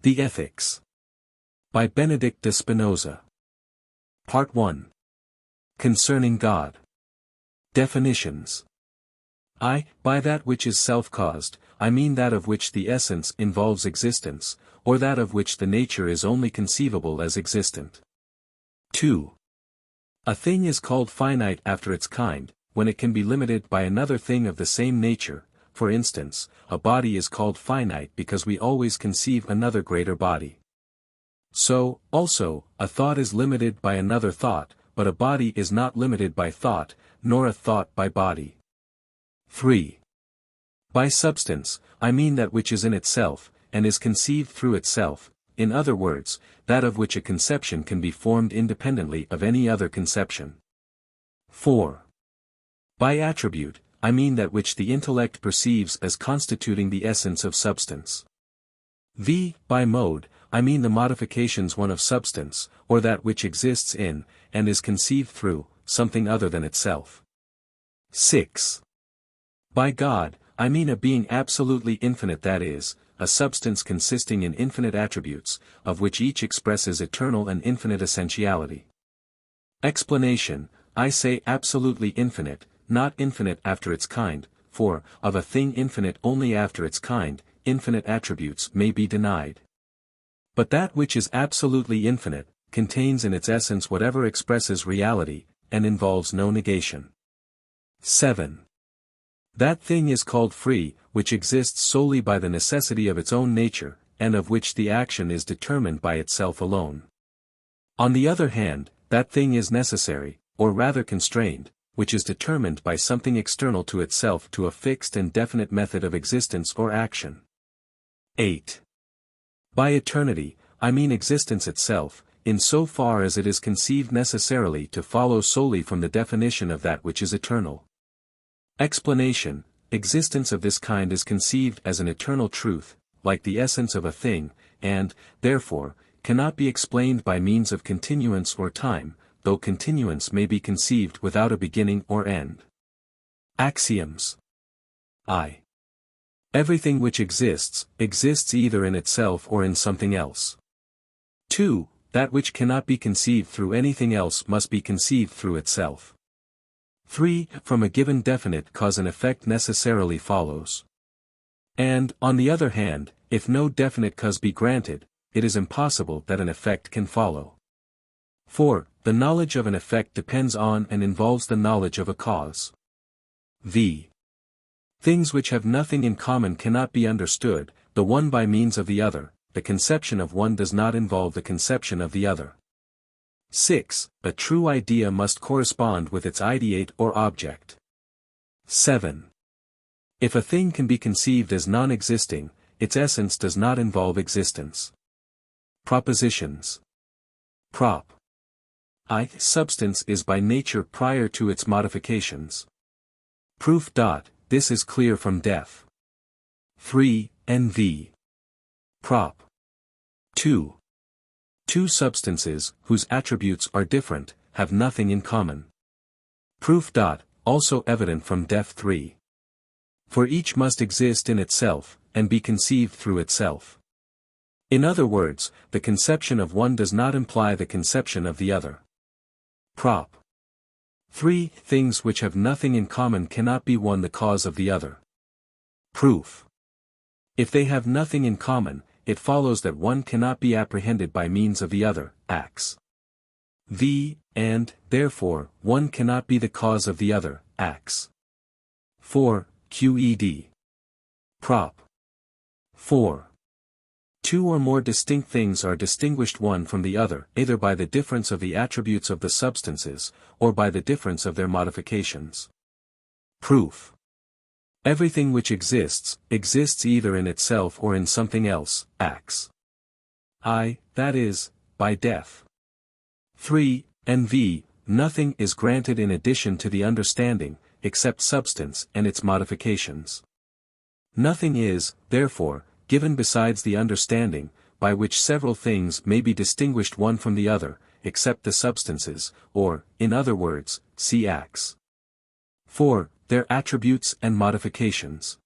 The Ethics. By Benedict de Spinoza. Part 1. Concerning God. Definitions. By that which is self-caused, I mean that of which the essence involves existence, or that of which the nature is only conceivable as existent. 2. A thing is called finite after its kind, when it can be limited by another thing of the same nature. For instance, a body is called finite because we always conceive another greater body. So, also, a thought is limited by another thought, but a body is not limited by thought, nor a thought by body. 3. By substance, I mean that which is in itself, and is conceived through itself, in other words, that of which a conception can be formed independently of any other conception. 4. By attribute, I mean that which the intellect perceives as constituting the essence of substance. By mode, I mean the modifications one of substance, or that which exists in, and is conceived through, something other than itself. 6. By God, I mean a being absolutely infinite, that is, a substance consisting in infinite attributes, of which each expresses eternal and infinite essentiality. Explanation: I say absolutely infinite, not infinite after its kind, for, of a thing infinite only after its kind, infinite attributes may be denied. But that which is absolutely infinite, contains in its essence whatever expresses reality, and involves no negation. 7. That thing is called free, which exists solely by the necessity of its own nature, and of which the action is determined by itself alone. On the other hand, that thing is necessary, or rather constrained, which is determined by something external to itself to a fixed and definite method of existence or action. 8. By eternity, I mean existence itself, in so far as it is conceived necessarily to follow solely from the definition of that which is eternal. Explanation: existence of this kind is conceived as an eternal truth, like the essence of a thing, and, therefore, cannot be explained by means of continuance or time, though continuance may be conceived without a beginning or end. Axioms. Everything which exists, exists either in itself or in something else. 2. That which cannot be conceived through anything else must be conceived through itself. 3. From a given definite cause an effect necessarily follows. And, on the other hand, if no definite cause be granted, it is impossible that an effect can follow. 4. The knowledge of an effect depends on and involves the knowledge of a cause. Things which have nothing in common cannot be understood, the one by means of the other. The conception of one does not involve the conception of the other. 6. A true idea must correspond with its ideate or object. 7. If a thing can be conceived as non-existing, its essence does not involve existence. Propositions. Prop. Substance is by nature prior to its modifications. Proof. This is clear from def. 3. NV. Prop. 2. Two substances, whose attributes are different, have nothing in common. Proof. Also evident from def. 3. For each must exist in itself, and be conceived through itself. In other words, the conception of one does not imply the conception of the other. Prop. 3. Things which have nothing in common cannot be one the cause of the other. Proof. If they have nothing in common, it follows that one cannot be apprehended by means of the other, acts. And, therefore, one cannot be the cause of the other, acts. 4. Qed. Prop. 4. Two or more distinct things are distinguished one from the other, either by the difference of the attributes of the substances, or by the difference of their modifications. Proof. Everything which exists, exists either in itself or in something else, acts. That is, by def. 3. NV. Nothing is granted in addition to the understanding, except substance and its modifications. Nothing is, therefore, given besides the understanding, by which several things may be distinguished one from the other, except the substances, or, in other words, see acts. 4. Their attributes and modifications.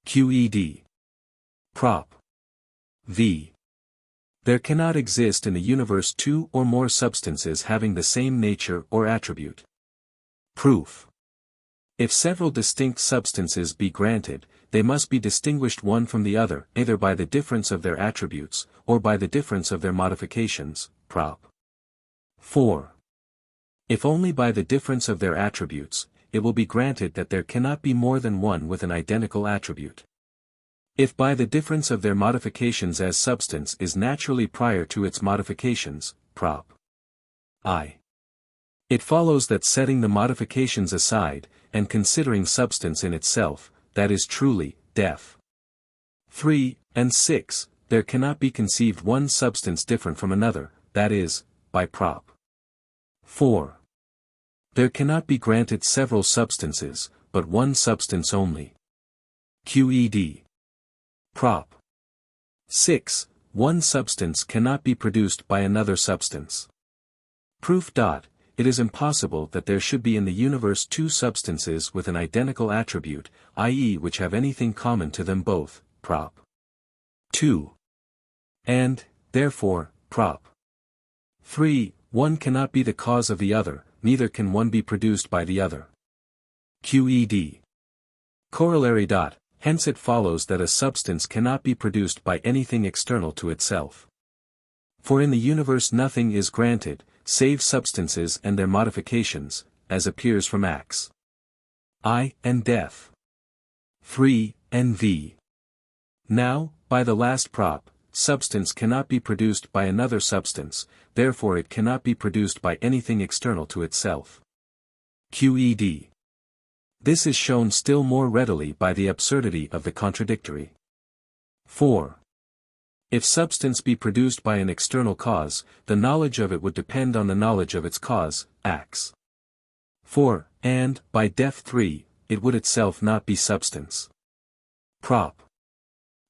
Qed. Prop. V. There cannot exist in the universe two or more substances having the same nature or attribute. Proof. If several distinct substances be granted, they must be distinguished one from the other either by the difference of their attributes, or by the difference of their modifications. Prop. 4. If only by the difference of their attributes, it will be granted that there cannot be more than one with an identical attribute. If by the difference of their modifications as substance is naturally prior to its modifications, Prop. I. It follows that setting the modifications aside, and considering substance in itself, that is truly, def. 3, and 6, there cannot be conceived one substance different from another, that is, by Prop. 4. There cannot be granted several substances, but one substance only. QED. Prop. 6. One substance cannot be produced by another substance. Proof. It is impossible that there should be in the universe two substances with an identical attribute, i.e. which have anything common to them both. Prop. 2. And, therefore, Prop. 3. One cannot be the cause of the other, neither can one be produced by the other. QED. Corollary. Hence it follows that a substance cannot be produced by anything external to itself. For in the universe nothing is granted, save substances and their modifications, as appears from Acts I and Def. 3, and v. Now, by the last prop, substance cannot be produced by another substance, therefore it cannot be produced by anything external to itself. QED. This is shown still more readily by the absurdity of the contradictory. 4. If substance be produced by an external cause, the knowledge of it would depend on the knowledge of its cause, Acts 4, and, by Def 3, it would itself not be substance. Prop.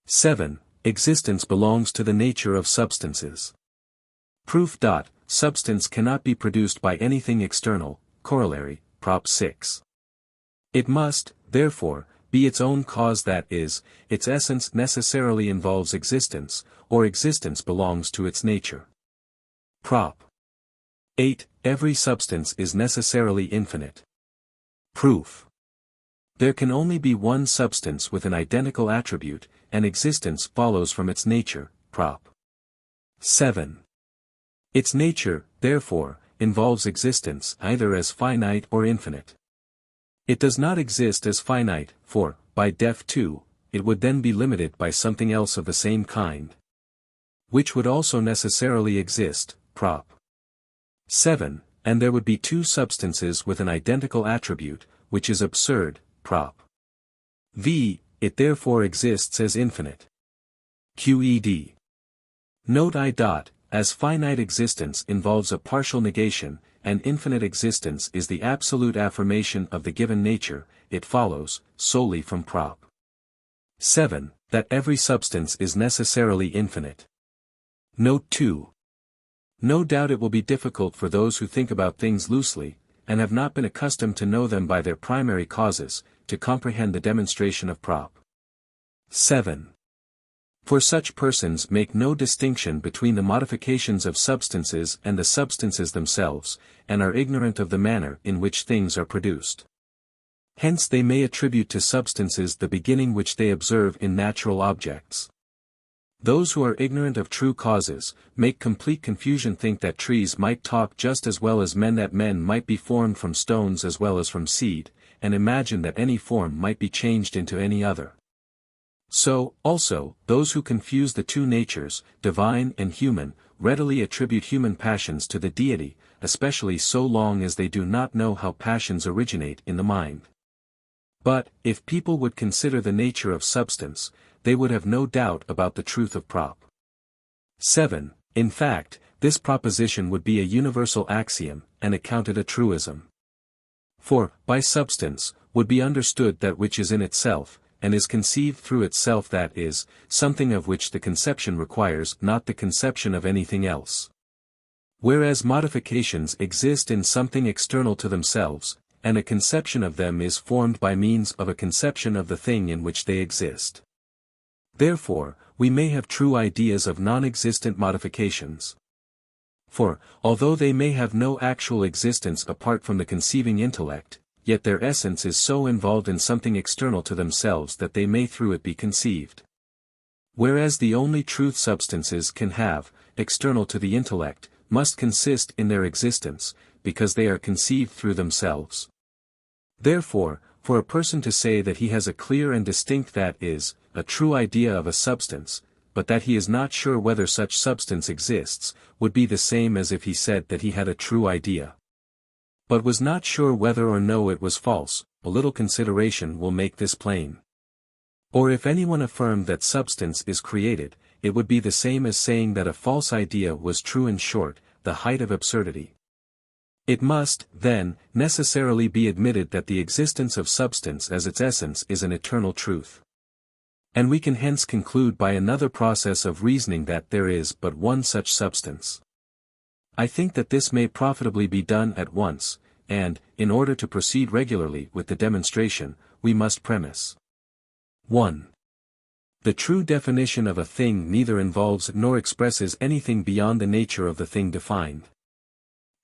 7. Existence belongs to the nature of substances. Proof. Substance cannot be produced by anything external, corollary, Prop. 6. It must, therefore, be its own cause, that is, its essence necessarily involves existence, or existence belongs to its nature. Prop. 8. Every substance is necessarily infinite. Proof. There can only be one substance with an identical attribute, and existence follows from its nature. Prop. 7. Its nature, therefore, involves existence either as finite or infinite. It does not exist as finite, for, by Def 2, it would then be limited by something else of the same kind, which would also necessarily exist. Prop. 7, and there would be two substances with an identical attribute, which is absurd. Prop. v. It therefore exists as infinite. QED. Note I. As finite existence involves a partial negation, and infinite existence is the absolute affirmation of the given nature, it follows, solely from Prop. 7, that every substance is necessarily infinite. Note 2. No doubt it will be difficult for those who think about things loosely, and have not been accustomed to know them by their primary causes, to comprehend the demonstration of Prop. 7. For such persons make no distinction between the modifications of substances and the substances themselves, and are ignorant of the manner in which things are produced. Hence they may attribute to substances the beginning which they observe in natural objects. Those who are ignorant of true causes, make complete confusion, think that trees might talk just as well as men, that men might be formed from stones as well as from seed, and imagine that any form might be changed into any other. So, also, those who confuse the two natures, divine and human, readily attribute human passions to the deity, especially so long as they do not know how passions originate in the mind. But, if people would consider the nature of substance, they would have no doubt about the truth of Prop. 7. In fact, this proposition would be a universal axiom, and accounted a truism. For, by substance, would be understood that which is in itself, and is conceived through itself, that is, something of which the conception requires not the conception of anything else. Whereas modifications exist in something external to themselves, and a conception of them is formed by means of a conception of the thing in which they exist. Therefore, we may have true ideas of non-existent modifications. For, although they may have no actual existence apart from the conceiving intellect, yet their essence is so involved in something external to themselves that they may through it be conceived. Whereas the only truth substances can have, external to the intellect, must consist in their existence, because they are conceived through themselves. Therefore, for a person to say that he has a clear and distinct that is, a true idea of a substance, but that he is not sure whether such substance exists, would be the same as if he said that he had a true idea, but was not sure whether or no it was false. A little consideration will make this plain. Or if anyone affirmed that substance is created, it would be the same as saying that a false idea was true. In short, the height of absurdity. It must, then, necessarily be admitted that the existence of substance as its essence is an eternal truth. And we can hence conclude by another process of reasoning that there is but one such substance. I think that this may profitably be done at once, and, in order to proceed regularly with the demonstration, we must premise 1. The true definition of a thing neither involves nor expresses anything beyond the nature of the thing defined.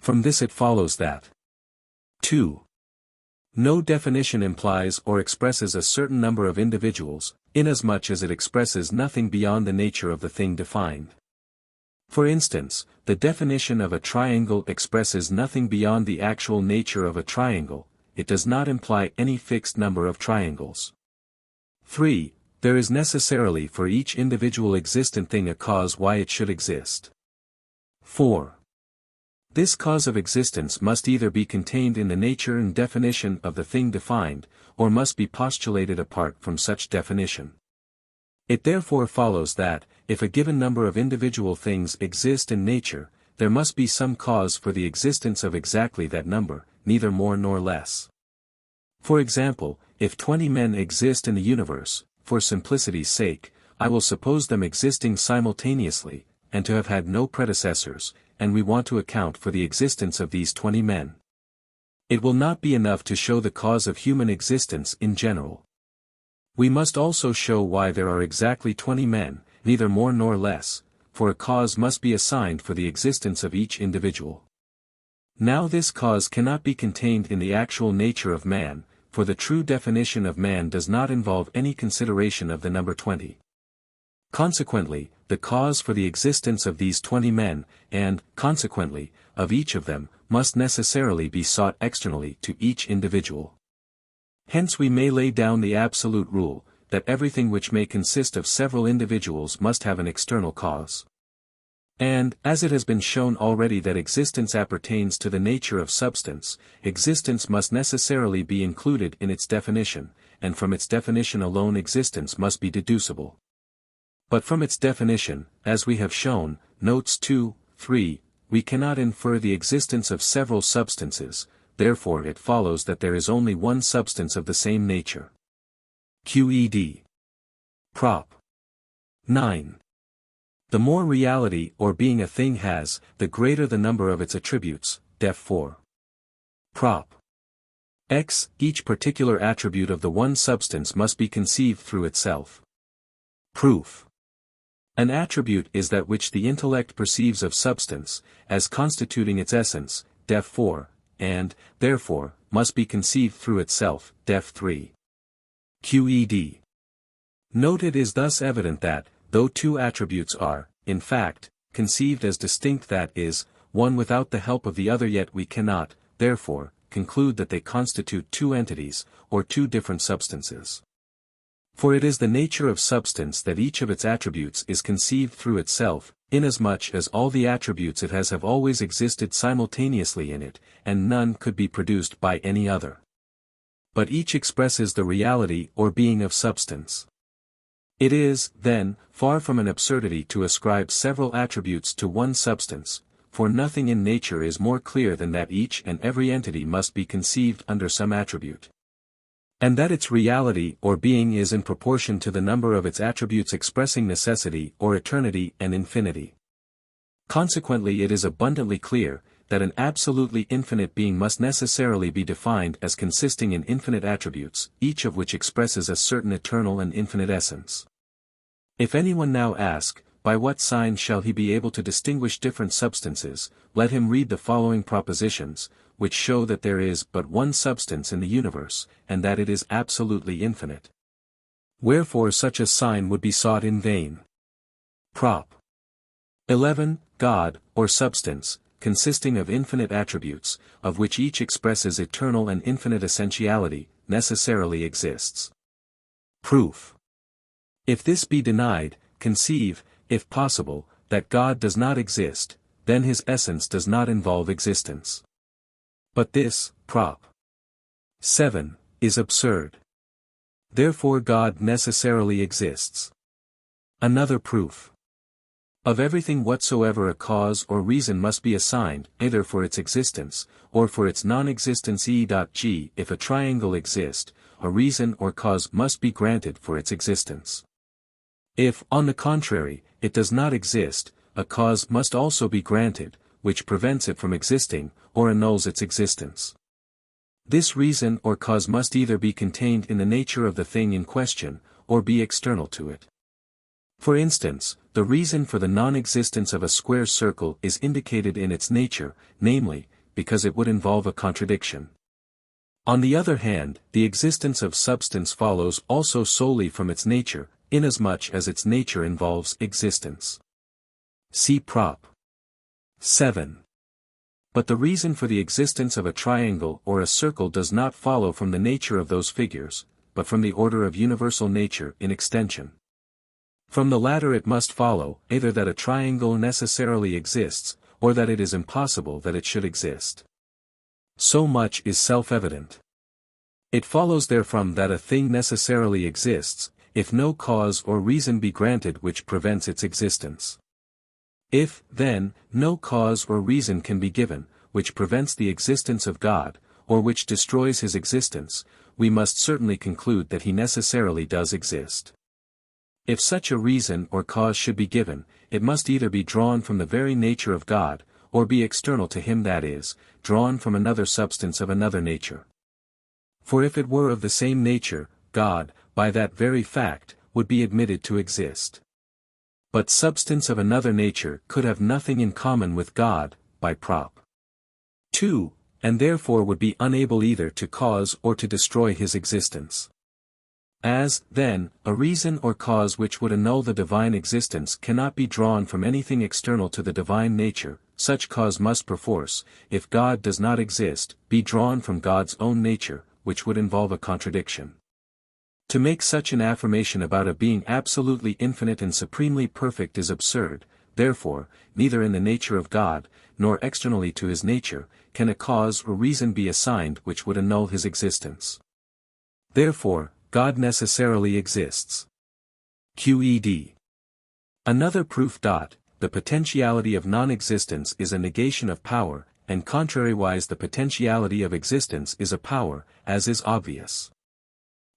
From this it follows that 2. No definition implies or expresses a certain number of individuals, inasmuch as it expresses nothing beyond the nature of the thing defined. For instance, the definition of a triangle expresses nothing beyond the actual nature of a triangle, it does not imply any fixed number of triangles. 3. There is necessarily for each individual existent thing a cause why it should exist. 4. This cause of existence must either be contained in the nature and definition of the thing defined, or must be postulated apart from such definition. It therefore follows that, if a given number of individual things exist in nature, there must be some cause for the existence of exactly that number, neither more nor less. For example, if 20 men exist in the universe, for simplicity's sake, I will suppose them existing simultaneously, and to have had no predecessors, and we want to account for the existence of these 20 men. It will not be enough to show the cause of human existence in general. We must also show why there are exactly 20 men, neither more nor less, for a cause must be assigned for the existence of each individual. Now this cause cannot be contained in the actual nature of man, for the true definition of man does not involve any consideration of the number 20. Consequently, the cause for the existence of these 20 men, and, consequently, of each of them, must necessarily be sought externally to each individual. Hence we may lay down the absolute rule, that everything which may consist of several individuals must have an external cause. And, as it has been shown already that existence appertains to the nature of substance, existence must necessarily be included in its definition, and from its definition alone existence must be deducible. But from its definition, as we have shown, notes 2, 3, we cannot infer the existence of several substances, therefore it follows that there is only one substance of the same nature. QED. Prop. 9. The more reality or being a thing has, the greater the number of its attributes, def 4. Prop. X. Each particular attribute of the one substance must be conceived through itself. Proof. An attribute is that which the intellect perceives of substance, as constituting its essence, def 4, and, therefore, must be conceived through itself, def 3. QED. Note it is thus evident that, though two attributes are, in fact, conceived as distinct that is, one without the help of the other yet we cannot, therefore, conclude that they constitute two entities, or two different substances. For it is the nature of substance that each of its attributes is conceived through itself, inasmuch as all the attributes it has have always existed simultaneously in it, and none could be produced by any other. But each expresses the reality or being of substance. It is, then, far from an absurdity to ascribe several attributes to one substance, for nothing in nature is more clear than that each and every entity must be conceived under some attribute. And that its reality or being is in proportion to the number of its attributes expressing necessity or eternity and infinity. Consequently it is abundantly clear, that an absolutely infinite being must necessarily be defined as consisting in infinite attributes, each of which expresses a certain eternal and infinite essence. If anyone now ask, by what sign shall he be able to distinguish different substances, let him read the following propositions, which show that there is but one substance in the universe, and that it is absolutely infinite. Wherefore such a sign would be sought in vain. Prop. 11. God, or substance, consisting of infinite attributes, of which each expresses eternal and infinite essentiality, necessarily exists. Proof. If this be denied, conceive, if possible, that God does not exist, then his essence does not involve existence. But this, Prop. 7, is absurd. Therefore God necessarily exists. Another proof. Of everything whatsoever a cause or reason must be assigned, either for its existence, or for its non-existence e.g. if a triangle exist, a reason or cause must be granted for its existence. If, on the contrary, it does not exist, a cause must also be granted, which prevents it from existing, or annuls its existence. This reason or cause must either be contained in the nature of the thing in question, or be external to it. For instance, the reason for the non-existence of a square circle is indicated in its nature, namely, because it would involve a contradiction. On the other hand, the existence of substance follows also solely from its nature, inasmuch as its nature involves existence. See Prop. 7. But the reason for the existence of a triangle or a circle does not follow from the nature of those figures, but from the order of universal nature in extension. From the latter it must follow, either that a triangle necessarily exists, or that it is impossible that it should exist. So much is self-evident. It follows therefrom that a thing necessarily exists, if no cause or reason be granted which prevents its existence. If, then, no cause or reason can be given, which prevents the existence of God, or which destroys his existence, we must certainly conclude that he necessarily does exist. If such a reason or cause should be given, it must either be drawn from the very nature of God, or be external to him, that is, drawn from another substance of another nature. For if it were of the same nature, God, by that very fact, would be admitted to exist. But substance of another nature could have nothing in common with God, by Prop. 2, and therefore would be unable either to cause or to destroy his existence. As, then, a reason or cause which would annul the divine existence cannot be drawn from anything external to the divine nature, such cause must perforce, if God does not exist, be drawn from God's own nature, which would involve a contradiction. To make such an affirmation about a being absolutely infinite and supremely perfect is absurd, therefore, neither in the nature of God, nor externally to his nature, can a cause or reason be assigned which would annul his existence. Therefore, God necessarily exists. QED. Another proof. The potentiality of non-existence is a negation of power, and contrariwise the potentiality of existence is a power, as is obvious.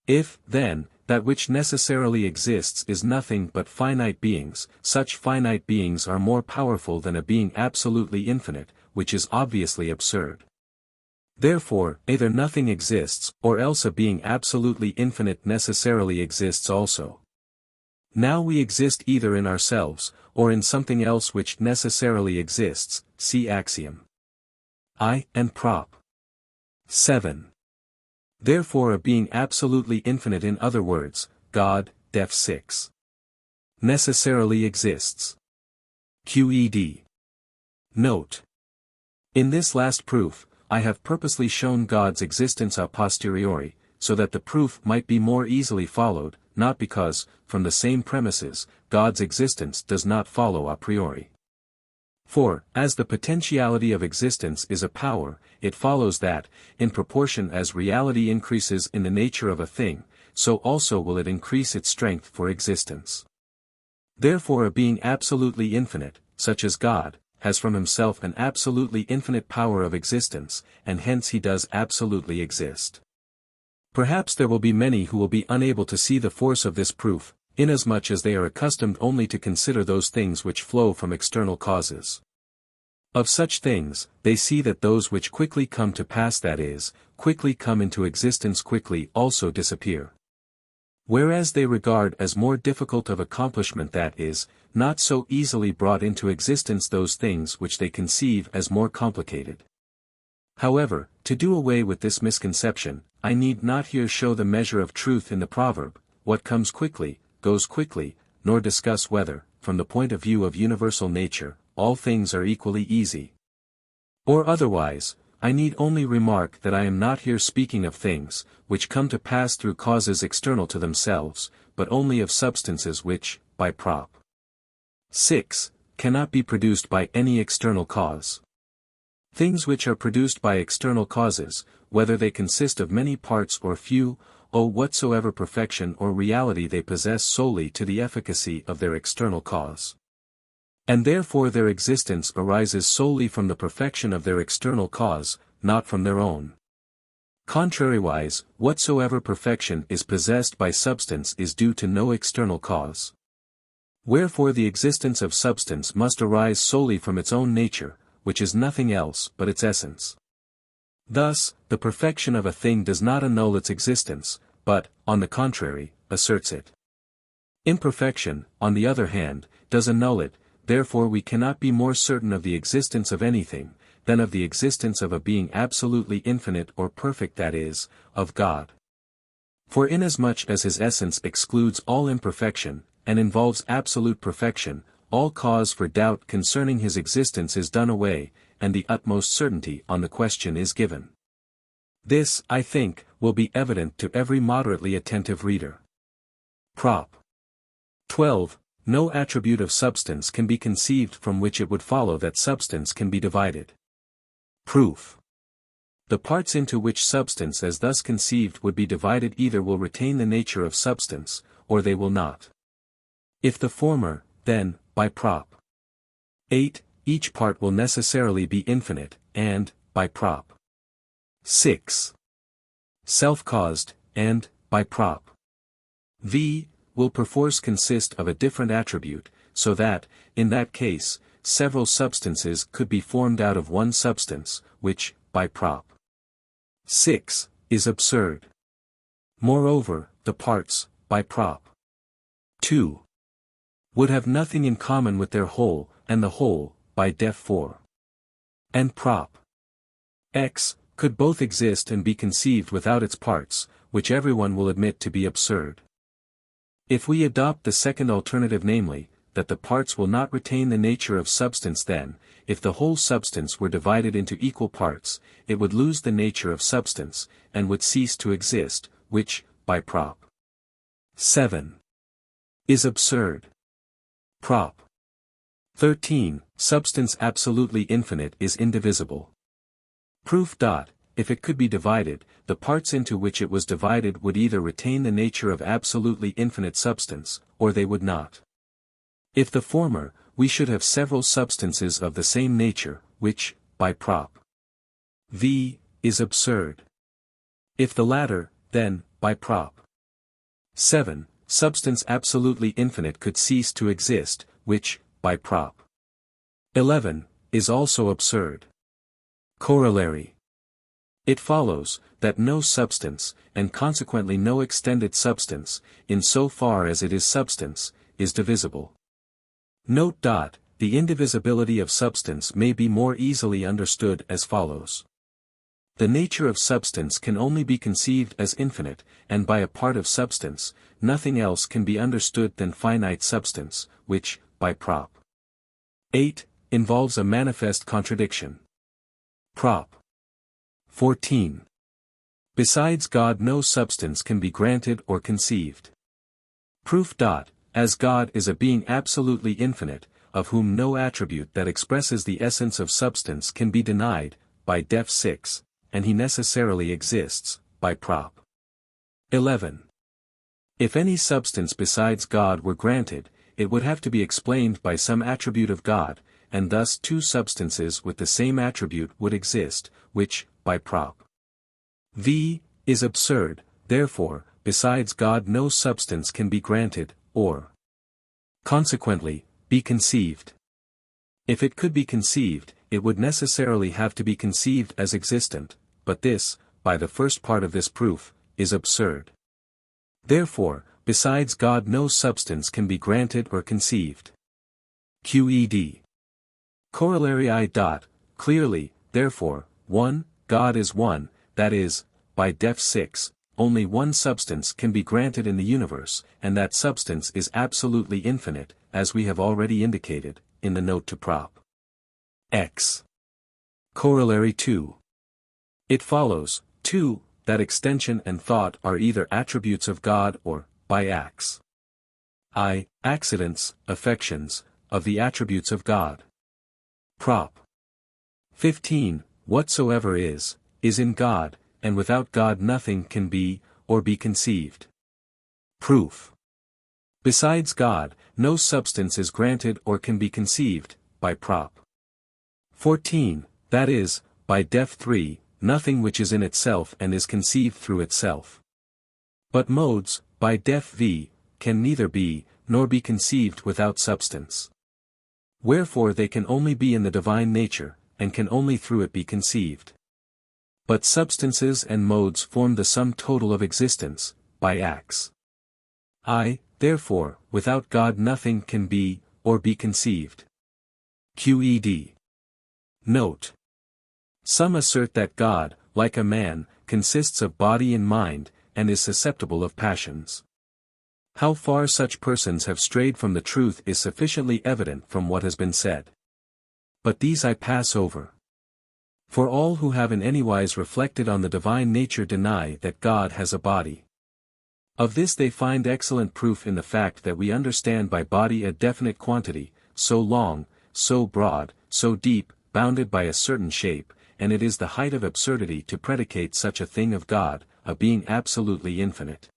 If, then, that which necessarily exists is nothing but finite beings, such finite beings are more powerful than a being absolutely infinite, which is obviously absurd. Therefore, either nothing exists, or else a being absolutely infinite necessarily exists also. Now we exist either in ourselves, or in something else which necessarily exists, see axiom I and Prop. 7. Therefore a being absolutely infinite, in other words, God, def 6. necessarily exists. QED. Note. In this last proof, I have purposely shown God's existence a posteriori, so that the proof might be more easily followed, not because, from the same premises, God's existence does not follow a priori. For, as the potentiality of existence is a power, it follows that, in proportion as reality increases in the nature of a thing, so also will it increase its strength for existence. Therefore a being absolutely infinite, such as God, has from himself an absolutely infinite power of existence, and hence he does absolutely exist. Perhaps there will be many who will be unable to see the force of this proof, inasmuch as they are accustomed only to consider those things which flow from external causes. Of such things, they see that those which quickly come to pass, that is, quickly come into existence, quickly also disappear. Whereas they regard as more difficult of accomplishment that is, not so easily brought into existence those things which they conceive as more complicated. However, to do away with this misconception, I need not here show the measure of truth in the proverb, what comes quickly, goes quickly, nor discuss whether, from the point of view of universal nature, all things are equally easy. Or otherwise, I need only remark that I am not here speaking of things, which come to pass through causes external to themselves, but only of substances which, by Prop. 6, cannot be produced by any external cause. Things which are produced by external causes, whether they consist of many parts or few, owe whatsoever perfection or reality they possess solely to the efficacy of their external cause. And therefore their existence arises solely from the perfection of their external cause, not from their own. Contrariwise, whatsoever perfection is possessed by substance is due to no external cause. Wherefore the existence of substance must arise solely from its own nature, which is nothing else but its essence. Thus, the perfection of a thing does not annul its existence, but, on the contrary, asserts it. Imperfection, on the other hand, does annul it, therefore we cannot be more certain of the existence of anything, than of the existence of a being absolutely infinite or perfect that is, of God. For inasmuch as his essence excludes all imperfection, and involves absolute perfection, all cause for doubt concerning his existence is done away, and the utmost certainty on the question is given. This, I think, will be evident to every moderately attentive reader. Prop. 12. No attribute of substance can be conceived from which it would follow that substance can be divided. Proof. The parts into which substance as thus conceived would be divided either will retain the nature of substance, or they will not. If the former, then, by Prop. 8, each part will necessarily be infinite, and, by Prop. 6. Self-caused, and, by Prop. V, will perforce consist of a different attribute, so that, in that case, several substances could be formed out of one substance, which, by Prop. 6, is absurd. Moreover, the parts, by Prop. 2, would have nothing in common with their whole, and the whole, by Def 4. And Prop. X, could both exist and be conceived without its parts, which everyone will admit to be absurd. If we adopt the second alternative, namely, that the parts will not retain the nature of substance, then, if the whole substance were divided into equal parts, it would lose the nature of substance, and would cease to exist, which, by Prop. 7, is absurd. Prop. 13, substance absolutely infinite is indivisible. Proof. If it could be divided, the parts into which it was divided would either retain the nature of absolutely infinite substance, or they would not. If the former, we should have several substances of the same nature, which, by Prop. V, is absurd. If the latter, then, by Prop. 7, substance absolutely infinite could cease to exist, which, by Prop. 11, is also absurd. Corollary. It follows, that no substance, and consequently no extended substance, in so far as it is substance, is divisible. Note. The indivisibility of substance may be more easily understood as follows. The nature of substance can only be conceived as infinite, and by a part of substance, nothing else can be understood than finite substance, which, by Prop. 8, involves a manifest contradiction. Prop. 14. Besides God no substance can be granted or conceived. Proof. As God is a being absolutely infinite, of whom no attribute that expresses the essence of substance can be denied, by Def 6, and he necessarily exists, by Prop. 11. If any substance besides God were granted, it would have to be explained by some attribute of God, and thus two substances with the same attribute would exist, which, by Prop. V, is absurd, therefore, besides God no substance can be granted, or, consequently, be conceived. If it could be conceived, it would necessarily have to be conceived as existent, but this, by the first part of this proof, is absurd. Therefore, besides God no substance can be granted or conceived. QED. Corollary I. Clearly, therefore, 1. God is one, that is, by def 6, only one substance can be granted in the universe, and that substance is absolutely infinite, as we have already indicated, in the note to Prop. X. Corollary 2. It follows, 2, that extension and thought are either attributes of God or, by acts, I, accidents, affections, of the attributes of God. Prop. 15. Whatsoever is in God, and without God nothing can be, or be conceived. Proof. Besides God, no substance is granted or can be conceived, by Prop. 14, that is, by def 3, nothing which is in itself and is conceived through itself. But modes, by def v, can neither be, nor be conceived without substance. Wherefore they can only be in the divine nature, and can only through it be conceived. But substances and modes form the sum total of existence, by acts. I, therefore, without God nothing can be, or be conceived. QED. Note. Some assert that God, like a man, consists of body and mind, and is susceptible of passions. How far such persons have strayed from the truth is sufficiently evident from what has been said. But these I pass over. For all who have in anywise reflected on the divine nature deny that God has a body. Of this they find excellent proof in the fact that we understand by body a definite quantity, so long, so broad, so deep, bounded by a certain shape, and it is the height of absurdity to predicate such a thing of God, a being absolutely infinite.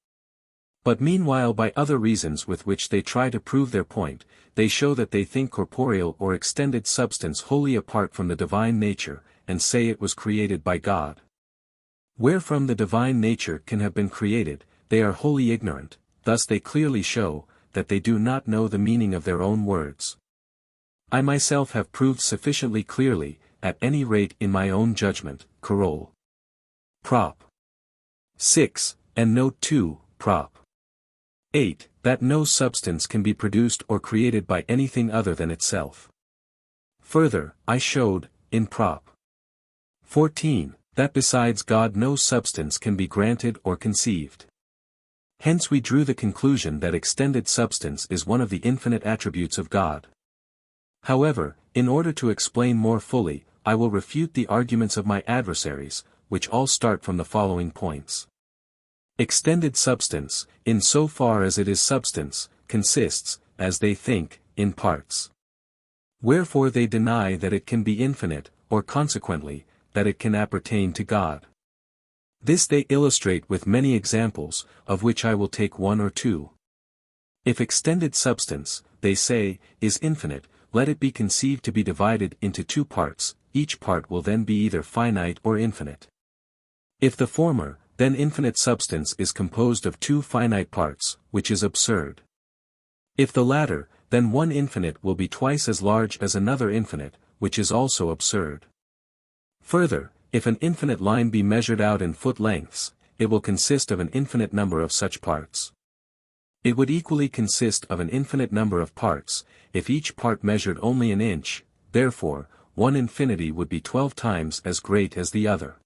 But meanwhile by other reasons with which they try to prove their point, they show that they think corporeal or extended substance wholly apart from the divine nature, and say it was created by God. Wherefrom the divine nature can have been created, they are wholly ignorant, thus they clearly show, that they do not know the meaning of their own words. I myself have proved sufficiently clearly, at any rate in my own judgment, Coroll. Prop. 6, and Note 2, Prop. 8, that no substance can be produced or created by anything other than itself. Further, I showed, in Prop. 14, that besides God no substance can be granted or conceived. Hence we drew the conclusion that extended substance is one of the infinite attributes of God. However, in order to explain more fully, I will refute the arguments of my adversaries, which all start from the following points. Extended substance, in so far as it is substance, consists, as they think, in parts. Wherefore they deny that it can be infinite, or consequently, that it can appertain to God. This they illustrate with many examples, of which I will take one or two. If extended substance, they say, is infinite, let it be conceived to be divided into two parts, each part will then be either finite or infinite. If the former, then infinite substance is composed of two finite parts, which is absurd. If the latter, then one infinite will be twice as large as another infinite, which is also absurd. Further, if an infinite line be measured out in foot lengths, it will consist of an infinite number of such parts. It would equally consist of an infinite number of parts, if each part measured only an inch, therefore, one infinity would be 12 times as great as the other.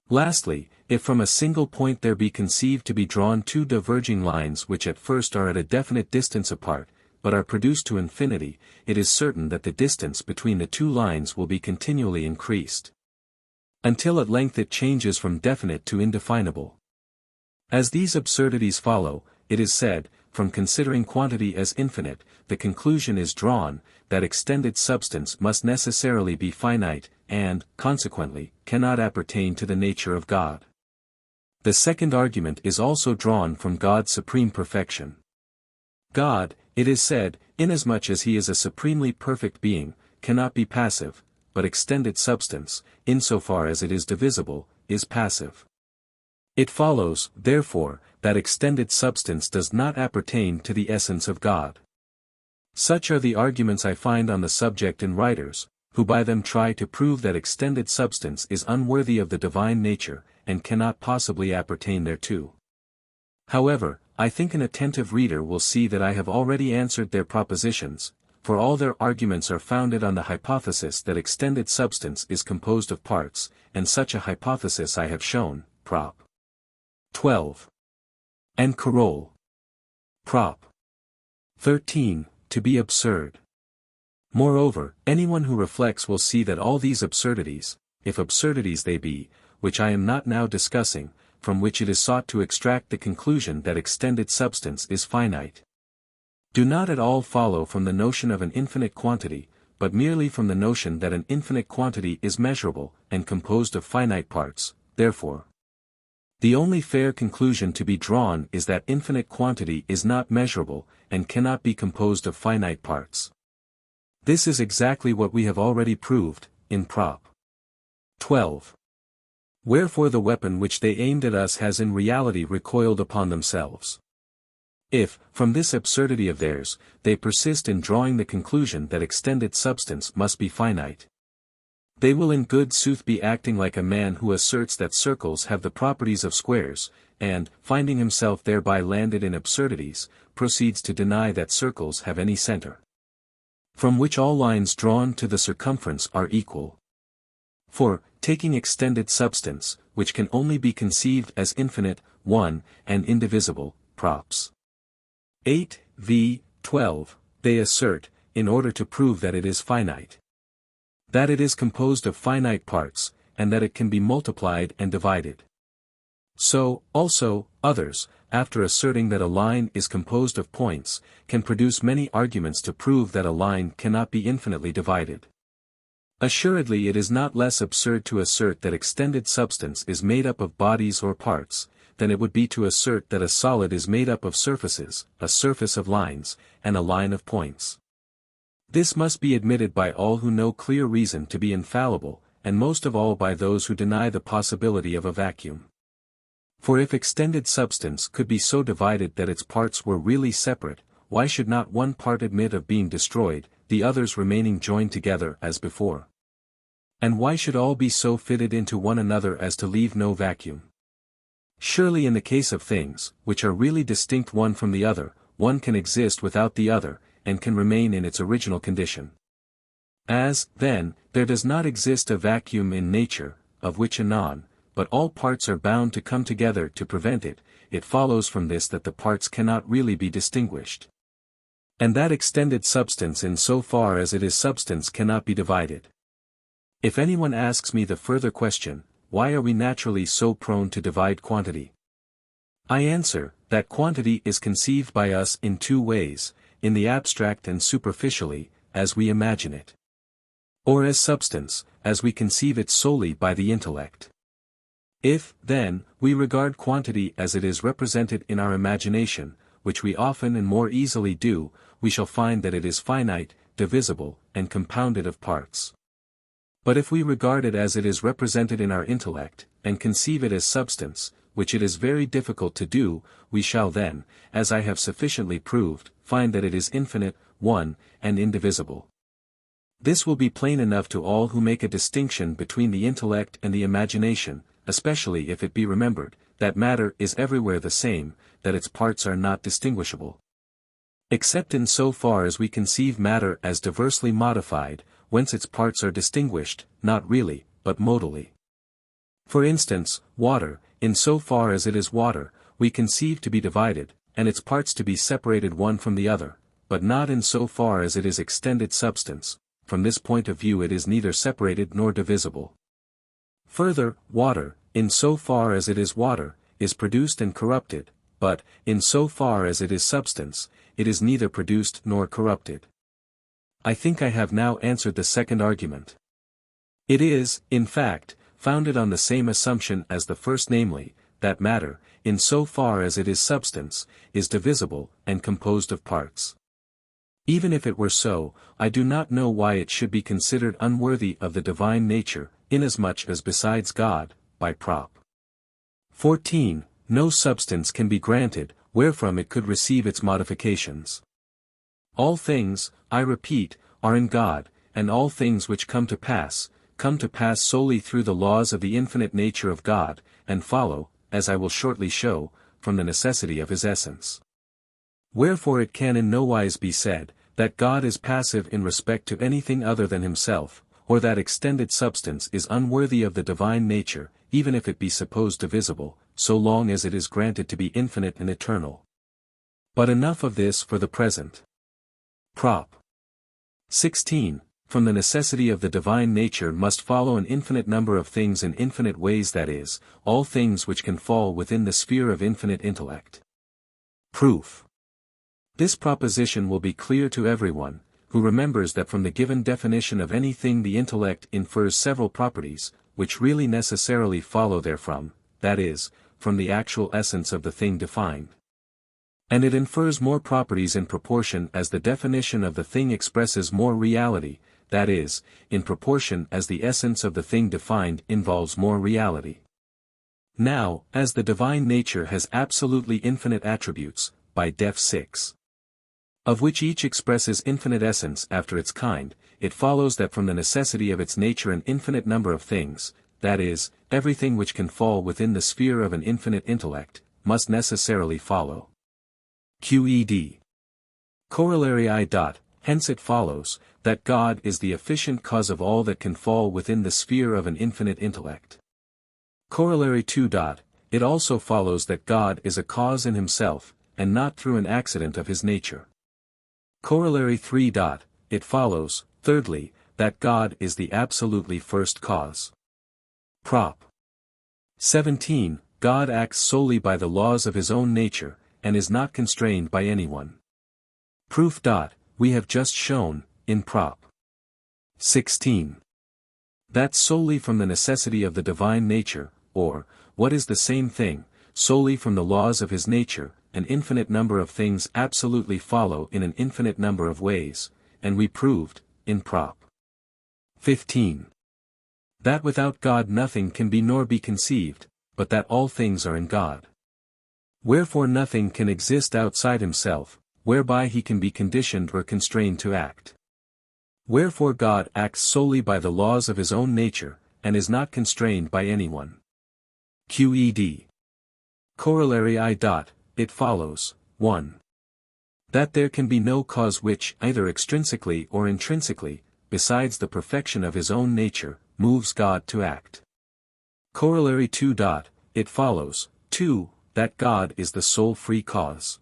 Lastly, if from a single point there be conceived to be drawn two diverging lines which at first are at a definite distance apart, but are produced to infinity, it is certain that the distance between the two lines will be continually increased, until at length it changes from definite to indefinable. As these absurdities follow, it is said, from considering quantity as infinite, the conclusion is drawn, that extended substance must necessarily be finite, and, consequently, cannot appertain to the nature of God. The second argument is also drawn from God's supreme perfection. God, it is said, inasmuch as he is a supremely perfect being, cannot be passive, but extended substance, insofar as it is divisible, is passive. It follows, therefore, that extended substance does not appertain to the essence of God. Such are the arguments I find on the subject in writers, who by them try to prove that extended substance is unworthy of the divine nature, and cannot possibly appertain thereto. However, I think an attentive reader will see that I have already answered their propositions, for all their arguments are founded on the hypothesis that extended substance is composed of parts, and such a hypothesis I have shown, Prop. 12. And Carroll. Prop. 13, to be absurd. Moreover, anyone who reflects will see that all these absurdities, if absurdities they be, which I am not now discussing, from which it is sought to extract the conclusion that extended substance is finite, do not at all follow from the notion of an infinite quantity, but merely from the notion that an infinite quantity is measurable, and composed of finite parts. Therefore, the only fair conclusion to be drawn is that infinite quantity is not measurable, and cannot be composed of finite parts. This is exactly what we have already proved, in Prop. 12. Wherefore the weapon which they aimed at us has in reality recoiled upon themselves. If, from this absurdity of theirs, they persist in drawing the conclusion that extended substance must be finite, they will in good sooth be acting like a man who asserts that circles have the properties of squares, and, finding himself thereby landed in absurdities, proceeds to deny that circles have any center, from which all lines drawn to the circumference are equal. For, taking extended substance, which can only be conceived as infinite, one, and indivisible, Props. 8, v. 12, they assert, in order to prove that it is finite, that it is composed of finite parts, and that it can be multiplied and divided. So, also, others, after asserting that a line is composed of points, can produce many arguments to prove that a line cannot be infinitely divided. Assuredly it is not less absurd to assert that extended substance is made up of bodies or parts, than it would be to assert that a solid is made up of surfaces, a surface of lines, and a line of points. This must be admitted by all who know clear reason to be infallible, and most of all by those who deny the possibility of a vacuum. For if extended substance could be so divided that its parts were really separate, why should not one part admit of being destroyed, the others remaining joined together as before? And why should all be so fitted into one another as to leave no vacuum? Surely in the case of things, which are really distinct one from the other, one can exist without the other, and can remain in its original condition. As, then, there does not exist a vacuum in nature, of which anon, but all parts are bound to come together to prevent it, it follows from this that the parts cannot really be distinguished, and that extended substance in so far as it is substance cannot be divided. If anyone asks me the further question, why are we naturally so prone to divide quantity? I answer, that quantity is conceived by us in two ways, in the abstract and superficially, as we imagine it, or as substance, as we conceive it solely by the intellect. If, then, we regard quantity as it is represented in our imagination, which we often and more easily do, we shall find that it is finite, divisible, and compounded of parts. But if we regard it as it is represented in our intellect, and conceive it as substance, which it is very difficult to do, we shall then, as I have sufficiently proved, find that it is infinite, one, and indivisible. This will be plain enough to all who make a distinction between the intellect and the imagination, especially if it be remembered, that matter is everywhere the same, that its parts are not distinguishable, except in so far as we conceive matter as diversely modified, whence its parts are distinguished, not really, but modally. For instance, water, in so far as it is water, we conceive to be divided, and its parts to be separated one from the other, but not in so far as it is extended substance. From this point of view it is neither separated nor divisible. Further, water, in so far as it is water, is produced and corrupted, but, in so far as it is substance, it is neither produced nor corrupted. I think I have now answered the second argument. It is, in fact, founded on the same assumption as the first, namely, that matter, in so far as it is substance, is divisible, and composed of parts. Even if it were so, I do not know why it should be considered unworthy of the divine nature, inasmuch as besides God, by Prop. 14, no substance can be granted, wherefrom it could receive its modifications. All things, I repeat, are in God, and all things which come to pass solely through the laws of the infinite nature of God, and follow, as I will shortly show, from the necessity of his essence. Wherefore it can in no wise be said, that God is passive in respect to anything other than himself, or that extended substance is unworthy of the divine nature, even if it be supposed divisible, so long as it is granted to be infinite and eternal. But enough of this for the present. Prop. 16. From the necessity of the divine nature must follow an infinite number of things in infinite ways, that is, all things which can fall within the sphere of infinite intellect. Proof. This proposition will be clear to everyone, who remembers that from the given definition of anything the intellect infers several properties, which really necessarily follow therefrom, that is, from the actual essence of the thing defined. And it infers more properties in proportion as the definition of the thing expresses more reality, that is, in proportion as the essence of the thing defined involves more reality. Now, as the divine nature has absolutely infinite attributes, by def 6, of which each expresses infinite essence after its kind, it follows that from the necessity of its nature an infinite number of things, that is, everything which can fall within the sphere of an infinite intellect, must necessarily follow. QED. Corollary I. Hence it follows, that God is the efficient cause of all that can fall within the sphere of an infinite intellect. Corollary 2. It also follows that God is a cause in himself, and not through an accident of his nature. Corollary 3. It follows, thirdly, that God is the absolutely first cause. Prop. 17. God acts solely by the laws of his own nature, and is not constrained by anyone. Proof. We have just shown, in Prop. 16. That solely from the necessity of the divine nature, or, what is the same thing, solely from the laws of his nature, an infinite number of things absolutely follow in an infinite number of ways, and we proved, in Prop. 15. That without God nothing can be nor be conceived, but that all things are in God. Wherefore nothing can exist outside himself, whereby he can be conditioned or constrained to act. Wherefore God acts solely by the laws of his own nature, and is not constrained by anyone. QED. Corollary I. It follows, 1. That there can be no cause which, either extrinsically or intrinsically, besides the perfection of his own nature, moves God to act. Corollary 2. It follows, 2. That God is the sole free cause.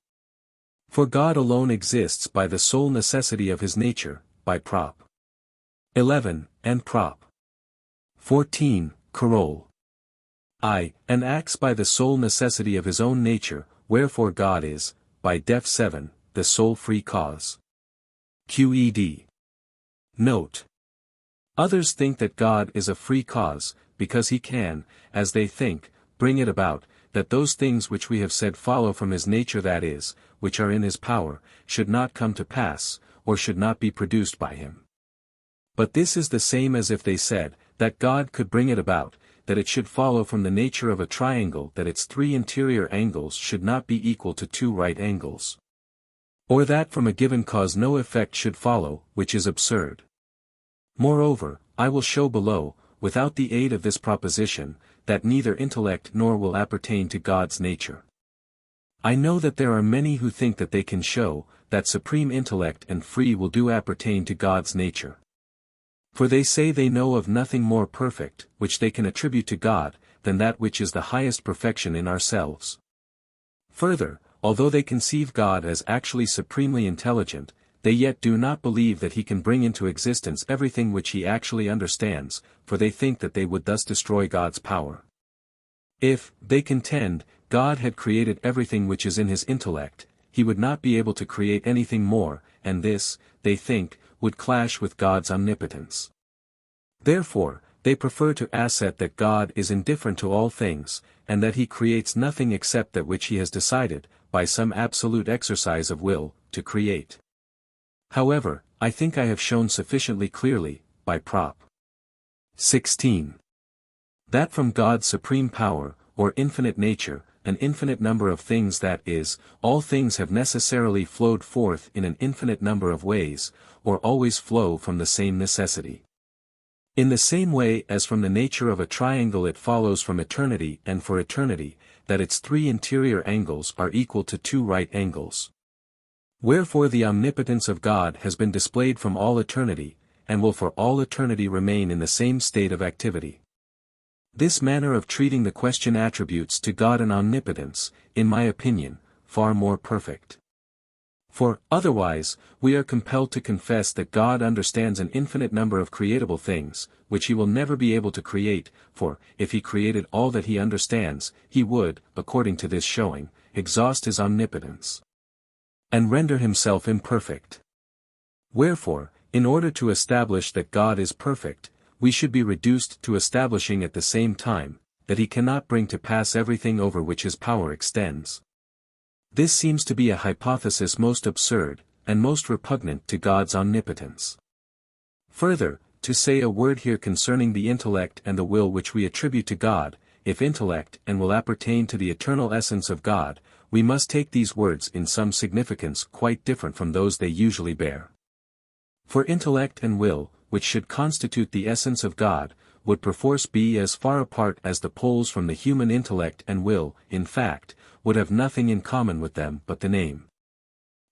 For God alone exists by the sole necessity of his nature, by Prop. 11, and Prop. 14, Coroll. I, and acts by the sole necessity of his own nature, wherefore God is, by def 7, the sole free cause. QED. Note. Others think that God is a free cause, because he can, as they think, bring it about, that those things which we have said follow from his nature, that is, which are in his power, should not come to pass, or should not be produced by him. But this is the same as if they said, that God could bring it about, that it should follow from the nature of a triangle that its 3 interior angles should not be equal to 2 right angles. Or that from a given cause no effect should follow, which is absurd. Moreover, I will show below, without the aid of this proposition, that neither intellect nor will appertain to God's nature. I know that there are many who think that they can show, that supreme intellect and free will do appertain to God's nature. For they say they know of nothing more perfect, which they can attribute to God, than that which is the highest perfection in ourselves. Further, although they conceive God as actually supremely intelligent, they yet do not believe that he can bring into existence everything which he actually understands, for they think that they would thus destroy God's power. If, they contend, God had created everything which is in his intellect, he would not be able to create anything more, and this, they think, would clash with God's omnipotence. Therefore, they prefer to assert that God is indifferent to all things, and that he creates nothing except that which he has decided, by some absolute exercise of will, to create. However, I think I have shown sufficiently clearly, by Prop. 16. That from God's supreme power, or infinite nature, an infinite number of things, that is, all things have necessarily flowed forth in an infinite number of ways, or always flow from the same necessity. In the same way as from the nature of a triangle it follows from eternity and for eternity, that its 3 interior angles are equal to 2 right angles. Wherefore the omnipotence of God has been displayed from all eternity, and will for all eternity remain in the same state of activity. This manner of treating the question attributes to God an omnipotence, in my opinion, far more perfect. For, otherwise, we are compelled to confess that God understands an infinite number of creatable things, which he will never be able to create, for, if he created all that he understands, he would, according to this showing, exhaust his omnipotence, and render himself imperfect. Wherefore, in order to establish that God is perfect, we should be reduced to establishing at the same time, that he cannot bring to pass everything over which his power extends. This seems to be a hypothesis most absurd, and most repugnant to God's omnipotence. Further, to say a word here concerning the intellect and the will which we attribute to God, if intellect and will appertain to the eternal essence of God, we must take these words in some significance quite different from those they usually bear. For intellect and will, which should constitute the essence of God, would perforce be as far apart as the poles from the human intellect and will, in fact, would have nothing in common with them but the name.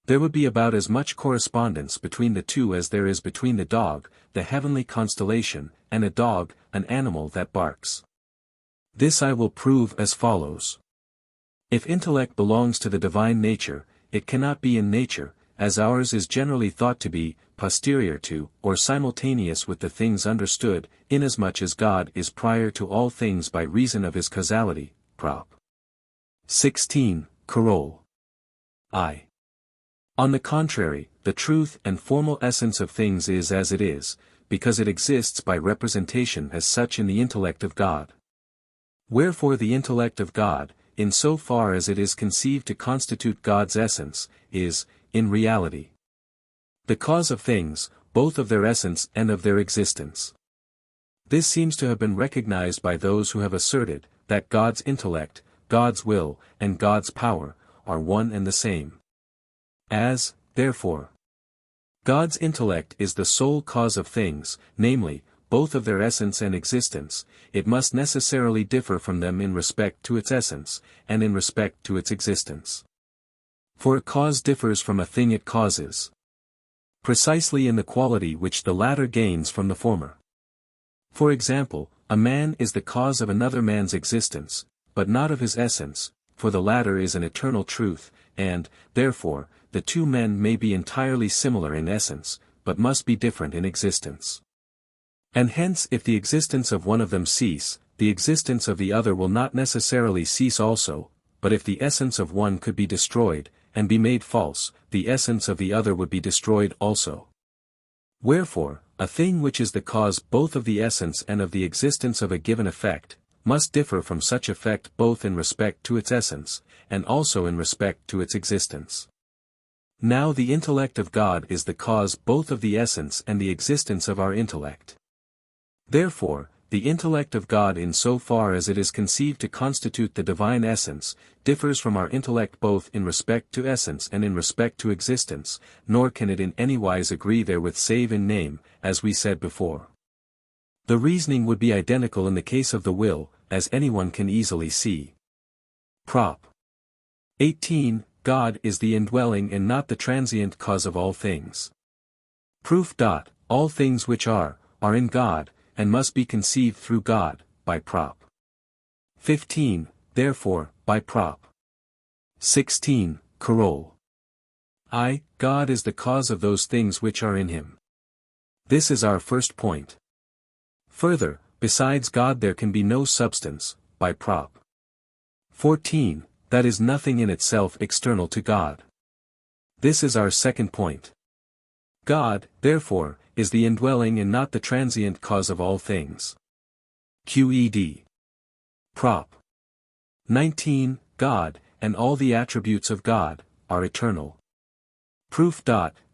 There would be about as much correspondence between the two as there is between the dog, the heavenly constellation, and a dog, an animal that barks. This I will prove as follows. If intellect belongs to the divine nature, it cannot be in nature, as ours is generally thought to be, posterior to, or simultaneous with the things understood, inasmuch as God is prior to all things by reason of his causality, Prop. 16, Carol. I. On the contrary, the truth and formal essence of things is as it is, because it exists by representation as such in the intellect of God. Wherefore the intellect of God, in so far as it is conceived to constitute God's essence, is, in reality, the cause of things, both of their essence and of their existence. This seems to have been recognized by those who have asserted, that God's intellect, God's will, and God's power, are one and the same. As, therefore, God's intellect is the sole cause of things, namely, both of their essence and existence, it must necessarily differ from them in respect to its essence, and in respect to its existence. For a cause differs from a thing it causes, precisely in the quality which the latter gains from the former. For example, a man is the cause of another man's existence, but not of his essence, for the latter is an eternal truth, and, therefore, the two men may be entirely similar in essence, but must be different in existence. And hence if the existence of one of them cease, the existence of the other will not necessarily cease also, but if the essence of one could be destroyed, and be made false, the essence of the other would be destroyed also. Wherefore, a thing which is the cause both of the essence and of the existence of a given effect, must differ from such effect both in respect to its essence, and also in respect to its existence. Now the intellect of God is the cause both of the essence and the existence of our intellect. Therefore, the intellect of God in so far as it is conceived to constitute the divine essence, differs from our intellect both in respect to essence and in respect to existence, nor can it in any wise agree therewith save in name, as we said before. The reasoning would be identical in the case of the will, as anyone can easily see. Prop. 18, God is the indwelling and not the transient cause of all things. Proof. All things which are in God, and must be conceived through God, by Prop. 15, therefore, by Prop. 16, Carol. God is the cause of those things which are in him. This is our first point. Further, besides God there can be no substance, by Prop. 14, that is nothing in itself external to God. This is our second point. God, therefore, is the indwelling and not the transient cause of all things. Qed. Prop. 19, God, and all the attributes of God, are eternal. Proof.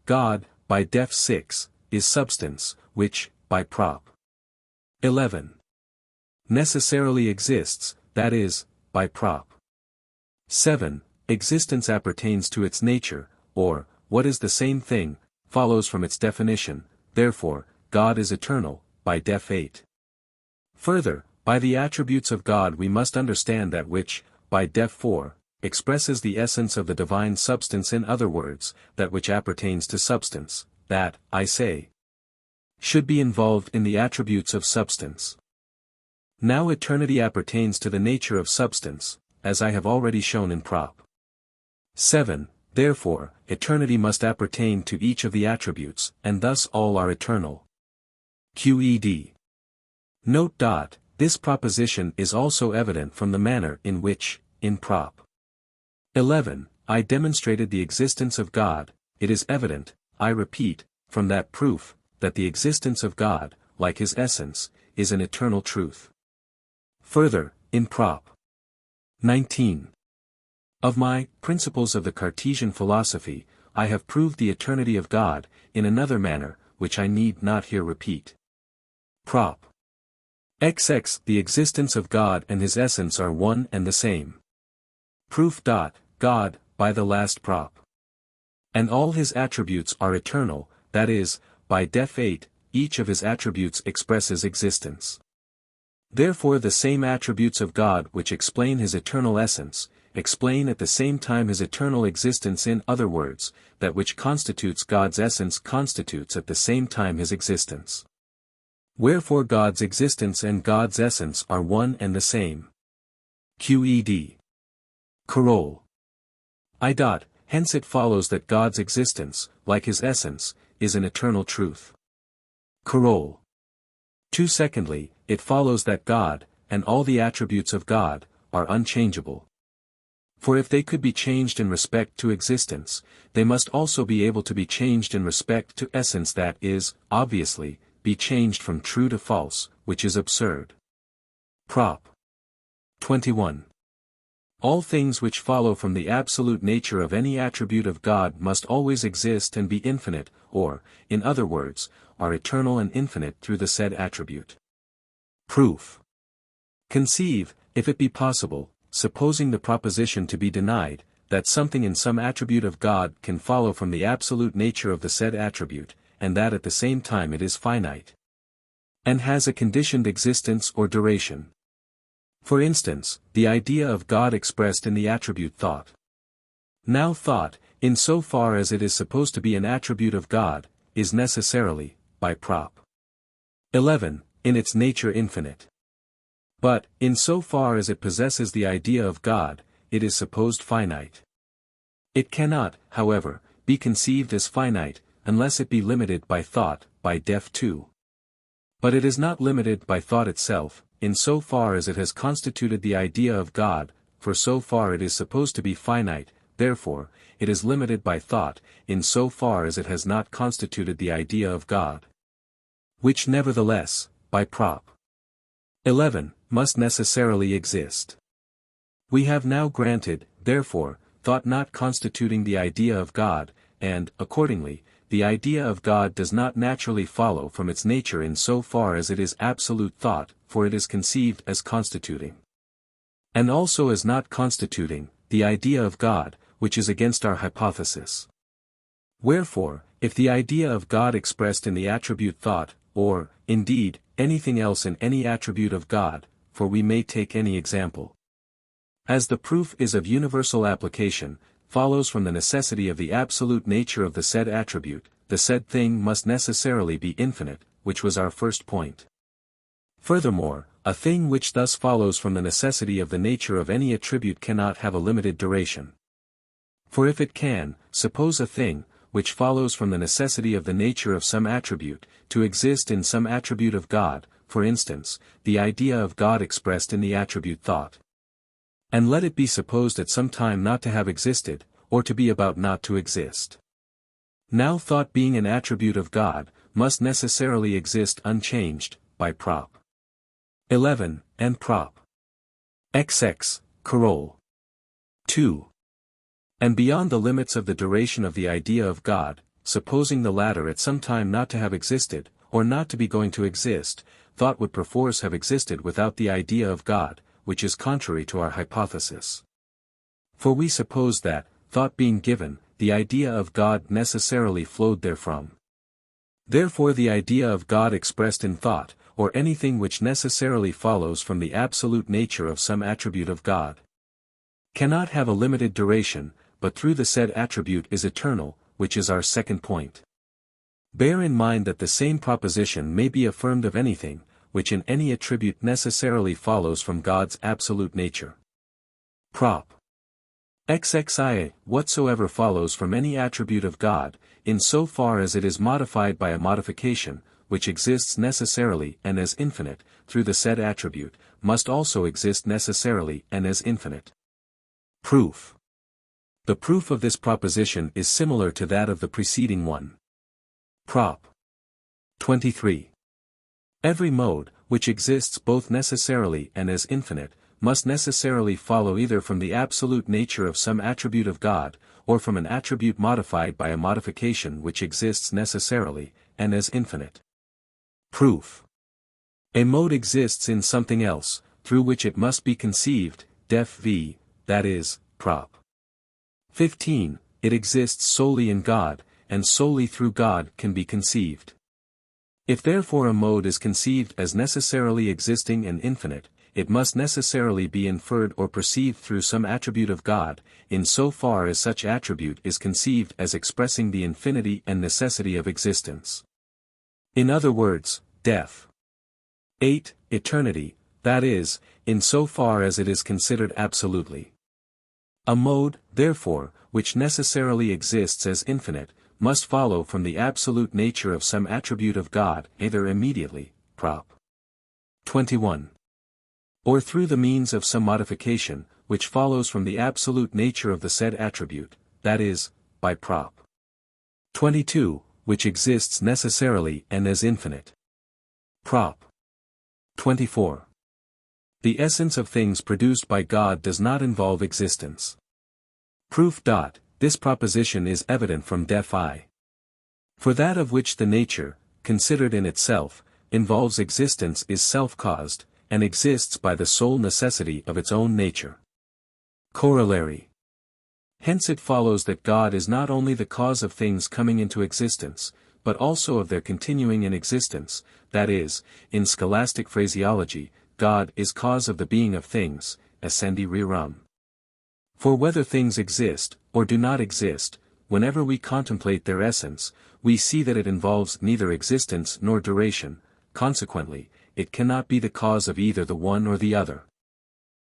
God, by def 6, is substance, which, by Prop. 11, necessarily exists, that is, by Prop. 7, existence appertains to its nature, or, what is the same thing, follows from its definition, therefore, God is eternal, by def 8. Further, by the attributes of God we must understand that which, by def 4, expresses the essence of the divine substance, in other words, that which appertains to substance, that, I say, should be involved in the attributes of substance. Now eternity appertains to the nature of substance, as I have already shown in Prop. 7, therefore, eternity must appertain to each of the attributes, and thus all are eternal. Qed. Note. This proposition is also evident from the manner in which, in Prop. 11, I demonstrated the existence of God. It is evident, I repeat, from that proof, that the existence of God, like his essence, is an eternal truth. Further, in Prop. 19. Of my Principles of the Cartesian Philosophy, I have proved the eternity of God, in another manner, which I need not here repeat. Prop. XX. The existence of God and his essence are one and the same. Proof. God, by the last Prop. And all his attributes are eternal, that is, by def 8, each of his attributes expresses existence. Therefore the same attributes of God which explain his eternal essence, explain at the same time his eternal existence, in other words, that which constitutes God's essence constitutes at the same time his existence. Wherefore God's existence and God's essence are one and the same. Qed. Coroll. I. Hence it follows that God's existence, like his essence, is an eternal truth. Coroll. 2. Secondly, it follows that God, and all the attributes of God, are unchangeable. For if they could be changed in respect to existence, they must also be able to be changed in respect to essence, that is, obviously, be changed from true to false, which is absurd. Prop. 21. All things which follow from the absolute nature of any attribute of God must always exist and be infinite, or, in other words, are eternal and infinite through the said attribute. Proof. Conceive, if it be possible, supposing the proposition to be denied, that something in some attribute of God can follow from the absolute nature of the said attribute, and that at the same time it is finite, and has a conditioned existence or duration. For instance, the idea of God expressed in the attribute thought. Now thought, in so far as it is supposed to be an attribute of God, is necessarily, by Prop. 11, in its nature infinite. But, in so far as it possesses the idea of God, it is supposed finite. It cannot, however, be conceived as finite, unless it be limited by thought, by def 2. But it is not limited by thought itself, in so far as it has constituted the idea of God, for so far it is supposed to be finite, therefore, it is limited by thought, in so far as it has not constituted the idea of God. Which nevertheless, by Prop. 11, must necessarily exist. We have now granted, therefore, thought not constituting the idea of God, and, accordingly, the idea of God does not naturally follow from its nature in so far as it is absolute thought, for it is conceived as constituting. And also as not constituting, the idea of God, which is against our hypothesis. Wherefore, if the idea of God expressed in the attribute thought, or, indeed, anything else in any attribute of God, for we may take any example, as the proof is of universal application, follows from the necessity of the absolute nature of the said attribute, the said thing must necessarily be infinite, which was our first point. Furthermore, a thing which thus follows from the necessity of the nature of any attribute cannot have a limited duration. For if it can, suppose a thing, which follows from the necessity of the nature of some attribute, to exist in some attribute of God, for instance, the idea of God expressed in the attribute thought. And let it be supposed at some time not to have existed, or to be about not to exist. Now thought being an attribute of God, must necessarily exist unchanged, by Prop. 11, and Prop. XX, Coroll. 2. And beyond the limits of the duration of the idea of God, supposing the latter at some time not to have existed, or not to be going to exist, thought would perforce have existed without the idea of God, which is contrary to our hypothesis. For we suppose that, thought being given, the idea of God necessarily flowed therefrom. Therefore the idea of God expressed in thought, or anything which necessarily follows from the absolute nature of some attribute of God, cannot have a limited duration, but through the said attribute is eternal, which is our second point. Bear in mind that the same proposition may be affirmed of anything, which in any attribute necessarily follows from God's absolute nature. Prop. XXIA, whatsoever follows from any attribute of God, in so far as it is modified by a modification, which exists necessarily and as infinite, through the said attribute, must also exist necessarily and as infinite. Proof. The proof of this proposition is similar to that of the preceding one. Prop. 23. Every mode, which exists both necessarily and as infinite, must necessarily follow either from the absolute nature of some attribute of God, or from an attribute modified by a modification which exists necessarily, and as infinite. Proof. A mode exists in something else, through which it must be conceived, def v, that is, prop. 15. It exists solely in God, and solely through God can be conceived. If therefore a mode is conceived as necessarily existing and infinite, it must necessarily be inferred or perceived through some attribute of God, in so far as such attribute is conceived as expressing the infinity and necessity of existence. In other words, def. 8. Eternity, that is, in so far as it is considered absolutely. A mode, therefore, which necessarily exists as infinite, must follow from the absolute nature of some attribute of God, either immediately, prop. 21. Or through the means of some modification, which follows from the absolute nature of the said attribute, that is, by prop. 22, which exists necessarily and as infinite. Prop. 24. The essence of things produced by God does not involve existence. Proof. This proposition is evident from def I. For that of which the nature, considered in itself, involves existence is self-caused, and exists by the sole necessity of its own nature. Corollary. Hence it follows that God is not only the cause of things coming into existence, but also of their continuing in existence, that is, in scholastic phraseology, God is cause of the being of things, essendi rerum. For whether things exist, or do not exist, whenever we contemplate their essence, we see that it involves neither existence nor duration, consequently, it cannot be the cause of either the one or the other.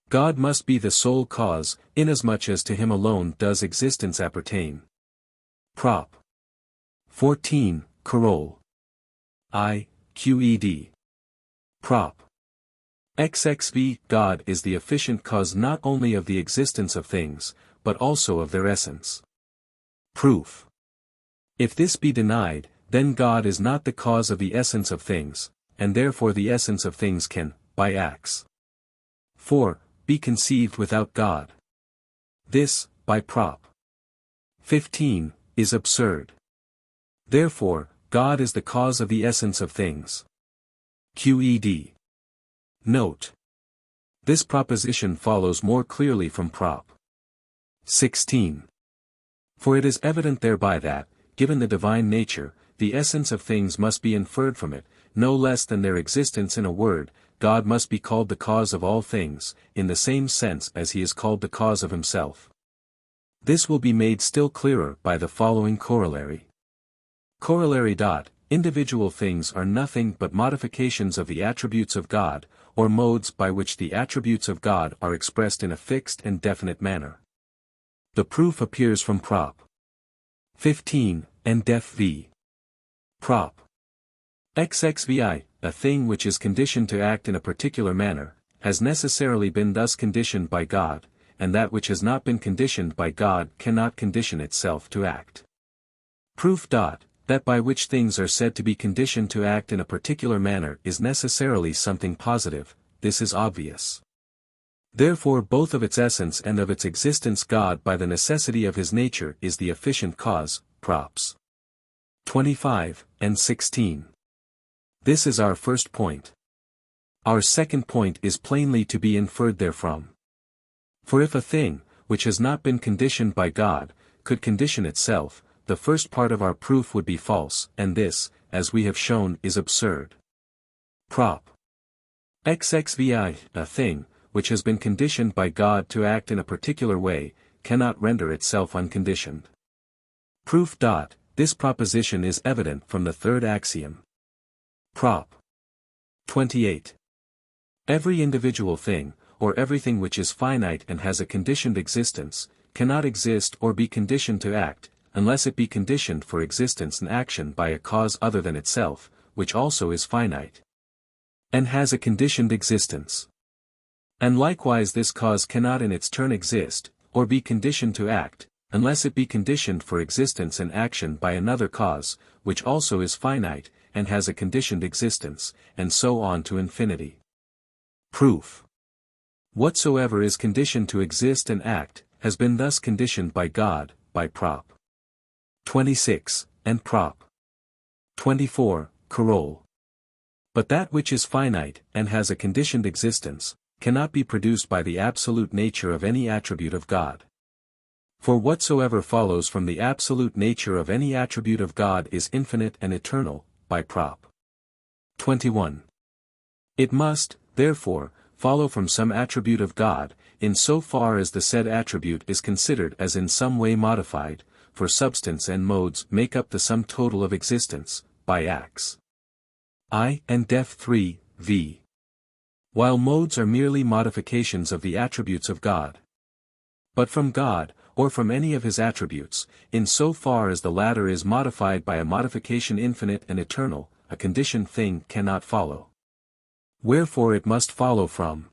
God must be the sole cause, inasmuch as to him alone does existence appertain. Prop. 14, Coroll. I, Qed. Prop. XXV. God is the efficient cause not only of the existence of things, but also of their essence. Proof. If this be denied, then God is not the cause of the essence of things, and therefore the essence of things can, by acts 4, be conceived without God. This, by prop. 15, is absurd. Therefore, God is the cause of the essence of things. Qed. Note. This proposition follows more clearly from prop. 16. For it is evident thereby that, given the divine nature, the essence of things must be inferred from it, no less than their existence. In a word, God must be called the cause of all things, in the same sense as he is called the cause of himself. This will be made still clearer by the following corollary. Corollary. Individual things are nothing but modifications of the attributes of God, or modes by which the attributes of God are expressed in a fixed and definite manner. The proof appears from prop. 15, and def v. Prop. XXVI, a thing which is conditioned to act in a particular manner, has necessarily been thus conditioned by God, and that which has not been conditioned by God cannot condition itself to act. Proof. That by which things are said to be conditioned to act in a particular manner is necessarily something positive, this is obvious. Therefore both of its essence and of its existence God by the necessity of his nature is the efficient cause, props. 25, and 16. This is our first point. Our second point is plainly to be inferred therefrom. For if a thing, which has not been conditioned by God, could condition itself, the first part of our proof would be false, and this, as we have shown, is absurd. Prop. XXVI, a thing, which has been conditioned by God to act in a particular way, cannot render itself unconditioned. Proof. This proposition is evident from the third axiom. Prop. 28. Every individual thing, or everything which is finite and has a conditioned existence, cannot exist or be conditioned to act, unless it be conditioned for existence and action by a cause other than itself, which also is finite, and has a conditioned existence. And likewise this cause cannot in its turn exist, or be conditioned to act, unless it be conditioned for existence and action by another cause, which also is finite, and has a conditioned existence, and so on to infinity. Proof. Whatsoever is conditioned to exist and act, has been thus conditioned by God, by Prop. 26, and Prop. 24, Coroll. But that which is finite, and has a conditioned existence, cannot be produced by the absolute nature of any attribute of God. For whatsoever follows from the absolute nature of any attribute of God is infinite and eternal, by Prop. 21. It must, therefore, follow from some attribute of God, in so far as the said attribute is considered as in some way modified, for substance and modes make up the sum total of existence, by acts. I and Def 3, v. While modes are merely modifications of the attributes of God. But from God, or from any of his attributes, in so far as the latter is modified by a modification infinite and eternal, a conditioned thing cannot follow. Wherefore it must follow from,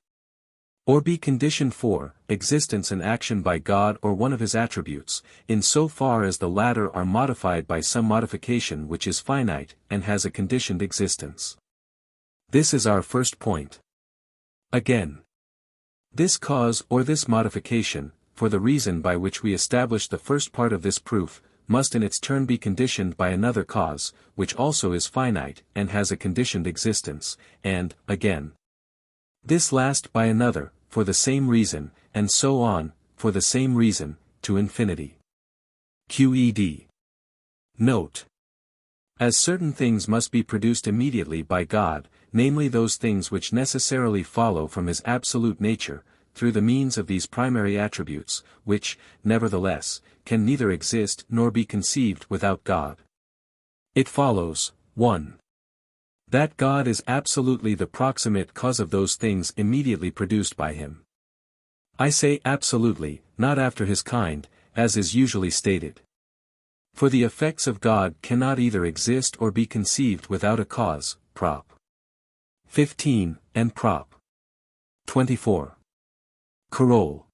or be conditioned for, existence and action by God or one of his attributes, in so far as the latter are modified by some modification which is finite, and has a conditioned existence. This is our first point. Again, this cause or this modification, for the reason by which we established the first part of this proof, must in its turn be conditioned by another cause, which also is finite, and has a conditioned existence, and, again, this last by another, for the same reason, and so on, for the same reason, to infinity. Qed. Note. As certain things must be produced immediately by God, namely those things which necessarily follow from his absolute nature, through the means of these primary attributes, which, nevertheless, can neither exist nor be conceived without God. It follows, 1. That God is absolutely the proximate cause of those things immediately produced by him. I say absolutely, not after his kind, as is usually stated. For the effects of God cannot either exist or be conceived without a cause, Prop. 15, and Prop. 24. Coroll.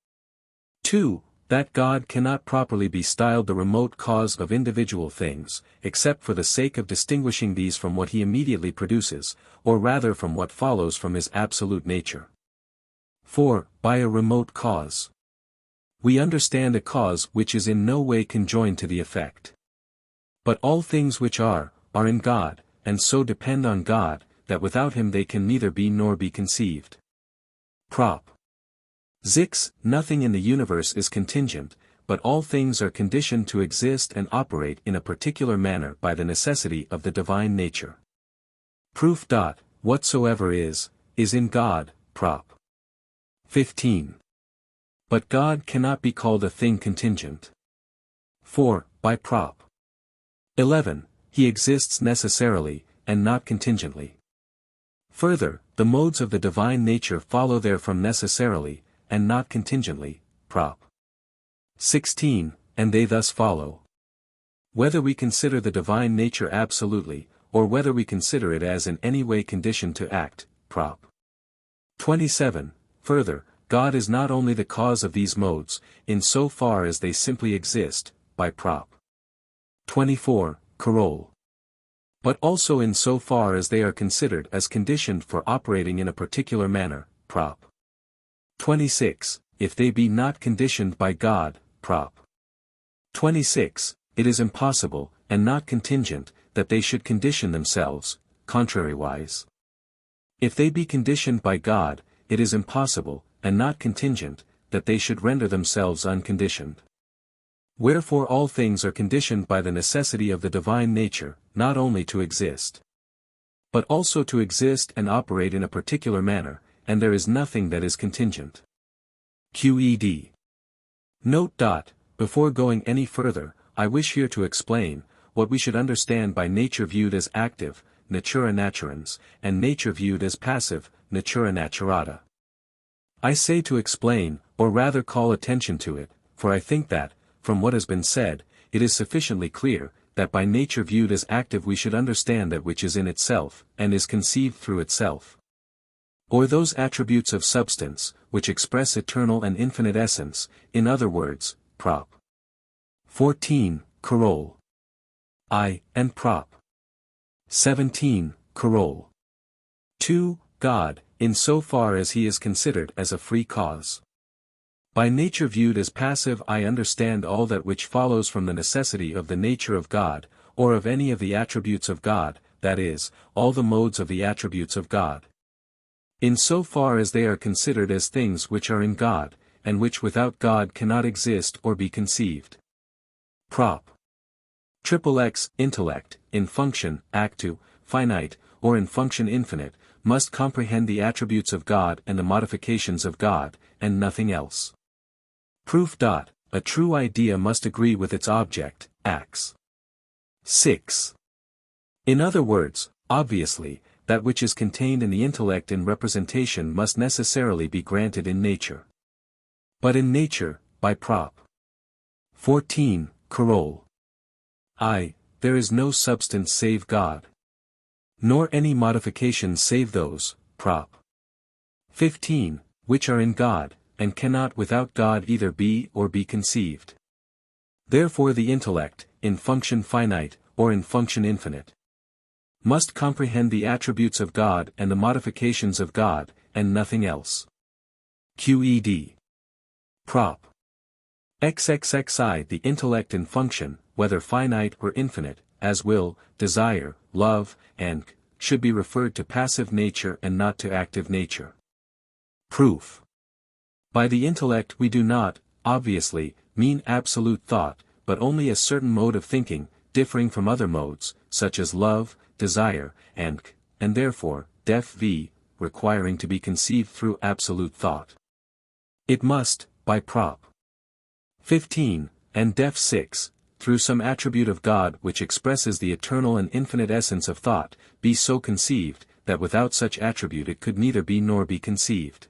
2. That God cannot properly be styled the remote cause of individual things, except for the sake of distinguishing these from what he immediately produces, or rather from what follows from his absolute nature. 4. By a remote cause, we understand a cause which is in no way conjoined to the effect. But all things which are in God, and so depend on God, that without him they can neither be nor be conceived. Prop. 6. Nothing in the universe is contingent, but all things are conditioned to exist and operate in a particular manner by the necessity of the divine nature. Proof. Whatsoever is in God, Prop. 15. But God cannot be called a thing contingent. 4. By Prop. 11. He exists necessarily, and not contingently. Further, the modes of the divine nature follow therefrom necessarily, and not contingently, Prop. 16, and they thus follow. Whether we consider the divine nature absolutely, or whether we consider it as in any way conditioned to act, Prop. 27, further, God is not only the cause of these modes, in so far as they simply exist, by Prop. 24, Coroll. But also in so far as they are considered as conditioned for operating in a particular manner, Prop. 26, if they be not conditioned by God, Prop. 26, it is impossible, and not contingent, that they should condition themselves, contrariwise. If they be conditioned by God, it is impossible, and not contingent, that they should render themselves unconditioned. Wherefore all things are conditioned by the necessity of the divine nature, not only to exist, but also to exist and operate in a particular manner, and there is nothing that is contingent. QED. Note. Before going any further, I wish here to explain what we should understand by nature viewed as active, natura naturans, and nature viewed as passive, natura naturata. I say to explain, or rather call attention to it, for I think that, from what has been said, it is sufficiently clear, that by nature viewed as active we should understand that which is in itself, and is conceived through itself. Or those attributes of substance, which express eternal and infinite essence, in other words, Prop. 14, Coroll. I, and Prop. 17, Coroll. 2, God, in so far as he is considered as a free cause. By nature viewed as passive I understand all that which follows from the necessity of the nature of God, or of any of the attributes of God, that is, all the modes of the attributes of God. In so far as they are considered as things which are in God, and which without God cannot exist or be conceived. Prop. XXX, intellect, in function, actu, finite, or in function infinite, must comprehend the attributes of God and the modifications of God, and nothing else. Proof. A true idea must agree with its object, acts. 6. In other words, obviously, that which is contained in the intellect in representation must necessarily be granted in nature. But in nature, by Prop. 14, Coroll. I, there is no substance save God. Nor any modifications save those, Prop. 15, which are in God, and cannot without God either be or be conceived. Therefore the intellect, in function finite, or in function infinite, must comprehend the attributes of God and the modifications of God, and nothing else. QED. Prop. XXXI. The intellect in function, whether finite or infinite, as will, desire, love, and should be referred to passive nature and not to active nature. Proof. By the intellect we do not, obviously, mean absolute thought, but only a certain mode of thinking, differing from other modes, such as love, desire, and therefore, def v, requiring to be conceived through absolute thought. It must, by Prop. 15, and def 6, through some attribute of God which expresses the eternal and infinite essence of thought, be so conceived, that without such attribute it could neither be nor be conceived.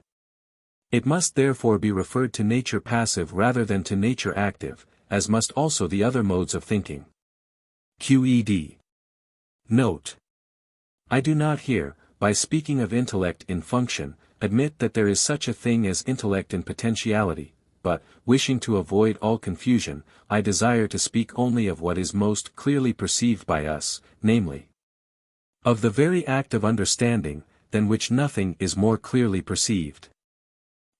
It must therefore be referred to nature passive rather than to nature active, as must also the other modes of thinking. QED. Note. I do not here, by speaking of intellect in function, admit that there is such a thing as intellect in potentiality, but, wishing to avoid all confusion, I desire to speak only of what is most clearly perceived by us, namely, of the very act of understanding, than which nothing is more clearly perceived.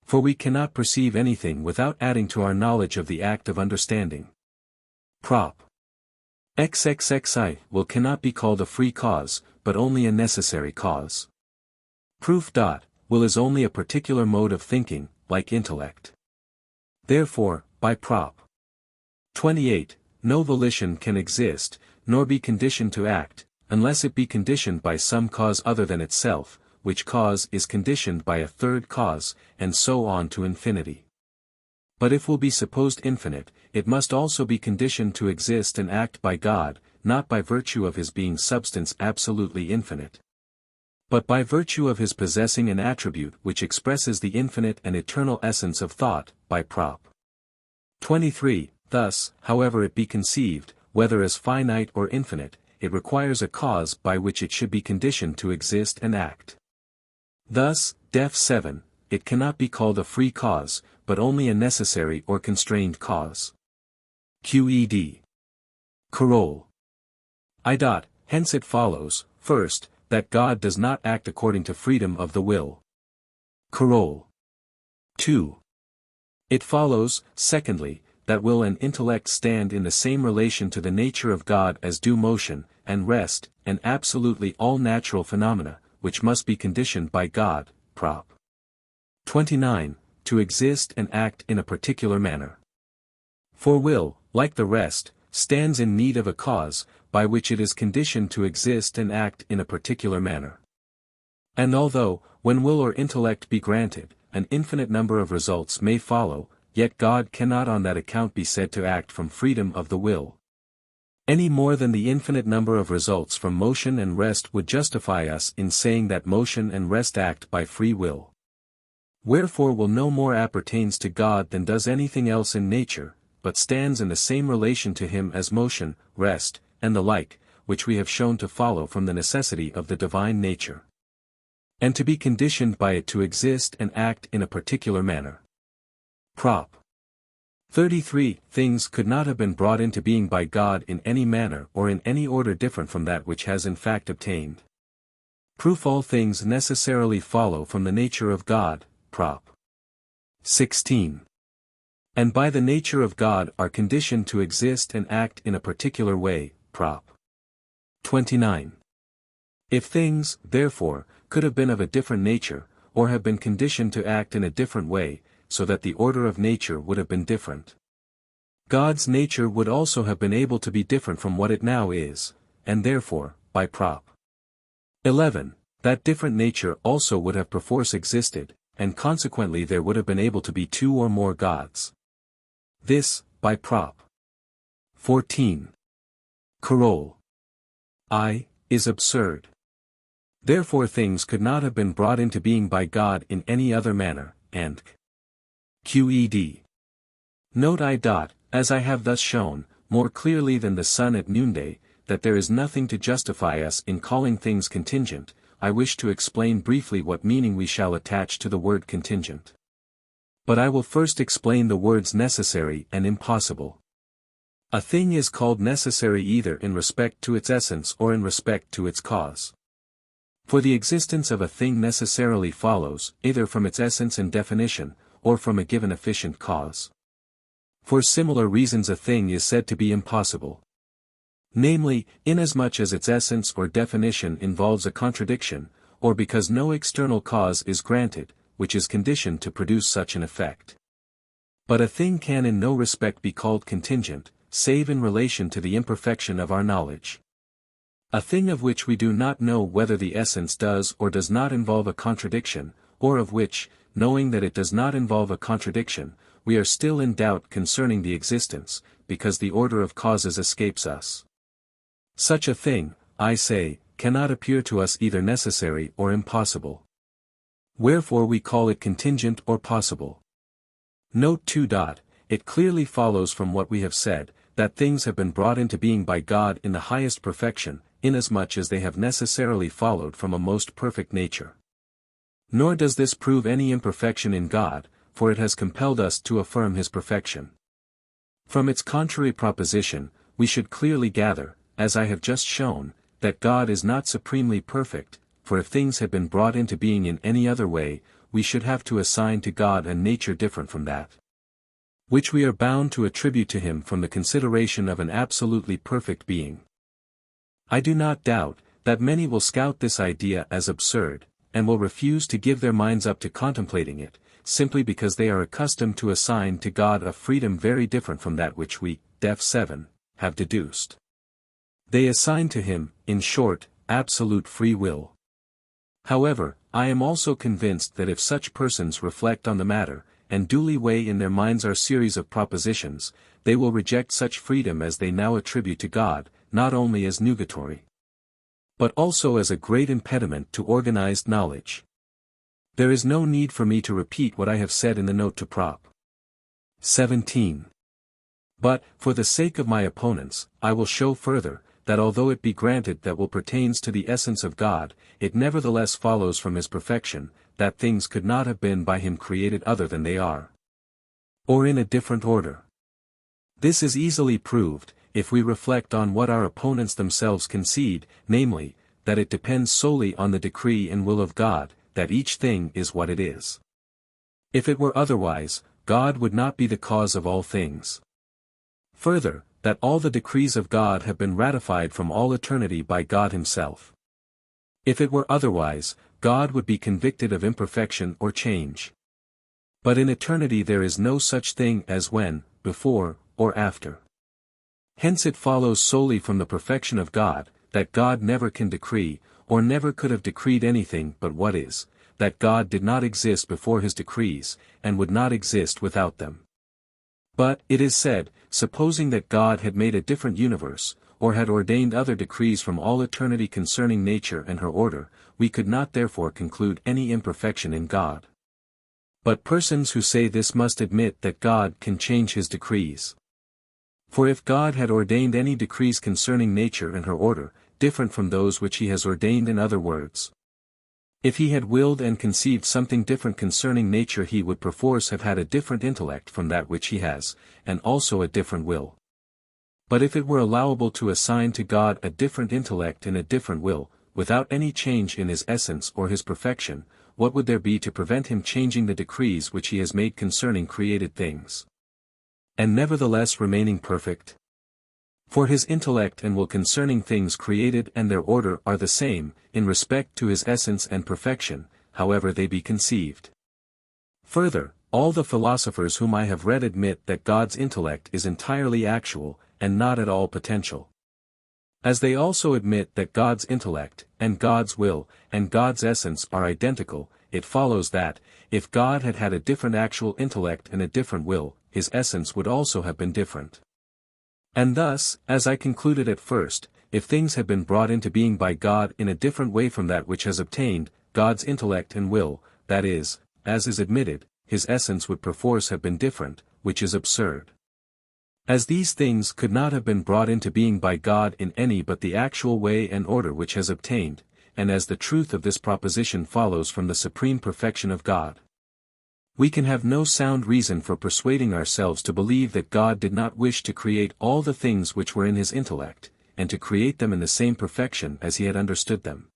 For we cannot perceive anything without adding to our knowledge of the act of understanding. Prop. XXXI will cannot be called a free cause, but only a necessary cause. Proof. Will is only a particular mode of thinking, like intellect. Therefore, by Prop. 28, no volition can exist, nor be conditioned to act, unless it be conditioned by some cause other than itself, which cause is conditioned by a third cause, and so on to infinity. But if will be supposed infinite, it must also be conditioned to exist and act by God, not by virtue of his being substance absolutely infinite, but by virtue of his possessing an attribute which expresses the infinite and eternal essence of thought, by Prop. 23, thus, however it be conceived, whether as finite or infinite, it requires a cause by which it should be conditioned to exist and act. Thus, def 7, it cannot be called a free cause, but only a necessary or constrained cause. QED. Coroll. Hence it follows, first, that God does not act according to freedom of the will. Coroll. 2. It follows, secondly, that will and intellect stand in the same relation to the nature of God as do motion, and rest, and absolutely all natural phenomena, which must be conditioned by God, Prop. 29, to exist and act in a particular manner. For will, like the rest, stands in need of a cause, by which it is conditioned to exist and act in a particular manner. And although, When will or intellect be granted, an infinite number of results may follow, yet God cannot on that account be said to act from freedom of the will. Any more than the infinite number of results from motion and rest would justify us in saying that motion and rest act by free will. Wherefore will no more appertains to God than does anything else in nature, but stands in the same relation to him as motion, rest, and the like, which we have shown to follow from the necessity of the divine nature, and to be conditioned by it to exist and act in a particular manner. Prop. 33. Things could not have been brought into being by God in any manner or in any order different from that which has in fact obtained. Proof. All things necessarily follow from the nature of God. Prop. 16. And by the nature of God are conditioned to exist and act in a particular way. Prop. 29. If things, therefore, could have been of a different nature, or have been conditioned to act in a different way, so that the order of nature would have been different, God's nature would also have been able to be different from what it now is, and therefore, by Prop. 11, that different nature also would have perforce existed, and consequently there would have been able to be two or more gods. This, by Prop. 14. Coroll. I, is absurd. Therefore things could not have been brought into being by God in any other manner, and QED. Note I. As I have thus shown, more clearly than the sun at noonday, that there is nothing to justify us in calling things contingent, I wish to explain briefly what meaning we shall attach to the word contingent. But I will first explain the words necessary and impossible. A thing is called necessary either in respect to its essence or in respect to its cause. For the existence of a thing necessarily follows, either from its essence and definition, or from a given efficient cause. For similar reasons a thing is said to be impossible. Namely, inasmuch as its essence or definition involves a contradiction, or because no external cause is granted, which is conditioned to produce such an effect. But a thing can in no respect be called contingent, save in relation to the imperfection of our knowledge. A thing of which we do not know whether the essence does or does not involve a contradiction, or of which, knowing that it does not involve a contradiction, we are still in doubt concerning the existence, because the order of causes escapes us. Such a thing, I say, cannot appear to us either necessary or impossible. Wherefore we call it contingent or possible. Note 2. It clearly follows from what we have said, that things have been brought into being by God in the highest perfection, inasmuch as they have necessarily followed from a most perfect nature. Nor does this prove any imperfection in God, for it has compelled us to affirm his perfection. From its contrary proposition, we should clearly gather, as I have just shown, that God is not supremely perfect, for if things had been brought into being in any other way, we should have to assign to God a nature different from that which we are bound to attribute to him from the consideration of an absolutely perfect being. I do not doubt that many will scout this idea as absurd, and will refuse to give their minds up to contemplating it, simply because they are accustomed to assign to God a freedom very different from that which we, Def 7, have deduced. They assign to him, in short, absolute free will. However, I am also convinced that if such persons reflect on the matter, and duly weigh in their minds our series of propositions, they will reject such freedom as they now attribute to God, not only as nugatory, but also as a great impediment to organized knowledge. There is no need for me to repeat what I have said in the note to Prop. 17. But, for the sake of my opponents, I will show further, that although it be granted that will pertains to the essence of God, it nevertheless follows from his perfection, that things could not have been by him created other than they are, or in a different order. This is easily proved, if we reflect on what our opponents themselves concede, namely, that it depends solely on the decree and will of God, that each thing is what it is. If it were otherwise, God would not be the cause of all things. Further, that all the decrees of God have been ratified from all eternity by God himself. If it were otherwise, God would be convicted of imperfection or change. But in eternity there is no such thing as when, before, or after. Hence it follows solely from the perfection of God, that God never can decree, or never could have decreed anything but what is, that God did not exist before his decrees, and would not exist without them. But, it is said, supposing that God had made a different universe, or had ordained other decrees from all eternity concerning nature and her order, we could not therefore conclude any imperfection in God. But persons who say this must admit that God can change his decrees. For if God had ordained any decrees concerning nature and her order, different from those which he has ordained, in other words, if he had willed and conceived something different concerning nature, he would perforce have had a different intellect from that which he has, and also a different will. But if it were allowable to assign to God a different intellect and a different will, without any change in his essence or his perfection, what would there be to prevent him changing the decrees which he has made concerning created things, and nevertheless remaining perfect? For his intellect and will concerning things created and their order are the same, in respect to his essence and perfection, however they be conceived. Further, all the philosophers whom I have read admit that God's intellect is entirely actual, and not at all potential. As they also admit that God's intellect, and God's will, and God's essence are identical, it follows that, if God had had a different actual intellect and a different will, his essence would also have been different. And thus, as I concluded at first, if things had been brought into being by God in a different way from that which has obtained, God's intellect and will, that is, as is admitted, his essence would perforce have been different, which is absurd. As these things could not have been brought into being by God in any but the actual way and order which has obtained, and as the truth of this proposition follows from the supreme perfection of God, we can have no sound reason for persuading ourselves to believe that God did not wish to create all the things which were in his intellect, and to create them in the same perfection as he had understood them.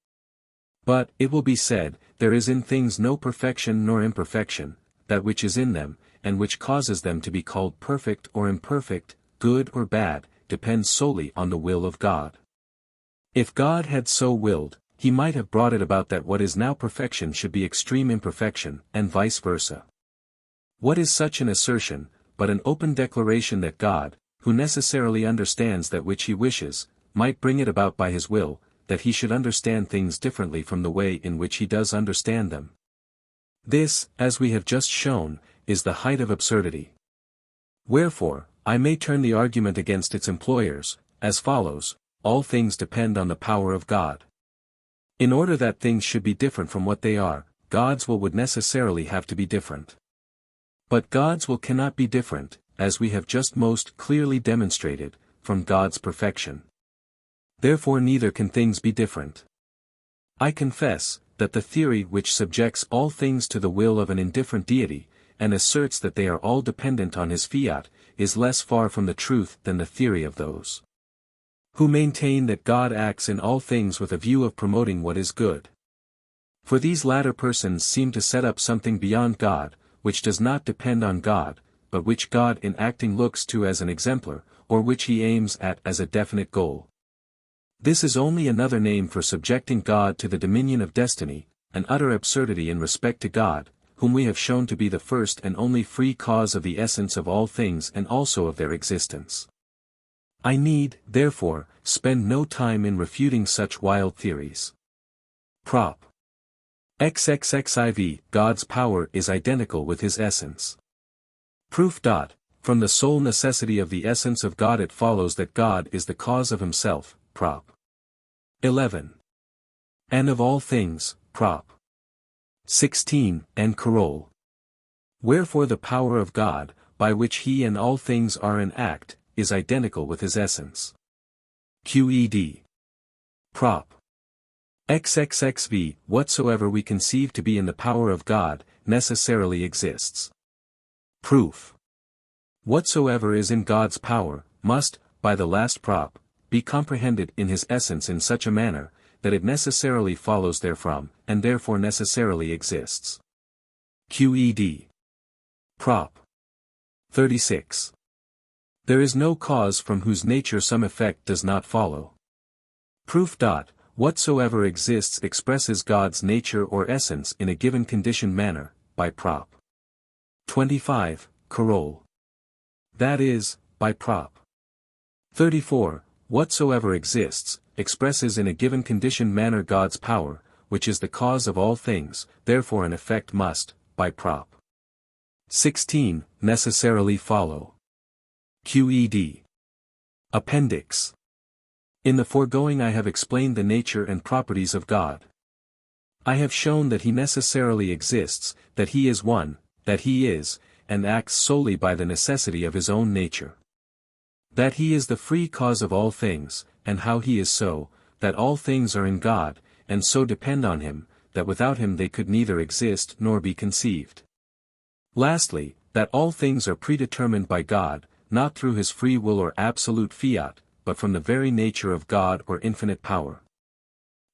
But, it will be said, there is in things no perfection nor imperfection, that which is in them, and which causes them to be called perfect or imperfect, good or bad, depends solely on the will of God. If God had so willed, he might have brought it about that what is now perfection should be extreme imperfection, and vice versa. What is such an assertion, but an open declaration that God, who necessarily understands that which he wishes, might bring it about by his will, that he should understand things differently from the way in which he does understand them? This, as we have just shown, is the height of absurdity. Wherefore, I may turn the argument against its employers, as follows: all things depend on the power of God. In order that things should be different from what they are, God's will would necessarily have to be different. But God's will cannot be different, as we have just most clearly demonstrated, from God's perfection. Therefore neither can things be different. I confess, that the theory which subjects all things to the will of an indifferent deity, and asserts that they are all dependent on his fiat, is less far from the truth than the theory of those who maintain that God acts in all things with a view of promoting what is good. For these latter persons seem to set up something beyond God, which does not depend on God, but which God in acting looks to as an exemplar, or which he aims at as a definite goal. This is only another name for subjecting God to the dominion of destiny, an utter absurdity in respect to God, whom we have shown to be the first and only free cause of the essence of all things and also of their existence. I need, therefore, spend no time in refuting such wild theories. Prop. XXXIV. God's power is identical with his essence. Proof. From the sole necessity of the essence of God it follows that God is the cause of himself. Prop. 11. And of all things. Prop. 16. And Carol. Wherefore the power of God, by which he and all things are in act, is identical with his essence. QED. Prop. XXXV. Whatsoever we conceive to be in the power of God, necessarily exists. Proof. Whatsoever is in God's power, must, by the last prop, be comprehended in his essence in such a manner, that it necessarily follows therefrom, and therefore necessarily exists. QED. Prop. 36. There is no cause from whose nature some effect does not follow. Proof. Whatsoever exists expresses God's nature or essence in a given conditioned manner, by Prop. 25, Carol. That is, by Prop. 34, whatsoever exists, expresses in a given conditioned manner God's power, which is the cause of all things, therefore an effect must, by Prop. 16, necessarily follow. QED. Appendix. In the foregoing I have explained the nature and properties of God. I have shown that he necessarily exists, that he is one, that he is, and acts solely by the necessity of his own nature. That he is the free cause of all things, and how he is so, that all things are in God, and so depend on him, that without him they could neither exist nor be conceived. Lastly, that all things are predetermined by God, not through his free will or absolute fiat, but from the very nature of God or infinite power.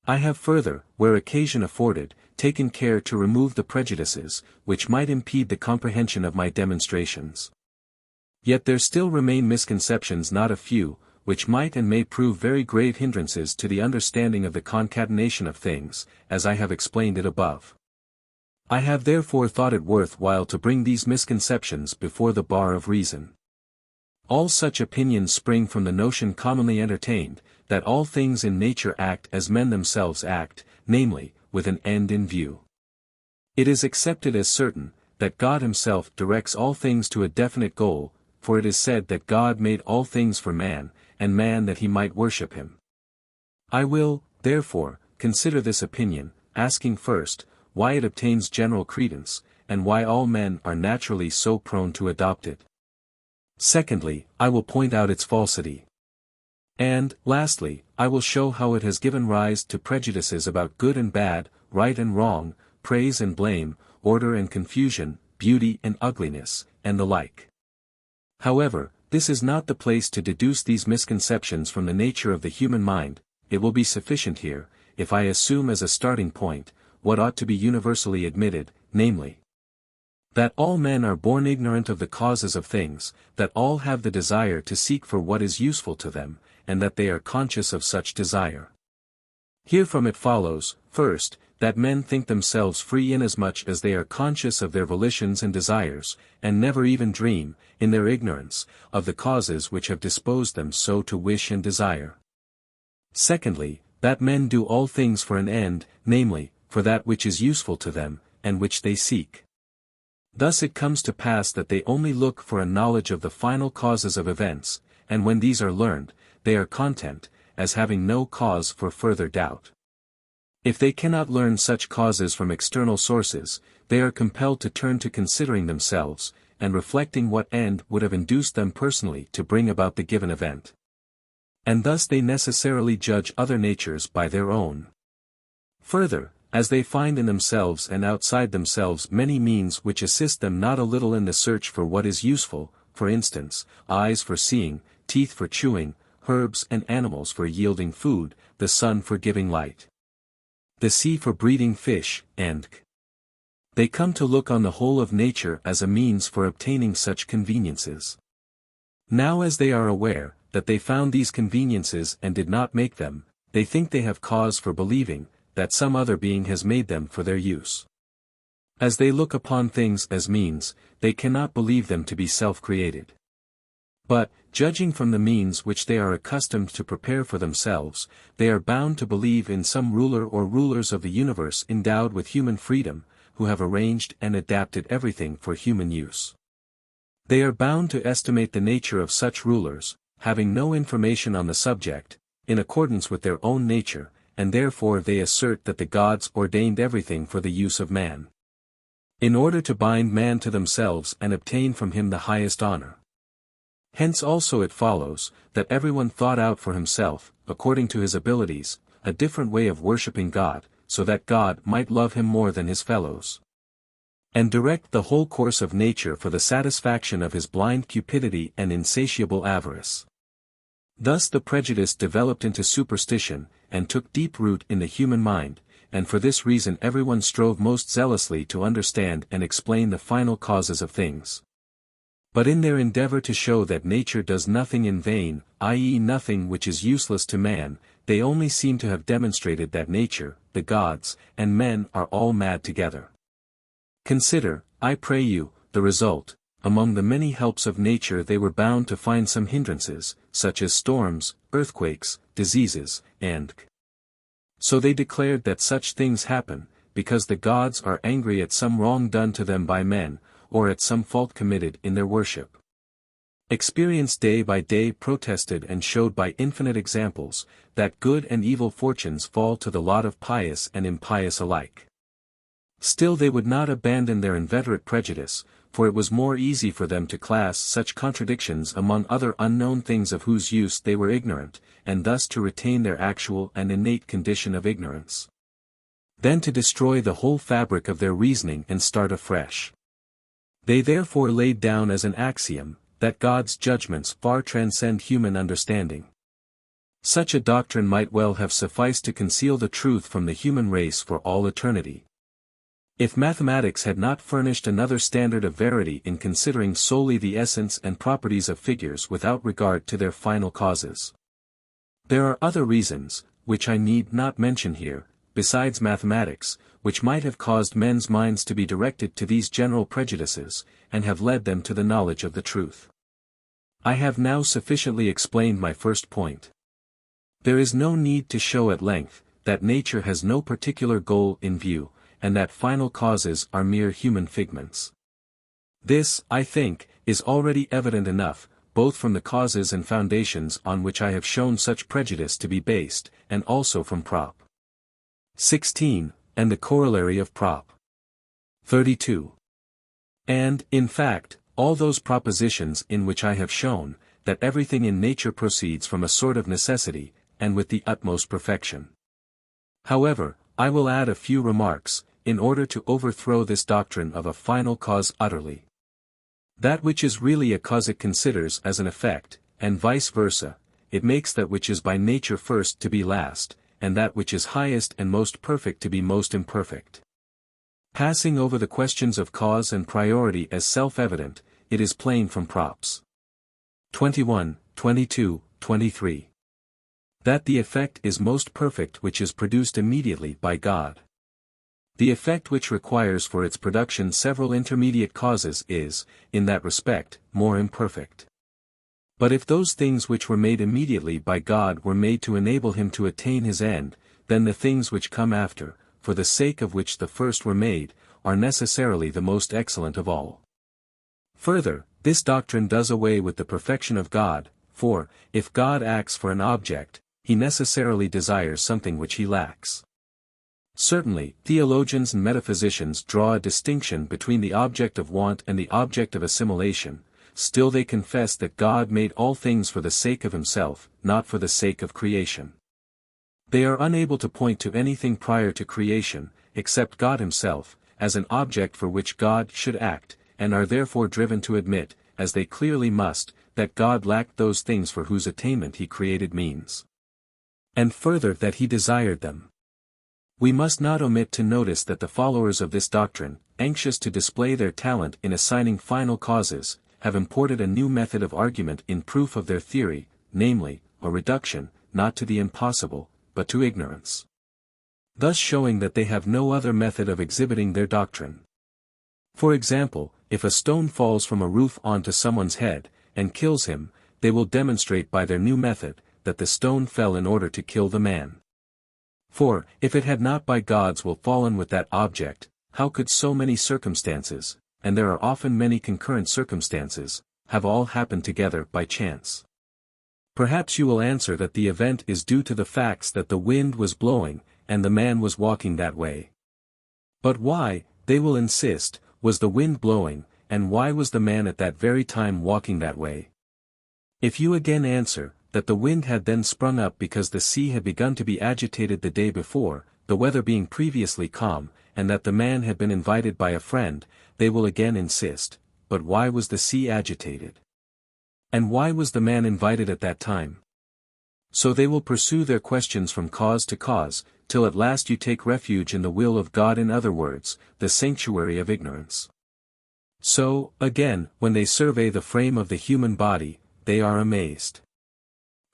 I have further, where occasion afforded, taken care to remove the prejudices, which might impede the comprehension of my demonstrations. Yet there still remain misconceptions not a few, which might and may prove very grave hindrances to the understanding of the concatenation of things, as I have explained it above. I have therefore thought it worth while to bring these misconceptions before the bar of reason. All such opinions spring from the notion commonly entertained, that all things in nature act as men themselves act, namely, with an end in view. It is accepted as certain, that God himself directs all things to a definite goal, for it is said that God made all things for man, and man that he might worship him. I will, therefore, consider this opinion, asking first, why it obtains general credence, and why all men are naturally so prone to adopt it. Secondly, I will point out its falsity. And, lastly, I will show how it has given rise to prejudices about good and bad, right and wrong, praise and blame, order and confusion, beauty and ugliness, and the like. However, this is not the place to deduce these misconceptions from the nature of the human mind. It will be sufficient here, if I assume as a starting point, what ought to be universally admitted, namely, that all men are born ignorant of the causes of things, that all have the desire to seek for what is useful to them, and that they are conscious of such desire. Herefrom it follows, first, that men think themselves free inasmuch as they are conscious of their volitions and desires, and never even dream, in their ignorance, of the causes which have disposed them so to wish and desire. Secondly, that men do all things for an end, namely, for that which is useful to them, and which they seek. Thus it comes to pass that they only look for a knowledge of the final causes of events, and when these are learned, they are content, as having no cause for further doubt. If they cannot learn such causes from external sources, they are compelled to turn to considering themselves, and reflecting what end would have induced them personally to bring about the given event. And thus they necessarily judge other natures by their own. Further, as they find in themselves and outside themselves many means which assist them not a little in the search for what is useful, for instance, eyes for seeing, teeth for chewing, herbs and animals for yielding food, the sun for giving light, the sea for breeding fish, and they come to look on the whole of nature as a means for obtaining such conveniences. Now as they are aware, that they found these conveniences and did not make them, they think they have cause for believing, that some other being has made them for their use. As they look upon things as means, they cannot believe them to be self-created. But, judging from the means which they are accustomed to prepare for themselves, they are bound to believe in some ruler or rulers of the universe endowed with human freedom, who have arranged and adapted everything for human use. They are bound to estimate the nature of such rulers, having no information on the subject, in accordance with their own nature, and therefore they assert that the gods ordained everything for the use of man, in order to bind man to themselves and obtain from him the highest honor. Hence also it follows, that everyone thought out for himself, according to his abilities, a different way of worshipping God, so that God might love him more than his fellows, and direct the whole course of nature for the satisfaction of his blind cupidity and insatiable avarice. Thus the prejudice developed into superstition, and took deep root in the human mind, and for this reason everyone strove most zealously to understand and explain the final causes of things. But in their endeavor to show that nature does nothing in vain, i.e. nothing which is useless to man, they only seem to have demonstrated that nature, the gods, and men are all mad together. Consider, I pray you, the result. Among the many helps of nature they were bound to find some hindrances, such as storms, earthquakes, diseases, and So they declared that such things happen, because the gods are angry at some wrong done to them by men, or at some fault committed in their worship. Experience day by day protested and showed by infinite examples, that good and evil fortunes fall to the lot of pious and impious alike. Still they would not abandon their inveterate prejudice, for it was more easy for them to class such contradictions among other unknown things of whose use they were ignorant, and thus to retain their actual and innate condition of ignorance. Then to destroy the whole fabric of their reasoning and start afresh. They therefore laid down as an axiom, that God's judgments far transcend human understanding. Such a doctrine might well have sufficed to conceal the truth from the human race for all eternity. If mathematics had not furnished another standard of verity in considering solely the essence and properties of figures without regard to their final causes. There are other reasons, which I need not mention here, besides mathematics, which might have caused men's minds to be directed to these general prejudices, and have led them to the knowledge of the truth. I have now sufficiently explained my first point. There is no need to show at length, that nature has no particular goal in view, and that final causes are mere human figments. This, I think, is already evident enough, both from the causes and foundations on which I have shown such prejudice to be based, and also from Prop. 16, and the corollary of Prop. 32. And, in fact, all those propositions in which I have shown, that everything in nature proceeds from a sort of necessity, and with the utmost perfection. However, I will add a few remarks, in order to overthrow this doctrine of a final cause utterly. That which is really a cause it considers as an effect, and vice versa, it makes that which is by nature first to be last, and that which is highest and most perfect to be most imperfect. Passing over the questions of cause and priority as self-evident, it is plain from Props. 21, 22, 23. That the effect is most perfect which is produced immediately by God. The effect which requires for its production several intermediate causes is, in that respect, more imperfect. But if those things which were made immediately by God were made to enable him to attain his end, then the things which come after, for the sake of which the first were made, are necessarily the most excellent of all. Further, this doctrine does away with the perfection of God, for, if God acts for an object, he necessarily desires something which he lacks. Certainly, theologians and metaphysicians draw a distinction between the object of want and the object of assimilation, still they confess that God made all things for the sake of himself, not for the sake of creation. They are unable to point to anything prior to creation, except God himself, as an object for which God should act, and are therefore driven to admit, as they clearly must, that God lacked those things for whose attainment he created means. And further that he desired them. We must not omit to notice that the followers of this doctrine, anxious to display their talent in assigning final causes, have imported a new method of argument in proof of their theory, namely, a reduction, not to the impossible, but to ignorance. Thus showing that they have no other method of exhibiting their doctrine. For example, if a stone falls from a roof onto someone's head, and kills him, they will demonstrate by their new method, that the stone fell in order to kill the man. For, if it had not by God's will fallen with that object, how could so many circumstances, and there are often many concurrent circumstances, have all happened together by chance? Perhaps you will answer that the event is due to the facts that the wind was blowing, and the man was walking that way. But why, they will insist, was the wind blowing, and why was the man at that very time walking that way? If you again answer, that the wind had then sprung up because the sea had begun to be agitated the day before, the weather being previously calm, and that the man had been invited by a friend, they will again insist, but why was the sea agitated? And why was the man invited at that time? So they will pursue their questions from cause to cause, till at last you take refuge in the will of God, in other words, the sanctuary of ignorance. So, again, when they survey the frame of the human body, they are amazed.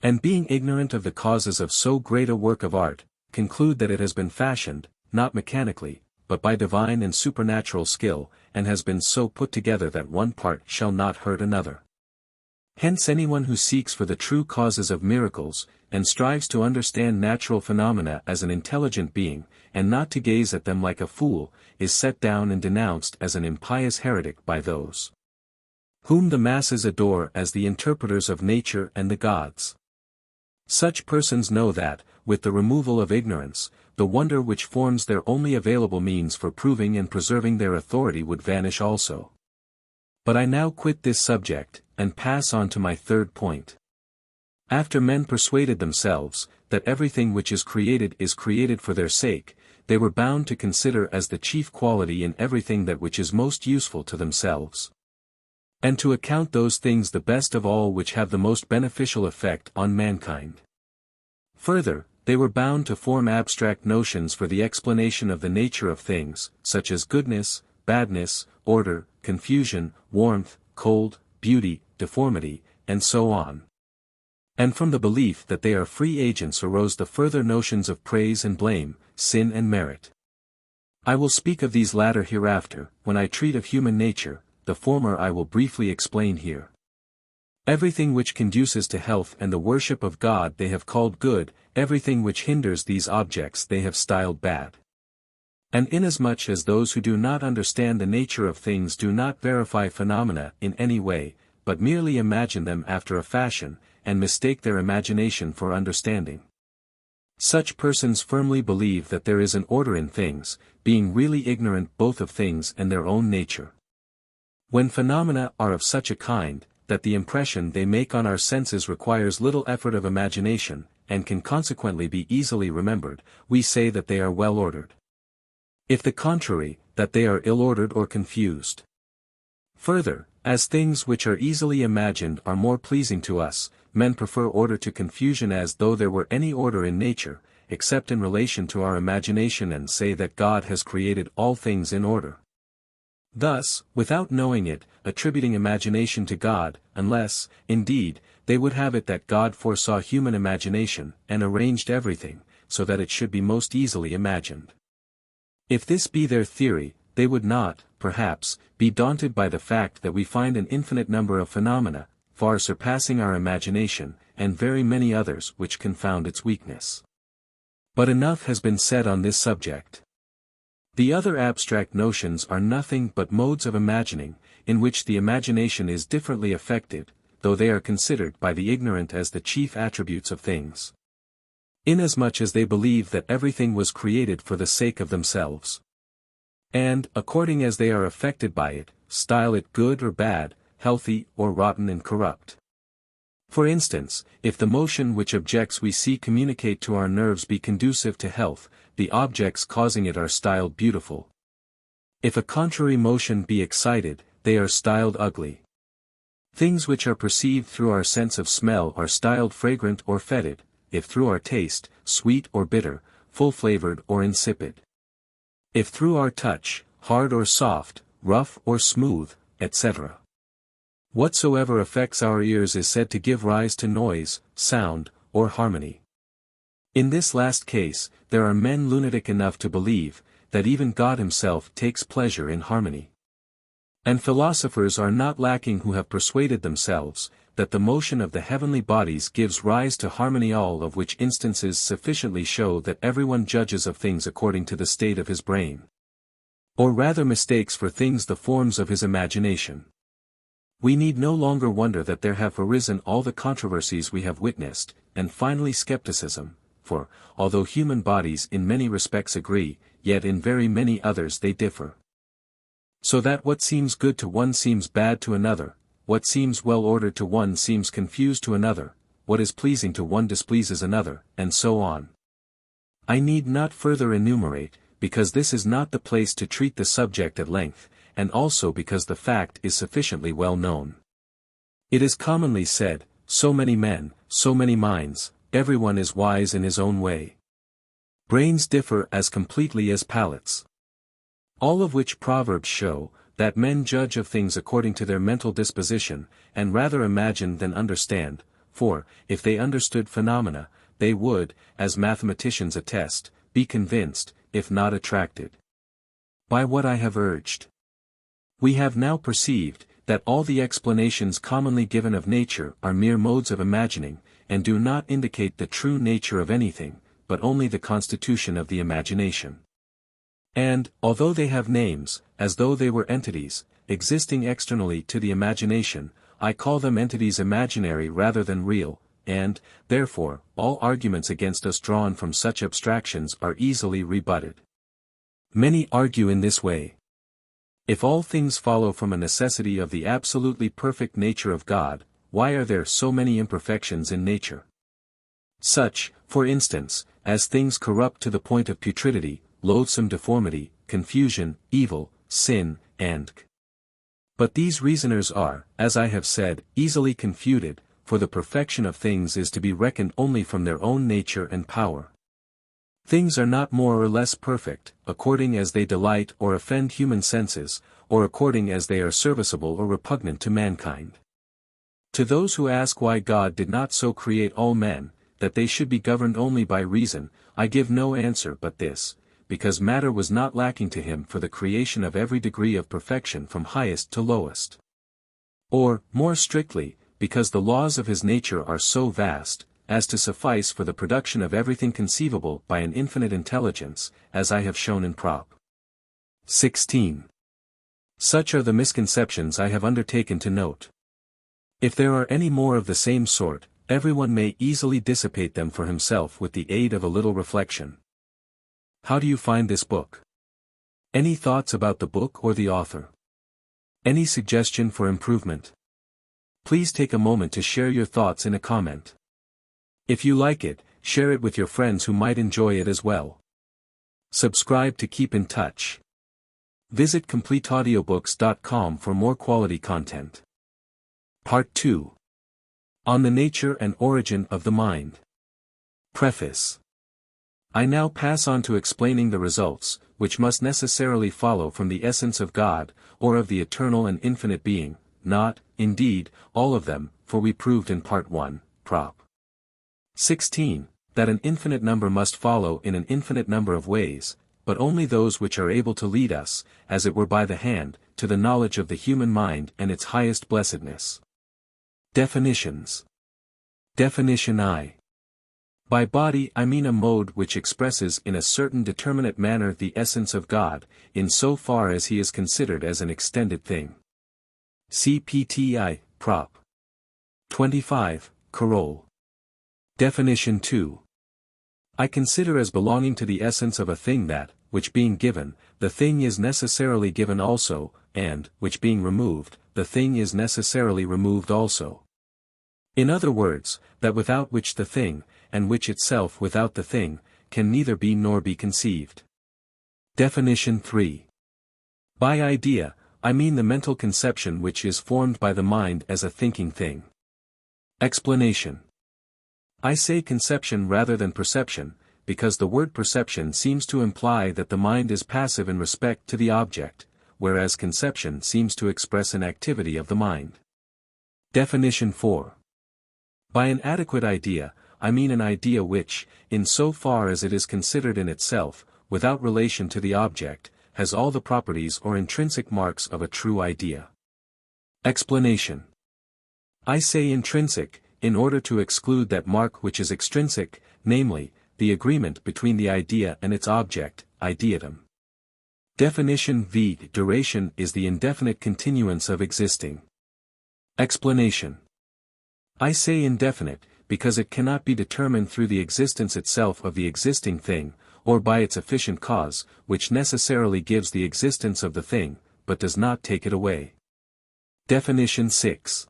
And being ignorant of the causes of so great a work of art, conclude that it has been fashioned, not mechanically, but by divine and supernatural skill, and has been so put together that one part shall not hurt another. Hence anyone who seeks for the true causes of miracles, and strives to understand natural phenomena as an intelligent being, and not to gaze at them like a fool, is set down and denounced as an impious heretic by those whom the masses adore as the interpreters of nature and the gods. Such persons know that, with the removal of ignorance, the wonder which forms their only available means for proving and preserving their authority would vanish also. But I now quit this subject, and pass on to my third point. After men persuaded themselves, that everything which is created for their sake, they were bound to consider as the chief quality in everything that which is most useful to themselves, and to account those things the best of all which have the most beneficial effect on mankind. Further, they were bound to form abstract notions for the explanation of the nature of things, such as goodness, badness, order, confusion, warmth, cold, beauty, deformity, and so on. And from the belief that they are free agents arose the further notions of praise and blame, sin and merit. I will speak of these latter hereafter, when I treat of human nature, the former I will briefly explain here. Everything which conduces to health and the worship of God they have called good, everything which hinders these objects they have styled bad. And inasmuch as those who do not understand the nature of things do not verify phenomena in any way, but merely imagine them after a fashion, and mistake their imagination for understanding, such persons firmly believe that there is an order in things, being really ignorant both of things and their own nature. When phenomena are of such a kind, that the impression they make on our senses requires little effort of imagination, and can consequently be easily remembered, we say that they are well ordered. If the contrary, that they are ill-ordered or confused. Further, as things which are easily imagined are more pleasing to us, men prefer order to confusion as though there were any order in nature, except in relation to our imagination, and say that God has created all things in order. Thus, without knowing it, attributing imagination to God, unless, indeed, they would have it that God foresaw human imagination, and arranged everything, so that it should be most easily imagined. If this be their theory, they would not, perhaps, be daunted by the fact that we find an infinite number of phenomena, far surpassing our imagination, and very many others which confound its weakness. But enough has been said on this subject. The other abstract notions are nothing but modes of imagining, in which the imagination is differently affected, though they are considered by the ignorant as the chief attributes of things, inasmuch as they believe that everything was created for the sake of themselves, and, according as they are affected by it, style it good or bad, healthy or rotten and corrupt. For instance, if the motion which objects we see communicate to our nerves be conducive to health, the objects causing it are styled beautiful. If a contrary motion be excited, they are styled ugly. Things which are perceived through our sense of smell are styled fragrant or fetid, if through our taste, sweet or bitter, full-flavored or insipid. If through our touch, hard or soft, rough or smooth, etc. Whatsoever affects our ears is said to give rise to noise, sound, or harmony. In this last case, there are men lunatic enough to believe, that even God himself takes pleasure in harmony. And philosophers are not lacking who have persuaded themselves, that the motion of the heavenly bodies gives rise to harmony, all of which instances sufficiently show that everyone judges of things according to the state of his brain, or rather mistakes for things the forms of his imagination. We need no longer wonder that there have arisen all the controversies we have witnessed, and finally skepticism, for, although human bodies in many respects agree, yet in very many others they differ. So that what seems good to one seems bad to another, what seems well ordered to one seems confused to another, what is pleasing to one displeases another, and so on. I need not further enumerate, because this is not the place to treat the subject at length, and also because the fact is sufficiently well known. It is commonly said, so many men, so many minds, everyone is wise in his own way. Brains differ as completely as palates. All of which proverbs show, that men judge of things according to their mental disposition, and rather imagine than understand, for, if they understood phenomena, they would, as mathematicians attest, be convinced, if not attracted, by what I have urged. We have now perceived, that all the explanations commonly given of nature are mere modes of imagining, and do not indicate the true nature of anything, but only the constitution of the imagination. And, although they have names, as though they were entities, existing externally to the imagination, I call them entities imaginary rather than real, and, therefore, all arguments against us drawn from such abstractions are easily rebutted. Many argue in this way. If all things follow from a necessity of the absolutely perfect nature of God, why are there so many imperfections in nature? Such, for instance, as things corrupt to the point of putridity, loathsome deformity, confusion, evil, sin, and But these reasoners are, as I have said, easily confuted, for the perfection of things is to be reckoned only from their own nature and power. Things are not more or less perfect, according as they delight or offend human senses, or according as they are serviceable or repugnant to mankind. To those who ask why God did not so create all men, that they should be governed only by reason, I give no answer but this, because matter was not lacking to him for the creation of every degree of perfection from highest to lowest. Or, more strictly, because the laws of his nature are so vast, as to suffice for the production of everything conceivable by an infinite intelligence, as I have shown in Prop. 16. Such are the misconceptions I have undertaken to note. If there are any more of the same sort, everyone may easily dissipate them for himself with the aid of a little reflection. How do you find this book? Any thoughts about the book or the author? Any suggestion for improvement? Please take a moment to share your thoughts in a comment. If you like it, share it with your friends who might enjoy it as well. Subscribe to keep in touch. Visit CompleteAudiobooks.com for more quality content. Part 2. On the Nature and Origin of the Mind. Preface. I now pass on to explaining the results, which must necessarily follow from the essence of God, or of the eternal and infinite being, not, indeed, all of them, for we proved in Part 1, Prop. 16, that an infinite number must follow in an infinite number of ways, but only those which are able to lead us, as it were by the hand, to the knowledge of the human mind and its highest blessedness. Definitions. Definition I. By body I mean a mode which expresses in a certain determinate manner the essence of God, in so far as he is considered as an extended thing. CPTI, Prop. 25, Carole. Definition 2. I consider as belonging to the essence of a thing that, which being given, the thing is necessarily given also, and, which being removed, the thing is necessarily removed also. In other words, that without which the thing, and which itself without the thing, can neither be nor be conceived. Definition 3. By idea, I mean the mental conception which is formed by the mind as a thinking thing. Explanation. I say conception rather than perception, because the word perception seems to imply that the mind is passive in respect to the object, whereas conception seems to express an activity of the mind. Definition 4. By an adequate idea, I mean an idea which, in so far as it is considered in itself, without relation to the object, has all the properties or intrinsic marks of a true idea. Explanation. I say intrinsic, in order to exclude that mark which is extrinsic, namely, the agreement between the idea and its object, ideatum. Definition V. Duration is the indefinite continuance of existing. Explanation. I say indefinite, because it cannot be determined through the existence itself of the existing thing, or by its efficient cause, which necessarily gives the existence of the thing, but does not take it away. Definition 6.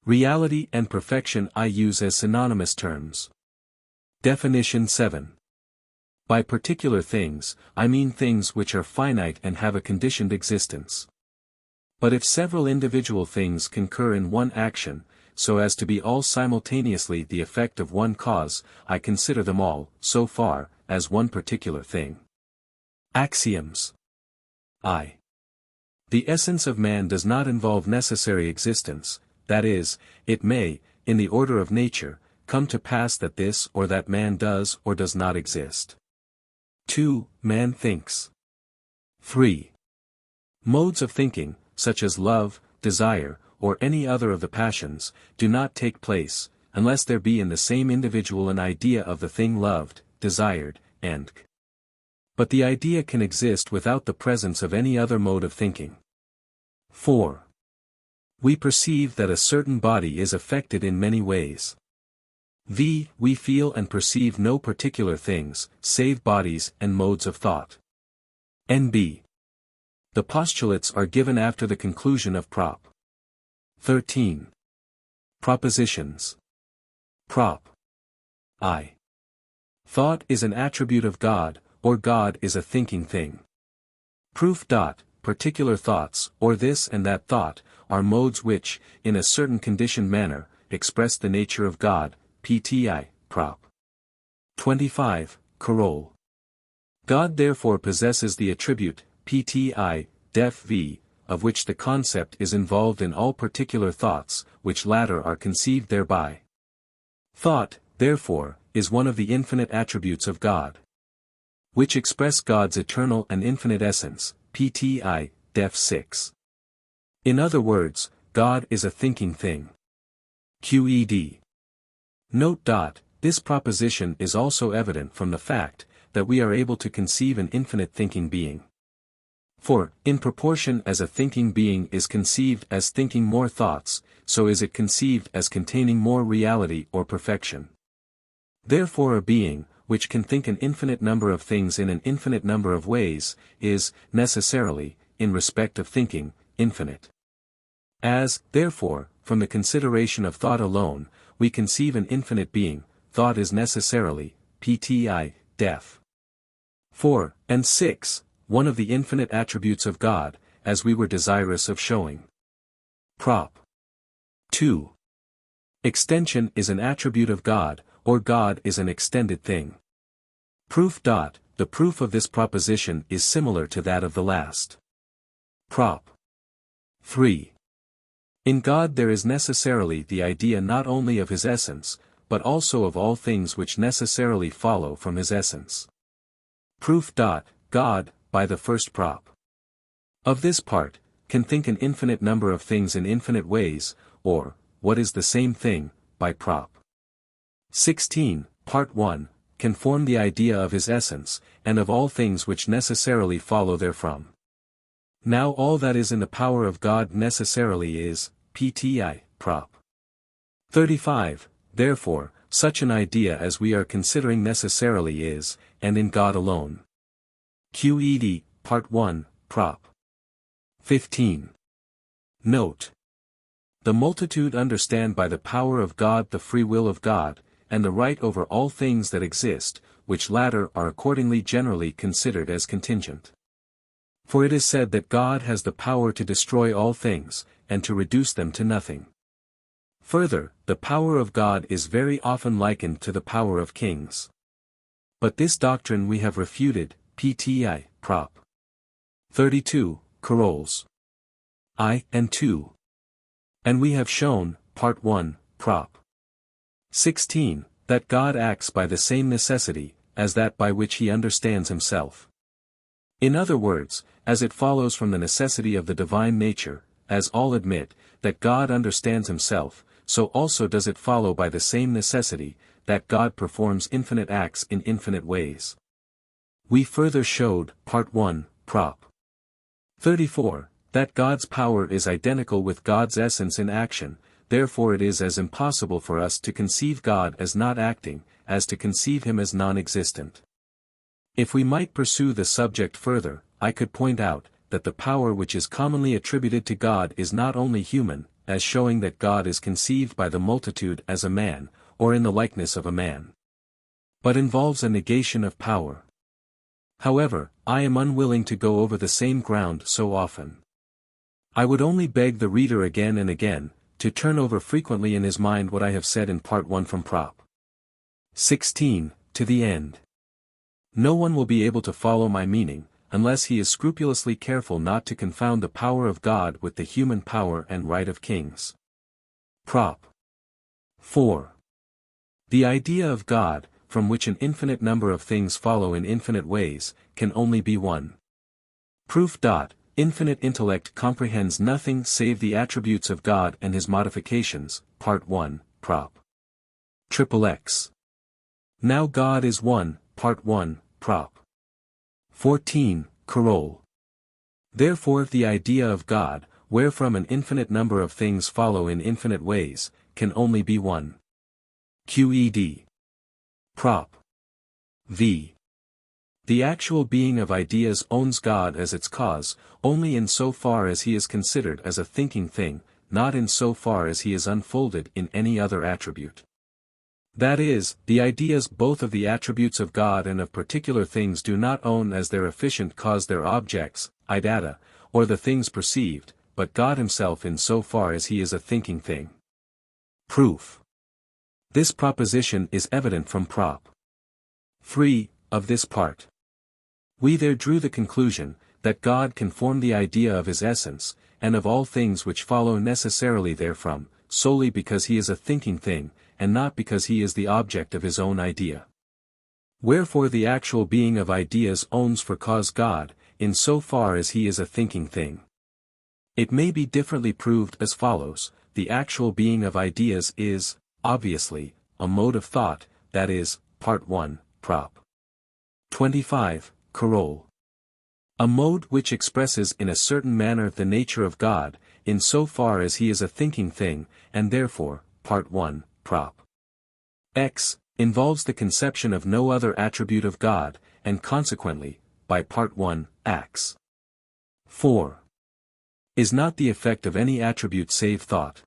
Reality and perfection I use as synonymous terms. Definition 7. By particular things, I mean things which are finite and have a conditioned existence. But if several individual things concur in one action, so as to be all simultaneously the effect of one cause, I consider them all, so far, as one particular thing. Axioms. I. The essence of man does not involve necessary existence, that is, it may, in the order of nature, come to pass that this or that man does or does not exist. 2. Man thinks. 3. Modes of thinking, such as love, desire, or any other of the passions, do not take place, unless there be in the same individual an idea of the thing loved, desired, and but the idea can exist without the presence of any other mode of thinking. 4. We perceive that a certain body is affected in many ways. We feel and perceive no particular things, save bodies and modes of thought. N.B. The postulates are given after the conclusion of Prop. 13. Propositions. Prop. I. Thought is an attribute of God, or God is a thinking thing. Proof. Particular thoughts, or this and that thought, are modes which, in a certain conditioned manner, express the nature of God, pti, Prop. 25, Coroll. God therefore possesses the attribute, pti, def v, of which the concept is involved in all particular thoughts, which latter are conceived thereby. Thought, therefore, is one of the infinite attributes of God, which express God's eternal and infinite essence, pti, def 6. In other words, God is a thinking thing. Qed. Note. This proposition is also evident from the fact, that we are able to conceive an infinite thinking being. For, in proportion as a thinking being is conceived as thinking more thoughts, so is it conceived as containing more reality or perfection. Therefore a being, which can think an infinite number of things in an infinite number of ways, is, necessarily, in respect of thinking, infinite. As, therefore, from the consideration of thought alone, we conceive an infinite being, thought is necessarily, pti, def. 4, and 6, one of the infinite attributes of God, as we were desirous of showing. Prop. 2. Extension is an attribute of God, or God is an extended thing. Proof. The proof of this proposition is similar to that of the last. Prop. 3. In God there is necessarily the idea not only of his essence, but also of all things which necessarily follow from his essence. Proof. God, by the first prop. Of this part, can think an infinite number of things in infinite ways, or, what is the same thing, by prop. 16, part 1, can form the idea of his essence, and of all things which necessarily follow therefrom. Now all that is in the power of God necessarily is, pti, prop. 35, therefore, such an idea as we are considering necessarily is, and in God alone. Qed, part 1, prop. 15. Note. The multitude understand by the power of God the free will of God, and the right over all things that exist, which latter are accordingly generally considered as contingent. For it is said that God has the power to destroy all things, and to reduce them to nothing. Further, the power of God is very often likened to the power of kings. But this doctrine we have refuted, pti, prop. 32, Corolls. I, and 2. And we have shown, part 1, prop. 16, that God acts by the same necessity, as that by which he understands himself. In other words, as it follows from the necessity of the divine nature, as all admit, that God understands himself, so also does it follow by the same necessity, that God performs infinite acts in infinite ways. We further showed, part 1, prop. 34, that God's power is identical with God's essence in action, therefore it is as impossible for us to conceive God as not acting, as to conceive him as non-existent. If we might pursue the subject further, I could point out, that the power which is commonly attributed to God is not only human, as showing that God is conceived by the multitude as a man, or in the likeness of a man, but involves a negation of power. However, I am unwilling to go over the same ground so often. I would only beg the reader again and again, to turn over frequently in his mind what I have said in part 1 from prop. 16, to the end. No one will be able to follow my meaning, unless he is scrupulously careful not to confound the power of God with the human power and right of kings. Prop. 4. The idea of God, from which an infinite number of things follow in infinite ways, can only be one. Proof. infinite intellect comprehends nothing save the attributes of God and his modifications, Part 1, Prop. XXX. Now God is one, Part 1, Prop. 14, Coroll. Therefore the idea of God, wherefrom an infinite number of things follow in infinite ways, can only be one. QED. Prop. V. The actual being of ideas owns God as its cause, only in so far as he is considered as a thinking thing, not in so far as he is unfolded in any other attribute. That is, the ideas both of the attributes of God and of particular things do not own as their efficient cause their objects, idata, or the things perceived, but God himself in so far as he is a thinking thing. Proof. This proposition is evident from Prop. 3, of this part. We there drew the conclusion, that God can form the idea of his essence, and of all things which follow necessarily therefrom, solely because he is a thinking thing, and not because he is the object of his own idea. Wherefore the actual being of ideas owns for cause God, in so far as he is a thinking thing. It may be differently proved as follows: the actual being of ideas is, obviously, a mode of thought, that is, Part 1, Prop. 25, Coroll. A mode which expresses in a certain manner the nature of God, in so far as he is a thinking thing, and therefore, Part 1, Prop. X, involves the conception of no other attribute of God, and consequently, by Part 1, Acts. 4. Is not the effect of any attribute save thought.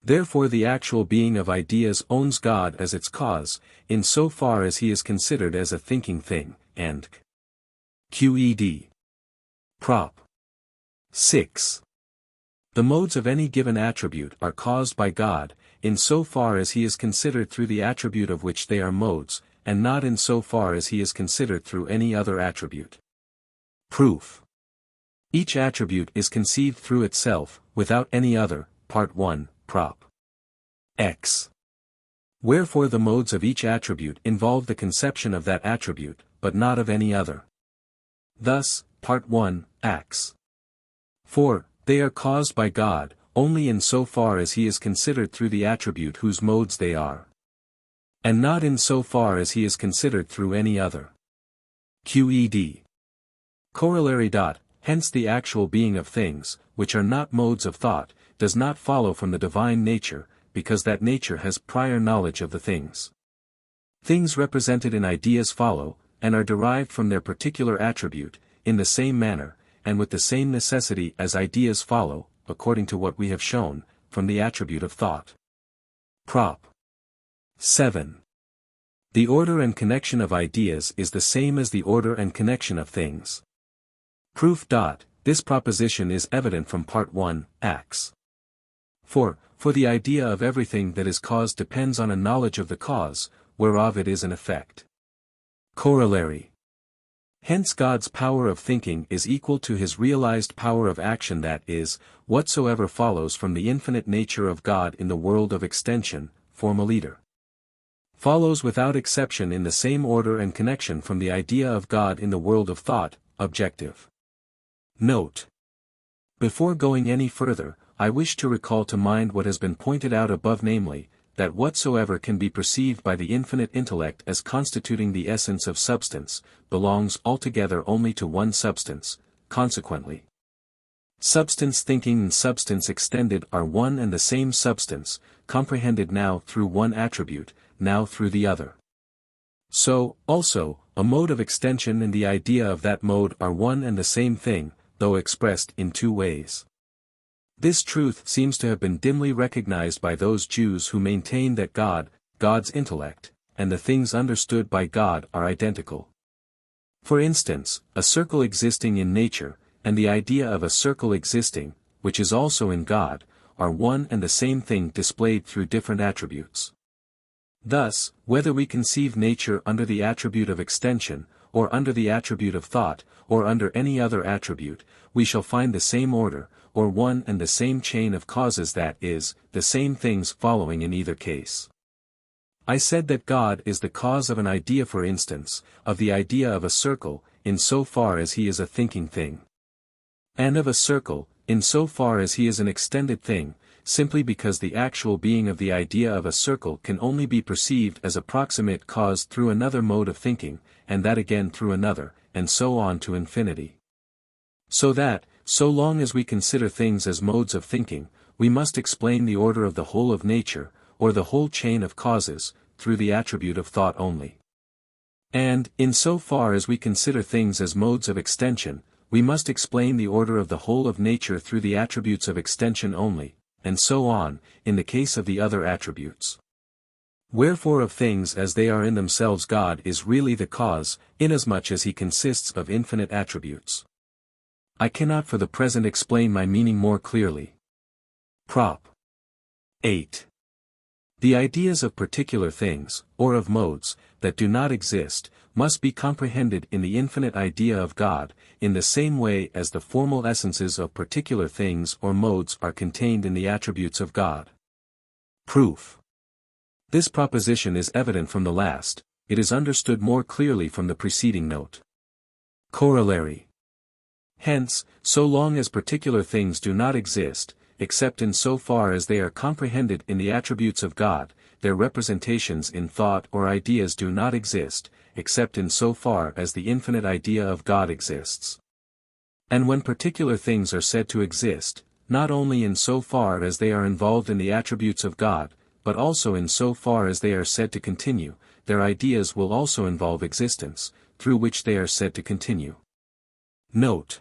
Therefore the actual being of ideas owns God as its cause, in so far as he is considered as a thinking thing, and QED. Prop. 6. The modes of any given attribute are caused by God, in so far as he is considered through the attribute of which they are modes, and not in so far as he is considered through any other attribute. Proof. Each attribute is conceived through itself, without any other, Part 1, Prop. X. Wherefore the modes of each attribute involve the conception of that attribute, but not of any other. Thus, Part 1, Acts. 4. They are caused by God, only in so far as he is considered through the attribute whose modes they are. And not in so far as he is considered through any other. QED. Corollary. Hence the actual being of things, which are not modes of thought, does not follow from the divine nature, because that nature has prior knowledge of the things. Things represented in ideas follow, and are derived from their particular attribute, in the same manner, and with the same necessity as ideas follow, according to what we have shown, from the attribute of thought. Prop. 7. The order and connection of ideas is the same as the order and connection of things. Proof. This proposition is evident from Part 1, Acts. 4. For the idea of everything that is caused depends on a knowledge of the cause, whereof it is an effect. Corollary. Hence God's power of thinking is equal to his realized power of action, that is, whatsoever follows from the infinite nature of God in the world of extension, forma leader. Follows without exception in the same order and connection from the idea of God in the world of thought, objective. Note. Before going any further, I wish to recall to mind what has been pointed out above, namely, that whatsoever can be perceived by the infinite intellect as constituting the essence of substance, belongs altogether only to one substance, consequently. Substance thinking and substance extended are one and the same substance, comprehended now through one attribute, now through the other. So, also, a mode of extension and the idea of that mode are one and the same thing, though expressed in two ways. This truth seems to have been dimly recognized by those Jews who maintain that God, God's intellect, and the things understood by God are identical. For instance, a circle existing in nature, and the idea of a circle existing, which is also in God, are one and the same thing displayed through different attributes. Thus, whether we conceive nature under the attribute of extension, or under the attribute of thought, or under any other attribute, we shall find the same order, or one and the same chain of causes, that is, the same things following in either case. I said that God is the cause of an idea, for instance, of the idea of a circle, in so far as he is a thinking thing. And of a circle, in so far as he is an extended thing, simply because the actual being of the idea of a circle can only be perceived as a proximate cause through another mode of thinking, and that again through another, and so on to infinity. So that, so long as we consider things as modes of thinking, we must explain the order of the whole of nature, or the whole chain of causes, through the attribute of thought only. And, in so far as we consider things as modes of extension, we must explain the order of the whole of nature through the attributes of extension only, and so on, in the case of the other attributes. Wherefore of things as they are in themselves God is really the cause, inasmuch as he consists of infinite attributes. I cannot for the present explain my meaning more clearly. Prop. 8. The ideas of particular things, or of modes, that do not exist, must be comprehended in the infinite idea of God, in the same way as the formal essences of particular things or modes are contained in the attributes of God. Proof. This proposition is evident from the last, it is understood more clearly from the preceding note. Corollary. Hence, so long as particular things do not exist, except in so far as they are comprehended in the attributes of God, their representations in thought or ideas do not exist, except in so far as the infinite idea of God exists. And when particular things are said to exist, not only in so far as they are involved in the attributes of God, but also in so far as they are said to continue, their ideas will also involve existence, through which they are said to continue. Note.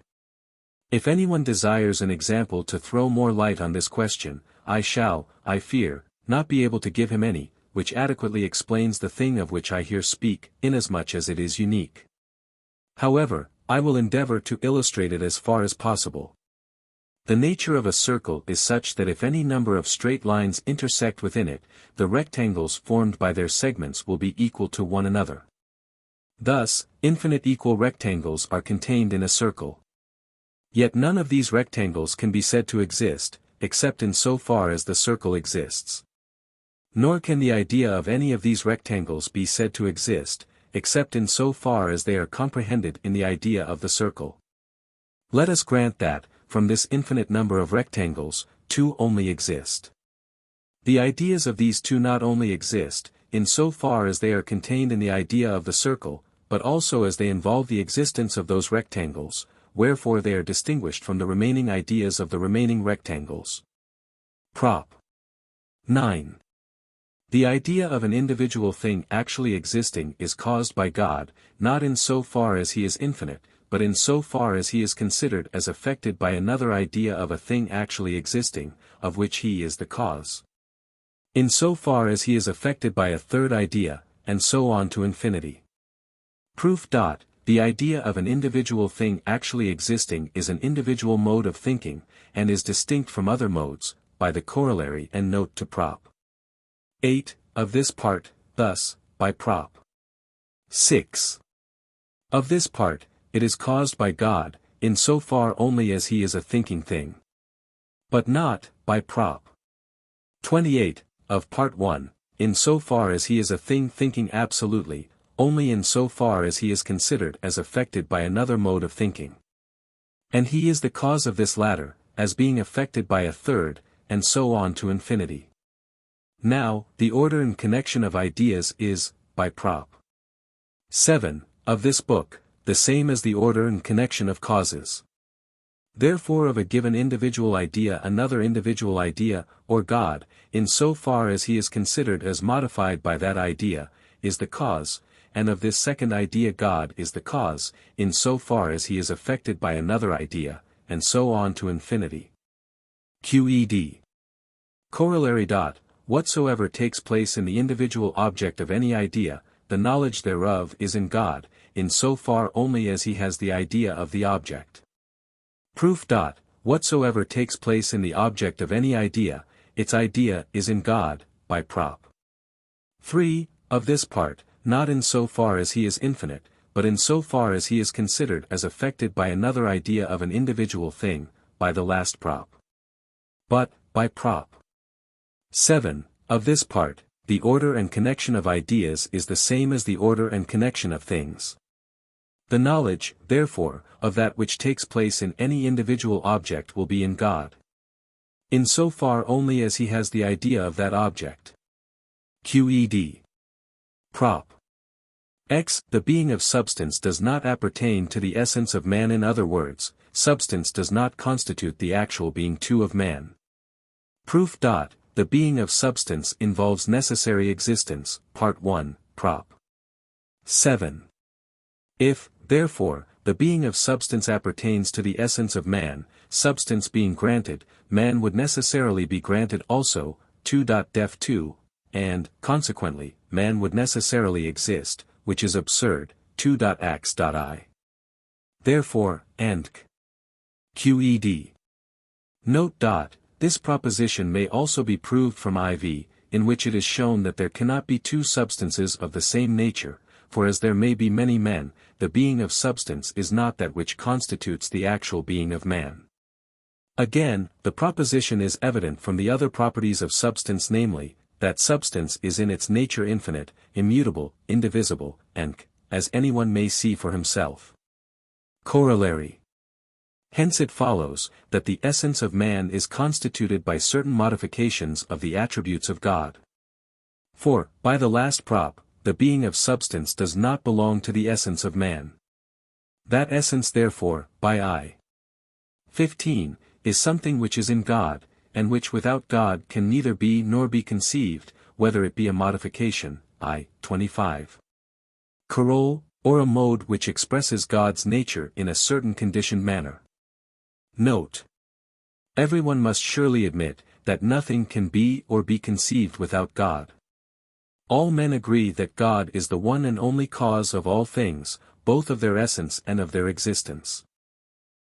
If anyone desires an example to throw more light on this question, I shall, I fear, not be able to give him any, which adequately explains the thing of which I here speak, inasmuch as it is unique. However, I will endeavor to illustrate it as far as possible. The nature of a circle is such that if any number of straight lines intersect within it, the rectangles formed by their segments will be equal to one another. Thus, infinite equal rectangles are contained in a circle. Yet none of these rectangles can be said to exist, except in so far as the circle exists. Nor can the idea of any of these rectangles be said to exist, except in so far as they are comprehended in the idea of the circle. Let us grant that, from this infinite number of rectangles, two only exist. The ideas of these two not only exist, in so far as they are contained in the idea of the circle, but also as they involve the existence of those rectangles, wherefore they are distinguished from the remaining ideas of the remaining rectangles. Prop. 9. The idea of an individual thing actually existing is caused by God, not in so far as he is infinite, but in so far as he is considered as affected by another idea of a thing actually existing, of which he is the cause. In so far as he is affected by a third idea, and so on to infinity. Proof. The idea of an individual thing actually existing is an individual mode of thinking, and is distinct from other modes, by the corollary and note to Prop. 8, of this part, thus, by Prop. 6. Of this part, it is caused by God, in so far only as he is a thinking thing. But not, by Prop. 28, of Part 1, in so far as he is a thing thinking absolutely, only in so far as he is considered as affected by another mode of thinking. And he is the cause of this latter, as being affected by a third, and so on to infinity. Now, the order and connection of ideas is, by Prop. 7, of this book, the same as the order and connection of causes. Therefore of a given individual idea another individual idea, or God, in so far as he is considered as modified by that idea, is the cause, and of this second idea God is the cause, in so far as he is affected by another idea, and so on to infinity. QED. Corollary. Whatsoever takes place in the individual object of any idea, the knowledge thereof is in God, in so far only as he has the idea of the object. Proof. Whatsoever takes place in the object of any idea, its idea is in God, by Prop. 3, of this part, not in so far as he is infinite, but in so far as he is considered as affected by another idea of an individual thing, by the last Prop. But, by Prop. 7, of this part, the order and connection of ideas is the same as the order and connection of things. The knowledge, therefore, of that which takes place in any individual object will be in God. In so far only as he has the idea of that object. Qed. Prop. X. The being of substance does not appertain to the essence of man. In other words, substance does not constitute the actual being too of man. Proof. The being of substance involves necessary existence, Part 1, Prop. 7. If, therefore, the being of substance appertains to the essence of man, substance being granted, man would necessarily be granted also, 2.def 2, and, consequently, man would necessarily exist, which is absurd, 2.ax.I. Therefore, and Qed. Note. This proposition may also be proved from IV, in which it is shown that there cannot be two substances of the same nature, for as there may be many men, the being of substance is not that which constitutes the actual being of man. Again, the proposition is evident from the other properties of substance, namely, that substance is in its nature infinite, immutable, indivisible, and, as anyone may see for himself. Corollary. Hence it follows, that the essence of man is constituted by certain modifications of the attributes of God. For, by the last prop, the being of substance does not belong to the essence of man. That essence therefore, by I. 15, is something which is in God, and which without God can neither be nor be conceived, whether it be a modification, I. 25. Coroll, or a mode which expresses God's nature in a certain conditioned manner. Note. Everyone must surely admit, that nothing can be or be conceived without God. All men agree that God is the one and only cause of all things, both of their essence and of their existence.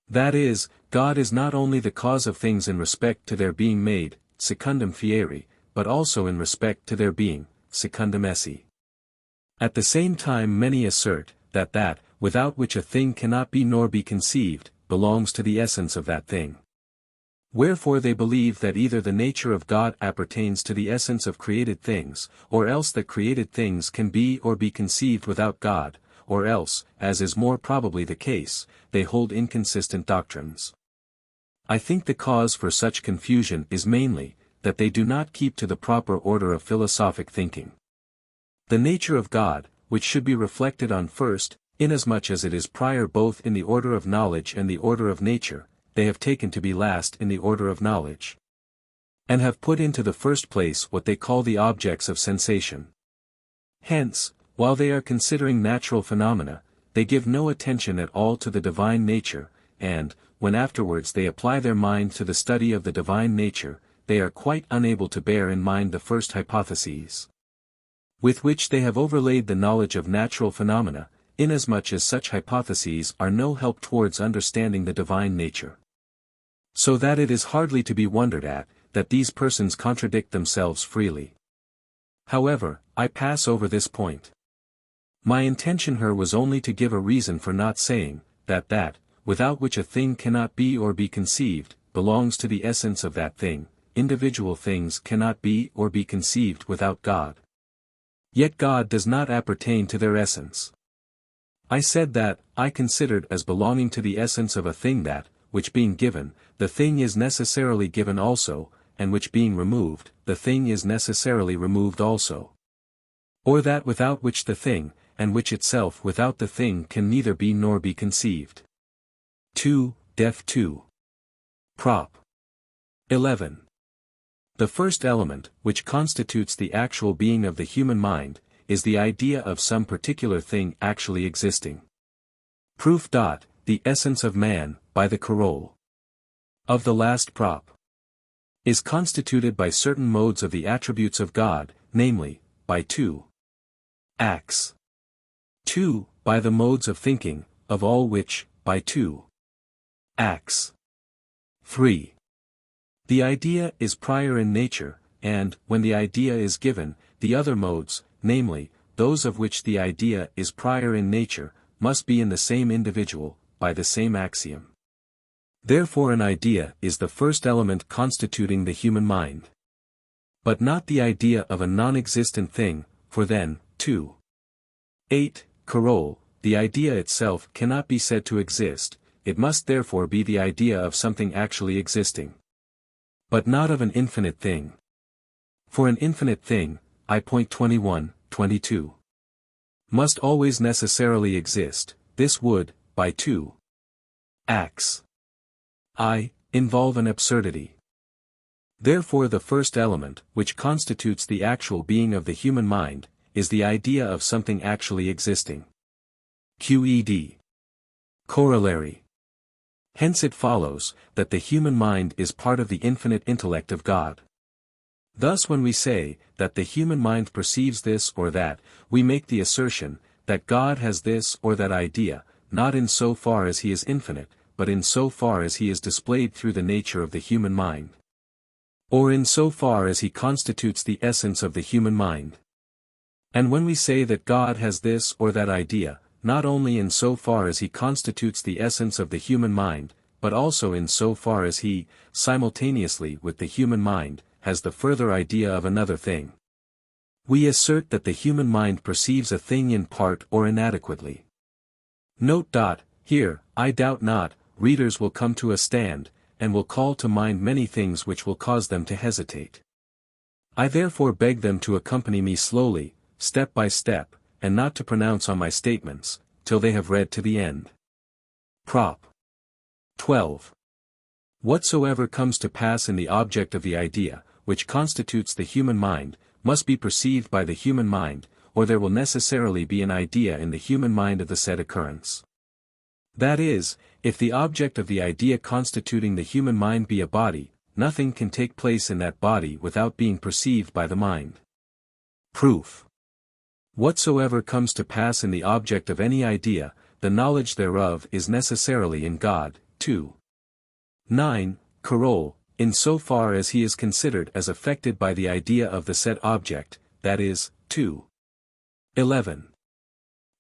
That is, God is not only the cause of things in respect to their being made, secundum fieri, but also in respect to their being, secundum esse. At the same time many assert, that without which a thing cannot be nor be conceived, belongs to the essence of that thing. Wherefore they believe that either the nature of God appertains to the essence of created things, or else that created things can be or be conceived without God, or else, as is more probably the case, they hold inconsistent doctrines. I think the cause for such confusion is mainly, that they do not keep to the proper order of philosophic thinking. The nature of God, which should be reflected on first, inasmuch as it is prior both in the order of knowledge and the order of nature, they have taken to be last in the order of knowledge. And have put into the first place what they call the objects of sensation. Hence, while they are considering natural phenomena, they give no attention at all to the divine nature, and, when afterwards they apply their mind to the study of the divine nature, they are quite unable to bear in mind the first hypotheses, with which they have overlaid the knowledge of natural phenomena, inasmuch as such hypotheses are no help towards understanding the divine nature. So that it is hardly to be wondered at, that these persons contradict themselves freely. However, I pass over this point. My intention here was only to give a reason for not saying, that, without which a thing cannot be or be conceived, belongs to the essence of that thing. Individual things cannot be or be conceived without God. Yet God does not appertain to their essence. I said that, I considered as belonging to the essence of a thing that, which being given, the thing is necessarily given also, and which being removed, the thing is necessarily removed also. Or that without which the thing, and which itself without the thing can neither be nor be conceived. 2, Def 2. Prop. 11. The first element, which constitutes the actual being of the human mind, is the idea of some particular thing actually existing. Proof. The essence of man, by the coroll of the last prop, is constituted by certain modes of the attributes of God, namely, by 2. Acts. 2, by the modes of thinking, of all which, by 2. Acts. 3. The idea is prior in nature, and, when the idea is given, the other modes, namely, those of which the idea is prior in nature, must be in the same individual, by the same axiom. Therefore an idea is the first element constituting the human mind. But not the idea of a non-existent thing, for then, 2. 8, coroll, the idea itself cannot be said to exist, it must therefore be the idea of something actually existing. But not of an infinite thing. For an infinite thing, I.21, 22, must always necessarily exist. This would, by 2 acts, involve an absurdity. Therefore the first element, which constitutes the actual being of the human mind, is the idea of something actually existing. QED. Corollary. Hence it follows, that the human mind is part of the infinite intellect of God. Thus when we say, that the human mind perceives this or that, we make the assertion, that God has this or that idea, not in so far as he is infinite, but in so far as he is displayed through the nature of the human mind. Or in so far as he constitutes the essence of the human mind. And when we say that God has this or that idea, not only in so far as he constitutes the essence of the human mind, but also in so far as he, simultaneously with the human mind, has the further idea of another thing. We assert that the human mind perceives a thing in part or inadequately. Note. Here, I doubt not, readers will come to a stand, and will call to mind many things which will cause them to hesitate. I therefore beg them to accompany me slowly, step by step, and not to pronounce on my statements, till they have read to the end. Prop. 12. Whatsoever comes to pass in the object of the idea, which constitutes the human mind, must be perceived by the human mind, or there will necessarily be an idea in the human mind of the said occurrence. That is, if the object of the idea constituting the human mind be a body, nothing can take place in that body without being perceived by the mind. Proof. Whatsoever comes to pass in the object of any idea, the knowledge thereof is necessarily in God. 2. 9. Coroll, in so far as he is considered as affected by the idea of the said object, that is, 2. 11.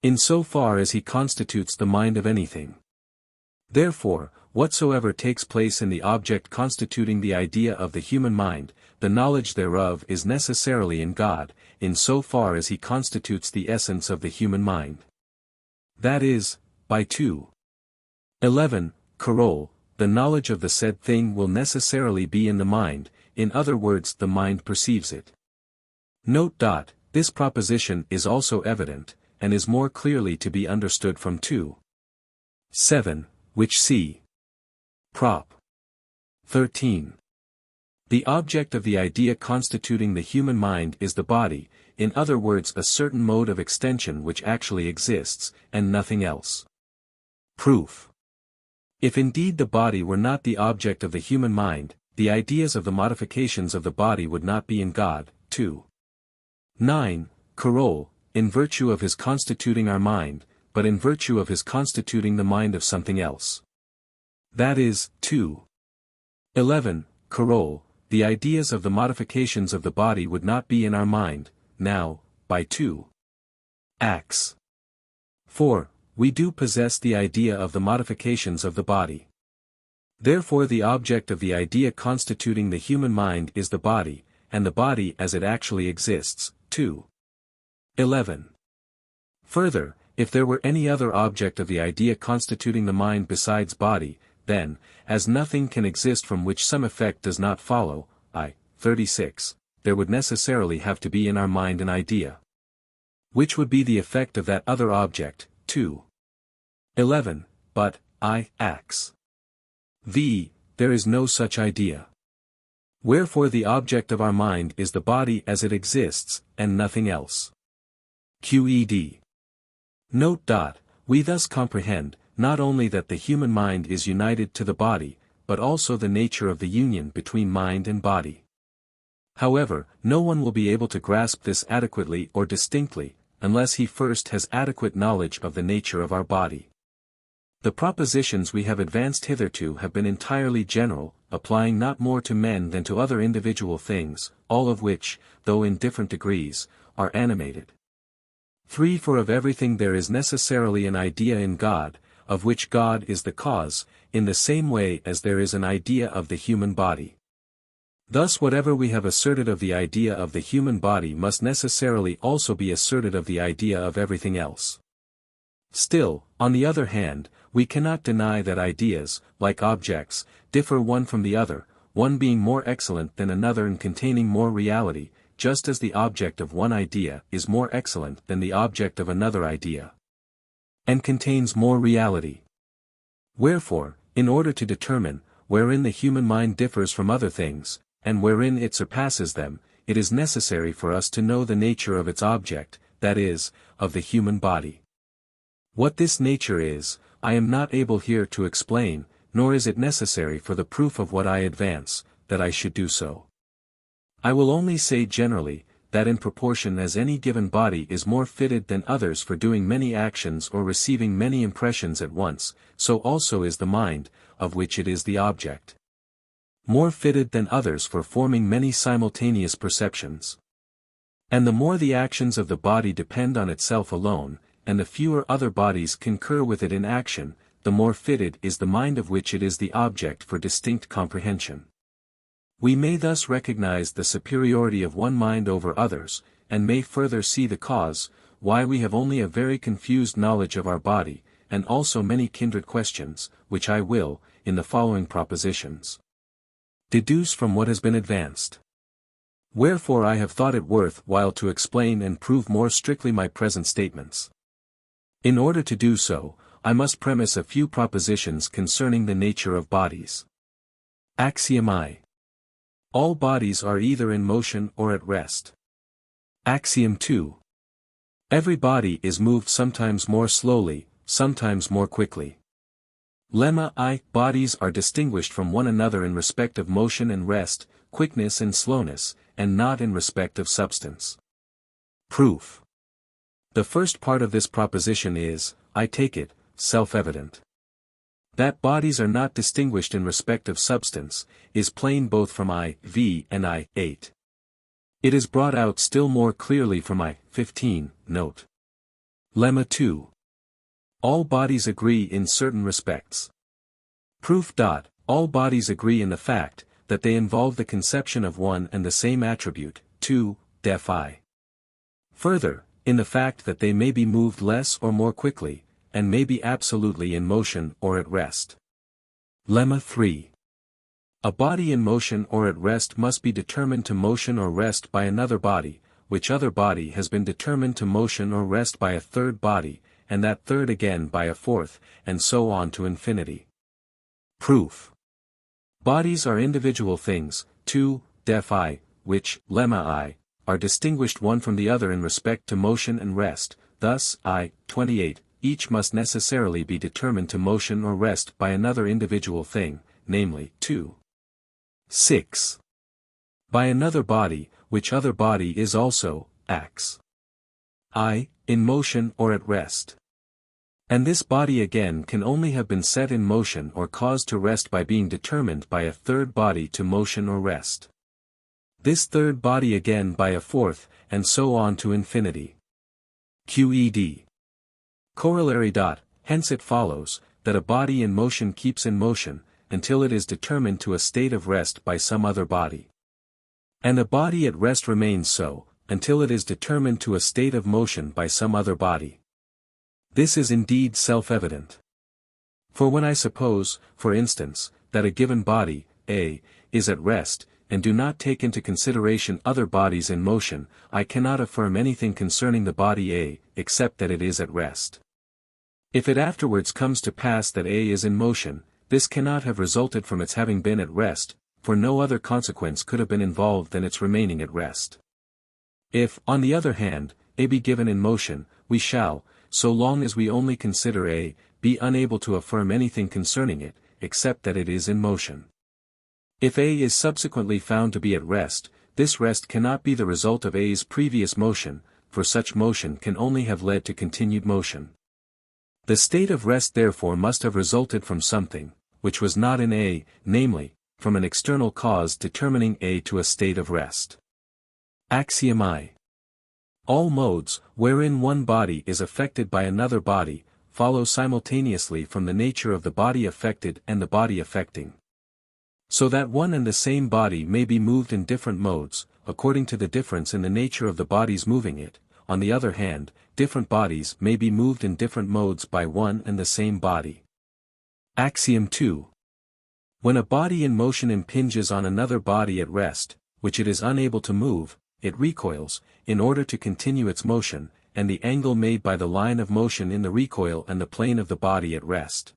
In so far as he constitutes the mind of anything. Therefore, whatsoever takes place in the object constituting the idea of the human mind, the knowledge thereof is necessarily in God, in so far as he constitutes the essence of the human mind. That is, by 2. 11. Coroll, the knowledge of the said thing will necessarily be in the mind, in other words the mind perceives it. Note. This proposition is also evident, and is more clearly to be understood from 2. 7, which see. Prop. 13. The object of the idea constituting the human mind is the body, in other words a certain mode of extension which actually exists, and nothing else. Proof. If indeed the body were not the object of the human mind, the ideas of the modifications of the body would not be in God. 2. 9. Coroll, in virtue of his constituting our mind, but in virtue of his constituting the mind of something else. That is, 2. 11. Coroll, the ideas of the modifications of the body would not be in our mind, now, by 2. Acts. 4. We do possess the idea of the modifications of the body. Therefore the object of the idea constituting the human mind is the body, and the body as it actually exists. 2. 11. Further, if there were any other object of the idea constituting the mind besides body, then, as nothing can exist from which some effect does not follow, 36, there would necessarily have to be in our mind an idea. Which would be the effect of that other object. 2. 11. But, acts. There is no such idea. Wherefore the object of our mind is the body as it exists, and nothing else. QED. Note. We thus comprehend, not only that the human mind is united to the body, but also the nature of the union between mind and body. However, no one will be able to grasp this adequately or distinctly, unless he first has adequate knowledge of the nature of our body. The propositions we have advanced hitherto have been entirely general, applying not more to men than to other individual things, all of which, though in different degrees, are animated. 3. For of everything there is necessarily an idea in God, of which God is the cause, in the same way as there is an idea of the human body. Thus whatever we have asserted of the idea of the human body must necessarily also be asserted of the idea of everything else. Still, on the other hand, we cannot deny that ideas, like objects, differ one from the other, one being more excellent than another and containing more reality, just as the object of one idea is more excellent than the object of another idea, and contains more reality. Wherefore, in order to determine, wherein the human mind differs from other things, and wherein it surpasses them, it is necessary for us to know the nature of its object, that is, of the human body. What this nature is, I am not able here to explain, nor is it necessary for the proof of what I advance, that I should do so. I will only say generally, that in proportion as any given body is more fitted than others for doing many actions or receiving many impressions at once, so also is the mind, of which it is the object, more fitted than others for forming many simultaneous perceptions. And the more the actions of the body depend on itself alone, and the fewer other bodies concur with it in action, the more fitted is the mind of which it is the object for distinct comprehension. We may thus recognize the superiority of one mind over others, and may further see the cause, why we have only a very confused knowledge of our body, and also many kindred questions, which I will, in the following propositions, deduce from what has been advanced. Wherefore I have thought it worth while to explain and prove more strictly my present statements. In order to do so, I must premise a few propositions concerning the nature of bodies. Axiom I. All bodies are either in motion or at rest. Axiom 2. Every body is moved sometimes more slowly, sometimes more quickly. Lemma I. Bodies are distinguished from one another in respect of motion and rest, quickness and slowness, and not in respect of substance. Proof. The first part of this proposition is, I take it, self-evident. That bodies are not distinguished in respect of substance, is plain both from I.V. and I.8. It is brought out still more clearly from I.15, note. Lemma 2. All bodies agree in certain respects. Proof. All bodies agree in the fact, that they involve the conception of one and the same attribute, 2, def I. Further, in the fact that they may be moved less or more quickly, and may be absolutely in motion or at rest. Lemma 3. A body in motion or at rest must be determined to motion or rest by another body, which other body has been determined to motion or rest by a third body, and that third again by a fourth, and so on to infinity. Proof. Bodies are individual things, 2, def I, which, lemma I, are distinguished one from the other in respect to motion and rest, thus, I.28, each must necessarily be determined to motion or rest by another individual thing, namely, 2. 6. By another body, which other body is also, acts. I, in motion or at rest. And this body again can only have been set in motion or caused to rest by being determined by a third body to motion or rest. This third body again by a fourth, and so on to infinity. QED. Corollary. Hence it follows, that a body in motion keeps in motion, until it is determined to a state of rest by some other body. And a body at rest remains so, until it is determined to a state of motion by some other body. This is indeed self-evident. For when I suppose, for instance, that a given body, A, is at rest, and do not take into consideration other bodies in motion, I cannot affirm anything concerning the body A, except that it is at rest. If it afterwards comes to pass that A is in motion, this cannot have resulted from its having been at rest, for no other consequence could have been involved than its remaining at rest. If, on the other hand, A be given in motion, we shall, so long as we only consider A, be unable to affirm anything concerning it, except that it is in motion. If A is subsequently found to be at rest, this rest cannot be the result of A's previous motion, for such motion can only have led to continued motion. The state of rest therefore must have resulted from something, which was not in A, namely, from an external cause determining A to a state of rest. Axiom I. All modes, wherein one body is affected by another body, follow simultaneously from the nature of the body affected and the body affecting. So that one and the same body may be moved in different modes, according to the difference in the nature of the bodies moving it, on the other hand, different bodies may be moved in different modes by one and the same body. Axiom 2. When a body in motion impinges on another body at rest, which it is unable to move, it recoils, in order to continue its motion, and the angle made by the line of motion in the recoil and the plane of the body at rest,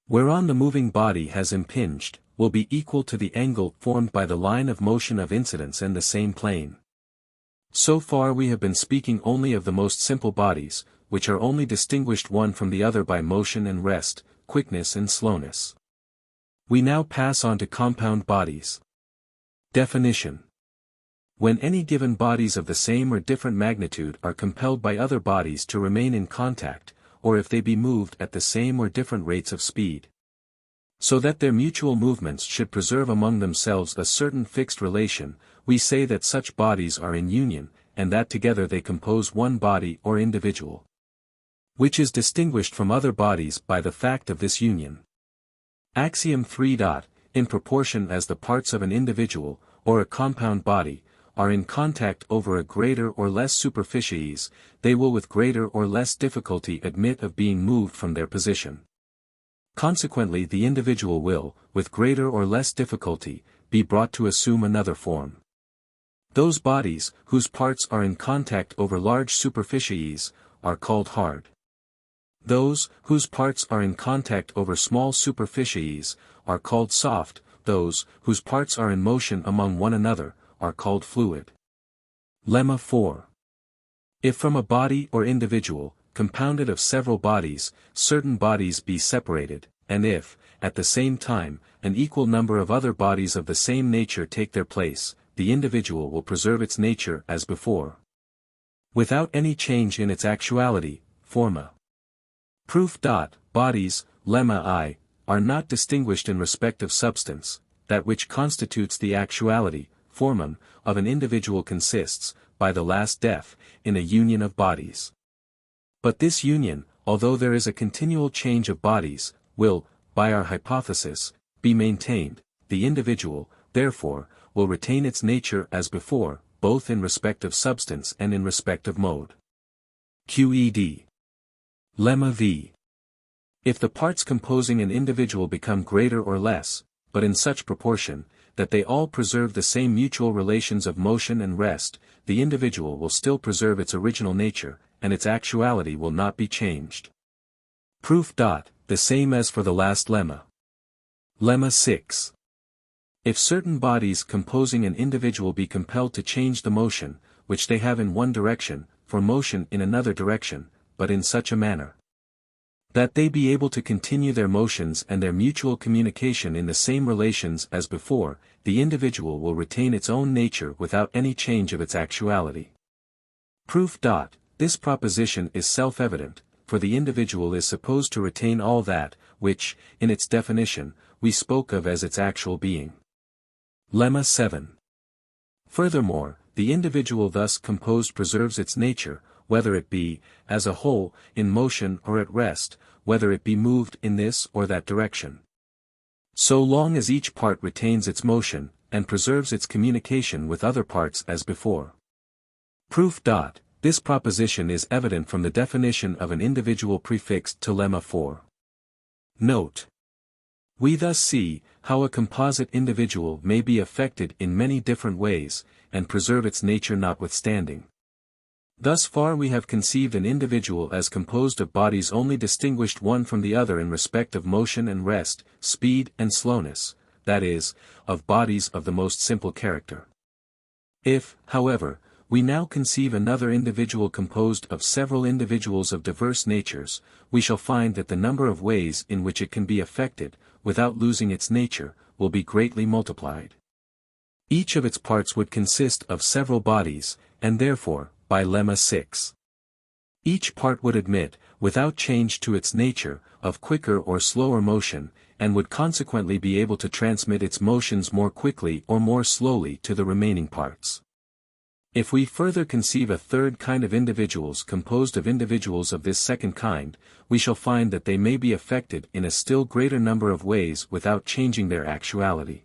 whereon the moving body has impinged, will be equal to the angle formed by the line of motion of incidence and the same plane. So far we have been speaking only of the most simple bodies, which are only distinguished one from the other by motion and rest, quickness and slowness. We now pass on to compound bodies. Definition. When any given bodies of the same or different magnitude are compelled by other bodies to remain in contact, or if they be moved at the same or different rates of speed, so that their mutual movements should preserve among themselves a certain fixed relation, we say that such bodies are in union, and that together they compose one body or individual, which is distinguished from other bodies by the fact of this union. Axiom 3. In proportion as the parts of an individual, or a compound body, are in contact over a greater or less superficies, they will with greater or less difficulty admit of being moved from their position. Consequently the individual will, with greater or less difficulty, be brought to assume another form. Those bodies, whose parts are in contact over large superficies, are called hard. Those, whose parts are in contact over small superficies, are called soft. Those, whose parts are in motion among one another, are called fluid. Lemma 4. If from a body or individual, compounded of several bodies, certain bodies be separated, and if, at the same time, an equal number of other bodies of the same nature take their place, the individual will preserve its nature as before, without any change in its actuality, forma. Proof. Bodies, lemma I, are not distinguished in respect of substance. That which constitutes the actuality, formum, of an individual consists, by the last def, in a union of bodies. But this union, although there is a continual change of bodies, will, by our hypothesis, be maintained. The individual, therefore, will retain its nature as before, both in respect of substance and in respect of mode. Qed. Lemma v. If the parts composing an individual become greater or less, but in such proportion, that they all preserve the same mutual relations of motion and rest, the individual will still preserve its original nature, and its actuality will not be changed. Proof. The same as for the last lemma. Lemma 6. If certain bodies composing an individual be compelled to change the motion, which they have in one direction, for motion in another direction, but in such a manner that they be able to continue their motions and their mutual communication in the same relations as before, the individual will retain its own nature without any change of its actuality. Proof. This proposition is self-evident, for the individual is supposed to retain all that, which, in its definition, we spoke of as its actual being. Lemma 7. Furthermore, the individual thus composed preserves its nature, whether it be, as a whole, in motion or at rest, whether it be moved in this or that direction, so long as each part retains its motion, and preserves its communication with other parts as before. Proof. This proposition is evident from the definition of an individual prefixed to lemma 4. Note. We thus see, how a composite individual may be affected in many different ways, and preserve its nature notwithstanding. Thus far we have conceived an individual as composed of bodies only distinguished one from the other in respect of motion and rest, speed and slowness, that is, of bodies of the most simple character. If, however, we now conceive another individual composed of several individuals of diverse natures, we shall find that the number of ways in which it can be affected, without losing its nature, will be greatly multiplied. Each of its parts would consist of several bodies, and therefore, by lemma 6, each part would admit, without change to its nature, of quicker or slower motion, and would consequently be able to transmit its motions more quickly or more slowly to the remaining parts. If we further conceive a third kind of individuals composed of individuals of this second kind, we shall find that they may be affected in a still greater number of ways without changing their actuality.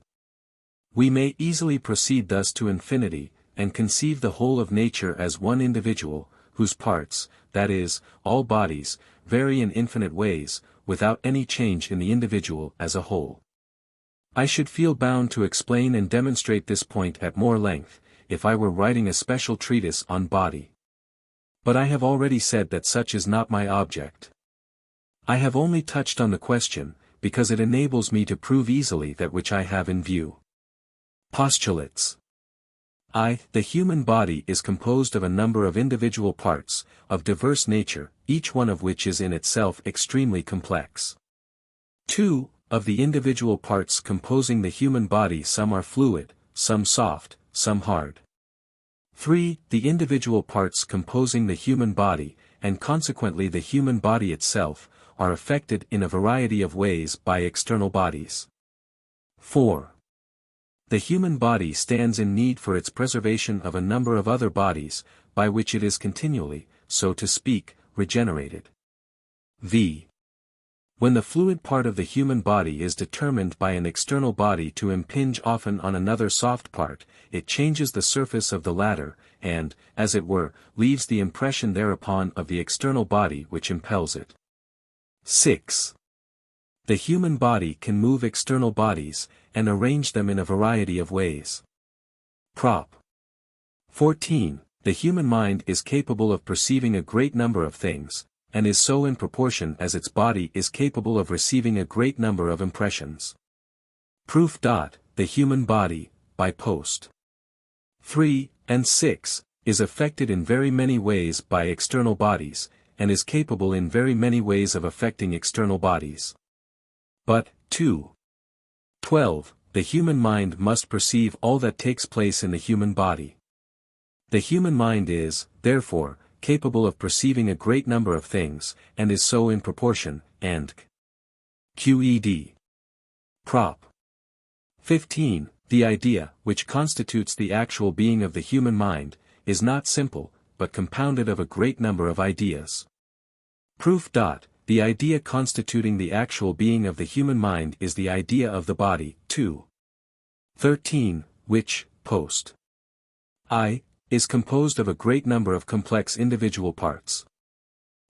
We may easily proceed thus to infinity, and conceive the whole of nature as one individual, whose parts, that is, all bodies, vary in infinite ways, without any change in the individual as a whole. I should feel bound to explain and demonstrate this point at more length, if I were writing a special treatise on body. But I have already said that such is not my object. I have only touched on the question, because it enables me to prove easily that which I have in view. Postulates. The human body is composed of a number of individual parts, of diverse nature, each one of which is in itself extremely complex. 2. Of the individual parts composing the human body, some are fluid, some soft, some hard. 3. The individual parts composing the human body, and consequently the human body itself, are affected in a variety of ways by external bodies. 4. The human body stands in need for its preservation of a number of other bodies, by which it is continually, so to speak, regenerated. v. When the fluid part of the human body is determined by an external body to impinge often on another soft part, it changes the surface of the latter, and, as it were, leaves the impression thereupon of the external body which impels it. 6. The human body can move external bodies, and arrange them in a variety of ways. Prop. 14. The human mind is capable of perceiving a great number of things, and is so in proportion as its body is capable of receiving a great number of impressions. Proof. The human body, by post. 3 and 6, is affected in very many ways by external bodies, and is capable in very many ways of affecting external bodies. But, 2. 12. The human mind must perceive all that takes place in the human body. The human mind is, therefore, capable of perceiving a great number of things, and is so in proportion, and Qed. Prop. 15. The idea, which constitutes the actual being of the human mind, is not simple, but compounded of a great number of ideas. Proof. The idea constituting the actual being of the human mind is the idea of the body, 2. 13, which, post. Is composed of a great number of complex individual parts.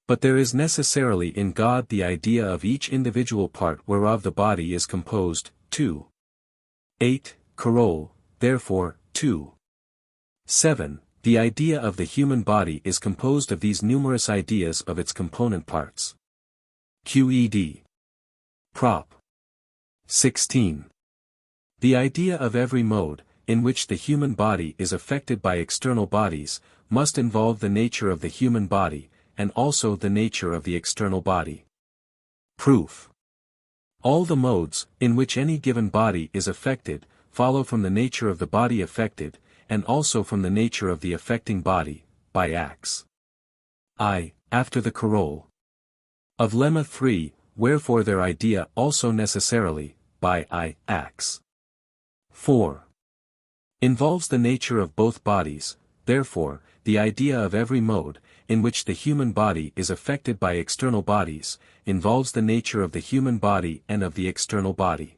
But there is necessarily in God the idea of each individual part whereof the body is composed, 2. 8, Carol, therefore, 2. 7. The idea of the human body is composed of these numerous ideas of its component parts. Qed. Prop. 16. The idea of every mode, in which the human body is affected by external bodies, must involve the nature of the human body, and also the nature of the external body. Proof. All the modes, in which any given body is affected, follow from the nature of the body affected, and also from the nature of the affecting body, by acts. After the Carol. Of Lemma 3, wherefore their idea also necessarily, by acts. 4. Involves the nature of both bodies, therefore, the idea of every mode, in which the human body is affected by external bodies, involves the nature of the human body and of the external body.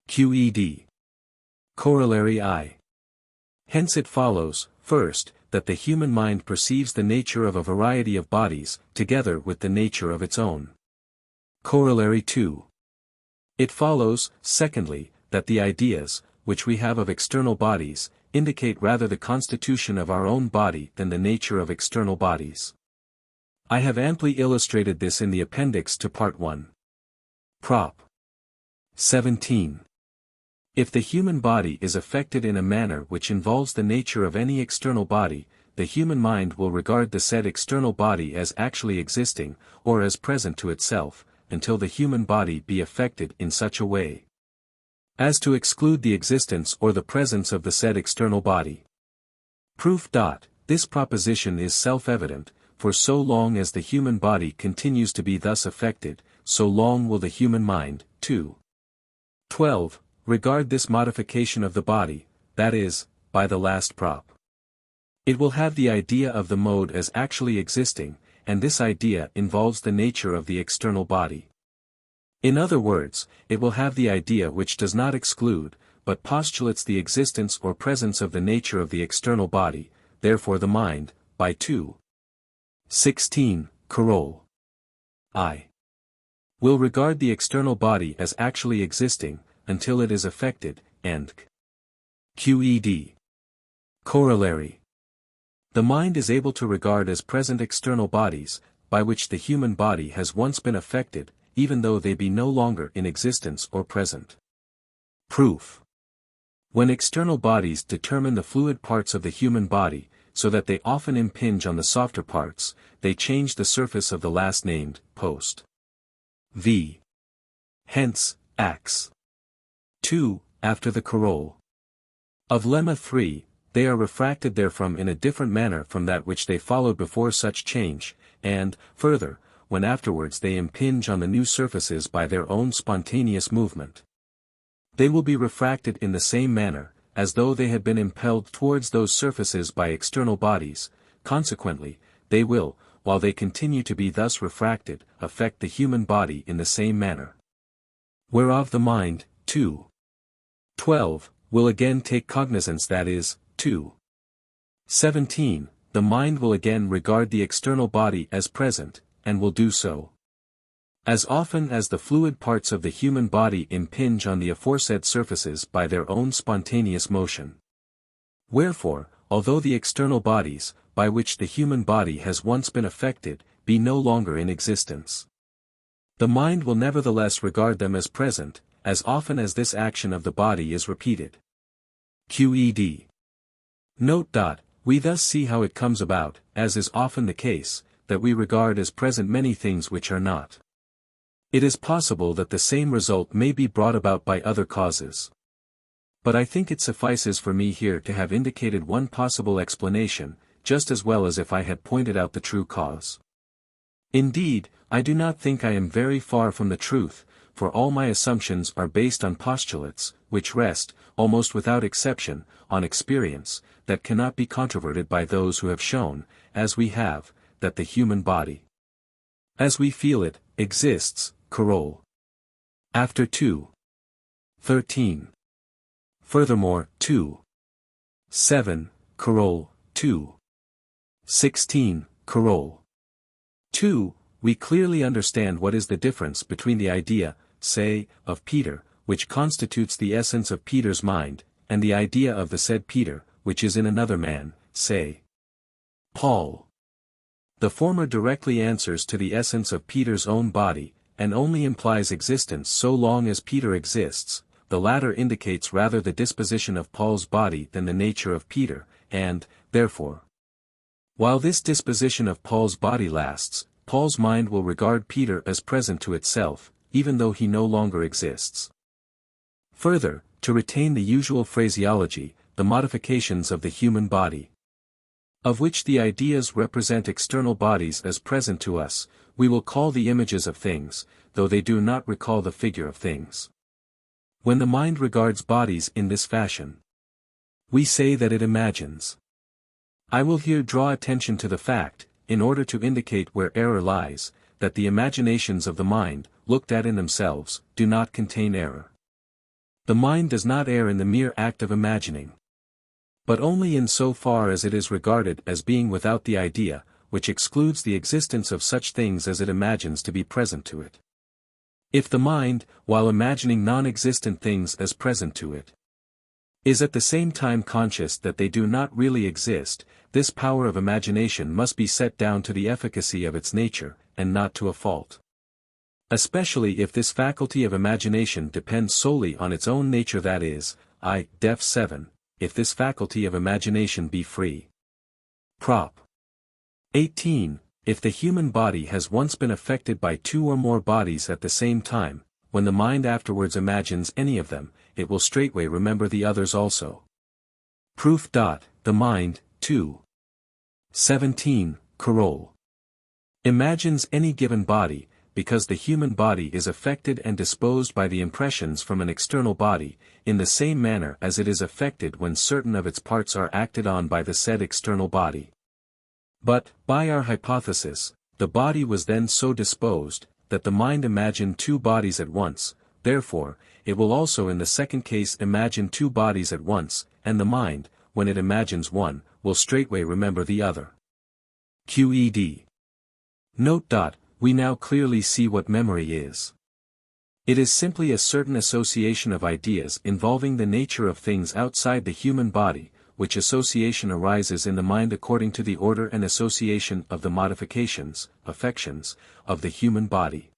Qed. Corollary I. Hence it follows, first, that the human mind perceives the nature of a variety of bodies, together with the nature of its own. Corollary 2. It follows, secondly, that the ideas, which we have of external bodies, indicate rather the constitution of our own body than the nature of external bodies. I have amply illustrated this in the appendix to Part 1. Prop. 17. If the human body is affected in a manner which involves the nature of any external body, the human mind will regard the said external body as actually existing, or as present to itself, until the human body be affected in such a way as to exclude the existence or the presence of the said external body. Proof. This proposition is self-evident, for so long as the human body continues to be thus affected, so long will the human mind, too. 12. Regard this modification of the body, that is, by the last prop. It will have the idea of the mode as actually existing, and this idea involves the nature of the external body. In other words, it will have the idea which does not exclude, but postulates the existence or presence of the nature of the external body, therefore the mind, by 2. 16. Coroll. I. Will regard the external body as actually existing, until it is affected, and qed. Corollary. The mind is able to regard as present external bodies, by which the human body has once been affected, even though they be no longer in existence or present. Proof. When external bodies determine the fluid parts of the human body, so that they often impinge on the softer parts, they change the surface of the last named, post. V. Hence, Acts 2, after the coroll of lemma 3, they are refracted therefrom in a different manner from that which they followed before such change, and, further, when afterwards they impinge on the new surfaces by their own spontaneous movement. They will be refracted in the same manner, as though they had been impelled towards those surfaces by external bodies. Consequently, they will, while they continue to be thus refracted, affect the human body in the same manner. Whereof the mind, 2. 12, will again take cognizance, that is, 2. 17, the mind will again regard the external body as present, and will do so as often as the fluid parts of the human body impinge on the aforesaid surfaces by their own spontaneous motion. Wherefore, although the external bodies, by which the human body has once been affected, be no longer in existence, the mind will nevertheless regard them as present, as often as this action of the body is repeated. Qed. Note. We thus see how it comes about, as is often the case, that we regard as present many things which are not. It is possible that the same result may be brought about by other causes. But I think it suffices for me here to have indicated one possible explanation, just as well as if I had pointed out the true cause. Indeed, I do not think I am very far from the truth, for all my assumptions are based on postulates, which rest, almost without exception, on experience, that cannot be controverted by those who have shown, as we have, that the human body, as we feel it, exists. Coroll. After 2. 13. Furthermore, 2. 7, Coroll, 2. 16, Coroll. 2, we clearly understand what is the difference between the idea, say, of Peter, which constitutes the essence of Peter's mind, and the idea of the said Peter, which is in another man, say, Paul. The former directly answers to the essence of Peter's own body, and only implies existence so long as Peter exists. The latter indicates rather the disposition of Paul's body than the nature of Peter, and, therefore, while this disposition of Paul's body lasts, Paul's mind will regard Peter as present to itself, even though he no longer exists. Further, to retain the usual phraseology, the modifications of the human body, of which the ideas represent external bodies as present to us, we will call the images of things, though they do not recall the figure of things. When the mind regards bodies in this fashion, we say that it imagines. I will here draw attention to the fact, in order to indicate where error lies, that the imaginations of the mind, looked at in themselves, do not contain error. The mind does not err in the mere act of imagining, but only in so far as it is regarded as being without the idea, which excludes the existence of such things as it imagines to be present to it. If the mind, while imagining non-existent things as present to it, is at the same time conscious that they do not really exist, this power of imagination must be set down to the efficacy of its nature, and not to a fault. Especially if this faculty of imagination depends solely on its own nature, that is, def 7, if this faculty of imagination be free. Prop. 18. If the human body has once been affected by two or more bodies at the same time, when the mind afterwards imagines any of them, it will straightway remember the others also. Proof. The mind, 2. 17, Coroll. Imagines any given body, because the human body is affected and disposed by the impressions from an external body, in the same manner as it is affected when certain of its parts are acted on by the said external body. But, by our hypothesis, the body was then so disposed, that the mind imagined two bodies at once, therefore, it will also in the second case imagine two bodies at once, and the mind, when it imagines one, will straightway remember the other. Qed. Note. We now clearly see what memory is. It is simply a certain association of ideas involving the nature of things outside the human body, which association arises in the mind according to the order and association of the modifications, affections, of the human body.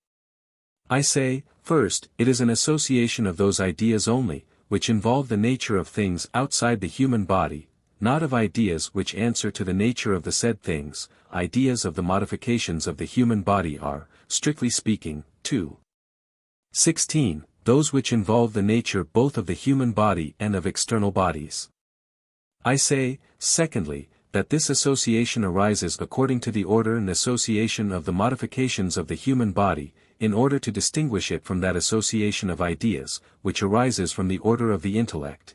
I say, first, it is an association of those ideas only, which involve the nature of things outside the human body, not of ideas which answer to the nature of the said things. Ideas of the modifications of the human body are, strictly speaking, 16, those which involve the nature both of the human body and of external bodies. I say, secondly, that this association arises according to the order and association of the modifications of the human body, in order to distinguish it from that association of ideas, which arises from the order of the intellect,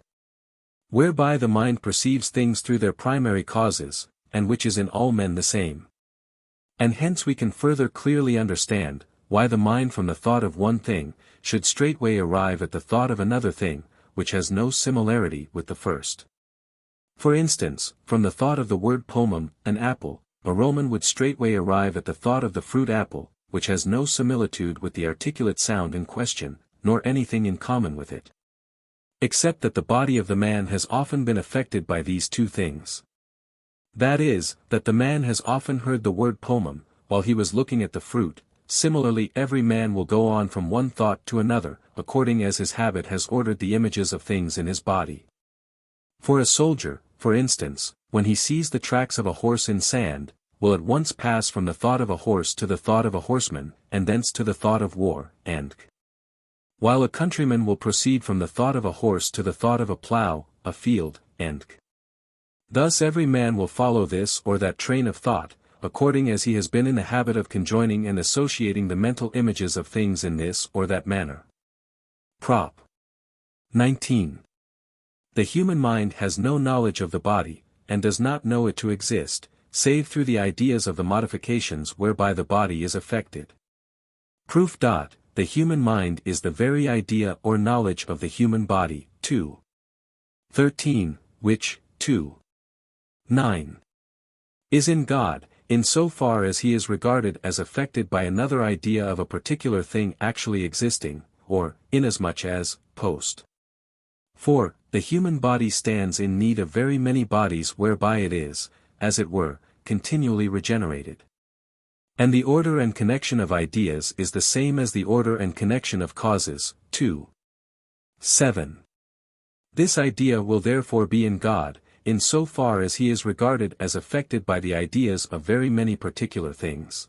whereby the mind perceives things through their primary causes, and which is in all men the same. And hence we can further clearly understand, why the mind from the thought of one thing, should straightway arrive at the thought of another thing, which has no similarity with the first. For instance, from the thought of the word pomum, an apple, a Roman would straightway arrive at the thought of the fruit apple, which has no similitude with the articulate sound in question, nor anything in common with it, except that the body of the man has often been affected by these two things. That is, that the man has often heard the word pomum, while he was looking at the fruit. Similarly every man will go on from one thought to another, according as his habit has ordered the images of things in his body. For a soldier, for instance, when he sees the tracks of a horse in sand, will at once pass from the thought of a horse to the thought of a horseman, and thence to the thought of war, and while a countryman will proceed from the thought of a horse to the thought of a plough, a field, and thus every man will follow this or that train of thought, according as he has been in the habit of conjoining and associating the mental images of things in this or that manner. Prop. 19. The human mind has no knowledge of the body, and does not know it to exist, save through the ideas of the modifications whereby the body is affected. Proof. The human mind is the very idea or knowledge of the human body. 13, which, 9, is in God, in so far as he is regarded as affected by another idea of a particular thing actually existing, or, inasmuch as, post. 4. The human body stands in need of very many bodies whereby it is, as it were, continually regenerated. And the order and connection of ideas is the same as the order and connection of causes. 7. This idea will therefore be in God, in so far as he is regarded as affected by the ideas of very many particular things.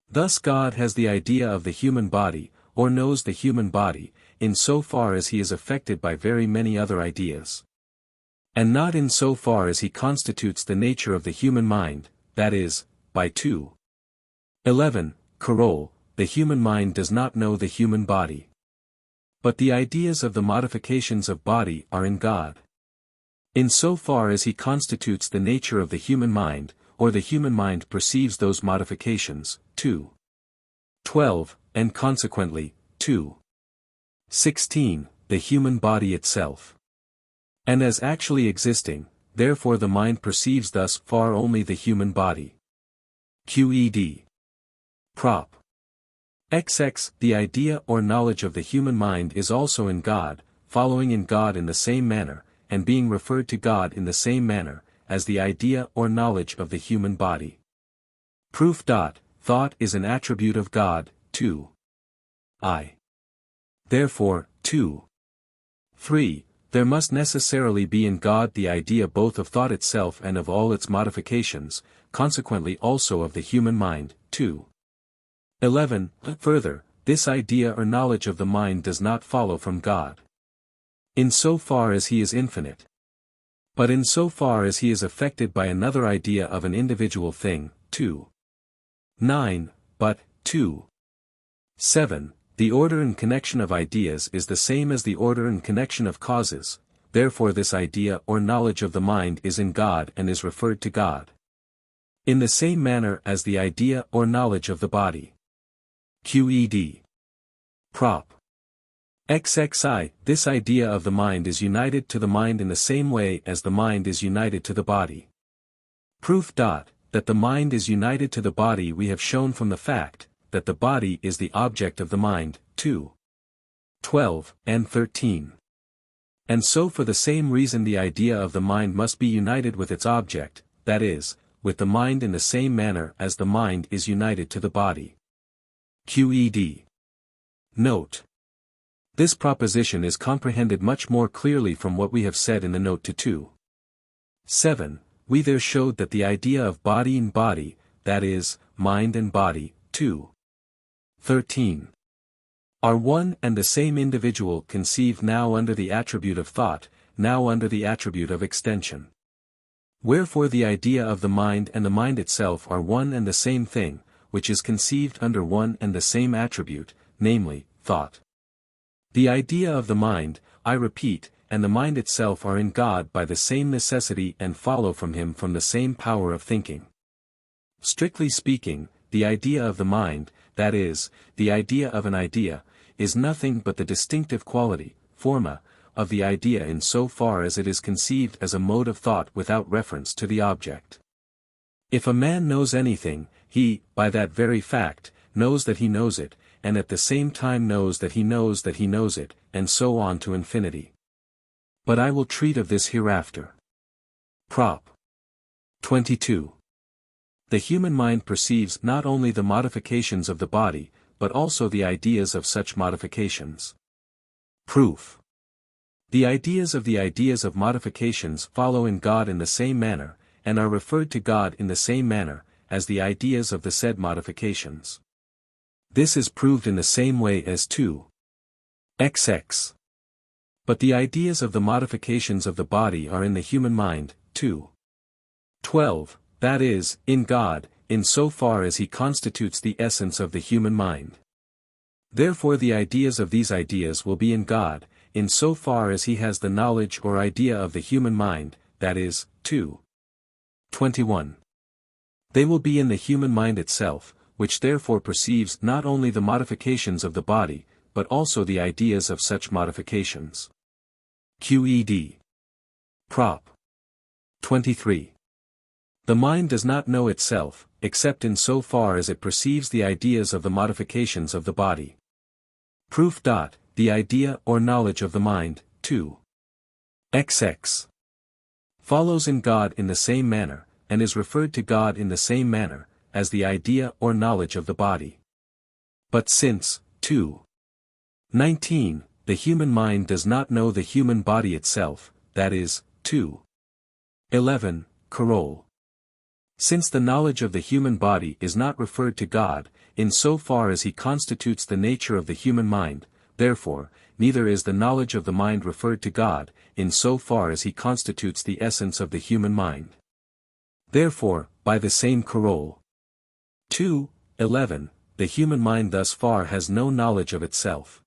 Thus God has the idea of the human body, or knows the human body, in so far as he is affected by very many other ideas. And not in so far as he constitutes the nature of the human mind, that is, by 11, Carol, the human mind does not know the human body. But the ideas of the modifications of body are in God. In so far as he constitutes the nature of the human mind, or the human mind perceives those modifications. 12, and consequently, 16, the human body itself. And as actually existing, therefore the mind perceives thus far only the human body. Qed. Prop. XX. The idea or knowledge of the human mind is also in God, following in God in the same manner, and being referred to God in the same manner, as the idea or knowledge of the human body. Proof. Thought is an attribute of God. 2. Therefore, 3. There must necessarily be in God the idea both of thought itself and of all its modifications, consequently also of the human mind. 11. Further, this idea or knowledge of the mind does not follow from God, in so far as he is infinite, but in so far as he is affected by another idea of an individual thing. 9. But, 7. The order and connection of ideas is the same as the order and connection of causes, therefore this idea or knowledge of the mind is in God and is referred to God, in the same manner as the idea or knowledge of the body. Qed. Prop. XXI. This idea of the mind is united to the mind in the same way as the mind is united to the body. Proof. that the mind is united to the body we have shown from the fact, that the body is the object of the mind, 2. 12 and 13. And so for the same reason the idea of the mind must be united with its object, that is, with the mind in the same manner as the mind is united to the body. QED. Note. This proposition is comprehended much more clearly from what we have said in the note to 2. 7. We there showed that the idea of body and body, that is, mind and body, 2. 13. Are one and the same individual conceived now under the attribute of thought, now under the attribute of extension. Wherefore the idea of the mind and the mind itself are one and the same thing, which is conceived under one and the same attribute, namely, thought. The idea of the mind, I repeat, and the mind itself are in God by the same necessity and follow from him from the same power of thinking. Strictly speaking, the idea of the mind, that is, the idea of an idea, is nothing but the distinctive quality, forma, of the idea in so far as it is conceived as a mode of thought without reference to the object. If a man knows anything, he, by that very fact, knows that he knows it, and at the same time knows that he knows it, and so on to infinity. But I will treat of this hereafter. Prop. 22. The human mind perceives not only the modifications of the body, but also the ideas of such modifications. Proof. The ideas of modifications follow in God in the same manner, and are referred to God in the same manner, as the ideas of the said modifications. This is proved in the same way as 2. XX. But the ideas of the modifications of the body are in the human mind, 2. 12, that is, in God, in so far as he constitutes the essence of the human mind. Therefore the ideas of these ideas will be in God, in so far as he has the knowledge or idea of the human mind, that is, 2. 21. They will be in the human mind itself, which therefore perceives not only the modifications of the body, but also the ideas of such modifications. QED. Prop. 23. The mind does not know itself, except in so far as it perceives the ideas of the modifications of the body. Proof. The idea or knowledge of the mind, 2. XX. Follows in God in the same manner, and is referred to God in the same manner, as the idea or knowledge of the body. But since, 2. 19, the human mind does not know the human body itself, that is, 2. 11, Carol. Since the knowledge of the human body is not referred to God, in so far as he constitutes the nature of the human mind, therefore, neither is the knowledge of the mind referred to God, in so far as he constitutes the essence of the human mind. Therefore, by the same Carol. 2. 11, the human mind thus far has no knowledge of itself.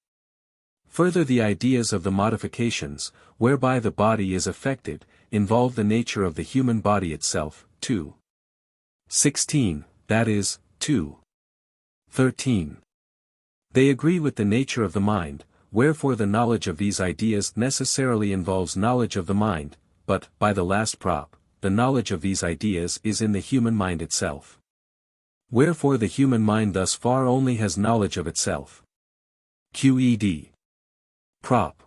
Further, the ideas of the modifications, whereby the body is affected, involve the nature of the human body itself, 2. 16, that is, 2. 13. They agree with the nature of the mind, wherefore the knowledge of these ideas necessarily involves knowledge of the mind, but, by the last prop, the knowledge of these ideas is in the human mind itself. Wherefore the human mind thus far only has knowledge of itself. QED. Prop.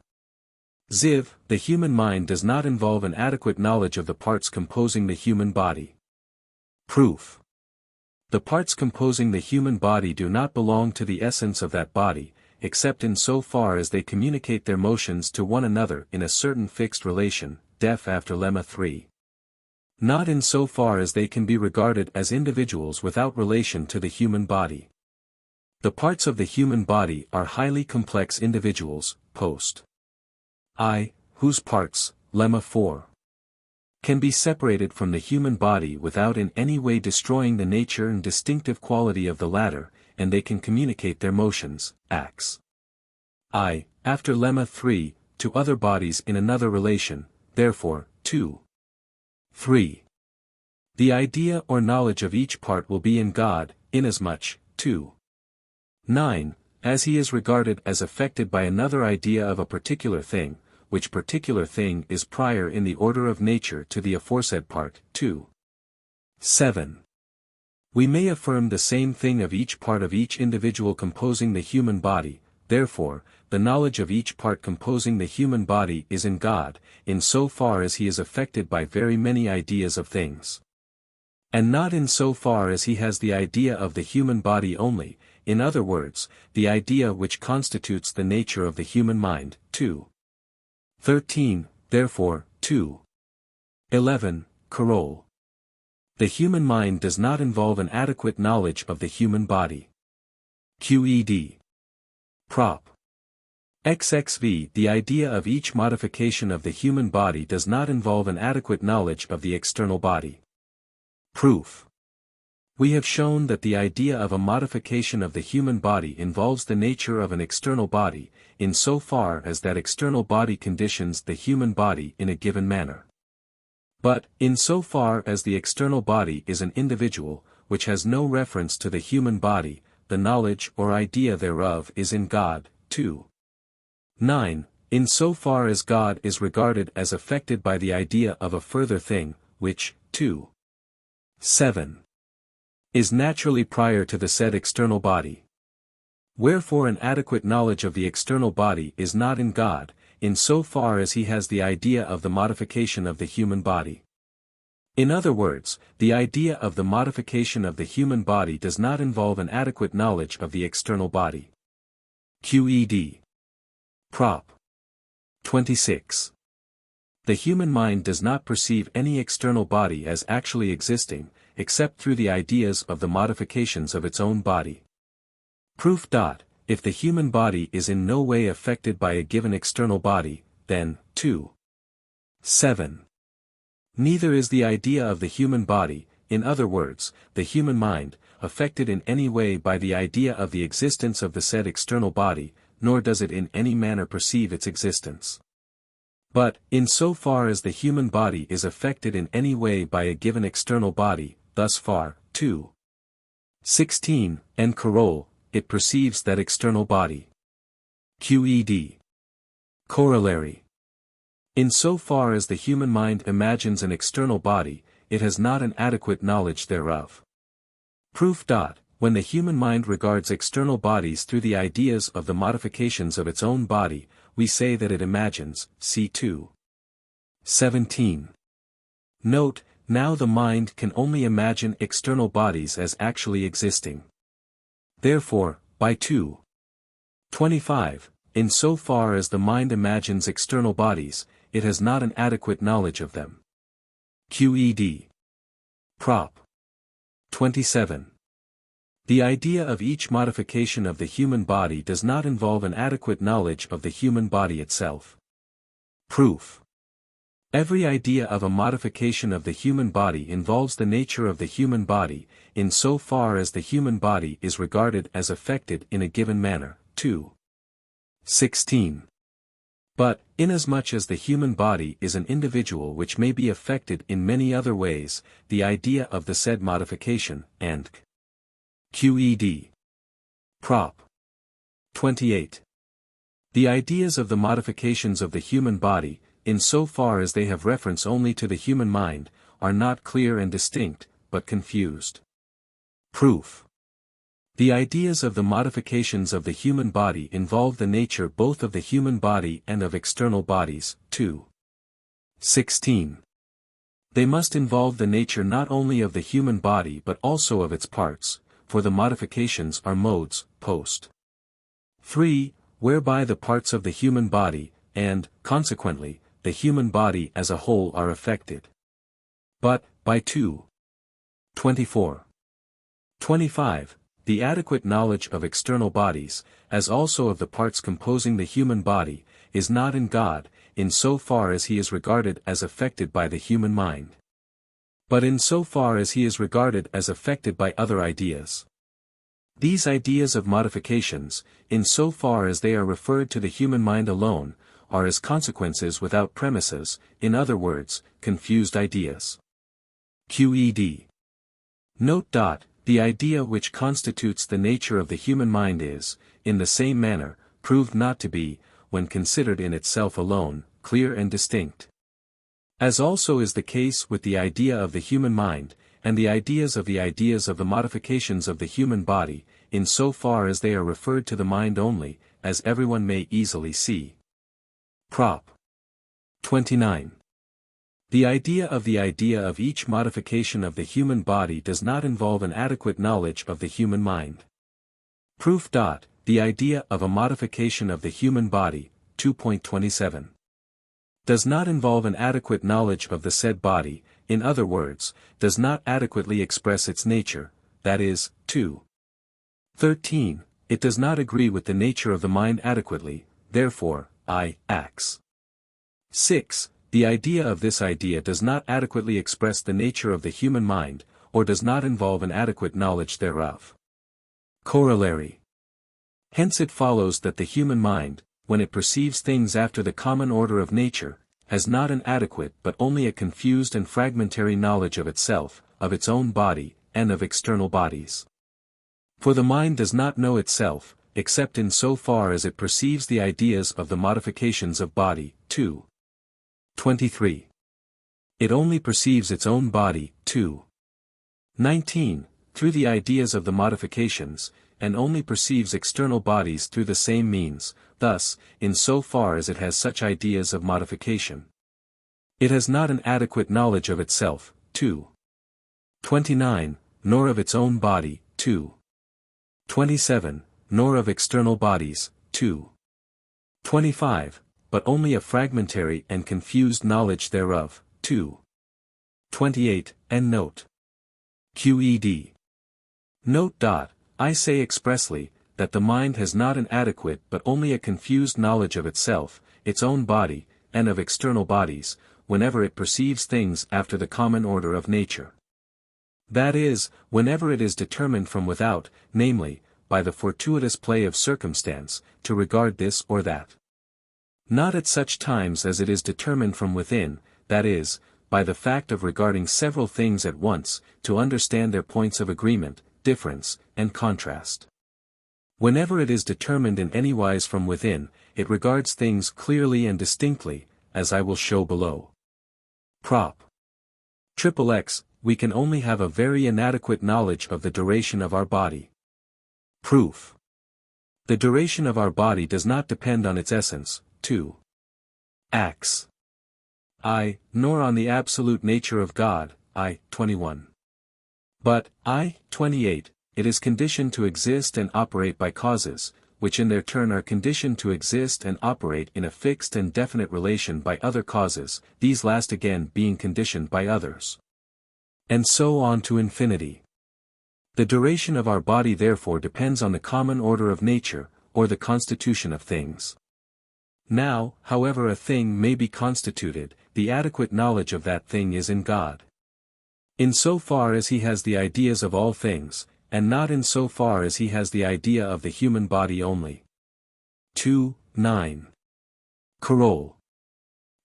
Ziv, the human mind does not involve an adequate knowledge of the parts composing the human body. Proof. The parts composing the human body do not belong to the essence of that body, except in so far as they communicate their motions to one another in a certain fixed relation, def after lemma 3. Not in so far as they can be regarded as individuals without relation to the human body. The parts of the human body are highly complex individuals, post. I, whose parts, lemma 4. Can be separated from the human body without in any way destroying the nature and distinctive quality of the latter, and they can communicate their motions, acts. I, after lemma 3, to other bodies in another relation, therefore, 2. 3. The idea or knowledge of each part will be in God, inasmuch, 2. 9, as he is regarded as affected by another idea of a particular thing, which particular thing is prior in the order of nature to the aforesaid part, 2. 7. We may affirm the same thing of each part of each individual composing the human body, therefore, the knowledge of each part composing the human body is in God, in so far as he is affected by very many ideas of things. And not in so far as he has the idea of the human body only, in other words, the idea which constitutes the nature of the human mind. 2. 13, therefore, 2. 11, Carol. The human mind does not involve an adequate knowledge of the human body. QED. Prop. XXV. The idea of each modification of the human body does not involve an adequate knowledge of the external body. Proof. We have shown that the idea of a modification of the human body involves the nature of an external body, in so far as that external body conditions the human body in a given manner. But, in so far as the external body is an individual, which has no reference to the human body, the knowledge or idea thereof is in God. 2. 9. In so far as God is regarded as affected by the idea of a further thing, which, 2. 7. Is naturally prior to the said external body. Wherefore an adequate knowledge of the external body is not in God, in so far as he has the idea of the modification of the human body. In other words, the idea of the modification of the human body does not involve an adequate knowledge of the external body. QED. Prop. 26. The human mind does not perceive any external body as actually existing, except through the ideas of the modifications of its own body. Proof. If the human body is in no way affected by a given external body, then, 2. 7. Neither is the idea of the human body, in other words, the human mind, affected in any way by the idea of the existence of the said external body, nor does it in any manner perceive its existence. But, in so far as the human body is affected in any way by a given external body, thus far, 2. 16, and Carol, it perceives that external body. QED. Corollary. In so far as the human mind imagines an external body, it has not an adequate knowledge thereof. Proof. When the human mind regards external bodies through the ideas of the modifications of its own body, we say that it imagines, see 2. 17. Note, now the mind can only imagine external bodies as actually existing. Therefore, by 2. 25, in so far as the mind imagines external bodies, it has not an adequate knowledge of them. QED. Prop. 27. The idea of each modification of the human body does not involve an adequate knowledge of the human body itself. Proof. Every idea of a modification of the human body involves the nature of the human body, in so far as the human body is regarded as affected in a given manner. 2. 16. But, inasmuch as the human body is an individual which may be affected in many other ways, the idea of the said modification, and QED. Prop. 28. The ideas of the modifications of the human body, in so far as they have reference only to the human mind, are not clear and distinct, but confused. Proof. The ideas of the modifications of the human body involve the nature both of the human body and of external bodies. 2. 16. They must involve the nature not only of the human body but also of its parts, for the modifications are modes, post. 3, whereby the parts of the human body, and, consequently, the human body as a whole are affected. But, by 2. 24. 25, the adequate knowledge of external bodies, as also of the parts composing the human body, is not in God, in so far as he is regarded as affected by the human mind. But in so far as he is regarded as affected by other ideas. These ideas of modifications, in so far as they are referred to the human mind alone, are as consequences without premises, in other words, confused ideas. QED. Note. The idea which constitutes the nature of the human mind is, in the same manner, proved not to be, when considered in itself alone, clear and distinct. As also is the case with the idea of the human mind, and the ideas of the modifications of the human body, in so far as they are referred to the mind only, as everyone may easily see. Prop. 29. The idea of each modification of the human body does not involve an adequate knowledge of the human mind. Proof. The idea of a modification of the human body, 2.27. does not involve an adequate knowledge of the said body, in other words, does not adequately express its nature, that is, 2.13. It does not agree with the nature of the mind adequately, therefore, acts. 6. The idea of this idea does not adequately express the nature of the human mind, or does not involve an adequate knowledge thereof. Corollary. Hence it follows that the human mind, when it perceives things after the common order of nature, has not an adequate but only a confused and fragmentary knowledge of itself, of its own body, and of external bodies. For the mind does not know itself, except in so far as it perceives the ideas of the modifications of body, 2.23. It only perceives its own body, 2.19, through the ideas of the modifications, and only perceives external bodies through the same means, thus, in so far as it has such ideas of modification. It has not an adequate knowledge of itself, 2.29, nor of its own body, 2.27, nor of external bodies, 2.25, but only a fragmentary and confused knowledge thereof, 2.28, and note. QED. Note. I say expressly, that the mind has not an adequate but only a confused knowledge of itself, its own body, and of external bodies, whenever it perceives things after the common order of nature. That is, whenever it is determined from without, namely, by the fortuitous play of circumstance, to regard this or that. Not at such times as it is determined from within, that is, by the fact of regarding several things at once, to understand their points of agreement, difference, and contrast. Whenever it is determined in any wise from within, it regards things clearly and distinctly, as I will show below. Prop. XXX, we can only have a very inadequate knowledge of the duration of our body. Proof. The duration of our body does not depend on its essence, 2. Acts. Nor on the absolute nature of God, 21. But, 28, it is conditioned to exist and operate by causes, which in their turn are conditioned to exist and operate in a fixed and definite relation by other causes, these last again being conditioned by others. And so on to infinity. The duration of our body therefore depends on the common order of nature, or the constitution of things. Now, however a thing may be constituted, the adequate knowledge of that thing is in God. In so far as he has the ideas of all things, and not in so far as he has the idea of the human body only. 2.9. Coroll.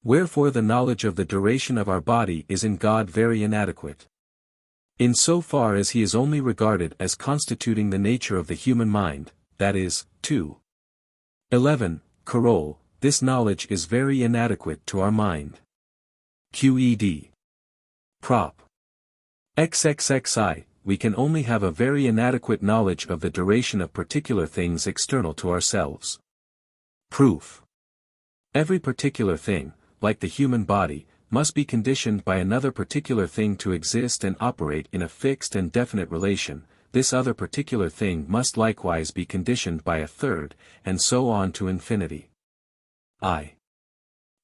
Wherefore the knowledge of the duration of our body is in God very inadequate. In so far as he is only regarded as constituting the nature of the human mind, that is, 2.11. Coroll, this knowledge is very inadequate to our mind. QED. Prop. XXXI, we can only have a very inadequate knowledge of the duration of particular things external to ourselves. Proof. Every particular thing, like the human body, must be conditioned by another particular thing to exist and operate in a fixed and definite relation, this other particular thing must likewise be conditioned by a third, and so on to infinity.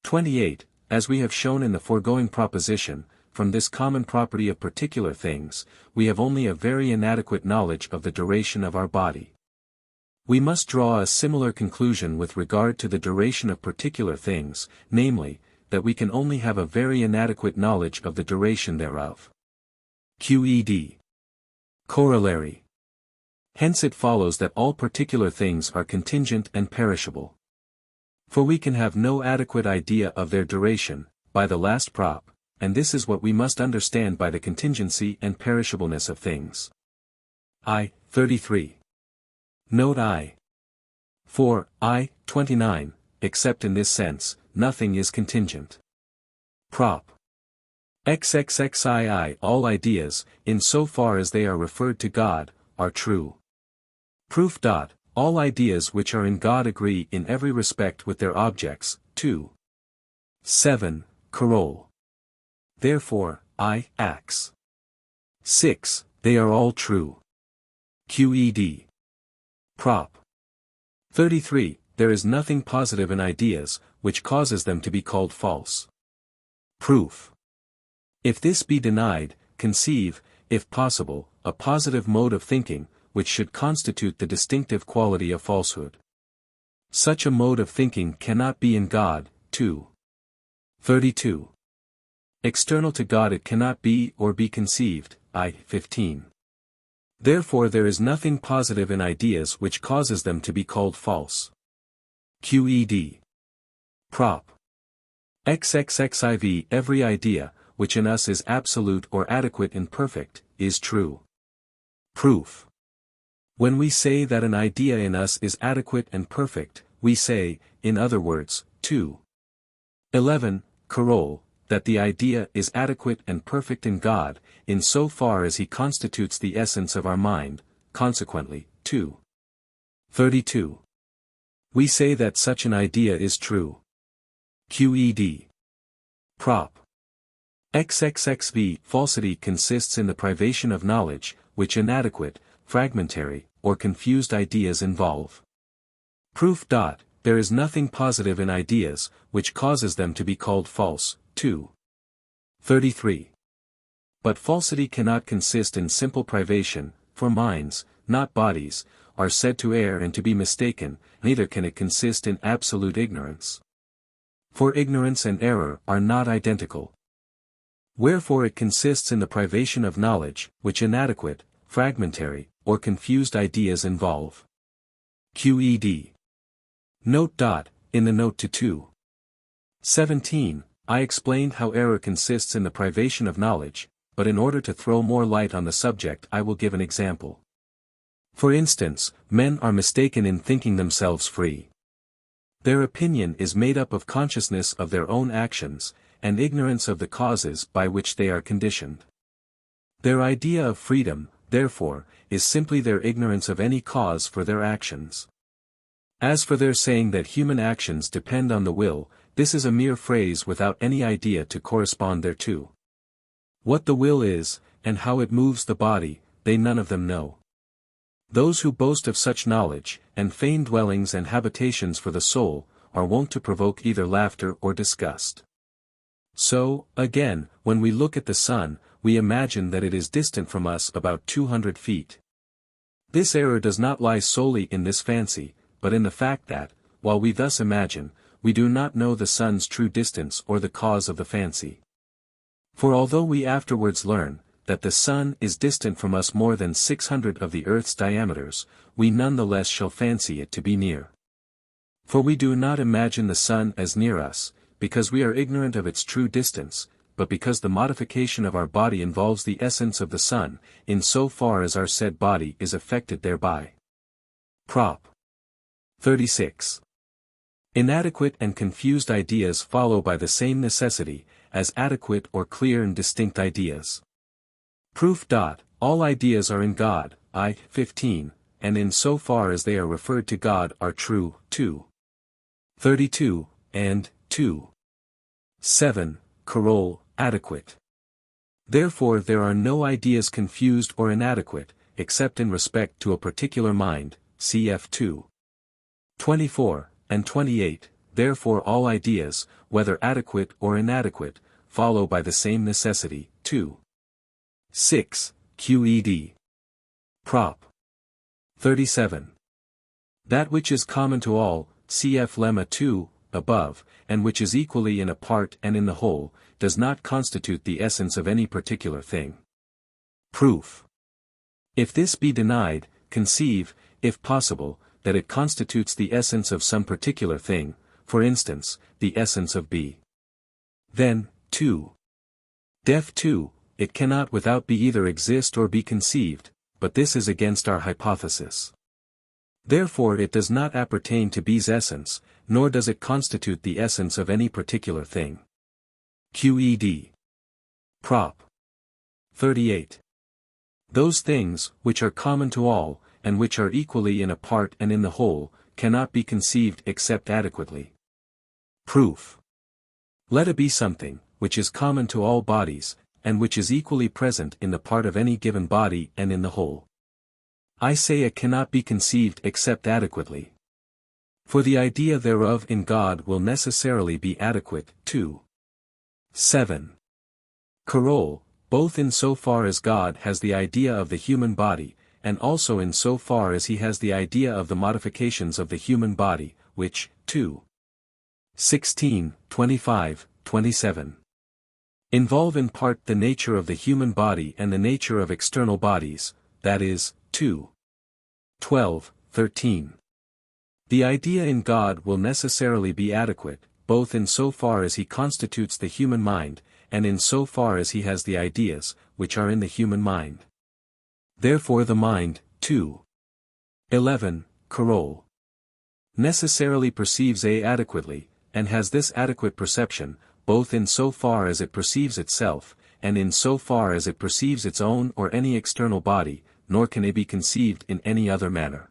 28, as we have shown in the foregoing proposition, from this common property of particular things, we have only a very inadequate knowledge of the duration of our body. We must draw a similar conclusion with regard to the duration of particular things, namely, that we can only have a very inadequate knowledge of the duration thereof. QED. Corollary. Hence it follows that all particular things are contingent and perishable. For we can have no adequate idea of their duration, by the last prop, and this is what we must understand by the contingency and perishableness of things. 33. Note For 29, except in this sense, nothing is contingent. Prop. XXXII All ideas, in so far as they are referred to God, are true. Proof. All ideas which are in God agree in every respect with their objects. 2. 7. Coroll. Therefore, I acts. 6. They are all true. QED. Prop. 33. There is nothing positive in ideas, which causes them to be called false. Proof. If this be denied, conceive, if possible, a positive mode of thinking, which should constitute the distinctive quality of falsehood. Such a mode of thinking cannot be in God. 2. 32. External to God it cannot be or be conceived. I. 15. Therefore there is nothing positive in ideas which causes them to be called false. QED. Prop. XXXIV Every idea, which in us is absolute or adequate and perfect, is true. Proof. When we say that an idea in us is adequate and perfect, we say, in other words, 2. 11. Coroll, that the idea is adequate and perfect in God, in so far as he constitutes the essence of our mind, consequently, 2. 32. We say that such an idea is true. QED. Prop. XXXV Falsity consists in the privation of knowledge, which inadequate, fragmentary, or confused ideas involve. Proof. There is nothing positive in ideas, which causes them to be called false. 2. 33. But falsity cannot consist in simple privation, for minds, not bodies, are said to err and to be mistaken, neither can it consist in absolute ignorance. For ignorance and error are not identical. Wherefore it consists in the privation of knowledge, which inadequate, fragmentary, or confused ideas involve. QED. Note. In the note to 2. 17, I explained how error consists in the privation of knowledge, but in order to throw more light on the subject I will give an example. For instance, men are mistaken in thinking themselves free. Their opinion is made up of consciousness of their own actions, and ignorance of the causes by which they are conditioned. Their idea of freedom, therefore, is simply their ignorance of any cause for their actions. As for their saying that human actions depend on the will, this is a mere phrase without any idea to correspond thereto. What the will is, and how it moves the body, they none of them know. Those who boast of such knowledge, and feign dwellings and habitations for the soul, are wont to provoke either laughter or disgust. So, again, when we look at the sun, we imagine that it is distant from us about 200 feet. This error does not lie solely in this fancy, but in the fact that, while we thus imagine, we do not know the sun's true distance or the cause of the fancy. For although we afterwards learn, that the sun is distant from us more than 600 of the earth's diameters, we none the less shall fancy it to be near. For we do not imagine the sun as near us, because we are ignorant of its true distance, but because the modification of our body involves the essence of the sun, in so far as our said body is affected thereby. Prop. 36. Inadequate and confused ideas follow by the same necessity, as adequate or clear and distinct ideas. Proof. All ideas are in God, I. 15, and in so far as they are referred to God are true. 2. 32, and 2. 7. Coroll, adequate. Therefore there are no ideas confused or inadequate, except in respect to a particular mind, cf. 2. 24, and 28, therefore all ideas, whether adequate or inadequate, follow by the same necessity. 2. 6. QED. Prop. 37. That which is common to all, cf. Lemma 2, above, and which is equally in a part and in the whole, does not constitute the essence of any particular thing. Proof. If this be denied, conceive, if possible, that it constitutes the essence of some particular thing, for instance, the essence of B. Then, 2. Def 2, it cannot without be either exist or be conceived, but this is against our hypothesis. Therefore it does not appertain to B's essence, nor does it constitute the essence of any particular thing. QED. Prop. 38. Those things, which are common to all, and which are equally in a part and in the whole, cannot be conceived except adequately. Proof. Let it be something, which is common to all bodies, and which is equally present in the part of any given body and in the whole. I say it cannot be conceived except adequately. For the idea thereof in God will necessarily be adequate, too. 7. Carol, both in so far as God has the idea of the human body, and also in so far as he has the idea of the modifications of the human body, which, 2. 16, 25, 27. Involve in part the nature of the human body and the nature of external bodies, that is, 2. 12, 13. The idea in God will necessarily be adequate, both in so far as he constitutes the human mind, and in so far as he has the ideas, which are in the human mind. Therefore the mind, 2. 11, Carol. Necessarily perceives adequately, and has this adequate perception, both in so far as it perceives itself, and in so far as it perceives its own or any external body, nor can it be conceived in any other manner.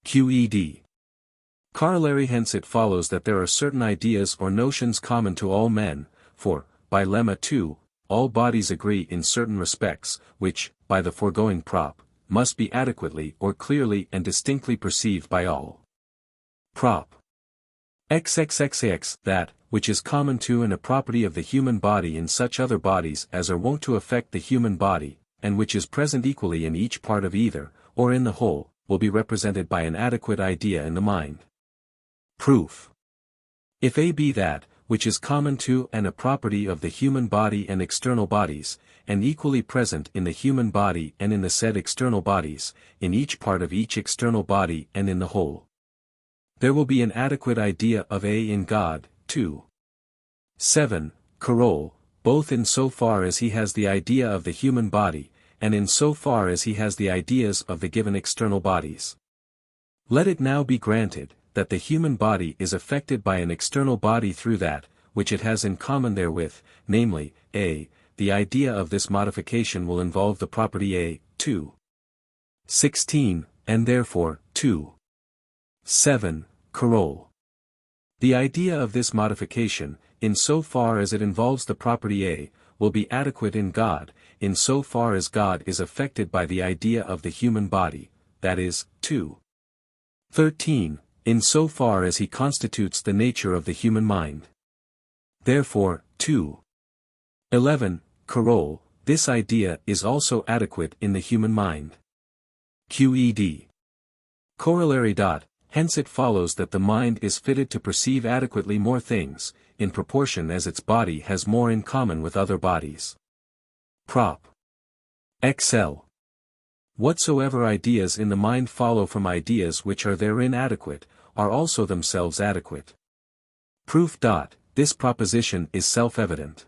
Qed. Corollary. Hence it follows that there are certain ideas or notions common to all men, for, by lemma 2, all bodies agree in certain respects, which, by the foregoing prop, must be adequately or clearly and distinctly perceived by all. Prop. XXXX. That, which is common to and a property of the human body in such other bodies as are wont to affect the human body, and which is present equally in each part of either, or in the whole, will be represented by an adequate idea in the mind. Proof. If A be that, which is common to and a property of the human body and external bodies, and equally present in the human body and in the said external bodies, in each part of each external body and in the whole, there will be an adequate idea of A in God, too. 7. Carol, both in so far as he has the idea of the human body, and in so far as he has the ideas of the given external bodies. Let it now be granted, that the human body is affected by an external body through that, which it has in common therewith, namely, A, the idea of this modification will involve the property A, 2. 16, and therefore, 2. 7, Carol. The idea of this modification, in so far as it involves the property A, will be adequate in God, in so far as God is affected by the idea of the human body, that is, 2. 13, in so far as he constitutes the nature of the human mind. Therefore, 2. 11, Carol, this idea is also adequate in the human mind. Qed. Corollary. Hence it follows that the mind is fitted to perceive adequately more things, in proportion as its body has more in common with other bodies. Prop. XL. Whatsoever ideas in the mind follow from ideas which are therein adequate, are also themselves adequate. Proof. This proposition is self-evident.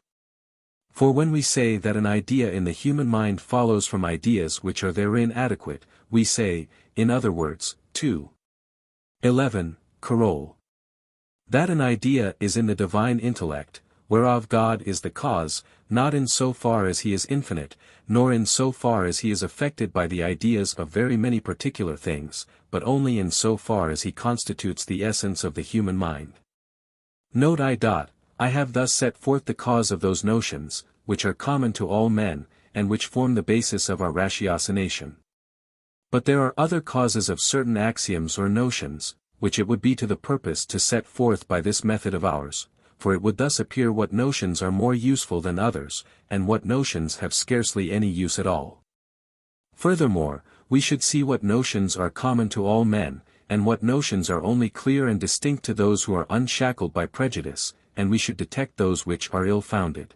For when we say that an idea in the human mind follows from ideas which are therein adequate, we say, in other words, 2. 11, Carol. That an idea is in the divine intellect, whereof God is the cause, not in so far as he is infinite, nor in so far as he is affected by the ideas of very many particular things, but only in so far as he constitutes the essence of the human mind. Note I have thus set forth the cause of those notions, which are common to all men, and which form the basis of our ratiocination. But there are other causes of certain axioms or notions, which it would be to the purpose to set forth by this method of ours, for it would thus appear what notions are more useful than others, and what notions have scarcely any use at all. Furthermore, we should see what notions are common to all men, and what notions are only clear and distinct to those who are unshackled by prejudice, and we should detect those which are ill-founded.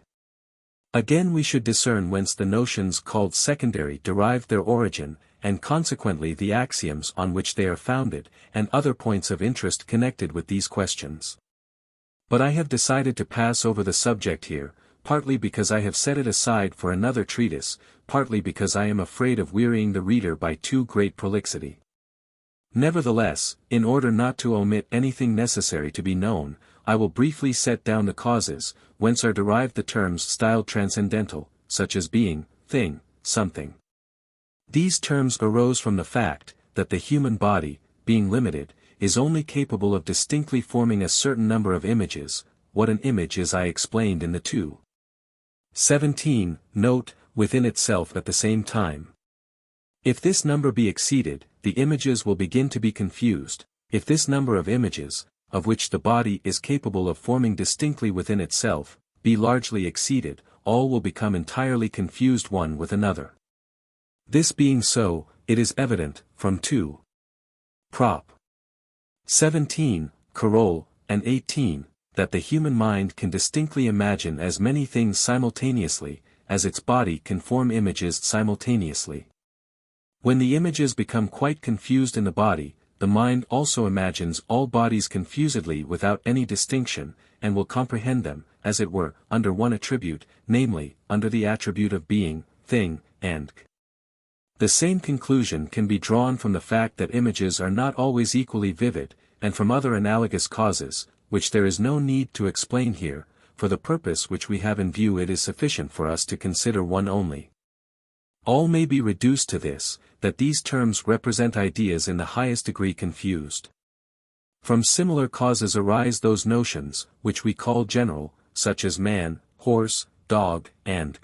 Again we should discern whence the notions called secondary derive their origin, and consequently the axioms on which they are founded, and other points of interest connected with these questions. But I have decided to pass over the subject here, partly because I have set it aside for another treatise, partly because I am afraid of wearying the reader by too great prolixity. Nevertheless, in order not to omit anything necessary to be known, I will briefly set down the causes, whence are derived the terms styled transcendental, such as being, thing, something. These terms arose from the fact, that the human body, being limited, is only capable of distinctly forming a certain number of images. What an image is I explained in the 2:17 note, within itself at the same time. If this number be exceeded, the images will begin to be confused. If this number of images, of which the body is capable of forming distinctly within itself, be largely exceeded, all will become entirely confused one with another. This being so, it is evident, from 2. Prop. 17, Carol, and 18, that the human mind can distinctly imagine as many things simultaneously, as its body can form images simultaneously. When the images become quite confused in the body, the mind also imagines all bodies confusedly without any distinction, and will comprehend them, as it were, under one attribute, namely, under the attribute of being, thing, and the same conclusion can be drawn from the fact that images are not always equally vivid, and from other analogous causes, which there is no need to explain here. For the purpose which we have in view it is sufficient for us to consider one only. All may be reduced to this, that these terms represent ideas in the highest degree confused. From similar causes arise those notions, which we call general, such as man, horse, dog, and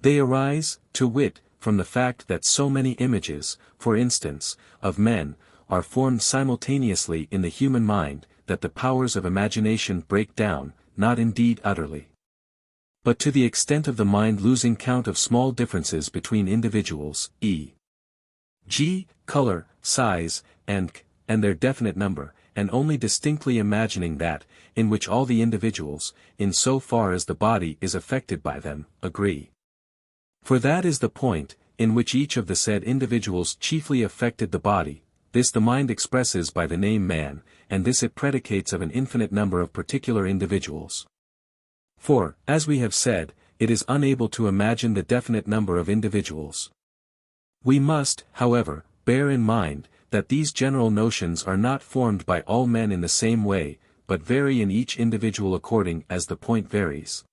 they arise, to wit, from the fact that so many images, for instance, of men, are formed simultaneously in the human mind, that the powers of imagination break down, not indeed utterly, but to the extent of the mind losing count of small differences between individuals, e.g., color, size, and their definite number, and only distinctly imagining that, in which all the individuals, in so far as the body is affected by them, agree. For that is the point, in which each of the said individuals chiefly affected the body. This the mind expresses by the name man, and this it predicates of an infinite number of particular individuals. For, as we have said, it is unable to imagine the definite number of individuals. We must, however, bear in mind, that these general notions are not formed by all men in the same way, but vary in each individual according as the point varies.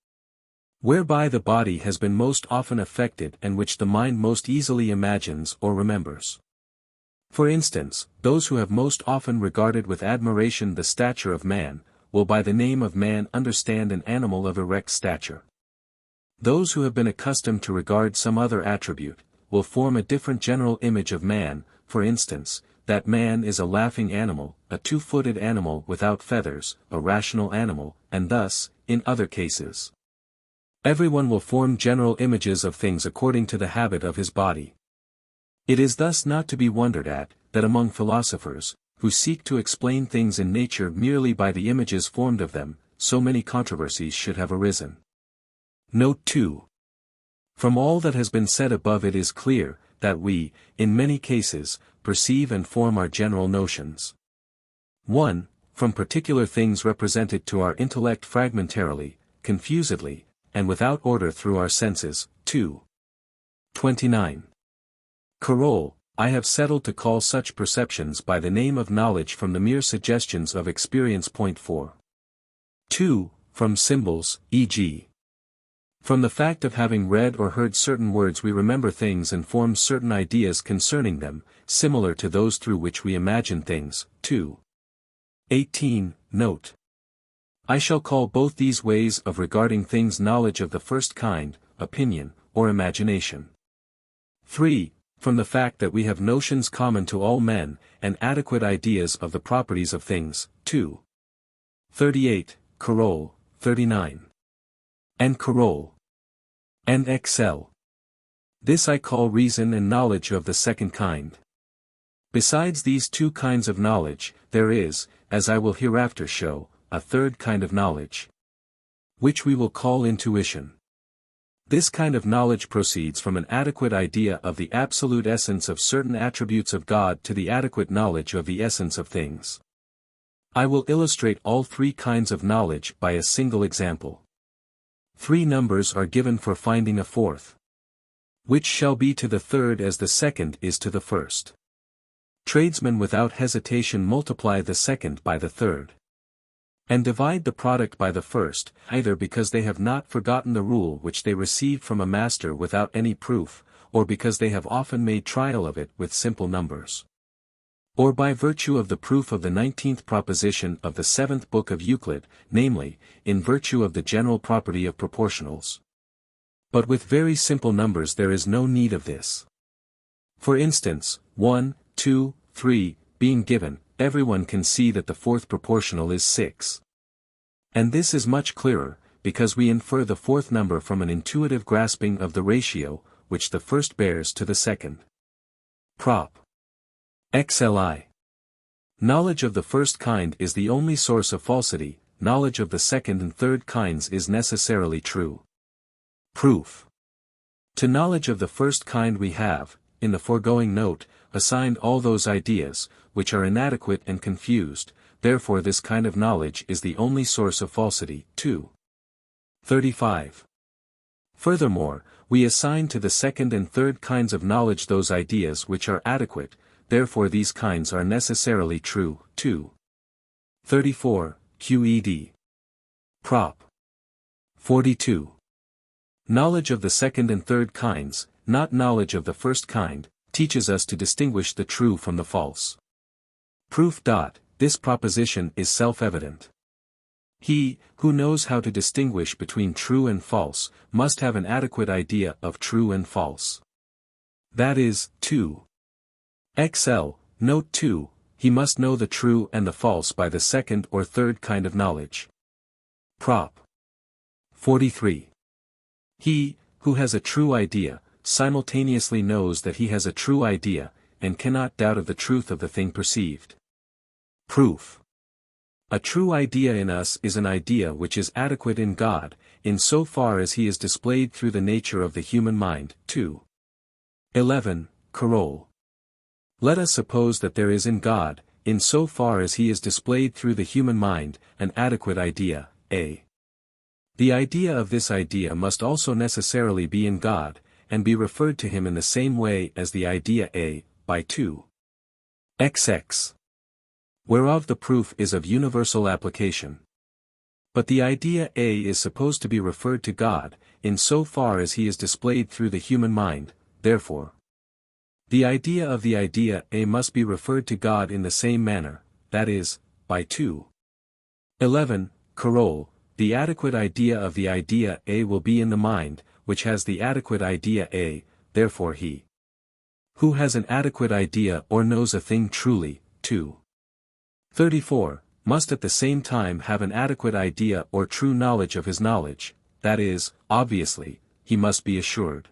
Whereby the body has been most often affected and which the mind most easily imagines or remembers. For instance, those who have most often regarded with admiration the stature of man, will by the name of man understand an animal of erect stature. Those who have been accustomed to regard some other attribute, will form a different general image of man, for instance, that man is a laughing animal, a two-footed animal without feathers, a rational animal, and thus, in other cases. Everyone will form general images of things according to the habit of his body. It is thus not to be wondered at, that among philosophers, who seek to explain things in nature merely by the images formed of them, so many controversies should have arisen. Note 2. From all that has been said above it is clear, that we, in many cases, perceive and form our general notions. 1. From particular things represented to our intellect fragmentarily, confusedly, and without order through our senses. 2. 29. Carol, I have settled to call such perceptions by the name of knowledge from the mere suggestions of experience. 4. 2. From symbols, e.g. from the fact of having read or heard certain words we remember things and form certain ideas concerning them, similar to those through which we imagine things. 2. 18. Note. I shall call both these ways of regarding things knowledge of the first kind, opinion, or imagination. 3. From the fact that we have notions common to all men, and adequate ideas of the properties of things. 2. 38, Carol, 39. And Carol. And XL. This I call reason and knowledge of the second kind. Besides these two kinds of knowledge, there is, as I will hereafter show, a third kind of knowledge, which we will call intuition. This kind of knowledge proceeds from an adequate idea of the absolute essence of certain attributes of God to the adequate knowledge of the essence of things. I will illustrate all three kinds of knowledge by a single example. 3 numbers are given for finding a fourth, which shall be to the third as the second is to the first. Tradesmen without hesitation multiply the second by the third. and divide the product by the first, either because they have not forgotten the rule which they received from a master without any proof, or because they have often made trial of it with simple numbers. Or by virtue of the proof of the 19th proposition of the 7th book of Euclid, namely, in virtue of the general property of proportionals. But with very simple numbers there is no need of this. For instance, 1, 2, 3, being given, everyone can see that the fourth proportional is 6. And this is much clearer, because we infer the fourth number from an intuitive grasping of the ratio, which the first bears to the second. Prop. XLI. Knowledge of the first kind is the only source of falsity, knowledge of the second and third kinds is necessarily true. Proof. To knowledge of the first kind we have, in the foregoing note, assigned all those ideas, which are inadequate and confused, therefore this kind of knowledge is the only source of falsity. 2. 35. Furthermore, we assign to the second and third kinds of knowledge those ideas which are adequate, therefore these kinds are necessarily true. 2. 34, QED. Prop. 42. Knowledge of the second and third kinds, not knowledge of the first kind, teaches us to distinguish the true from the false. Proof. This proposition is self-evident. He, who knows how to distinguish between true and false, must have an adequate idea of true and false. That is, 2. XL, note 2, he must know the true and the false by the second or third kind of knowledge. Prop. 43. He, who has a true idea, simultaneously knows that he has a true idea, and cannot doubt of the truth of the thing perceived. Proof. A true idea in us is an idea which is adequate in God, in so far as he is displayed through the nature of the human mind. 2. 11, Carole. Let us suppose that there is in God, in so far as he is displayed through the human mind, an adequate idea, A. The idea of this idea must also necessarily be in God, and be referred to him in the same way as the idea A, by 2. XX. Whereof the proof is of universal application. But the idea A is supposed to be referred to God, in so far as he is displayed through the human mind, therefore. The idea of the idea A must be referred to God in the same manner, that is, by 2. 11, Carole. The adequate idea of the idea A will be in the mind, which has the adequate idea A, therefore he who has an adequate idea or knows a thing truly. 2. 34, must at the same time have an adequate idea or true knowledge of his knowledge, that is, obviously, he must be assured.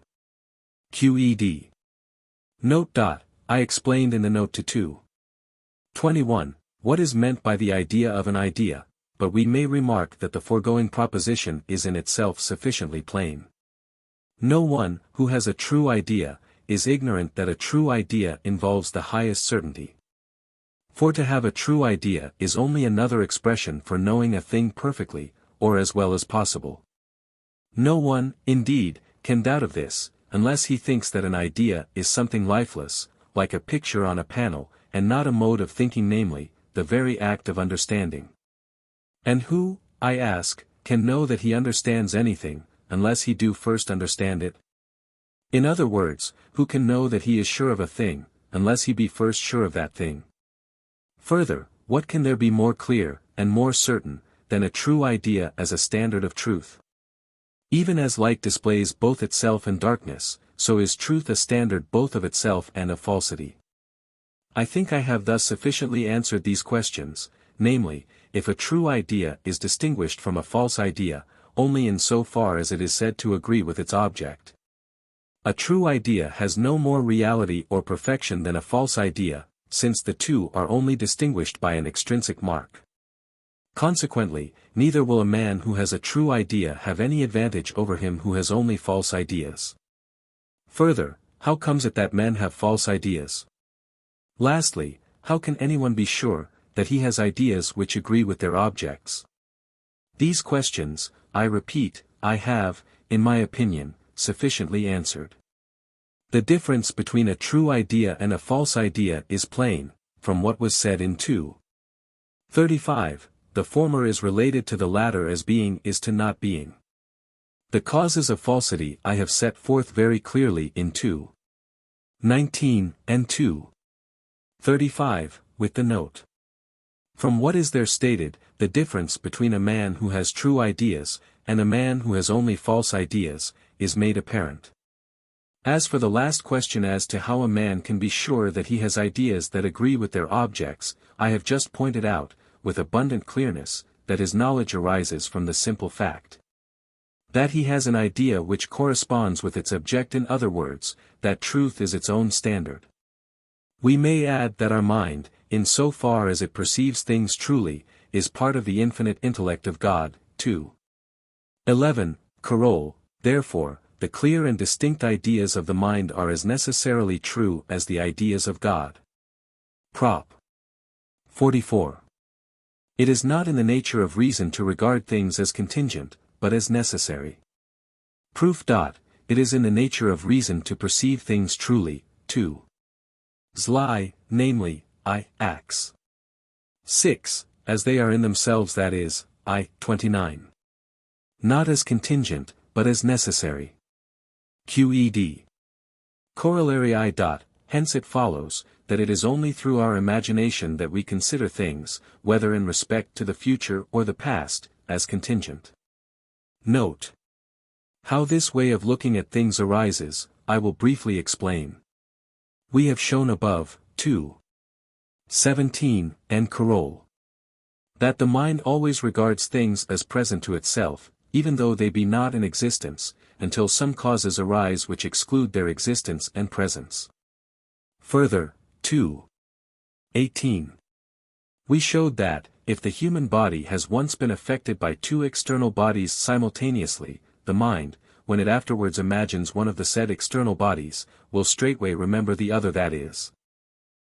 QED. Note. I explained in the note to 2. 21, what is meant by the idea of an idea, but we may remark that the foregoing proposition is in itself sufficiently plain. No one, who has a true idea, is ignorant that a true idea involves the highest certainty. For to have a true idea is only another expression for knowing a thing perfectly, or as well as possible. No one, indeed, can doubt of this, unless he thinks that an idea is something lifeless, like a picture on a panel, and not a mode of thinking, namely, the very act of understanding. And who, I ask, can know that he understands anything, unless he do first understand it? In other words, who can know that he is sure of a thing, unless he be first sure of that thing? Further, what can there be more clear, and more certain, than a true idea as a standard of truth? Even as light displays both itself and darkness, so is truth a standard both of itself and of falsity. I think I have thus sufficiently answered these questions, namely, if a true idea is distinguished from a false idea, only in so far as it is said to agree with its object. A true idea has no more reality or perfection than a false idea, since the two are only distinguished by an extrinsic mark. Consequently, neither will a man who has a true idea have any advantage over him who has only false ideas. Further, how comes it that men have false ideas? Lastly, how can anyone be sure that he has ideas which agree with their objects? These questions, I repeat, I have, in my opinion, sufficiently answered. The difference between a true idea and a false idea is plain, from what was said in 2. 35, the former is related to the latter as being is to not being. The causes of falsity I have set forth very clearly in 2:19 and 2:35, with the note. From what is there stated, the difference between a man who has true ideas, and a man who has only false ideas, is made apparent. As for the last question as to how a man can be sure that he has ideas that agree with their objects, I have just pointed out, with abundant clearness, that his knowledge arises from the simple fact that he has an idea which corresponds with its object, in other words, that truth is its own standard. We may add that our mind, in so far as it perceives things truly, is part of the infinite intellect of God. 2:11, Coroll, therefore, the clear and distinct ideas of the mind are as necessarily true as the ideas of God. Prop. 44. It is not in the nature of reason to regard things as contingent, but as necessary. Proof. It is in the nature of reason to perceive things truly, 2:Zli, namely, I, acts. 6, as they are in themselves, that is, I, 29. Not as contingent, but as necessary. Qed. Corollary I. Hence it follows, that it is only through our imagination that we consider things, whether in respect to the future or the past, as contingent. Note. How this way of looking at things arises, I will briefly explain. We have shown above, 2:17, and Coroll, that the mind always regards things as present to itself, even though they be not in existence, until some causes arise which exclude their existence and presence. Further, 2:18. We showed that, if the human body has once been affected by two external bodies simultaneously, the mind, when it afterwards imagines one of the said external bodies, will straightway remember the other, that is,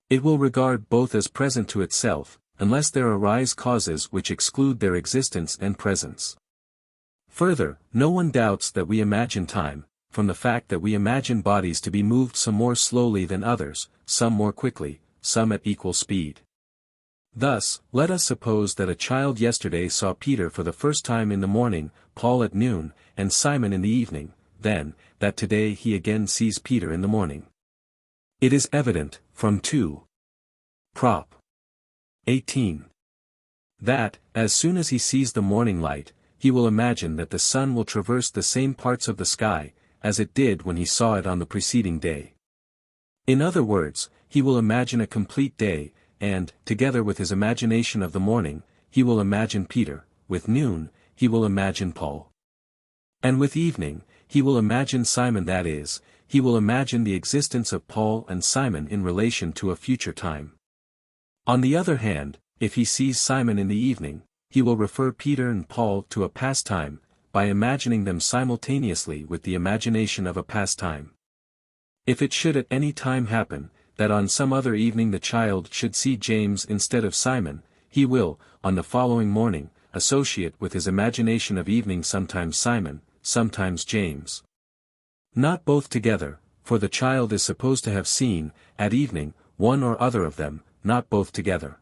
it will regard both as present to itself, unless there arise causes which exclude their existence and presence. Further, no one doubts that we imagine time, from the fact that we imagine bodies to be moved some more slowly than others, some more quickly, some at equal speed. Thus, let us suppose that a child yesterday saw Peter for the first time in the morning, Paul at noon, and Simon in the evening, then, that today he again sees Peter in the morning. It is evident, from 2:Prop. 18. That, as soon as he sees the morning light, he will imagine that the sun will traverse the same parts of the sky, as it did when he saw it on the preceding day. In other words, he will imagine a complete day, and, together with his imagination of the morning, he will imagine Peter, with noon, he will imagine Paul. And with evening, he will imagine Simon, that is, he will imagine the existence of Paul and Simon in relation to a future time. On the other hand, if he sees Simon in the evening, he will refer Peter and Paul to a past time, by imagining them simultaneously with the imagination of a past time. If it should at any time happen, that on some other evening the child should see James instead of Simon, he will, on the following morning, associate with his imagination of evening sometimes Simon, sometimes James. Not both together, for the child is supposed to have seen, at evening, one or other of them, not both together.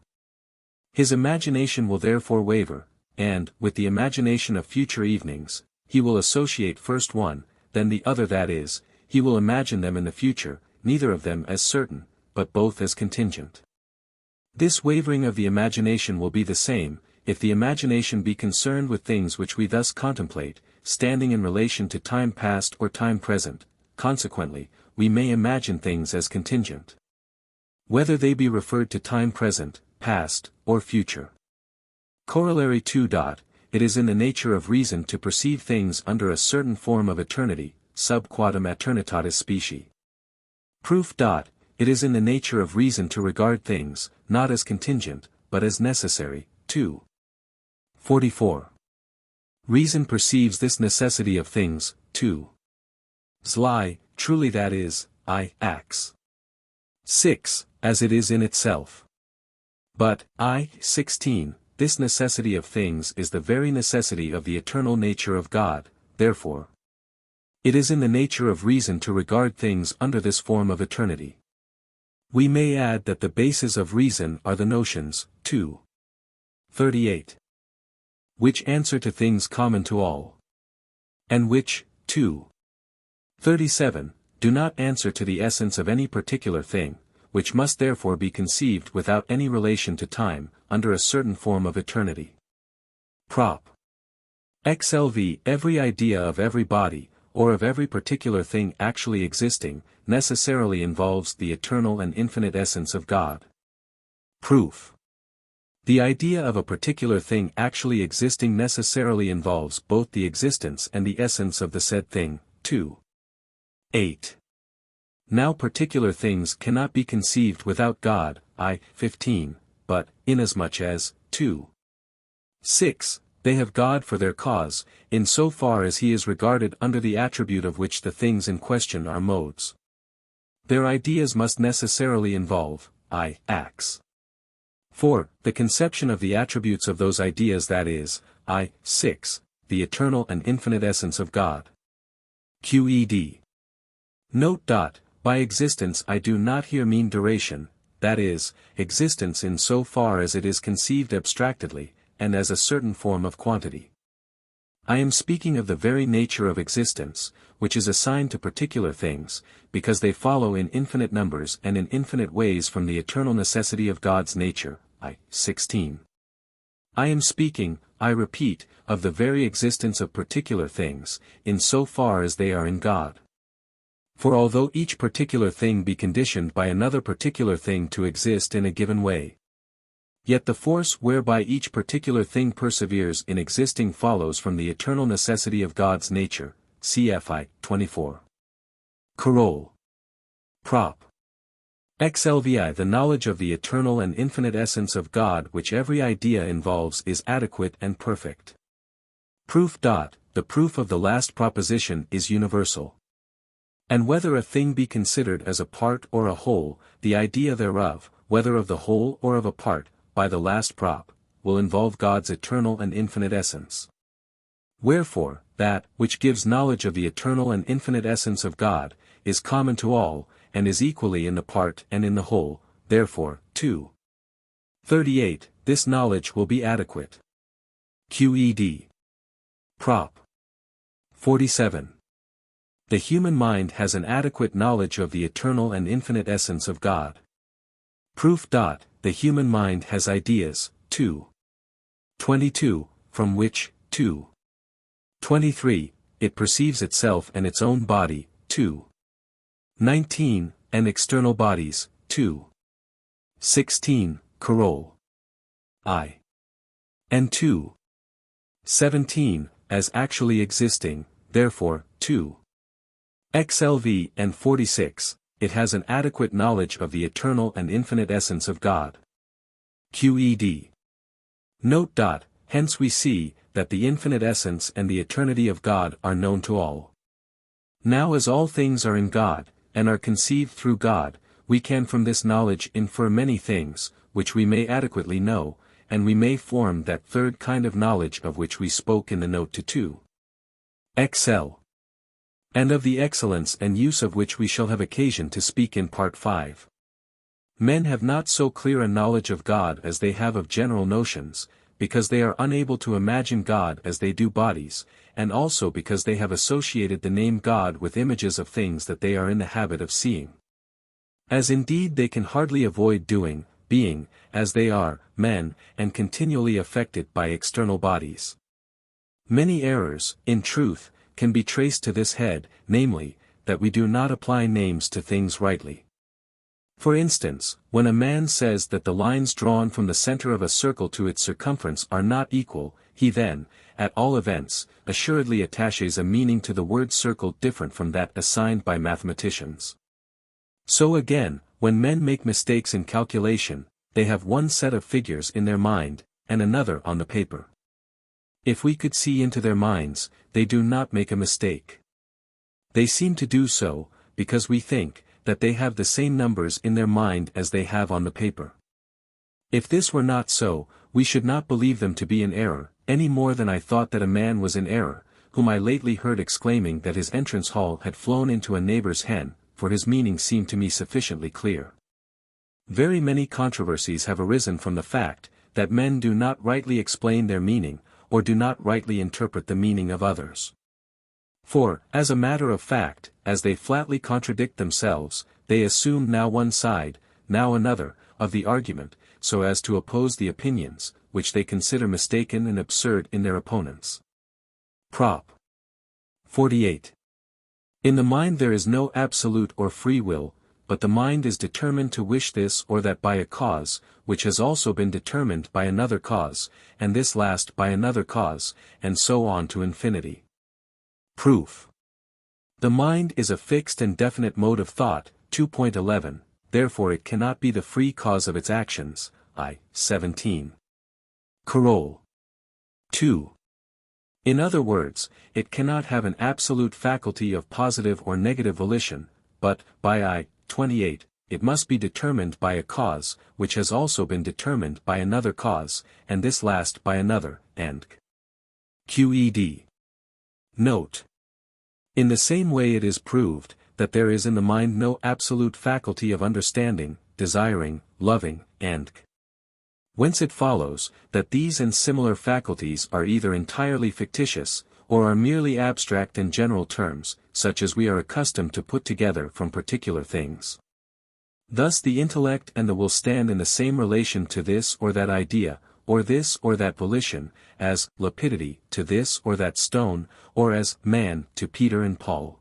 His imagination will therefore waver, and, with the imagination of future evenings, he will associate first one, then the other, that is, he will imagine them in the future, neither of them as certain, but both as contingent. This wavering of the imagination will be the same, if the imagination be concerned with things which we thus contemplate, standing in relation to time past or time present. Consequently, we may imagine things as contingent, whether they be referred to time present, past, or future. Corollary 2. It is in the nature of reason to perceive things under a certain form of eternity, sub quadam aeternitatis specie. Proof. It is in the nature of reason to regard things, not as contingent, but as necessary. 2:44. Reason perceives this necessity of things, 2:Zli, truly, that is, I, acts. 6, as it is in itself. But, I, 16, this necessity of things is the very necessity of the eternal nature of God, therefore, it is in the nature of reason to regard things under this form of eternity. We may add that the bases of reason are the notions, 2:38. which answer to things common to all. And which, 2. 37, do not answer to the essence of any particular thing, which must therefore be conceived without any relation to time, under a certain form of eternity. Prop. XLV. Every idea of every body, or of every particular thing actually existing, necessarily involves the eternal and infinite essence of God. Proof. The idea of a particular thing actually existing necessarily involves both the existence and the essence of the said thing. 2. 8. Now particular things cannot be conceived without God, I. 15, but, inasmuch as, 2. 6, they have God for their cause, in so far as he is regarded under the attribute of which the things in question are modes. Their ideas must necessarily involve, I. Acts. 4. The conception of the attributes of those ideas, that is, I. 6, the eternal and infinite essence of God. QED. Note. By existence I do not here mean duration, that is, existence in so far as it is conceived abstractedly, and as a certain form of quantity. I am speaking of the very nature of existence, which is assigned to particular things, because they follow in infinite numbers and in infinite ways from the eternal necessity of God's nature. I. 16. I am speaking, I repeat, of the very existence of particular things, in so far as they are in God. For although each particular thing be conditioned by another particular thing to exist in a given way, yet the force whereby each particular thing perseveres in existing follows from the eternal necessity of God's nature. Cf. 24. Carole. Prop. XLVI. The knowledge of the eternal and infinite essence of God which every idea involves is adequate and perfect. Proof. The proof of the last proposition is universal. And whether a thing be considered as a part or a whole, the idea thereof, whether of the whole or of a part, by the last prop, will involve God's eternal and infinite essence. Wherefore, that, which gives knowledge of the eternal and infinite essence of God, is common to all, and is equally in the part and in the whole, therefore, 2. 38, this knowledge will be adequate. QED. Prop. 47. The human mind has an adequate knowledge of the eternal and infinite essence of God. Proof. The human mind has ideas, 2. 22, from which, 2. 23, it perceives itself and its own body, 2. 19, and external bodies, 2. 16, Carole. I. And 2. 17, as actually existing, therefore, 2. XLV and 46, it has an adequate knowledge of the eternal and infinite essence of God. QED. Note. Hence we see, that the infinite essence and the eternity of God are known to all. Now as all things are in God, and are conceived through God, we can from this knowledge infer many things, which we may adequately know, and we may form that third kind of knowledge of which we spoke in the note to 2. XL. And of the excellence and use of which we shall have occasion to speak in Part 5. Men have not so clear a knowledge of God as they have of general notions, because they are unable to imagine God as they do bodies, and also because they have associated the name God with images of things that they are in the habit of seeing. As indeed they can hardly avoid doing, being, as they are, men, and continually affected by external bodies. Many errors, in truth, can be traced to this head, namely, that we do not apply names to things rightly. For instance, when a man says that the lines drawn from the center of a circle to its circumference are not equal, he then, at all events, assuredly attaches a meaning to the word circle different from that assigned by mathematicians. So again, when men make mistakes in calculation, they have one set of figures in their mind, and another on the paper. If we could see into their minds, they do not make a mistake. They seem to do so, because we think, that they have the same numbers in their mind as they have on the paper. If this were not so, we should not believe them to be in error, any more than I thought that a man was in error, whom I lately heard exclaiming that his entrance hall had flown into a neighbor's hen, for his meaning seemed to me sufficiently clear. Very many controversies have arisen from the fact, that men do not rightly explain their meaning, or do not rightly interpret the meaning of others. For, as a matter of fact, as they flatly contradict themselves, they assume now one side, now another, of the argument, so as to oppose the opinions, which they consider mistaken and absurd in their opponents. Prop. 48. In the mind there is no absolute or free will, but the mind is determined to wish this or that by a cause, which has also been determined by another cause, and this last by another cause, and so on to infinity. Proof. The mind is a fixed and definite mode of thought, 2.11, therefore it cannot be the free cause of its actions, I. 17. Coroll. 2. In other words, it cannot have an absolute faculty of positive or negative volition, but, by I. 28, it must be determined by a cause, which has also been determined by another cause, and this last by another, and qed. Note. In the same way it is proved, that there is in the mind no absolute faculty of understanding, desiring, loving, and whence it follows, that these and similar faculties are either entirely fictitious, or are merely abstract and general terms, such as we are accustomed to put together from particular things. Thus the intellect and the will stand in the same relation to this or that idea, or this or that volition, as lapidity to this or that stone, or as man to Peter and Paul.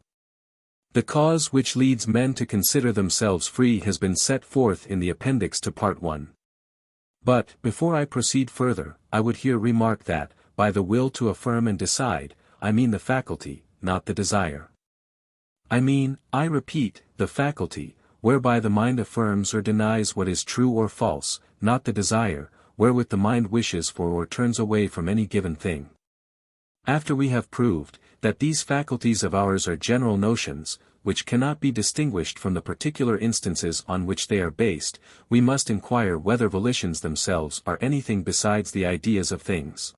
The cause which leads men to consider themselves free has been set forth in the appendix to Part 1. But, before I proceed further, I would here remark that, by the will to affirm and decide, I mean the faculty, not the desire. I mean, I repeat, the faculty, whereby the mind affirms or denies what is true or false, not the desire, wherewith the mind wishes for or turns away from any given thing. After we have proved, that these faculties of ours are general notions, which cannot be distinguished from the particular instances on which they are based, we must inquire whether volitions themselves are anything besides the ideas of things.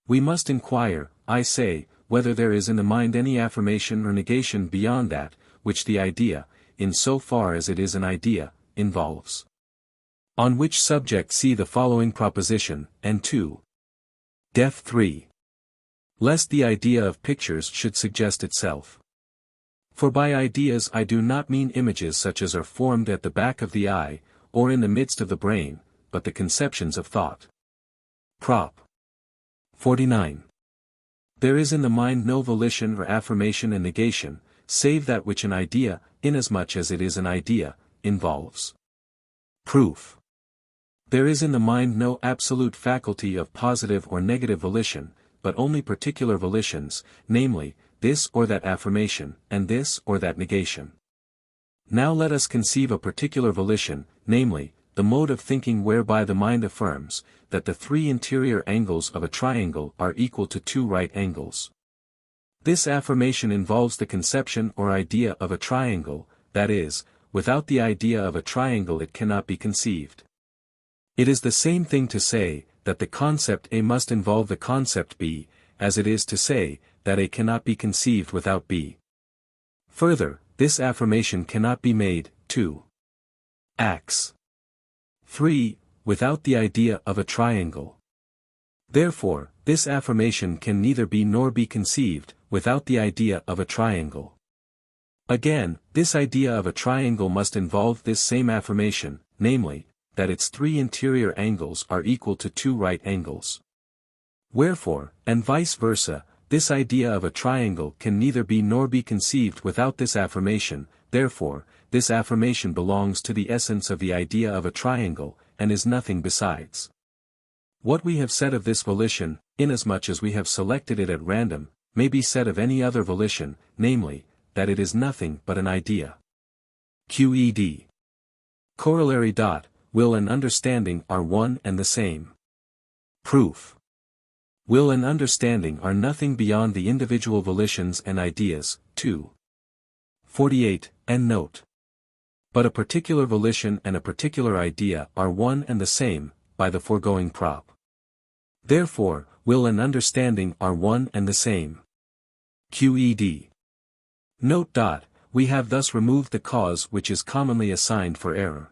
We must inquire, I say, whether there is in the mind any affirmation or negation beyond that, which the idea, in so far as it is an idea, involves. On which subject see the following proposition, and 2. Def 3. Lest the idea of pictures should suggest itself. For by ideas I do not mean images such as are formed at the back of the eye, or in the midst of the brain, but the conceptions of thought. Prop. 49. There is in the mind no volition or affirmation and negation, save that which an idea, inasmuch as it is an idea, involves. Proof. There is in the mind no absolute faculty of positive or negative volition, but only particular volitions, namely, this or that affirmation, and this or that negation. Now let us conceive a particular volition, namely, the mode of thinking whereby the mind affirms, that the 3 interior angles of a triangle are equal to 2 right angles. This affirmation involves the conception or idea of a triangle, that is, without the idea of a triangle it cannot be conceived. It is the same thing to say, that the concept A must involve the concept B, as it is to say, that A cannot be conceived without B. Further, this affirmation cannot be made, 2. Acts 3, without the idea of a triangle. Therefore, this affirmation can neither be nor be conceived, without the idea of a triangle. Again, this idea of a triangle must involve this same affirmation, namely, that its 3 interior angles are equal to 2 right angles. Wherefore, and vice versa, this idea of a triangle can neither be nor be conceived without this affirmation, therefore, this affirmation belongs to the essence of the idea of a triangle, and is nothing besides. What we have said of this volition, inasmuch as we have selected it at random, may be said of any other volition, namely, that it is nothing but an idea. QED. Corollary. Will and understanding are one and the same. Proof. Will and understanding are nothing beyond the individual volitions and ideas, 2. 48, and note. But a particular volition and a particular idea are one and the same, by the foregoing prop. Therefore, will and understanding are one and the same. QED. Note. We have thus removed the cause which is commonly assigned for error.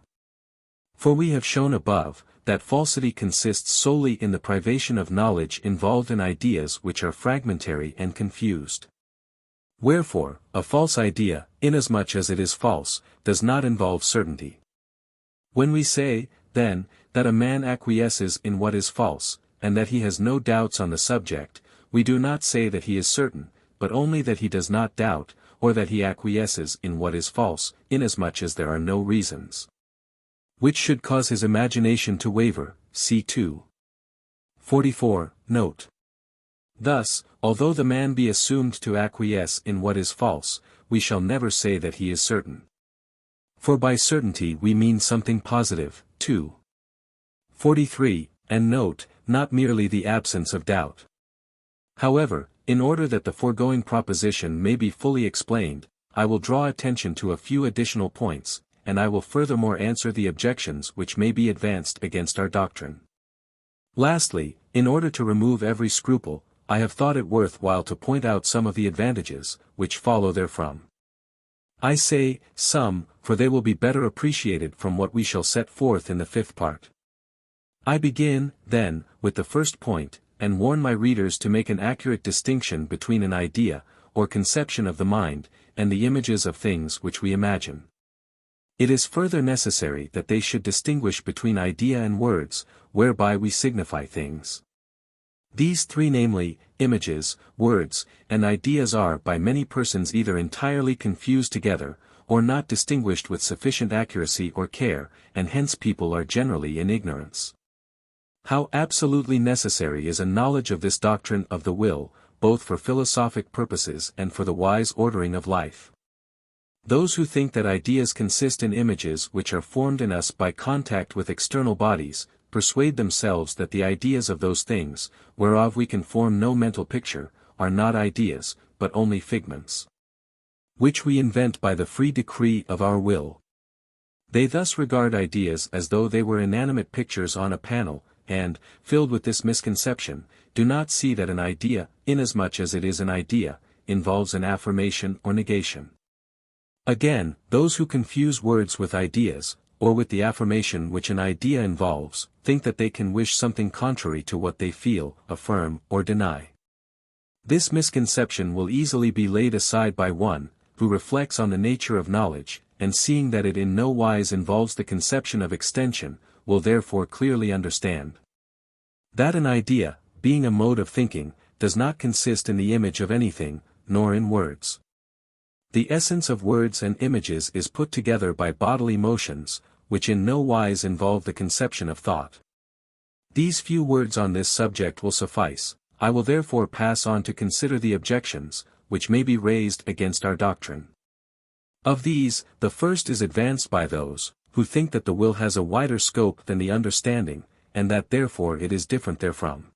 For we have shown above, that falsity consists solely in the privation of knowledge involved in ideas which are fragmentary and confused. Wherefore, a false idea, inasmuch as it is false, does not involve certainty. When we say, then, that a man acquiesces in what is false, and that he has no doubts on the subject, we do not say that he is certain, but only that he does not doubt, or that he acquiesces in what is false, inasmuch as there are no reasons which should cause his imagination to waver, see 244, note. Thus, although the man be assumed to acquiesce in what is false, we shall never say that he is certain. For by certainty we mean something positive, 243, and note, not merely the absence of doubt. However, in order that the foregoing proposition may be fully explained, I will draw attention to a few additional points, and I will furthermore answer the objections which may be advanced against our doctrine. Lastly, in order to remove every scruple, I have thought it worth while to point out some of the advantages, which follow therefrom. I say, some, for they will be better appreciated from what we shall set forth in the fifth part. I begin, then, with the first point, and warn my readers to make an accurate distinction between an idea, or conception of the mind, and the images of things which we imagine. It is further necessary that they should distinguish between idea and words, whereby we signify things. These three, namely, images, words, and ideas, are by many persons either entirely confused together, or not distinguished with sufficient accuracy or care, and hence people are generally in ignorance. How absolutely necessary is a knowledge of this doctrine of the will, both for philosophic purposes and for the wise ordering of life. Those who think that ideas consist in images which are formed in us by contact with external bodies, persuade themselves that the ideas of those things, whereof we can form no mental picture, are not ideas, but only figments, which we invent by the free decree of our will. They thus regard ideas as though they were inanimate pictures on a panel, and, filled with this misconception, do not see that an idea, inasmuch as it is an idea, involves an affirmation or negation. Again, those who confuse words with ideas, or with the affirmation which an idea involves, think that they can wish something contrary to what they feel, affirm, or deny. This misconception will easily be laid aside by one, who reflects on the nature of knowledge, and seeing that it in no wise involves the conception of extension, will therefore clearly understand that an idea, being a mode of thinking, does not consist in the image of anything, nor in words. The essence of words and images is put together by bodily motions, which in no wise involve the conception of thought. These few words on this subject will suffice. I will therefore pass on to consider the objections, which may be raised against our doctrine. Of these, the first is advanced by those, who think that the will has a wider scope than the understanding, and that therefore it is different therefrom.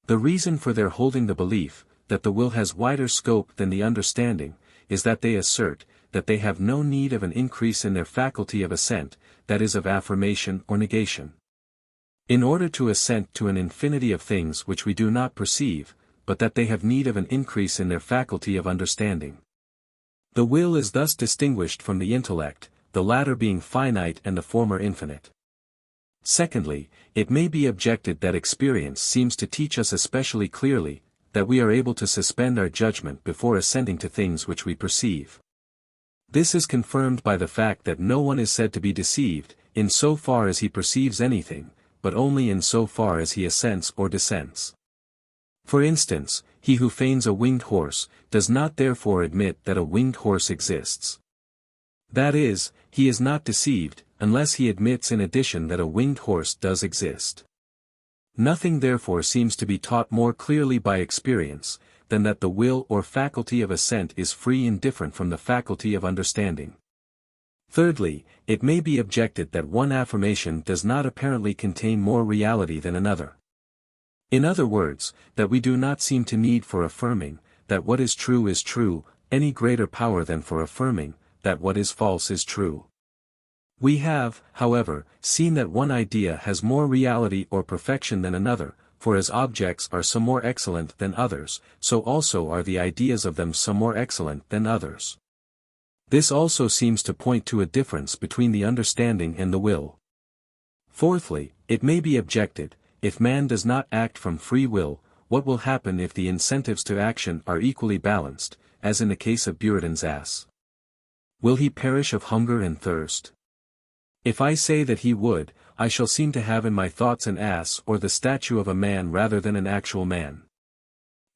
The reason for their holding the belief, that the will has wider scope than the understanding, is that they assert, that they have no need of an increase in their faculty of assent, that is of affirmation or negation, in order to assent to an infinity of things which we do not perceive, but that they have need of an increase in their faculty of understanding. The will is thus distinguished from the intellect, the latter being finite and the former infinite. Secondly, it may be objected that experience seems to teach us especially clearly, that we are able to suspend our judgment before assenting to things which we perceive. This is confirmed by the fact that no one is said to be deceived, in so far as he perceives anything, but only in so far as he assents or dissents. For instance, he who feigns a winged horse, does not therefore admit that a winged horse exists. That is, he is not deceived, unless he admits in addition that a winged horse does exist. Nothing therefore seems to be taught more clearly by experience, than that the will or faculty of assent is free and different from the faculty of understanding. Thirdly, it may be objected that one affirmation does not apparently contain more reality than another. In other words, that we do not seem to need for affirming, that what is true, any greater power than for affirming, that what is false is true. We have, however, seen that one idea has more reality or perfection than another, for as objects are some more excellent than others, so also are the ideas of them some more excellent than others. This also seems to point to a difference between the understanding and the will. Fourthly, It may be objected, if man does not act from free will, what will happen if the incentives to action are equally balanced, as in the case of Buridan's ass? Will he perish of hunger and thirst? If I say that he would, I shall seem to have in my thoughts an ass or the statue of a man rather than an actual man.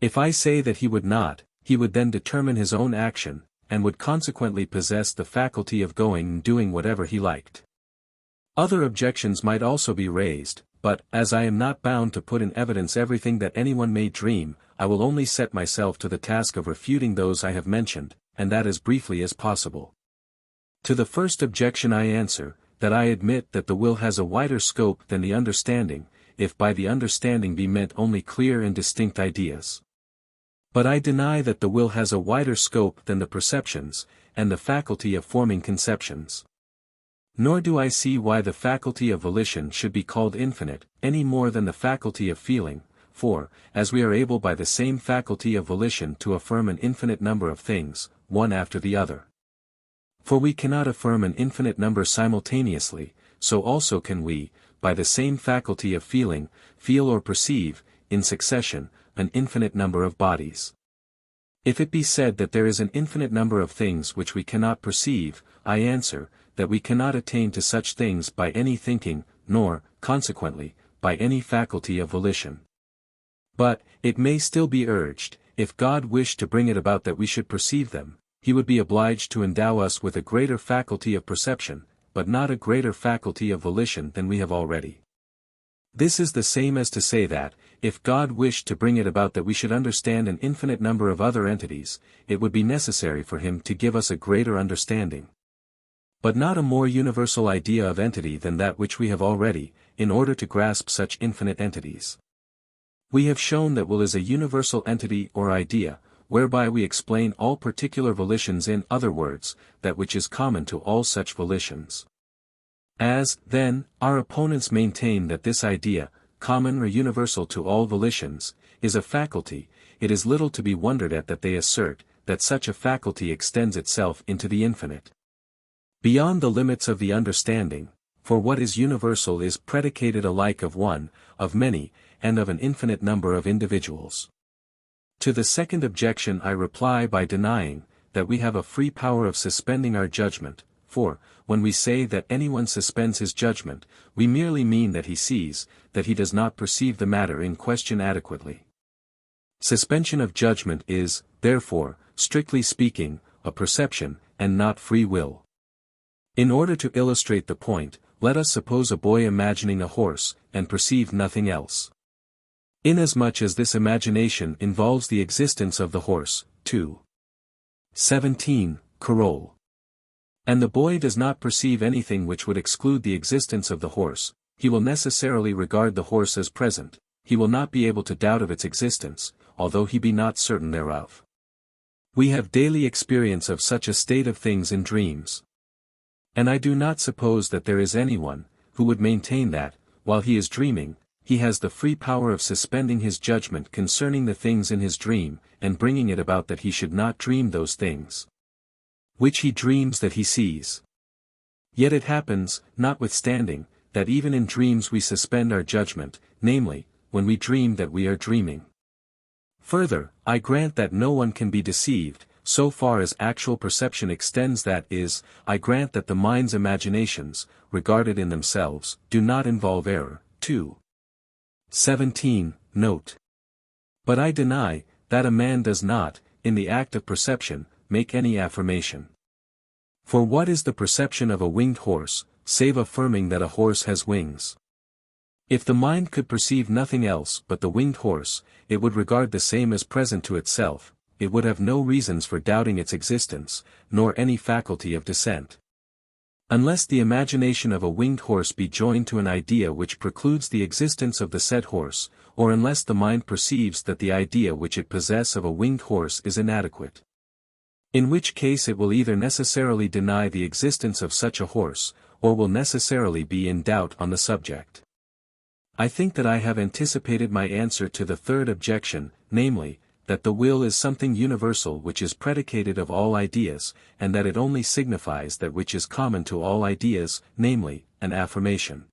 If I say that he would not, he would then determine his own action, and would consequently possess the faculty of going and doing whatever he liked. Other objections might also be raised, but, as I am not bound to put in evidence everything that anyone may dream, I will only set myself to the task of refuting those I have mentioned, and that as briefly as possible. To the first objection I answer, that I admit that the will has a wider scope than the understanding, if by the understanding be meant only clear and distinct ideas. But I deny that the will has a wider scope than the perceptions, and the faculty of forming conceptions. Nor do I see why the faculty of volition should be called infinite, any more than the faculty of feeling, for, as we are able by the same faculty of volition to affirm an infinite number of things, one after the other. For we cannot affirm an infinite number simultaneously, so also can we, by the same faculty of feeling, feel or perceive, in succession, an infinite number of bodies. If it be said that there is an infinite number of things which we cannot perceive, I answer, that we cannot attain to such things by any thinking, nor, consequently, by any faculty of volition. But, it may still be urged, if God wished to bring it about that we should perceive them, he would be obliged to endow us with a greater faculty of perception, but not a greater faculty of volition than we have already. This is the same as to say that, if God wished to bring it about that we should understand an infinite number of other entities, it would be necessary for him to give us a greater understanding, but not a more universal idea of entity than that which we have already, in order to grasp such infinite entities. We have shown that will is a universal entity or idea, whereby we explain all particular volitions, in other words, that which is common to all such volitions. As, then, our opponents maintain that this idea, common or universal to all volitions, is a faculty, it is little to be wondered at that they assert, that such a faculty extends itself into the infinite, beyond the limits of the understanding, for what is universal is predicated alike of one, of many, and of an infinite number of individuals. To the second objection I reply by denying, that we have a free power of suspending our judgment, for, when we say that anyone suspends his judgment, we merely mean that he sees, that he does not perceive the matter in question adequately. Suspension of judgment is, therefore, strictly speaking, a perception, and not free will. In order to illustrate the point, let us suppose a boy imagining a horse, and perceive nothing else. Inasmuch as this imagination involves the existence of the horse, 2:17, Carol. And the boy does not perceive anything which would exclude the existence of the horse, he will necessarily regard the horse as present, he will not be able to doubt of its existence, although he be not certain thereof. We have daily experience of such a state of things in dreams. And I do not suppose that there is anyone, who would maintain that, while he is dreaming, he has the free power of suspending his judgment concerning the things in his dream, and bringing it about that he should not dream those things which he dreams that he sees. Yet it happens, notwithstanding, that even in dreams we suspend our judgment, namely, when we dream that we are dreaming. Further, I grant that no one can be deceived, so far as actual perception extends, that is, I grant that the mind's imaginations, regarded in themselves, do not involve error, 2:17, note. But I deny, that a man does not, in the act of perception, make any affirmation. For what is the perception of a winged horse, save affirming that a horse has wings? If the mind could perceive nothing else but the winged horse, it would regard the same as present to itself, it would have no reasons for doubting its existence, nor any faculty of dissent. Unless the imagination of a winged horse be joined to an idea which precludes the existence of the said horse, or unless the mind perceives that the idea which it possesses of a winged horse is inadequate. In which case it will either necessarily deny the existence of such a horse, or will necessarily be in doubt on the subject. I think that I have anticipated my answer to the third objection, namely, that the will is something universal which is predicated of all ideas, and that it only signifies that which is common to all ideas, namely, an affirmation.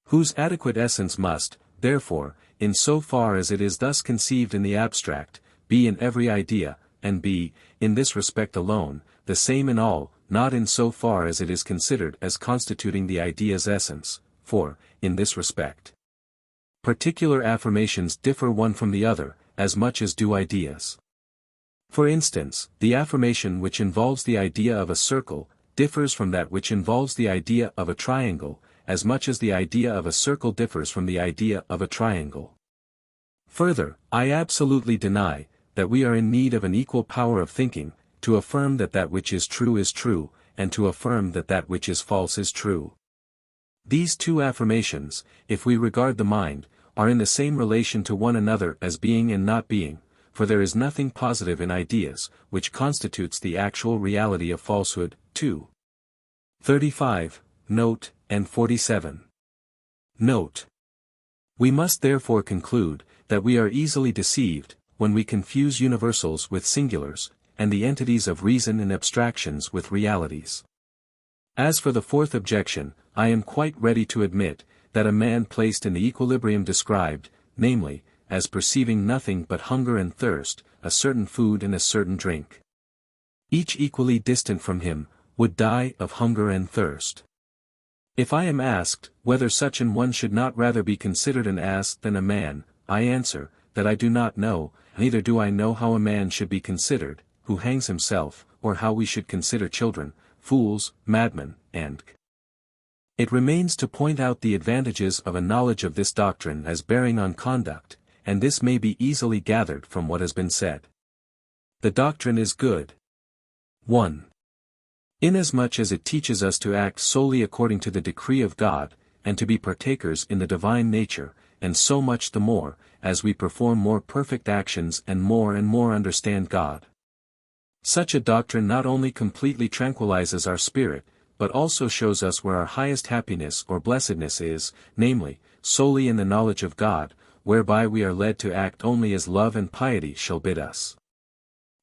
whose adequate essence must, therefore, in so far as it is thus conceived in the abstract, be in every idea, and be, in this respect alone, the same in all, not in so far as it is considered as constituting the idea's essence, for, in this respect, particular affirmations differ one from the other, as much as do ideas. For instance, the affirmation which involves the idea of a circle, differs from that which involves the idea of a triangle, as much as the idea of a circle differs from the idea of a triangle. Further, I absolutely deny, that we are in need of an equal power of thinking, to affirm that that which is true, and to affirm that that which is false is true. These two affirmations, if we regard the mind, are in the same relation to one another as being and not being, for there is nothing positive in ideas, which constitutes the actual reality of falsehood. 2. 35, Note, and 47. Note. We must therefore conclude, that we are easily deceived, when we confuse universals with singulars, and the entities of reason and abstractions with realities. As for the fourth objection, I am quite ready to admit, that a man placed in the equilibrium described, namely, as perceiving nothing but hunger and thirst, a certain food and a certain drink, each equally distant from him, would die of hunger and thirst. If I am asked, whether such an one should not rather be considered an ass than a man, I answer, that I do not know, neither do I know how a man should be considered, who hangs himself, or how we should consider children, fools, madmen, and it remains to point out the advantages of a knowledge of this doctrine as bearing on conduct, and this may be easily gathered from what has been said. The doctrine is good. 1. Inasmuch as it teaches us to act solely according to the decree of God, and to be partakers in the divine nature, and so much the more, as we perform more perfect actions and more understand God. Such a doctrine not only completely tranquilizes our spirit, but also shows us where our highest happiness or blessedness is, namely, solely in the knowledge of God, whereby we are led to act only as love and piety shall bid us.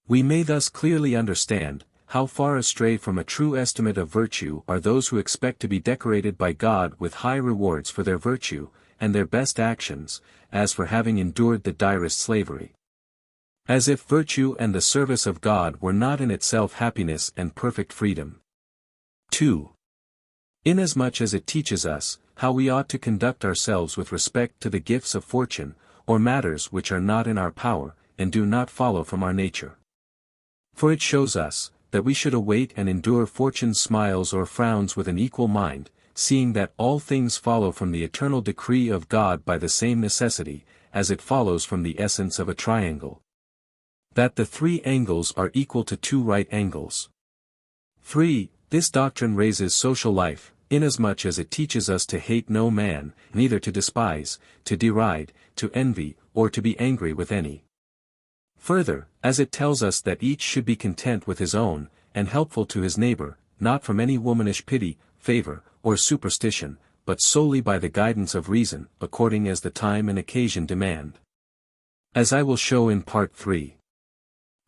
We may thus clearly understand, how far astray from a true estimate of virtue are those who expect to be decorated by God with high rewards for their virtue, and their best actions, as for having endured the direst slavery. As if virtue and the service of God were not in itself happiness and perfect freedom. 2. Inasmuch as it teaches us, how we ought to conduct ourselves with respect to the gifts of fortune, or matters which are not in our power, and do not follow from our nature. For it shows us, that we should await and endure fortune's smiles or frowns with an equal mind, seeing that all things follow from the eternal decree of God by the same necessity, as it follows from the essence of a triangle, that the 3 angles are equal to 2 right angles. 3. This doctrine raises social life, inasmuch as it teaches us to hate no man, neither to despise, to deride, to envy, or to be angry with any. Further, as it tells us that each should be content with his own, and helpful to his neighbor, not from any womanish pity, favor, or superstition, but solely by the guidance of reason, according as the time and occasion demand. As I will show in Part 3.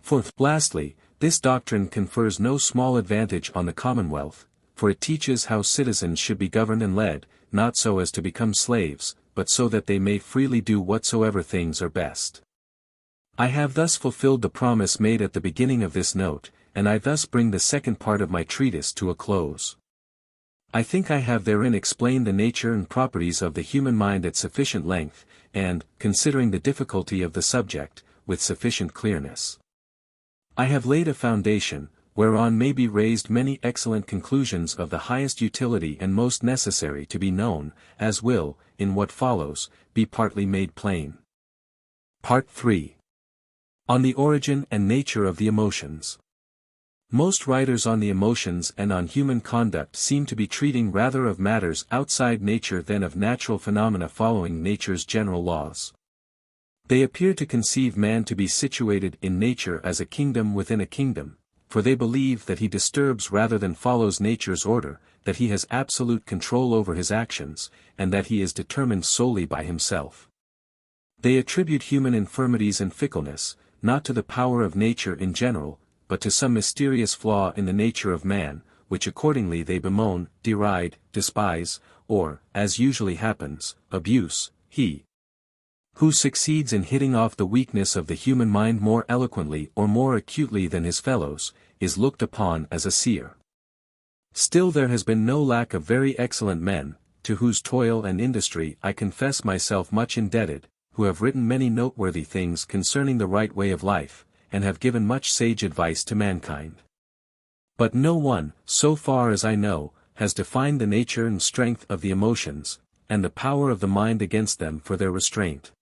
4th. Lastly, this doctrine confers no small advantage on the commonwealth, for it teaches how citizens should be governed and led, not so as to become slaves, but so that they may freely do whatsoever things are best. I have thus fulfilled the promise made at the beginning of this note, and I thus bring the second part of my treatise to a close. I think I have therein explained the nature and properties of the human mind at sufficient length, and, considering the difficulty of the subject, with sufficient clearness. I have laid a foundation, whereon may be raised many excellent conclusions of the highest utility and most necessary to be known, as will, in what follows, be partly made plain. Part 3. On the origin and nature of the emotions. Most writers on the emotions and on human conduct seem to be treating rather of matters outside nature than of natural phenomena following nature's general laws. They appear to conceive man to be situated in nature as a kingdom within a kingdom, for they believe that he disturbs rather than follows nature's order, that he has absolute control over his actions, and that he is determined solely by himself. They attribute human infirmities and fickleness, not to the power of nature in general, but to some mysterious flaw in the nature of man, which accordingly they bemoan, deride, despise, or, as usually happens, abuse. He who succeeds in hitting off the weakness of the human mind more eloquently or more acutely than his fellows, is looked upon as a seer. Still there has been no lack of very excellent men, to whose toil and industry I confess myself much indebted, who have written many noteworthy things concerning the right way of life, and have given much sage advice to mankind. But no one, so far as I know, has defined the nature and strength of the emotions, and the power of the mind against them for their restraint.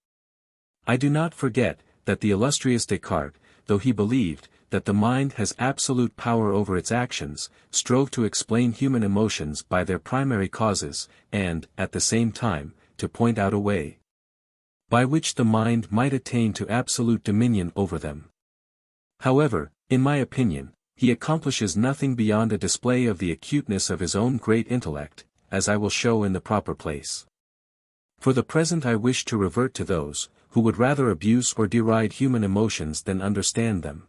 I do not forget, that the illustrious Descartes, though he believed, that the mind has absolute power over its actions, strove to explain human emotions by their primary causes, and, at the same time, to point out a way by which the mind might attain to absolute dominion over them. However, in my opinion, he accomplishes nothing beyond a display of the acuteness of his own great intellect, as I will show in the proper place. For the present I wish to revert to those, who would rather abuse or deride human emotions than understand them.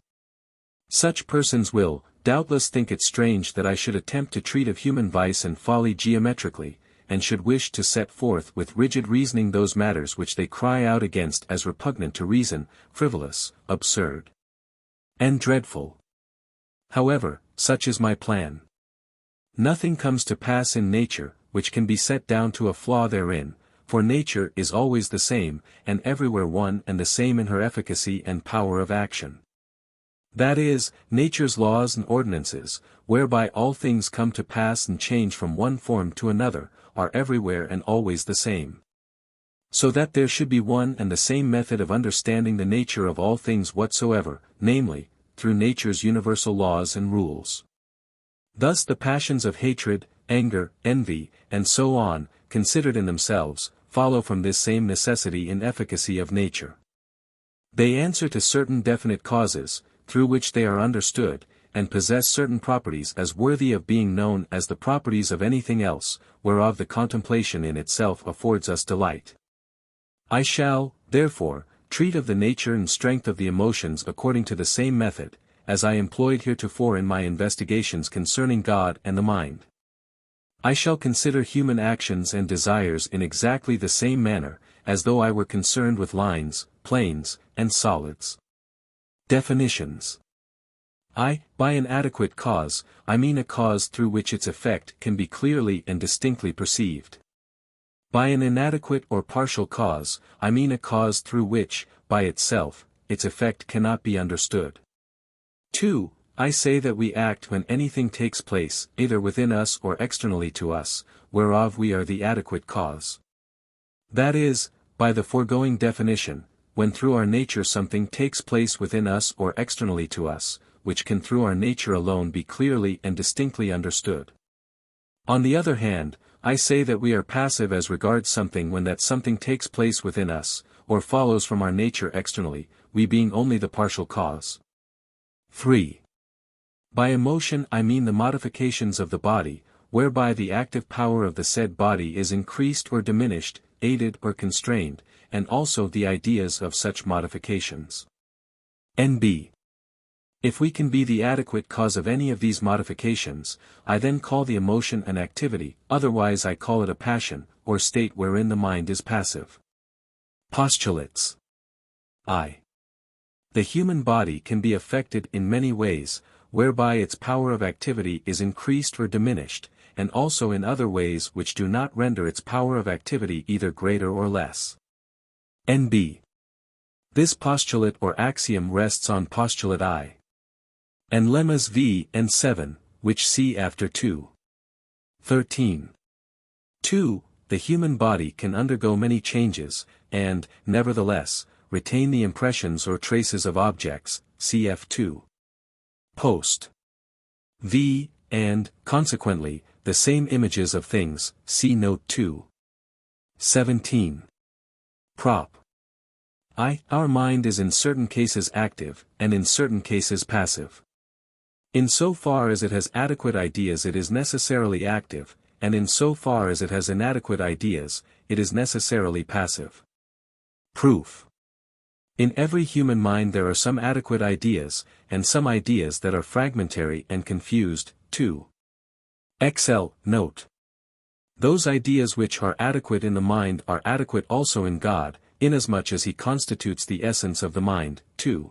Such persons will, doubtless think it strange that I should attempt to treat of human vice and folly geometrically, and should wish to set forth with rigid reasoning those matters which they cry out against as repugnant to reason, frivolous, absurd, and dreadful. However, such is my plan. Nothing comes to pass in nature, which can be set down to a flaw therein, for nature is always the same, and everywhere one and the same in her efficacy and power of action. That is, nature's laws and ordinances, whereby all things come to pass and change from one form to another, are everywhere and always the same. So that there should be one and the same method of understanding the nature of all things whatsoever, namely, through nature's universal laws and rules. Thus the passions of hatred, anger, envy, and so on, considered in themselves, follow from this same necessity in efficacy of nature. They answer to certain definite causes, through which they are understood, and possess certain properties as worthy of being known as the properties of anything else, whereof the contemplation in itself affords us delight. I shall, therefore, treat of the nature and strength of the emotions according to the same method, as I employed heretofore in my investigations concerning God and the mind. I shall consider human actions and desires in exactly the same manner, as though I were concerned with lines, planes, and solids. Definitions. By an adequate cause, I mean a cause through which its effect can be clearly and distinctly perceived. By an inadequate or partial cause, I mean a cause through which, by itself, its effect cannot be understood. 2. I say that we act when anything takes place, either within us or externally to us, whereof we are the adequate cause. That is, by the foregoing definition, when through our nature something takes place within us or externally to us, which can through our nature alone be clearly and distinctly understood. On the other hand, I say that we are passive as regards something when that something takes place within us, or follows from our nature externally, we being only the partial cause. 3. By emotion I mean the modifications of the body, whereby the active power of the said body is increased or diminished, aided or constrained, and also the ideas of such modifications. N.B. If we can be the adequate cause of any of these modifications, I then call the emotion an activity, otherwise I call it a passion, or state wherein the mind is passive. Postulates. I. The human body can be affected in many ways, whereby its power of activity is increased or diminished, and also in other ways which do not render its power of activity either greater or less. N.B. This postulate or axiom rests on postulate I. And lemmas v and 7, which see after 2. 13. 2. The human body can undergo many changes, and, nevertheless, retain the impressions or traces of objects, cf. 2. Post. V, and, consequently, the same images of things, see note 2. 17. Prop. Our mind is in certain cases active, and in certain cases passive. In so far as it has adequate ideas it is necessarily active, and in so far as it has inadequate ideas, it is necessarily passive. Proof. In every human mind there are some adequate ideas, and some ideas that are fragmentary and confused, too. Note. Those ideas which are adequate in the mind are adequate also in God, inasmuch as he constitutes the essence of the mind. 2.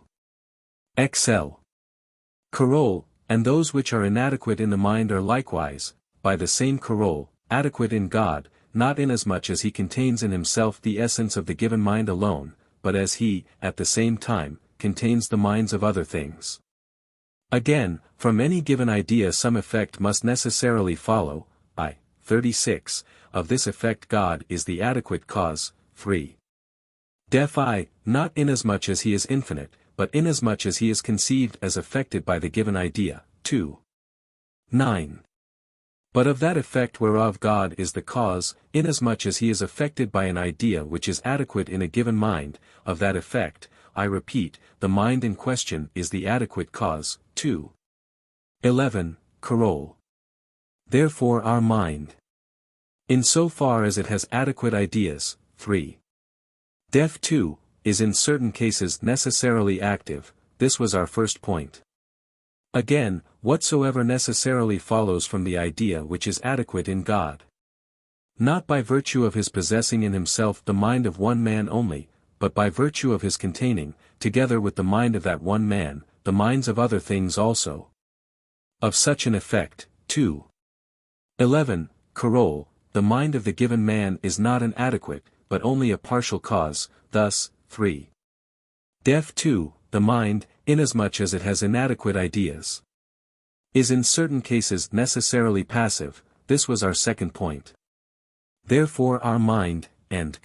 Coroll, and those which are inadequate in the mind are likewise, by the same coroll, adequate in God, not inasmuch as he contains in himself the essence of the given mind alone, but as he, at the same time, contains the minds of other things. Again, from any given idea some effect must necessarily follow. 36, of this effect God is the adequate cause. 3. Def. Not inasmuch as he is infinite, but inasmuch as he is conceived as affected by the given idea. 2. 9. But of that effect whereof God is the cause, inasmuch as he is affected by an idea which is adequate in a given mind, of that effect, I repeat, the mind in question is the adequate cause. 2. 11. Coroll. Therefore our mind, in so far as it has adequate ideas. 3. Def. 2, is in certain cases necessarily active. This was our first point. Again, whatsoever necessarily follows from the idea which is adequate in God. Not by virtue of his possessing in himself the mind of one man only, but by virtue of his containing, together with the mind of that one man, the minds of other things also. Of such an effect. 2. 11. Coroll, the mind of the given man is not an adequate, but only a partial cause. Thus, 3. Def. 2, the mind, inasmuch as it has inadequate ideas, is in certain cases necessarily passive. This was our second point. Therefore our mind, and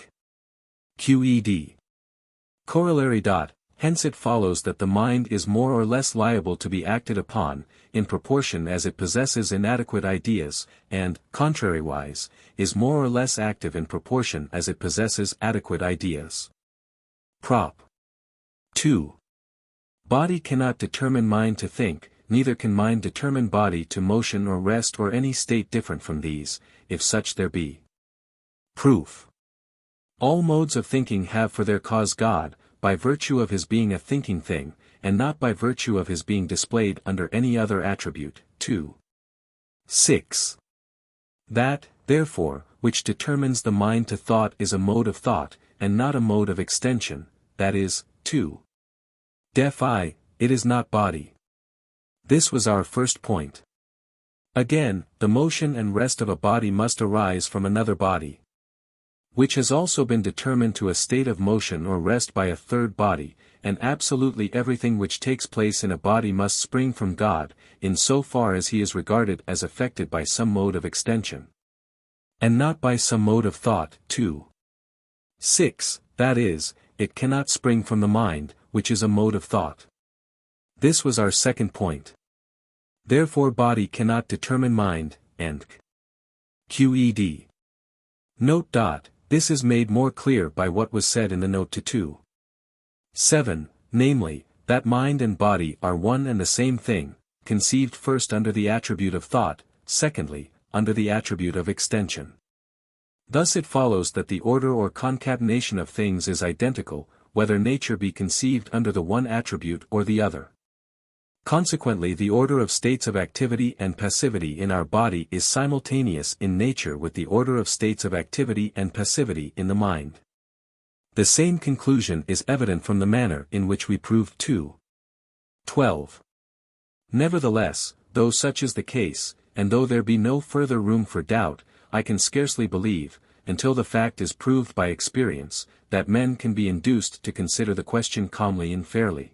qed. Corollary. Hence it follows that the mind is more or less liable to be acted upon, in proportion as it possesses inadequate ideas, and, contrariwise, is more or less active in proportion as it possesses adequate ideas. Prop. 2. Body cannot determine mind to think, neither can mind determine body to motion or rest or any state different from these, if such there be. Proof. All modes of thinking have for their cause God, by virtue of his being a thinking thing, and not by virtue of his being displayed under any other attribute. 2. 6. That, therefore, which determines the mind to thought is a mode of thought, and not a mode of extension, that is. 2. Def. It is not body. This was our first point. Again, the motion and rest of a body must arise from another body, which has also been determined to a state of motion or rest by a third body, and absolutely everything which takes place in a body must spring from God, in so far as he is regarded as affected by some mode of extension, and not by some mode of thought. 2. 6. That is, it cannot spring from the mind, which is a mode of thought. This was our second point. Therefore body cannot determine mind, and qed. Note. This is made more clear by what was said in the note to 2. 7, namely, that mind and body are one and the same thing, conceived first under the attribute of thought, secondly, under the attribute of extension. Thus it follows that the order or concatenation of things is identical, whether nature be conceived under the one attribute or the other. Consequently the order of states of activity and passivity in our body is simultaneous in nature with the order of states of activity and passivity in the mind. The same conclusion is evident from the manner in which we proved 2. 12. Nevertheless, though such is the case, and though there be no further room for doubt, I can scarcely believe, until the fact is proved by experience, that men can be induced to consider the question calmly and fairly.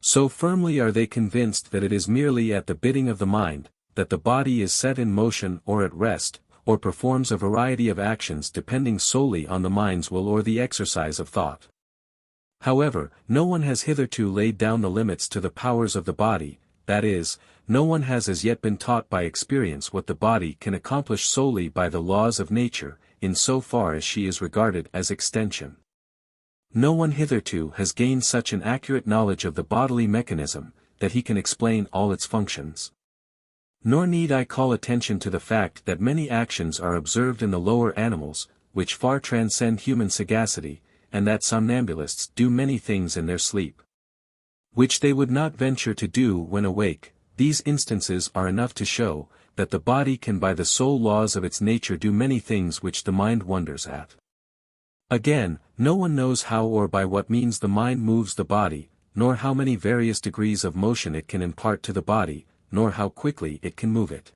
So firmly are they convinced that it is merely at the bidding of the mind, that the body is set in motion or at rest, or performs a variety of actions depending solely on the mind's will or the exercise of thought. However, no one has hitherto laid down the limits to the powers of the body, that is, no one has as yet been taught by experience what the body can accomplish solely by the laws of nature, in so far as she is regarded as extension. No one hitherto has gained such an accurate knowledge of the bodily mechanism, that he can explain all its functions. Nor need I call attention to the fact that many actions are observed in the lower animals, which far transcend human sagacity, and that somnambulists do many things in their sleep, which they would not venture to do when awake. these instances are enough to show, that the body can by the sole laws of its nature do many things which the mind wonders at. Again, no one knows how or by what means the mind moves the body, nor how many various degrees of motion it can impart to the body, nor how quickly it can move it.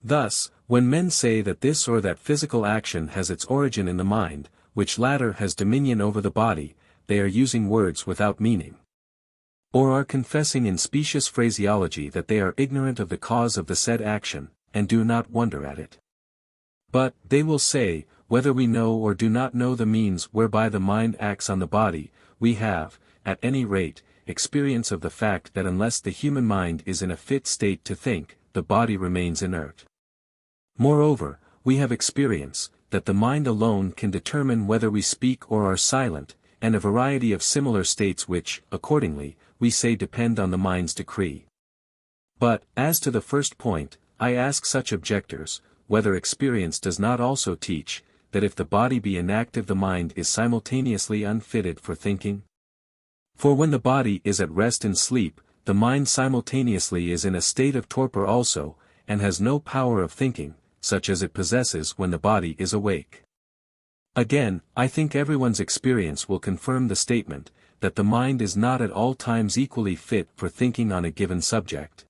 Thus, when men say that this or that physical action has its origin in the mind, which latter has dominion over the body, they are using words without meaning. Or are confessing in specious phraseology that they are ignorant of the cause of the said action, and do not wonder at it. But, they will say, whether we know or do not know the means whereby the mind acts on the body, we have, at any rate, experience of the fact that unless the human mind is in a fit state to think, the body remains inert. Moreover, we have experience, that the mind alone can determine whether we speak or are silent, and a variety of similar states which, accordingly, we say depend on the mind's decree. But, as to the first point, I ask such objectors, whether experience does not also teach, that if the body be inactive the mind is simultaneously unfitted for thinking? For when the body is at rest and sleep, the mind simultaneously is in a state of torpor also, and has no power of thinking, such as it possesses when the body is awake. Again, I think everyone's experience will confirm the statement, that the mind is not at all times equally fit for thinking on a given subject.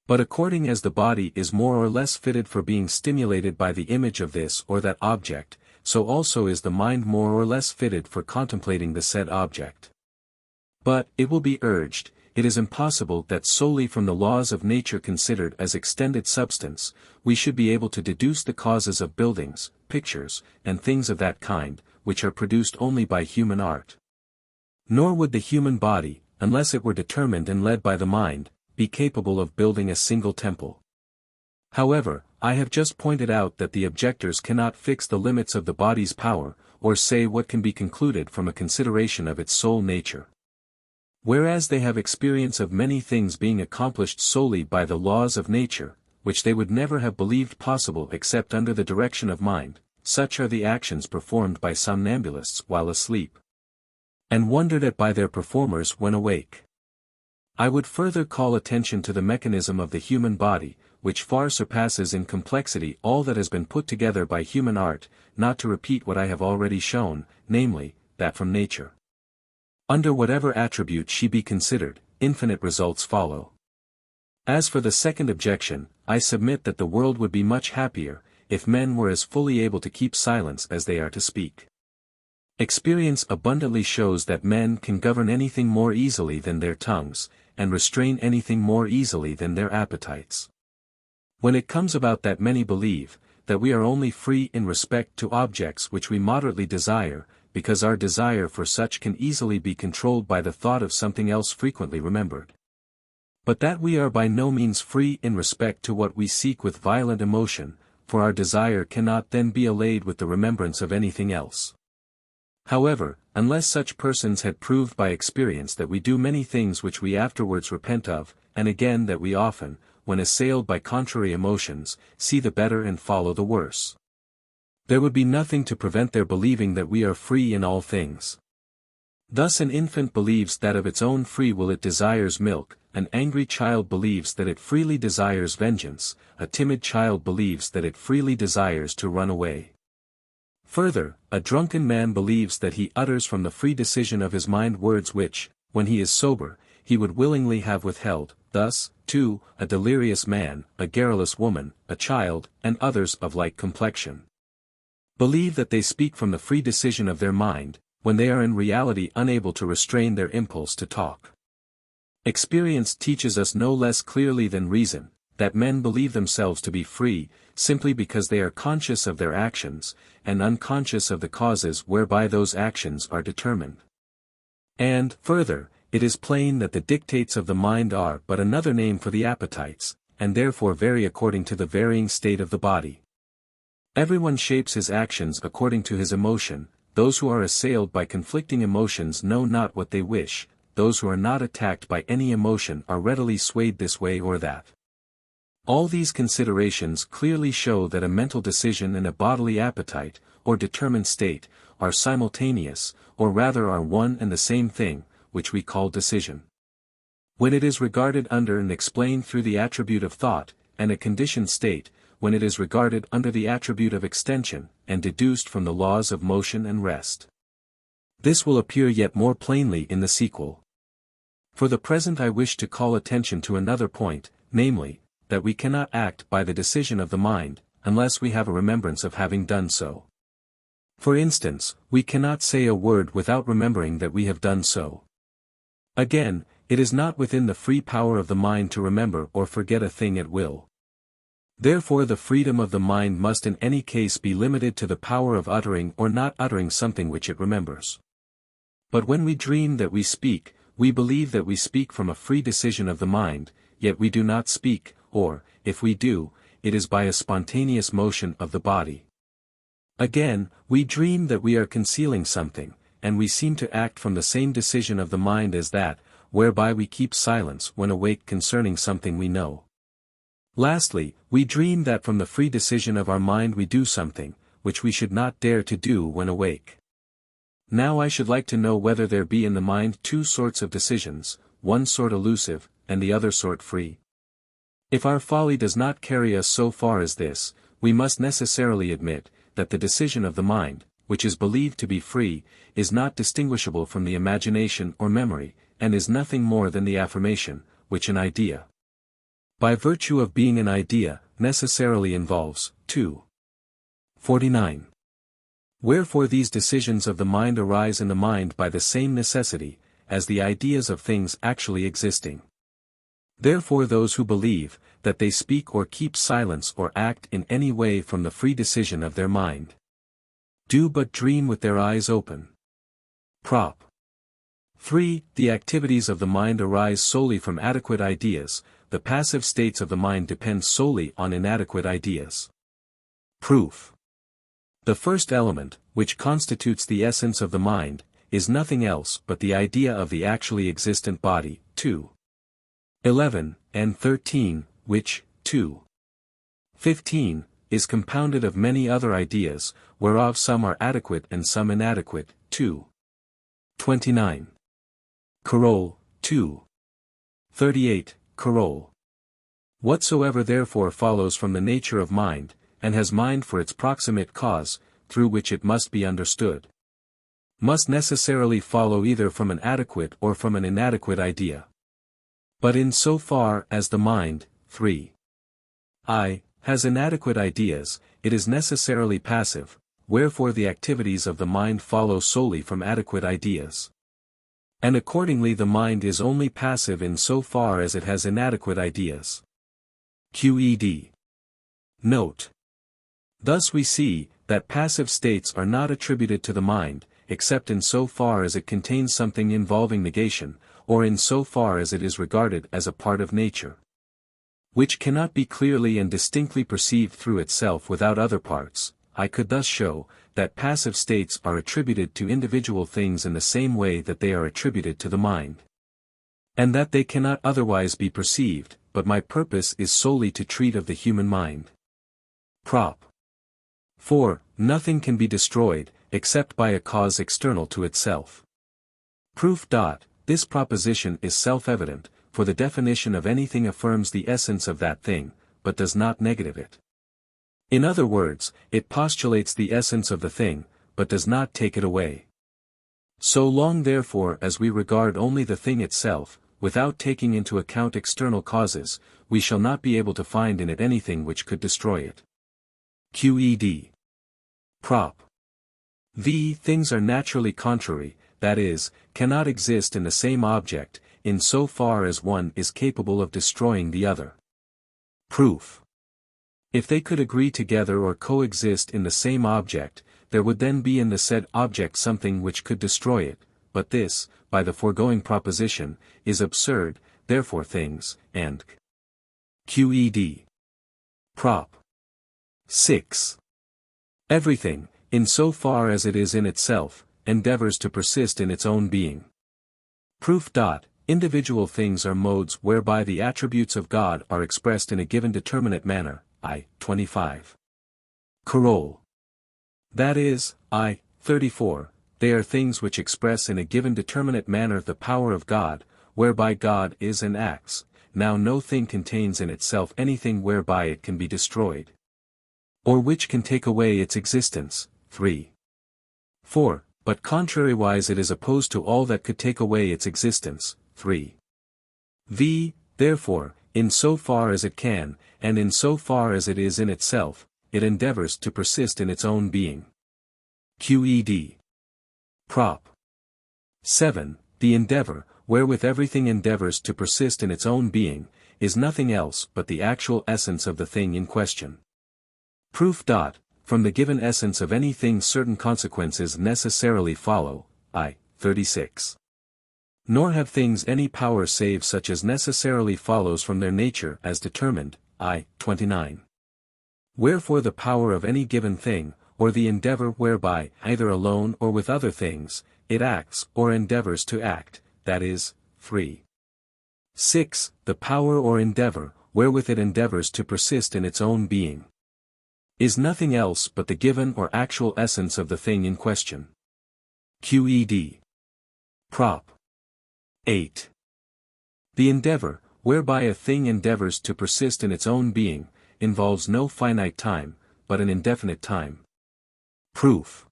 But according as the body is more or less fitted for being stimulated by the image of this or that object, so also is the mind more or less fitted for contemplating the said object. But, it will be urged, it is impossible that solely from the laws of nature considered as extended substance, we should be able to deduce the causes of buildings, pictures, and things of that kind, which are produced only by human art. Nor would the human body, unless it were determined and led by the mind, be capable of building a single temple. However, I have just pointed out that the objectors cannot fix the limits of the body's power, or say what can be concluded from a consideration of its sole nature. Whereas they have experience of many things being accomplished solely by the laws of nature, which they would never have believed possible except under the direction of mind, such are the actions performed by somnambulists while asleep, and wondered at by their performers when awake. I would further call attention to the mechanism of the human body, which far surpasses in complexity all that has been put together by human art, not to repeat what I have already shown, namely, that from nature, under whatever attribute she be considered, infinite results follow. As for the second objection, I submit that the world would be much happier, if men were as fully able to keep silence as they are to speak. Experience abundantly shows that men can govern anything more easily than their tongues, and restrain anything more easily than their appetites. When it comes about that many believe, that we are only free in respect to objects which we moderately desire, because our desire for such can easily be controlled by the thought of something else frequently remembered. But that we are by no means free in respect to what we seek with violent emotion, for our desire cannot then be allayed with the remembrance of anything else. However, unless such persons had proved by experience that we do many things which we afterwards repent of, and again that we often, when assailed by contrary emotions, see the better and follow the worse, there would be nothing to prevent their believing that we are free in all things. Thus an infant believes that of its own free will it desires milk, an angry child believes that it freely desires vengeance, a timid child believes that it freely desires to run away. Further, a drunken man believes that he utters from the free decision of his mind words which, when he is sober, he would willingly have withheld. Thus, too, a delirious man, a garrulous woman, a child, and others of like complexion, believe that they speak from the free decision of their mind, when they are in reality unable to restrain their impulse to talk. Experience teaches us no less clearly than reason, that men believe themselves to be free, simply because they are conscious of their actions, and unconscious of the causes whereby those actions are determined. And, further, it is plain that the dictates of the mind are but another name for the appetites, and therefore vary according to the varying state of the body. Everyone shapes his actions according to his emotion. Those who are assailed by conflicting emotions know not what they wish, those who are not attacked by any emotion are readily swayed this way or that. All these considerations clearly show that a mental decision and a bodily appetite, or determined state, are simultaneous, or rather are one and the same thing, which we call decision. when it is regarded under and explained through the attribute of thought, and a conditioned state, when it is regarded under the attribute of extension, and deduced from the laws of motion and rest. This will appear yet more plainly in the sequel. For the present I wish to call attention to another point, namely, that we cannot act by the decision of the mind, unless we have a remembrance of having done so. For instance, we cannot say a word without remembering that we have done so. Again, it is not within the free power of the mind to remember or forget a thing at will. Therefore the freedom of the mind must in any case be limited to the power of uttering or not uttering something which it remembers. But when we dream that we speak, we believe that we speak from a free decision of the mind, yet we do not speak, or, if we do, it is by a spontaneous motion of the body. Again, we dream that we are concealing something, and we seem to act from the same decision of the mind as that, whereby we keep silence when awake concerning something we know. Lastly, we dream that from the free decision of our mind we do something, which we should not dare to do when awake. Now I should like to know whether there be in the mind two sorts of decisions, one sort elusive, and the other sort free. If our folly does not carry us so far as this, we must necessarily admit, that the decision of the mind, which is believed to be free, is not distinguishable from the imagination or memory, and is nothing more than the affirmation, which an idea, by virtue of being an idea, necessarily involves. 2. 49. Wherefore these decisions of the mind arise in the mind by the same necessity, as the ideas of things actually existing. Therefore those who believe, that they speak or keep silence or act in any way from the free decision of their mind, do but dream with their eyes open. Prop. 3. The activities of the mind arise solely from adequate ideas, the passive states of the mind depend solely on inadequate ideas. Proof. The first element, which constitutes the essence of the mind, is nothing else but the idea of the actually existent body. 2. 11, and 13, which, 2. 15, is compounded of many other ideas, whereof some are adequate and some inadequate. 2. 29. Coroll. 2. 38. Coroll. Whatsoever therefore follows from the nature of mind, and has mind for its proximate cause, through which it must be understood, must necessarily follow either from an adequate or from an inadequate idea. But in so far as the mind, 3. Has inadequate ideas, it is necessarily passive, wherefore the activities of the mind follow solely from adequate ideas. And accordingly the mind is only passive in so far as it has inadequate ideas. QED. Note. Thus we see, that passive states are not attributed to the mind, except in so far as it contains something involving negation, or in so far as it is regarded as a part of nature, which cannot be clearly and distinctly perceived through itself without other parts. I could thus show, that passive states are attributed to individual things in the same way that they are attributed to the mind, and that they cannot otherwise be perceived, but my purpose is solely to treat of the human mind. Prop. 4. Nothing can be destroyed, except by a cause external to itself. Proof. This proposition is self-evident, for the definition of anything affirms the essence of that thing, but does not negative it. In other words, it postulates the essence of the thing, but does not take it away. So long therefore as we regard only the thing itself, without taking into account external causes, we shall not be able to find in it anything which could destroy it. QED. Prop. V. Things are naturally contrary, that is, cannot exist in the same object, in so far as one is capable of destroying the other. Proof. If they could agree together or coexist in the same object, there would then be in the said object something which could destroy it, but this, by the foregoing proposition, is absurd, therefore things, and QED. Prop. 6. Everything, in so far as it is in itself, endeavors to persist in its own being. Proof. Individual things are modes whereby the attributes of God are expressed in a given determinate manner. 25. Coroll. That is, 34, they are things which express in a given determinate manner the power of God, whereby God is and acts, now no thing contains in itself anything whereby it can be destroyed, or which can take away its existence. 3. 4. But contrariwise it is opposed to all that could take away its existence. 3. Therefore, in so far as it can, and in so far as it is in itself, it endeavors to persist in its own being. Qed. Prop. 7. The endeavor, wherewith everything endeavors to persist in its own being, is nothing else but the actual essence of the thing in question. Proof. From the given essence of any thing certain consequences necessarily follow. I. 36. Nor have things any power save such as necessarily follows from their nature as determined. I. 29. Wherefore the power of any given thing, or the endeavor whereby, either alone or with other things, it acts or endeavors to act, that is, 3. 6. The power or endeavor, wherewith it endeavors to persist in its own being, is nothing else but the given or actual essence of the thing in question. Qed. Prop. 8. The endeavor, whereby a thing endeavors to persist in its own being, involves no finite time, but an indefinite time. Proof.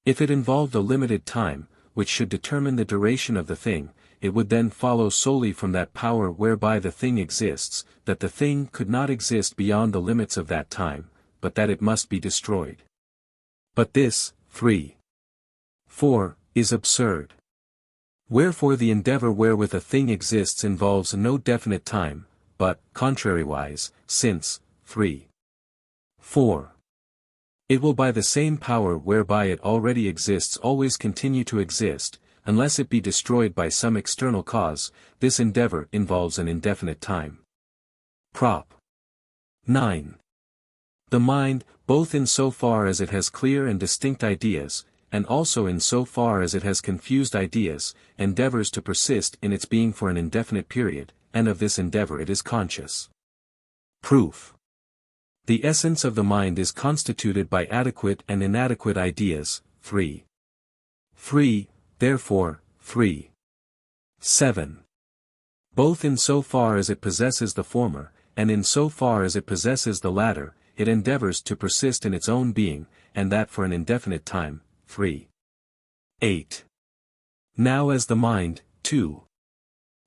If it involved a limited time, which should determine the duration of the thing, it would then follow solely from that power whereby the thing exists, that the thing could not exist beyond the limits of that time, but that it must be destroyed. But this, 3. 4, is absurd. Wherefore the endeavor wherewith a thing exists involves no definite time, but, contrariwise, since, 3. 4. It will by the same power whereby it already exists always continue to exist, unless it be destroyed by some external cause, this endeavor involves an indefinite time. Prop. 9. The mind, both in so far as it has clear and distinct ideas, and also in so far as it has confused ideas, endeavors to persist in its being for an indefinite period, and of this endeavor it is conscious. Proof. The essence of the mind is constituted by adequate and inadequate ideas. 3. 3, therefore, 3. 7. Both in so far as it possesses the former, and in so far as it possesses the latter, it endeavors to persist in its own being, and that for an indefinite time. 3. 8. Now as the mind, 2.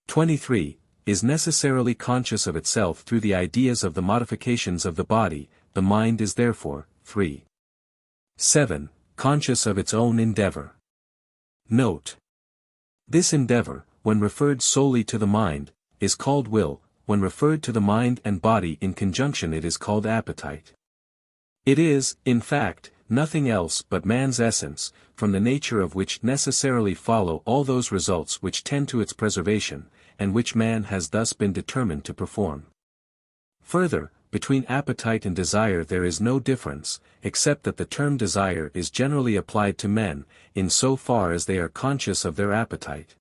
23, is necessarily conscious of itself through the ideas of the modifications of the body, the mind is therefore, 3. 7, conscious of its own endeavor. Note. This endeavor, when referred solely to the mind, is called will, when referred to the mind and body in conjunction it is called appetite. It is, in fact, nothing else but man's essence, from the nature of which necessarily follow all those results which tend to its preservation, and which man has thus been determined to perform. Further, between appetite and desire there is no difference, except that the term desire is generally applied to men, in so far as they are conscious of their appetite.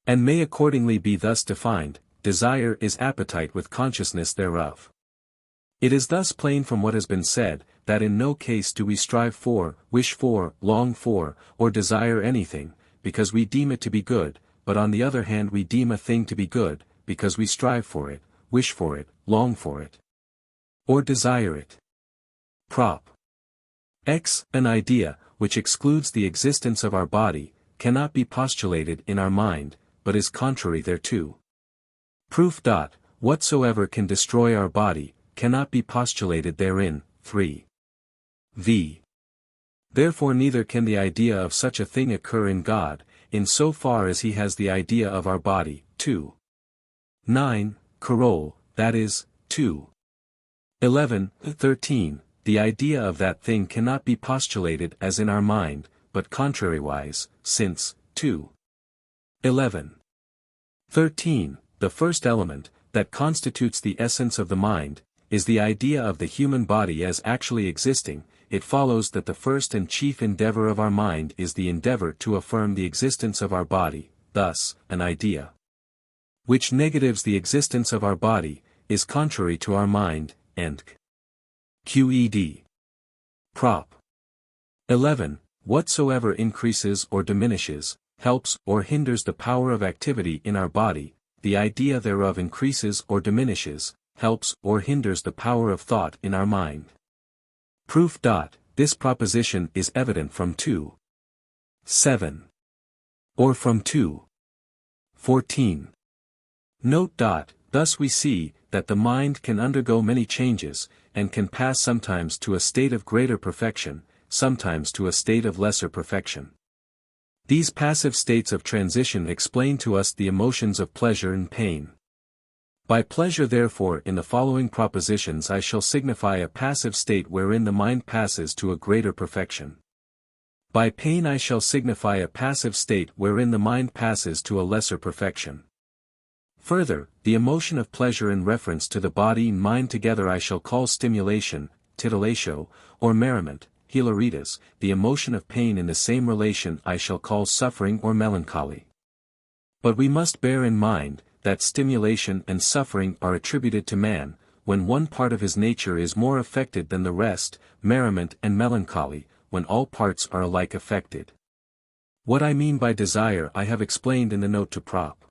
And may accordingly be thus defined: desire is appetite with consciousness thereof. It is thus plain from what has been said, that in no case do we strive for, wish for, long for, or desire anything, because we deem it to be good, but on the other hand we deem a thing to be good, because we strive for it, wish for it, long for it, or desire it. Prop. X. An idea, which excludes the existence of our body, cannot be postulated in our mind, but is contrary thereto. Proof. Whatsoever can destroy our body, cannot be postulated therein. 3. Therefore neither can the idea of such a thing occur in God, in so far as he has the idea of our body. 2. 9. Carol, that is, 2. 11. 13. The idea of that thing cannot be postulated as in our mind, but contrariwise, since, 2. 11. 13. The first element, that constitutes the essence of the mind, is the idea of the human body as actually existing. It follows that the first and chief endeavor of our mind is the endeavor to affirm the existence of our body, thus, an idea which negatives the existence of our body, is contrary to our mind, and Qed. Prop. 11. Whatsoever increases or diminishes, helps or hinders the power of activity in our body, the idea thereof increases or diminishes, helps or hinders the power of thought in our mind. Proof. This proposition is evident from 2. 7. Or from 2. 14. Note. Thus we see, that the mind can undergo many changes, and can pass sometimes to a state of greater perfection, sometimes to a state of lesser perfection. These passive states of transition explain to us the emotions of pleasure and pain. By pleasure therefore in the following propositions I shall signify a passive state wherein the mind passes to a greater perfection. By pain I shall signify a passive state wherein the mind passes to a lesser perfection. Further, the emotion of pleasure in reference to the body and mind together I shall call stimulation, titilatio, or merriment, hilaritas, the emotion of pain in the same relation I shall call suffering or melancholy. But we must bear in mind, that stimulation and suffering are attributed to man, when one part of his nature is more affected than the rest, merriment and melancholy, when all parts are alike affected. What I mean by desire I have explained in the note to Prop.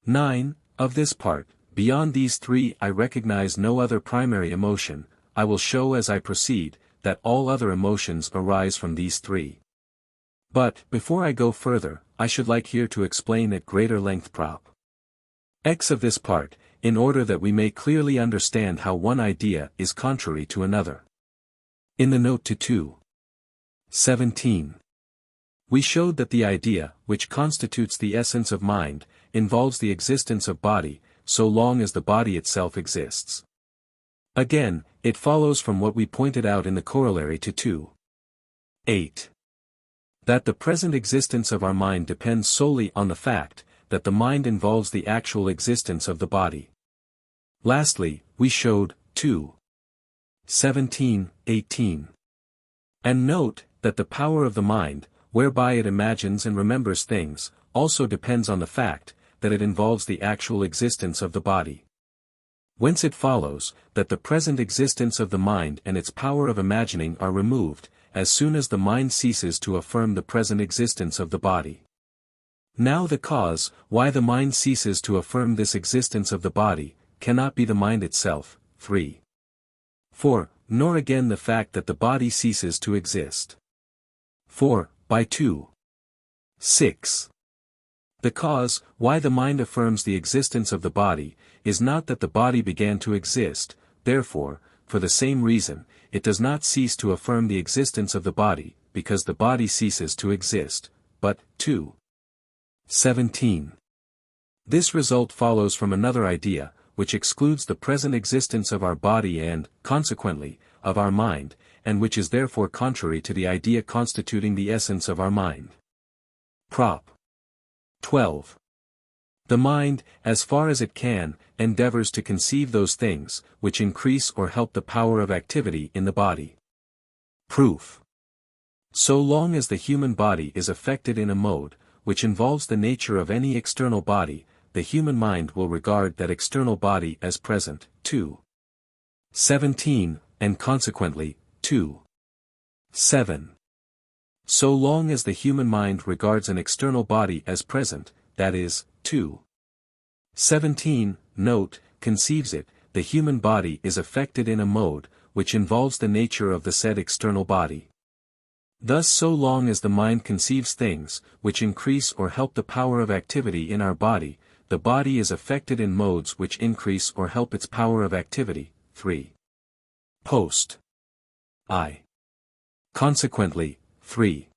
9, of this part. Beyond these three I recognize no other primary emotion. I will show as I proceed, that all other emotions arise from these three. But, before I go further, I should like here to explain at greater length Prop. X of this part, in order that we may clearly understand how one idea is contrary to another. In the note to 2. 17. We showed that the idea, which constitutes the essence of mind, involves the existence of body, so long as the body itself exists. Again, it follows from what we pointed out in the corollary to 2. 8. That the present existence of our mind depends solely on the fact, that the mind involves the actual existence of the body. Lastly, we showed, 2. 17, 18. And note, that the power of the mind, whereby it imagines and remembers things, also depends on the fact, that it involves the actual existence of the body. Whence it follows, that the present existence of the mind and its power of imagining are removed, as soon as the mind ceases to affirm the present existence of the body. Now the cause, why the mind ceases to affirm this existence of the body, cannot be the mind itself. 3. 4. Nor again the fact that the body ceases to exist. 4. By 2. 6. The cause, why the mind affirms the existence of the body, is not that the body began to exist, therefore, for the same reason, it does not cease to affirm the existence of the body, because the body ceases to exist, but, 2. 17. This result follows from another idea, which excludes the present existence of our body and, consequently, of our mind, and which is therefore contrary to the idea constituting the essence of our mind. Prop. 12. The mind, as far as it can, endeavors to conceive those things, which increase or help the power of activity in the body. Proof. So long as the human body is affected in a mode, which involves the nature of any external body, the human mind will regard that external body as present. 2. 17, and consequently, 2. 7. So long as the human mind regards an external body as present, that is, 2. 17, note, conceives it, the human body is affected in a mode, which involves the nature of the said external body. Thus so long as the mind conceives things, which increase or help the power of activity in our body, the body is affected in modes which increase or help its power of activity. 3. Post. I. Consequently, 3.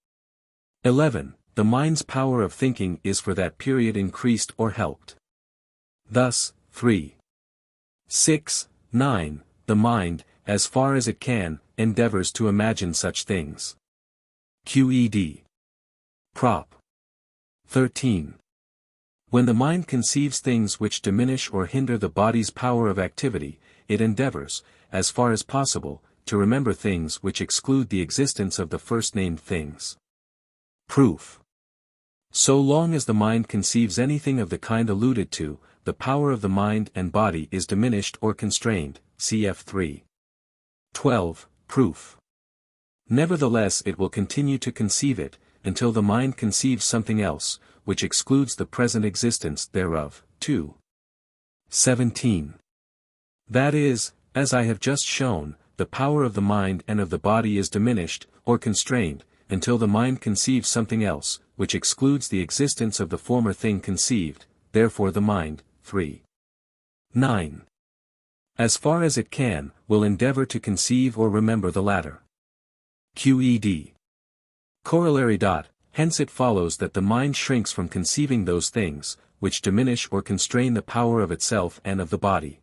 11. The mind's power of thinking is for that period increased or helped. Thus, 3. 6, 9, the mind, as far as it can, endeavors to imagine such things. QED. Prop. 13. When the mind conceives things which diminish or hinder the body's power of activity, it endeavors, as far as possible, to remember things which exclude the existence of the first-named things. Proof. So long as the mind conceives anything of the kind alluded to, the power of the mind and body is diminished or constrained, cf. 3. 12, proof. Nevertheless it will continue to conceive it, until the mind conceives something else, which excludes the present existence thereof. 2. 17. That is, as I have just shown, the power of the mind and of the body is diminished, or constrained, until the mind conceives something else, which excludes the existence of the former thing conceived, therefore the mind. 3. 9. As far as it can, will endeavor to conceive or remember the latter. QED. Corollary. Hence it follows that the mind shrinks from conceiving those things, which diminish or constrain the power of itself and of the body.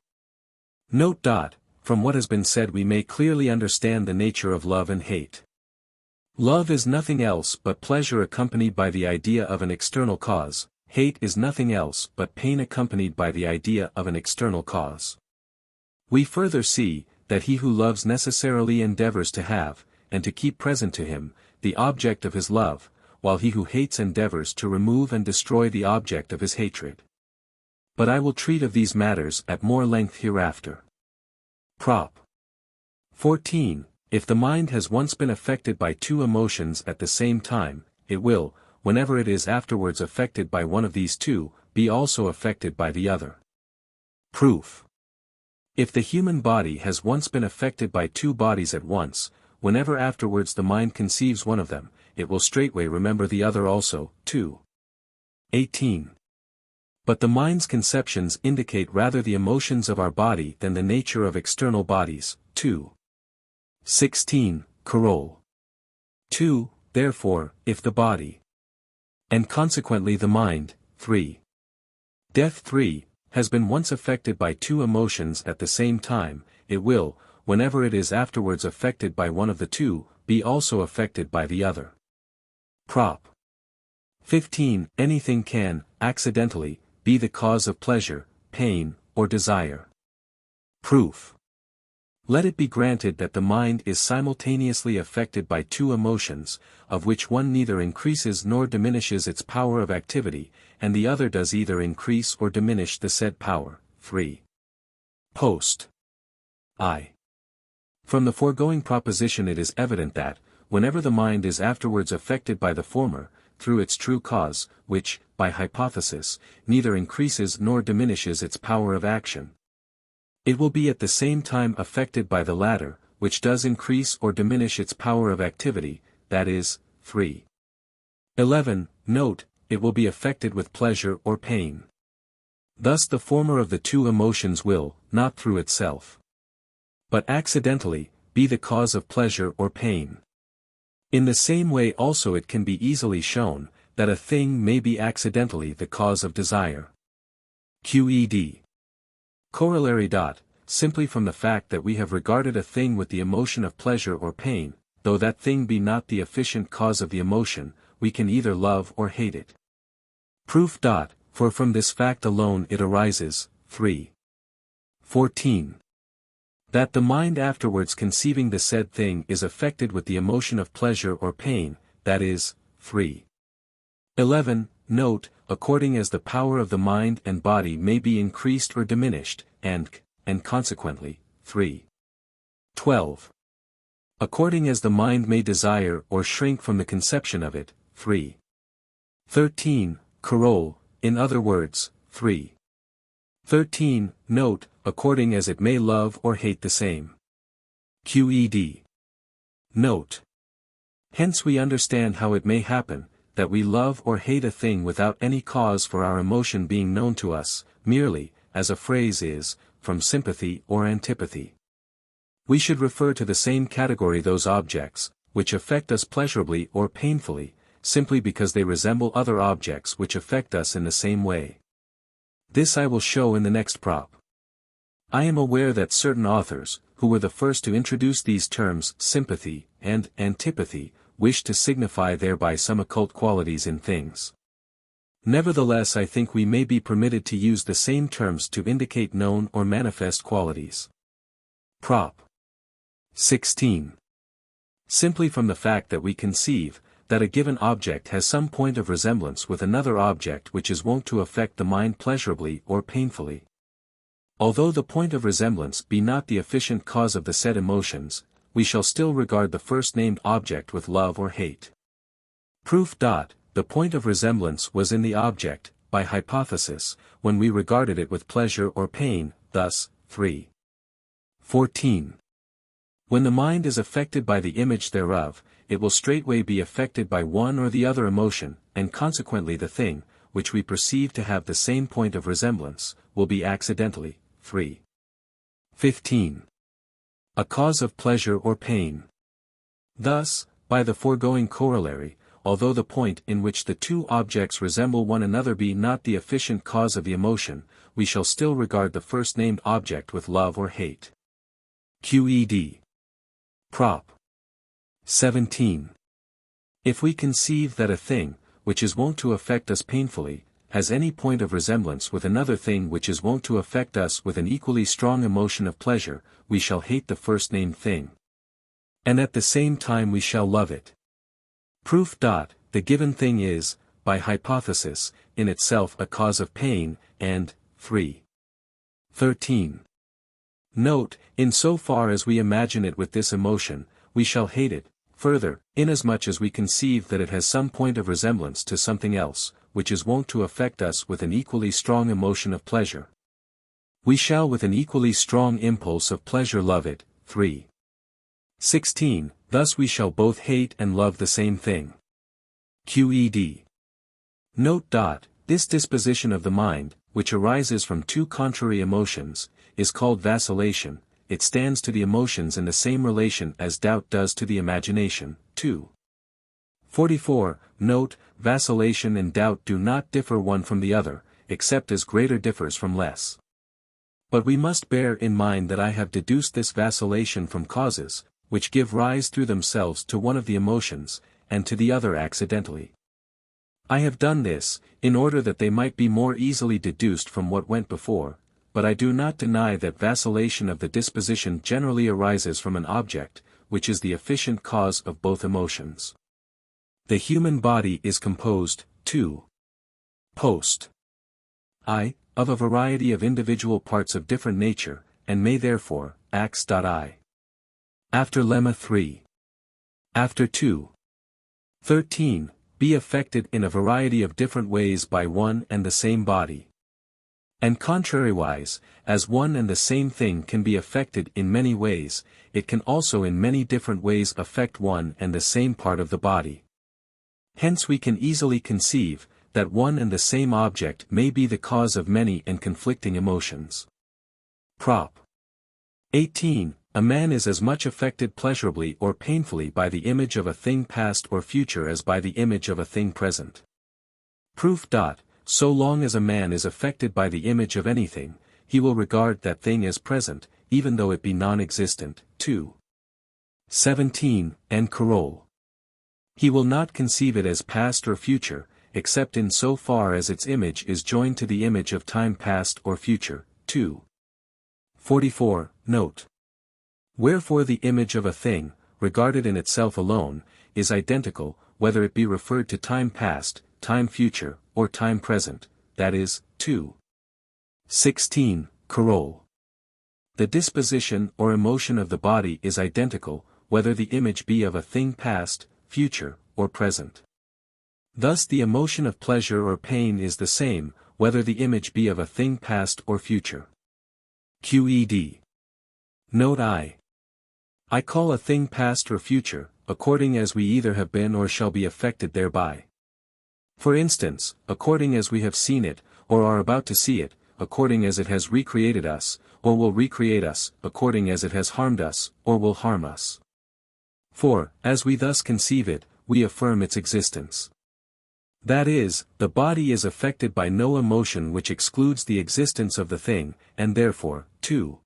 Note. From what has been said we may clearly understand the nature of love and hate. Love is nothing else but pleasure accompanied by the idea of an external cause, hate is nothing else but pain accompanied by the idea of an external cause. We further see, that he who loves necessarily endeavors to have, and to keep present to him, the object of his love, while he who hates endeavors to remove and destroy the object of his hatred. But I will treat of these matters at more length hereafter. Prop. 14. If the mind has once been affected by two emotions at the same time, it will, whenever it is afterwards affected by one of these two, be also affected by the other. Proof. If the human body has once been affected by two bodies at once, whenever afterwards the mind conceives one of them, it will straightway remember the other also. 2. 18. But the mind's conceptions indicate rather the emotions of our body than the nature of external bodies. 2. 16. Coroll. 2. Therefore, if the body, and consequently the mind, 3. Death 3, has been once affected by two emotions at the same time, it will, whenever it is afterwards affected by one of the two, be also affected by the other. Prop. 15. Anything can, accidentally, be the cause of pleasure, pain, or desire. Proof. Let it be granted that the mind is simultaneously affected by two emotions, of which one neither increases nor diminishes its power of activity, and the other does either increase or diminish the said power. 3. Post. I. From the foregoing proposition it is evident that, whenever the mind is afterwards affected by the former, through its true cause, which, by hypothesis, neither increases nor diminishes its power of action, it will be at the same time affected by the latter, which does increase or diminish its power of activity, that is. 3. 11. Note, it will be affected with pleasure or pain. Thus the former of the two emotions will, not through itself, but accidentally, be the cause of pleasure or pain. In the same way also it can be easily shown, that a thing may be accidentally the cause of desire. QED. Corollary. Simply from the fact that we have regarded a thing with the emotion of pleasure or pain, though that thing be not the efficient cause of the emotion, we can either love or hate it. Proof. For from this fact alone it arises. 3. 14. That the mind afterwards conceiving the said thing is affected with the emotion of pleasure or pain, that is. 3. 11. Note, according as the power of the mind and body may be increased or diminished, and consequently. 3. 12. According as the mind may desire or shrink from the conception of it. 3. 13. Coroll, in other words. 3. 13. Note, according as it may love or hate the same. QED. Note. Hence we understand how it may happen, that we love or hate a thing without any cause for our emotion being known to us, merely, as a phrase is, from sympathy or antipathy. We should refer to the same category those objects, which affect us pleasurably or painfully, simply because they resemble other objects which affect us in the same way. This I will show in the next prop. I am aware that certain authors, who were the first to introduce these terms sympathy and antipathy, wish to signify thereby some occult qualities in things. Nevertheless I think we may be permitted to use the same terms to indicate known or manifest qualities. Prop. 16. Simply from the fact that we conceive, that a given object has some point of resemblance with another object which is wont to affect the mind pleasurably or painfully. Although the point of resemblance be not the efficient cause of the said emotions, we shall still regard the first named object with love or hate. Proof. The point of resemblance was in the object, by hypothesis, when we regarded it with pleasure or pain, thus, 3. 14. When the mind is affected by the image thereof, it will straightway be affected by one or the other emotion, and consequently the thing, which we perceive to have the same point of resemblance, will be accidentally, 3. 15. A cause of pleasure or pain. Thus, by the foregoing corollary, although the point in which the two objects resemble one another be not the efficient cause of the emotion, we shall still regard the first named object with love or hate. Qed. Prop. 17. If we conceive that a thing, which is wont to affect us painfully, has any point of resemblance with another thing which is wont to affect us with an equally strong emotion of pleasure, we shall hate the first named thing. And at the same time we shall love it. Proof. The given thing is, by hypothesis, in itself a cause of pain, and, 3. 13. Note, in so far as we imagine it with this emotion, we shall hate it, further, inasmuch as we conceive that it has some point of resemblance to something else, which is wont to affect us with an equally strong emotion of pleasure. We shall with an equally strong impulse of pleasure love it, 3. 16. Thus we shall both hate and love the same thing. Qed. Note. This disposition of the mind, which arises from two contrary emotions, is called vacillation. It stands to the emotions in the same relation as doubt does to the imagination. 2. 44. Note, vacillation and doubt do not differ one from the other, except as greater differs from less. But we must bear in mind that I have deduced this vacillation from causes, which give rise through themselves to one of the emotions, and to the other accidentally. I have done this, in order that they might be more easily deduced from what went before, but I do not deny that vacillation of the disposition generally arises from an object, which is the efficient cause of both emotions. The human body is composed, 2. Post. I, of a variety of individual parts of different nature, and may therefore, acts.I. After lemma 3. After 2. 13, be affected in a variety of different ways by one and the same body. And contrariwise, as one and the same thing can be affected in many ways, it can also in many different ways affect one and the same part of the body. Hence we can easily conceive, that one and the same object may be the cause of many and conflicting emotions. Prop. 18. A man is as much affected pleasurably or painfully by the image of a thing past or future as by the image of a thing present. Proof. So long as a man is affected by the image of anything, he will regard that thing as present, even though it be non-existent. 2. 17. And Carole. He will not conceive it as past or future, except in so far as its image is joined to the image of time past or future. 2. 44. Note. Wherefore the image of a thing, regarded in itself alone, is identical, whether it be referred to time past, time future, or time present, that is, 2. 16. Carole. The disposition or emotion of the body is identical, whether the image be of a thing past, future, or present. Thus the emotion of pleasure or pain is the same, whether the image be of a thing past or future. Qed. Note I call a thing past or future, according as we either have been or shall be affected thereby. For instance, according as we have seen it, or are about to see it, according as it has recreated us, or will recreate us, according as it has harmed us, or will harm us. For, as we thus conceive it, we affirm its existence. That is, the body is affected by no emotion which excludes the existence of the thing, and therefore, 2.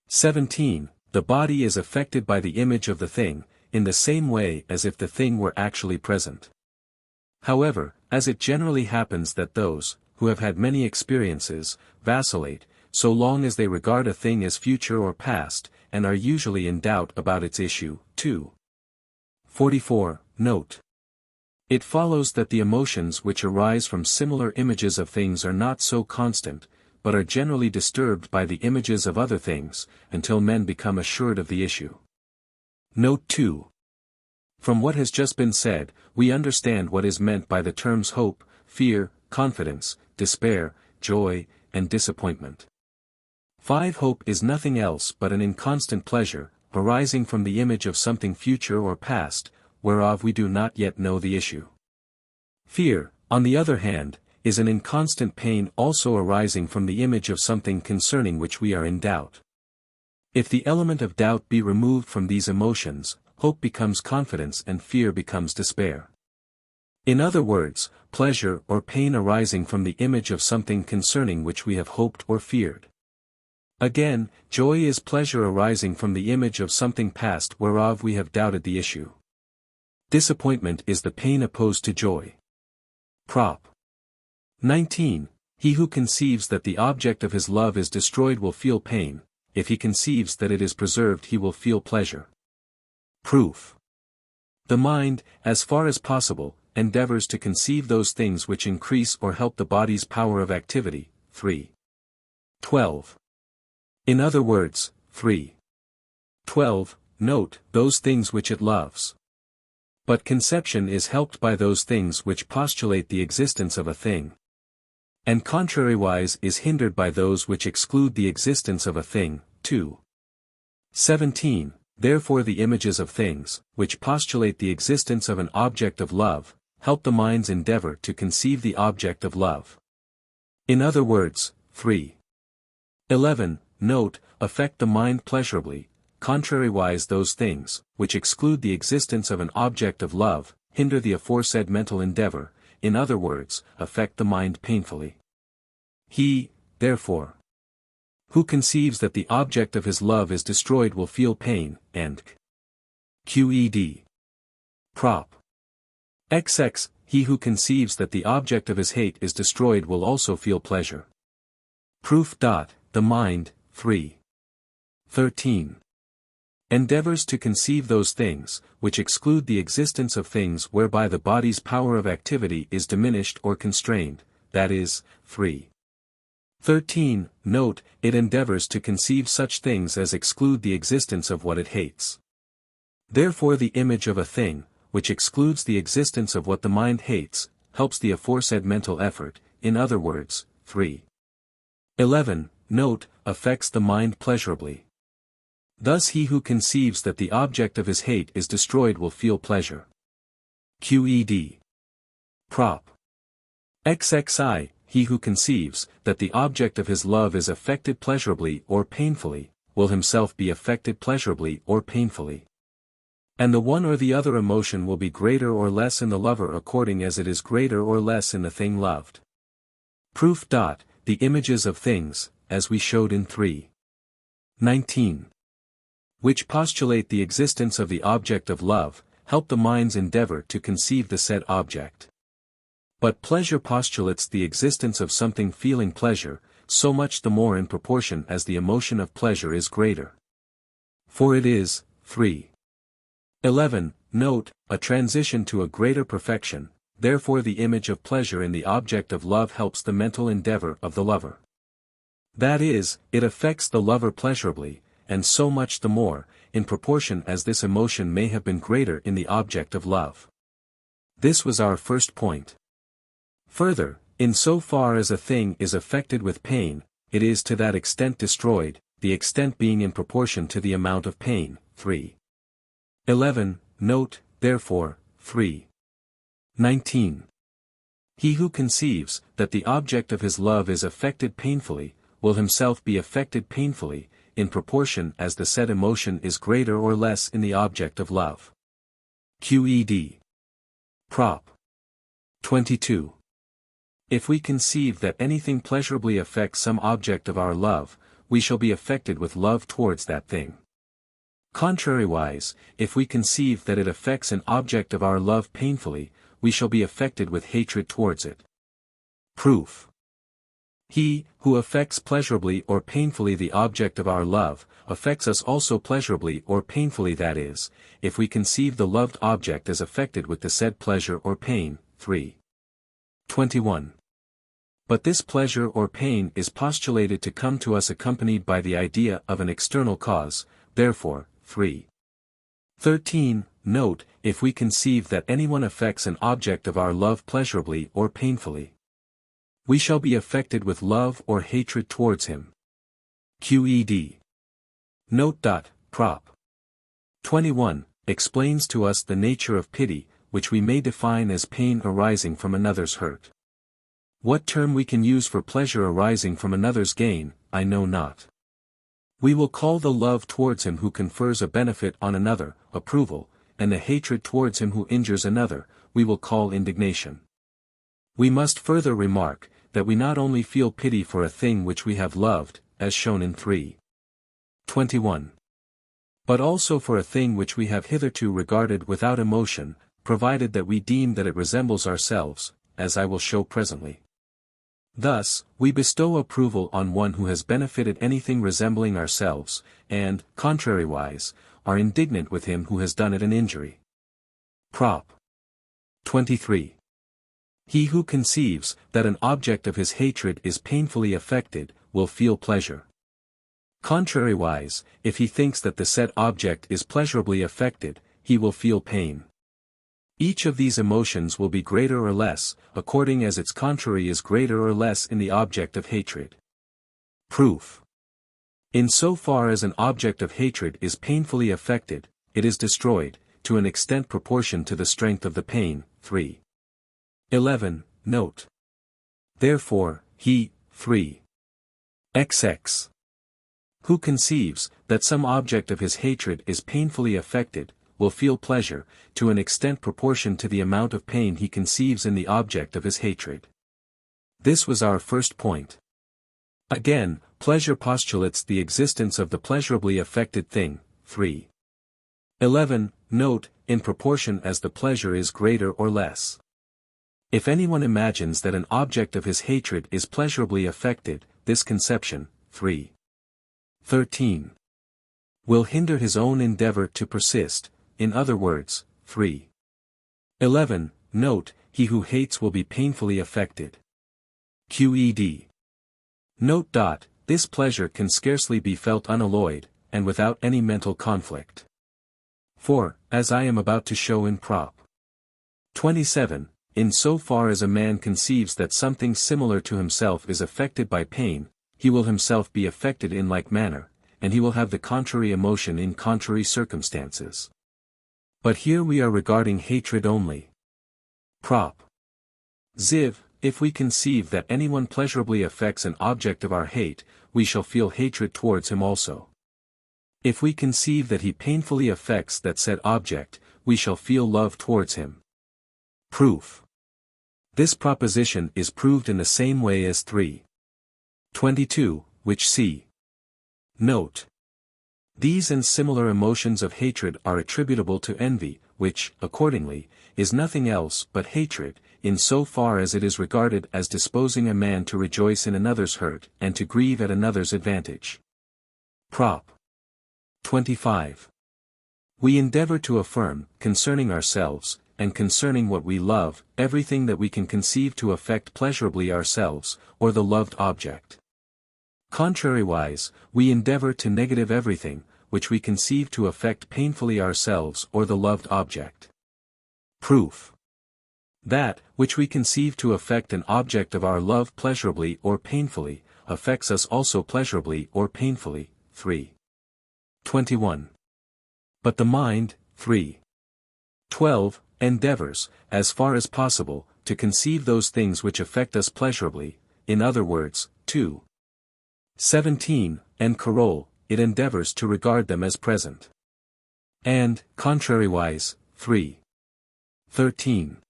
17. The body is affected by the image of the thing, in the same way as if the thing were actually present. However, as it generally happens that those, who have had many experiences, vacillate, so long as they regard a thing as future or past, and are usually in doubt about its issue. 2. 44. Note. It follows that the emotions which arise from similar images of things are not so constant, but are generally disturbed by the images of other things, until men become assured of the issue. Note 2. From what has just been said, we understand what is meant by the terms hope, fear, confidence, despair, joy, and disappointment. 5. Hope is nothing else but an inconstant pleasure, arising from the image of something future or past, whereof we do not yet know the issue. Fear, on the other hand, is an inconstant pain also arising from the image of something concerning which we are in doubt. If the element of doubt be removed from these emotions, hope becomes confidence and fear becomes despair. In other words, pleasure or pain arising from the image of something concerning which we have hoped or feared. Again, joy is pleasure arising from the image of something past whereof we have doubted the issue. Disappointment is the pain opposed to joy. Prop. 19. He who conceives that the object of his love is destroyed will feel pain, if he conceives that it is preserved he will feel pleasure. Proof. The mind, as far as possible, endeavors to conceive those things which increase or help the body's power of activity. 3. 12. In other words, 3. 12. Note, those things which it loves. But conception is helped by those things which postulate the existence of a thing. And contrariwise is hindered by those which exclude the existence of a thing. 2. 17. Therefore the images of things, which postulate the existence of an object of love, help the mind's endeavor to conceive the object of love. In other words, 3. 11. Note, affect the mind pleasurably, contrariwise those things, which exclude the existence of an object of love, hinder the aforesaid mental endeavor, in other words, affect the mind painfully. He, therefore, who conceives that the object of his love is destroyed will feel pain, and qed. Prop. XX, he who conceives that the object of his hate is destroyed will also feel pleasure. Proof. The mind, 3. 13. Endeavors to conceive those things, which exclude the existence of things whereby the body's power of activity is diminished or constrained, that is, 3. 13. Note, it endeavors to conceive such things as exclude the existence of what it hates. Therefore the image of a thing, which excludes the existence of what the mind hates, helps the aforesaid mental effort, in other words, 3. 11. Note, affects the mind pleasurably. Thus he who conceives that the object of his hate is destroyed will feel pleasure. Qed. Prop. XXI, he who conceives that the object of his love is affected pleasurably or painfully, will himself be affected pleasurably or painfully. And the one or the other emotion will be greater or less in the lover according as it is greater or less in the thing loved. Proof. The images of things, as we showed in 3. 19. Which postulate the existence of the object of love, help the mind's endeavor to conceive the said object. But pleasure postulates the existence of something feeling pleasure, so much the more in proportion as the emotion of pleasure is greater. For it is, 3. 11. Note, a transition to a greater perfection, therefore the image of pleasure in the object of love helps the mental endeavor of the lover. That is, it affects the lover pleasurably, and so much the more, in proportion as this emotion may have been greater in the object of love. This was our first point. Further, in so far as a thing is affected with pain, it is to that extent destroyed, the extent being in proportion to the amount of pain. 3. 11. Note, therefore, 3. 19. He who conceives that the object of his love is affected painfully, will himself be affected painfully, in proportion as the said emotion is greater or less in the object of love. Qed. Prop. 22. If we conceive that anything pleasurably affects some object of our love, we shall be affected with love towards that thing. Contrariwise, if we conceive that it affects an object of our love painfully, we shall be affected with hatred towards it. Proof. He, who affects pleasurably or painfully the object of our love, affects us also pleasurably or painfully, that is, if we conceive the loved object as affected with the said pleasure or pain. 3. 21. But this pleasure or pain is postulated to come to us accompanied by the idea of an external cause, therefore, 3. 13. Note, if we conceive that anyone affects an object of our love pleasurably or painfully. We shall be affected with love or hatred towards him. QED. Note. Prop. 21, explains to us the nature of pity, which we may define as pain arising from another's hurt. What term we can use for pleasure arising from another's gain, I know not. We will call the love towards him who confers a benefit on another, approval, and the hatred towards him who injures another, we will call indignation. We must further remark, that we not only feel pity for a thing which we have loved, as shown in 3:21. But also for a thing which we have hitherto regarded without emotion, provided that we deem that it resembles ourselves, as I will show presently. Thus, we bestow approval on one who has benefited anything resembling ourselves, and, contrariwise, are indignant with him who has done it an injury. Prop. 23. He who conceives that an object of his hatred is painfully affected, will feel pleasure. Contrariwise, if he thinks that the said object is pleasurably affected, he will feel pain. Each of these emotions will be greater or less, according as its contrary is greater or less in the object of hatred. Proof. In so far as an object of hatred is painfully affected, it is destroyed, to an extent proportioned to the strength of the pain. 3:11, note. Therefore, he, 3:xx. who conceives that some object of his hatred is painfully affected, will feel pleasure, to an extent proportioned to the amount of pain he conceives in the object of his hatred. This was our first point. Again, pleasure postulates the existence of the pleasurably affected thing. 3:11, note, in proportion as the pleasure is greater or less. If anyone imagines that an object of his hatred is pleasurably affected, this conception, 3:13, will hinder his own endeavor to persist, in other words, 3:11, note, he who hates will be painfully affected. QED. Note. This pleasure can scarcely be felt unalloyed, and without any mental conflict. For, as I am about to show in Prop. 27, in so far as a man conceives that something similar to himself is affected by pain, he will himself be affected in like manner, and he will have the contrary emotion in contrary circumstances. But here we are regarding hatred only. Prop. Ziv. If we conceive that anyone pleasurably affects an object of our hate, we shall feel hatred towards him also. If we conceive that he painfully affects that said object, we shall feel love towards him. Proof. This proposition is proved in the same way as 3:22, which see. Note. These and similar emotions of hatred are attributable to envy, which, accordingly, is nothing else but hatred, in so far as it is regarded as disposing a man to rejoice in another's hurt and to grieve at another's advantage. Prop. 25. We endeavor to affirm, concerning ourselves, and concerning what we love, everything that we can conceive to affect pleasurably ourselves, or the loved object. Contrariwise, we endeavor to negative everything, which we conceive to affect painfully ourselves or the loved object. Proof. That, which we conceive to affect an object of our love pleasurably or painfully, affects us also pleasurably or painfully. 3:21. But the mind, 3:12, endeavors, as far as possible, to conceive those things which affect us pleasurably, in other words, 2:17, and Carol, it endeavors to regard them as present. And, contrariwise, 3:13.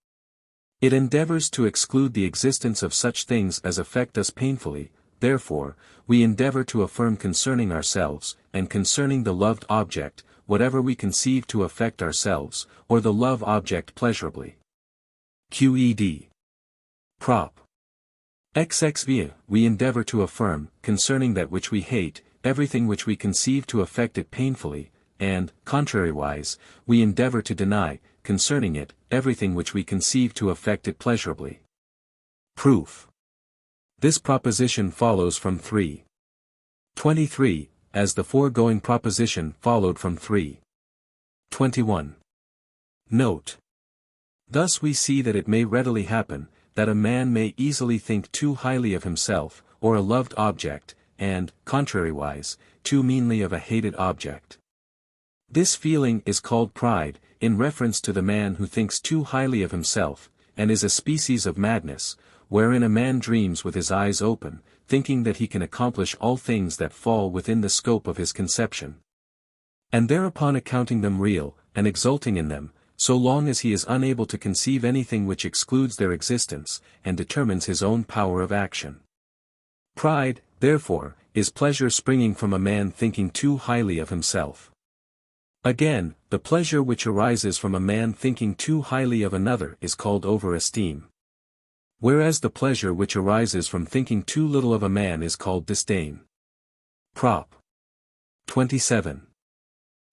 It endeavors to exclude the existence of such things as affect us painfully. Therefore, we endeavor to affirm concerning ourselves, and concerning the loved object, whatever we conceive to affect ourselves, or the love object pleasurably. QED. Prop. XXV. We endeavor to affirm, concerning that which we hate, everything which we conceive to affect it painfully, and, contrariwise, we endeavor to deny, concerning it, everything which we conceive to affect it pleasurably. Proof. This proposition follows from 3:23, as the foregoing proposition followed from 3:21. Note. Thus we see that it may readily happen, that a man may easily think too highly of himself, or a loved object, and, contrariwise, too meanly of a hated object. This feeling is called pride, in reference to the man who thinks too highly of himself, and is a species of madness, wherein a man dreams with his eyes open, thinking that he can accomplish all things that fall within the scope of his conception. And thereupon accounting them real, and exulting in them, so long as he is unable to conceive anything which excludes their existence, and determines his own power of action. Pride, therefore, is pleasure springing from a man thinking too highly of himself. Again, the pleasure which arises from a man thinking too highly of another is called over-esteem. Whereas the pleasure which arises from thinking too little of a man is called disdain. Prop. 27.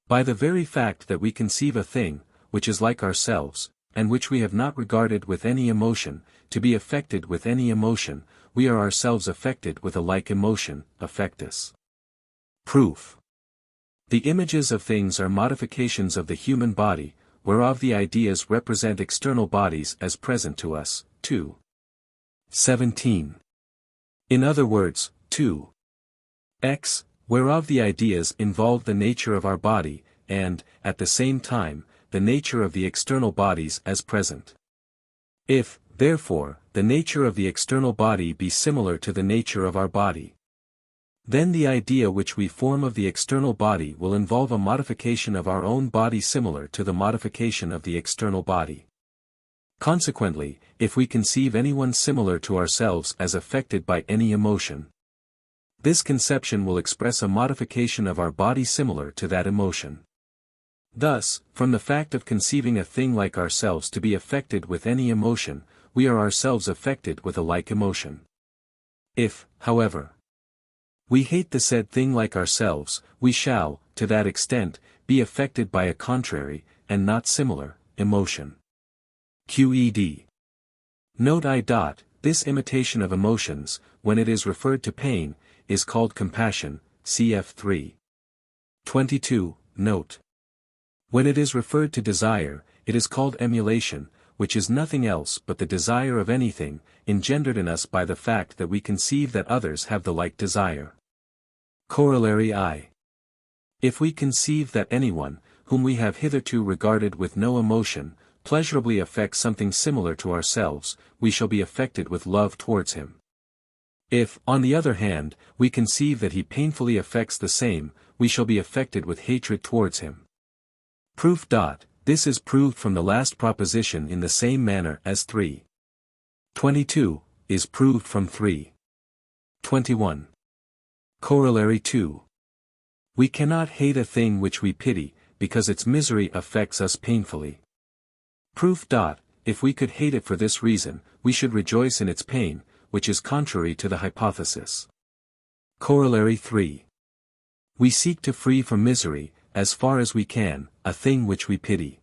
By the very fact that we conceive a thing, which is like ourselves, and which we have not regarded with any emotion, to be affected with any emotion, we are ourselves affected with a like emotion, affectus. Proof. The images of things are modifications of the human body, whereof the ideas represent external bodies as present to us. 2. 17. In other words, 2. X, whereof the ideas involve the nature of our body, and, at the same time, the nature of the external bodies as present. If, therefore, the nature of the external body be similar to the nature of our body, then the idea which we form of the external body will involve a modification of our own body similar to the modification of the external body. Consequently, if we conceive anyone similar to ourselves as affected by any emotion, this conception will express a modification of our body similar to that emotion. Thus, from the fact of conceiving a thing like ourselves to be affected with any emotion, we are ourselves affected with a like emotion. If, however, we hate the said thing like ourselves, we shall, to that extent, be affected by a contrary, and not similar, emotion. QED. Note I. This imitation of emotions, when it is referred to pain, is called compassion, cf. 3. 22, note. When it is referred to desire, it is called emulation, which is nothing else but the desire of anything, engendered in us by the fact that we conceive that others have the like desire. Corollary I. If we conceive that anyone, whom we have hitherto regarded with no emotion, pleasurably affects something similar to ourselves, we shall be affected with love towards him. If, on the other hand, we conceive that he painfully affects the same, we shall be affected with hatred towards him. Proof. This is proved from the last proposition in the same manner as 3. 22, is proved from 3. 21. Corollary 2. We cannot hate a thing which we pity, because its misery affects us painfully. Proof. If we could hate it for this reason, we should rejoice in its pain, which is contrary to the hypothesis. Corollary 3. We seek to free from misery, as far as we can, a thing which we pity.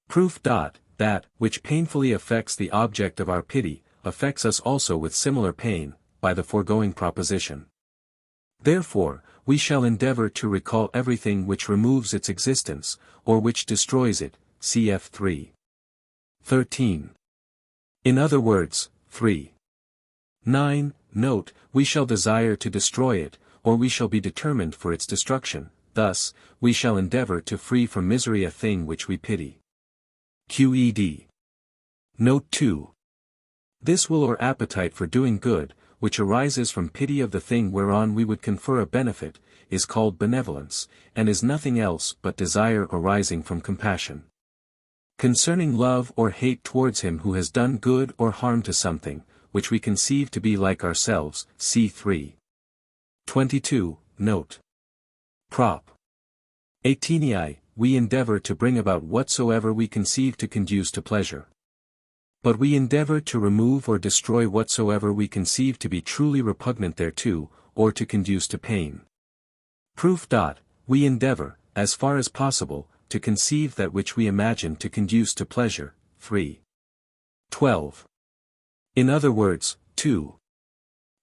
Proof. That, which painfully affects the object of our pity, affects us also with similar pain, by the foregoing proposition. Therefore, we shall endeavor to recall everything which removes its existence, or which destroys it, cf. 3. 13. In other words, 3. 9, note, we shall desire to destroy it, or we shall be determined for its destruction, thus, we shall endeavor to free from misery a thing which we pity. QED. Note 2. This will or appetite for doing good, which arises from pity of the thing whereon we would confer a benefit, is called benevolence, and is nothing else but desire arising from compassion. Concerning love or hate towards him who has done good or harm to something, which we conceive to be like ourselves, c. 3. 22, note. Prop. 18. We endeavor to bring about whatsoever we conceive to conduce to pleasure. But we endeavor to remove or destroy whatsoever we conceive to be truly repugnant thereto, or to conduce to pain. Proof. We endeavor, as far as possible, to conceive that which we imagine to conduce to pleasure. 3. 12. In other words, 2.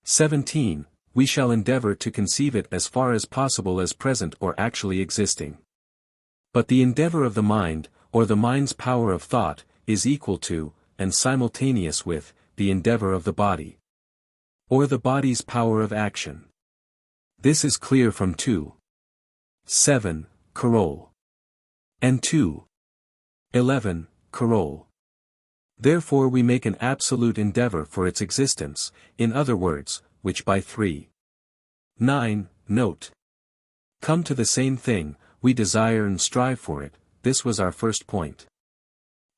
17, we shall endeavor to conceive it as far as possible as present or actually existing. But the endeavor of the mind, or the mind's power of thought, is equal to, and simultaneous with, the endeavor of the body. Or the body's power of action. This is clear from 2:7, Carol. And 2:11, Carol. Therefore we make an absolute endeavor for its existence, in other words, which by 3:9, note. Come to the same thing, we desire and strive for it, this was our first point.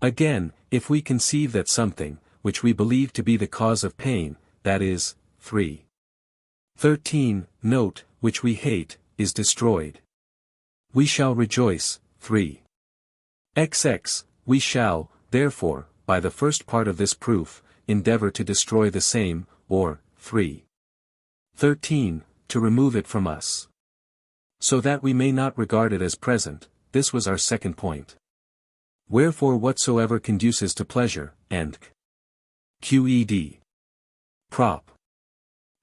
Again, if we conceive that something, which we believe to be the cause of pain, that is, 3:13, note, which we hate, is destroyed. We shall rejoice, 3:xx, we shall, therefore, by the first part of this proof, endeavor to destroy the same, or, 3:13, to remove it from us. So that we may not regard it as present, this was our second point. Wherefore whatsoever conduces to pleasure, and qed. Prop.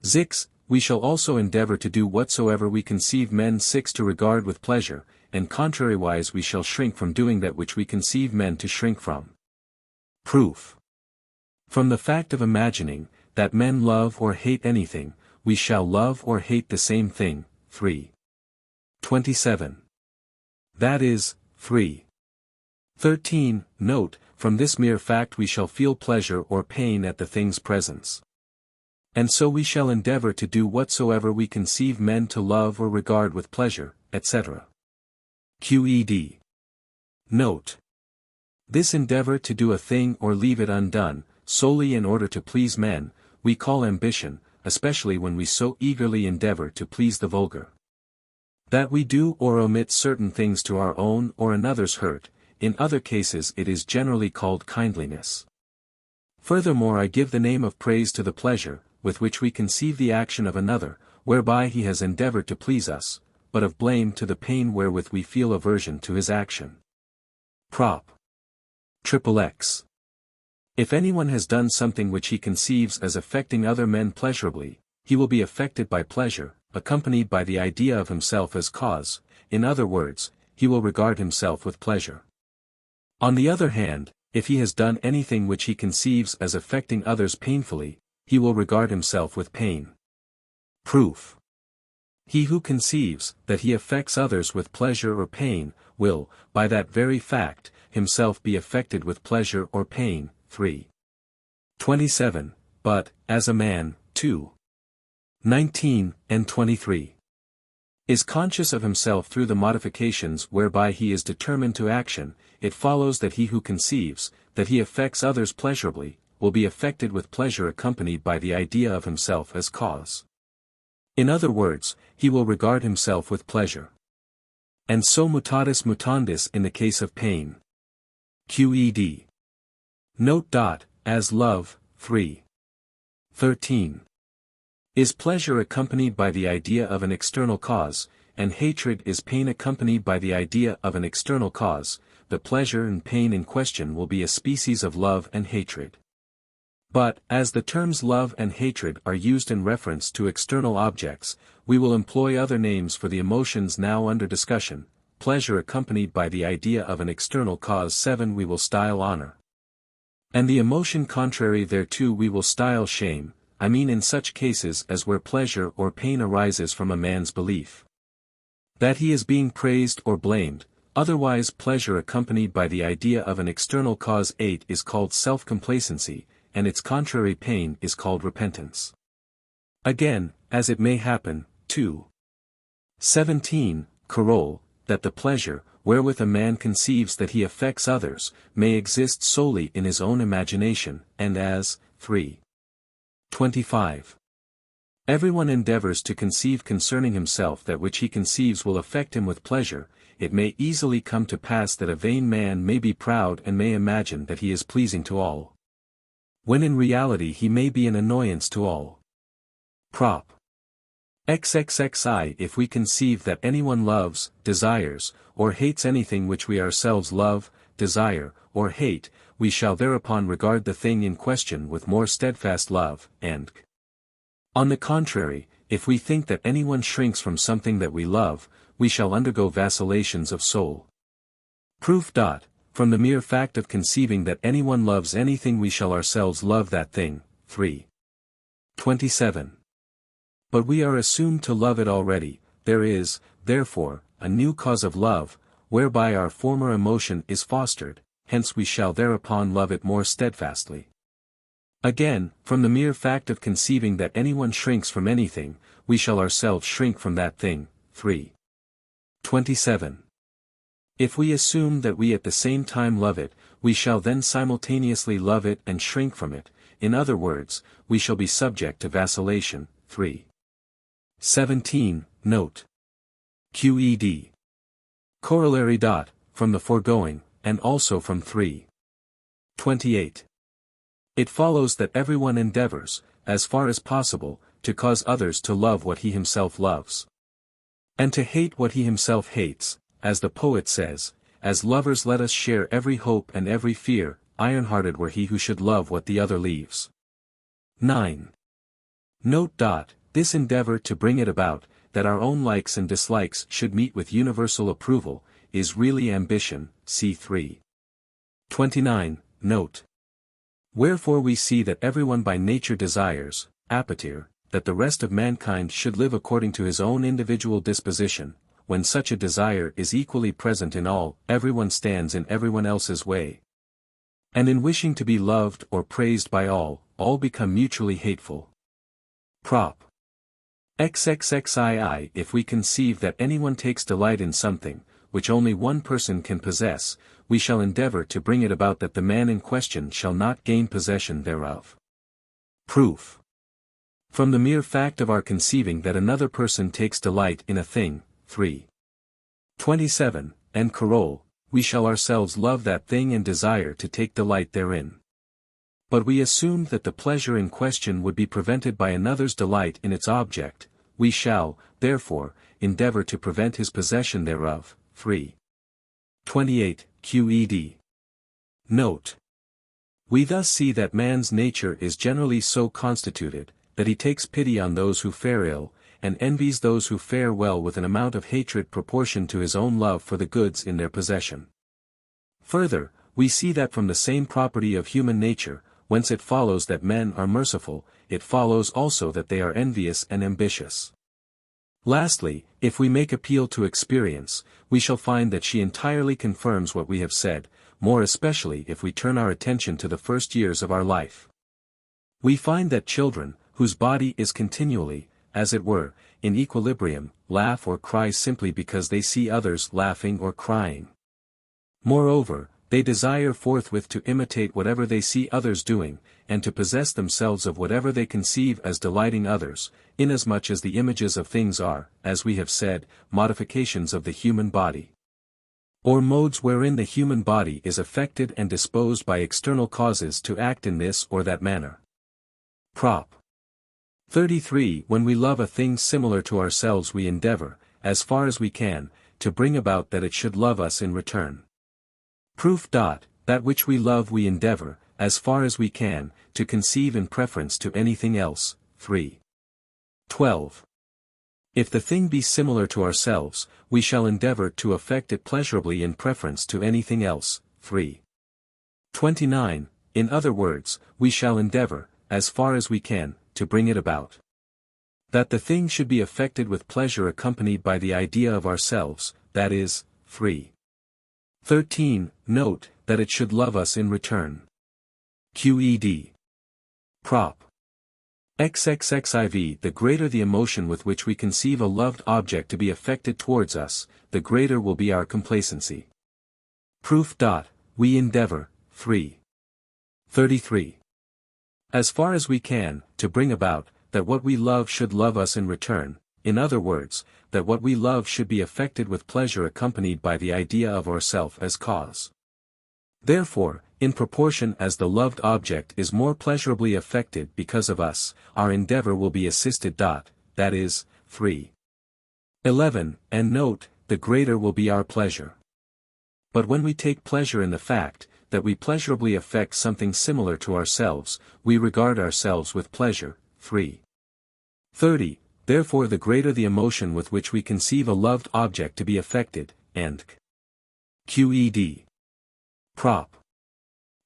6, we shall also endeavor to do whatsoever we conceive men 6 to regard with pleasure, and contrariwise we shall shrink from doing that which we conceive men to shrink from. Proof. From the fact of imagining, that men love or hate anything, we shall love or hate the same thing, 3:27. That is, 3:13, note, from this mere fact we shall feel pleasure or pain at the thing's presence. And so we shall endeavor to do whatsoever we conceive men to love or regard with pleasure, etc. Qed. Note. This endeavor to do a thing or leave it undone, solely in order to please men, we call ambition, especially when we so eagerly endeavor to please the vulgar. That we do or omit certain things to our own or another's hurt, in other cases it is generally called kindliness. Furthermore I give the name of praise to the pleasure, with which we conceive the action of another, whereby he has endeavored to please us, but of blame to the pain wherewith we feel aversion to his action. Prop. XXX. If anyone has done something which he conceives as affecting other men pleasurably, he will be affected by pleasure, accompanied by the idea of himself as cause, in other words, he will regard himself with pleasure. On the other hand, if he has done anything which he conceives as affecting others painfully, he will regard himself with pain. Proof. He who conceives that he affects others with pleasure or pain, will, by that very fact, himself be affected with pleasure or pain, 3:27, but, as a man, 2:19 and 23. Is conscious of himself through the modifications whereby he is determined to action, it follows that he who conceives, that he affects others pleasurably, will be affected with pleasure accompanied by the idea of himself as cause. In other words, he will regard himself with pleasure. And so mutatis mutandis in the case of pain. Qed. Note. As love, 3:13. Is pleasure accompanied by the idea of an external cause, and hatred is pain accompanied by the idea of an external cause, the pleasure and pain in question will be a species of love and hatred. But, as the terms love and hatred are used in reference to external objects, we will employ other names for the emotions now under discussion. Pleasure accompanied by the idea of an external cause 7 we will style honor. And the emotion contrary thereto we will style shame, I mean in such cases as where pleasure or pain arises from a man's belief that he is being praised or blamed, otherwise pleasure accompanied by the idea of an external cause 8 is called self-complacency, and its contrary pain is called repentance. Again, as it may happen, 2:17, Carol, that the pleasure, wherewith a man conceives that he affects others, may exist solely in his own imagination, and as, 3:25. Everyone endeavors to conceive concerning himself that which he conceives will affect him with pleasure, it may easily come to pass that a vain man may be proud and may imagine that he is pleasing to all, when in reality he may be an annoyance to all. Prop. XXXI. If we conceive that anyone loves, desires, or hates anything which we ourselves love, desire, or hate, we shall thereupon regard the thing in question with more steadfast love, and on the contrary, if we think that anyone shrinks from something that we love, we shall undergo vacillations of soul. Proof. from the mere fact of conceiving that anyone loves anything we shall ourselves love that thing. 3. 27. But we are assumed to love it already, there is, therefore, a new cause of love, whereby our former emotion is fostered, hence we shall thereupon love it more steadfastly. Again, from the mere fact of conceiving that anyone shrinks from anything, we shall ourselves shrink from that thing. 3. 27. If we assume that we at the same time love it, we shall then simultaneously love it and shrink from it, in other words, we shall be subject to vacillation. 3. 17. Note. QED. Corollary. From the foregoing, and also from 3. 28. It follows that everyone endeavors, as far as possible, to cause others to love what he himself loves. And to hate what he himself hates, as the poet says, as lovers let us share every hope and every fear, iron-hearted were he who should love what the other leaves. 9. Note. This endeavor to bring it about, that our own likes and dislikes should meet with universal approval, is really ambition, see 3. 29. Note. Wherefore we see that everyone by nature desires, apatir, that the rest of mankind should live according to his own individual disposition. When such a desire is equally present in all, everyone stands in everyone else's way. And in wishing to be loved or praised by all become mutually hateful. Prop. XXXII. If we conceive that anyone takes delight in something, which only one person can possess, we shall endeavor to bring it about that the man in question shall not gain possession thereof. Proof. From the mere fact of our conceiving that another person takes delight in a thing. 3. 27, and Carol, we shall ourselves love that thing and desire to take delight therein. But we assume that the pleasure in question would be prevented by another's delight in its object, we shall, therefore, endeavor to prevent his possession thereof. 3. 28, QED. Note. We thus see that man's nature is generally so constituted, that he takes pity on those who fare ill, and envies those who fare well with an amount of hatred proportioned to his own love for the goods in their possession. Further, we see that from the same property of human nature, whence it follows that men are merciful, it follows also that they are envious and ambitious. Lastly, if we make appeal to experience, we shall find that she entirely confirms what we have said, more especially if we turn our attention to the first years of our life. We find that children, whose body is continually, as it were, in equilibrium, laugh or cry simply because they see others laughing or crying. Moreover, they desire forthwith to imitate whatever they see others doing, and to possess themselves of whatever they conceive as delighting others, inasmuch as the images of things are, as we have said, modifications of the human body. Or modes wherein the human body is affected and disposed by external causes to act in this or that manner. Prop. 33. When we love a thing similar to ourselves we endeavor, as far as we can, to bring about that it should love us in return. Proof. That which we love we endeavor, as far as we can, to conceive in preference to anything else. 3. 12. If the thing be similar to ourselves, we shall endeavor to affect it pleasurably in preference to anything else. 3. 29. In other words, we shall endeavor, as far as we can, to bring it about that the thing should be affected with pleasure accompanied by the idea of ourselves, that is, 3. 13. Note, that it should love us in return. QED. Prop. XXXIV. The greater the emotion with which we conceive a loved object to be affected towards us, the greater will be our complacency. Proof. We endeavor. 3. 33. As far as we can, to bring about, that what we love should love us in return, in other words, that what we love should be affected with pleasure accompanied by the idea of ourself as cause. Therefore, in proportion as the loved object is more pleasurably affected because of us, our endeavor will be assisted. That is, 3. 11. And note, the greater will be our pleasure. But when we take pleasure in the fact, that we pleasurably affect something similar to ourselves, we regard ourselves with pleasure. 3. 30. Therefore the greater the emotion with which we conceive a loved object to be affected, and QED. Prop.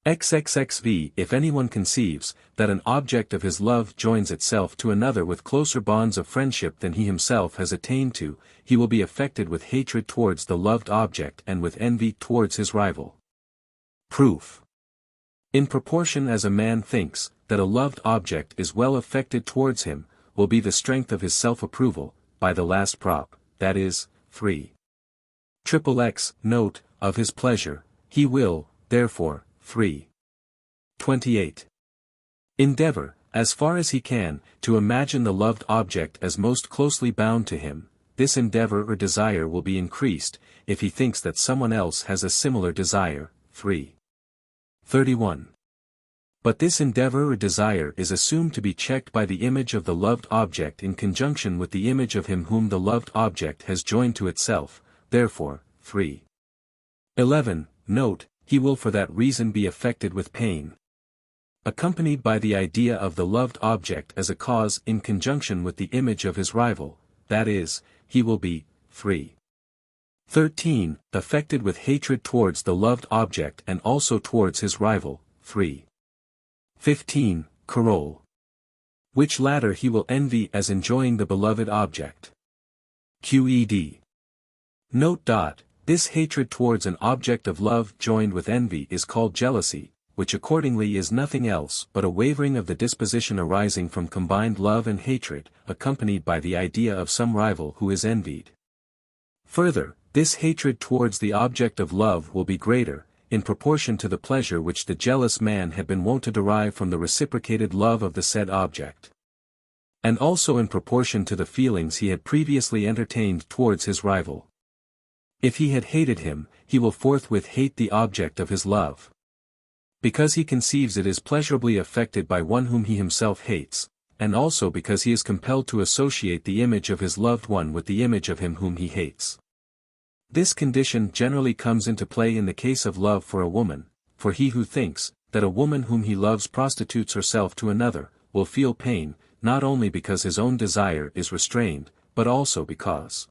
XXXV. If anyone conceives, that an object of his love joins itself to another with closer bonds of friendship than he himself has attained to, he will be affected with hatred towards the loved object and with envy towards his rival. Proof. In proportion as a man thinks, that a loved object is well affected towards him, will be the strength of his self-approval, by the last prop, that is, 3. XXX, note, of his pleasure, he will, therefore, 3. 28. Endeavor, as far as he can, to imagine the loved object as most closely bound to him. This endeavor or desire will be increased, if he thinks that someone else has a similar desire. 3. 31. But this endeavor or desire is assumed to be checked by the image of the loved object in conjunction with the image of him whom the loved object has joined to itself, therefore, 3. 11. Note, he will for that reason be affected with pain. Accompanied by the idea of the loved object as a cause in conjunction with the image of his rival, that is, he will be, 3. 13. Affected with hatred towards the loved object and also towards his rival, 3. 15. Coroll. Which latter he will envy as enjoying the beloved object. QED. Note. This hatred towards an object of love joined with envy is called jealousy, which accordingly is nothing else but a wavering of the disposition arising from combined love and hatred, accompanied by the idea of some rival who is envied. Further, this hatred towards the object of love will be greater, in proportion to the pleasure which the jealous man had been wont to derive from the reciprocated love of the said object. And also in proportion to the feelings he had previously entertained towards his rival. If he had hated him, he will forthwith hate the object of his love. Because he conceives it is pleasurably affected by one whom he himself hates, and also because he is compelled to associate the image of his loved one with the image of him whom he hates. This condition generally comes into play in the case of love for a woman, for he who thinks, that a woman whom he loves prostitutes herself to another, will feel pain, not only because his own desire is restrained, but also because,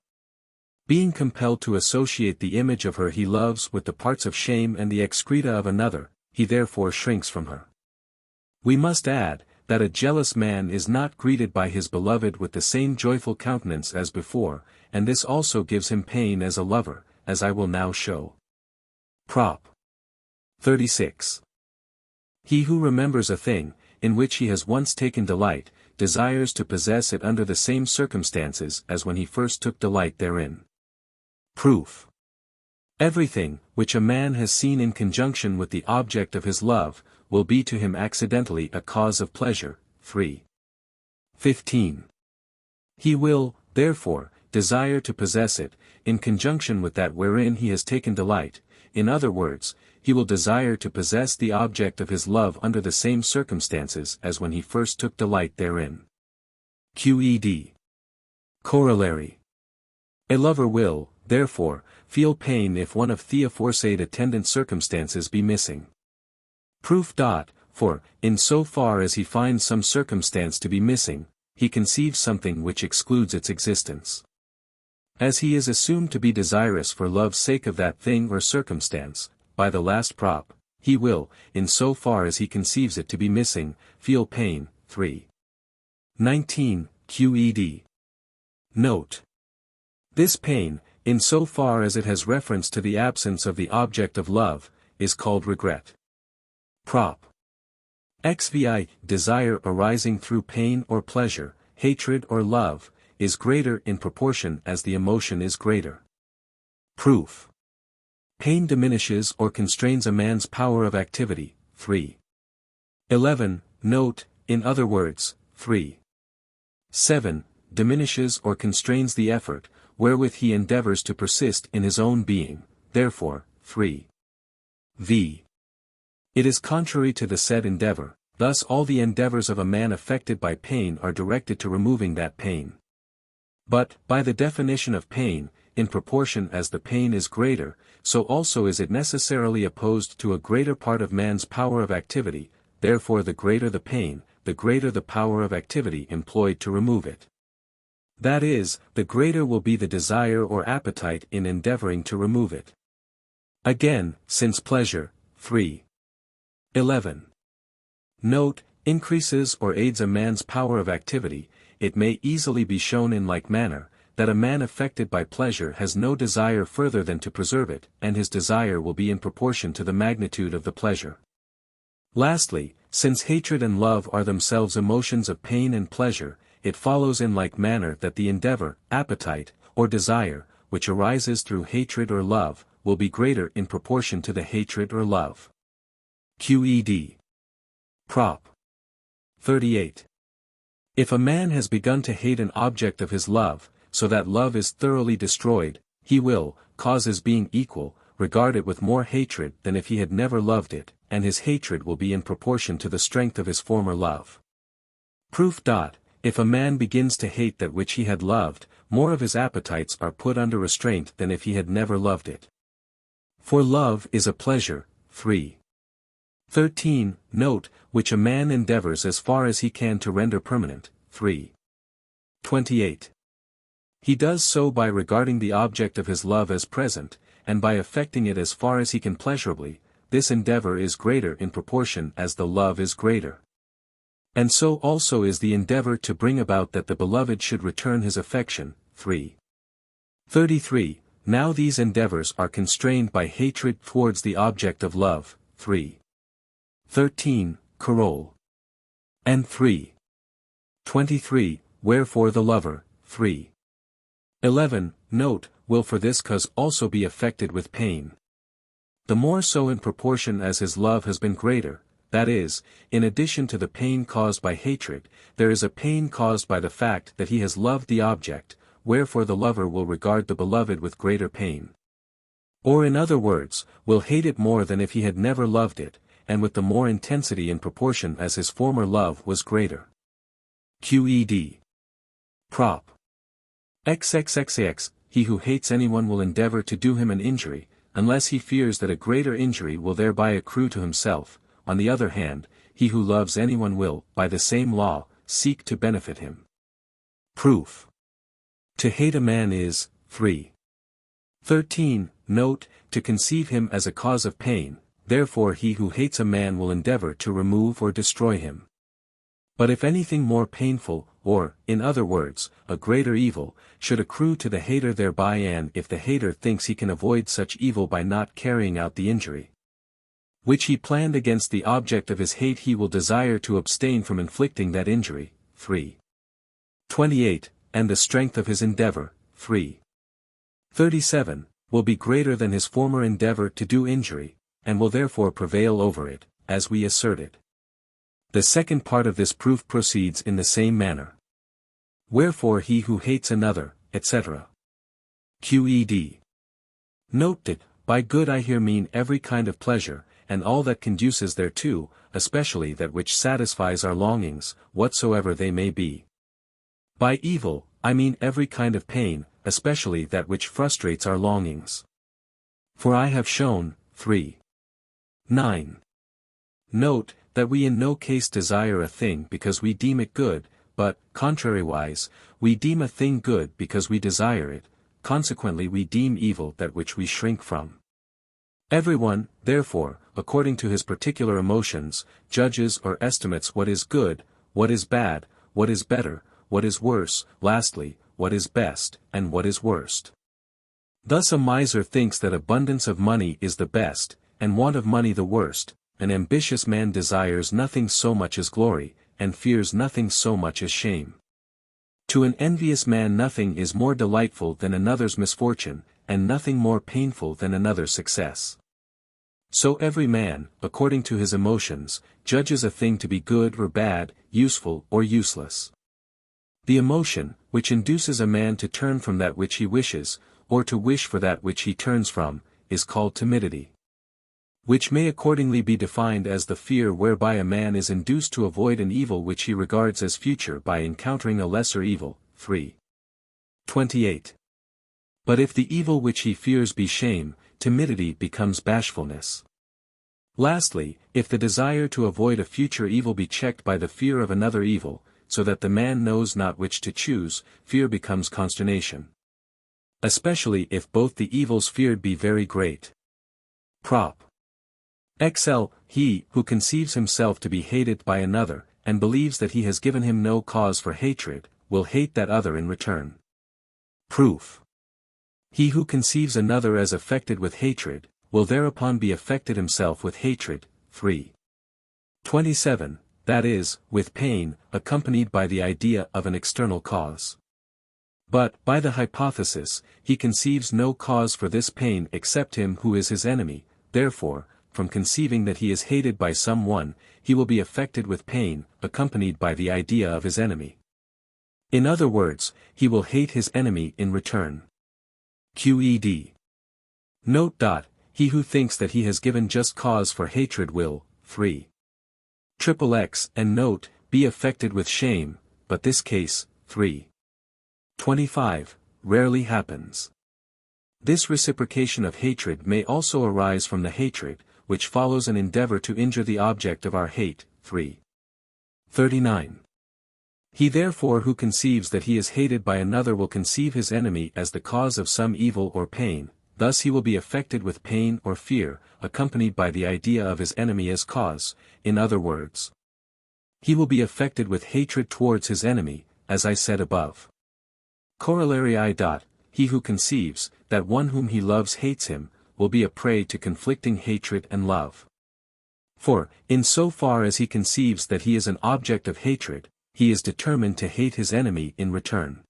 being compelled to associate the image of her he loves with the parts of shame and the excreta of another, he therefore shrinks from her. We must add, that a jealous man is not greeted by his beloved with the same joyful countenance as before, and this also gives him pain as a lover, as I will now show. Prop. 36. He who remembers a thing, in which he has once taken delight, desires to possess it under the same circumstances as when he first took delight therein. Proof. Everything, which a man has seen in conjunction with the object of his love, will be to him accidentally a cause of pleasure. 3. 15. He will, therefore, desire to possess it, in conjunction with that wherein he has taken delight, in other words, he will desire to possess the object of his love under the same circumstances as when he first took delight therein. QED. Corollary. A lover will, therefore, feel pain if one of the aforesaid attendant circumstances be missing. Proof. For, in so far as he finds some circumstance to be missing, he conceives something which excludes its existence. As he is assumed to be desirous for love's sake of that thing or circumstance, by the last prop, he will, in so far as he conceives it to be missing, feel pain. 3. 19. QED. Note. This pain, in so far as it has reference to the absence of the object of love, is called regret. Prop. XVI. Desire arising through pain or pleasure, hatred or love, is greater in proportion as the emotion is greater. Proof. Pain diminishes or constrains a man's power of activity. 3. 11. Note, in other words, 3. 7. Diminishes or constrains the effort, wherewith he endeavors to persist in his own being, therefore, 3. V. It is contrary to the said endeavor, thus all the endeavors of a man affected by pain are directed to removing that pain. But, by the definition of pain, in proportion as the pain is greater, so also is it necessarily opposed to a greater part of man's power of activity, therefore the greater the pain, the greater the power of activity employed to remove it. That is, the greater will be the desire or appetite in endeavoring to remove it. Again, since pleasure, 3. 11. Note, increases or aids a man's power of activity. It may easily be shown in like manner, that a man affected by pleasure has no desire further than to preserve it, and his desire will be in proportion to the magnitude of the pleasure. Lastly, since hatred and love are themselves emotions of pain and pleasure, it follows in like manner that the endeavor, appetite, or desire, which arises through hatred or love, will be greater in proportion to the hatred or love. Qed. Prop. 38. If a man has begun to hate an object of his love, so that love is thoroughly destroyed, he will, causes being equal, regard it with more hatred than if he had never loved it, and his hatred will be in proportion to the strength of his former love. Proof. If a man begins to hate that which he had loved, more of his appetites are put under restraint than if he had never loved it. For love is a pleasure. 3. 13. Note, which a man endeavors as far as he can to render permanent. 3. 28. He does so by regarding the object of his love as present, and by affecting it as far as he can pleasurably. This endeavor is greater in proportion as the love is greater. And so also is the endeavor to bring about that the beloved should return his affection. 3. 33. Now these endeavors are constrained by hatred towards the object of love. 3. 13. Carol. And 3. 23. Wherefore the lover. 3. 11. Note, will for this cause also be affected with pain. The more so in proportion as his love has been greater, that is, in addition to the pain caused by hatred, there is a pain caused by the fact that he has loved the object, wherefore the lover will regard the beloved with greater pain. Or in other words, will hate it more than if he had never loved it, and with the more intensity in proportion as his former love was greater. Qed. Prop. XXXX, he who hates anyone will endeavor to do him an injury, unless he fears that a greater injury will thereby accrue to himself. On the other hand, he who loves anyone will, by the same law, seek to benefit him. Proof. To hate a man is, 3. 13. Note, to conceive him as a cause of pain, therefore he who hates a man will endeavor to remove or destroy him. But if anything more painful, or, in other words, a greater evil, should accrue to the hater thereby, and if the hater thinks he can avoid such evil by not carrying out the injury which he planned against the object of his hate, he will desire to abstain from inflicting that injury. 3. 28. And the strength of his endeavor. 3. 37. Will be greater than his former endeavor to do injury, and will therefore prevail over it, as we asserted. The second part of this proof proceeds in the same manner. Wherefore he who hates another, etc. Qed. Note that, by good I here mean every kind of pleasure, and all that conduces thereto, especially that which satisfies our longings, whatsoever they may be. By evil, I mean every kind of pain, especially that which frustrates our longings. For I have shown. 3. 9. Note, that we in no case desire a thing because we deem it good, but, contrariwise, we deem a thing good because we desire it, consequently we deem evil that which we shrink from. Everyone, therefore, according to his particular emotions, judges or estimates what is good, what is bad, what is better, what is worse, lastly, what is best, and what is worst. Thus a miser thinks that abundance of money is the best, and want of money the worst. An ambitious man desires nothing so much as glory, and fears nothing so much as shame. To an envious man nothing is more delightful than another's misfortune, and nothing more painful than another's success. So every man, according to his emotions, judges a thing to be good or bad, useful or useless. The emotion, which induces a man to turn from that which he wishes, or to wish for that which he turns from, is called timidity. Which may accordingly be defined as the fear whereby a man is induced to avoid an evil which he regards as future by encountering a lesser evil. 3. 28. But if the evil which he fears be shame, timidity becomes bashfulness. Lastly, if the desire to avoid a future evil be checked by the fear of another evil, so that the man knows not which to choose, fear becomes consternation. Especially if both the evils feared be very great. Prop. He who conceives himself to be hated by another, and believes that he has given him no cause for hatred, will hate that other in return. Proof. He who conceives another as affected with hatred, will thereupon be affected himself with hatred. 3. 27, that is, with pain, accompanied by the idea of an external cause. But, by the hypothesis, he conceives no cause for this pain except him who is his enemy, therefore, from conceiving that he is hated by some one, he will be affected with pain, accompanied by the idea of his enemy. In other words, he will hate his enemy in return. Qed. Note. He who thinks that he has given just cause for hatred will, 3. XXX and note, be affected with shame, but this case, 3. 25, rarely happens. This reciprocation of hatred may also arise from the hatred, which follows an endeavor to injure the object of our hate. 3. 39. He therefore who conceives that he is hated by another will conceive his enemy as the cause of some evil or pain, thus he will be affected with pain or fear, accompanied by the idea of his enemy as cause, in other words. He will be affected with hatred towards his enemy, as I said above. Corollary I. He who conceives, that one whom he loves hates him, will be a prey to conflicting hatred and love. For, in so far as he conceives that he is an object of hatred, he is determined to hate his enemy in return.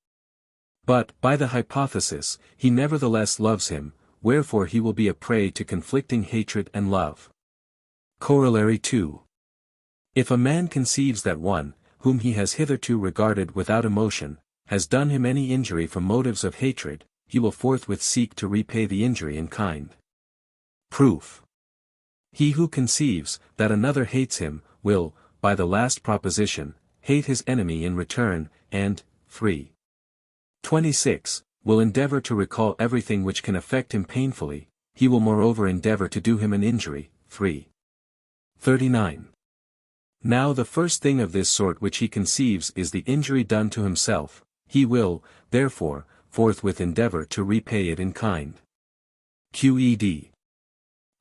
But, by the hypothesis, he nevertheless loves him, wherefore he will be a prey to conflicting hatred and love. Corollary 2. If a man conceives that one, whom he has hitherto regarded without emotion, has done him any injury from motives of hatred, he will forthwith seek to repay the injury in kind. Proof. He who conceives, that another hates him, will, by the last proposition, hate his enemy in return, and, 3. 26, will endeavor to recall everything which can affect him painfully, he will moreover endeavor to do him an injury. 3. 39. Now the first thing of this sort which he conceives is the injury done to himself, he will, therefore, forthwith endeavor to repay it in kind. Qed.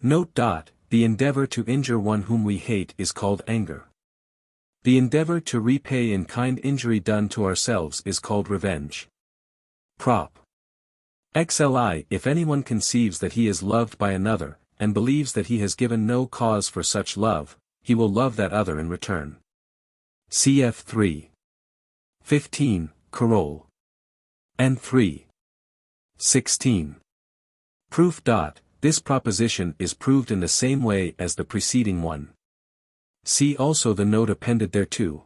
Note. The endeavor to injure one whom we hate is called anger. The endeavor to repay in kind injury done to ourselves is called revenge. Prop. XLI. If anyone conceives that he is loved by another, and believes that he has given no cause for such love, he will love that other in return. Cf. 3. 15, Coroll. And 3. 16. Proof. This proposition is proved in the same way as the preceding one. See also the note appended thereto.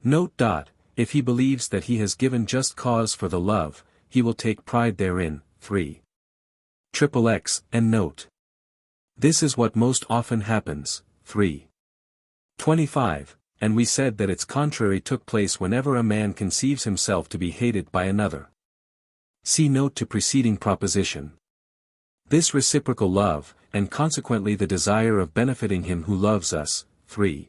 Note. If he believes that he has given just cause for the love, he will take pride therein. 3. XXX and note. This is what most often happens. 3. 25, and we said that its contrary took place whenever a man conceives himself to be hated by another. See note to preceding proposition. This reciprocal love, and consequently the desire of benefiting him who loves us, 3.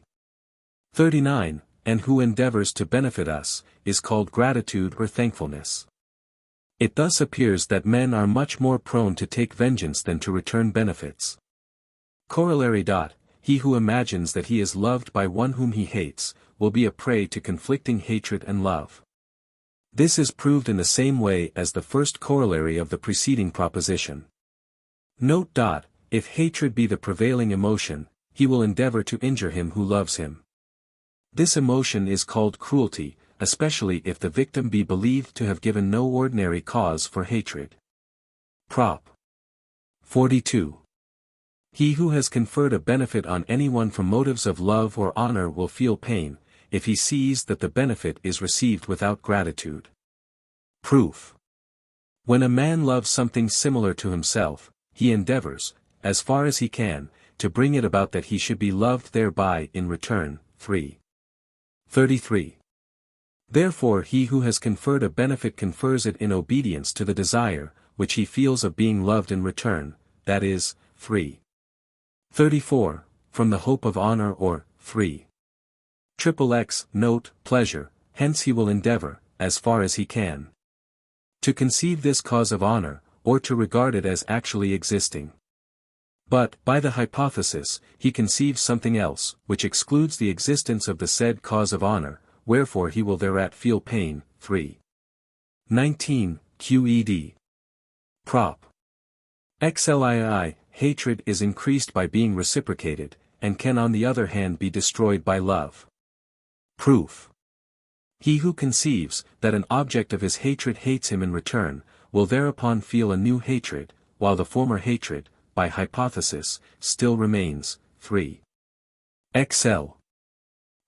39, and who endeavors to benefit us, is called gratitude or thankfulness. It thus appears that men are much more prone to take vengeance than to return benefits. Corollary. He who imagines that he is loved by one whom he hates, will be a prey to conflicting hatred and love. This is proved in the same way as the first corollary of the preceding proposition. Note. If hatred be the prevailing emotion, he will endeavor to injure him who loves him. This emotion is called cruelty, especially if the victim be believed to have given no ordinary cause for hatred. Prop. 42. He who has conferred a benefit on anyone from motives of love or honor will feel pain, if he sees that the benefit is received without gratitude. Proof. When a man loves something similar to himself, he endeavors, as far as he can, to bring it about that he should be loved thereby in return. 3. 33. Therefore he who has conferred a benefit confers it in obedience to the desire, which he feels of being loved in return, that is, 3. 34, from the hope of honor or, 3. XXX, note, pleasure, hence he will endeavor, as far as he can, to conceive this cause of honor, or to regard it as actually existing. But, by the hypothesis, he conceives something else, which excludes the existence of the said cause of honor, wherefore he will thereat feel pain. 3. 19, QED. Prop. XLII, hatred is increased by being reciprocated, and can on the other hand be destroyed by love. Proof. He who conceives that an object of his hatred hates him in return, will thereupon feel a new hatred, while the former hatred, by hypothesis, still remains. 3. XL.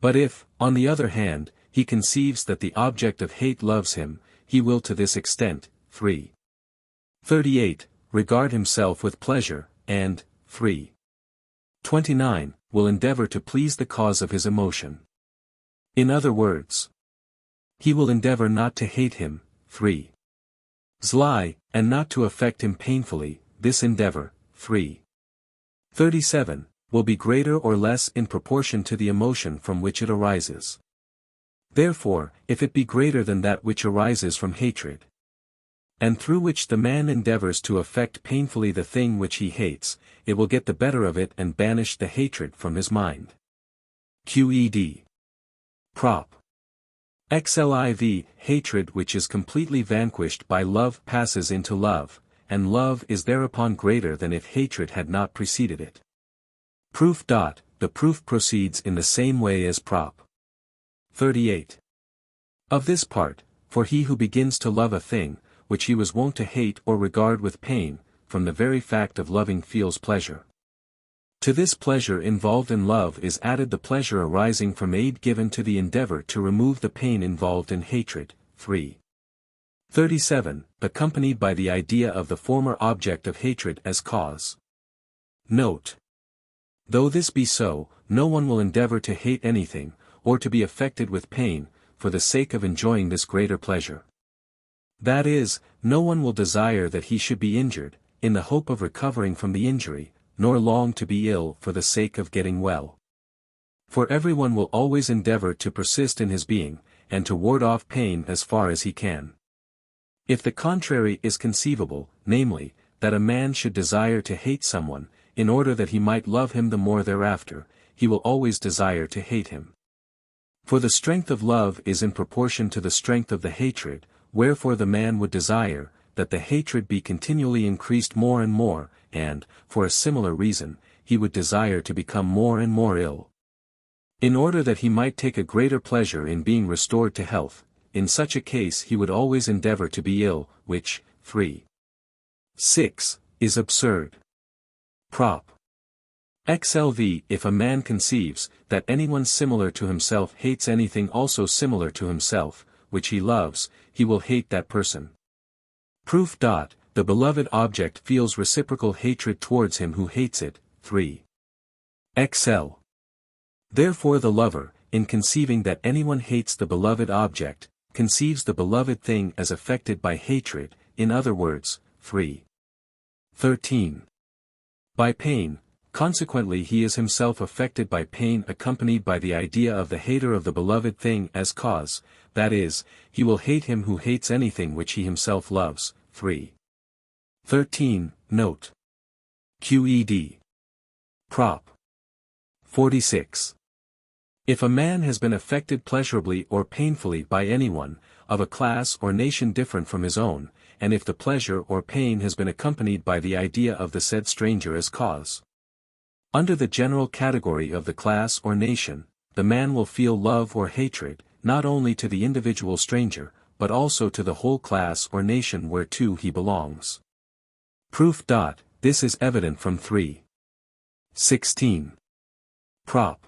But if, on the other hand, he conceives that the object of hate loves him, he will to this extent, 3. 38, regard himself with pleasure, and, 3. 29, will endeavor to please the cause of his emotion. In other words, he will endeavor not to hate him. 3. Zly, and not to affect him painfully, this endeavor. 3. 37, will be greater or less in proportion to the emotion from which it arises. Therefore, if it be greater than that which arises from hatred, and through which the man endeavors to affect painfully the thing which he hates, it will get the better of it and banish the hatred from his mind. QED. Prop. XLIV, hatred which is completely vanquished by love passes into love, and love is thereupon greater than if hatred had not preceded it. Proof. The proof proceeds in the same way as Prop. 38. Of this part, for he who begins to love a thing, which he was wont to hate or regard with pain, from the very fact of loving feels pleasure. To this pleasure involved in love is added the pleasure arising from aid given to the endeavor to remove the pain involved in hatred. 3. 37, accompanied by the idea of the former object of hatred as cause. Note. Though this be so, no one will endeavor to hate anything, or to be affected with pain, for the sake of enjoying this greater pleasure. That is, no one will desire that he should be injured, in the hope of recovering from the injury, nor long to be ill for the sake of getting well. For everyone will always endeavor to persist in his being, and to ward off pain as far as he can. If the contrary is conceivable, namely, that a man should desire to hate someone, in order that he might love him the more thereafter, he will always desire to hate him. For the strength of love is in proportion to the strength of the hatred, wherefore the man would desire, that the hatred be continually increased more and more, and, for a similar reason, he would desire to become more and more ill. In order that he might take a greater pleasure in being restored to health, in such a case he would always endeavor to be ill, which, 3. 6, is absurd. Prop. XLV. If a man conceives, that anyone similar to himself hates anything also similar to himself, which he loves, he will hate that person. Proof. The beloved object feels reciprocal hatred towards him who hates it. 3. XL. Therefore the lover, in conceiving that anyone hates the beloved object, conceives the beloved thing as affected by hatred, in other words, 3. 13. By pain, consequently he is himself affected by pain accompanied by the idea of the hater of the beloved thing as cause, that is, he will hate him who hates anything which he himself loves. 3. 13, note. QED. Prop. 46. If a man has been affected pleasurably or painfully by anyone, of a class or nation different from his own, and if the pleasure or pain has been accompanied by the idea of the said stranger as cause. Under the general category of the class or nation, the man will feel love or hatred, not only to the individual stranger, but also to the whole class or nation whereto he belongs. Proof. This is evident from 3. 16. Prop.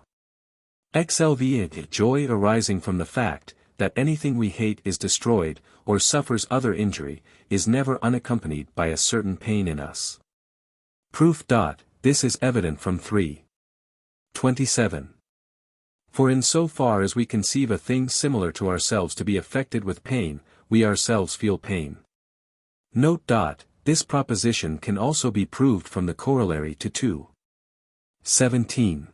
XLV. Joy arising from the fact, that anything we hate is destroyed, or suffers other injury, is never unaccompanied by a certain pain in us. Proof. This is evident from 3. 27. For in so far as we conceive a thing similar to ourselves to be affected with pain, we ourselves feel pain. Note. This proposition can also be proved from the corollary to 2. 17.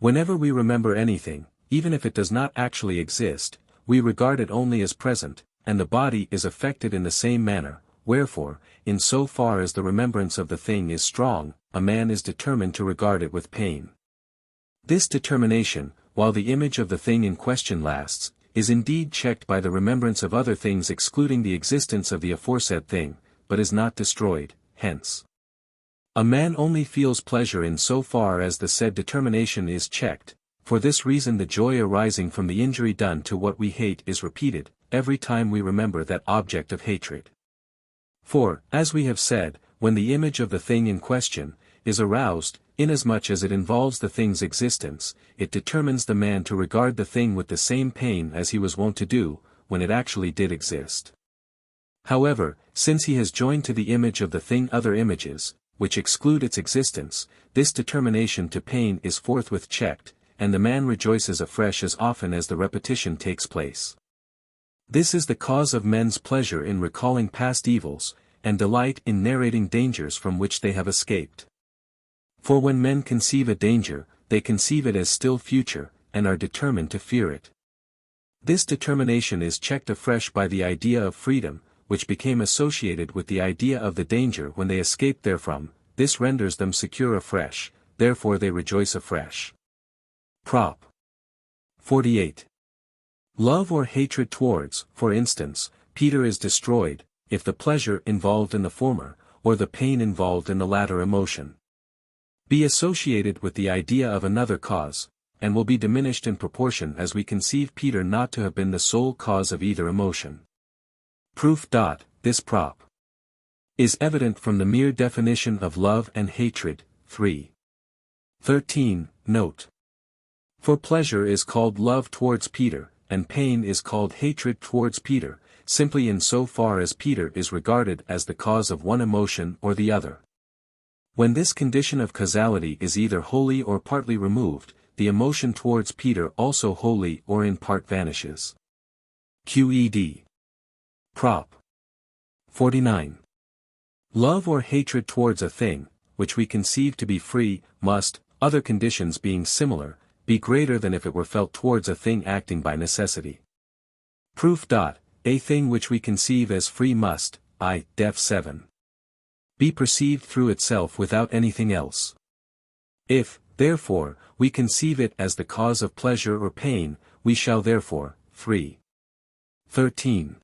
Whenever we remember anything, even if it does not actually exist, we regard it only as present, and the body is affected in the same manner, wherefore, in so far as the remembrance of the thing is strong, a man is determined to regard it with pain. This determination, while the image of the thing in question lasts, is indeed checked by the remembrance of other things excluding the existence of the aforesaid thing, but is not destroyed, hence. A man only feels pleasure in so far as the said determination is checked. For this reason the joy arising from the injury done to what we hate is repeated, every time we remember that object of hatred. For, as we have said, when the image of the thing in question is aroused, inasmuch as it involves the thing's existence, it determines the man to regard the thing with the same pain as he was wont to do, when it actually did exist. However, since he has joined to the image of the thing other images, which exclude its existence, this determination to pain is forthwith checked, and the man rejoices afresh as often as the repetition takes place. This is the cause of men's pleasure in recalling past evils, and delight in narrating dangers from which they have escaped. For when men conceive a danger, they conceive it as still future, and are determined to fear it. This determination is checked afresh by the idea of freedom, which became associated with the idea of the danger when they escaped therefrom. This renders them secure afresh, therefore they rejoice afresh. Prop. 48. Love or hatred towards, for instance, Peter is destroyed, if the pleasure involved in the former, or the pain involved in the latter emotion, be associated with the idea of another cause, and will be diminished in proportion as we conceive Peter not to have been the sole cause of either emotion. Proof. This prop is evident from the mere definition of love and hatred. 3. 13. Note. For pleasure is called love towards Peter, and pain is called hatred towards Peter, simply in so far as Peter is regarded as the cause of one emotion or the other. When this condition of causality is either wholly or partly removed, the emotion towards Peter also wholly or in part vanishes. Qed. Prop. 49. Love or hatred towards a thing, which we conceive to be free, must, other conditions being similar, be greater than if it were felt towards a thing acting by necessity. Proof. A thing which we conceive as free must, def 7. be perceived through itself without anything else. If, therefore, we conceive it as the cause of pleasure or pain, we shall therefore, 3. 13.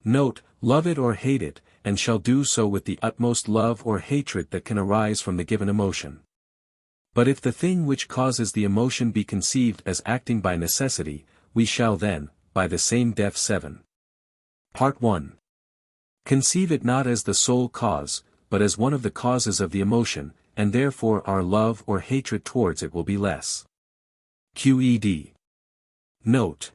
Note, love it or hate it, and shall do so with the utmost love or hatred that can arise from the given emotion. But if the thing which causes the emotion be conceived as acting by necessity, we shall then, by the same def 7. Part 1. Conceive it not as the sole cause, but as one of the causes of the emotion, and therefore our love or hatred towards it will be less. Qed. Note.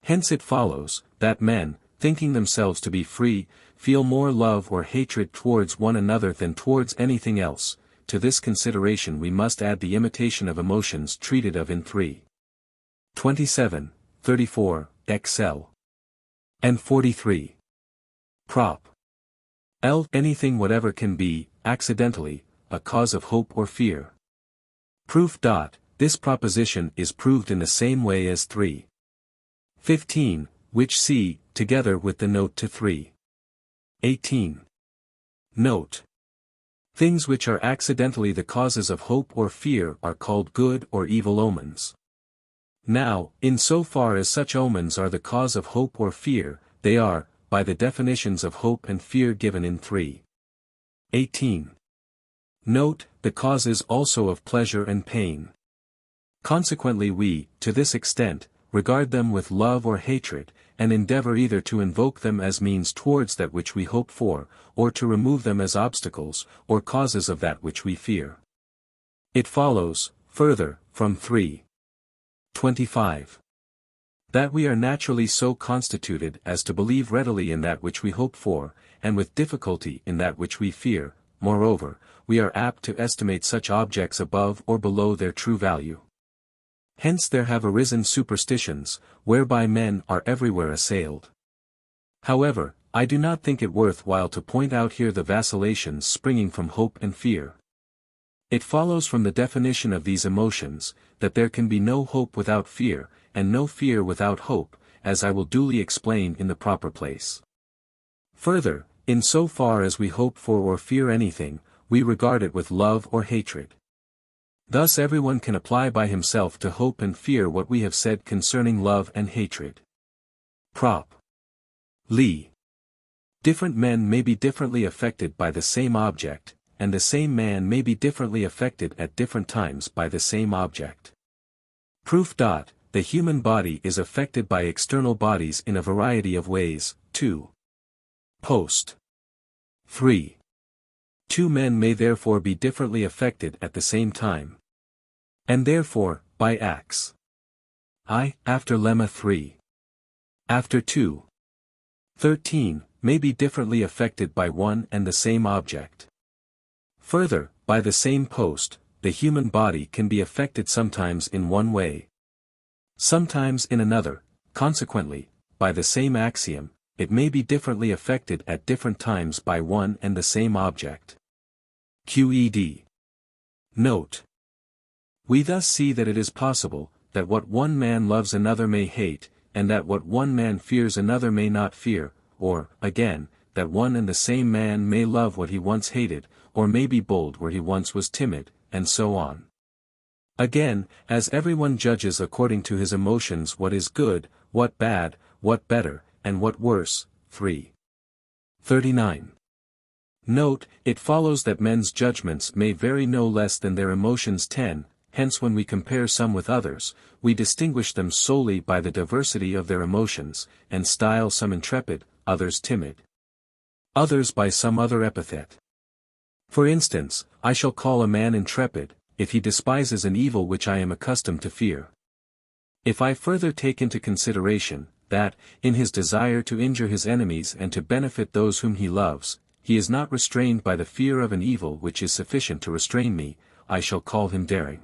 Hence it follows, that men, thinking themselves to be free, feel more love or hatred towards one another than towards anything else. To this consideration we must add the imitation of emotions treated of in 3. 27, 34, XL. And 43. Prop. L. Anything whatever can be, accidentally, a cause of hope or fear. Proof. This proposition is proved in the same way as 3. 15, which see, together with the note to 3. 18. Note. Things which are accidentally the causes of hope or fear are called good or evil omens. Now, in so far as such omens are the cause of hope or fear, they are, by the definitions of hope and fear given in 3. 18. Note, the causes also of pleasure and pain. Consequently we, to this extent, regard them with love or hatred, and endeavor either to invoke them as means towards that which we hope for, or to remove them as obstacles, or causes of that which we fear. It follows, further, from 3. 25. That we are naturally so constituted as to believe readily in that which we hope for, and with difficulty in that which we fear. Moreover, we are apt to estimate such objects above or below their true value. Hence there have arisen superstitions, whereby men are everywhere assailed. However, I do not think it worth while to point out here the vacillations springing from hope and fear. It follows from the definition of these emotions, that there can be no hope without fear, and no fear without hope, as I will duly explain in the proper place. Further, in so far as we hope for or fear anything, we regard it with love or hatred. Thus everyone can apply by himself to hope and fear what we have said concerning love and hatred. Prop. Lee. Different men may be differently affected by the same object, and the same man may be differently affected at different times by the same object. Proof. The human body is affected by external bodies in a variety of ways. 2. Post. 3. Two men may therefore be differently affected at the same time. And therefore, by acts. After lemma 3. After 2. 13, may be differently affected by one and the same object. Further, by the same post, the human body can be affected sometimes in one way, sometimes in another. Consequently, by the same axiom, it may be differently affected at different times by one and the same object. Qed. Note. We thus see that it is possible, that what one man loves another may hate, and that what one man fears another may not fear, or, again, that one and the same man may love what he once hated, or may be bold where he once was timid, and so on. Again, as everyone judges according to his emotions what is good, what bad, what better, and what worse. 3. 39. Note, it follows that men's judgments may vary no less than their emotions. 10. Hence when we compare some with others, we distinguish them solely by the diversity of their emotions, and style some intrepid, others timid. Others by some other epithet. For instance, I shall call a man intrepid, if he despises an evil which I am accustomed to fear. If I further take into consideration, that, in his desire to injure his enemies and to benefit those whom he loves, he is not restrained by the fear of an evil which is sufficient to restrain me, I shall call him daring.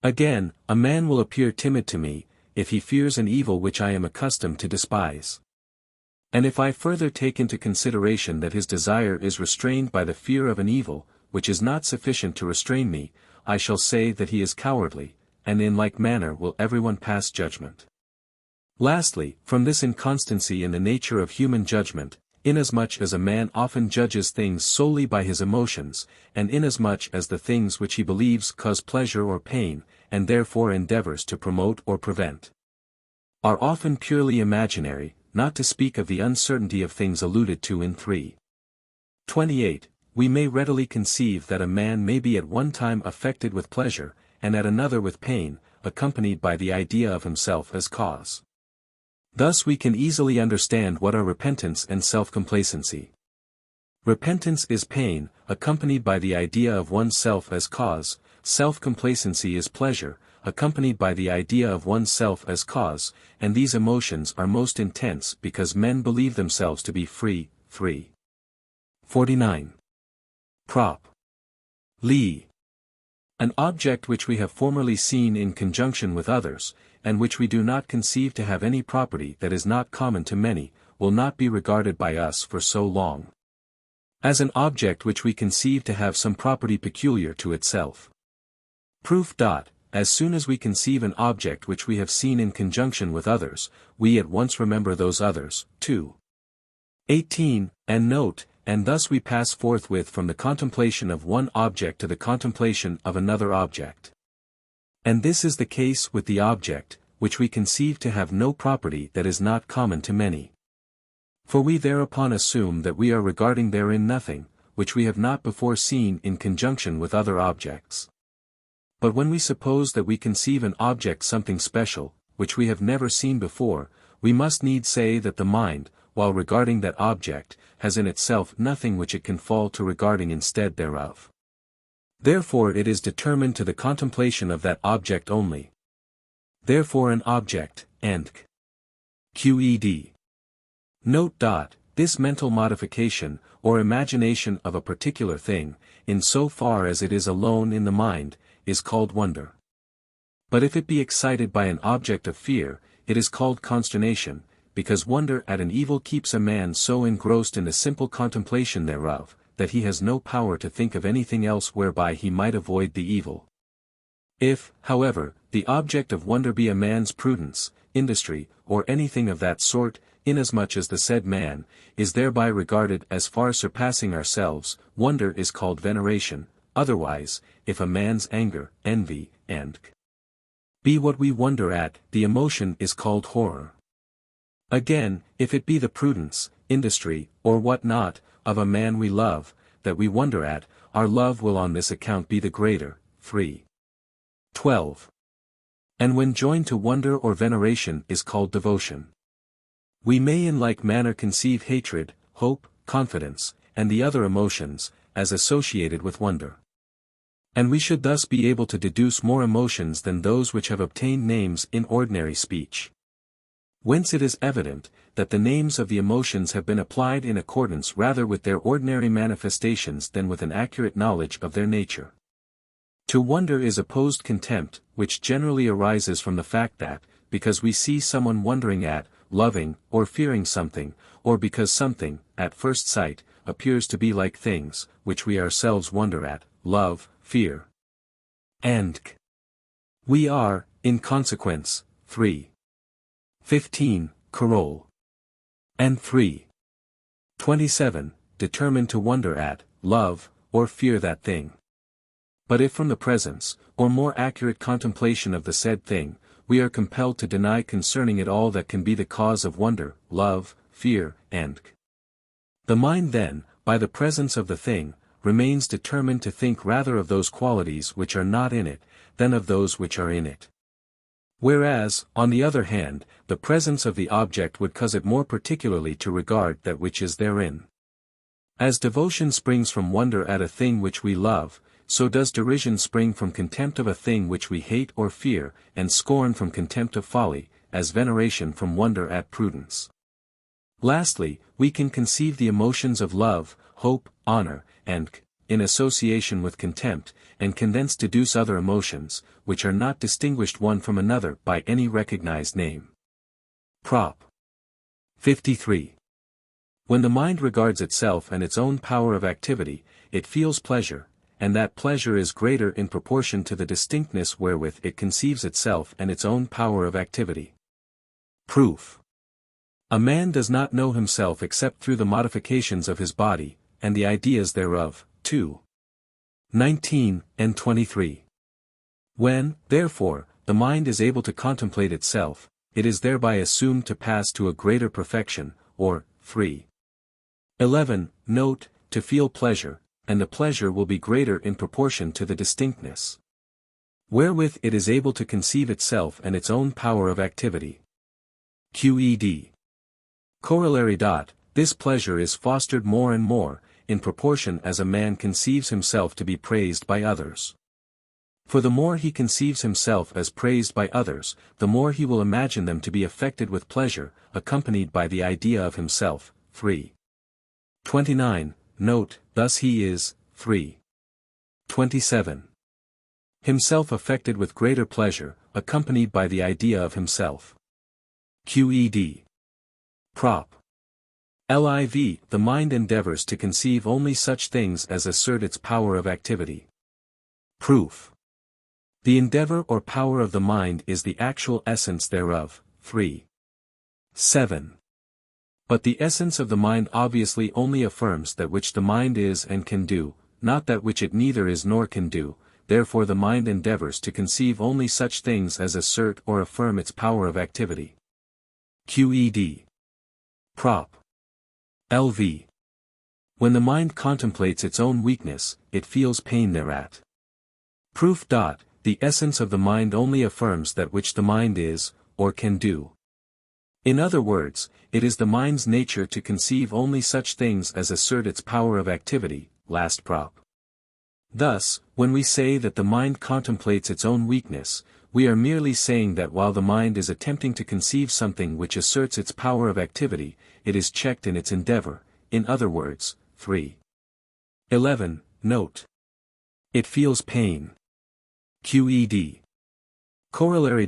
Again, a man will appear timid to me, if he fears an evil which I am accustomed to despise. And if I further take into consideration that his desire is restrained by the fear of an evil, which is not sufficient to restrain me, I shall say that he is cowardly, and in like manner will everyone pass judgment. Lastly, from this inconstancy in the nature of human judgment, inasmuch as a man often judges things solely by his emotions, and inasmuch as the things which he believes cause pleasure or pain, and therefore endeavors to promote or prevent, are often purely imaginary, not to speak of the uncertainty of things alluded to in 3. 28, we may readily conceive that a man may be at one time affected with pleasure, and at another with pain, accompanied by the idea of himself as cause. Thus we can easily understand what are repentance and self-complacency. Repentance is pain, accompanied by the idea of oneself as cause. Self-complacency is pleasure, accompanied by the idea of oneself as cause, and these emotions are most intense because men believe themselves to be free. 3. 49. Prop. Lee. An object which we have formerly seen in conjunction with others, and which we do not conceive to have any property that is not common to many, will not be regarded by us for so long as an object which we conceive to have some property peculiar to itself. Proof. As soon as we conceive an object which we have seen in conjunction with others, we at once remember those others. 2. 18, and note, and thus we pass forthwith from the contemplation of one object to the contemplation of another object. And this is the case with the object, which we conceive to have no property that is not common to many. For we thereupon assume that we are regarding therein nothing, which we have not before seen in conjunction with other objects. But when we suppose that we conceive an object something special, which we have never seen before, we must needs say that the mind, while regarding that object, has in itself nothing which it can fall to regarding instead thereof. Therefore it is determined to the contemplation of that object only. Therefore an object, and qed. Note. This mental modification, or imagination of a particular thing, in so far as it is alone in the mind, is called wonder. But if it be excited by an object of fear, it is called consternation, because wonder at an evil keeps a man so engrossed in the simple contemplation thereof, that he has no power to think of anything else whereby he might avoid the evil. If, however, the object of wonder be a man's prudence, industry, or anything of that sort, inasmuch as the said man is thereby regarded as far surpassing ourselves, wonder is called veneration. Otherwise, if a man's anger, envy, and be what we wonder at, the emotion is called horror. Again, if it be the prudence, industry, or what not, of a man we love, that we wonder at, our love will on this account be the greater. 3. 12. And when joined to wonder or veneration is called devotion. We may in like manner conceive hatred, hope, confidence, and the other emotions, as associated with wonder. And we should thus be able to deduce more emotions than those which have obtained names in ordinary speech. Whence it is evident, that the names of the emotions have been applied in accordance rather with their ordinary manifestations than with an accurate knowledge of their nature. To wonder is opposed contempt, which generally arises from the fact that, because we see someone wondering at, loving, or fearing something, or because something, at first sight, appears to be like things, which we ourselves wonder at, love, fear, and we are, in consequence, 3. 15, Carol. And 3. 27, determined to wonder at, love, or fear that thing. But if from the presence, or more accurate contemplation of the said thing, we are compelled to deny concerning it all that can be the cause of wonder, love, fear, and the mind then, by the presence of the thing, remains determined to think rather of those qualities which are not in it, than of those which are in it. Whereas, on the other hand, the presence of the object would cause it more particularly to regard that which is therein. As devotion springs from wonder at a thing which we love, so does derision spring from contempt of a thing which we hate or fear, and scorn from contempt of folly, as veneration from wonder at prudence. Lastly, we can conceive the emotions of love, hope, honor, and, in association with contempt, and can thence deduce other emotions, which are not distinguished one from another by any recognized name. Prop. 53. When the mind regards itself and its own power of activity, it feels pleasure, and that pleasure is greater in proportion to the distinctness wherewith it conceives itself and its own power of activity. Proof. A man does not know himself except through the modifications of his body, and the ideas thereof. 2. 19 and 23. When, therefore, the mind is able to contemplate itself, it is thereby assumed to pass to a greater perfection, or, 3. 11, note, to feel pleasure, and the pleasure will be greater in proportion to the distinctness wherewith it is able to conceive itself and its own power of activity. QED. Corollary. This pleasure is fostered more and more, in proportion as a man conceives himself to be praised by others. For the more he conceives himself as praised by others, the more he will imagine them to be affected with pleasure, accompanied by the idea of himself. 3. 29, note, thus he is, 3. 27. Himself affected with greater pleasure, accompanied by the idea of himself. QED. Prop. Liv. The mind endeavors to conceive only such things as assert its power of activity. Proof. The endeavor or power of the mind is the actual essence thereof. 3. 7. But the essence of the mind obviously only affirms that which the mind is and can do, not that which it neither is nor can do, therefore the mind endeavors to conceive only such things as assert or affirm its power of activity. QED. Prop. Lv. When the mind contemplates its own weakness, it feels pain thereat. Proof. The essence of the mind only affirms that which the mind is, or can do. In other words, it is the mind's nature to conceive only such things as assert its power of activity. Last prop. Thus, when we say that the mind contemplates its own weakness, we are merely saying that while the mind is attempting to conceive something which asserts its power of activity, it is checked in its endeavor, in other words. 3. 11, note. It feels pain. QED. Corollary.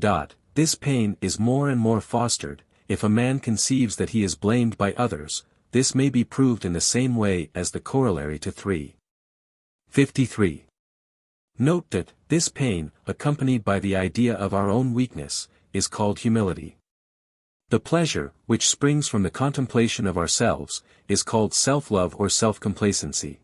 This pain is more and more fostered, if a man conceives that he is blamed by others. This may be proved in the same way as the corollary to 3. 53. Note that, this pain, accompanied by the idea of our own weakness, is called humility. The pleasure, which springs from the contemplation of ourselves, is called self-love or self-complacency.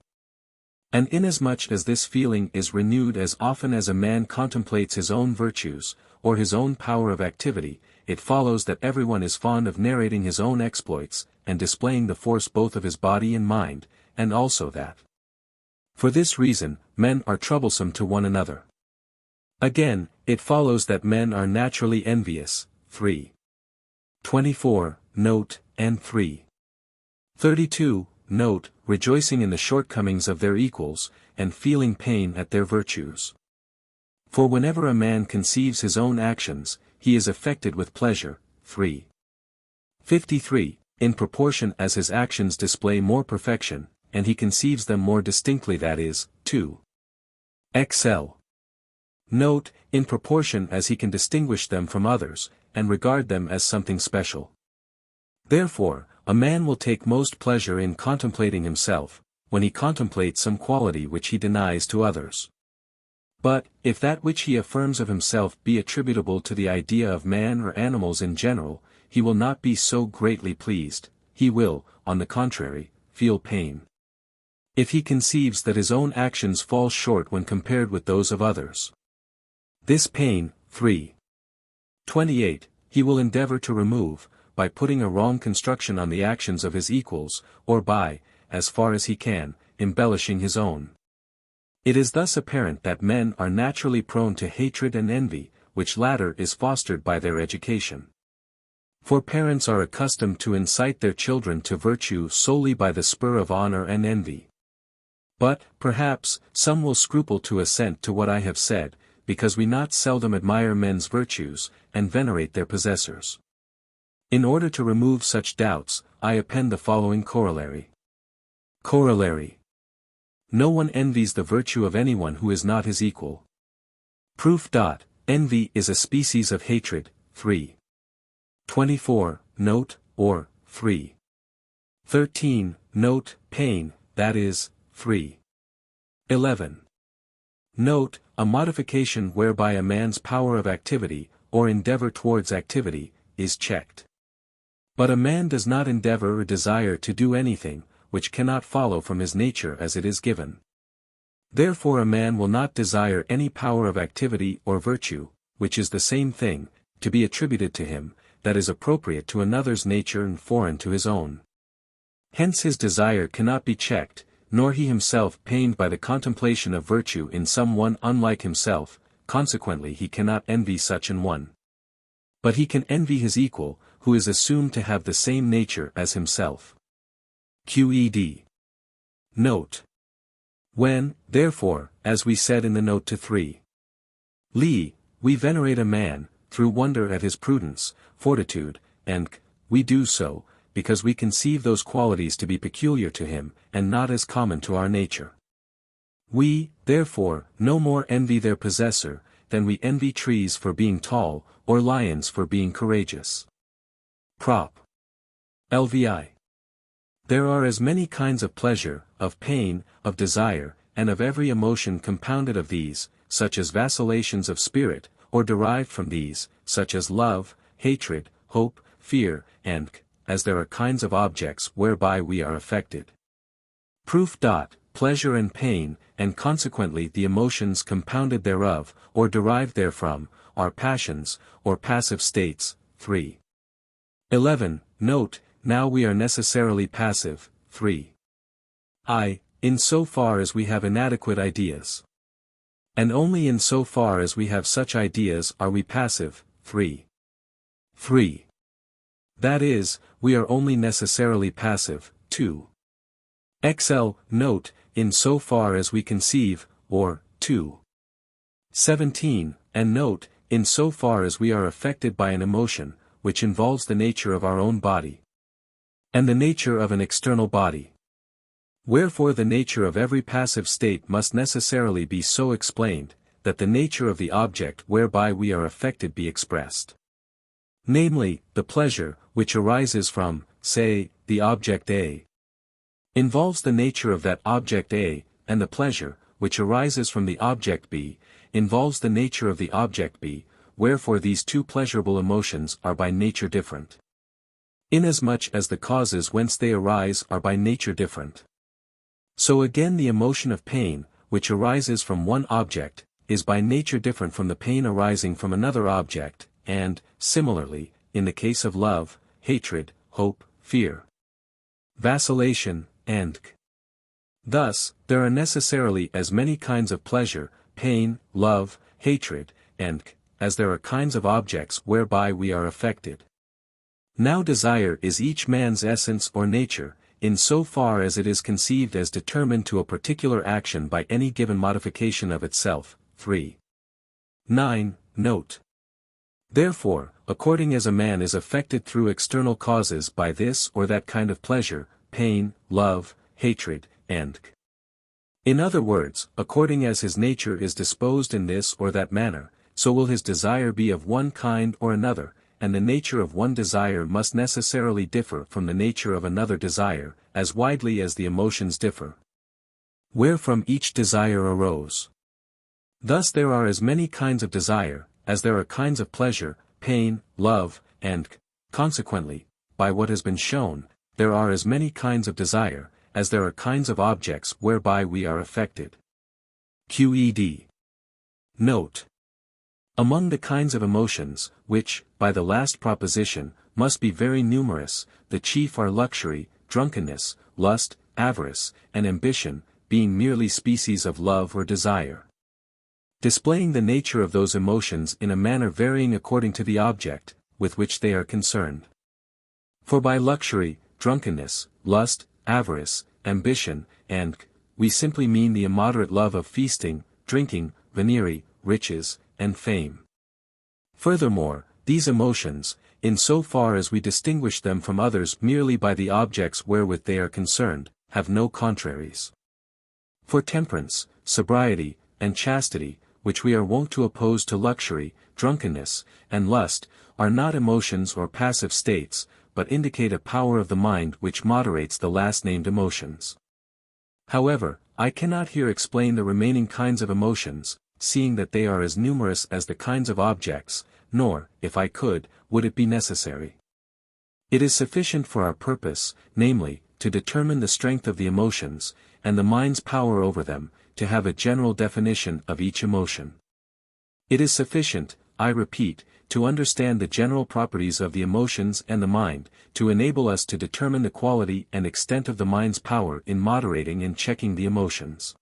And inasmuch as this feeling is renewed as often as a man contemplates his own virtues, or his own power of activity, it follows that everyone is fond of narrating his own exploits, and displaying the force both of his body and mind, and also that. For this reason, men are troublesome to one another. Again, it follows that men are naturally envious. 3:24, note, and 3:32, note, rejoicing in the shortcomings of their equals, and feeling pain at their virtues. For whenever a man conceives his own actions, he is affected with pleasure. 3:53, in proportion as his actions display more perfection, and he conceives them more distinctly, that is, 2. Note, in proportion as he can distinguish them from others, and regard them as something special. Therefore, a man will take most pleasure in contemplating himself, when he contemplates some quality which he denies to others. But, if that which he affirms of himself be attributable to the idea of man or animals in general, he will not be so greatly pleased, he will, on the contrary, feel pain. If he conceives that his own actions fall short when compared with those of others. This pain, 3:28, he will endeavor to remove, by putting a wrong construction on the actions of his equals, or by, as far as he can, embellishing his own. It is thus apparent that men are naturally prone to hatred and envy, which latter is fostered by their education. For parents are accustomed to incite their children to virtue solely by the spur of honor and envy. But, perhaps, some will scruple to assent to what I have said, because we not seldom admire men's virtues, and venerate their possessors. In order to remove such doubts, I append the following corollary. Corollary. No one envies the virtue of anyone who is not his equal. Proof. Envy is a species of hatred. 3:24, note, or 3:13, note, pain, that is, 3:11. Note, a modification whereby a man's power of activity, or endeavor towards activity, is checked. But a man does not endeavor or desire to do anything, which cannot follow from his nature as it is given. Therefore a man will not desire any power of activity or virtue, which is the same thing, to be attributed to him, that is appropriate to another's nature and foreign to his own. Hence his desire cannot be checked, nor he himself pained by the contemplation of virtue in some one unlike himself, consequently he cannot envy such an one. But he can envy his equal, who is assumed to have the same nature as himself. Qed. Note. When, therefore, as we said in the note to 3. Li, we venerate a man, through wonder at his prudence, fortitude, and we do so, because we conceive those qualities to be peculiar to him, and not as common to our nature. We, therefore, no more envy their possessor, than we envy trees for being tall, or lions for being courageous. Prop. Lvi. There are as many kinds of pleasure, of pain, of desire, and of every emotion compounded of these, such as vacillations of spirit, or derived from these, such as love, hatred, hope, fear, and, as there are kinds of objects whereby we are affected. Proof. Pleasure and pain, and consequently the emotions compounded thereof, or derived therefrom, are passions, or passive states. 3:11, note, now we are necessarily passive. 3. In so far as we have inadequate ideas. And only in so far as we have such ideas are we passive. 3. That is, we are only necessarily passive. 2. Note, in so far as we conceive, or 2:17, and note, in so far as we are affected by an emotion, which involves the nature of our own body, and the nature of an external body. Wherefore the nature of every passive state must necessarily be so explained, that the nature of the object whereby we are affected be expressed. Namely, the pleasure, which arises from, say, the object A, involves the nature of that object A, and the pleasure, which arises from the object B, involves the nature of the object B, wherefore these two pleasurable emotions are by nature different. inasmuch as the causes whence they arise are by nature different. So again the emotion of pain, which arises from one object, is by nature different from the pain arising from another object, and, similarly, in the case of love, hatred, hope, fear, vacillation, and thus, there are necessarily as many kinds of pleasure, pain, love, hatred, and as there are kinds of objects whereby we are affected. Now desire is each man's essence or nature, in so far as it is conceived as determined to a particular action by any given modification of itself. 3. 9. Note. Therefore, according as a man is affected through external causes by this or that kind of pleasure, pain, love, hatred, and in other words, according as his nature is disposed in this or that manner, so will his desire be of one kind or another, and the nature of one desire must necessarily differ from the nature of another desire, as widely as the emotions differ, wherefrom each desire arose. Thus there are as many kinds of desire, as there are kinds of pleasure, pain, love, and, consequently, by what has been shown, there are as many kinds of desire, as there are kinds of objects whereby we are affected. Qed. Note. Among the kinds of emotions, which, by the last proposition, must be very numerous, the chief are luxury, drunkenness, lust, avarice, and ambition, being merely species of love or desire. Displaying the nature of those emotions in a manner varying according to the object, with which they are concerned. For by luxury, drunkenness, lust, avarice, ambition, and, we simply mean the immoderate love of feasting, drinking, venery, riches, and fame. Furthermore, these emotions, in so far as we distinguish them from others merely by the objects wherewith they are concerned, have no contraries. For temperance, sobriety, and chastity, which we are wont to oppose to luxury, drunkenness, and lust, are not emotions or passive states, but indicate a power of the mind which moderates the last-named emotions. However, I cannot here explain the remaining kinds of emotions, seeing that they are as numerous as the kinds of objects, nor, if I could, would it be necessary. It is sufficient for our purpose, namely, to determine the strength of the emotions, and the mind's power over them, to have a general definition of each emotion. It is sufficient, I repeat, to understand the general properties of the emotions and the mind, to enable us to determine the quality and extent of the mind's power in moderating and checking the emotions.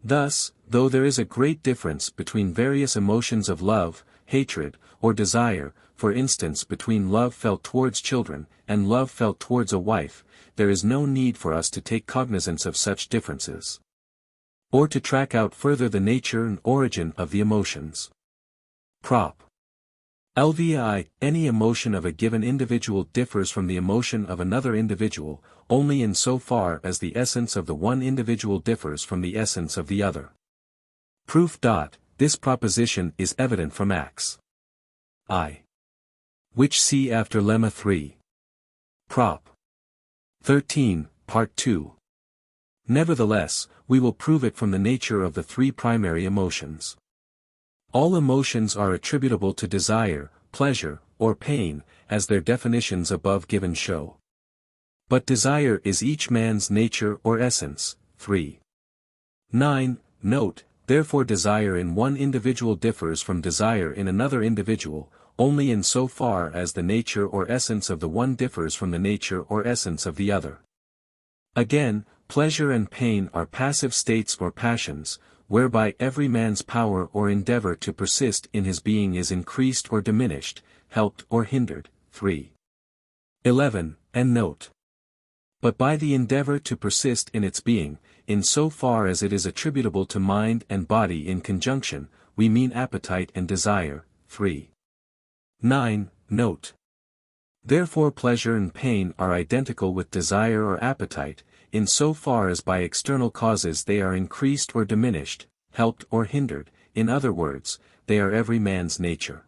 Thus, though there is a great difference between various emotions of love, hatred, or desire, for instance between love felt towards children, and love felt towards a wife, there is no need for us to take cognizance of such differences, or to track out further the nature and origin of the emotions. Prop. LVI, any emotion of a given individual differs from the emotion of another individual, only in so far as the essence of the one individual differs from the essence of the other. Proof. This proposition is evident from Acts I, which see after Lemma 3. Prop. 13, Part 2. Nevertheless, we will prove it from the nature of the three primary emotions. All emotions are attributable to desire, pleasure, or pain, as their definitions above given show. But desire is each man's nature or essence. 3. 9. Note, therefore desire in one individual differs from desire in another individual, only in so far as the nature or essence of the one differs from the nature or essence of the other. Again, pleasure and pain are passive states or passions, whereby every man's power or endeavor to persist in his being is increased or diminished, helped or hindered. 3. 11. And note. But by the endeavor to persist in its being, in so far as it is attributable to mind and body in conjunction, we mean appetite and desire. 3. 9. Note. Therefore pleasure and pain are identical with desire or appetite, in so far as by external causes they are increased or diminished, helped or hindered, in other words, they are every man's nature.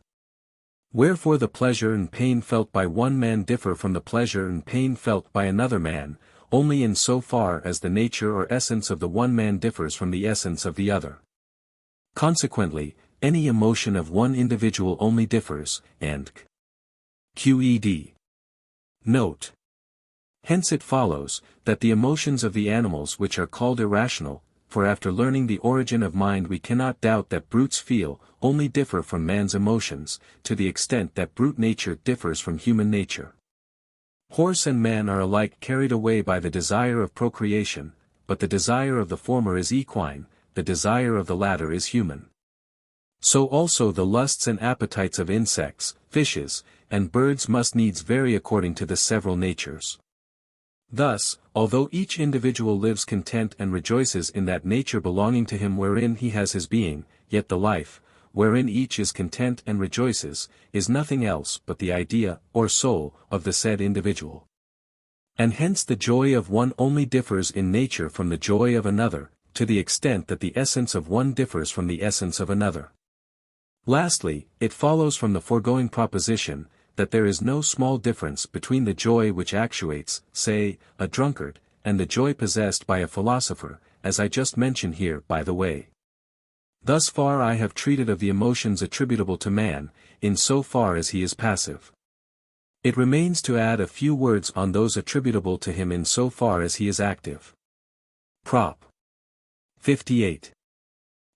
Wherefore the pleasure and pain felt by one man differ from the pleasure and pain felt by another man, only in so far as the nature or essence of the one man differs from the essence of the other. Consequently, any emotion of one individual only differs, and Qed. Note. Hence it follows, that the emotions of the animals which are called irrational, for after learning the origin of mind we cannot doubt that brutes feel, only differ from man's emotions, to the extent that brute nature differs from human nature. Horse and man are alike carried away by the desire of procreation, but the desire of the former is equine, the desire of the latter is human. So also the lusts and appetites of insects, fishes, and birds must needs vary according to the several natures. Thus, although each individual lives content and rejoices in that nature belonging to him wherein he has his being, yet the life, wherein each is content and rejoices, is nothing else but the idea, or soul, of the said individual. And hence the joy of one only differs in nature from the joy of another, to the extent that the essence of one differs from the essence of another. Lastly, it follows from the foregoing proposition, that there is no small difference between the joy which actuates, say, a drunkard, and the joy possessed by a philosopher, as I just mentioned here by the way. Thus far I have treated of the emotions attributable to man, in so far as he is passive. It remains to add a few words on those attributable to him in so far as he is active. Prop. 58.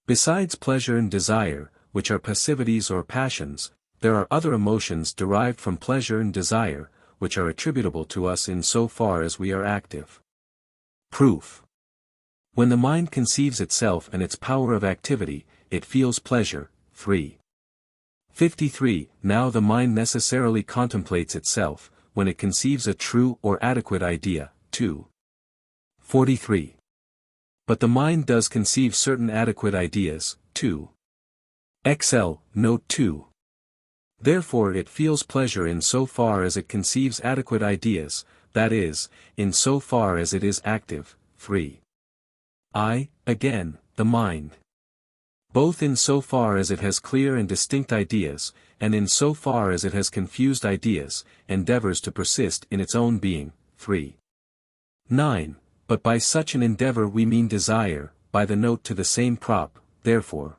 Besides pleasure and desire, which are passivities or passions, there are other emotions derived from pleasure and desire, which are attributable to us in so far as we are active. Proof. When the mind conceives itself and its power of activity, it feels pleasure. 3. 53. Now the mind necessarily contemplates itself, when it conceives a true or adequate idea. 2. 43. But the mind does conceive certain adequate ideas. 2. XL, note 2. Therefore it feels pleasure in so far as it conceives adequate ideas, that is, in so far as it is active. 3. Again, the mind. Both in so far as it has clear and distinct ideas, and in so far as it has confused ideas, endeavors to persist in its own being. 3. 9. But by such an endeavor we mean desire, by the note to the same prop, therefore.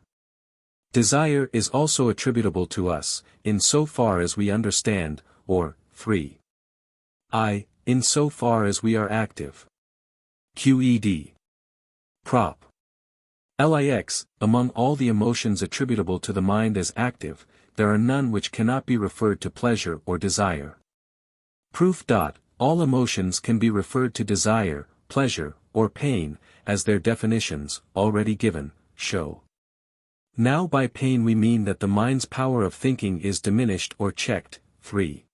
Desire is also attributable to us, in so far as we understand, or, 3. In so far as we are active. QED. Prop. LIX, among all the emotions attributable to the mind as active, there are none which cannot be referred to pleasure or desire. Proof. All emotions can be referred to desire, pleasure, or pain, as their definitions, already given, show. Now by pain we mean that the mind's power of thinking is diminished or checked. 3.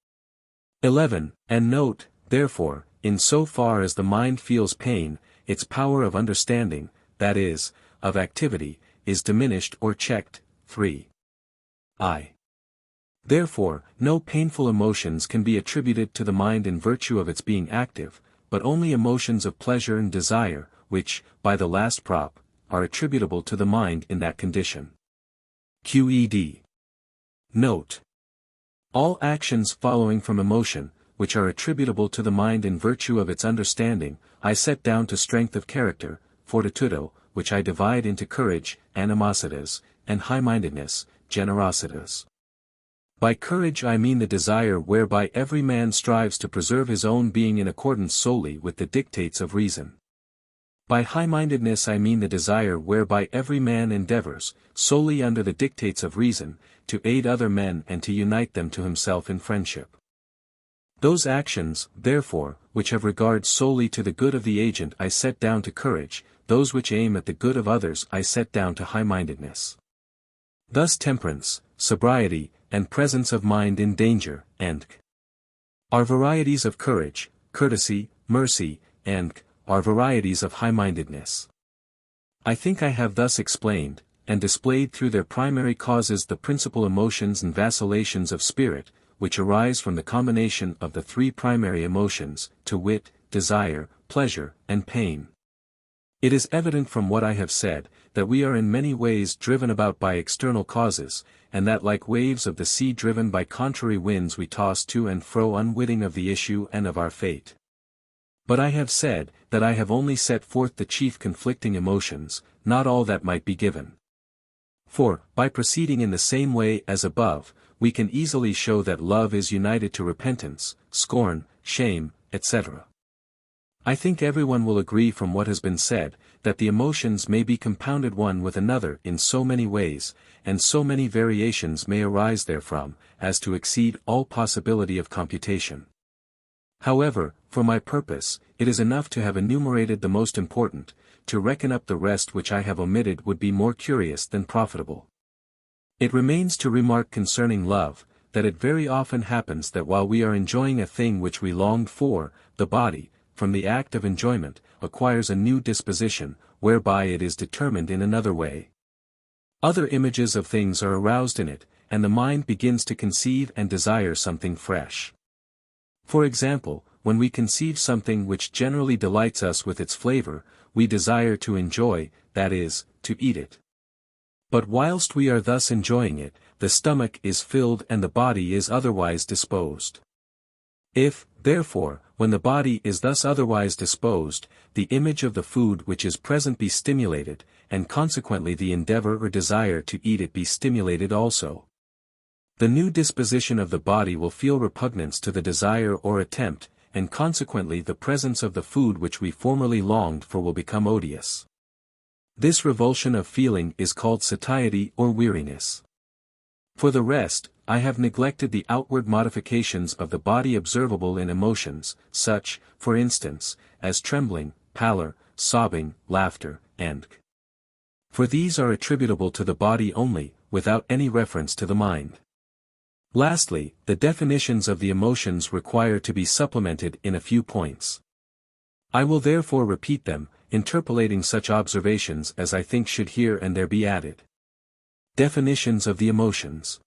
11. And note, therefore, in so far as the mind feels pain, its power of understanding, that is, of activity, is diminished or checked. 3. Therefore, no painful emotions can be attributed to the mind in virtue of its being active, but only emotions of pleasure and desire, which, by the last prop, are attributable to the mind in that condition. QED. Note. All actions following from emotion, which are attributable to the mind in virtue of its understanding, I set down to strength of character, fortitudo, which I divide into courage, animositas, and high-mindedness, generositas. By courage I mean the desire whereby every man strives to preserve his own being in accordance solely with the dictates of reason. By high-mindedness I mean the desire whereby every man endeavors, solely under the dictates of reason, to aid other men and to unite them to himself in friendship. Those actions, therefore, which have regard solely to the good of the agent I set down to courage, those which aim at the good of others I set down to high-mindedness. Thus temperance, sobriety, and presence of mind in danger, and are varieties of courage, courtesy, mercy, and are varieties of high-mindedness. I think I have thus explained, and displayed through their primary causes the principal emotions and vacillations of spirit, which arise from the combination of the three primary emotions, to wit, desire, pleasure, and pain. It is evident from what I have said, that we are in many ways driven about by external causes, and that like waves of the sea driven by contrary winds we toss to and fro unwitting of the issue and of our fate. But I have said, that I have only set forth the chief conflicting emotions, not all that might be given. For, by proceeding in the same way as above, we can easily show that love is united to repentance, scorn, shame, etc. I think everyone will agree from what has been said, that the emotions may be compounded one with another in so many ways, and so many variations may arise therefrom, as to exceed all possibility of computation. However, for my purpose, it is enough to have enumerated the most important. To reckon up the rest which I have omitted would be more curious than profitable. It remains to remark concerning love, that it very often happens that while we are enjoying a thing which we longed for, the body, from the act of enjoyment, acquires a new disposition, whereby it is determined in another way. Other images of things are aroused in it, and the mind begins to conceive and desire something fresh. For example, when we conceive something which generally delights us with its flavor, we desire to enjoy, that is, to eat it. But whilst we are thus enjoying it, the stomach is filled and the body is otherwise disposed. If, therefore, when the body is thus otherwise disposed, the image of the food which is present be stimulated, and consequently the endeavor or desire to eat it be stimulated also, the new disposition of the body will feel repugnance to the desire or attempt, and consequently the presence of the food which we formerly longed for will become odious. This revulsion of feeling is called satiety or weariness. For the rest, I have neglected the outward modifications of the body observable in emotions, such, for instance, as trembling, pallor, sobbing, laughter, and for these are attributable to the body only, without any reference to the mind. Lastly, the definitions of the emotions require to be supplemented in a few points. I will therefore repeat them, interpolating such observations as I think should here and there be added. Definitions of the emotions.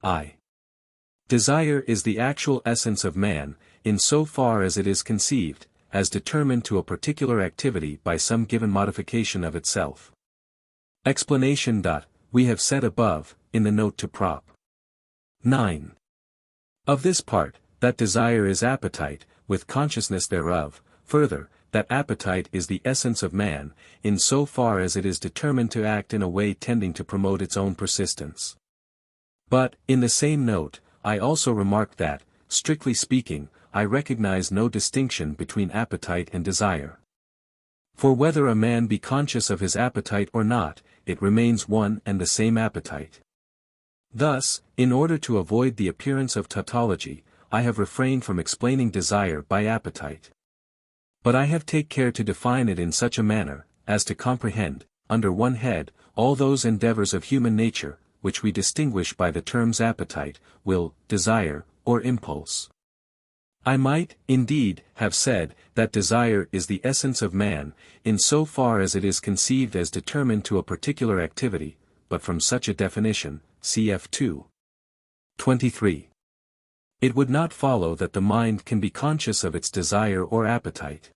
I. Desire is the actual essence of man, in so far as it is conceived, as determined to a particular activity by some given modification of itself. Explanation. We have said above, in the note to Prop. 9. Of this part, that desire is appetite, with consciousness thereof, further, that appetite is the essence of man, in so far as it is determined to act in a way tending to promote its own persistence. But, in the same note, I also remark that, strictly speaking, I recognize no distinction between appetite and desire. For whether a man be conscious of his appetite or not, it remains one and the same appetite. Thus, in order to avoid the appearance of tautology, I have refrained from explaining desire by appetite. But I have take care to define it in such a manner, as to comprehend, under one head, all those endeavors of human nature, which we distinguish by the terms appetite, will, desire, or impulse. I might, indeed, have said, that desire is the essence of man, in so far as it is conceived as determined to a particular activity, but from such a definition, cf. 2. 23. It would not follow that the mind can be conscious of its desire or appetite.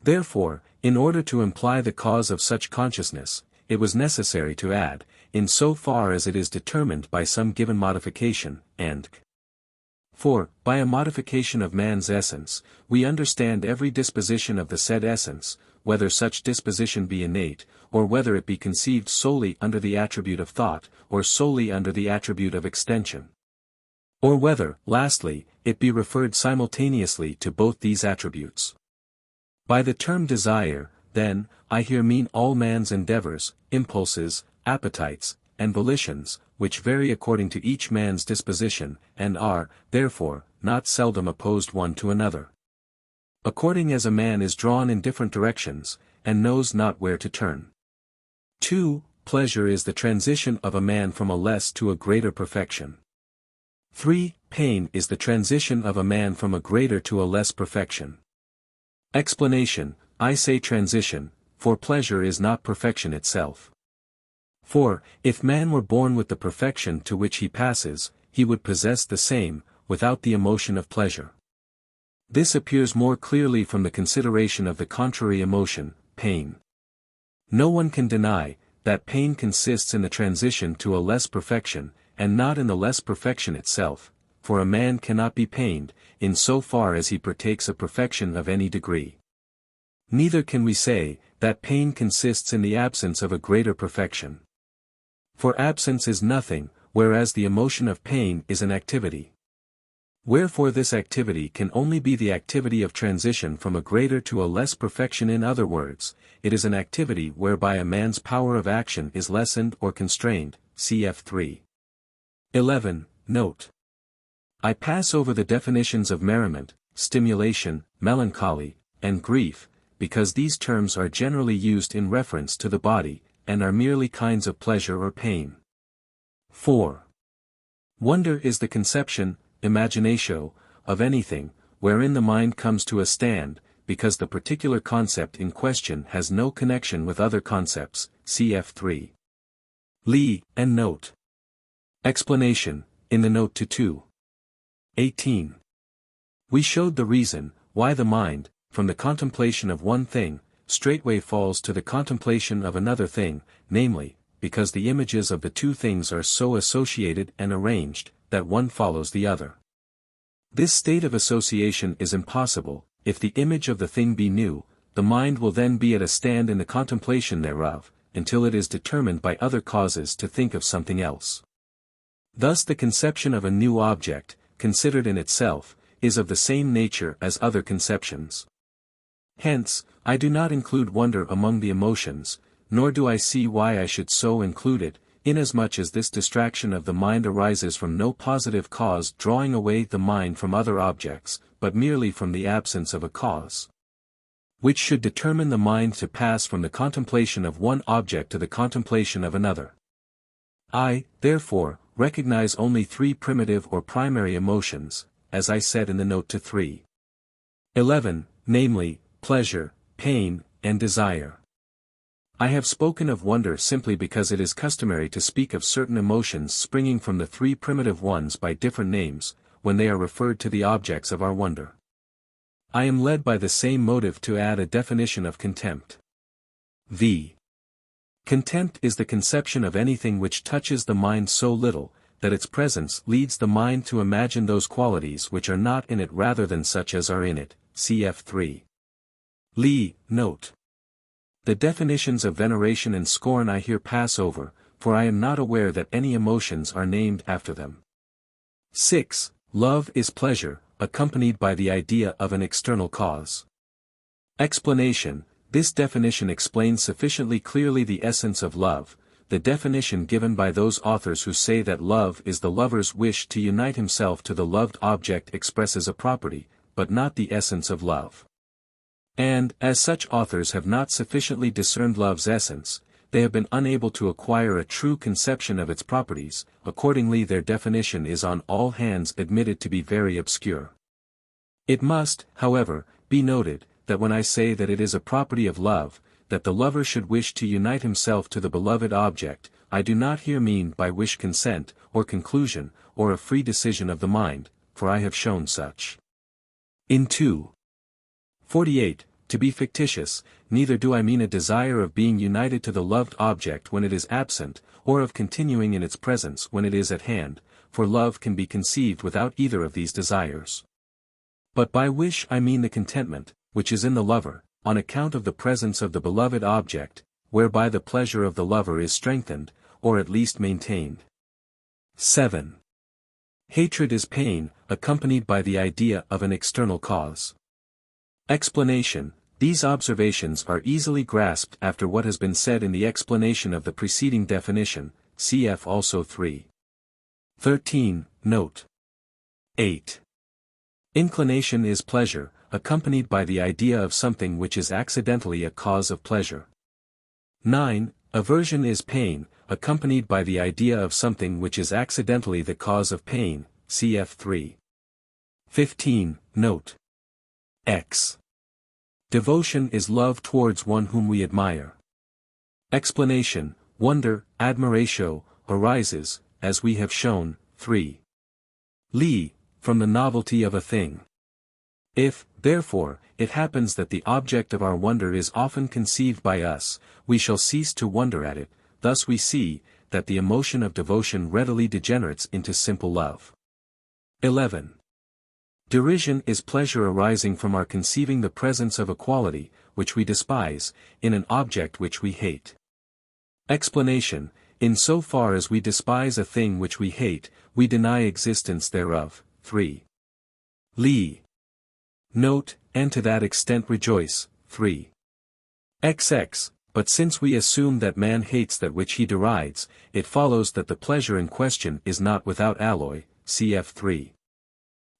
Therefore, in order to imply the cause of such consciousness, it was necessary to add, in so far as it is determined by some given modification, and for, by a modification of man's essence, we understand every disposition of the said essence, whether such disposition be innate, or whether it be conceived solely under the attribute of thought, or solely under the attribute of extension. Or whether, lastly, it be referred simultaneously to both these attributes. By the term desire, then, I here mean all man's endeavors, impulses, appetites, and volitions, which vary according to each man's disposition, and are, therefore, not seldom opposed one to another. According as a man is drawn in different directions, and knows not where to turn. 2. Pleasure is the transition of a man from a less to a greater perfection. 3. Pain is the transition of a man from a greater to a less perfection. Explanation. I say transition, for pleasure is not perfection itself. For, if man were born with the perfection to which he passes, he would possess the same, without the emotion of pleasure. This appears more clearly from the consideration of the contrary emotion, pain. No one can deny, that pain consists in the transition to a less perfection, and not in the less perfection itself, for a man cannot be pained, in so far as he partakes of perfection of any degree. Neither can we say, that pain consists in the absence of a greater perfection. For absence is nothing, whereas the emotion of pain is an activity. Wherefore this activity can only be the activity of transition from a greater to a less perfection. In other words, it is an activity whereby a man's power of action is lessened or constrained, cf. 3. 11, note. I pass over the definitions of merriment, stimulation, melancholy, and grief, because these terms are generally used in reference to the body, and are merely kinds of pleasure or pain. 4. Wonder is the conception, imaginatio, of anything, wherein the mind comes to a stand, because the particular concept in question has no connection with other concepts, cf. 3. Lee, and note. Explanation, in the note to 2. 18. We showed the reason, why the mind, from the contemplation of one thing, straightway falls to the contemplation of another thing, namely, because the images of the two things are so associated and arranged, that one follows the other. This state of association is impossible. If the image of the thing be new, the mind will then be at a stand in the contemplation thereof, until it is determined by other causes to think of something else. Thus the conception of a new object, considered in itself, is of the same nature as other conceptions. Hence, I do not include wonder among the emotions, nor do I see why I should so include it, inasmuch as this distraction of the mind arises from no positive cause drawing away the mind from other objects, but merely from the absence of a cause, which should determine the mind to pass from the contemplation of one object to the contemplation of another. I, therefore, recognize only three primitive or primary emotions, as I said in the note to 3. 11, namely, pleasure, pain, and desire. I have spoken of wonder simply because it is customary to speak of certain emotions springing from the three primitive ones by different names, when they are referred to the objects of our wonder. I am led by the same motive to add a definition of contempt. V. Contempt is the conception of anything which touches the mind so little, that its presence leads the mind to imagine those qualities which are not in it rather than such as are in it, cf. 3. Lee, note. The definitions of veneration and scorn I here pass over, for I am not aware that any emotions are named after them. 6. Love is pleasure, accompanied by the idea of an external cause. Explanation. This definition explains sufficiently clearly the essence of love. The definition given by those authors who say that love is the lover's wish to unite himself to the loved object expresses a property, but not the essence of love. And, as such authors have not sufficiently discerned love's essence, they have been unable to acquire a true conception of its properties. Accordingly their definition is on all hands admitted to be very obscure. It must, however, be noted, that when I say that it is a property of love, that the lover should wish to unite himself to the beloved object, I do not here mean by wish consent, or conclusion, or a free decision of the mind, for I have shown such. In 2. 48, to be fictitious, neither do I mean a desire of being united to the loved object when it is absent, or of continuing in its presence when it is at hand, for love can be conceived without either of these desires. But by wish I mean the contentment, which is in the lover, on account of the presence of the beloved object, whereby the pleasure of the lover is strengthened, or at least maintained. 7. Hatred is pain, accompanied by the idea of an external cause. Explanation. These observations are easily grasped after what has been said in the explanation of the preceding definition, cf. also 3. 13, note. 8. Inclination is pleasure, accompanied by the idea of something which is accidentally a cause of pleasure. 9. Aversion is pain, accompanied by the idea of something which is accidentally the cause of pain, cf. 3. 15, note. X. Devotion is love towards one whom we admire. Explanation. Wonder, admiratio, arises, as we have shown, 3. Lee, from the novelty of a thing. If, therefore, it happens that the object of our wonder is often conceived by us, we shall cease to wonder at it. Thus we see, that the emotion of devotion readily degenerates into simple love. 11. Derision is pleasure arising from our conceiving the presence of a quality, which we despise, in an object which we hate. Explanation. In so far as we despise a thing which we hate, we deny existence thereof. 3. Lee. Note, and to that extent rejoice. 3. XX. But since we assume that man hates that which he derides, it follows that the pleasure in question is not without alloy. Cf. 3.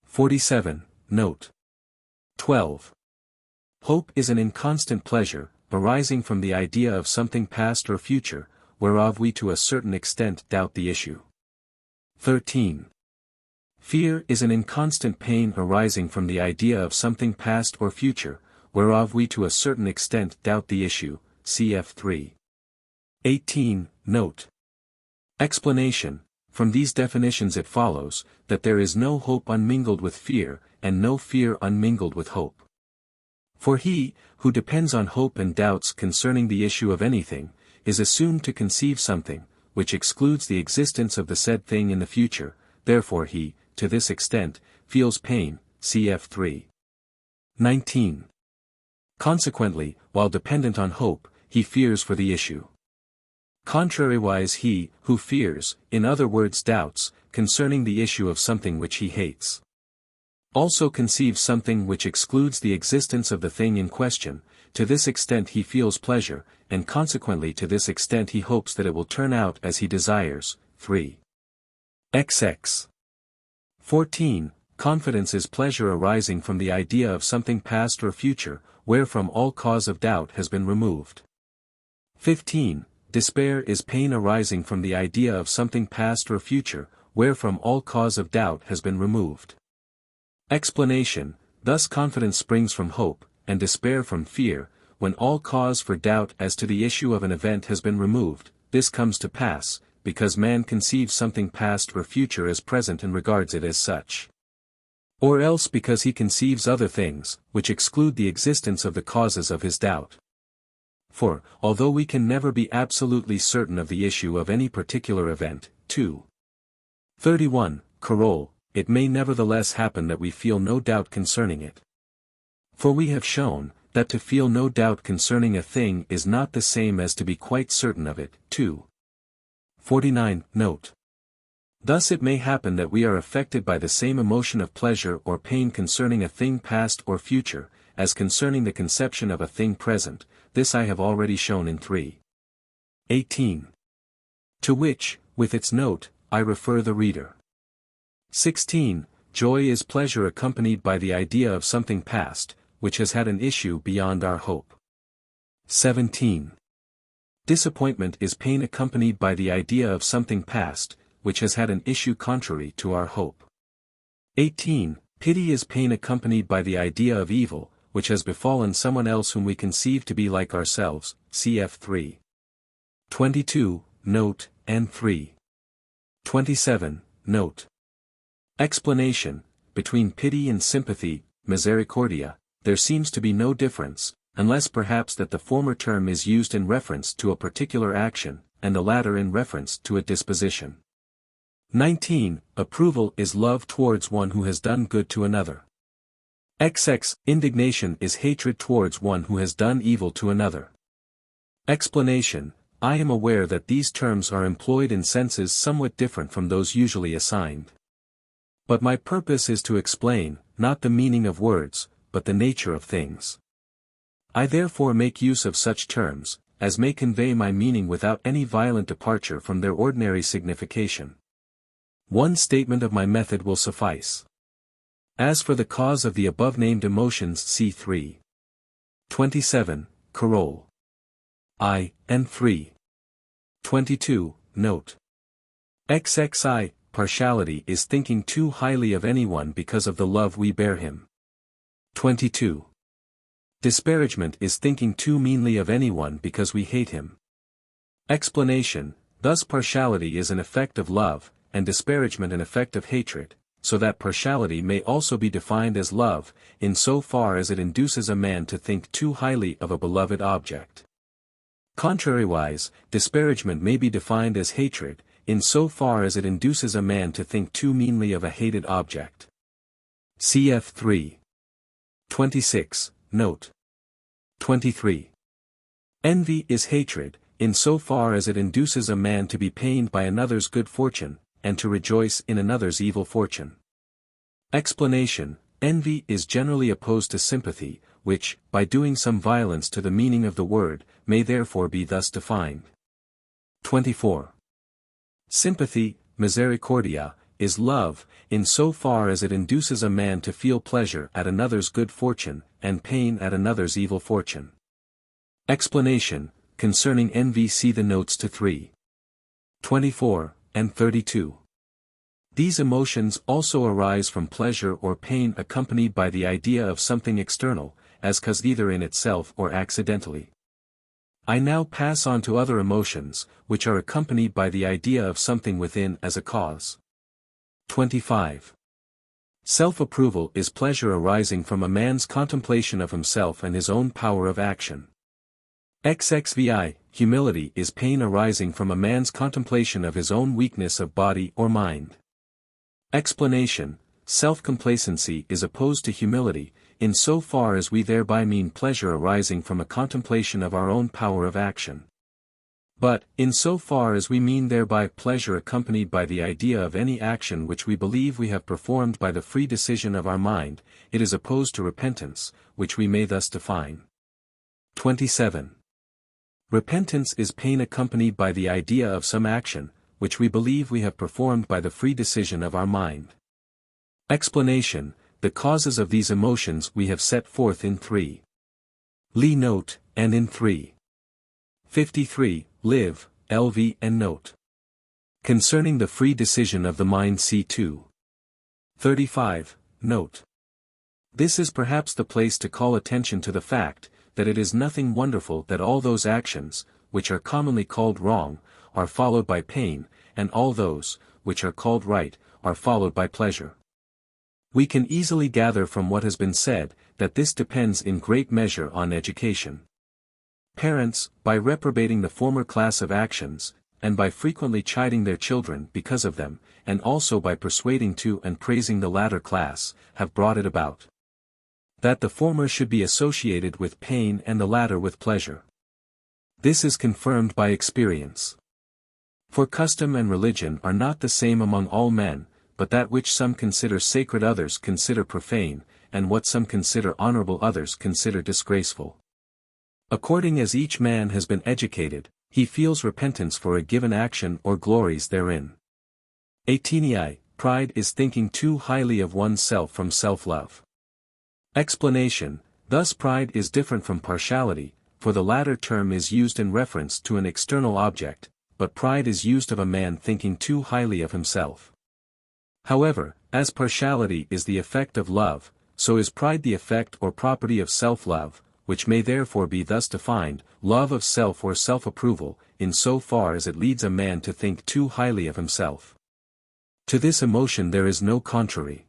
47. Note. 12. Hope is an inconstant pleasure, arising from the idea of something past or future, whereof we to a certain extent doubt the issue. 13. Fear is an inconstant pain arising from the idea of something past or future, whereof we to a certain extent doubt the issue. Cf. 3. 18. Note. Explanation. From these definitions it follows, that there is no hope unmingled with fear, and no fear unmingled with hope. For he, who depends on hope and doubts concerning the issue of anything, is assumed to conceive something, which excludes the existence of the said thing in the future, therefore he, to this extent, feels pain. Cf. 3. 19. Consequently, while dependent on hope, he fears for the issue. Contrariwise he, who fears, in other words doubts, concerning the issue of something which he hates, also conceives something which excludes the existence of the thing in question, to this extent he feels pleasure, and consequently to this extent he hopes that it will turn out as he desires. 3. XX. 14. Confidence is pleasure arising from the idea of something past or future, wherefrom all cause of doubt has been removed. 15. Despair is pain arising from the idea of something past or future, wherefrom all cause of doubt has been removed. Explanation. Thus confidence springs from hope, and despair from fear. When all cause for doubt as to the issue of an event has been removed, this comes to pass, because man conceives something past or future as present and regards it as such. Or else because he conceives other things, which exclude the existence of the causes of his doubt. For, although we can never be absolutely certain of the issue of any particular event, 2. 31, Carol, it may nevertheless happen that we feel no doubt concerning it. For we have shown, that to feel no doubt concerning a thing is not the same as to be quite certain of it. 2. 49, Note. Thus it may happen that we are affected by the same emotion of pleasure or pain concerning a thing past or future, as concerning the conception of a thing present. This I have already shown in 3. 18. To which, with its note, I refer the reader. 16. Joy is pleasure accompanied by the idea of something past, which has had an issue beyond our hope. 17. Disappointment is pain accompanied by the idea of something past, which has had an issue contrary to our hope. 18. Pity is pain accompanied by the idea of evil, which has befallen someone else whom we conceive to be like ourselves. Cf. 3. 22, Note, and 3. 27, Note. Explanation. Between pity and sympathy, misericordia, there seems to be no difference, unless perhaps that the former term is used in reference to a particular action, and the latter in reference to a disposition. 19. Approval is love towards one who has done good to another. XX. Indignation is hatred towards one who has done evil to another. Explanation. I am aware that these terms are employed in senses somewhat different from those usually assigned. But my purpose is to explain, not the meaning of words, but the nature of things. I therefore make use of such terms, as may convey my meaning without any violent departure from their ordinary signification. One statement of my method will suffice. As for the cause of the above-named emotions, see 3. 27, Carol. I, and 3. 22, Note. XXI, partiality is thinking too highly of anyone because of the love we bear him. 22. Disparagement is thinking too meanly of anyone because we hate him. Explanation. Thus partiality is an effect of love, and disparagement an effect of hatred, so that partiality may also be defined as love, in so far as it induces a man to think too highly of a beloved object. Contrariwise, disparagement may be defined as hatred, in so far as it induces a man to think too meanly of a hated object. Cf. 3. 26, Note. 23. Envy is hatred, in so far as it induces a man to be pained by another's good fortune, and to rejoice in another's evil fortune. Explanation. Envy is generally opposed to sympathy, which, by doing some violence to the meaning of the word, may therefore be thus defined. 24. Sympathy, misericordia, is love, in so far as it induces a man to feel pleasure at another's good fortune, and pain at another's evil fortune. Explanation, concerning envy see the notes to 3. 24, and 32. These emotions also arise from pleasure or pain accompanied by the idea of something external, as cause either in itself or accidentally. I now pass on to other emotions, which are accompanied by the idea of something within as a cause. 25. Self-approval is pleasure arising from a man's contemplation of himself and his own power of action. XXVI, humility is pain arising from a man's contemplation of his own weakness of body or mind. Explanation, self-complacency is opposed to humility, in so far as we thereby mean pleasure arising from a contemplation of our own power of action. But, in so far as we mean thereby pleasure accompanied by the idea of any action which we believe we have performed by the free decision of our mind, it is opposed to repentance, which we may thus define. 27. Repentance is pain accompanied by the idea of some action, which we believe we have performed by the free decision of our mind. Explanation, the causes of these emotions we have set forth in 3. Lee note, and in 3. 53, live, LV and note. Concerning the free decision of the mind see 2. 35, note. This is perhaps the place to call attention to the fact, that it is nothing wonderful that all those actions, which are commonly called wrong, are followed by pain, and all those, which are called right, are followed by pleasure. We can easily gather from what has been said, that this depends in great measure on education. Parents, by reprobating the former class of actions, and by frequently chiding their children because of them, and also by persuading to and praising the latter class, have brought it about. That the former should be associated with pain and the latter with pleasure. This is confirmed by experience. For custom and religion are not the same among all men, but that which some consider sacred others consider profane, and what some consider honorable others consider disgraceful. According as each man has been educated, he feels repentance for a given action or glories therein. 18. Pride is thinking too highly of oneself from self-love. Explanation, thus pride is different from partiality, for the latter term is used in reference to an external object, but pride is used of a man thinking too highly of himself. However, as partiality is the effect of love, so is pride the effect or property of self-love, which may therefore be thus defined, love of self or self-approval, in so far as it leads a man to think too highly of himself. To this emotion there is no contrary.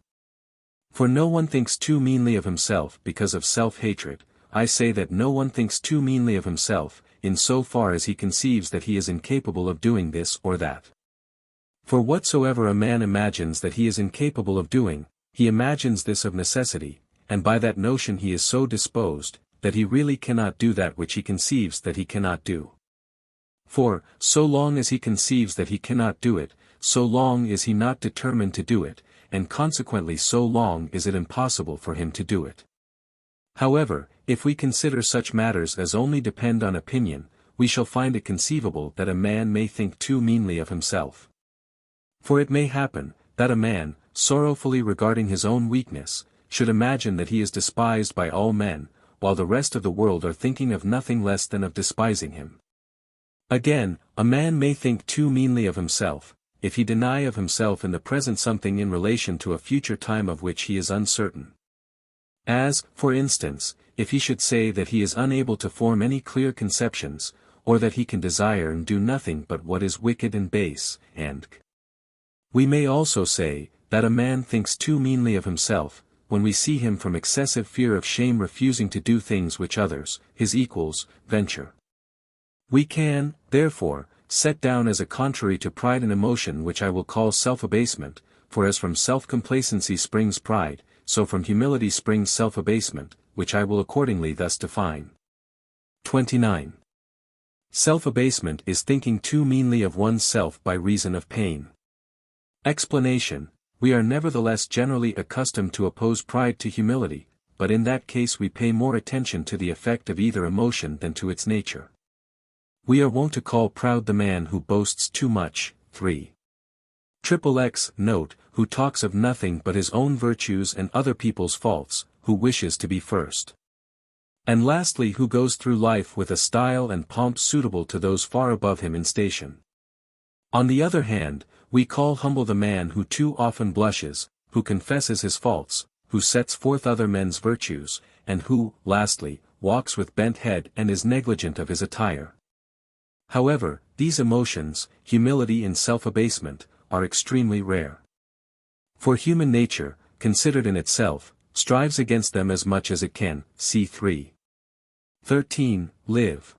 For no one thinks too meanly of himself because of self-hatred. I say that no one thinks too meanly of himself, in so far as he conceives that he is incapable of doing this or that. For whatsoever a man imagines that he is incapable of doing, he imagines this of necessity, and by that notion he is so disposed, that he really cannot do that which he conceives that he cannot do. For, so long as he conceives that he cannot do it, so long is he not determined to do it, and consequently so long is it impossible for him to do it. However, if we consider such matters as only depend on opinion, we shall find it conceivable that a man may think too meanly of himself. For it may happen, that a man, sorrowfully regarding his own weakness, should imagine that he is despised by all men, while the rest of the world are thinking of nothing less than of despising him. Again, a man may think too meanly of himself, if he deny of himself in the present something in relation to a future time of which he is uncertain. As, for instance, if he should say that he is unable to form any clear conceptions, or that he can desire and do nothing but what is wicked and base, and we may also say, that a man thinks too meanly of himself, when we see him from excessive fear of shame refusing to do things which others, his equals, venture. We can, therefore, set down as a contrary to pride an emotion which I will call self-abasement, for as from self-complacency springs pride, so from humility springs self-abasement, which I will accordingly thus define. 29. Self-abasement is thinking too meanly of one's self by reason of pain. Explanation, We are nevertheless generally accustomed to oppose pride to humility, but in that case we pay more attention to the effect of either emotion than to its nature. We are wont to call proud the man who boasts too much. 3. XXX note, who talks of nothing but his own virtues and other people's faults, who wishes to be first. And lastly, who goes through life with a style and pomp suitable to those far above him in station. On the other hand, we call humble the man who too often blushes, who confesses his faults, who sets forth other men's virtues, and who, lastly, walks with bent head and is negligent of his attire. However, these emotions, humility and self-abasement, are extremely rare. For human nature, considered in itself, strives against them as much as it can, see 3. 13, live.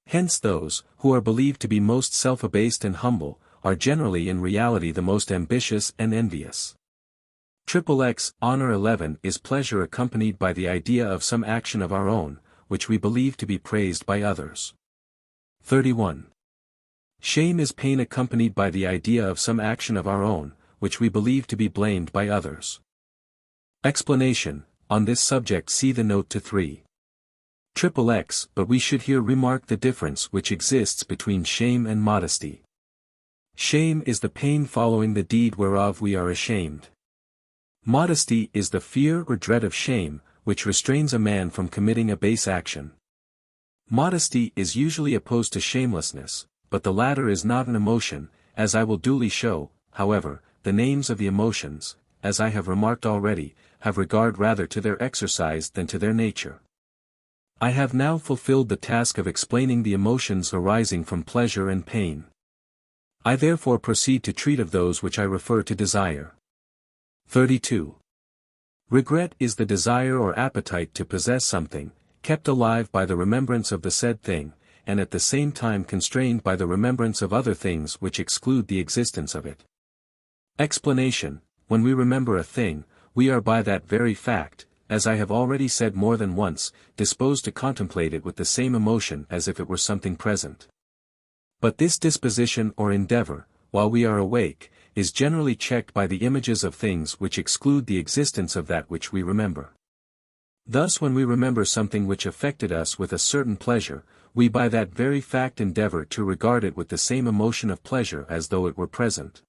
Hence those, who are believed to be most self-abased and humble, are generally in reality the most ambitious and envious. XXX, honor 11 is pleasure accompanied by the idea of some action of our own, which we believe to be praised by others. 31. Shame is pain accompanied by the idea of some action of our own, which we believe to be blamed by others. Explanation, on this subject see the note to 3. XXX, but we should here remark the difference which exists between shame and modesty. Shame is the pain following the deed whereof we are ashamed. Modesty is the fear or dread of shame, which restrains a man from committing a base action. Modesty is usually opposed to shamelessness, but the latter is not an emotion, as I will duly show. However, the names of the emotions, as I have remarked already, have regard rather to their exercise than to their nature. I have now fulfilled the task of explaining the emotions arising from pleasure and pain. I therefore proceed to treat of those which I refer to desire. 32. Regret is the desire or appetite to possess something, kept alive by the remembrance of the said thing, and at the same time constrained by the remembrance of other things which exclude the existence of it. Explanation, when we remember a thing, we are by that very fact, as I have already said more than once, disposed to contemplate it with the same emotion as if it were something present. But this disposition or endeavor, while we are awake, is generally checked by the images of things which exclude the existence of that which we remember. Thus when we remember something which affected us with a certain pleasure, we by that very fact endeavor to regard it with the same emotion of pleasure as though it were present.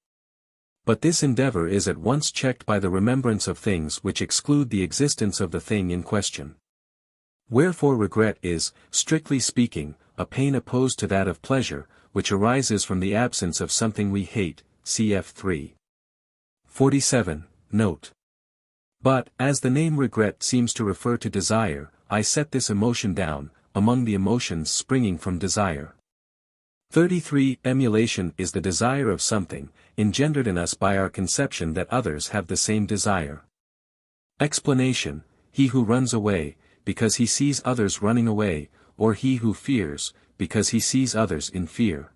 But this endeavor is at once checked by the remembrance of things which exclude the existence of the thing in question. Wherefore regret is, strictly speaking, a pain opposed to that of pleasure, which arises from the absence of something we hate, cf. 3. 47, note. But, as the name regret seems to refer to desire, I set this emotion down, among the emotions springing from desire. 33. Emulation is the desire of something, engendered in us by our conception that others have the same desire. Explanation, he who runs away, because he sees others running away, or he who fears, because he sees others in fear.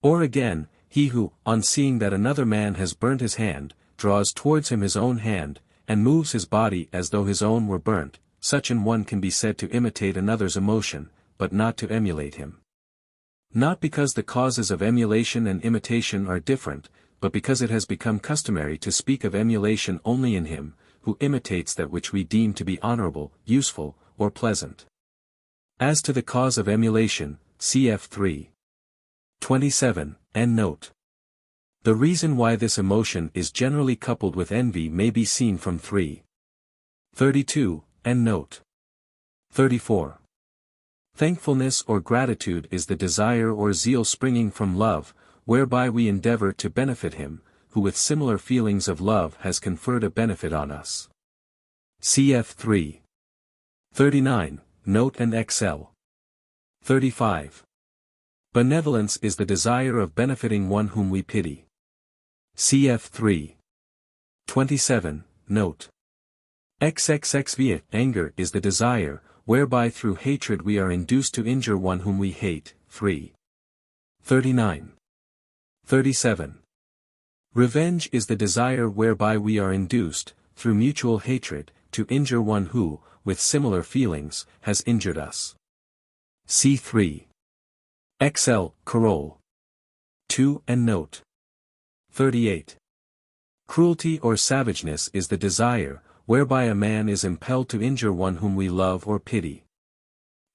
Or again, he who, on seeing that another man has burnt his hand, draws towards him his own hand, and moves his body as though his own were burnt, such an one can be said to imitate another's emotion, but not to emulate him. Not because the causes of emulation and imitation are different, but because it has become customary to speak of emulation only in him, who imitates that which we deem to be honorable, useful, or pleasant. As to the cause of emulation, cf. 3. 27, and note. The reason why this emotion is generally coupled with envy may be seen from 3. 32, and note. 34. Thankfulness or gratitude is the desire or zeal springing from love, whereby we endeavor to benefit him, who with similar feelings of love has conferred a benefit on us. Cf. 3. 39, note and XL. 35. Benevolence is the desire of benefiting one whom we pity. Cf. 3. 27, note. XXXV. Anger is the desire, whereby through hatred we are induced to injure one whom we hate. 3. 39. 37. Revenge is the desire whereby we are induced, through mutual hatred, to injure one who, with similar feelings, has injured us. C3. XL, Carole. 2 and note. 38. Cruelty or savageness is the desire, whereby a man is impelled to injure one whom we love or pity.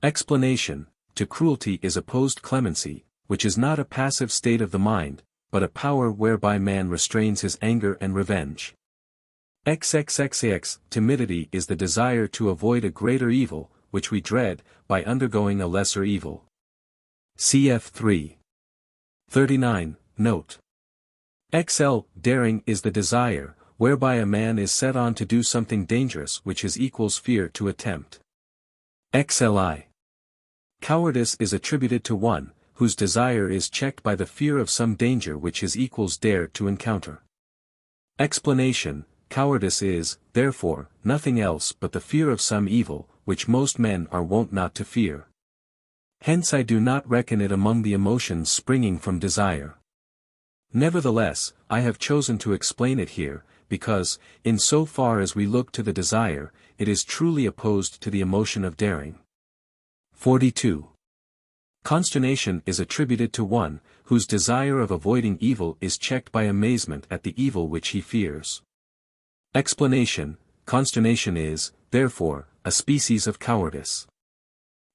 Explanation: to cruelty is opposed clemency, which is not a passive state of the mind, but a power whereby man restrains his anger and revenge. XXXX, timidity is the desire to avoid a greater evil, which we dread, by undergoing a lesser evil. Cf. 3. 39, note. XL, daring is the desire, whereby a man is set on to do something dangerous which his equals fear to attempt. XLI. Cowardice is attributed to one, whose desire is checked by the fear of some danger which his equals dare to encounter. Explanation: cowardice is, therefore, nothing else but the fear of some evil, which most men are wont not to fear. Hence I do not reckon it among the emotions springing from desire. Nevertheless, I have chosen to explain it here, because, in so far as we look to the desire, it is truly opposed to the emotion of daring. 42. Consternation is attributed to one, whose desire of avoiding evil is checked by amazement at the evil which he fears. Explanation: consternation is, therefore, a species of cowardice.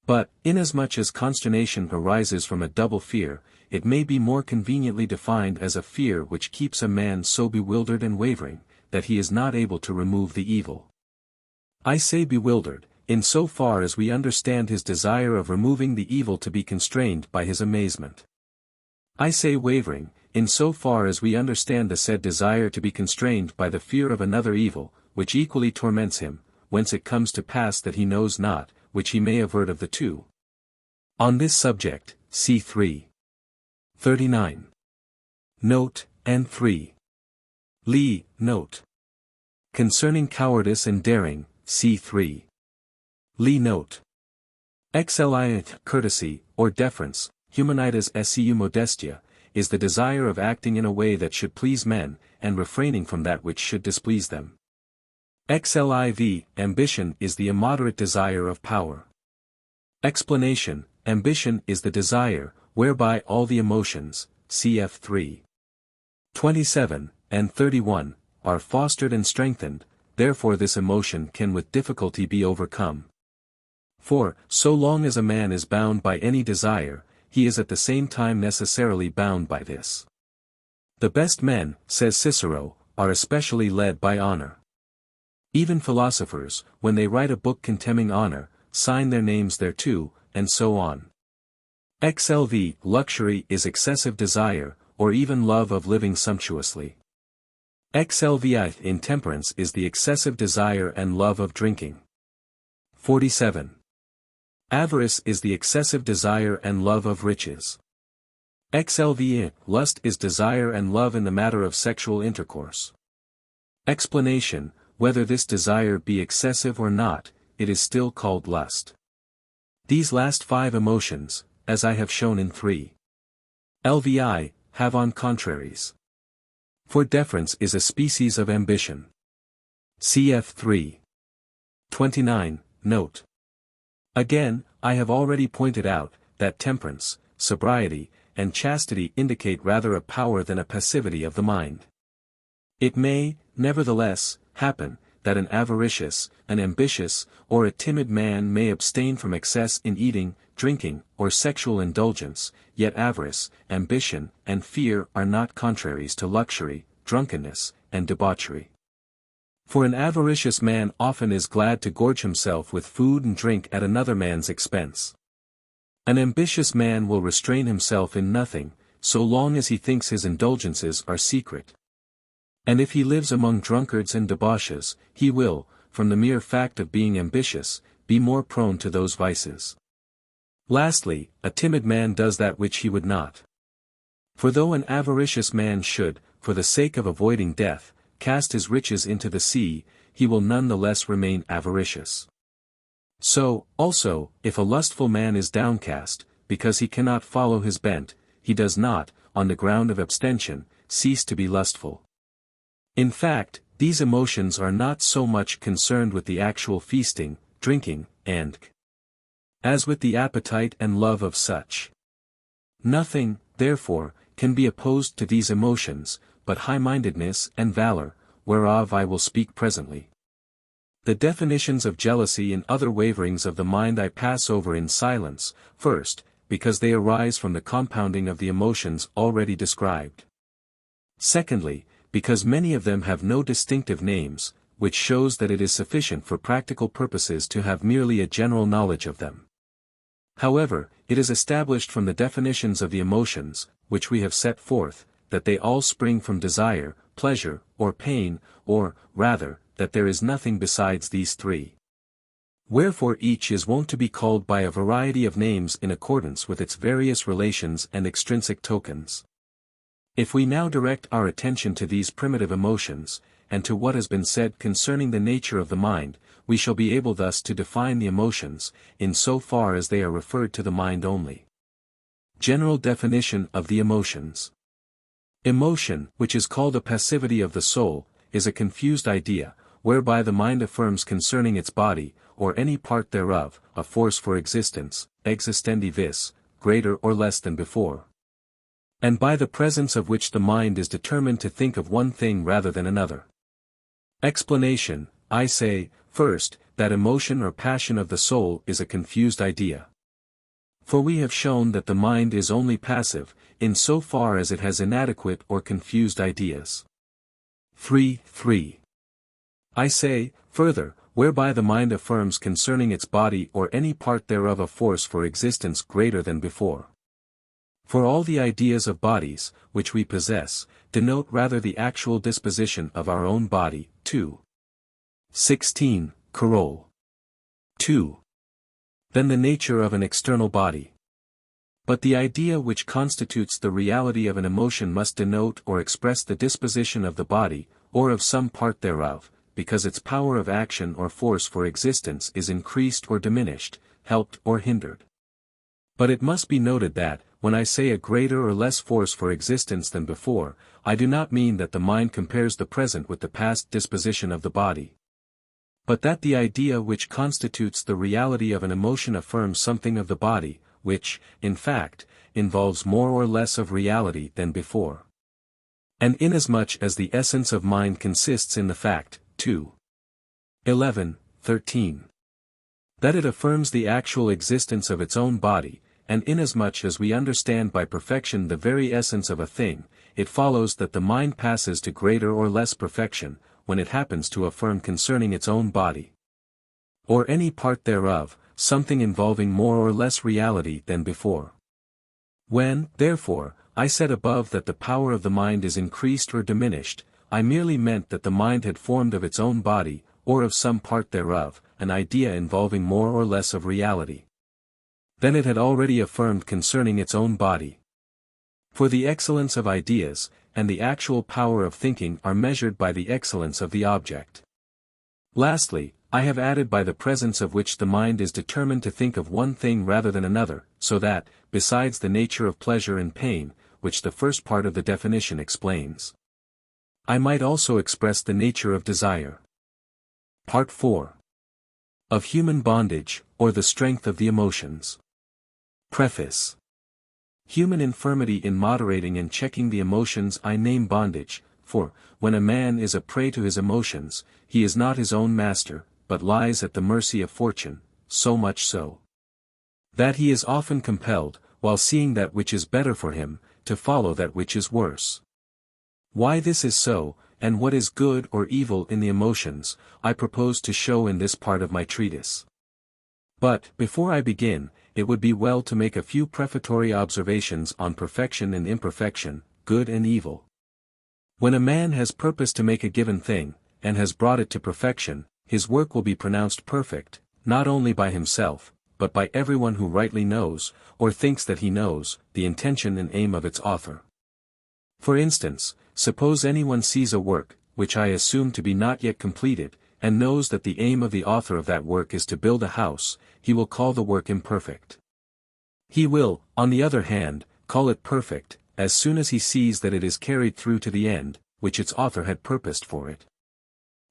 But, inasmuch as consternation arises from a double fear, it may be more conveniently defined as a fear which keeps a man so bewildered and wavering, that he is not able to remove the evil. I say bewildered, in so far as we understand his desire of removing the evil to be constrained by his amazement. I say wavering, in so far as we understand the said desire to be constrained by the fear of another evil, which equally torments him, whence it comes to pass that he knows not, which he may avert of the two. On this subject, see 3. 39. Note, and 3. Lee, note. Concerning cowardice and daring, see 3. Lee note. Xliant courtesy, or deference, humanitas seu modestia, is the desire of acting in a way that should please men, and refraining from that which should displease them. XLIV, ambition is the immoderate desire of power. Explanation: ambition is the desire, whereby all the emotions, cf. 3. 27, and 31, are fostered and strengthened, therefore this emotion can with difficulty be overcome. For, so long as a man is bound by any desire, he is at the same time necessarily bound by this. The best men, says Cicero, are especially led by honor. Even philosophers, when they write a book contemning honor, sign their names thereto, and so on. XLV, luxury is excessive desire, or even love of living sumptuously. XLVI, intemperance is the excessive desire and love of drinking. 47. Avarice is the excessive desire and love of riches. XLVI, lust is desire and love in the matter of sexual intercourse. Explanation: whether this desire be excessive or not, it is still called lust. These last 5 emotions, as I have shown in 3. LVI, have on contraries. For deference is a species of ambition. Cf. 3. 29, note. Again, I have already pointed out, that temperance, sobriety, and chastity indicate rather a power than a passivity of the mind. It may, nevertheless, happen, that an avaricious, an ambitious, or a timid man may abstain from excess in eating, drinking, or sexual indulgence, yet avarice, ambition, and fear are not contraries to luxury, drunkenness, and debauchery. For an avaricious man often is glad to gorge himself with food and drink at another man's expense. An ambitious man will restrain himself in nothing, so long as he thinks his indulgences are secret. And if he lives among drunkards and debauches, he will, from the mere fact of being ambitious, be more prone to those vices. Lastly, a timid man does that which he would not. For though an avaricious man should, for the sake of avoiding death, cast his riches into the sea, he will none the less remain avaricious. So, also, if a lustful man is downcast, because he cannot follow his bent, he does not, on the ground of abstention, cease to be lustful. In fact, these emotions are not so much concerned with the actual feasting, drinking, and as with the appetite and love of such. Nothing, therefore, can be opposed to these emotions, but high-mindedness and valor, whereof I will speak presently. The definitions of jealousy and other waverings of the mind I pass over in silence, first, because they arise from the compounding of the emotions already described. Secondly, because many of them have no distinctive names, which shows that it is sufficient for practical purposes to have merely a general knowledge of them. However, it is established from the definitions of the emotions, which we have set forth, that they all spring from desire, pleasure, or pain, or, rather, that there is nothing besides these three. Wherefore each is wont to be called by a variety of names in accordance with its various relations and extrinsic tokens. If we now direct our attention to these primitive emotions, and to what has been said concerning the nature of the mind, we shall be able thus to define the emotions, in so far as they are referred to the mind only. General definition of the emotions. Emotion, which is called a passivity of the soul, is a confused idea, whereby the mind affirms concerning its body, or any part thereof, a force for existence, existendi vis, greater or less than before. And by the presence of which the mind is determined to think of one thing rather than another. Explanation: I say, first, that emotion or passion of the soul is a confused idea. For we have shown that the mind is only passive, in so far as it has inadequate or confused ideas. 3. I say, further, whereby the mind affirms concerning its body or any part thereof a force for existence greater than before. For all the ideas of bodies, which we possess, denote rather the actual disposition of our own body. 2. 16, Carol. 2. Than the nature of an external body. But the idea which constitutes the reality of an emotion must denote or express the disposition of the body, or of some part thereof, because its power of action or force for existence is increased or diminished, helped or hindered. But it must be noted that, when I say a greater or less force for existence than before, I do not mean that the mind compares the present with the past disposition of the body. But that the idea which constitutes the reality of an emotion affirms something of the body, which, in fact, involves more or less of reality than before. And inasmuch as the essence of mind consists in the fact, 2. 11, 13. That it affirms the actual existence of its own body, and inasmuch as we understand by perfection the very essence of a thing, it follows that the mind passes to greater or less perfection, when it happens to affirm concerning its own body, or any part thereof, something involving more or less reality than before. When, therefore, I said above that the power of the mind is increased or diminished, I merely meant that the mind had formed of its own body, or of some part thereof, an idea involving more or less of reality. Then it had already affirmed concerning its own body. For the excellence of ideas, and the actual power of thinking are measured by the excellence of the object. Lastly, I have added by the presence of which the mind is determined to think of one thing rather than another, so that, besides the nature of pleasure and pain, which the first part of the definition explains, I might also express the nature of desire. Part 4. Of human bondage, or the strength of the emotions. Preface. Human infirmity in moderating and checking the emotions I name bondage, for, when a man is a prey to his emotions, he is not his own master, but lies at the mercy of fortune, so much so that he is often compelled, while seeing that which is better for him, to follow that which is worse. Why this is so, and what is good or evil in the emotions, I propose to show in this part of my treatise. But, before I begin, it would be well to make a few prefatory observations on perfection and imperfection, good and evil. When a man has purposed to make a given thing, and has brought it to perfection, his work will be pronounced perfect, not only by himself, but by everyone who rightly knows, or thinks that he knows, the intention and aim of its author. For instance, suppose anyone sees a work, which I assume to be not yet completed, and knows that the aim of the author of that work is to build a house, he will call the work imperfect. He will, on the other hand, call it perfect, as soon as he sees that it is carried through to the end, which its author had purposed for it.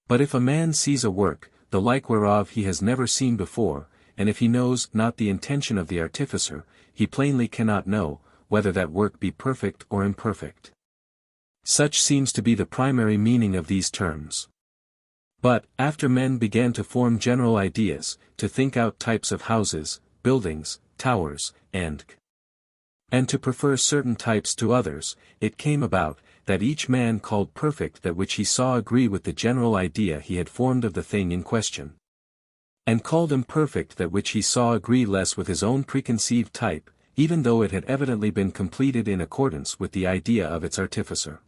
But if a man sees a work, the like whereof he has never seen before, and if he knows not the intention of the artificer, he plainly cannot know, whether that work be perfect or imperfect. Such seems to be the primary meaning of these terms. But, after men began to form general ideas, to think out types of houses, buildings, towers, and to prefer certain types to others, it came about, that each man called perfect that which he saw agree with the general idea he had formed of the thing in question, and called imperfect that which he saw agree less with his own preconceived type, even though it had evidently been completed in accordance with the idea of its artificer.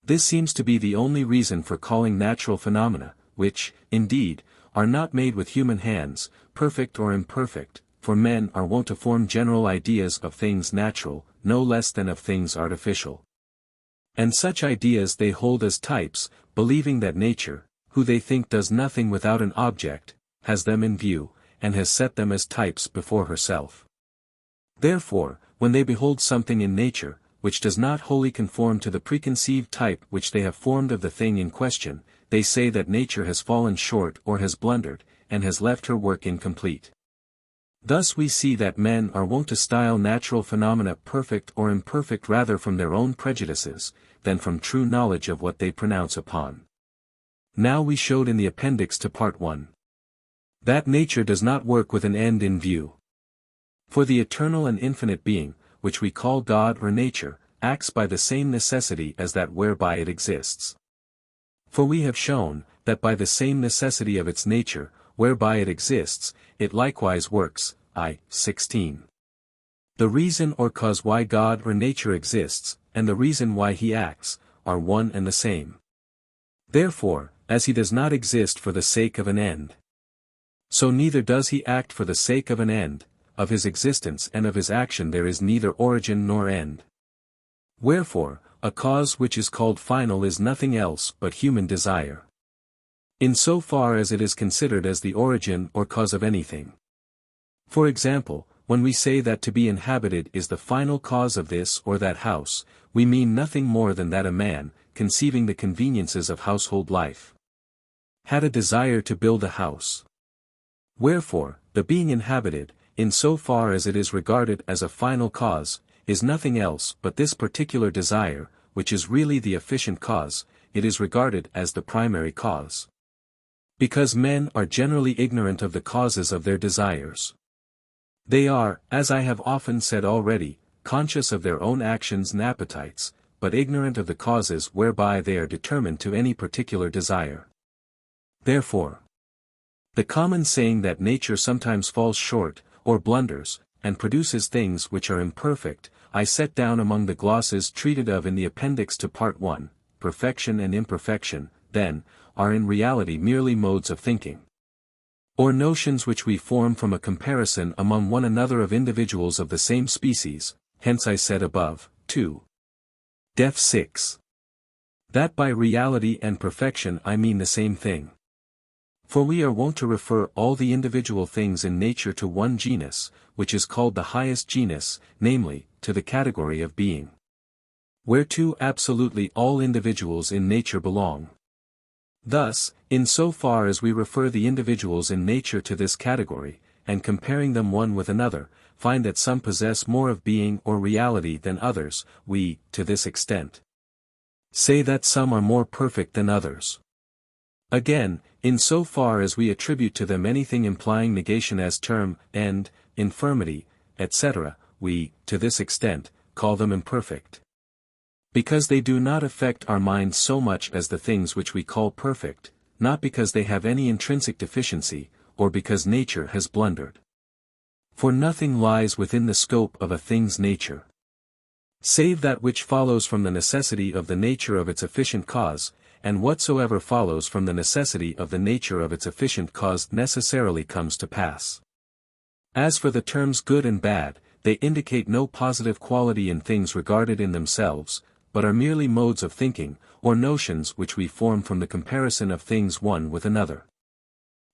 This seems to be the only reason for calling natural phenomena, which, indeed, are not made with human hands, perfect or imperfect, for men are wont to form general ideas of things natural, no less than of things artificial. And such ideas they hold as types, believing that nature, who they think does nothing without an object, has them in view, and has set them as types before herself. Therefore, when they behold something in nature, which does not wholly conform to the preconceived type which they have formed of the thing in question, they say that nature has fallen short or has blundered, and has left her work incomplete. Thus we see that men are wont to style natural phenomena perfect or imperfect rather from their own prejudices, than from true knowledge of what they pronounce upon. Now we showed in the appendix to Part 1. That nature does not work with an end in view. For the eternal and infinite being, which we call God or nature, acts by the same necessity as that whereby it exists. For we have shown, that by the same necessity of its nature, whereby it exists, it likewise works, I. 16. The reason or cause why God or nature exists, and the reason why he acts, are one and the same. Therefore, as he does not exist for the sake of an end, so neither does he act for the sake of an end, of his existence and of his action there is neither origin nor end. Wherefore, a cause which is called final is nothing else but human desire, in so far as it is considered as the origin or cause of anything. For example, when we say that to be inhabited is the final cause of this or that house, we mean nothing more than that a man, conceiving the conveniences of household life, had a desire to build a house. Wherefore, the being inhabited, in so far as it is regarded as a final cause, is nothing else but this particular desire, which is really the efficient cause, it is regarded as the primary cause. Because men are generally ignorant of the causes of their desires. They are, as I have often said already, conscious of their own actions and appetites, but ignorant of the causes whereby they are determined to any particular desire. Therefore, the common saying that nature sometimes falls short, or blunders, and produces things which are imperfect, I set down among the glosses treated of in the appendix to Part 1, perfection and imperfection, then, are in reality merely modes of thinking, or notions which we form from a comparison among one another of individuals of the same species, hence I said above, 2. Def 6. That by reality and perfection I mean the same thing. For we are wont to refer all the individual things in nature to one genus, which is called the highest genus, namely, to the category of being, whereto absolutely all individuals in nature belong. Thus, in so far as we refer the individuals in nature to this category, and comparing them one with another, find that some possess more of being or reality than others, we, to this extent, say that some are more perfect than others. Again, in so far as we attribute to them anything implying negation as term, end, infirmity, etc., we, to this extent, call them imperfect. Because they do not affect our minds so much as the things which we call perfect, not because they have any intrinsic deficiency, or because nature has blundered. For nothing lies within the scope of a thing's nature, save that which follows from the necessity of the nature of its efficient cause, and whatsoever follows from the necessity of the nature of its efficient cause necessarily comes to pass. As for the terms good and bad, they indicate no positive quality in things regarded in themselves, but are merely modes of thinking, or notions which we form from the comparison of things one with another.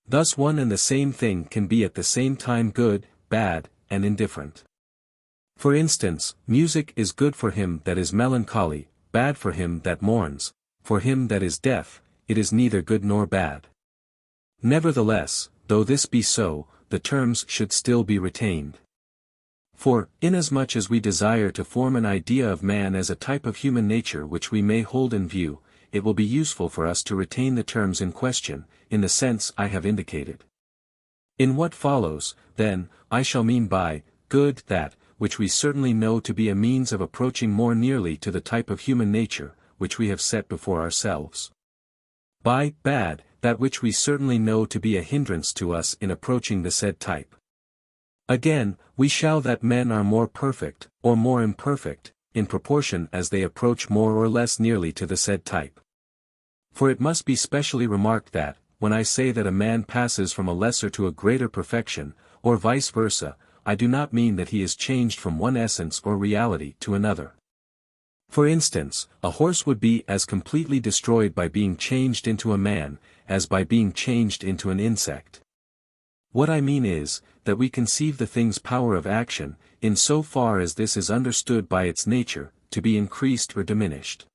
Thus one and the same thing can be at the same time good, bad, and indifferent. For instance, music is good for him that is melancholy, bad for him that mourns. For him that is deaf, it is neither good nor bad. Nevertheless, though this be so, the terms should still be retained. For, inasmuch as we desire to form an idea of man as a type of human nature which we may hold in view, it will be useful for us to retain the terms in question, in the sense I have indicated. In what follows, then, I shall mean by good that, which we certainly know to be a means of approaching more nearly to the type of human nature, which we have set before ourselves. By bad, that which we certainly know to be a hindrance to us in approaching the said type. Again, we shall that men are more perfect, or more imperfect, in proportion as they approach more or less nearly to the said type. For it must be specially remarked that, when I say that a man passes from a lesser to a greater perfection, or vice versa, I do not mean that he is changed from one essence or reality to another. For instance, a horse would be as completely destroyed by being changed into a man, as by being changed into an insect. What I mean is, that we conceive the thing's power of action, in so far as this is understood by its nature, to be increased or diminished.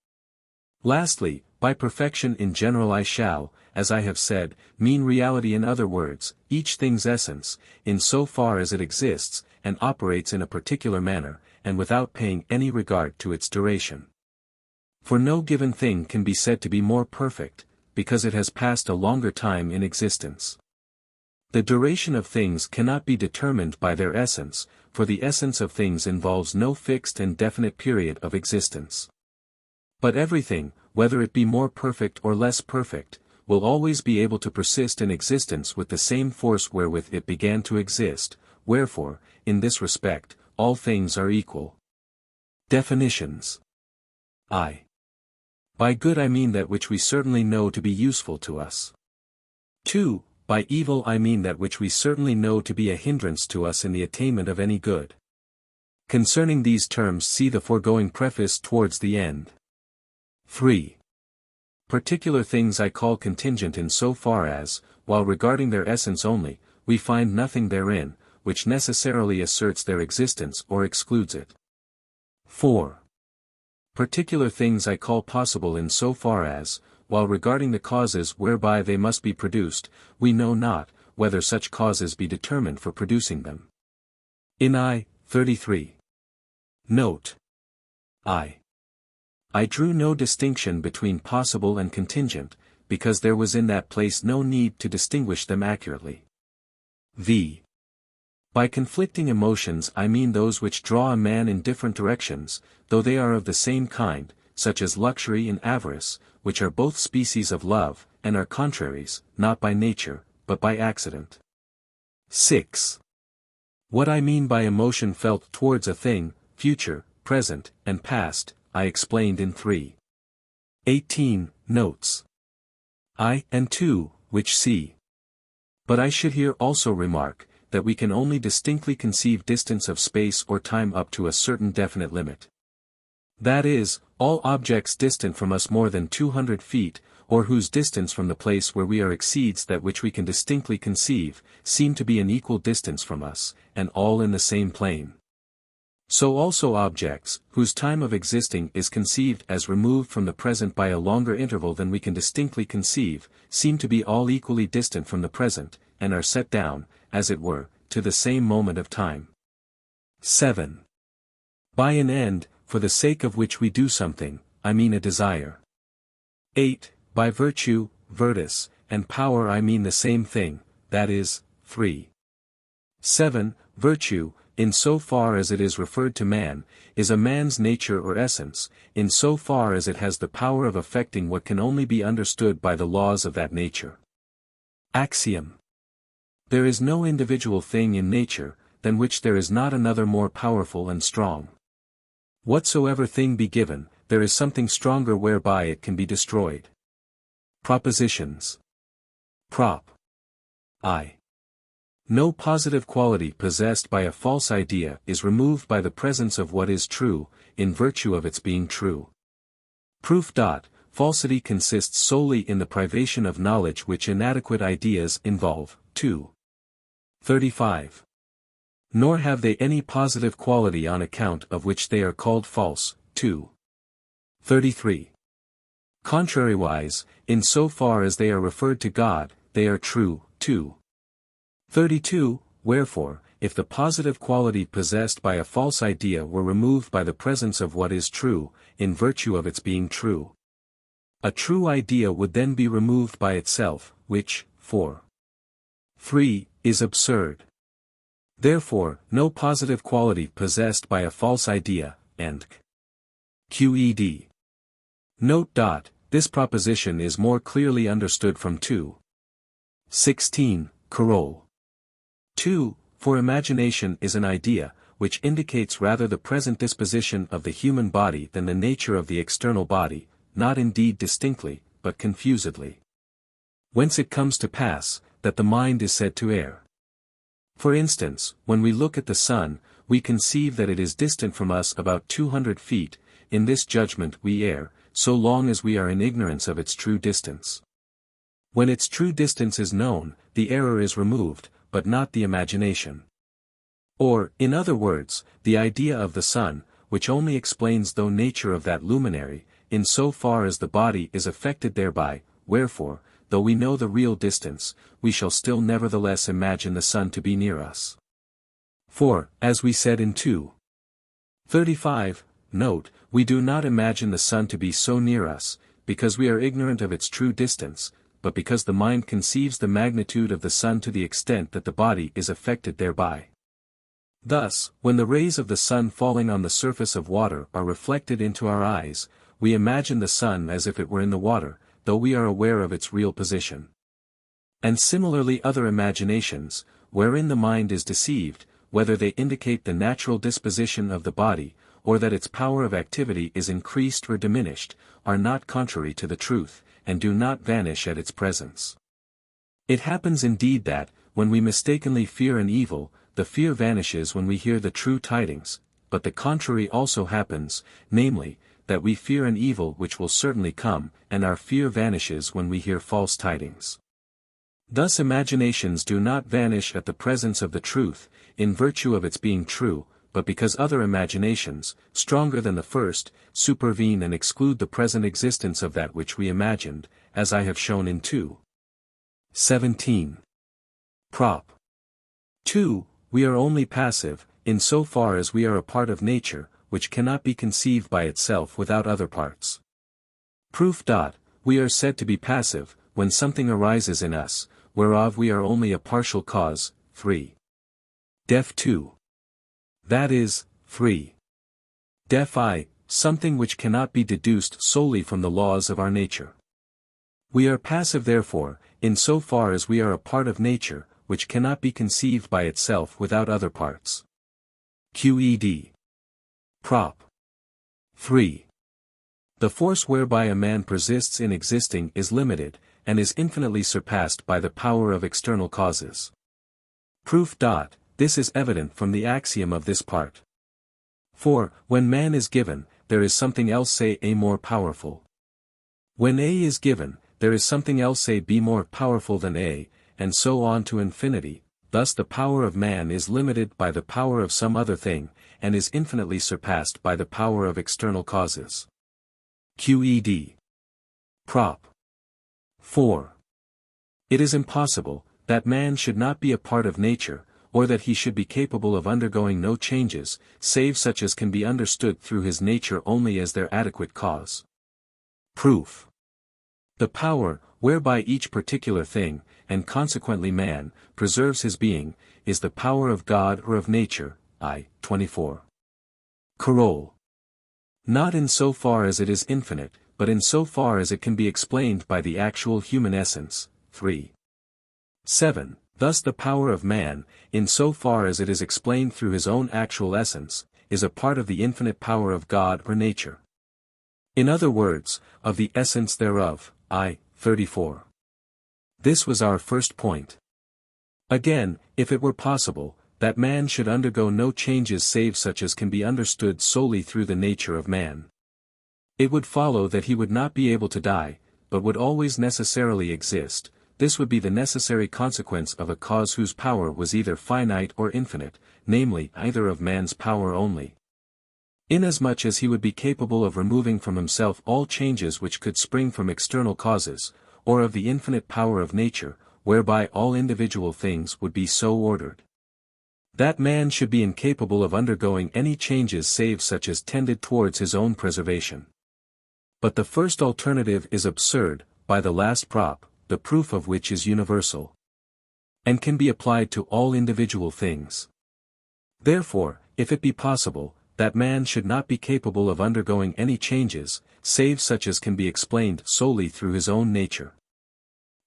Lastly, by perfection in general I shall, as I have said, mean reality, in other words, each thing's essence, in so far as it exists, and operates in a particular manner, and without paying any regard to its duration. For no given thing can be said to be more perfect, because it has passed a longer time in existence. The duration of things cannot be determined by their essence, for the essence of things involves no fixed and definite period of existence. But everything, whether it be more perfect or less perfect, will always be able to persist in existence with the same force wherewith it began to exist, wherefore, in this respect, all things are equal. Definitions. I. By good I mean that which we certainly know to be useful to us. 2. By evil I mean that which we certainly know to be a hindrance to us in the attainment of any good. Concerning these terms see the foregoing preface towards the end. 3. Particular things I call contingent in so far as, while regarding their essence only, we find nothing therein, which necessarily asserts their existence or excludes it. 4. Particular things I call possible in so far as, while regarding the causes whereby they must be produced, we know not, whether such causes be determined for producing them. In I. 33. Note. I drew no distinction between possible and contingent, because there was in that place no need to distinguish them accurately. V. By conflicting emotions I mean those which draw a man in different directions, though they are of the same kind, such as luxury and avarice, which are both species of love, and are contraries, not by nature, but by accident. 6. What I mean by emotion felt towards a thing, future, present, and past, I explained in 3. 18 notes. I and 2, which see. But I should here also remark, that we can only distinctly conceive distance of space or time up to a certain definite limit. That is, all objects distant from us more than 200 feet, or whose distance from the place where we are exceeds that which we can distinctly conceive, seem to be an equal distance from us, and all in the same plane. So also objects, whose time of existing is conceived as removed from the present by a longer interval than we can distinctly conceive, seem to be all equally distant from the present, and are set down, as it were, to the same moment of time. 7. By an end, for the sake of which we do something, I mean a desire. 8. By virtue, virtus, and power I mean the same thing, that is, 3. 7. Virtue, in so far as it is referred to man, is a man's nature or essence, in so far as it has the power of affecting what can only be understood by the laws of that nature. Axiom. There is no individual thing in nature, than which there is not another more powerful and strong. Whatsoever thing be given, there is something stronger whereby it can be destroyed. Propositions. Prop. I. No positive quality possessed by a false idea is removed by the presence of what is true, in virtue of its being true. Proof. Falsity consists solely in the privation of knowledge which inadequate ideas involve. 2. 35. Nor have they any positive quality on account of which they are called false. 2. 33. Contrariwise, in so far as they are referred to God, they are true. 2. 32. Wherefore, if the positive quality possessed by a false idea were removed by the presence of what is true, in virtue of its being true. A true idea would then be removed by itself, which, for 3, is absurd. Therefore, no positive quality possessed by a false idea, and QED. Note. This proposition is more clearly understood from 2:16, Carol. 2. For imagination is an idea, which indicates rather the present disposition of the human body than the nature of the external body, not indeed distinctly, but confusedly. Whence it comes to pass, that the mind is said to err. For instance, when we look at the sun, we conceive that it is distant from us about 200 feet, in this judgment we err, so long as we are in ignorance of its true distance. When its true distance is known, the error is removed, but not the imagination. Or, in other words, the idea of the sun, which only explains the nature of that luminary, in so far as the body is affected thereby, wherefore, though we know the real distance, we shall still nevertheless imagine the sun to be near us. For, as we said in 2:35, note, we do not imagine the sun to be so near us, because we are ignorant of its true distance, but because the mind conceives the magnitude of the sun to the extent that the body is affected thereby. Thus, when the rays of the sun falling on the surface of water are reflected into our eyes, we imagine the sun as if it were in the water, though we are aware of its real position. And similarly other imaginations, wherein the mind is deceived, whether they indicate the natural disposition of the body, or that its power of activity is increased or diminished, are not contrary to the truth, and do not vanish at its presence. It happens indeed that, when we mistakenly fear an evil, the fear vanishes when we hear the true tidings, but the contrary also happens, namely, that we fear an evil which will certainly come, and our fear vanishes when we hear false tidings. Thus imaginations do not vanish at the presence of the truth, in virtue of its being true, but because other imaginations, stronger than the first, supervene and exclude the present existence of that which we imagined, as I have shown in 2:17. Prop. 2. We are only passive, in so far as we are a part of nature, which cannot be conceived by itself without other parts. Proof. We are said to be passive, when something arises in us, whereof we are only a partial cause. 3. Def 2. That is, 3. Def I, something which cannot be deduced solely from the laws of our nature. We are passive therefore, in so far as we are a part of nature, which cannot be conceived by itself without other parts. QED. Prop. 3. The force whereby a man persists in existing is limited, and is infinitely surpassed by the power of external causes. Proof. This is evident from the axiom of this part. For, when man is given, there is something else say A more powerful. When A is given, there is something else say B more powerful than A, and so on to infinity. Thus the power of man is limited by the power of some other thing, and is infinitely surpassed by the power of external causes. QED. Prop. 4. It is impossible, that man should not be a part of nature, or that he should be capable of undergoing no changes, save such as can be understood through his nature only as their adequate cause. Proof. The power, whereby each particular thing, and consequently man, preserves his being, is the power of God or of nature. I. 24. Carol. Not in so far as it is infinite, but in so far as it can be explained by the actual human essence. 3. 7. Thus the power of man, in so far as it is explained through his own actual essence, is a part of the infinite power of God or nature. In other words, of the essence thereof. I. 34. This was our first point. Again, if it were possible, that man should undergo no changes save such as can be understood solely through the nature of man, it would follow that he would not be able to die, but would always necessarily exist. This would be the necessary consequence of a cause whose power was either finite or infinite, namely, either of man's power only. Inasmuch as he would be capable of removing from himself all changes which could spring from external causes, or of the infinite power of nature, whereby all individual things would be so ordered. That man should be incapable of undergoing any changes save such as tended towards his own preservation. But the first alternative is absurd, by the last prop, the proof of which is universal, and can be applied to all individual things. Therefore, if it be possible, that man should not be capable of undergoing any changes, save such as can be explained solely through his own nature.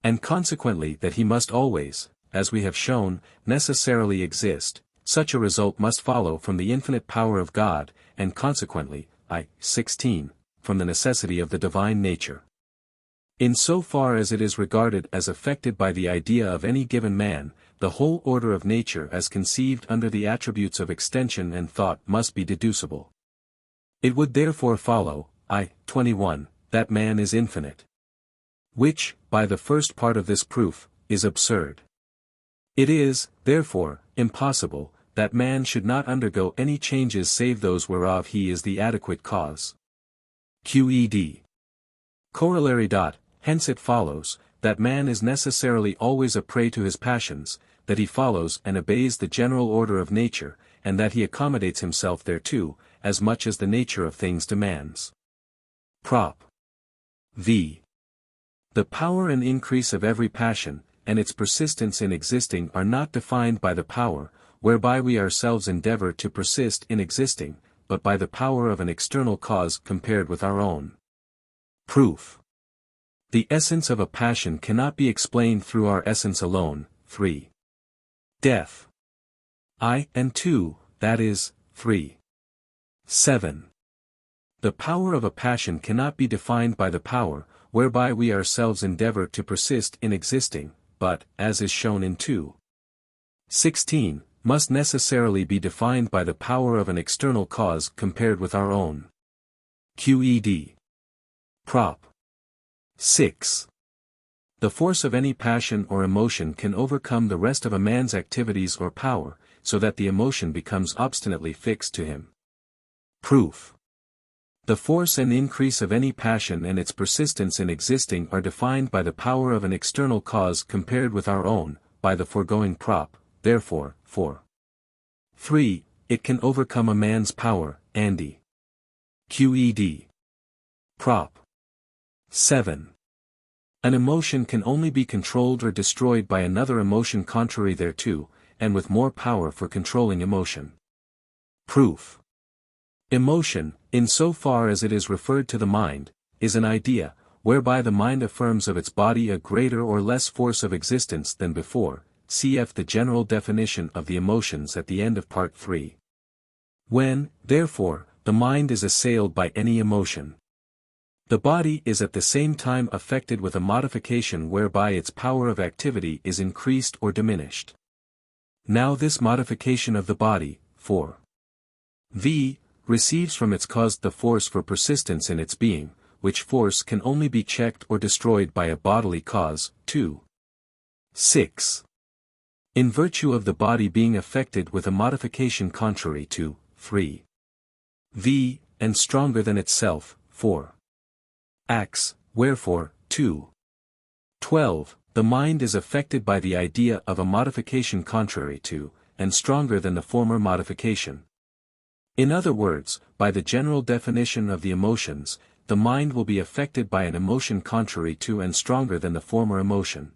And consequently that he must always, as we have shown, necessarily exist, such a result must follow from the infinite power of God, and consequently, 16, from the necessity of the divine nature. In so far as it is regarded as affected by the idea of any given man, the whole order of nature as conceived under the attributes of extension and thought must be deducible. It would therefore follow, 21, that man is infinite. Which, by the first part of this proof, is absurd. It is, therefore, impossible, that man should not undergo any changes save those whereof he is the adequate cause. Qed. Corollary. Hence it follows, that man is necessarily always a prey to his passions, that he follows and obeys the general order of nature, and that he accommodates himself thereto, as much as the nature of things demands. Prop. V. The power and increase of every passion, and its persistence in existing are not defined by the power, whereby we ourselves endeavor to persist in existing, but by the power of an external cause compared with our own. Proof. The essence of a passion cannot be explained through our essence alone. 3. Def. I and 2, that is, 3. 7. The power of a passion cannot be defined by the power, whereby we ourselves endeavor to persist in existing, but, as is shown in 2. 16, must necessarily be defined by the power of an external cause compared with our own. Qed. Prop. 6. The force of any passion or emotion can overcome the rest of a man's activities or power, so that the emotion becomes obstinately fixed to him. Proof. The force and increase of any passion and its persistence in existing are defined by the power of an external cause compared with our own, by the foregoing prop, therefore, 4. 3. It can overcome a man's power, Andy. Qed. Prop. 7. An emotion can only be controlled or destroyed by another emotion contrary thereto, and with more power for controlling emotion. Proof. Emotion, in so far as it is referred to the mind, is an idea, whereby the mind affirms of its body a greater or less force of existence than before, cf. the general definition of the emotions at the end of Part 3. When, therefore, the mind is assailed by any emotion, the body is at the same time affected with a modification whereby its power of activity is increased or diminished. Now this modification of the body, 4. V, receives from its cause the force for persistence in its being, which force can only be checked or destroyed by a bodily cause, 2. 6. In virtue of the body being affected with a modification contrary to, 3. V, and stronger than itself, 4. Acts, wherefore, 2. 12. The mind is affected by the idea of a modification contrary to, and stronger than the former modification. In other words, by the general definition of the emotions, the mind will be affected by an emotion contrary to and stronger than the former emotion,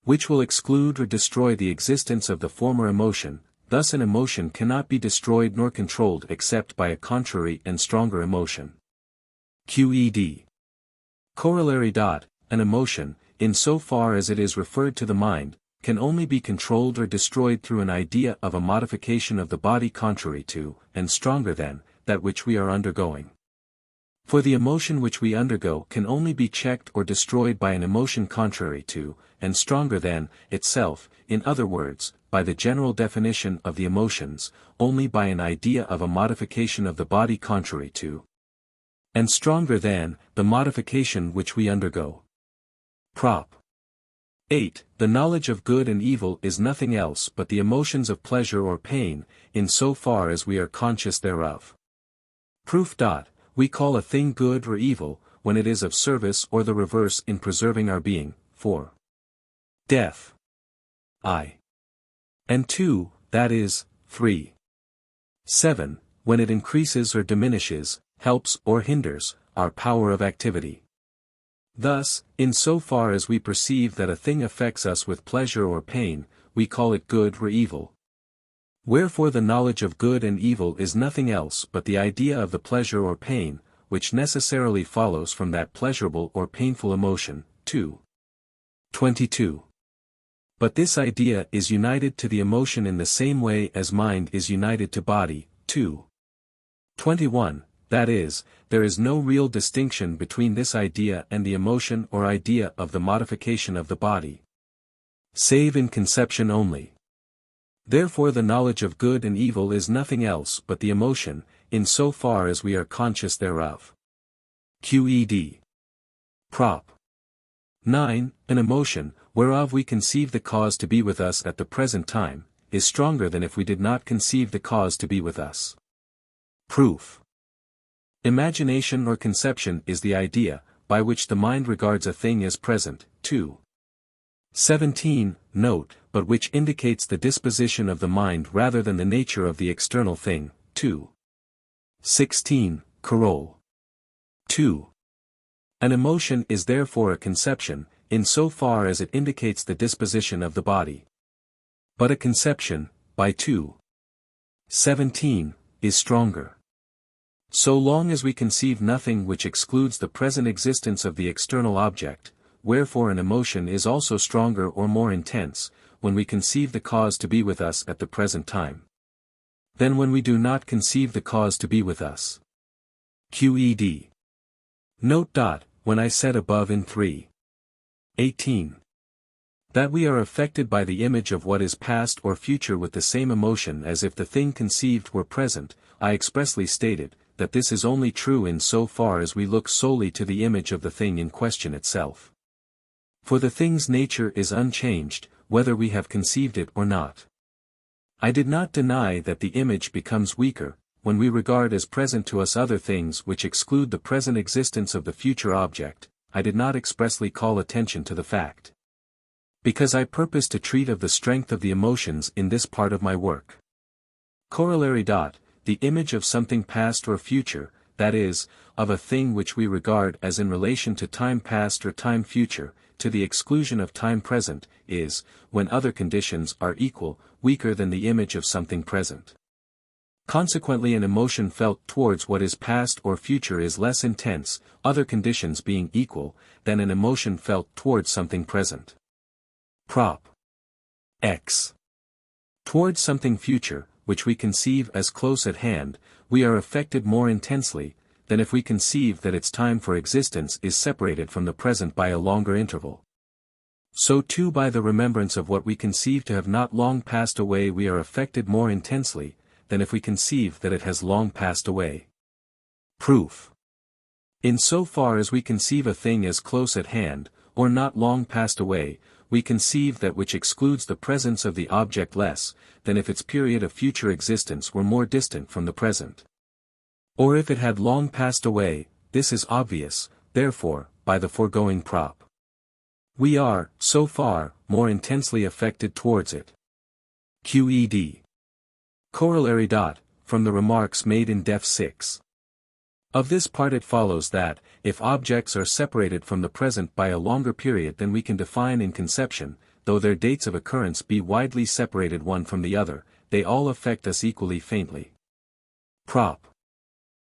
which will exclude or destroy the existence of the former emotion. Thus an emotion cannot be destroyed nor controlled except by a contrary and stronger emotion. Qed. Corollary. An emotion, in so far as it is referred to the mind, can only be controlled or destroyed through an idea of a modification of the body contrary to, and stronger than, that which we are undergoing. For the emotion which we undergo can only be checked or destroyed by an emotion contrary to, and stronger than, itself, in other words, by the general definition of the emotions, only by an idea of a modification of the body contrary to, and stronger than, the modification which we undergo. Prop. 8. The knowledge of good and evil is nothing else but the emotions of pleasure or pain, in so far as we are conscious thereof. Proof. We call a thing good or evil, when it is of service or the reverse in preserving our being. 4. Def. I. And 2. that is, 3. 7. When it increases or diminishes, helps or hinders, our power of activity. Thus, in so far as we perceive that a thing affects us with pleasure or pain, we call it good or evil. Wherefore the knowledge of good and evil is nothing else but the idea of the pleasure or pain, which necessarily follows from that pleasurable or painful emotion. 2. 22. But this idea is united to the emotion in the same way as mind is united to body. 2. 21. That is, there is no real distinction between this idea and the emotion or idea of the modification of the body, save in conception only. Therefore the knowledge of good and evil is nothing else but the emotion, in so far as we are conscious thereof. Qed. Prop. 9. An emotion, whereof we conceive the cause to be with us at the present time, is stronger than if we did not conceive the cause to be with us. Proof. Imagination or conception is the idea, by which the mind regards a thing as present. 2. 17. Note, but which indicates the disposition of the mind rather than the nature of the external thing. 2. 16. Coroll. 2. An emotion is therefore a conception, in so far as it indicates the disposition of the body. But a conception, by 2. 17, is stronger. So long as we conceive nothing which excludes the present existence of the external object, wherefore an emotion is also stronger or more intense, when we conceive the cause to be with us at the present time, than when we do not conceive the cause to be with us. Qed. Note. When I said above in 3. 18. That we are affected by the image of what is past or future with the same emotion as if the thing conceived were present, I expressly stated, that this is only true in so far as we look solely to the image of the thing in question itself. For the thing's nature is unchanged, whether we have conceived it or not. I did not deny that the image becomes weaker, when we regard as present to us other things which exclude the present existence of the future object. I did not expressly call attention to the fact, because I purpose to treat of the strength of the emotions in this part of my work. Corollary. The image of something past or future, that is, of a thing which we regard as in relation to time past or time future, to the exclusion of time present, is, when other conditions are equal, weaker than the image of something present. Consequently an emotion felt towards what is past or future is less intense, other conditions being equal, than an emotion felt towards something present. Prop. X. Towards something future, which we conceive as close at hand, we are affected more intensely, than if we conceive that its time for existence is separated from the present by a longer interval. So too by the remembrance of what we conceive to have not long passed away we are affected more intensely, than if we conceive that it has long passed away. Proof. In so far as we conceive a thing as close at hand, or not long passed away, we conceive that which excludes the presence of the object less, than if its period of future existence were more distant from the present. Or if it had long passed away, this is obvious, therefore, by the foregoing prop. We are, so far, more intensely affected towards it. Qed. Corollary. From the remarks made in Def 6. Of this part it follows that, if objects are separated from the present by a longer period than we can define in conception, though their dates of occurrence be widely separated one from the other, they all affect us equally faintly. Prop.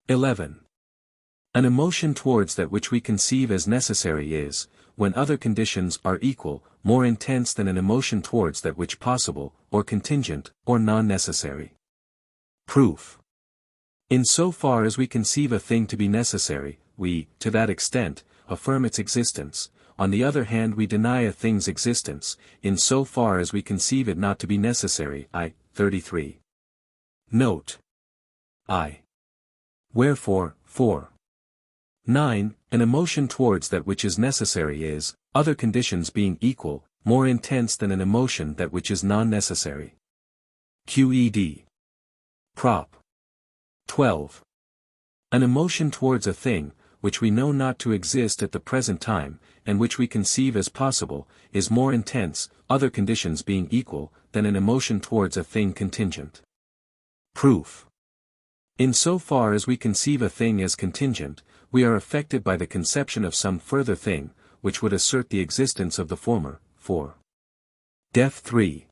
11. An emotion towards that which we conceive as necessary is, when other conditions are equal, more intense than an emotion towards that which possible, or contingent, or non-necessary. Proof. In so far as we conceive a thing to be necessary, we, to that extent, affirm its existence. On the other hand we deny a thing's existence, in so far as we conceive it not to be necessary. 33. Note. I. Wherefore, 4. 9. An emotion towards that which is necessary is, other conditions being equal, more intense than an emotion that which is non-necessary. Qed. Prop. 12. An emotion towards a thing, which we know not to exist at the present time, and which we conceive as possible, is more intense, other conditions being equal, than an emotion towards a thing contingent. Proof. In so far as we conceive a thing as contingent, we are affected by the conception of some further thing, which would assert the existence of the former, for Def 3.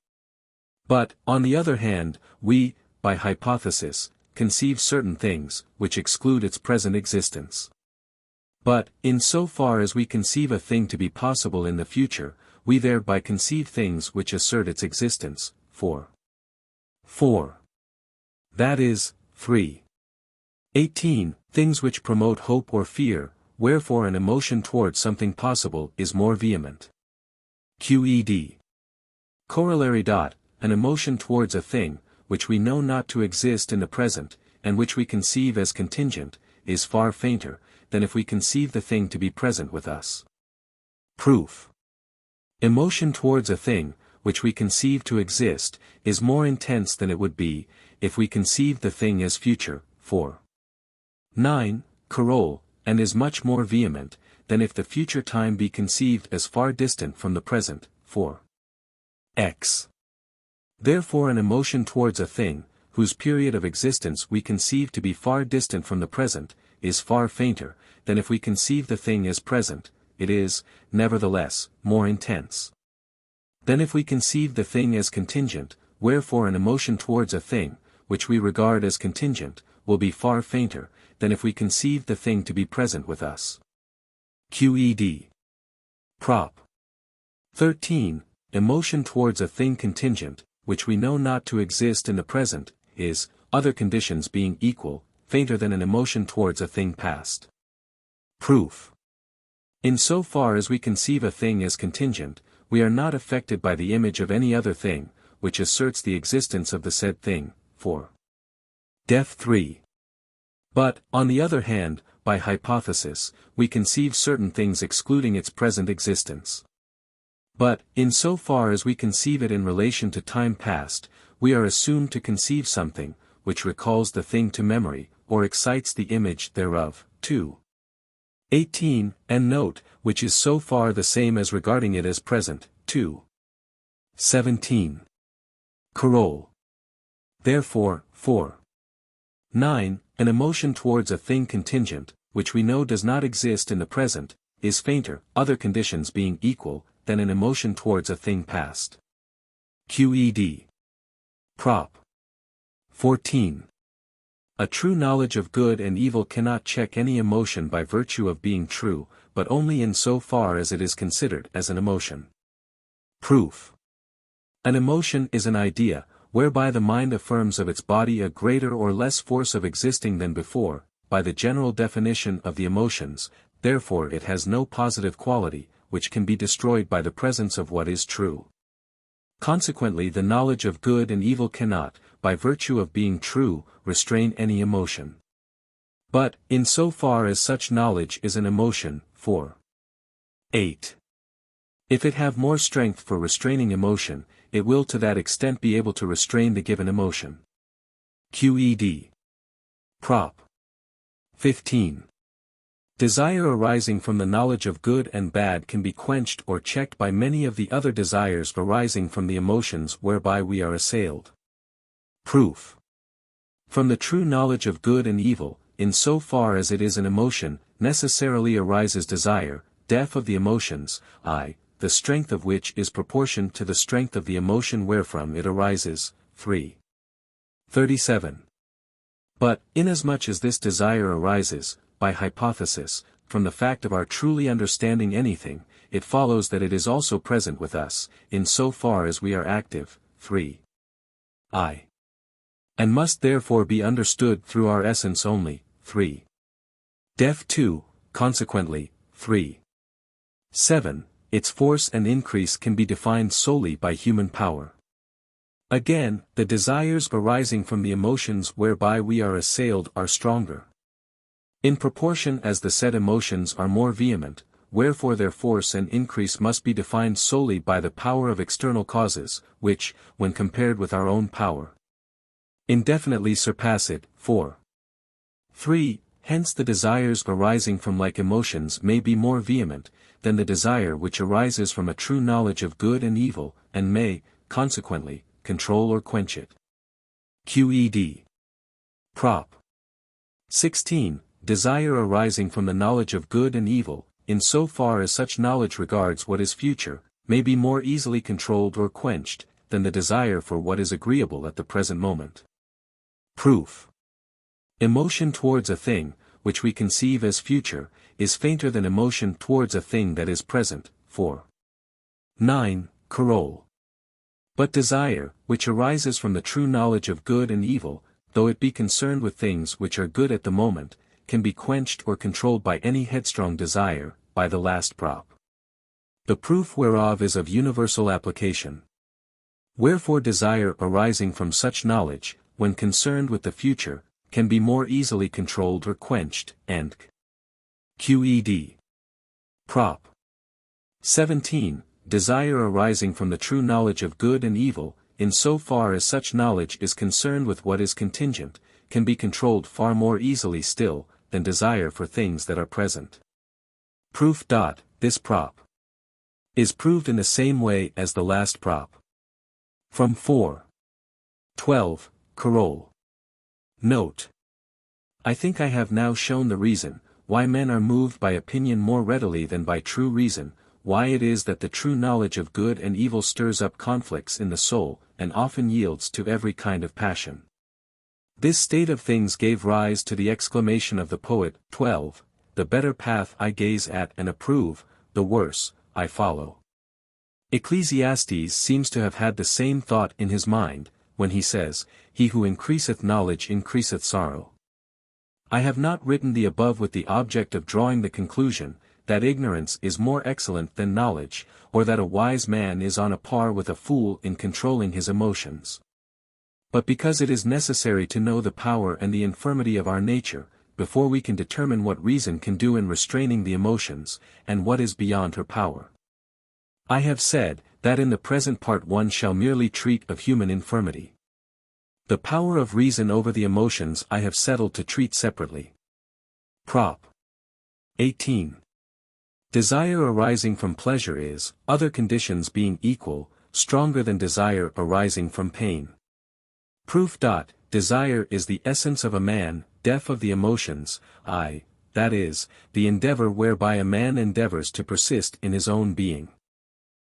But, on the other hand, we, by hypothesis, conceive certain things, which exclude its present existence. But, in so far as we conceive a thing to be possible in the future, we thereby conceive things which assert its existence, for 4. That is, 3. 18. Things which promote hope or fear, wherefore an emotion towards something possible is more vehement. QED. Corollary. An emotion towards a thing, which we know not to exist in the present, and which we conceive as contingent, is far fainter, than if we conceive the thing to be present with us. Proof. Emotion towards a thing, which we conceive to exist, is more intense than it would be, if we conceived the thing as future, for 9. Coroll, and is much more vehement, than if the future time be conceived as far distant from the present, for X. Therefore an emotion towards a thing, whose period of existence we conceive to be far distant from the present, is far fainter, than if we conceive the thing as present. It is, nevertheless, more intense than if we conceive the thing as contingent, wherefore an emotion towards a thing, which we regard as contingent, will be far fainter, than if we conceive the thing to be present with us. QED. Prop. 13. Emotion towards a thing contingent, which we know not to exist in the present, is, other conditions being equal, fainter than an emotion towards a thing past. Proof. In so far as we conceive a thing as contingent, we are not affected by the image of any other thing, which asserts the existence of the said thing, for Def 3. But, on the other hand, by hypothesis, we conceive certain things excluding its present existence. But, in so far as we conceive it in relation to time past, we are assumed to conceive something, which recalls the thing to memory, or excites the image thereof, 2. 18, and note, which is so far the same as regarding it as present, 2. 17. Coroll. Therefore, 4. 9. An emotion towards a thing contingent, which we know does not exist in the present, is fainter, other conditions being equal, than an emotion towards a thing past. QED. Prop. 14. A true knowledge of good and evil cannot check any emotion by virtue of being true, but only in so far as it is considered as an emotion. Proof. An emotion is an idea, whereby the mind affirms of its body a greater or less force of existing than before, by the general definition of the emotions, therefore it has no positive quality, which can be destroyed by the presence of what is true. Consequently the knowledge of good and evil cannot, by virtue of being true, restrain any emotion. But, in so far as such knowledge is an emotion, 4. 8. If it have more strength for restraining emotion, it will to that extent be able to restrain the given emotion. QED. Prop. 15. Desire arising from the knowledge of good and bad can be quenched or checked by many of the other desires arising from the emotions whereby we are assailed. Proof. From the true knowledge of good and evil, in so far as it is an emotion, necessarily arises desire, def of the emotions, the strength of which is proportioned to the strength of the emotion wherefrom it arises. 3. 37. But, inasmuch as this desire arises, by hypothesis, from the fact of our truly understanding anything, it follows that it is also present with us, in so far as we are active. 3. And must therefore be understood through our essence only. 3. Def 2, consequently. 3. 7. Its force and increase can be defined solely by human power. Again, the desires arising from the emotions whereby we are assailed are stronger, in proportion as the said emotions are more vehement, wherefore their force and increase must be defined solely by the power of external causes, which, when compared with our own power, indefinitely surpass it. 4. 3. Hence the desires arising from like emotions may be more vehement, than the desire which arises from a true knowledge of good and evil, and may, consequently, control or quench it. QED. Prop. 16. Desire arising from the knowledge of good and evil, in so far as such knowledge regards what is future, may be more easily controlled or quenched, than the desire for what is agreeable at the present moment. Proof. Emotion towards a thing, which we conceive as future, is fainter than emotion towards a thing that is present, for 9. Coroll. But desire, which arises from the true knowledge of good and evil, though it be concerned with things which are good at the moment, can be quenched or controlled by any headstrong desire, by the last prop. The proof whereof is of universal application. Wherefore desire arising from such knowledge, when concerned with the future, can be more easily controlled or quenched, and QED. Prop. 17. Desire arising from the true knowledge of good and evil, in so far as such knowledge is concerned with what is contingent, can be controlled far more easily still, than desire for things that are present. Proof. This prop is proved in the same way as the last prop. From 4. 12. Coroll. Note. I think I have now shown the reason, why men are moved by opinion more readily than by true reason, why it is that the true knowledge of good and evil stirs up conflicts in the soul, and often yields to every kind of passion. This state of things gave rise to the exclamation of the poet, 12, the better path I gaze at and approve, the worse, I follow. Ecclesiastes seems to have had the same thought in his mind, when he says, he who increaseth knowledge increaseth sorrow. I have not written the above with the object of drawing the conclusion, that ignorance is more excellent than knowledge, or that a wise man is on a par with a fool in controlling his emotions. But because it is necessary to know the power and the infirmity of our nature, before we can determine what reason can do in restraining the emotions, and what is beyond her power. I have said, that in the present part one shall merely treat of human infirmity. The power of reason over the emotions I have settled to treat separately. Prop. 18. Desire arising from pleasure is, other conditions being equal, stronger than desire arising from pain. Proof. Desire is the essence of a man, deaf of the emotions, that is, the endeavor whereby a man endeavors to persist in his own being.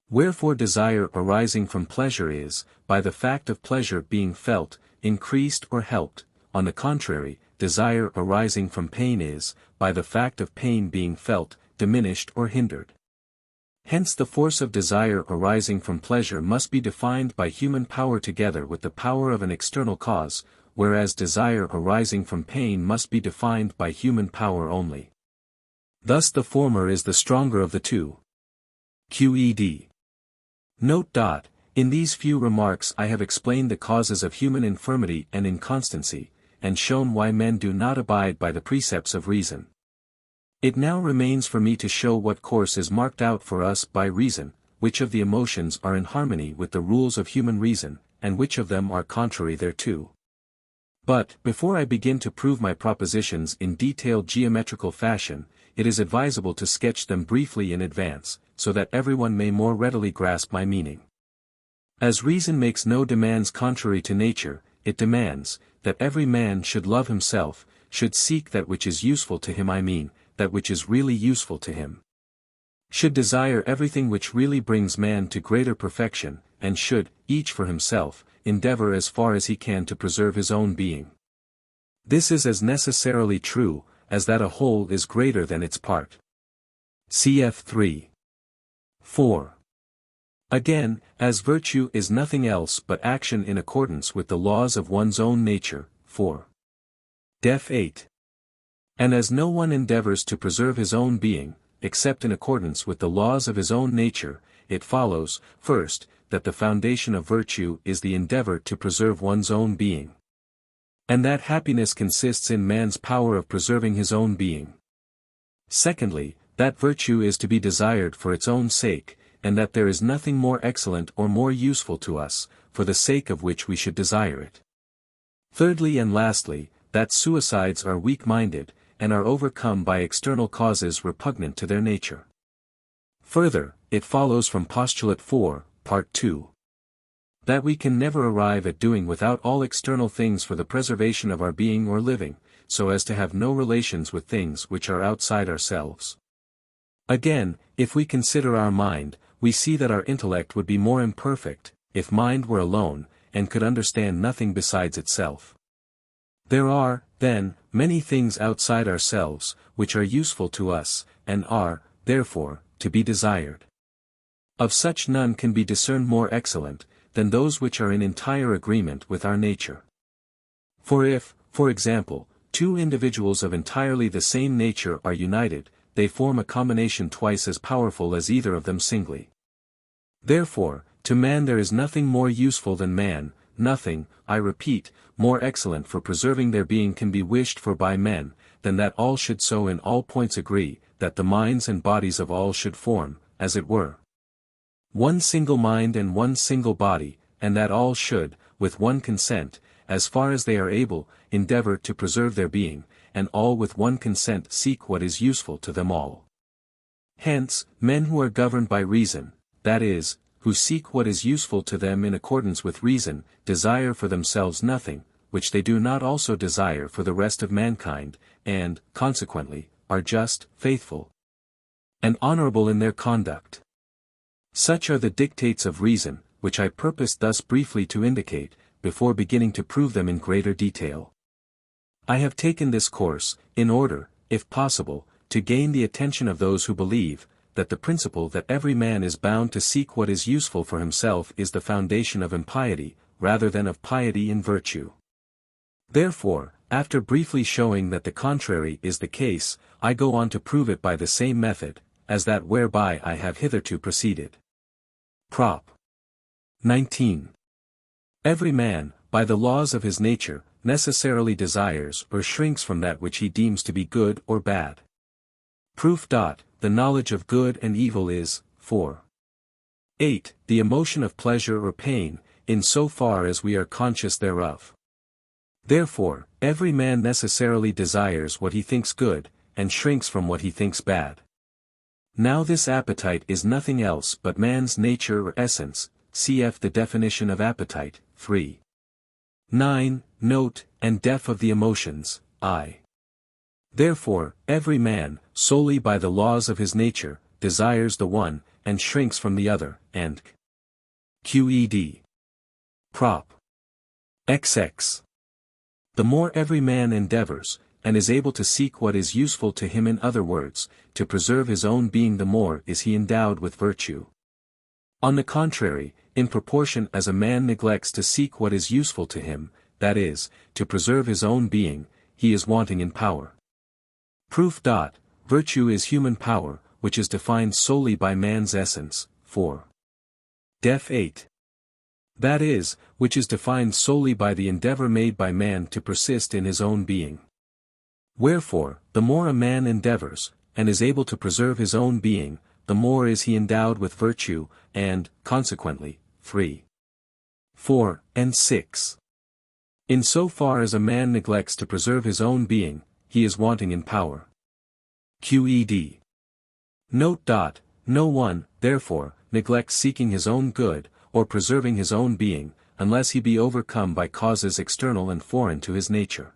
Wherefore desire arising from pleasure is, by the fact of pleasure being felt, increased or helped, on the contrary, desire arising from pain is, by the fact of pain being felt, diminished or hindered. Hence the force of desire arising from pleasure must be defined by human power together with the power of an external cause, whereas desire arising from pain must be defined by human power only. Thus the former is the stronger of the two. QED. Note. In these few remarks I have explained the causes of human infirmity and inconstancy, and shown why men do not abide by the precepts of reason. It now remains for me to show what course is marked out for us by reason, which of the emotions are in harmony with the rules of human reason, and which of them are contrary thereto. But, before I begin to prove my propositions in detailed geometrical fashion, it is advisable to sketch them briefly in advance, so that everyone may more readily grasp my meaning. As reason makes no demands contrary to nature, it demands, that every man should love himself, should seek that which is useful to him, that which is really useful to him. Should desire everything which really brings man to greater perfection, and should, each for himself, endeavor as far as he can to preserve his own being. This is as necessarily true, as that a whole is greater than its part. Cf. 3. 4. Again, as virtue is nothing else but action in accordance with the laws of one's own nature, 4. Def. 8. And as no one endeavors to preserve his own being, except in accordance with the laws of his own nature, it follows, first, that the foundation of virtue is the endeavor to preserve one's own being. And that happiness consists in man's power of preserving his own being. Secondly, that virtue is to be desired for its own sake, and that there is nothing more excellent or more useful to us, for the sake of which we should desire it. Thirdly and lastly, that suicides are weak-minded, and are overcome by external causes repugnant to their nature. Further, it follows from Postulate 4, Part 2, that we can never arrive at doing without all external things for the preservation of our being or living, so as to have no relations with things which are outside ourselves. Again, if we consider our mind, we see that our intellect would be more imperfect, if mind were alone, and could understand nothing besides itself. There are, then, many things outside ourselves, which are useful to us, and are, therefore, to be desired. Of such none can be discerned more excellent, than those which are in entire agreement with our nature. For if, for example, two individuals of entirely the same nature are united, they form a combination twice as powerful as either of them singly. Therefore, to man there is nothing more useful than man, nothing, I repeat, more excellent for preserving their being can be wished for by men, than that all should so in all points agree, that the minds and bodies of all should form, as it were, one single mind and one single body, and that all should, with one consent, as far as they are able, endeavor to preserve their being, and all with one consent seek what is useful to them all. Hence, men who are governed by reason, that is, who seek what is useful to them in accordance with reason, desire for themselves nothing, which they do not also desire for the rest of mankind, and, consequently, are just, faithful, and honorable in their conduct. Such are the dictates of reason, which I purposed thus briefly to indicate, before beginning to prove them in greater detail. I have taken this course, in order, if possible, to gain the attention of those who believe, that the principle that every man is bound to seek what is useful for himself is the foundation of impiety, rather than of piety and virtue. Therefore, after briefly showing that the contrary is the case, I go on to prove it by the same method, as that whereby I have hitherto proceeded. Prop. 19. Every man, by the laws of his nature, necessarily desires or shrinks from that which he deems to be good or bad. Proof. The knowledge of good and evil is, 4. 8. The emotion of pleasure or pain, in so far as we are conscious thereof. Therefore, every man necessarily desires what he thinks good, and shrinks from what he thinks bad. Now this appetite is nothing else but man's nature or essence, cf. the definition of appetite, 3. 9, note, and def of the emotions, I. Therefore, every man, solely by the laws of his nature, desires the one, and shrinks from the other, and Qed. Prop. XX. The more every man endeavors, and is able to seek what is useful to him, in other words, to preserve his own being, the more is he endowed with virtue. On the contrary, in proportion as a man neglects to seek what is useful to him, that is, to preserve his own being, he is wanting in power. Proof. Virtue is human power, which is defined solely by man's essence, 4. Def 8. That is, which is defined solely by the endeavor made by man to persist in his own being. Wherefore, the more a man endeavors, and is able to preserve his own being, the more is he endowed with virtue, and, consequently, 3. 4, and 6. In so far as a man neglects to preserve his own being, he is wanting in power. Qed. Note. No one, therefore, neglects seeking his own good, or preserving his own being, unless he be overcome by causes external and foreign to his nature.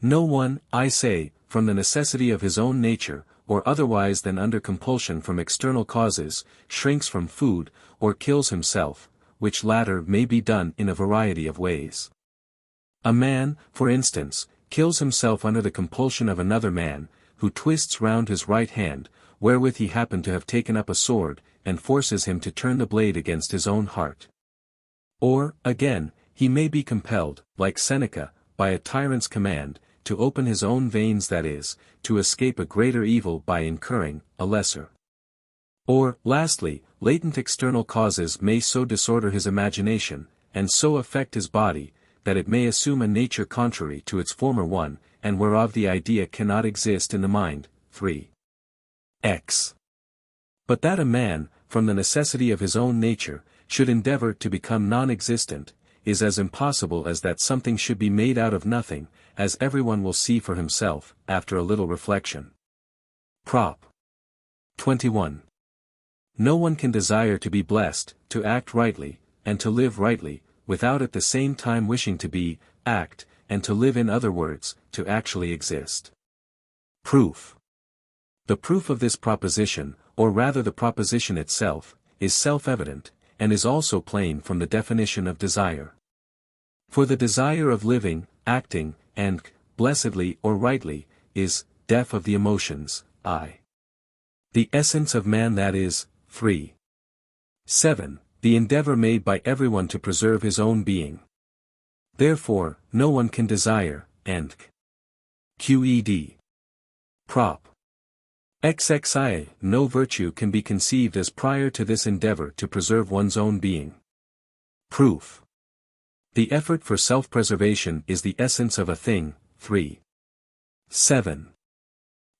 No one, I say, from the necessity of his own nature, or otherwise than under compulsion from external causes, shrinks from food, or kills himself, which latter may be done in a variety of ways. A man, for instance, kills himself under the compulsion of another man, who twists round his right hand, wherewith he happened to have taken up a sword, and forces him to turn the blade against his own heart. Or, again, he may be compelled, like Seneca, by a tyrant's command, to open his own veins, that is, to escape a greater evil by incurring a lesser. Or, lastly, latent external causes may so disorder his imagination, and so affect his body, that it may assume a nature contrary to its former one, and whereof the idea cannot exist in the mind. 3. X. But that a man, from the necessity of his own nature, should endeavor to become non-existent, is as impossible as that something should be made out of nothing, as everyone will see for himself, after a little reflection. Prop. 21. No one can desire to be blessed, to act rightly, and to live rightly, without at the same time wishing to be, act, and to live, in other words, to actually exist. Proof. The proof of this proposition, or rather the proposition itself, is self-evident, and is also plain from the definition of desire. For the desire of living, acting, and, blessedly or rightly, is, def of the emotions, I. The essence of man, that is, 3. 7. The endeavor made by everyone to preserve his own being. Therefore, no one can desire, and qed. Prop. XXI. No virtue can be conceived as prior to this endeavor to preserve one's own being. Proof. The effort for self-preservation is the essence of a thing. 3. 7.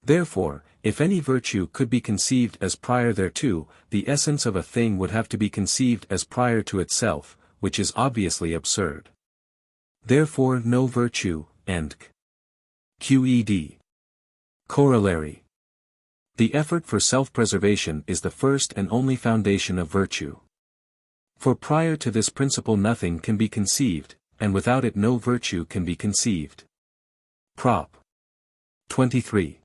Therefore, if any virtue could be conceived as prior thereto, the essence of a thing would have to be conceived as prior to itself, which is obviously absurd. Therefore no virtue, and qed. Corollary. The effort for self-preservation is the first and only foundation of virtue. For prior to this principle nothing can be conceived, and without it no virtue can be conceived. Prop. 23.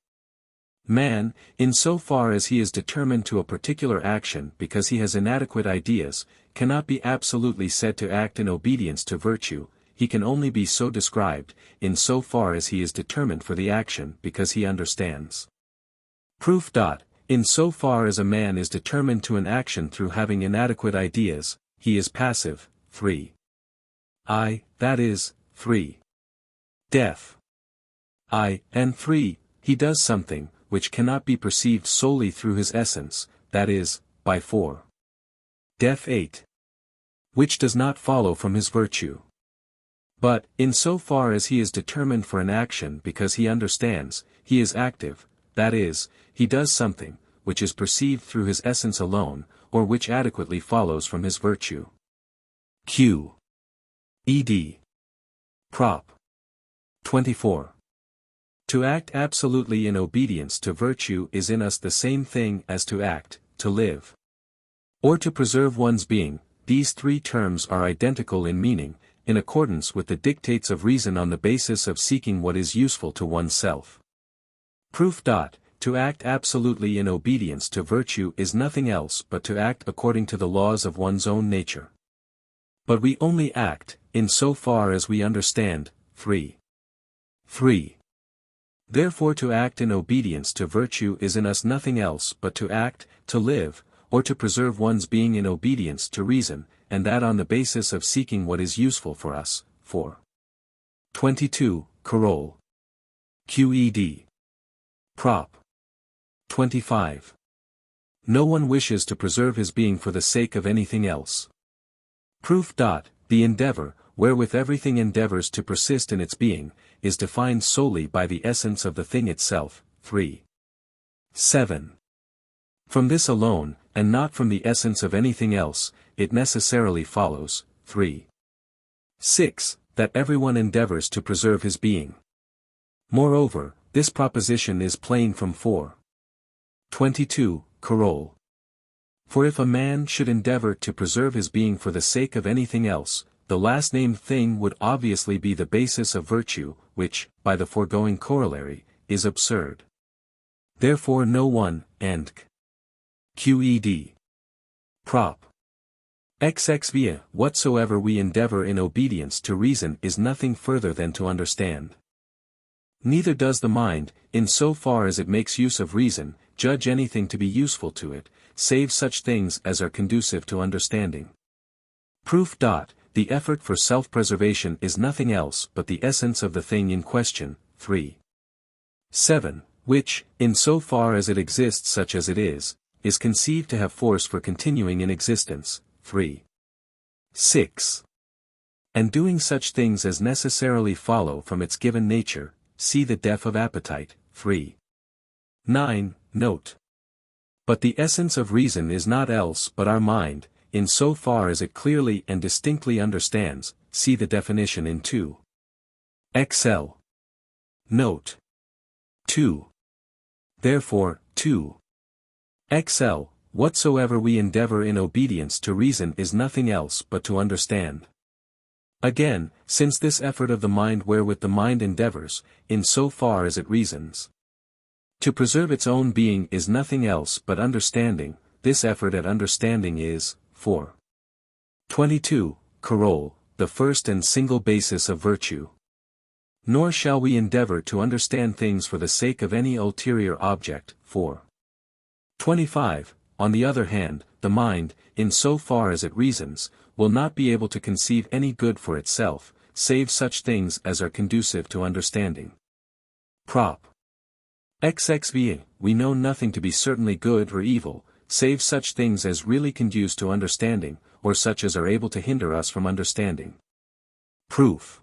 Man, in so far as he is determined to a particular action because he has inadequate ideas, cannot be absolutely said to act in obedience to virtue. He can only be so described, in so far as he is determined for the action because he understands. Proof. In so far as a man is determined to an action through having inadequate ideas, he is passive. 3. That is, 3. Def. And 3. He does something, which cannot be perceived solely through his essence, that is, by 4. Def 8. Which does not follow from his virtue. But, in so far as he is determined for an action because he understands, he is active, that is, he does something, which is perceived through his essence alone, or which adequately follows from his virtue. Q. Ed. Prop. 24. To act absolutely in obedience to virtue is in us the same thing as to act, to live, or to preserve one's being. These three terms are identical in meaning, in accordance with the dictates of reason on the basis of seeking what is useful to oneself. Proof. To act absolutely in obedience to virtue is nothing else but to act according to the laws of one's own nature. But we only act, in so far as we understand. 3. Therefore to act in obedience to virtue is in us nothing else but to act, to live, or to preserve one's being in obedience to reason, and that on the basis of seeking what is useful for us. 4. 22. Coroll. Qed. Prop. 25. No one wishes to preserve his being for the sake of anything else. Proof. The endeavor, wherewith everything endeavors to persist in its being, is defined solely by the essence of the thing itself. 3. 7. From this alone, and not from the essence of anything else, it necessarily follows. 3. 6. That everyone endeavors to preserve his being. Moreover, this proposition is plain from 4. 22. Coroll. For if a man should endeavor to preserve his being for the sake of anything else, the last named thing would obviously be the basis of virtue, which, by the foregoing corollary, is absurd. Therefore no one, and qed. Prop. XXVIA. Whatsoever we endeavor in obedience to reason is nothing further than to understand. Neither does the mind, in so far as it makes use of reason, judge anything to be useful to it, save such things as are conducive to understanding. Proof. The effort for self-preservation is nothing else but the essence of the thing in question. 3. 7. Which, in so far as it exists such as it is conceived to have force for continuing in existence. 3. 6. And doing such things as necessarily follow from its given nature. See the def of appetite. 3. 9. Note. But the essence of reason is not else but our mind, in so far as it clearly and distinctly understands. See the definition in 2. XL. Note 2. Therefore, 2. XL, whatsoever we endeavor in obedience to reason is nothing else but to understand. Again, since this effort of the mind wherewith the mind endeavors, in so far as it reasons, to preserve its own being is nothing else but understanding, this effort at understanding is, 4. 22, Carol, the first and single basis of virtue. Nor shall we endeavor to understand things for the sake of any ulterior object, 4. 25, on the other hand, the mind, in so far as it reasons, will not be able to conceive any good for itself, save such things as are conducive to understanding. Prop. XXV, we know nothing to be certainly good or evil, save such things as really conduce to understanding, or such as are able to hinder us from understanding. Proof.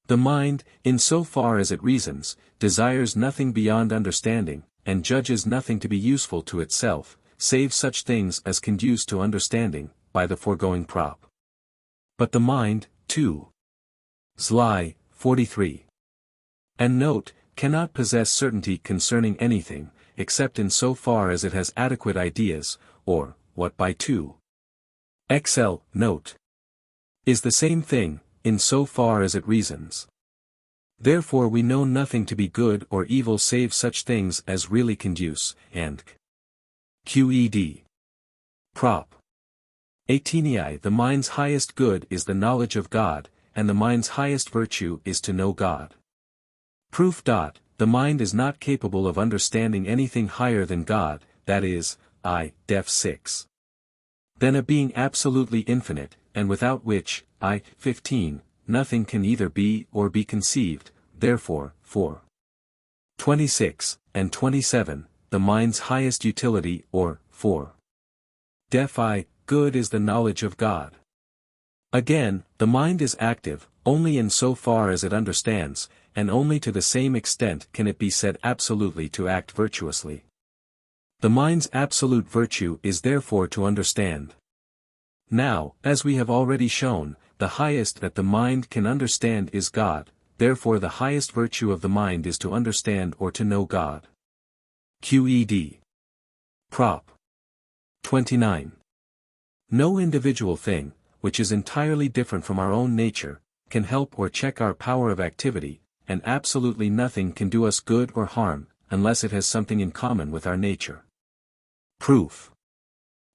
The mind, in so far as it reasons, desires nothing beyond understanding, and judges nothing to be useful to itself, save such things as conduce to understanding, by the foregoing prop. But the mind, too. Sly, 43. And note, cannot possess certainty concerning anything, except in so far as it has adequate ideas, or, what by 2. XL, note, is the same thing, in so far as it reasons. Therefore we know nothing to be good or evil save such things as really conduce, and QED. Prop. 18. The mind's highest good is the knowledge of God, and the mind's highest virtue is to know God. Proof. The mind is not capable of understanding anything higher than God, that is, def 6. Then a being absolutely infinite, and without which, 15, nothing can either be or be conceived, therefore, 4. 26, and 27, the mind's highest utility, or, 4. Def good is the knowledge of God. Again, the mind is active, only in so far as it understands, and only to the same extent can it be said absolutely to act virtuously. The mind's absolute virtue is therefore to understand. Now, as we have already shown, the highest that the mind can understand is God, therefore the highest virtue of the mind is to understand or to know God. QED. Prop. 29. No individual thing, which is entirely different from our own nature, can help or check our power of activity, and absolutely nothing can do us good or harm, unless it has something in common with our nature. Proof.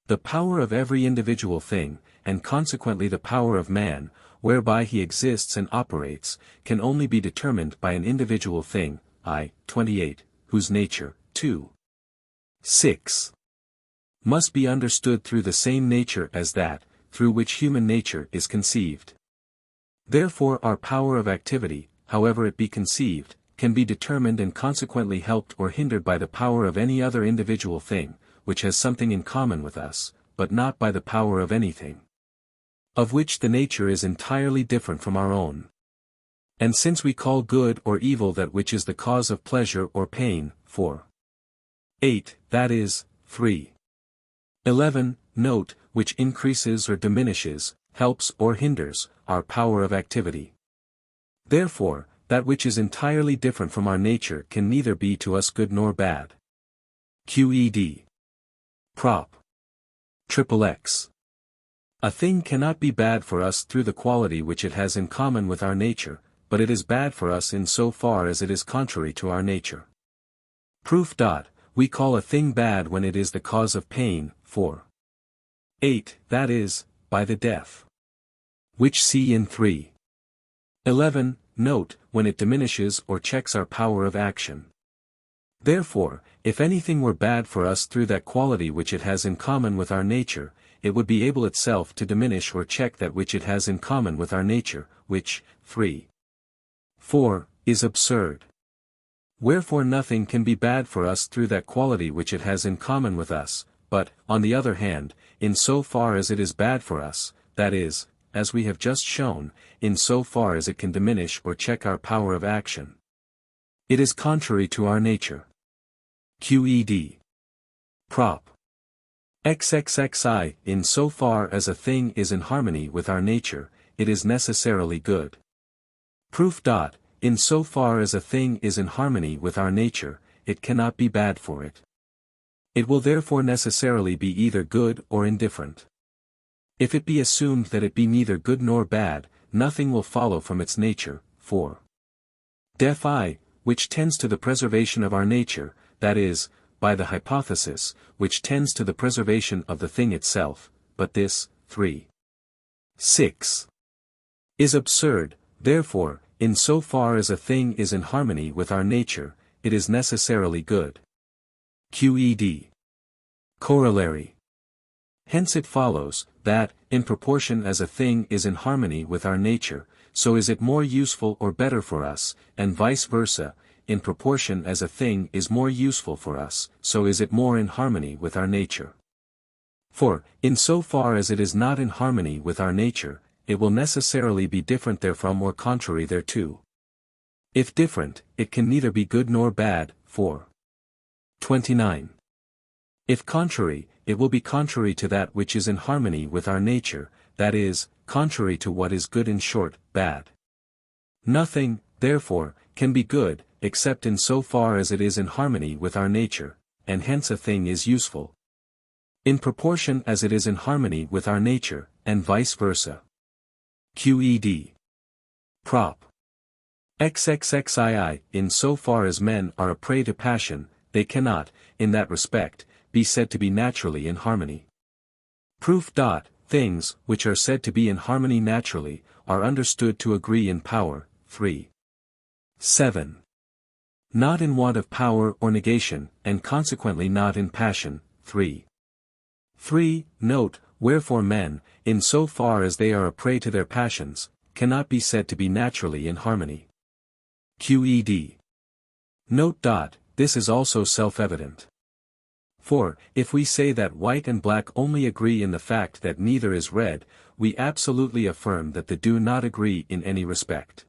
The power of every individual thing, and consequently the power of man, whereby he exists and operates, can only be determined by an individual thing, 28, whose nature, 2. 6. Must be understood through the same nature as that, through which human nature is conceived. Therefore our power of activity, however it be conceived, can be determined and consequently helped or hindered by the power of any other individual thing, which has something in common with us, but not by the power of anything, of which the nature is entirely different from our own. And since we call good or evil that which is the cause of pleasure or pain, 4. 8, that is, 3. 11, note, which increases or diminishes, helps or hinders, our power of activity. Therefore, that which is entirely different from our nature can neither be to us good nor bad. QED. Prop. XXX. A thing cannot be bad for us through the quality which it has in common with our nature, but it is bad for us in so far as it is contrary to our nature. Proof. We call a thing bad when it is the cause of pain, 4. 8, that is, by the death, which see in 3. 11, note, when it diminishes or checks our power of action. Therefore, if anything were bad for us through that quality which it has in common with our nature, it would be able itself to diminish or check that which it has in common with our nature, which, 3. 4, is absurd. Wherefore nothing can be bad for us through that quality which it has in common with us, but, on the other hand, in so far as it is bad for us, that is, as we have just shown, in so far as it can diminish or check our power of action. It is contrary to our nature. QED. Prop. XXXI. In so far as a thing is in harmony with our nature, it is necessarily good. Proof. in so far as a thing is in harmony with our nature, it cannot be bad for it. It will therefore necessarily be either good or indifferent. If it be assumed that it be neither good nor bad, nothing will follow from its nature, for def I, which tends to the preservation of our nature, that is, by the hypothesis, which tends to the preservation of the thing itself, but this, 6. Is absurd, therefore, in so far as a thing is in harmony with our nature, it is necessarily good. Qed. Corollary. Hence it follows, that, in proportion as a thing is in harmony with our nature, so is it more useful or better for us, and vice versa, in proportion as a thing is more useful for us, so is it more in harmony with our nature. For, in so far as it is not in harmony with our nature, it will necessarily be different therefrom or contrary thereto. If different, it can neither be good nor bad, for 29. If contrary, it will be contrary to that which is in harmony with our nature, that is, contrary to what is good, in short, bad. Nothing, therefore, can be good, except in so far as it is in harmony with our nature, and hence a thing is useful. In proportion as it is in harmony with our nature, and vice versa. Qed. Prop. XXXII. In so far as men are a prey to passion, they cannot, in that respect, be said to be naturally in harmony. Proof. Things, which are said to be in harmony naturally, are understood to agree in power. 7. Not in want of power or negation, and consequently not in passion. 3. Note, wherefore men, in so far as they are a prey to their passions, cannot be said to be naturally in harmony. Qed. Note. This is also self-evident. For, if we say that white and black only agree in the fact that neither is red, we absolutely affirm that they do not agree in any respect.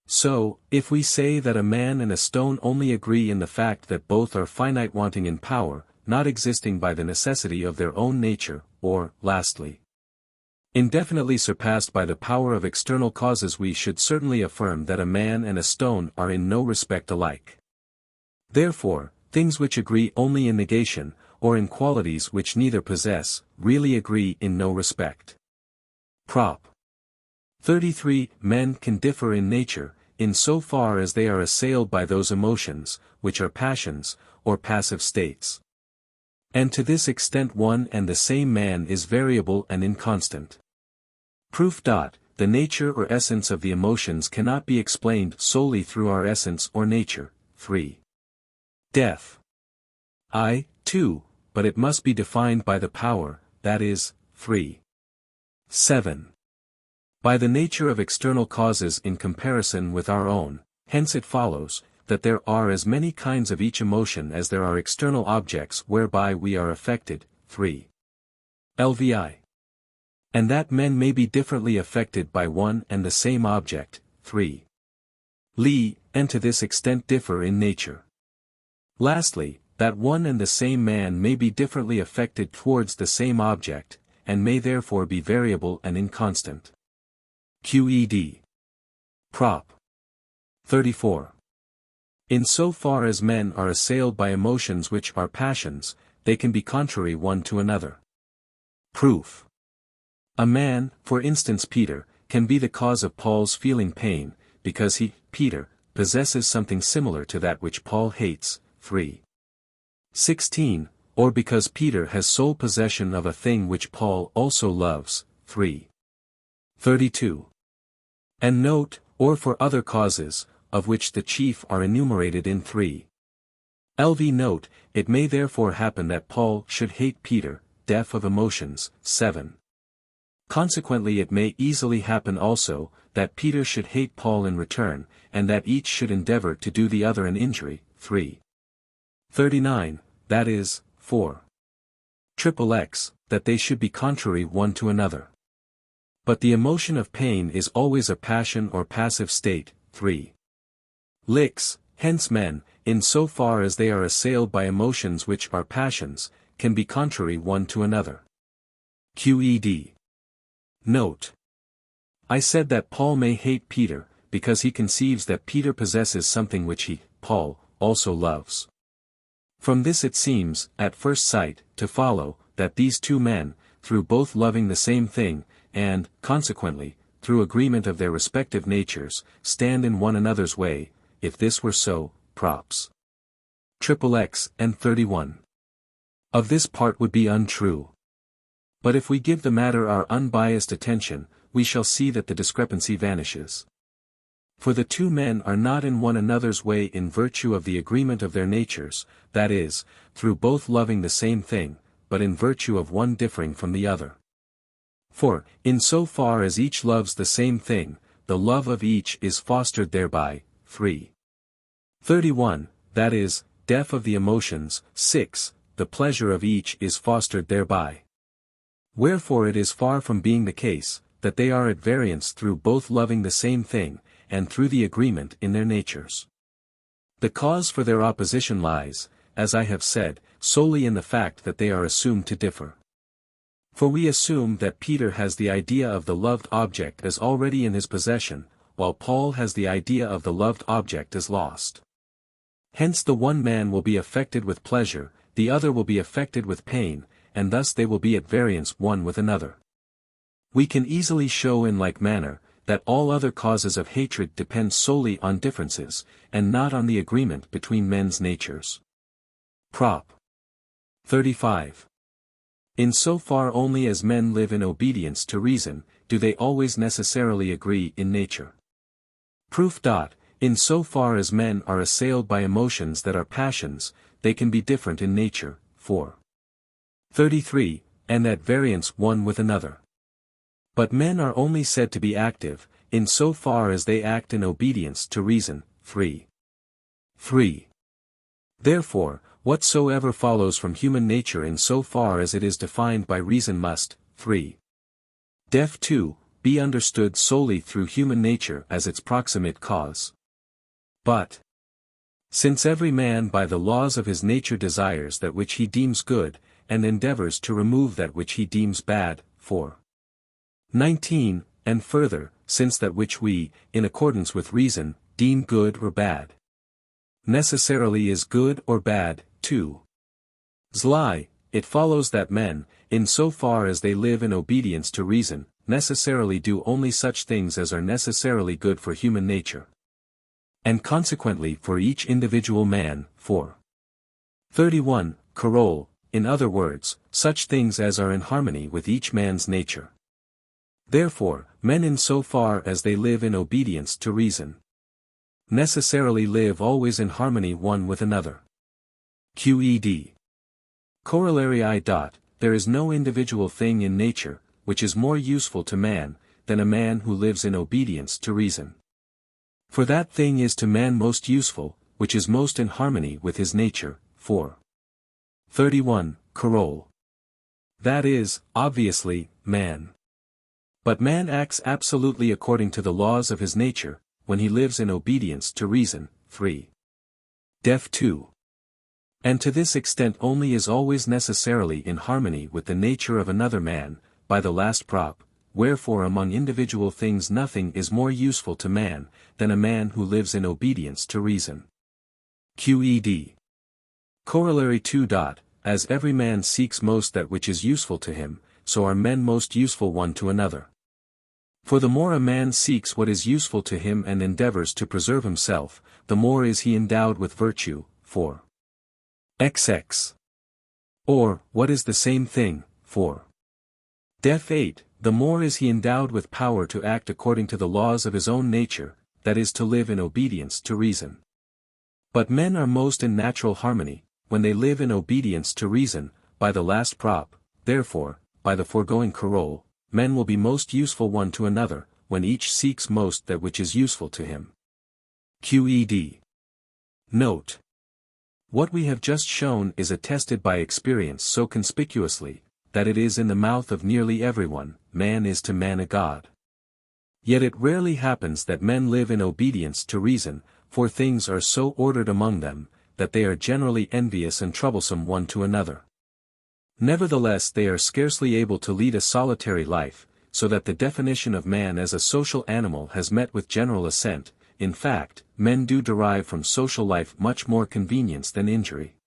So, if we say that a man and a stone only agree in the fact that both are finite, wanting in power, not existing by the necessity of their own nature, or, lastly, indefinitely surpassed by the power of external causes, we should certainly affirm that a man and a stone are in no respect alike. Therefore, things which agree only in negation, or in qualities which neither possess, really agree in no respect. Prop. 33. Men can differ in nature, in so far as they are assailed by those emotions, which are passions, or passive states. And to this extent one and the same man is variable and inconstant. Proof. The nature or essence of the emotions cannot be explained solely through our essence or nature. 3. Def. I, too, but it must be defined by the power, that is, 7. By the nature of external causes in comparison with our own, hence it follows, that there are as many kinds of each emotion as there are external objects whereby we are affected. 3. Lvi. And that men may be differently affected by one and the same object. 3. Li, and to this extent differ in nature. Lastly, that one and the same man may be differently affected towards the same object, and may therefore be variable and inconstant. Qed. Prop. 34. In so far as men are assailed by emotions which are passions, they can be contrary one to another. Proof. A man, for instance Peter, can be the cause of Paul's feeling pain, because he, Peter, possesses something similar to that which Paul hates. 16, or because Peter has sole possession of a thing which Paul also loves. 32. And note, or for other causes, of which the chief are enumerated in 3. Note, it may therefore happen that Paul should hate Peter, def of emotions. 7. Consequently it may easily happen also, that Peter should hate Paul in return, and that each should endeavor to do the other an injury. 39, that is, 4. That they should be contrary one to another. But the emotion of pain is always a passion or passive state. 3. Hence men, in so far as they are assailed by emotions which are passions, can be contrary one to another. Qed. Note. I said that Paul may hate Peter, because he conceives that Peter possesses something which he, Paul, also loves. From this it seems, at first sight, to follow, that these two men, through both loving the same thing, and, consequently, through agreement of their respective natures, stand in one another's way. If this were so, props. XXX and 31. Of this part would be untrue. But if we give the matter our unbiased attention, we shall see that the discrepancy vanishes. For the two men are not in one another's way in virtue of the agreement of their natures, that is, through both loving the same thing, but in virtue of one differing from the other. For, in so far as each loves the same thing, the love of each is fostered thereby. 3. 31, that is, deaf of the emotions. 6, the pleasure of each is fostered thereby. Wherefore it is far from being the case, that they are at variance through both loving the same thing, and through the agreement in their natures. The cause for their opposition lies, as I have said, solely in the fact that they are assumed to differ. For we assume that Peter has the idea of the loved object as already in his possession, while Paul has the idea of the loved object as lost. Hence the one man will be affected with pleasure, the other will be affected with pain, and thus they will be at variance one with another. We can easily show in like manner, that all other causes of hatred depend solely on differences, and not on the agreement between men's natures. Prop. 35. In so far only as men live in obedience to reason, do they always necessarily agree in nature. Proof. In so far as men are assailed by emotions that are passions, they can be different in nature. 4. 33, and at variance one with another. But men are only said to be active, in so far as they act in obedience to reason. 3. 3. Therefore, whatsoever follows from human nature in so far as it is defined by reason must, 3. Def 2, be understood solely through human nature as its proximate cause. But, since every man by the laws of his nature desires that which he deems good, and endeavors to remove that which he deems bad. 4. 19, and further, since that which we, in accordance with reason, deem good or bad, necessarily is good or bad. 2. Zli, it follows that men, in so far as they live in obedience to reason, necessarily do only such things as are necessarily good for human nature, and consequently for each individual man. 4. 31, Carol, in other words, such things as are in harmony with each man's nature. Therefore, men in so far as they live in obedience to reason, necessarily live always in harmony one with another. Qed. Corollary I. There is no individual thing in nature, which is more useful to man, than a man who lives in obedience to reason. For that thing is to man most useful, which is most in harmony with his nature. 4. 31, Carol. That is, obviously, man. But man acts absolutely according to the laws of his nature, when he lives in obedience to reason. 3. Def 2. And to this extent only is always necessarily in harmony with the nature of another man, by the last prop, wherefore among individual things nothing is more useful to man, than a man who lives in obedience to reason. Qed. Corollary 2. As every man seeks most that which is useful to him, so are men most useful one to another. For the more a man seeks what is useful to him and endeavors to preserve himself, the more is he endowed with virtue. 4. XX. Or, what is the same thing. 4. Def 8, the more is he endowed with power to act according to the laws of his own nature, that is to live in obedience to reason. But men are most in natural harmony, when they live in obedience to reason, by the last prop. Therefore, by the foregoing Carol, men will be most useful one to another, when each seeks most that which is useful to him. Qed. Note. What we have just shown is attested by experience so conspicuously, that it is in the mouth of nearly everyone, man is to man a god. Yet it rarely happens that men live in obedience to reason, for things are so ordered among them, that they are generally envious and troublesome one to another. Nevertheless they are scarcely able to lead a solitary life, so that the definition of man as a social animal has met with general assent. In fact, men do derive from social life much more convenience than injury.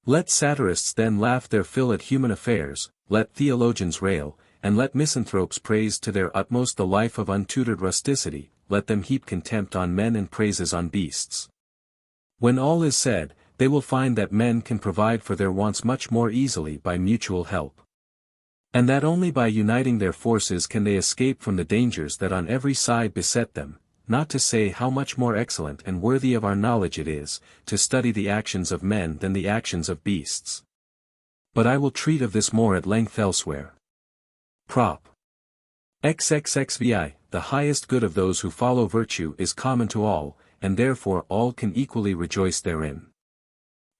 Let satirists then laugh their fill at human affairs, let theologians rail, and let misanthropes praise to their utmost the life of untutored rusticity, let them heap contempt on men and praises on beasts. When all is said, they will find that men can provide for their wants much more easily by mutual help. And that only by uniting their forces can they escape from the dangers that on every side beset them, not to say how much more excellent and worthy of our knowledge it is, to study the actions of men than the actions of beasts. But I will treat of this more at length elsewhere. Prop. XXXVI, the highest good of those who follow virtue is common to all, and therefore all can equally rejoice therein.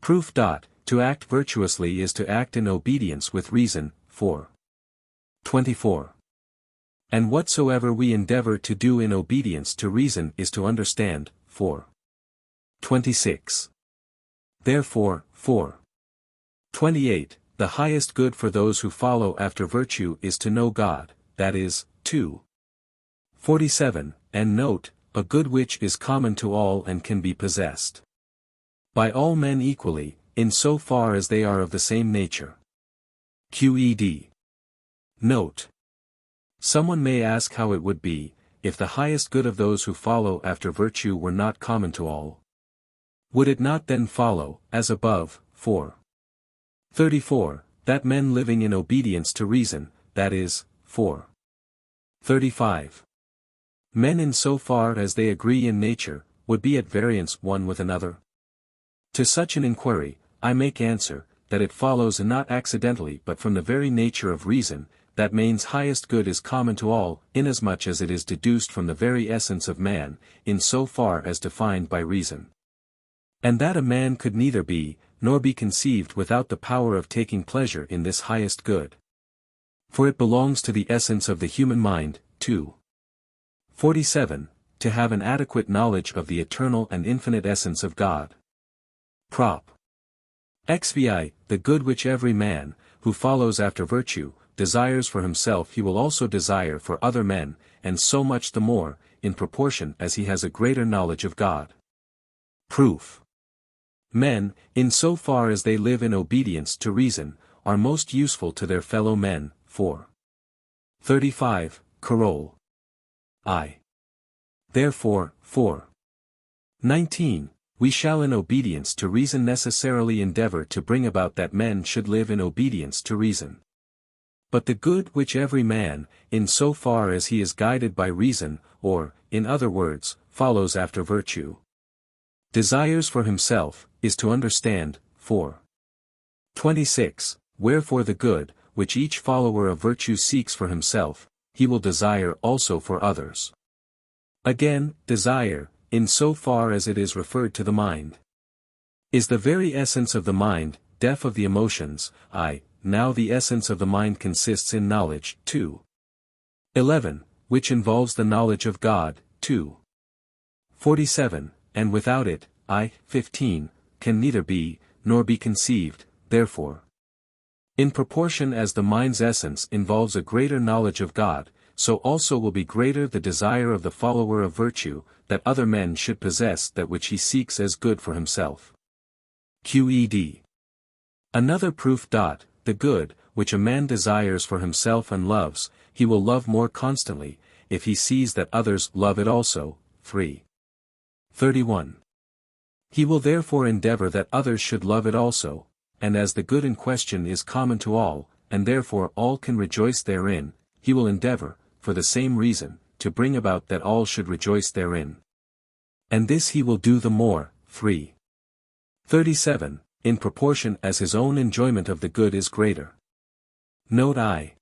Proof. To act virtuously is to act in obedience with reason. 4. 24. And whatsoever we endeavor to do in obedience to reason is to understand. 4. 26. Therefore, 4. 28, the highest good for those who follow after virtue is to know God, that is, 2. 47, and note, a good which is common to all and can be possessed by all men equally, in so far as they are of the same nature. QED. Note. Someone may ask how it would be, if the highest good of those who follow after virtue were not common to all. Would it not then follow, as above, 4. 34, that men living in obedience to reason, that is, 4. 35. Men in so far as they agree in nature, would be at variance one with another? To such an inquiry, I make answer, that it follows and not accidentally but from the very nature of reason, that man's highest good is common to all, inasmuch as it is deduced from the very essence of man, in so far as defined by reason. And that a man could neither be, nor be conceived without the power of taking pleasure in this highest good. For it belongs to the essence of the human mind, 2. 47, to have an adequate knowledge of the eternal and infinite essence of God. Prop. XVI, the good which every man, who follows after virtue, desires for himself he will also desire for other men, and so much the more, in proportion as he has a greater knowledge of God. Proof. Men, in so far as they live in obedience to reason, are most useful to their fellow men. 4. 35, Carol. I. Therefore, 4. 19, we shall in obedience to reason necessarily endeavor to bring about that men should live in obedience to reason. But the good which every man, in so far as he is guided by reason, or, in other words, follows after virtue, desires for himself, is to understand. 4. 26, wherefore the good, which each follower of virtue seeks for himself, he will desire also for others. Again, desire, in so far as it is referred to the mind, is the very essence of the mind, deaf of the emotions. Now the essence of the mind consists in knowledge. 2. 11, which involves the knowledge of God. 2. 47, and without it, 15, can neither be, nor be conceived, therefore. In proportion as the mind's essence involves a greater knowledge of God, so also will be greater the desire of the follower of virtue, that other men should possess that which he seeks as good for himself. QED. Another proof. The good, which a man desires for himself and loves, he will love more constantly, if he sees that others love it also. 3. 31. He will therefore endeavor that others should love it also, and as the good in question is common to all, and therefore all can rejoice therein, he will endeavor, for the same reason, to bring about that all should rejoice therein. And this he will do the more. 3. 37, in proportion as his own enjoyment of the good is greater. Note I.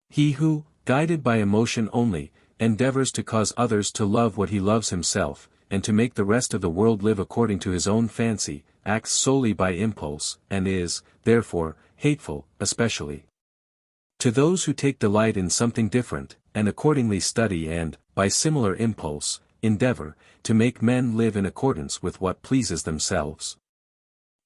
He who, guided by emotion only, endeavors to cause others to love what he loves himself, and to make the rest of the world live according to his own fancy, acts solely by impulse, and is, therefore, hateful, especially to those who take delight in something different, and accordingly study and, by similar impulse, endeavor, to make men live in accordance with what pleases themselves.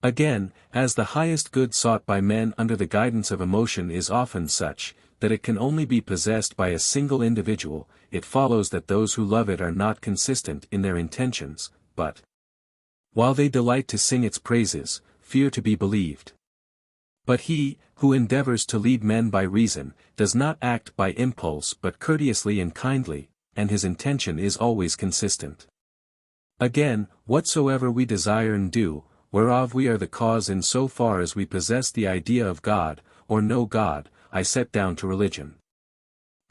Again, as the highest good sought by men under the guidance of emotion is often such, that it can only be possessed by a single individual, it follows that those who love it are not consistent in their intentions, but, while they delight to sing its praises, fear to be believed. But he, who endeavors to lead men by reason, does not act by impulse but courteously and kindly, and his intention is always consistent. Again, whatsoever we desire and do, whereof we are the cause in so far as we possess the idea of God, or know God, I set down to religion.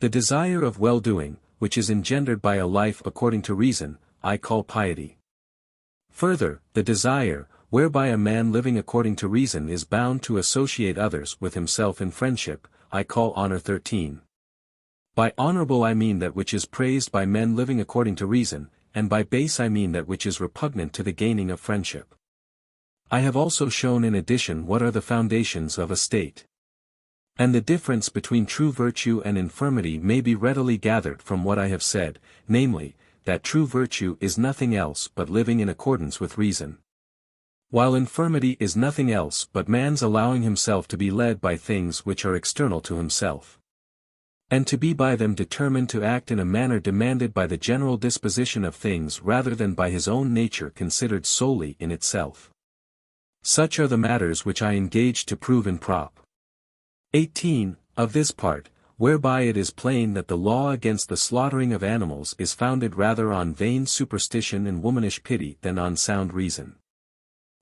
The desire of well-doing, which is engendered by a life according to reason, I call piety. Further, the desire, whereby a man living according to reason is bound to associate others with himself in friendship, I call honor. 13. By honorable I mean that which is praised by men living according to reason, and by base I mean that which is repugnant to the gaining of friendship. I have also shown in addition what are the foundations of a state. And the difference between true virtue and infirmity may be readily gathered from what I have said, namely, that true virtue is nothing else but living in accordance with reason, while infirmity is nothing else but man's allowing himself to be led by things which are external to himself, and to be by them determined to act in a manner demanded by the general disposition of things rather than by his own nature considered solely in itself. Such are the matters which I engage to prove in Prop. 18, of this part, whereby it is plain that the law against the slaughtering of animals is founded rather on vain superstition and womanish pity than on sound reason.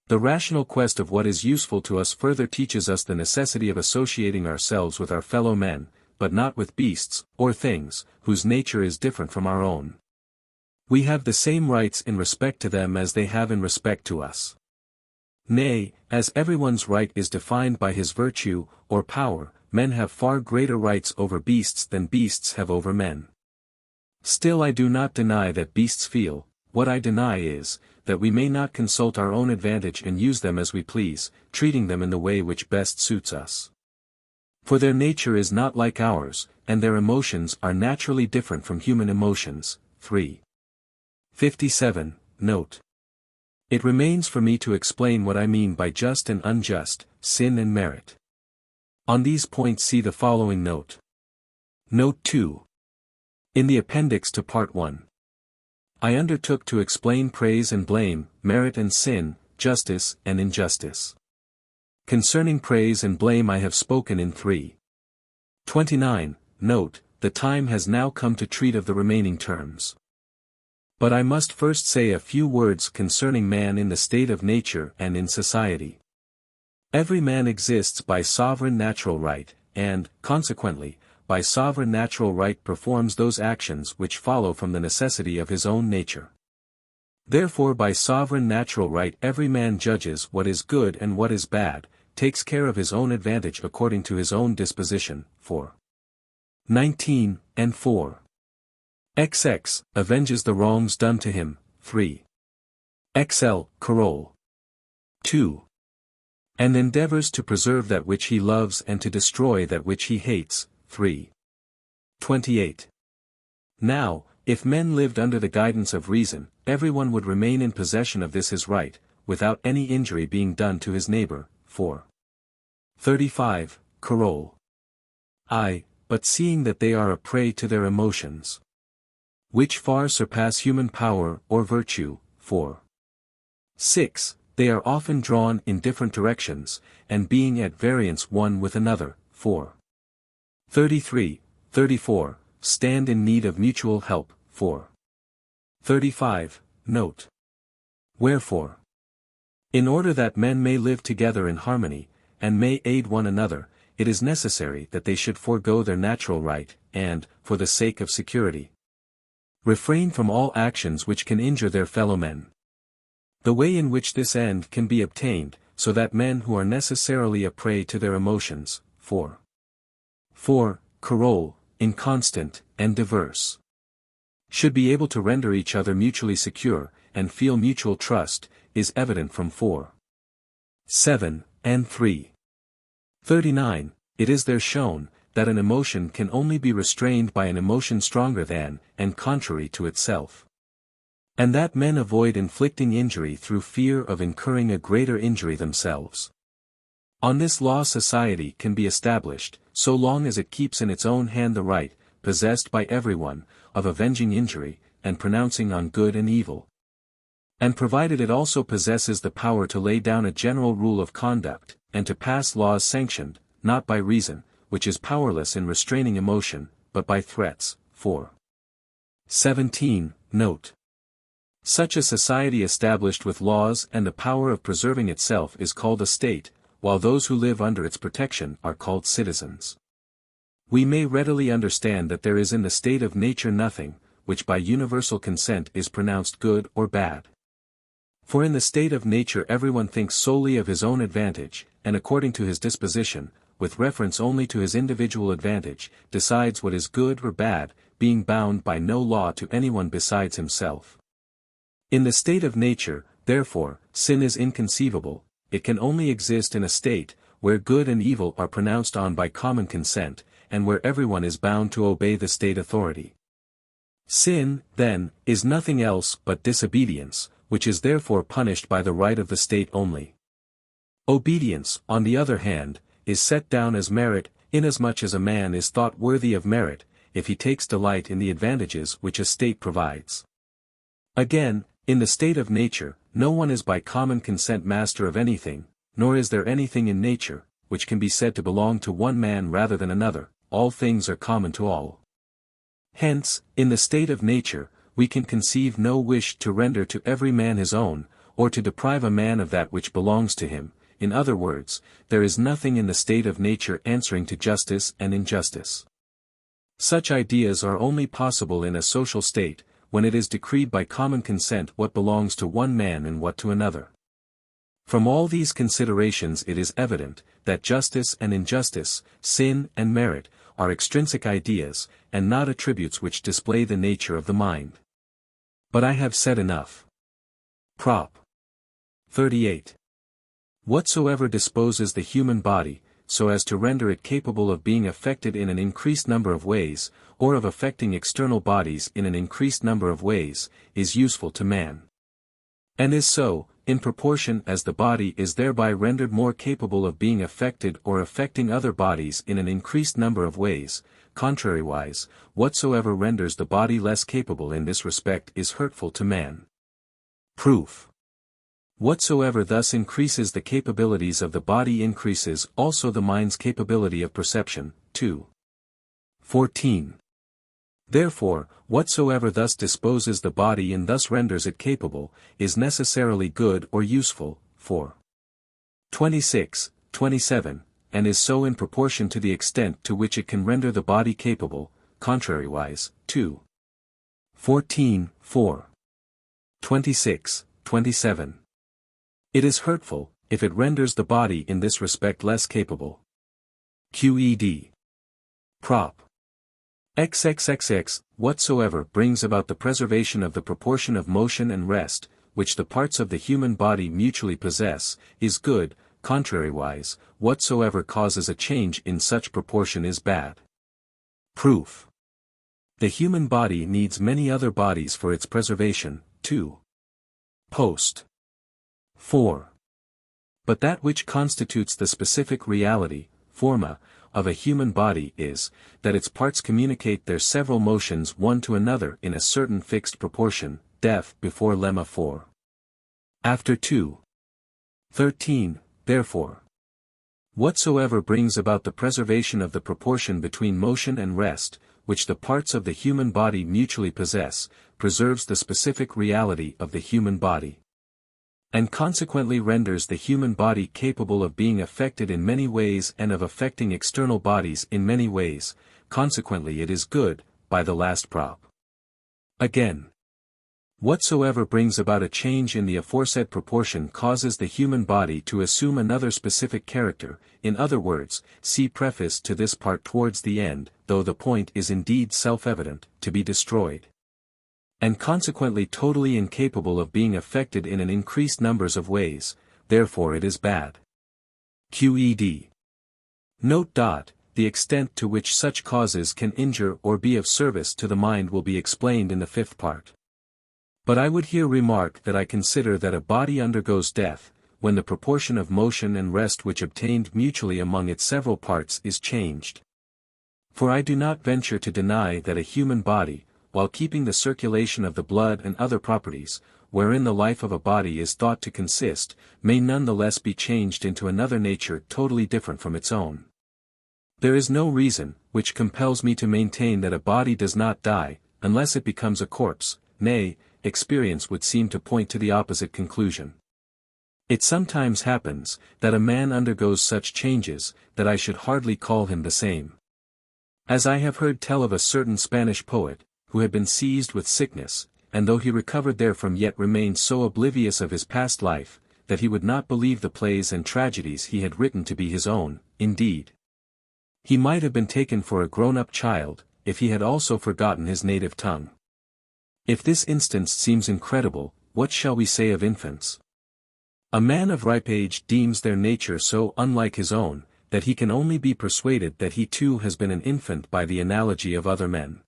The rational quest of what is useful to us further teaches us the necessity of associating ourselves with our fellow men, but not with beasts, or things, whose nature is different from our own. We have the same rights in respect to them as they have in respect to us. Nay, as everyone's right is defined by his virtue, or power, men have far greater rights over beasts than beasts have over men. Still I do not deny that beasts feel. What I deny is, that we may not consult our own advantage and use them as we please, treating them in the way which best suits us. For their nature is not like ours, and their emotions are naturally different from human emotions. 3. 57, note. It remains for me to explain what I mean by just and unjust, sin and merit. On these points see the following note. Note 2. In the appendix to Part 1. I undertook to explain praise and blame, merit and sin, justice and injustice. Concerning praise and blame I have spoken in 3. 29, note, the time has now come to treat of the remaining terms. But I must first say a few words concerning man in the state of nature and in society. Every man exists by sovereign natural right, and, consequently, by sovereign natural right performs those actions which follow from the necessity of his own nature. Therefore by sovereign natural right every man judges what is good and what is bad, takes care of his own advantage according to his own disposition. 4. 19, and 4. XX, avenges the wrongs done to him. 3. XL, Carol. 2. And endeavors to preserve that which he loves and to destroy that which he hates. 3. 28. Now, if men lived under the guidance of reason, everyone would remain in possession of this his right, without any injury being done to his neighbor. 4. 35, Carol. But seeing that they are a prey to their emotions, which far surpass human power or virtue. 4. 6. They are often drawn in different directions, and being at variance one with another. 4. 33, 34, stand in need of mutual help. 4. 35, note. Wherefore, in order that men may live together in harmony, and may aid one another, it is necessary that they should forego their natural right, and, for the sake of security, refrain from all actions which can injure their fellow men. The way in which this end can be obtained, so that men who are necessarily a prey to their emotions. 4. Carol, inconstant, and diverse, should be able to render each other mutually secure, and feel mutual trust, is evident from 4. 7, and 3. 39, it is there shown, that an emotion can only be restrained by an emotion stronger than, and contrary to itself. And that men avoid inflicting injury through fear of incurring a greater injury themselves. On this law society can be established, so long as it keeps in its own hand the right, possessed by everyone, of avenging injury, and pronouncing on good and evil. And provided it also possesses the power to lay down a general rule of conduct, and to pass laws sanctioned, not by reason, which is powerless in restraining emotion, but by threats. 4. 17. Note. Such a society established with laws and the power of preserving itself is called a state, while those who live under its protection are called citizens. We may readily understand that there is in the state of nature nothing, which by universal consent is pronounced good or bad. For in the state of nature everyone thinks solely of his own advantage, and according to his disposition, with reference only to his individual advantage, decides what is good or bad, being bound by no law to anyone besides himself. In the state of nature, therefore, sin is inconceivable. It can only exist in a state, where good and evil are pronounced on by common consent, and where everyone is bound to obey the state authority. Sin, then, is nothing else but disobedience, which is therefore punished by the right of the state only. Obedience, on the other hand, is set down as merit, inasmuch as a man is thought worthy of merit, if he takes delight in the advantages which a state provides. Again, in the state of nature, no one is by common consent master of anything, nor is there anything in nature, which can be said to belong to one man rather than another. All things are common to all. Hence, in the state of nature, we can conceive no wish to render to every man his own, or to deprive a man of that which belongs to him. In other words, there is nothing in the state of nature answering to justice and injustice. Such ideas are only possible in a social state, when it is decreed by common consent what belongs to one man and what to another. From all these considerations it is evident, that justice and injustice, sin and merit, are extrinsic ideas, and not attributes which display the nature of the mind. But I have said enough. Prop. 38. Whatsoever disposes the human body, so as to render it capable of being affected in an increased number of ways, or of affecting external bodies in an increased number of ways, is useful to man. And is so, in proportion as the body is thereby rendered more capable of being affected or affecting other bodies in an increased number of ways. Contrariwise, whatsoever renders the body less capable in this respect is hurtful to man. Proof. Whatsoever thus increases the capabilities of the body increases also the mind's capability of perception. 2. 14. Therefore, whatsoever thus disposes the body and thus renders it capable, is necessarily good or useful. 4. 26, 27, and is so in proportion to the extent to which it can render the body capable, contrariwise. 2. 14, 4. 26, 27. It is hurtful, if it renders the body in this respect less capable. QED. Prop. XXXX, whatsoever brings about the preservation of the proportion of motion and rest, which the parts of the human body mutually possess, is good. Contrariwise, whatsoever causes a change in such proportion is bad. Proof. The human body needs many other bodies for its preservation. 2. Post. 4. But that which constitutes the specific reality, forma, of a human body is, that its parts communicate their several motions one to another in a certain fixed proportion. Def. Before Lemma 4. After 2. 13, therefore. Whatsoever brings about the preservation of the proportion between motion and rest, which the parts of the human body mutually possess, preserves the specific reality of the human body. And consequently renders the human body capable of being affected in many ways and of affecting external bodies in many ways. Consequently it is good, by the last prop. Again. Whatsoever brings about a change in the aforesaid proportion causes the human body to assume another specific character. In other words, see preface to this part towards the end, though the point is indeed self-evident, to be destroyed. And consequently totally incapable of being affected in an increased numbers of ways, therefore it is bad. QED. Note. The extent to which such causes can injure or be of service to the mind will be explained in the fifth part. But I would here remark that I consider that a body undergoes death, when the proportion of motion and rest which obtained mutually among its several parts is changed. For I do not venture to deny that a human body, while keeping the circulation of the blood and other properties, wherein the life of a body is thought to consist, may none the less be changed into another nature totally different from its own. There is no reason, which compels me to maintain that a body does not die, unless it becomes a corpse, nay, experience would seem to point to the opposite conclusion. It sometimes happens, that a man undergoes such changes, that I should hardly call him the same. As I have heard tell of a certain Spanish poet, who had been seized with sickness, and though he recovered therefrom yet remained so oblivious of his past life, that he would not believe the plays and tragedies he had written to be his own. Indeed, he might have been taken for a grown-up child, if he had also forgotten his native tongue. If this instance seems incredible, what shall we say of infants? A man of ripe age deems their nature so unlike his own, that he can only be persuaded that he too has been an infant by the analogy of other men.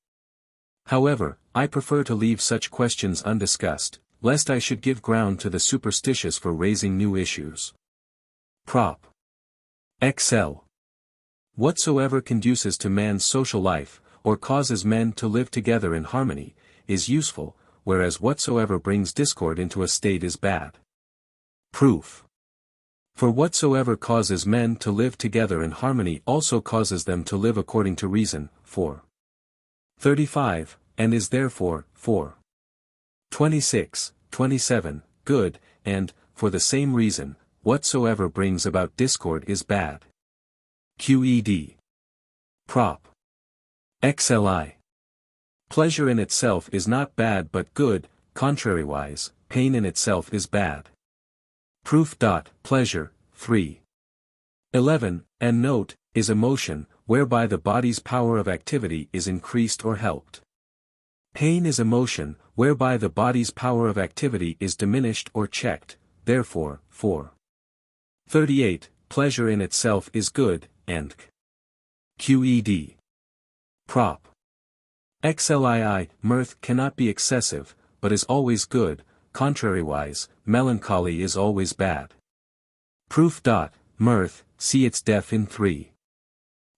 However, I prefer to leave such questions undiscussed, lest I should give ground to the superstitious for raising new issues. Prop. XL. Whatsoever conduces to man's social life, or causes men to live together in harmony, is useful, whereas whatsoever brings discord into a state is bad. Proof. For whatsoever causes men to live together in harmony also causes them to live according to reason, 4. 35, and is therefore, 4. 26, 27, good, and, for the same reason, whatsoever brings about discord is bad. QED. Prop. XLI. Pleasure in itself is not bad but good, contrariwise, pain in itself is bad. Proof. Pleasure, 3. 11, and note, is emotion, whereby the body's power of activity is increased or helped. Pain is emotion, whereby the body's power of activity is diminished or checked, therefore, 4. 38, pleasure in itself is good, and QED. Prop. XLII, mirth cannot be excessive, but is always good, contrariwise, melancholy is always bad. Proof. Mirth, see its def in 3.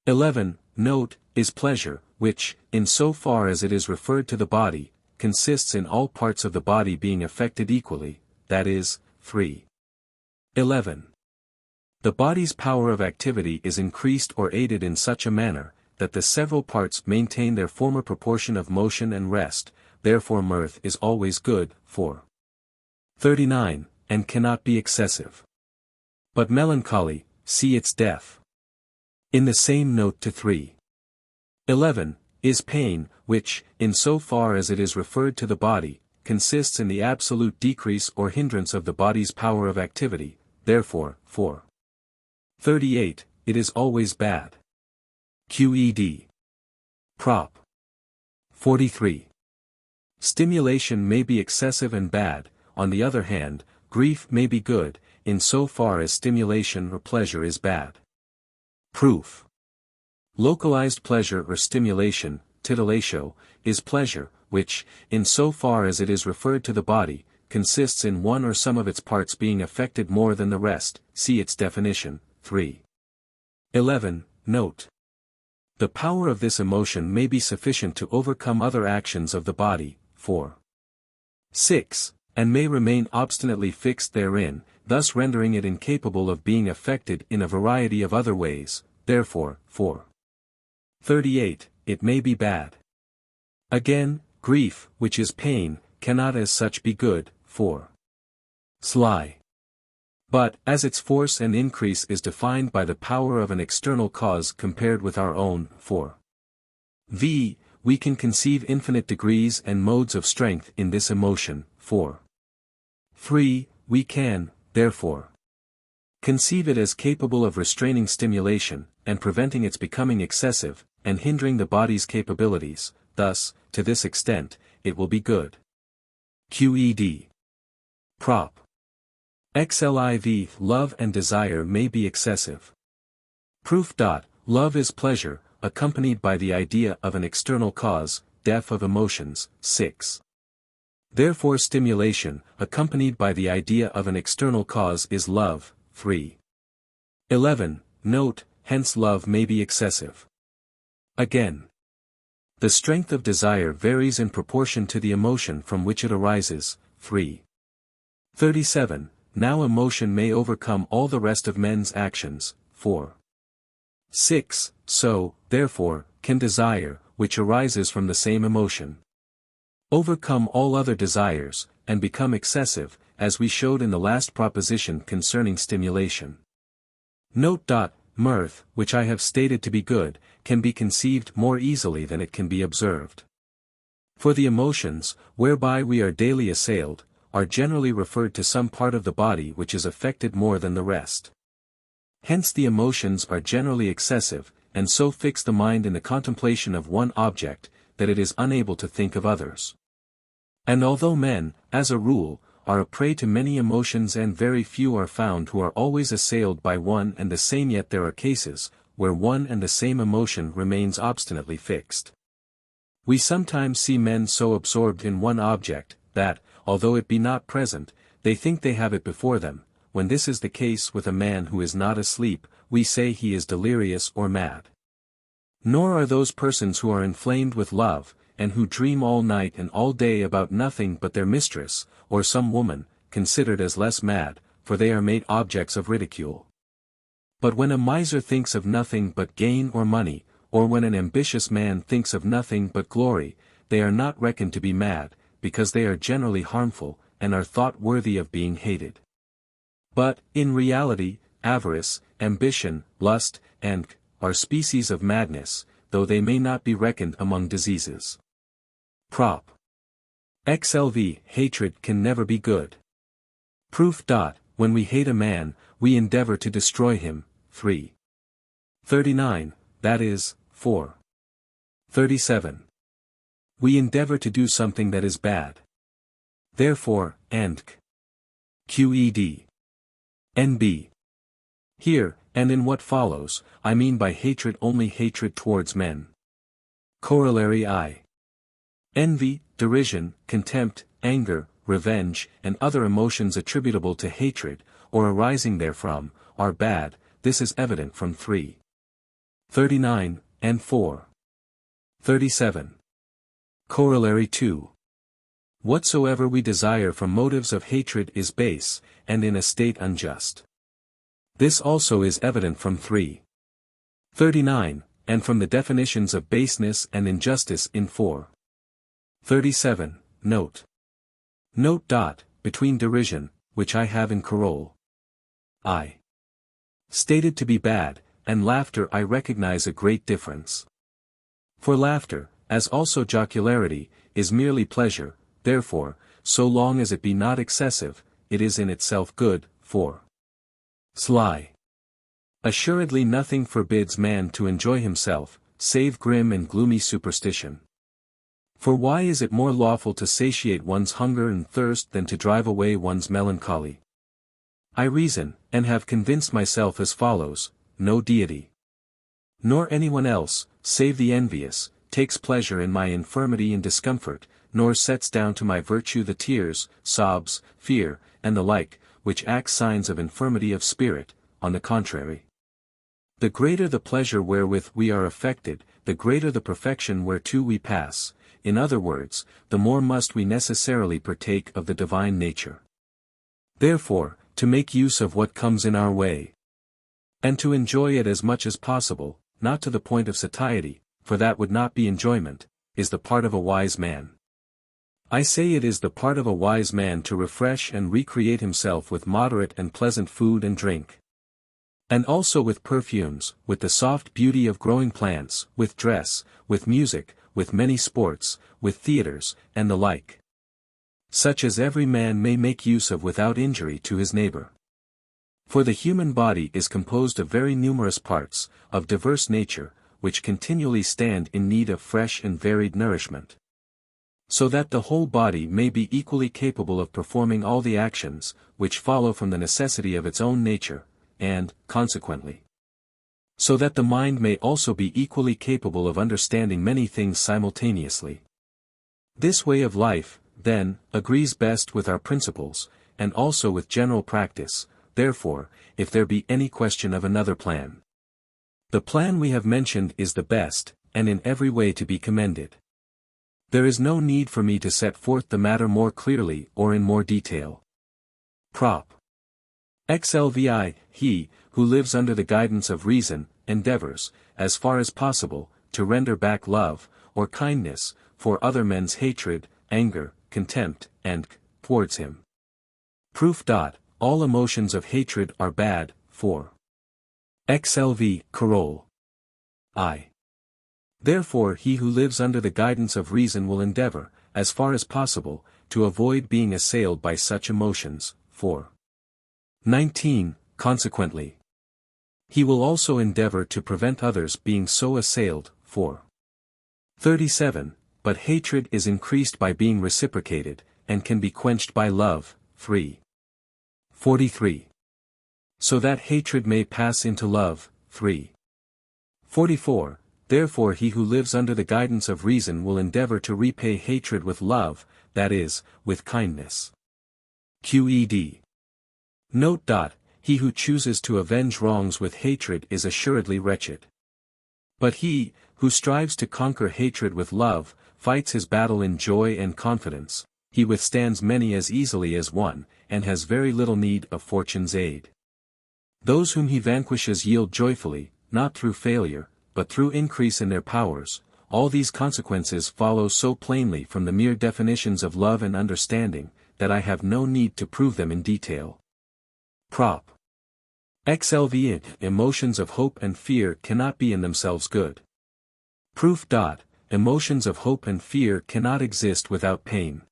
11, note, is pleasure, which, in so far as it is referred to the body, consists in all parts of the body being affected equally, that is, 3. 11. The body's power of activity is increased or aided in such a manner, that the several parts maintain their former proportion of motion and rest, therefore mirth is always good, 4. 39, and cannot be excessive. But melancholy, see its def. In the same note to 3. 11, is pain, which, in so far as it is referred to the body, consists in the absolute decrease or hindrance of the body's power of activity, therefore, 4. 38, it is always bad. QED. Prop. 43. Stimulation may be excessive and bad, on the other hand, grief may be good, in so far as stimulation or pleasure is bad. Proof. Localized pleasure or stimulation, titilatio, is pleasure, which, in so far as it is referred to the body, consists in one or some of its parts being affected more than the rest, see its definition, 3. 11, note. The power of this emotion may be sufficient to overcome other actions of the body, 4. 6, and may remain obstinately fixed therein, thus rendering it incapable of being affected in a variety of other ways, therefore, 4. 38, it may be bad. Again, grief, which is pain, cannot as such be good, 4. Sly. But, as its force and increase is defined by the power of an external cause compared with our own, 4. V, we can conceive infinite degrees and modes of strength in this emotion, 4. 3, we can, therefore, conceive it as capable of restraining stimulation, and preventing its becoming excessive, and hindering the body's capabilities, thus, to this extent, it will be good. QED. Prop. XLIV, love and desire may be excessive. Proof. Love is pleasure, accompanied by the idea of an external cause, def of emotions, 6. Therefore stimulation, accompanied by the idea of an external cause is love. 3. 11. Note, hence love may be excessive. Again, the strength of desire varies in proportion to the emotion from which it arises. 3. 37. Now emotion may overcome all the rest of men's actions. 4. 6. So, therefore, can desire, which arises from the same emotion, overcome all other desires, and become excessive, as we showed in the last proposition concerning stimulation. Note. Mirth, which I have stated to be good, can be conceived more easily than it can be observed. For the emotions, whereby we are daily assailed, are generally referred to some part of the body which is affected more than the rest. Hence the emotions are generally excessive, and so fix the mind in the contemplation of one object, that it is unable to think of others. And although men, as a rule, are a prey to many emotions and very few are found who are always assailed by one and the same, yet there are cases, where one and the same emotion remains obstinately fixed. We sometimes see men so absorbed in one object, that, although it be not present, they think they have it before them. When this is the case with a man who is not asleep, we say he is delirious or mad. Nor are those persons who are inflamed with love, and who dream all night and all day about nothing but their mistress, or some woman, considered as less mad, for they are made objects of ridicule. But when a miser thinks of nothing but gain or money, or when an ambitious man thinks of nothing but glory, they are not reckoned to be mad, because they are generally harmful, and are thought worthy of being hated. But, in reality, avarice, ambition, lust, and are species of madness, though they may not be reckoned among diseases. Prop. XLV. Hatred can never be good. Proof. When we hate a man, we endeavor to destroy him. 3. 39, that is, 4. 37. We endeavor to do something that is bad. Therefore, and QED. NB. Here, and in what follows, I mean by hatred only hatred towards men. Corollary I. Envy, derision, contempt, anger, revenge, and other emotions attributable to hatred, or arising therefrom, are bad. This is evident from 3. 39, and 4. 37. Corollary 2. Whatsoever we desire from motives of hatred is base, and in a state unjust. This also is evident from 3. 39, and from the definitions of baseness and injustice in 4. 37, note. Note. Between derision, which I have in Coroll. I. Stated to be bad, and laughter I recognize a great difference. For laughter, as also jocularity, is merely pleasure, therefore, so long as it be not excessive, it is in itself good. 4. Sly. Assuredly nothing forbids man to enjoy himself, save grim and gloomy superstition. For why is it more lawful to satiate one's hunger and thirst than to drive away one's melancholy? I reason, and have convinced myself as follows: no deity, nor anyone else, save the envious, takes pleasure in my infirmity and discomfort, nor sets down to my virtue the tears, sobs, fear, and the like, which act signs of infirmity of spirit. On the contrary, the greater the pleasure wherewith we are affected, the greater the perfection whereto we pass. In other words, the more must we necessarily partake of the divine nature. Therefore, to make use of what comes in our way, and to enjoy it as much as possible, not to the point of satiety, for that would not be enjoyment, is the part of a wise man. I say it is the part of a wise man to refresh and recreate himself with moderate and pleasant food and drink, and also with perfumes, with the soft beauty of growing plants, with dress, with music, with many sports, with theatres, and the like, such as every man may make use of without injury to his neighbor. For the human body is composed of very numerous parts, of diverse nature, which continually stand in need of fresh and varied nourishment, so that the whole body may be equally capable of performing all the actions, which follow from the necessity of its own nature, and, consequently, so that the mind may also be equally capable of understanding many things simultaneously. This way of life, then, agrees best with our principles, and also with general practice, therefore, if there be any question of another plan. The plan we have mentioned is the best, and in every way to be commended. There is no need for me to set forth the matter more clearly or in more detail. Prop. XLVI, he, who lives under the guidance of reason, endeavors, as far as possible, to render back love, or kindness, for other men's hatred, anger, contempt, and, towards him. Proof. All emotions of hatred are bad, for XLV, Carole. I. Therefore he who lives under the guidance of reason will endeavor, as far as possible, to avoid being assailed by such emotions, for 19, consequently. He will also endeavor to prevent others being so assailed, for 37, but hatred is increased by being reciprocated, and can be quenched by love, 3. 43. So that hatred may pass into love, 3. 44. Therefore he who lives under the guidance of reason will endeavor to repay hatred with love, that is, with kindness. QED. Note. He who chooses to avenge wrongs with hatred is assuredly wretched. But he, who strives to conquer hatred with love, fights his battle in joy and confidence, he withstands many as easily as one, and has very little need of fortune's aid. Those whom he vanquishes yield joyfully, not through failure, but through increase in their powers. All these consequences follow so plainly from the mere definitions of love and understanding, that I have no need to prove them in detail. Prop. XLV. Emotions of hope and fear cannot be in themselves good. Proof. Emotions of hope and fear cannot exist without pain.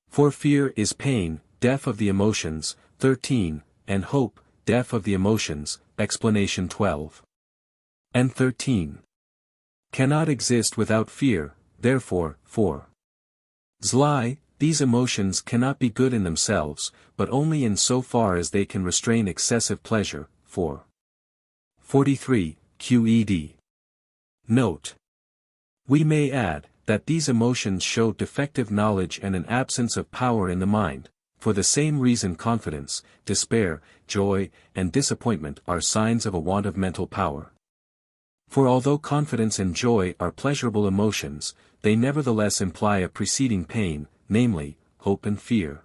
For fear is pain, death of the emotions, 13, and hope, death of the emotions, explanation 12. And 13. Cannot exist without fear, therefore, for Zli, these emotions cannot be good in themselves, but only in so far as they can restrain excessive pleasure, for 43, QED. Note. We may add, that these emotions show defective knowledge and an absence of power in the mind. For the same reason confidence, despair, joy, and disappointment are signs of a want of mental power. For although confidence and joy are pleasurable emotions, they nevertheless imply a preceding pain, namely, hope and fear.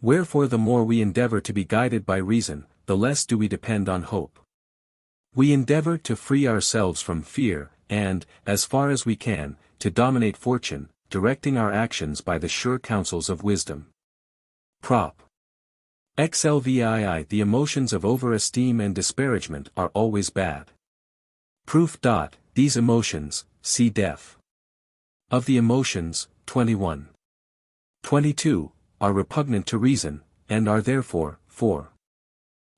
Wherefore the more we endeavor to be guided by reason, the less do we depend on hope. We endeavor to free ourselves from fear, and, as far as we can, to dominate fortune, directing our actions by the sure counsels of wisdom. Prop. XLVII. The emotions of over-esteem and disparagement are always bad. Proof. These emotions, see def. Of the emotions, 21. 22, are repugnant to reason, and are therefore, for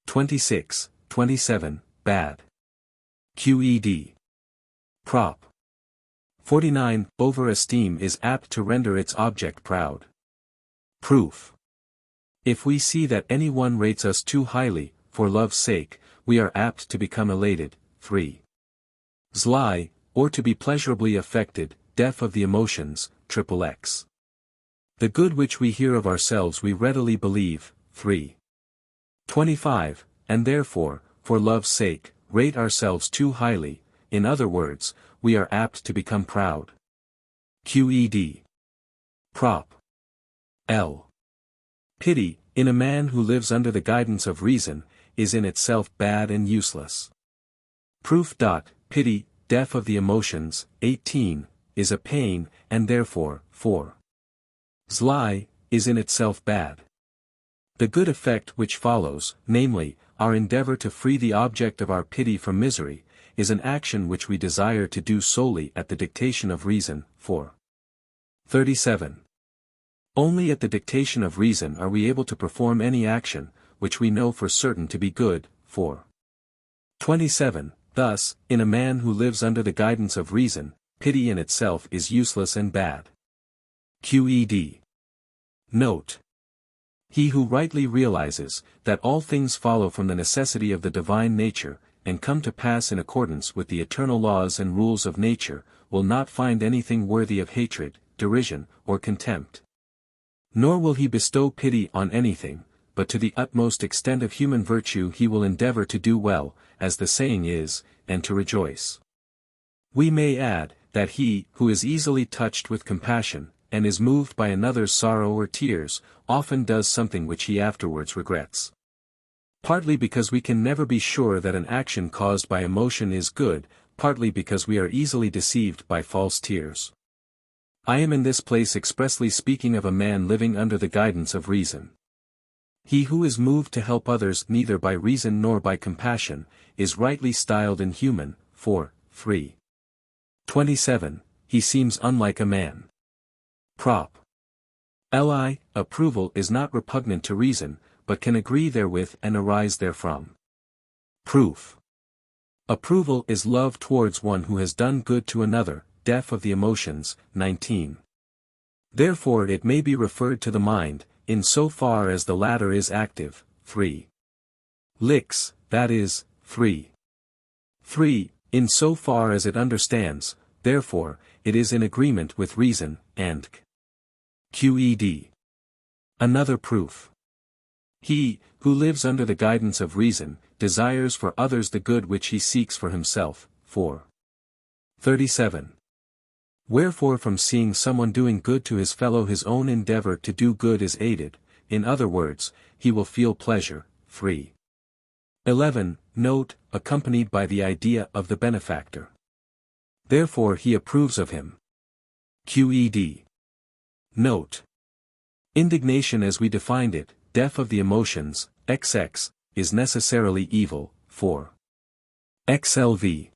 26, 27, bad. QED. Prop. 49. Over-esteem is apt to render its object proud. Proof. If we see that any one rates us too highly, for love's sake, we are apt to become elated. 3. Zli, or to be pleasurably affected, deaf of the emotions, XXX. The good which we hear of ourselves we readily believe. 3. 25, and therefore, for love's sake, rate ourselves too highly, in other words, we are apt to become proud. QED. Prop. L. Pity, in a man who lives under the guidance of reason, is in itself bad and useless. Proof. Pity, deaf of the emotions, 18, is a pain, and therefore, for Zli, is in itself bad. The good effect which follows, namely, our endeavor to free the object of our pity from misery, is an action which we desire to do solely at the dictation of reason, for 37. Only at the dictation of reason are we able to perform any action, which we know for certain to be good, for 27. Thus, in a man who lives under the guidance of reason, pity in itself is useless and bad. QED. Note. He who rightly realizes, that all things follow from the necessity of the divine nature, and come to pass in accordance with the eternal laws and rules of nature, will not find anything worthy of hatred, derision, or contempt. Nor will he bestow pity on anything, but to the utmost extent of human virtue he will endeavor to do well, as the saying is, and to rejoice. We may add, that he, who is easily touched with compassion, and is moved by another's sorrow or tears, often does something which he afterwards regrets. Partly because we can never be sure that an action caused by emotion is good, partly because we are easily deceived by false tears. I am in this place expressly speaking of a man living under the guidance of reason. He who is moved to help others neither by reason nor by compassion, is rightly styled inhuman, for, 3. 27, he seems unlike a man. Prop. Li, approval is not repugnant to reason, but can agree therewith and arise therefrom. Proof. Approval is love towards one who has done good to another, def of the emotions, 19. Therefore it may be referred to the mind, in so far as the latter is active, 3. Lix, that is, 3. 3. In so far as it understands, therefore, it is in agreement with reason, and qed. Another proof. He, who lives under the guidance of reason, desires for others the good which he seeks for himself, 4. 37. Wherefore from seeing someone doing good to his fellow his own endeavor to do good is aided, in other words, he will feel pleasure, 3. 11. Note, accompanied by the idea of the benefactor. Therefore he approves of him. Qed. Note. Indignation as we defined it, def of the emotions, XX, is necessarily evil, 4. XLV.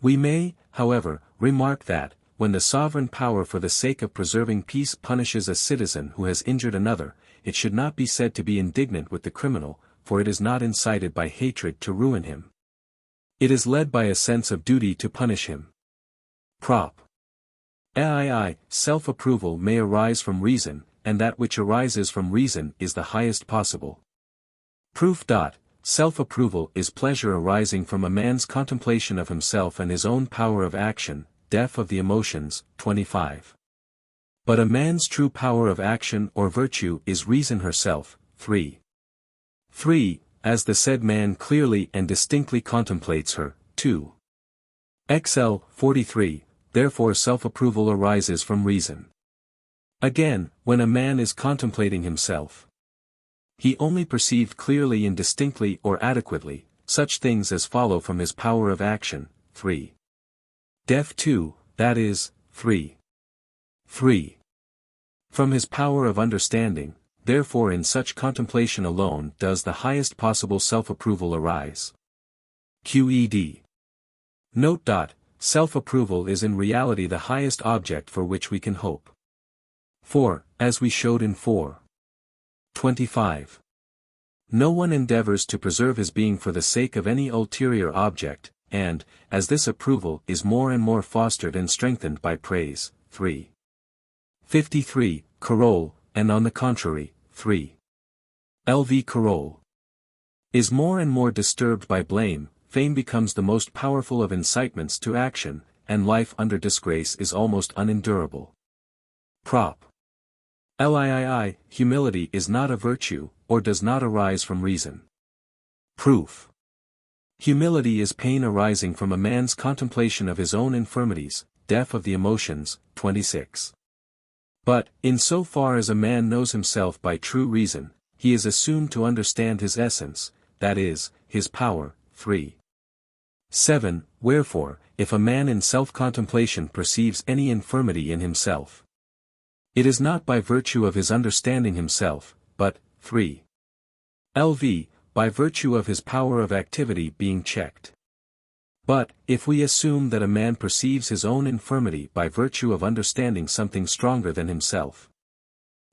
We may, however, remark that, when the sovereign power for the sake of preserving peace punishes a citizen who has injured another, it should not be said to be indignant with the criminal, for it is not incited by hatred to ruin him. It is led by a sense of duty to punish him. Prop. AII, self-approval may arise from reason, and that which arises from reason is the highest possible. Proof. Self-approval is pleasure arising from a man's contemplation of himself and his own power of action, def of the emotions, 25. But a man's true power of action or virtue is reason herself, 3. 3. As the said man clearly and distinctly contemplates her, 2. XL, 43, therefore self-approval arises from reason. Again, when a man is contemplating himself, he only perceived clearly and distinctly or adequately, such things as follow from his power of action, 3. Def 2, that is, 3. 3. From his power of understanding, therefore in such contemplation alone does the highest possible self-approval arise. Qed. Note. Self-approval is in reality the highest object for which we can hope. For, as we showed in 4. 25. No one endeavors to preserve his being for the sake of any ulterior object, and, as this approval is more and more fostered and strengthened by praise, 3. 53, Carole, and on the contrary, 3. LV Carole, is more and more disturbed by blame, fame becomes the most powerful of incitements to action, and life under disgrace is almost unendurable. Prop. Lii, humility is not a virtue, or does not arise from reason. Proof. Humility is pain arising from a man's contemplation of his own infirmities, def of the emotions, 26. But, in so far as a man knows himself by true reason, he is assumed to understand his essence, that is, his power, 3. 7. Wherefore, if a man in self-contemplation perceives any infirmity in himself, it is not by virtue of his understanding himself, but, 3. LV, by virtue of his power of activity being checked. But, if we assume that a man perceives his own infirmity by virtue of understanding something stronger than himself,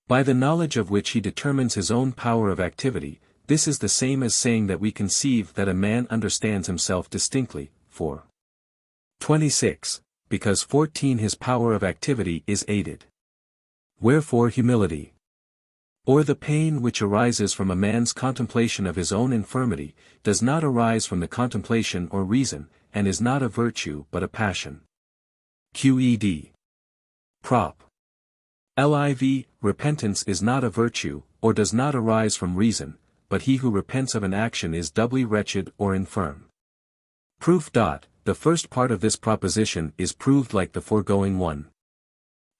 by the knowledge of which he determines his own power of activity, this is the same as saying that we conceive that a man understands himself distinctly, for 26, because 14 his power of activity is aided. Wherefore humility, or the pain which arises from a man's contemplation of his own infirmity, does not arise from the contemplation or reason, and is not a virtue but a passion. Qed. Prop. Liv. repentance is not a virtue, or does not arise from reason, but he who repents of an action is doubly wretched or infirm. Proof. The first part of this proposition is proved like the foregoing one.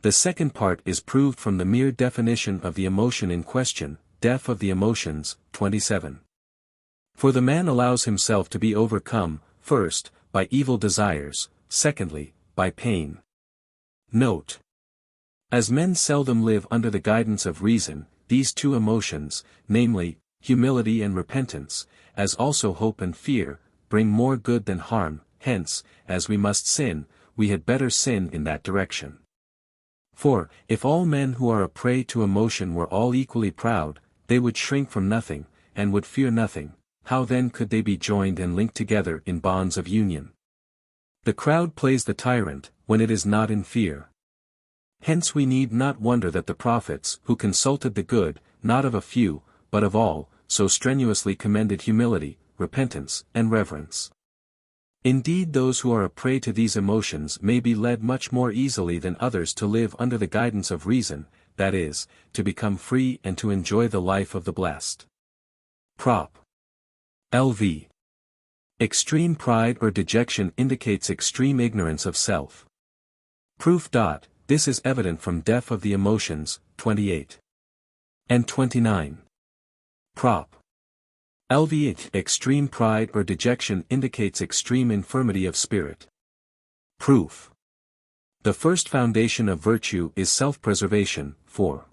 The second part is proved from the mere definition of the emotion in question, def of the emotions, 27. For the man allows himself to be overcome, first, by evil desires, secondly, by pain. Note. As men seldom live under the guidance of reason, these two emotions, namely, humility and repentance, as also hope and fear, bring more good than harm, hence, as we must sin, we had better sin in that direction. For, if all men who are a prey to emotion were all equally proud, they would shrink from nothing, and would fear nothing. How then could they be joined and linked together in bonds of union? The crowd plays the tyrant, when it is not in fear. Hence we need not wonder that the prophets, who consulted the good, not of a few, but of all, so strenuously commended humility, repentance, and reverence. Indeed, those who are a prey to these emotions may be led much more easily than others to live under the guidance of reason, that is, to become free and to enjoy the life of the blessed. Prop. LV. Extreme pride or dejection indicates extreme ignorance of self. Proof. This is evident from def of the emotions, 28. And 29. Prop. LV. Extreme pride or dejection indicates extreme infirmity of spirit. Proof. The first foundation of virtue is self-preservation, 4.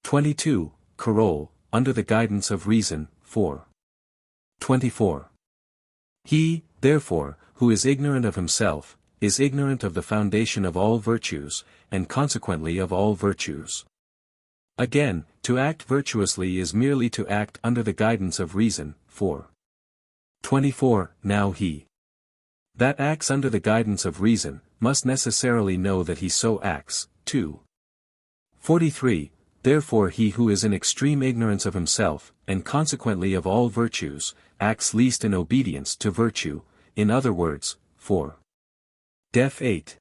22. Carole, under the guidance of reason, 4. 24. He, therefore, who is ignorant of himself, is ignorant of the foundation of all virtues, and consequently of all virtues. Again, to act virtuously is merely to act under the guidance of reason, 4. 24. Now he that acts under the guidance of reason, must necessarily know that he so acts, 2. 43. Therefore he who is in extreme ignorance of himself, and consequently of all virtues, acts least in obedience to virtue, in other words, 4. Def 8.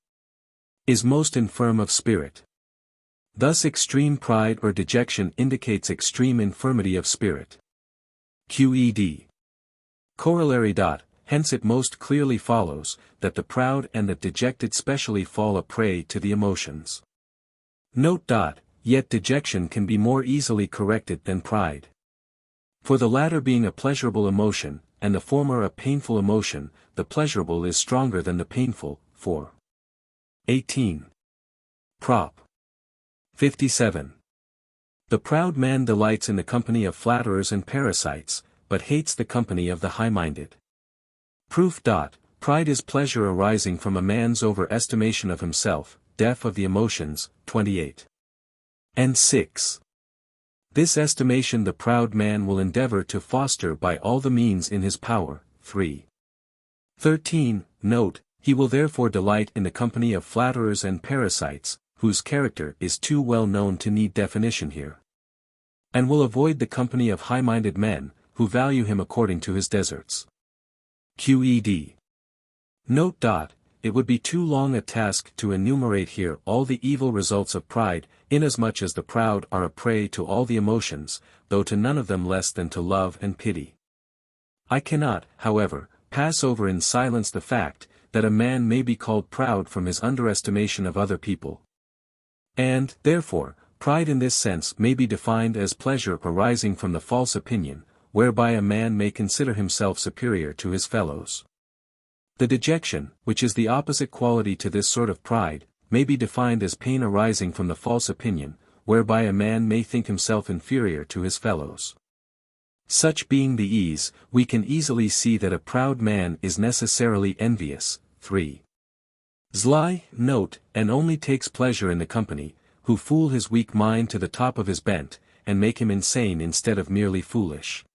Is most infirm of spirit. Thus extreme pride or dejection indicates extreme infirmity of spirit. Qed. Corollary. Hence it most clearly follows, that the proud and the dejected specially fall a prey to the emotions. Note. Yet dejection can be more easily corrected than pride. For the latter being a pleasurable emotion, and the former a painful emotion, the pleasurable is stronger than the painful, 4. 18. Prop. 57. The proud man delights in the company of flatterers and parasites, but hates the company of the high-minded. Proof. Pride is pleasure arising from a man's overestimation of himself, def of the emotions, 28. And 6. This estimation the proud man will endeavor to foster by all the means in his power, 3. 13. Note, he will therefore delight in the company of flatterers and parasites, whose character is too well known to need definition here. And will avoid the company of high-minded men, who value him according to his deserts. Qed. Note. It would be too long a task to enumerate here all the evil results of pride, inasmuch as the proud are a prey to all the emotions, though to none of them less than to love and pity. I cannot, however, pass over in silence the fact, that a man may be called proud from his underestimation of other people. And, therefore, pride in this sense may be defined as pleasure arising from the false opinion, whereby a man may consider himself superior to his fellows. The dejection, which is the opposite quality to this sort of pride, may be defined as pain arising from the false opinion, whereby a man may think himself inferior to his fellows. Such being the ease, we can easily see that a proud man is necessarily envious. 3. Zly, note, and only takes pleasure in the company, who fool his weak mind to the top of his bent, and make him insane instead of merely foolish.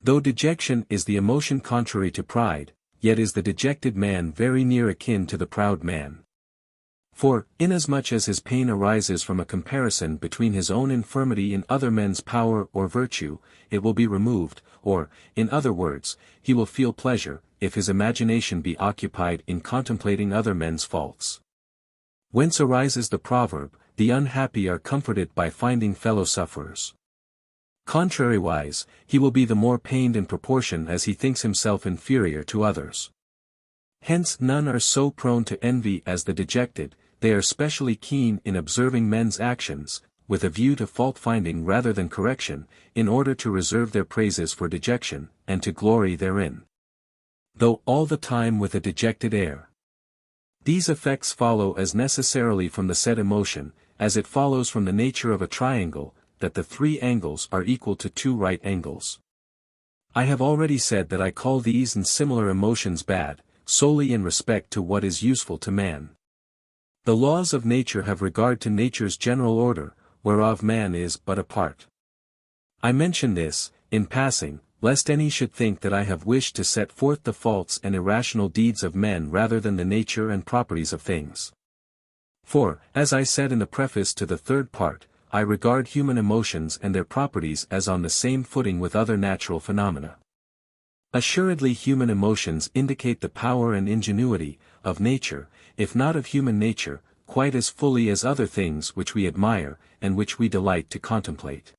Though dejection is the emotion contrary to pride, yet is the dejected man very near akin to the proud man. For, inasmuch as his pain arises from a comparison between his own infirmity in other men's power or virtue, it will be removed, or, in other words, he will feel pleasure, if his imagination be occupied in contemplating other men's faults. Whence arises the proverb, the unhappy are comforted by finding fellow sufferers. Contrariwise, he will be the more pained in proportion as he thinks himself inferior to others. Hence none are so prone to envy as the dejected, they are specially keen in observing men's actions, with a view to fault-finding rather than correction, in order to reserve their praises for dejection, and to glory therein. Though all the time with a dejected air. These effects follow as necessarily from the said emotion, as it follows from the nature of a triangle, that the 3 angles are equal to 2 right angles. I have already said that I call these and similar emotions bad, solely in respect to what is useful to man. The laws of nature have regard to nature's general order, whereof man is but a part. I mention this, in passing, lest any should think that I have wished to set forth the faults and irrational deeds of men rather than the nature and properties of things. For, as I said in the preface to the 3rd part, I regard human emotions and their properties as on the same footing with other natural phenomena. Assuredly human emotions indicate the power and ingenuity of nature, if not of human nature, quite as fully as other things which we admire, and which we delight to contemplate.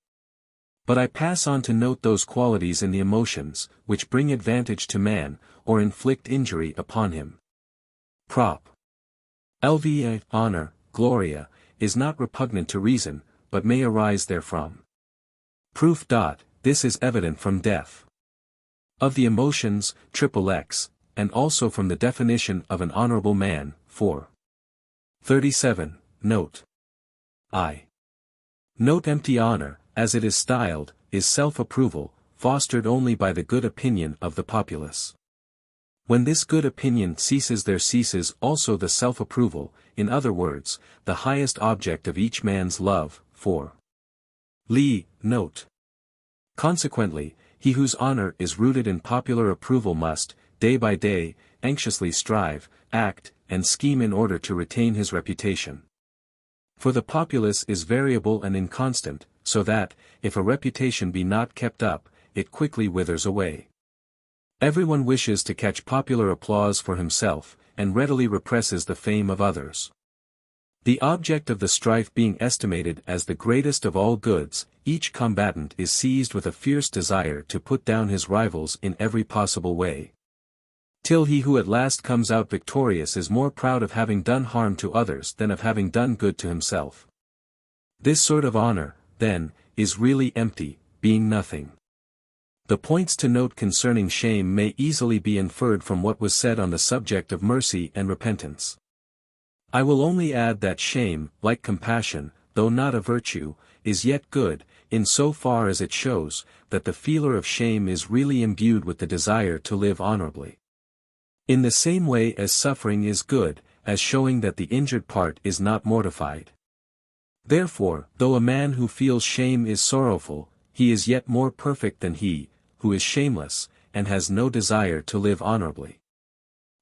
But I pass on to note those qualities in the emotions, which bring advantage to man, or inflict injury upon him. Prop. Lva, honor, gloria, is not repugnant to reason, but may arise therefrom. Proof. This is evident from death. Of the emotions, XXX, and also from the definition of an honorable man, 4. 37, note. I. Note empty honor, as it is styled, is self-approval, fostered only by the good opinion of the populace. When this good opinion ceases there ceases also the self-approval, in other words, the highest object of each man's love, 4. Lee, note. Consequently, he whose honor is rooted in popular approval must, day by day, anxiously strive, act, and scheme in order to retain his reputation. For the populace is variable and inconstant, so that, if a reputation be not kept up, it quickly withers away. Everyone wishes to catch popular applause for himself, and readily represses the fame of others. The object of the strife being estimated as the greatest of all goods, each combatant is seized with a fierce desire to put down his rivals in every possible way. Till he who at last comes out victorious is more proud of having done harm to others than of having done good to himself. This sort of honor, then, is really empty, being nothing. The points to note concerning shame may easily be inferred from what was said on the subject of mercy and repentance. I will only add that shame, like compassion, though not a virtue, is yet good, in so far as it shows, that the feeler of shame is really imbued with the desire to live honorably. In the same way as suffering is good, as showing that the injured part is not mortified. Therefore, though a man who feels shame is sorrowful, he is yet more perfect than he, who is shameless, and has no desire to live honorably.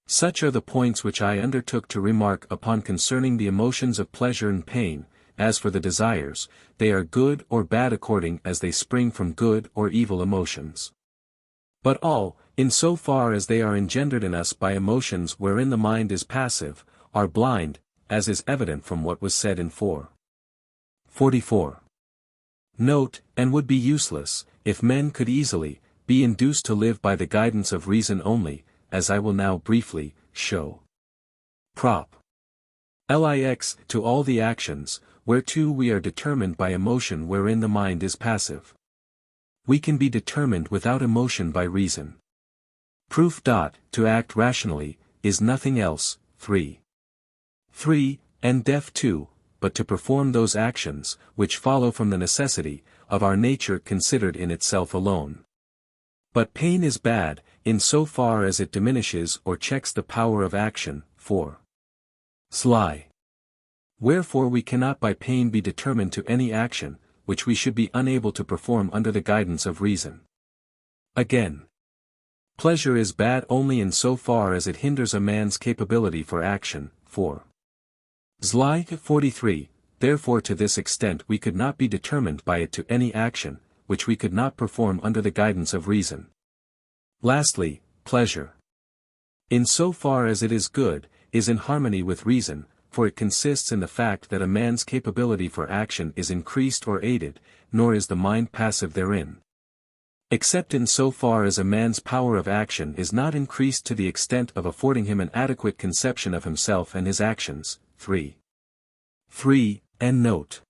Such are the points which I undertook to remark upon concerning the emotions of pleasure and pain. As for the desires, they are good or bad according as they spring from good or evil emotions. But all, in so far as they are engendered in us by emotions wherein the mind is passive, are blind, as is evident from what was said in 4. 44. Note, and would be useless, if men could easily, be induced to live by the guidance of reason only, as I will now briefly, show. Prop. Lix, to all the actions, whereto we are determined by emotion wherein the mind is passive. We can be determined without emotion by reason. Proof. To act rationally, is nothing else, 3. 3, and def 2, but to perform those actions, which follow from the necessity, of our nature considered in itself alone. But pain is bad, in so far as it diminishes or checks the power of action, 4. Sly. Wherefore we cannot by pain be determined to any action, which we should be unable to perform under the guidance of reason. Again. Pleasure is bad only in so far as it hinders a man's capability for action, 4. Sly. 43, therefore to this extent we could not be determined by it to any action, which we could not perform under the guidance of reason. Lastly, pleasure. In so far as it is good, is in harmony with reason, for it consists in the fact that a man's capability for action is increased or aided, nor is the mind passive therein. Except in so far as a man's power of action is not increased to the extent of affording him an adequate conception of himself and his actions. 3. End note.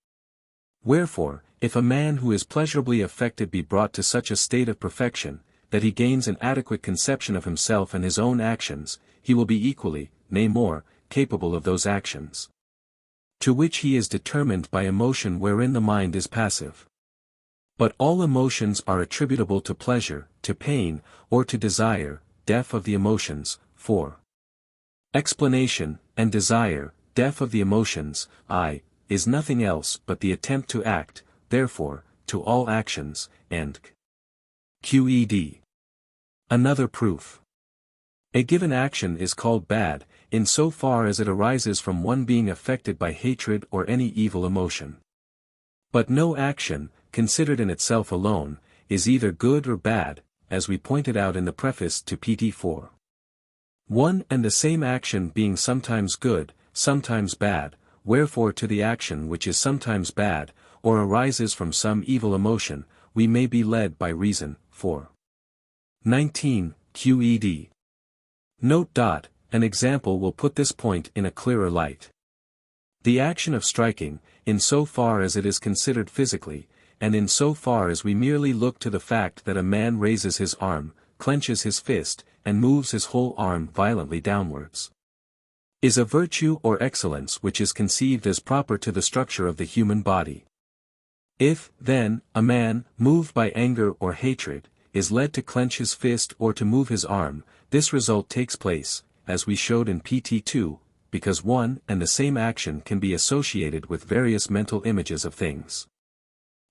Wherefore, if a man who is pleasurably affected be brought to such a state of perfection, that he gains an adequate conception of himself and his own actions, he will be equally, nay more, capable of those actions, to which he is determined by emotion wherein the mind is passive. But all emotions are attributable to pleasure, to pain, or to desire, def of the emotions. 4. Explanation, and desire, def of the emotions, is nothing else but the attempt to act, therefore, to all actions, and qed. Another proof. A given action is called bad, in so far as it arises from one being affected by hatred or any evil emotion. But no action, considered in itself alone, is either good or bad, as we pointed out in the preface to PT 4. One and the same action being sometimes good, sometimes bad, wherefore to the action which is sometimes bad, or arises from some evil emotion, we may be led by reason. 4. 19, QED. Note. An example will put this point in a clearer light. The action of striking, in so far as it is considered physically, and in so far as we merely look to the fact that a man raises his arm, clenches his fist, and moves his whole arm violently downwards, is a virtue or excellence which is conceived as proper to the structure of the human body. If, then, a man, moved by anger or hatred, is led to clench his fist or to move his arm, this result takes place, as we showed in PT 2, because one and the same action can be associated with various mental images of things.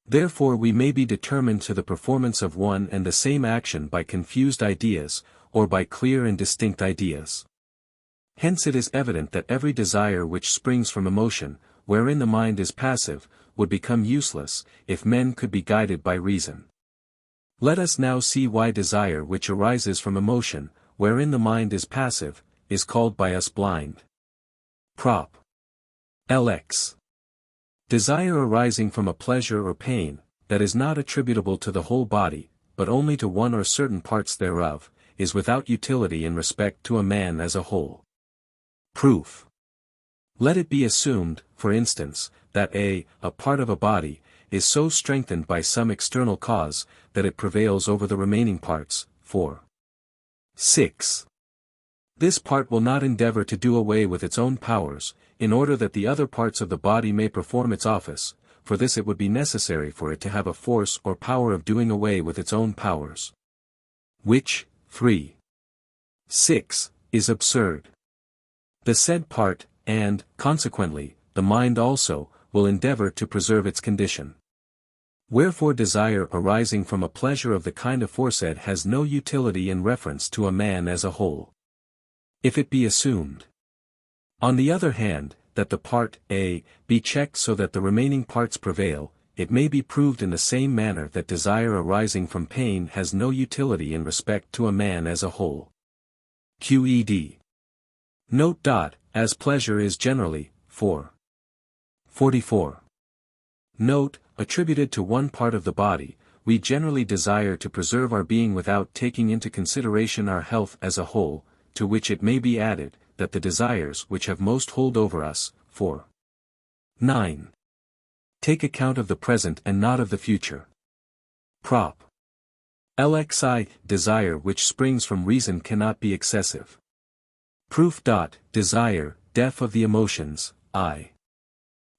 Therefore we may be determined to the performance of one and the same action by confused ideas, or by clear and distinct ideas. Hence it is evident that every desire which springs from emotion, wherein the mind is passive, would become useless, if men could be guided by reason. Let us now see why desire which arises from emotion, wherein the mind is passive, is called by us blind. Prop. LX. Desire arising from a pleasure or pain, that is not attributable to the whole body, but only to one or certain parts thereof, is without utility in respect to a man as a whole. Proof. Let it be assumed, for instance, that a part of a body, is so strengthened by some external cause, that it prevails over the remaining parts. 4. 6. This part will not endeavor to do away with its own powers, in order that the other parts of the body may perform its office, for this it would be necessary for it to have a force or power of doing away with its own powers. Which, 3. 6, is absurd. The said part, and, consequently, the mind also, will endeavor to preserve its condition. Wherefore desire arising from a pleasure of the kind aforesaid has no utility in reference to a man as a whole. If it be assumed, on the other hand, that the part A be checked so that the remaining parts prevail, it may be proved in the same manner that desire arising from pain has no utility in respect to a man as a whole. QED. Note. As pleasure is generally, 4. 44. Note, attributed to one part of the body, we generally desire to preserve our being without taking into consideration our health as a whole, to which it may be added, that the desires which have most hold over us, 4. 9. Take account of the present and not of the future. Prop. LXI. Desire which springs from reason cannot be excessive. Proof. Desire, def of the emotions,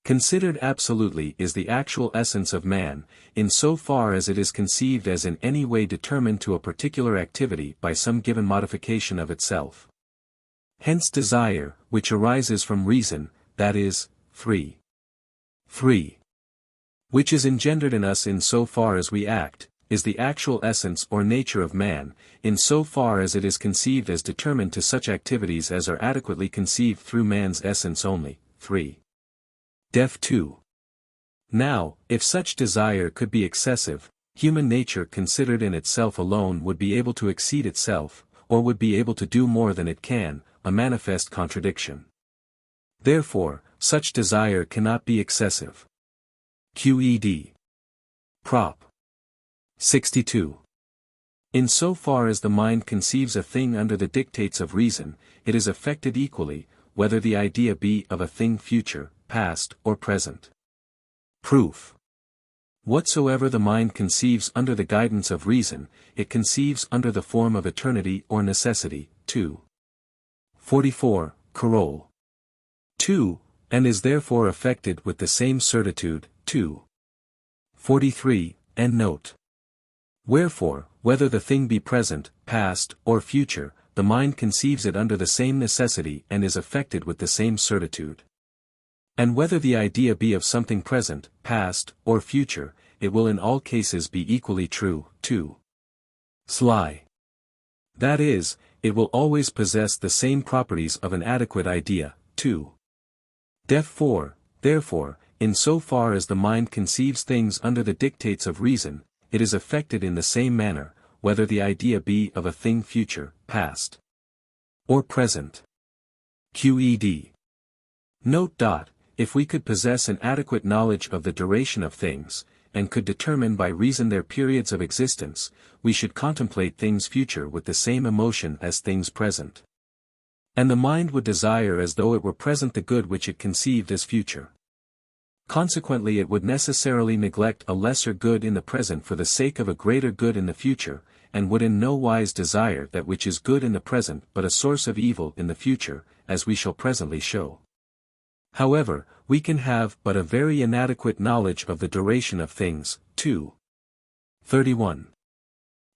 considered absolutely is the actual essence of man, in so far as it is conceived as in any way determined to a particular activity by some given modification of itself. Hence desire, which arises from reason, that is, 3. Which is engendered in us in so far as we act, is the actual essence or nature of man, in so far as it is conceived as determined to such activities as are adequately conceived through man's essence only. 3. Def 2. Now, if such desire could be excessive, human nature considered in itself alone would be able to exceed itself, or would be able to do more than it can, a manifest contradiction. Therefore, such desire cannot be excessive. Qed. Prop. 62. In so far as the mind conceives a thing under the dictates of reason, it is affected equally, whether the idea be of a thing future, past, or present. Proof. Whatsoever the mind conceives under the guidance of reason, it conceives under the form of eternity or necessity. 2. 44, Carol. 2, and is therefore affected with the same certitude. 2. 43, end note. Wherefore, whether the thing be present, past, or future, the mind conceives it under the same necessity and is affected with the same certitude. And whether the idea be of something present, past, or future, it will in all cases be equally true. 2. Sly. That is, it will always possess the same properties of an adequate idea. 2. Def 4, therefore, in so far as the mind conceives things under the dictates of reason, it is affected in the same manner, whether the idea be of a thing future, past, or present. Qed. Note. If we could possess an adequate knowledge of the duration of things, and could determine by reason their periods of existence, we should contemplate things future with the same emotion as things present. And the mind would desire as though it were present the good which it conceived as future. Consequently it would necessarily neglect a lesser good in the present for the sake of a greater good in the future, and would in no wise desire that which is good in the present but a source of evil in the future, as we shall presently show. However, we can have but a very inadequate knowledge of the duration of things. 2. 31.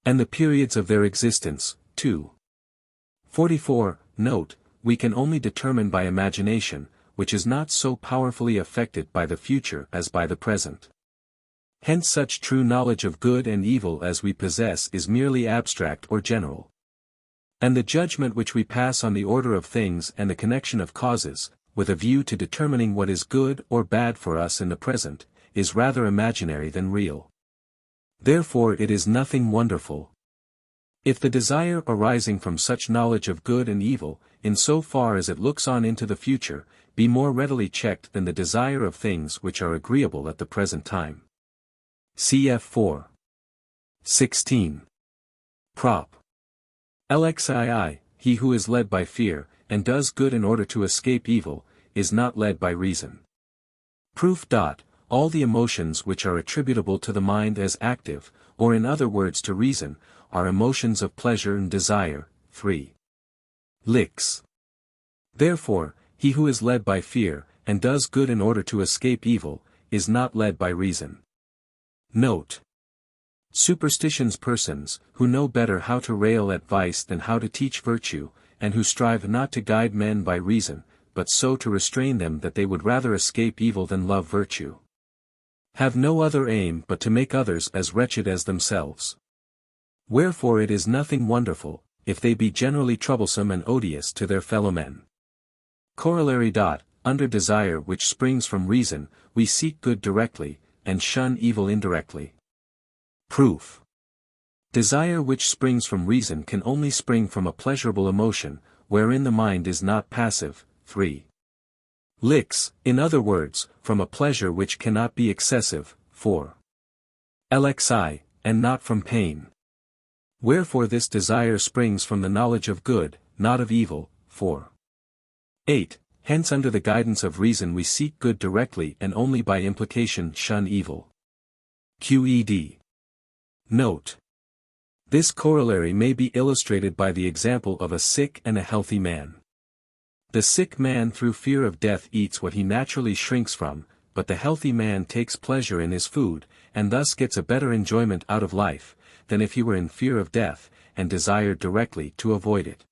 And the periods of their existence. 2. 44. Note, we can only determine by imagination, which is not so powerfully affected by the future as by the present. Hence such true knowledge of good and evil as we possess is merely abstract or general. And the judgment which we pass on the order of things and the connection of causes, with a view to determining what is good or bad for us in the present, is rather imaginary than real. Therefore it is nothing wonderful. If the desire arising from such knowledge of good and evil, in so far as it looks on into the future, be more readily checked than the desire of things which are agreeable at the present time. Cf. 4. 16. Prop. Lxii, he who is led by fear, and does good in order to escape evil, is not led by reason. Proof. All the emotions which are attributable to the mind as active, or in other words to reason, are emotions of pleasure and desire. 3. Lix. Therefore, he who is led by fear, and does good in order to escape evil, is not led by reason. Note. Superstitions persons, who know better how to rail at vice than how to teach virtue, and who strive not to guide men by reason, but so to restrain them that they would rather escape evil than love virtue, have no other aim but to make others as wretched as themselves. Wherefore it is nothing wonderful, if they be generally troublesome and odious to their fellow men. Corollary. Under desire which springs from reason, we seek good directly, and shun evil indirectly. Proof. Desire which springs from reason can only spring from a pleasurable emotion, wherein the mind is not passive. 3. Lix, in other words, from a pleasure which cannot be excessive. 4. Lxi, and not from pain. Wherefore this desire springs from the knowledge of good, not of evil. 4. 8. Hence under the guidance of reason we seek good directly and only by implication shun evil. Qed. Note. This corollary may be illustrated by the example of a sick and a healthy man. The sick man through fear of death eats what he naturally shrinks from, but the healthy man takes pleasure in his food, and thus gets a better enjoyment out of life, than if he were in fear of death, and desired directly to avoid it.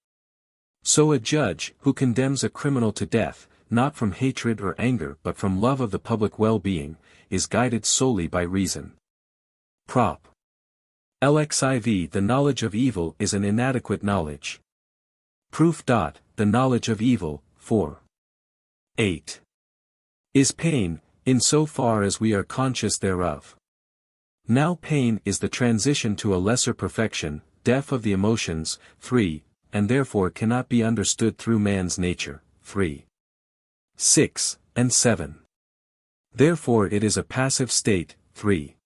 So a judge, who condemns a criminal to death, not from hatred or anger but from love of the public well-being, is guided solely by reason. Prop. Lxiv. The knowledge of evil is an inadequate knowledge. Proof. The knowledge of evil. 4. 8. Is pain, in so far as we are conscious thereof. Now pain is the transition to a lesser perfection, deaf of the emotions. 3, and therefore cannot be understood through man's nature. 3. 6, and 7. Therefore it is a passive state, 3.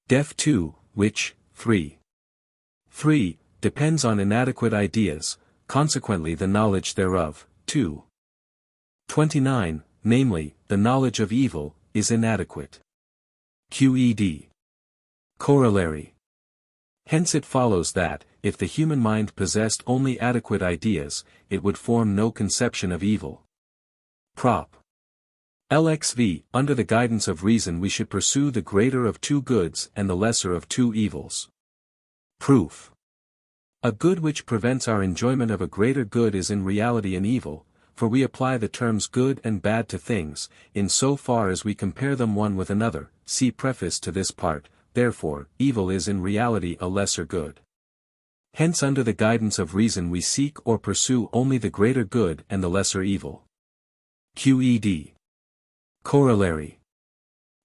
Def 2, which, 3. Depends on inadequate ideas, consequently the knowledge thereof, 2. 29, namely, the knowledge of evil, is inadequate. Qed. Corollary. Hence it follows that, if the human mind possessed only adequate ideas, it would form no conception of evil. Prop. LXV. Under the guidance of reason we should pursue the greater of two goods and the lesser of two evils. Proof. A good which prevents our enjoyment of a greater good is in reality an evil, for we apply the terms good and bad to things, in so far as we compare them one with another, see preface to this part. Therefore, evil is in reality a lesser good. Hence under the guidance of reason we seek or pursue only the greater good and the lesser evil. Qed. Corollary.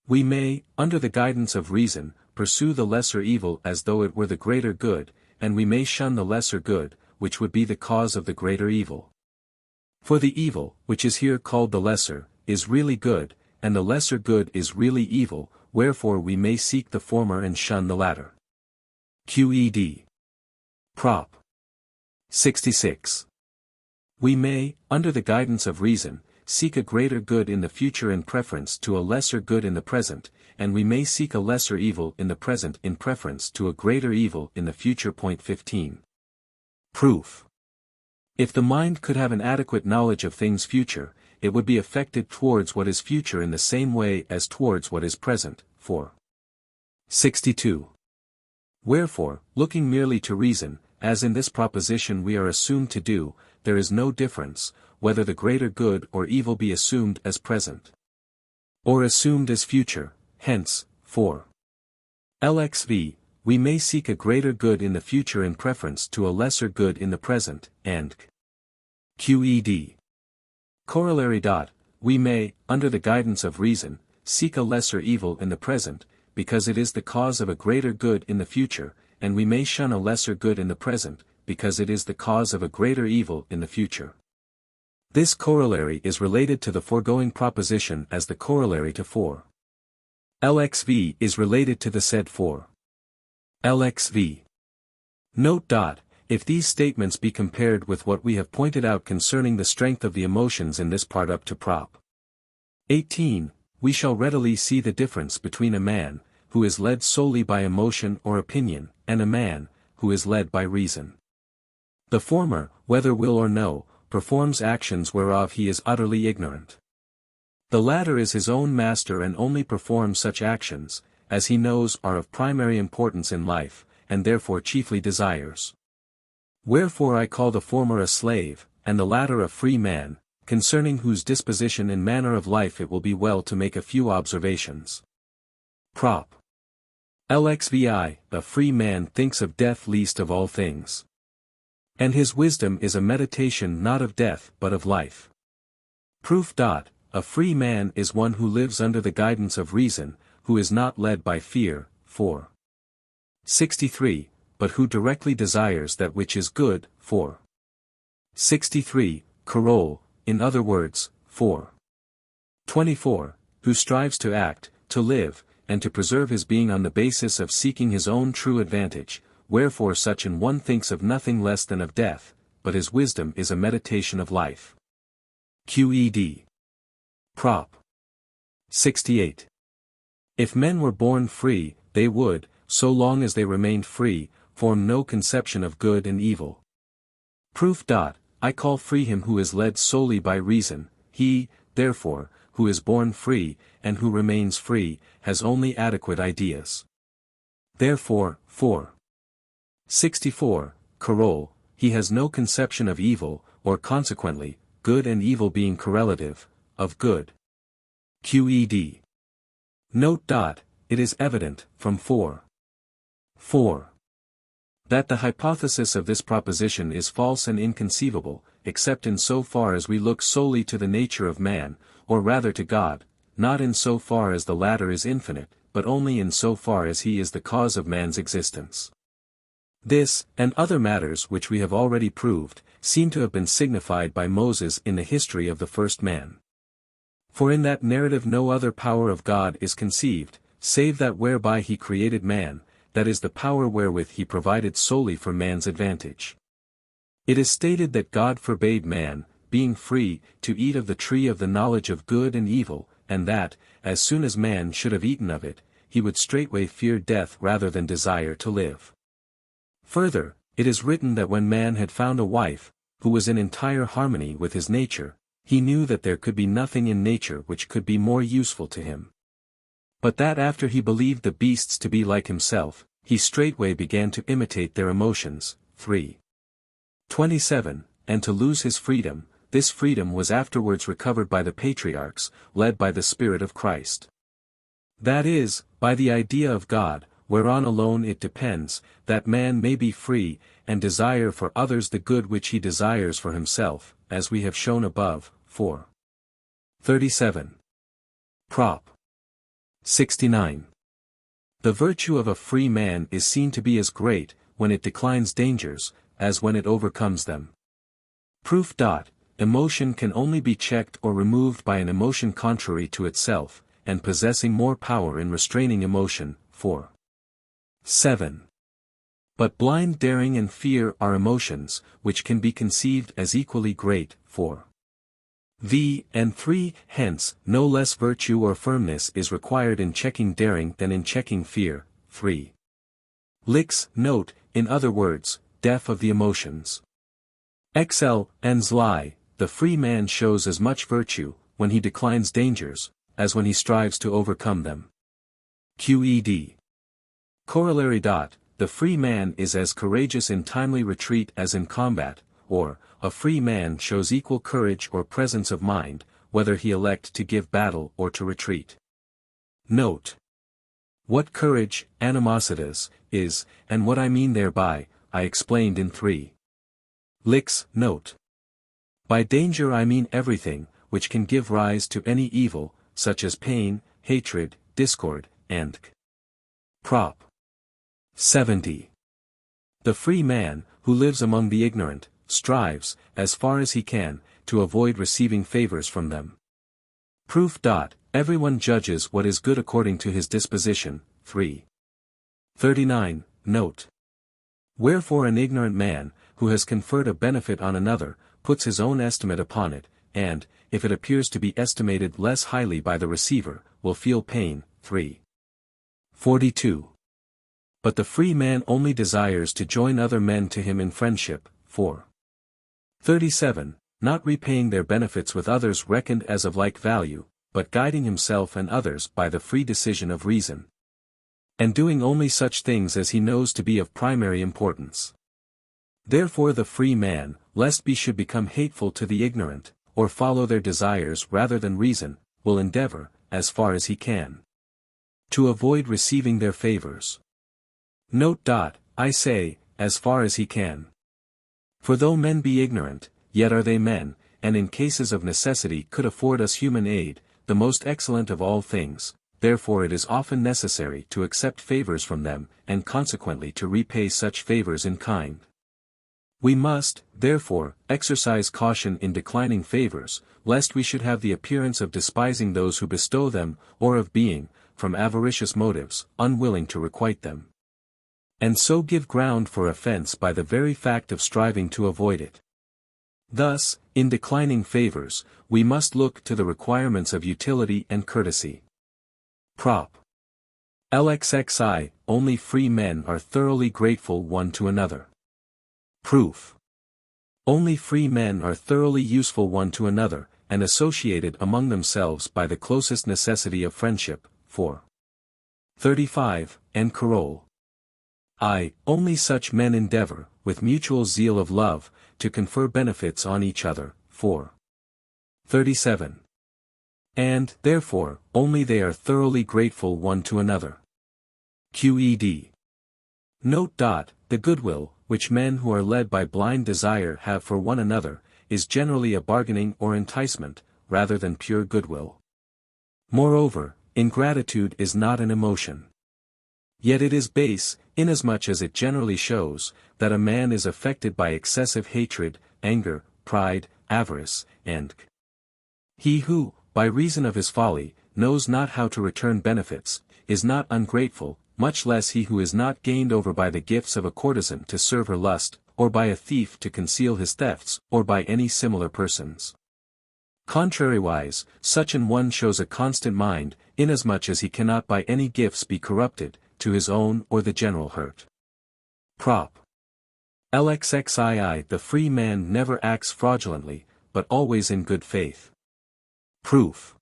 We may, under the guidance of reason, pursue the lesser evil as though it were the greater good, and we may shun the lesser good, which would be the cause of the greater evil. For the evil, which is here called the lesser, is really good, and the lesser good is really evil, wherefore we may seek the former and shun the latter. Qed. Prop. 66. We may, under the guidance of reason, seek a greater good in the future in preference to a lesser good in the present, and we may seek a lesser evil in the present in preference to a greater evil in the future. 15. Proof. If the mind could have an adequate knowledge of things future, it would be affected towards what is future in the same way as towards what is present. 4. 62. Wherefore, looking merely to reason, as in this proposition we are assumed to do, there is no difference, whether the greater good or evil be assumed as present, or assumed as future. Hence, 4. LXV, we may seek a greater good in the future in preference to a lesser good in the present, and Qed. Corollary. We may, under the guidance of reason, seek a lesser evil in the present, because it is the cause of a greater good in the future, and we may shun a lesser good in the present, because it is the cause of a greater evil in the future. This corollary is related to the foregoing proposition as the corollary to 4. LXV is related to the said 4. LXV. Note. If these statements be compared with what we have pointed out concerning the strength of the emotions in this part up to Prop. 18, we shall readily see the difference between a man, who is led solely by emotion or opinion, and a man, who is led by reason. The former, whether will or no, performs actions whereof he is utterly ignorant. The latter is his own master and only performs such actions, as he knows are of primary importance in life, and therefore chiefly desires. Wherefore I call the former a slave, and the latter a free man, concerning whose disposition and manner of life it will be well to make a few observations. Prop. LXVI, a free man thinks of death least of all things. And his wisdom is a meditation not of death but of life. Proof. A free man is one who lives under the guidance of reason, who is not led by fear. 4. 63, but who directly desires that which is good. 4. 63, Coroll, in other words. 4. 24, who strives to act, to live, and to preserve his being on the basis of seeking his own true advantage, wherefore such an one thinks of nothing less than of death, but his wisdom is a meditation of life. Qed. Prop. 68. If men were born free, they would, so long as they remained free, form no conception of good and evil. Proof. I call free him who is led solely by reason. He, therefore, who is born free, and who remains free, has only adequate ideas. Therefore, 4. 64, Coroll, he has no conception of evil, or consequently, good and evil being correlative, of good. Qed. Note. It is evident, from 4. 4. That the hypothesis of this proposition is false and inconceivable, except in so far as we look solely to the nature of man, or rather to God, not in so far as the latter is infinite, but only in so far as he is the cause of man's existence. This, and other matters which we have already proved, seem to have been signified by Moses in the history of the first man. For in that narrative no other power of God is conceived, save that whereby he created man, that is the power wherewith he provided solely for man's advantage. It is stated that God forbade man, being free, to eat of the tree of the knowledge of good and evil, and that, as soon as man should have eaten of it, he would straightway fear death rather than desire to live. Further, it is written that when man had found a wife, who was in entire harmony with his nature, he knew that there could be nothing in nature which could be more useful to him. But that after he believed the beasts to be like himself, he straightway began to imitate their emotions. 3. 27, and to lose his freedom. This freedom was afterwards recovered by the patriarchs, led by the Spirit of Christ. That is, by the idea of God, whereon alone it depends, that man may be free, and desire for others the good which he desires for himself, as we have shown above. 4. 37. Prop. 69. The virtue of a free man is seen to be as great, when it declines dangers, as when it overcomes them. Proof. Emotion can only be checked or removed by an emotion contrary to itself, and possessing more power in restraining emotion. 4. 7. But blind daring and fear are emotions, which can be conceived as equally great. 4. V. and 3. Hence, no less virtue or firmness is required in checking daring than in checking fear. 3. Licks. Note, in other words, deaf of the emotions. XL. and Zli. The free man shows as much virtue, when he declines dangers, as when he strives to overcome them. QED. Corollary. The free man is as courageous in timely retreat as in combat, or, a free man shows equal courage or presence of mind, whether he elect to give battle or to retreat. Note. What courage, animositas, is, and what I mean thereby, I explained in 3. Licks. Note. By danger I mean everything, which can give rise to any evil, such as pain, hatred, discord, and Prop. 70. The free man, who lives among the ignorant, strives, as far as he can, to avoid receiving favors from them. Proof. Everyone judges what is good according to his disposition. 3. 39. Note. Wherefore an ignorant man, who has conferred a benefit on another, puts his own estimate upon it, and, if it appears to be estimated less highly by the receiver, will feel pain. 3. 42. But the free man only desires to join other men to him in friendship. 4. 37. Not repaying their benefits with others reckoned as of like value, but guiding himself and others by the free decision of reason. And doing only such things as he knows to be of primary importance. Therefore the free man, lest he should become hateful to the ignorant, or follow their desires rather than reason, will endeavor, as far as he can, to avoid receiving their favors. Note. I say, as far as he can. For though men be ignorant, yet are they men, and in cases of necessity could afford us human aid, the most excellent of all things, therefore it is often necessary to accept favors from them, and consequently to repay such favors in kind. We must, therefore, exercise caution in declining favors, lest we should have the appearance of despising those who bestow them, or of being, from avaricious motives, unwilling to requite them. And so give ground for offense by the very fact of striving to avoid it. Thus, in declining favors, we must look to the requirements of utility and courtesy. Prop. LXXI. Only free men are thoroughly grateful one to another. Proof. Only free men are thoroughly useful one to another, and associated among themselves by the closest necessity of friendship. 4. 35. And Carole. Only such men endeavor, with mutual zeal of love, to confer benefits on each other. 4. 37. And, therefore, only they are thoroughly grateful one to another. QED. Note. The goodwill, which men who are led by blind desire have for one another, is generally a bargaining or enticement, rather than pure goodwill. Moreover, ingratitude is not an emotion. Yet it is base, inasmuch as it generally shows, that a man is affected by excessive hatred, anger, pride, avarice, and he who, by reason of his folly, knows not how to return benefits, is not ungrateful, much less he who is not gained over by the gifts of a courtesan to serve her lust, or by a thief to conceal his thefts, or by any similar persons. Contrariwise, such an one shows a constant mind, inasmuch as he cannot by any gifts be corrupted, to his own or the general hurt. Prop. LXXII. The free man never acts fraudulently, but always in good faith. Proof.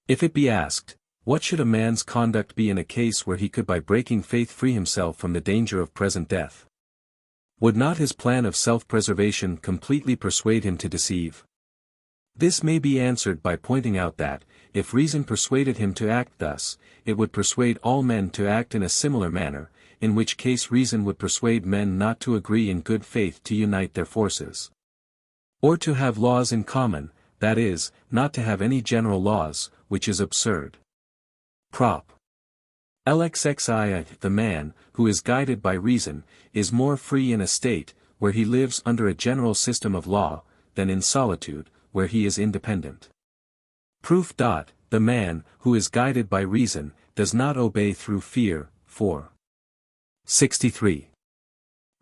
If it be asked, what should a man's conduct be in a case where he could by breaking faith free himself from the danger of present death? Would not his plan of self-preservation completely persuade him to deceive? This may be answered by pointing out that, if reason persuaded him to act thus, it would persuade all men to act in a similar manner, in which case reason would persuade men not to agree in good faith to unite their forces. Or to have laws in common, that is, not to have any general laws, which is absurd. Prop. LXXII. The man, who is guided by reason, is more free in a state, where he lives under a general system of law, than in solitude, where he is independent. Proof. The man, who is guided by reason, does not obey through fear. 4. 63.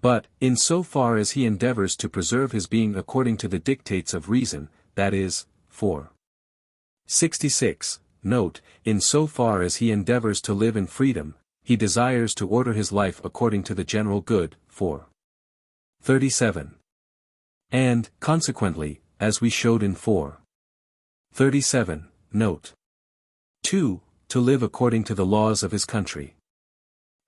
But, in so far as he endeavors to preserve his being according to the dictates of reason, that is, 4. 66. Note, in so far as he endeavors to live in freedom, he desires to order his life according to the general good. 4. 37. And, consequently, as we showed in 4. 37, note. 2. To live according to the laws of his country.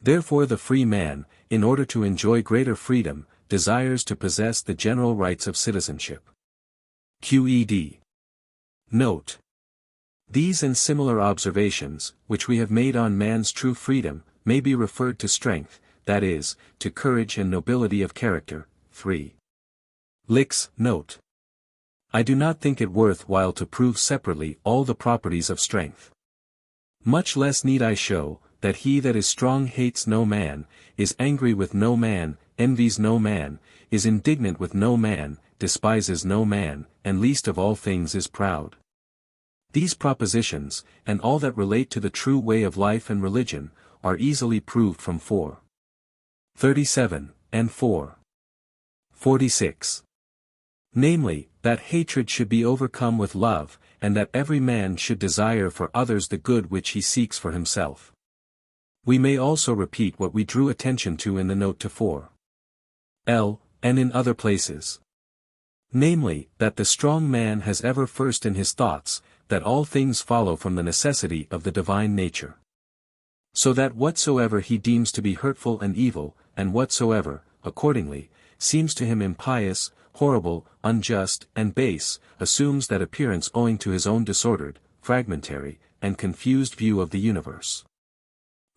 Therefore the free man, in order to enjoy greater freedom, desires to possess the general rights of citizenship. QED. Note. These and similar observations, which we have made on man's true freedom, may be referred to strength, that is, to courage and nobility of character. 3. Lix. Note. I do not think it worth while to prove separately all the properties of strength. Much less need I show, that he that is strong hates no man, is angry with no man, envies no man, is indignant with no man, despises no man, and least of all things is proud. These propositions, and all that relate to the true way of life and religion, are easily proved from 4. 37, and 4. 46. Namely, that hatred should be overcome with love, and that every man should desire for others the good which he seeks for himself. We may also repeat what we drew attention to in the note to 4. L, and in other places. Namely, that the strong man has ever first in his thoughts, that all things follow from the necessity of the divine nature. So that whatsoever he deems to be hurtful and evil, and whatsoever, accordingly, seems to him impious, horrible, unjust, and base, assumes that appearance owing to his own disordered, fragmentary, and confused view of the universe.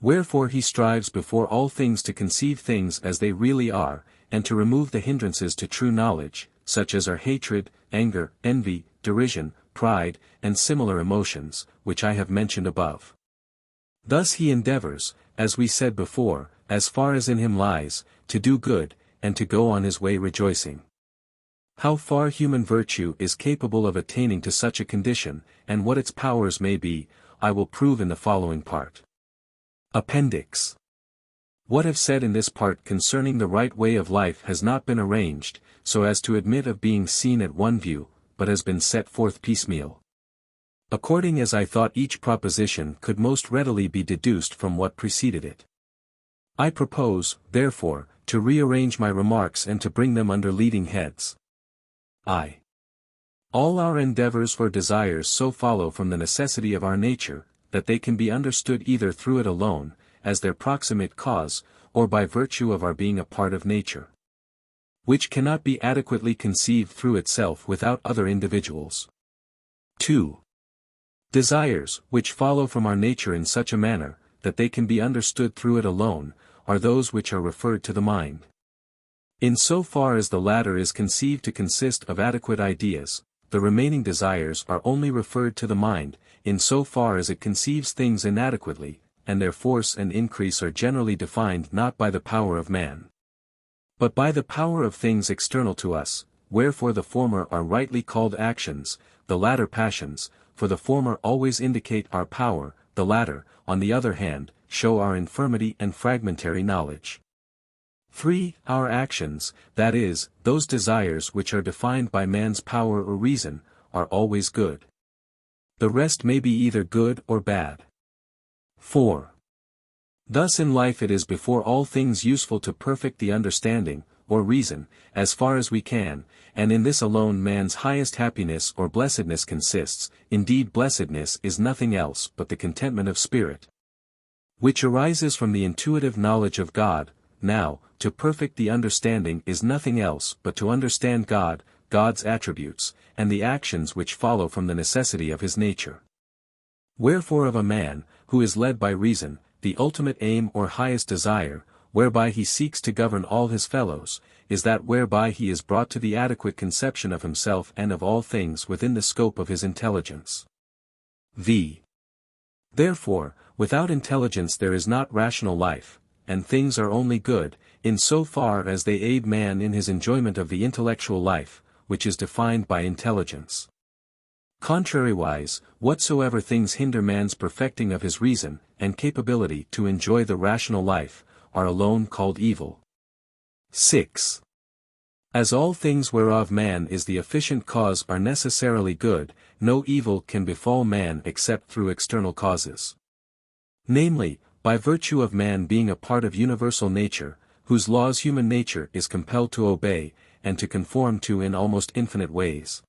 Wherefore he strives before all things to conceive things as they really are, and to remove the hindrances to true knowledge, such as are hatred, anger, envy, derision, pride, and similar emotions, which I have mentioned above. Thus he endeavors, as we said before, as far as in him lies, to do good, and to go on his way rejoicing. How far human virtue is capable of attaining to such a condition, and what its powers may be, I will prove in the following part. Appendix. What I've said in this part concerning the right way of life has not been arranged, so as to admit of being seen at one view, but has been set forth piecemeal. According as I thought each proposition could most readily be deduced from what preceded it. I propose, therefore, to rearrange my remarks and to bring them under leading heads. I. All our endeavors or desires so follow from the necessity of our nature, that they can be understood either through it alone, as their proximate cause, or by virtue of our being a part of nature, which cannot be adequately conceived through itself without other individuals. 2. Desires, which follow from our nature in such a manner, that they can be understood through it alone, are those which are referred to the mind. In so far as the latter is conceived to consist of adequate ideas, the remaining desires are only referred to the mind, in so far as it conceives things inadequately, and their force and increase are generally defined not by the power of man, but by the power of things external to us, wherefore the former are rightly called actions, the latter passions, for the former always indicate our power, the latter, on the other hand, show our infirmity and fragmentary knowledge. 3. Our actions, that is, those desires which are defined by man's power or reason, are always good. The rest may be either good or bad. 4. Thus in life it is before all things useful to perfect the understanding, or reason, as far as we can, and in this alone man's highest happiness or blessedness consists. Indeed blessedness is nothing else but the contentment of spirit, which arises from the intuitive knowledge of God. Now, to perfect the understanding is nothing else but to understand God, God's attributes, and the actions which follow from the necessity of his nature. Wherefore of a man, who is led by reason, the ultimate aim or highest desire, whereby he seeks to govern all his fellows, is that whereby he is brought to the adequate conception of himself and of all things within the scope of his intelligence. Therefore, without intelligence there is not rational life, and things are only good, in so far as they aid man in his enjoyment of the intellectual life, which is defined by intelligence. Contrariwise, whatsoever things hinder man's perfecting of his reason, and capability to enjoy the rational life, are alone called evil. 6. As all things whereof man is the efficient cause are necessarily good, no evil can befall man except through external causes. Namely, by virtue of man being a part of universal nature, whose laws human nature is compelled to obey, and to conform to in almost infinite ways.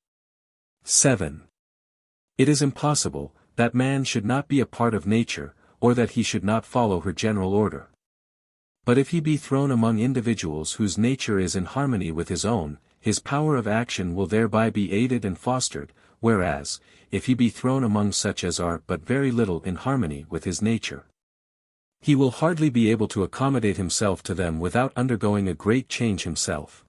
7. It is impossible, that man should not be a part of nature, or that he should not follow her general order. But if he be thrown among individuals whose nature is in harmony with his own, his power of action will thereby be aided and fostered, whereas, if he be thrown among such as are but very little in harmony with his nature, he will hardly be able to accommodate himself to them without undergoing a great change himself.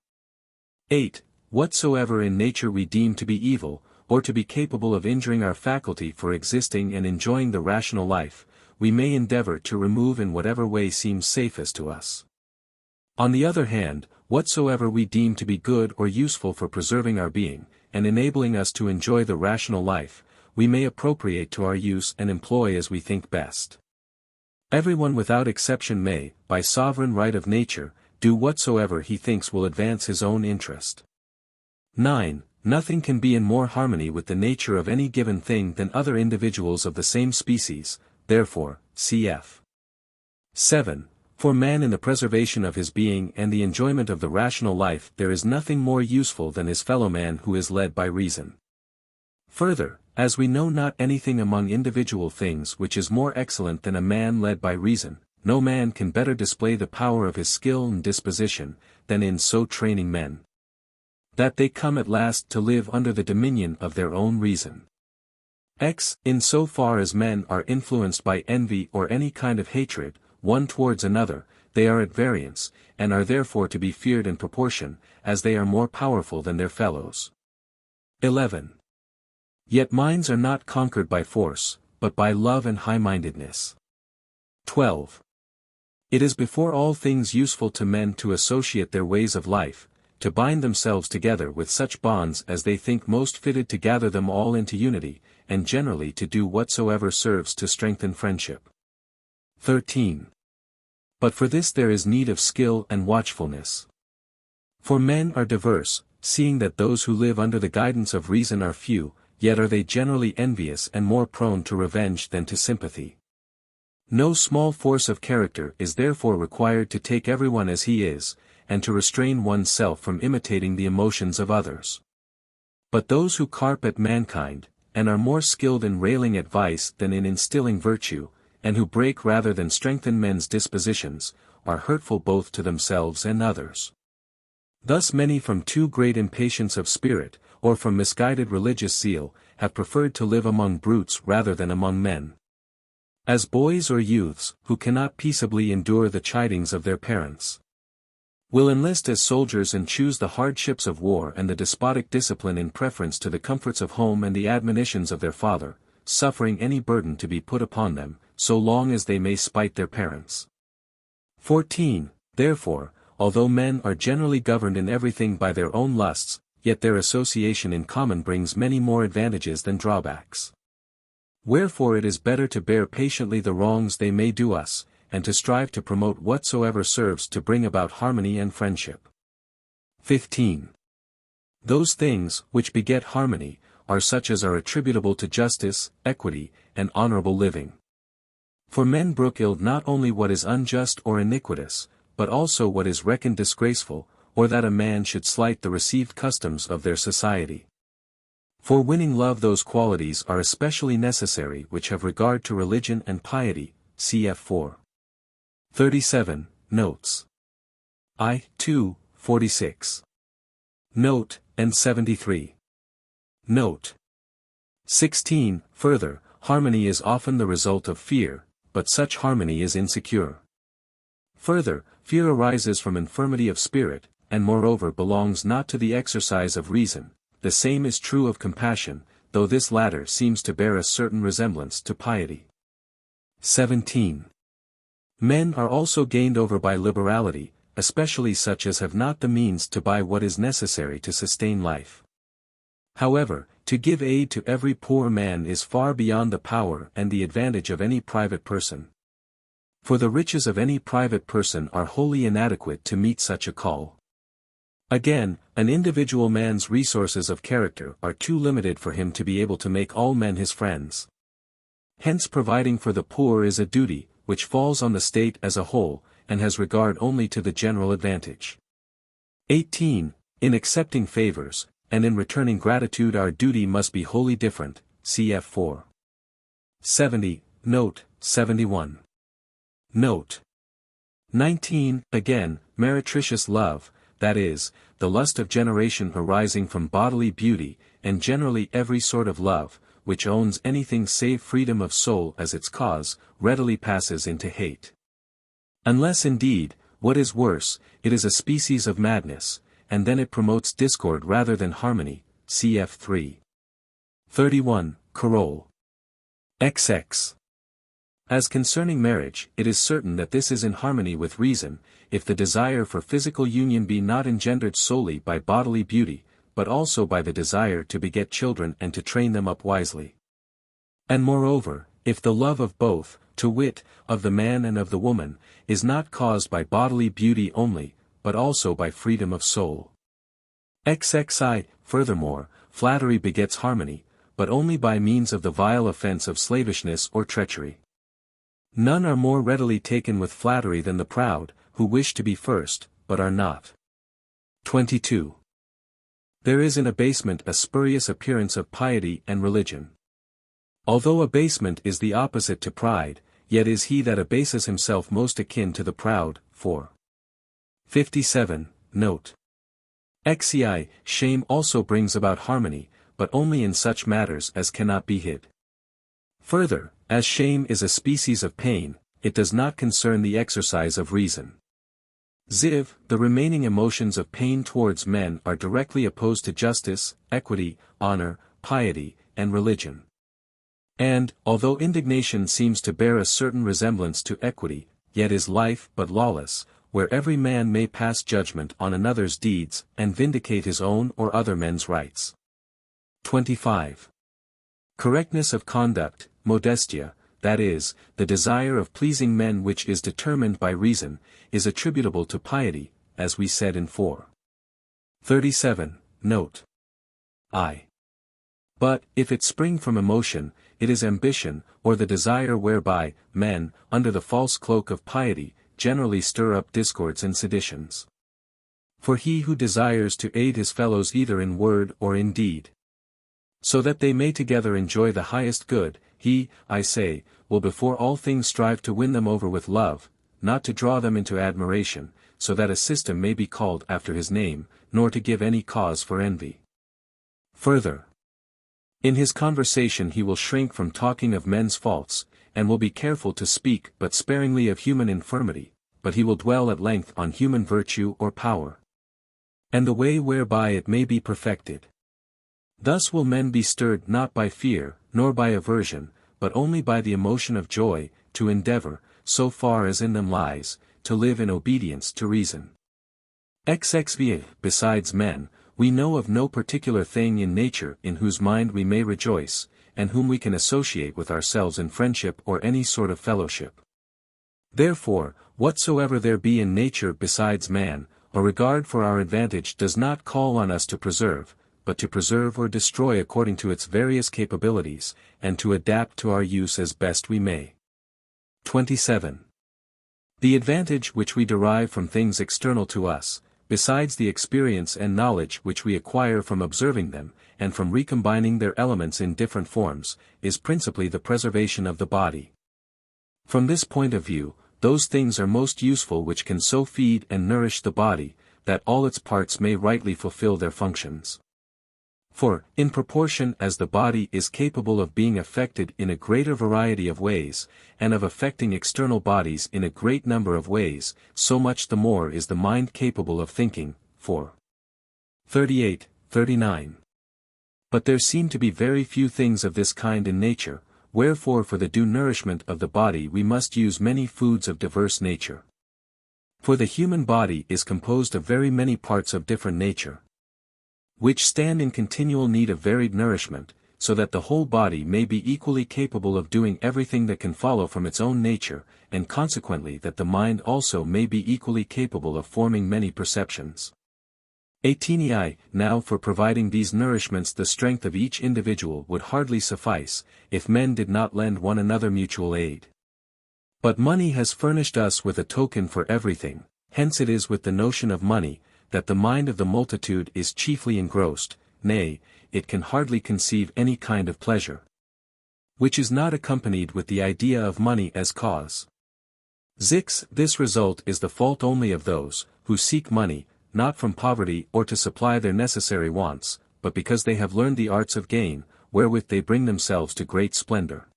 8. Whatsoever in nature we deem to be evil, or to be capable of injuring our faculty for existing and enjoying the rational life, we may endeavor to remove in whatever way seems safest to us. On the other hand, whatsoever we deem to be good or useful for preserving our being, and enabling us to enjoy the rational life, we may appropriate to our use and employ as we think best. Everyone without exception may, by sovereign right of nature, do whatsoever he thinks will advance his own interest. 9. Nothing can be in more harmony with the nature of any given thing than other individuals of the same species, therefore, cf. 7. For man in the preservation of his being and the enjoyment of the rational life there is nothing more useful than his fellow-man who is led by reason. Further, as we know not anything among individual things which is more excellent than a man led by reason, no man can better display the power of his skill and disposition, than in so training men, that they come at last to live under the dominion of their own reason. In so far as men are influenced by envy or any kind of hatred, one towards another, they are at variance, and are therefore to be feared in proportion, as they are more powerful than their fellows. 11. Yet minds are not conquered by force, but by love and high-mindedness. 12. It is before all things useful to men to associate their ways of life, to bind themselves together with such bonds as they think most fitted to gather them all into unity, and generally to do whatsoever serves to strengthen friendship. 13. But for this there is need of skill and watchfulness. For men are diverse, seeing that those who live under the guidance of reason are few, yet are they generally envious and more prone to revenge than to sympathy. No small force of character is therefore required to take everyone as he is, and to restrain oneself from imitating the emotions of others. But those who carp at mankind, and are more skilled in railing at vice than in instilling virtue, and who break rather than strengthen men's dispositions, are hurtful both to themselves and others. Thus many from too great impatience of spirit, or from misguided religious zeal, have preferred to live among brutes rather than among men. As boys or youths, who cannot peaceably endure the chidings of their parents, will enlist as soldiers and choose the hardships of war and the despotic discipline in preference to the comforts of home and the admonitions of their father, suffering any burden to be put upon them, so long as they may spite their parents. 14. Therefore, although men are generally governed in everything by their own lusts, yet their association in common brings many more advantages than drawbacks. Wherefore it is better to bear patiently the wrongs they may do us, and to strive to promote whatsoever serves to bring about harmony and friendship. 15. Those things, which beget harmony, are such as are attributable to justice, equity, and honorable living. For men brook ill not only what is unjust or iniquitous, but also what is reckoned disgraceful, or that a man should slight the received customs of their society. For winning love those qualities are especially necessary which have regard to religion and piety, cf. 4. 37, notes. I, 2, 46. Note, and 73. Note. 16, further, harmony is often the result of fear, but such harmony is insecure. Further, fear arises from infirmity of spirit, and moreover belongs not to the exercise of reason. The same is true of compassion, though this latter seems to bear a certain resemblance to piety. 17. Men are also gained over by liberality, especially such as have not the means to buy what is necessary to sustain life. However, to give aid to every poor man is far beyond the power and the advantage of any private person. For the riches of any private person are wholly inadequate to meet such a call. Again, an individual man's resources of character are too limited for him to be able to make all men his friends. Hence providing for the poor is a duty, which falls on the state as a whole, and has regard only to the general advantage. 18. In accepting favors, and in returning gratitude our duty must be wholly different, cf. 4. 70, note, 71. Note. 19. Again, meretricious love, that is, the lust of generation arising from bodily beauty, and generally every sort of love, which owns anything save freedom of soul as its cause, readily passes into hate. Unless indeed, what is worse, it is a species of madness, and then it promotes discord rather than harmony, cf. 3. 31, Carol. XX. As concerning marriage, it is certain that this is in harmony with reason, if the desire for physical union be not engendered solely by bodily beauty, but also by the desire to beget children and to train them up wisely. And moreover, if the love of both, to wit, of the man and of the woman, is not caused by bodily beauty only, but also by freedom of soul. XXI, furthermore, flattery begets harmony, but only by means of the vile offense of slavishness or treachery. None are more readily taken with flattery than the proud, who wish to be first, but are not. 22. There is in abasement a spurious appearance of piety and religion. Although abasement is the opposite to pride, yet is he that abases himself most akin to the proud, 4. 57, note. XCI, shame also brings about harmony, but only in such matters as cannot be hid. Further, as shame is a species of pain, it does not concern the exercise of reason. Ziv, the remaining emotions of pain towards men are directly opposed to justice, equity, honor, piety, and religion. And, although indignation seems to bear a certain resemblance to equity, yet is life but lawless, where every man may pass judgment on another's deeds, and vindicate his own or other men's rights. 25. Correctness of conduct, modestia, that is, the desire of pleasing men which is determined by reason, is attributable to piety, as we said in 4. 37, note. I. But, if it spring from emotion, it is ambition, or the desire whereby, men, under the false cloak of piety, generally stir up discords and seditions. For he who desires to aid his fellows either in word or in deed, so that they may together enjoy the highest good, he, I say, will before all things strive to win them over with love, not to draw them into admiration, so that a system may be called after his name, nor to give any cause for envy. Further, in his conversation he will shrink from talking of men's faults, and will be careful to speak but sparingly of human infirmity, but he will dwell at length on human virtue or power, and the way whereby it may be perfected. Thus will men be stirred not by fear, nor by aversion, but only by the emotion of joy, to endeavor, so far as in them lies, to live in obedience to reason. XXV. Besides men, we know of no particular thing in nature in whose mind we may rejoice, and whom we can associate with ourselves in friendship or any sort of fellowship. Therefore, whatsoever there be in nature besides man, a regard for our advantage does not call on us to preserve, but to preserve or destroy according to its various capabilities, and to adapt to our use as best we may. 27. The advantage which we derive from things external to us, besides the experience and knowledge which we acquire from observing them, and from recombining their elements in different forms, is principally the preservation of the body. From this point of view, those things are most useful which can so feed and nourish the body, that all its parts may rightly fulfill their functions. For, in proportion as the body is capable of being affected in a greater variety of ways, and of affecting external bodies in a great number of ways, so much the more is the mind capable of thinking. 4. 38, 39. But there seem to be very few things of this kind in nature, wherefore for the due nourishment of the body we must use many foods of diverse nature. For the human body is composed of very many parts of different nature, which stand in continual need of varied nourishment, so that the whole body may be equally capable of doing everything that can follow from its own nature, and consequently that the mind also may be equally capable of forming many perceptions. 18. Now for providing these nourishments the strength of each individual would hardly suffice, if men did not lend one another mutual aid. But money has furnished us with a token for everything, hence it is with the notion of money, that the mind of the multitude is chiefly engrossed, nay, it can hardly conceive any kind of pleasure, which is not accompanied with the idea of money as cause. 6. This result is the fault only of those, who seek money, not from poverty or to supply their necessary wants, but because they have learned the arts of gain, wherewith they bring themselves to great splendor.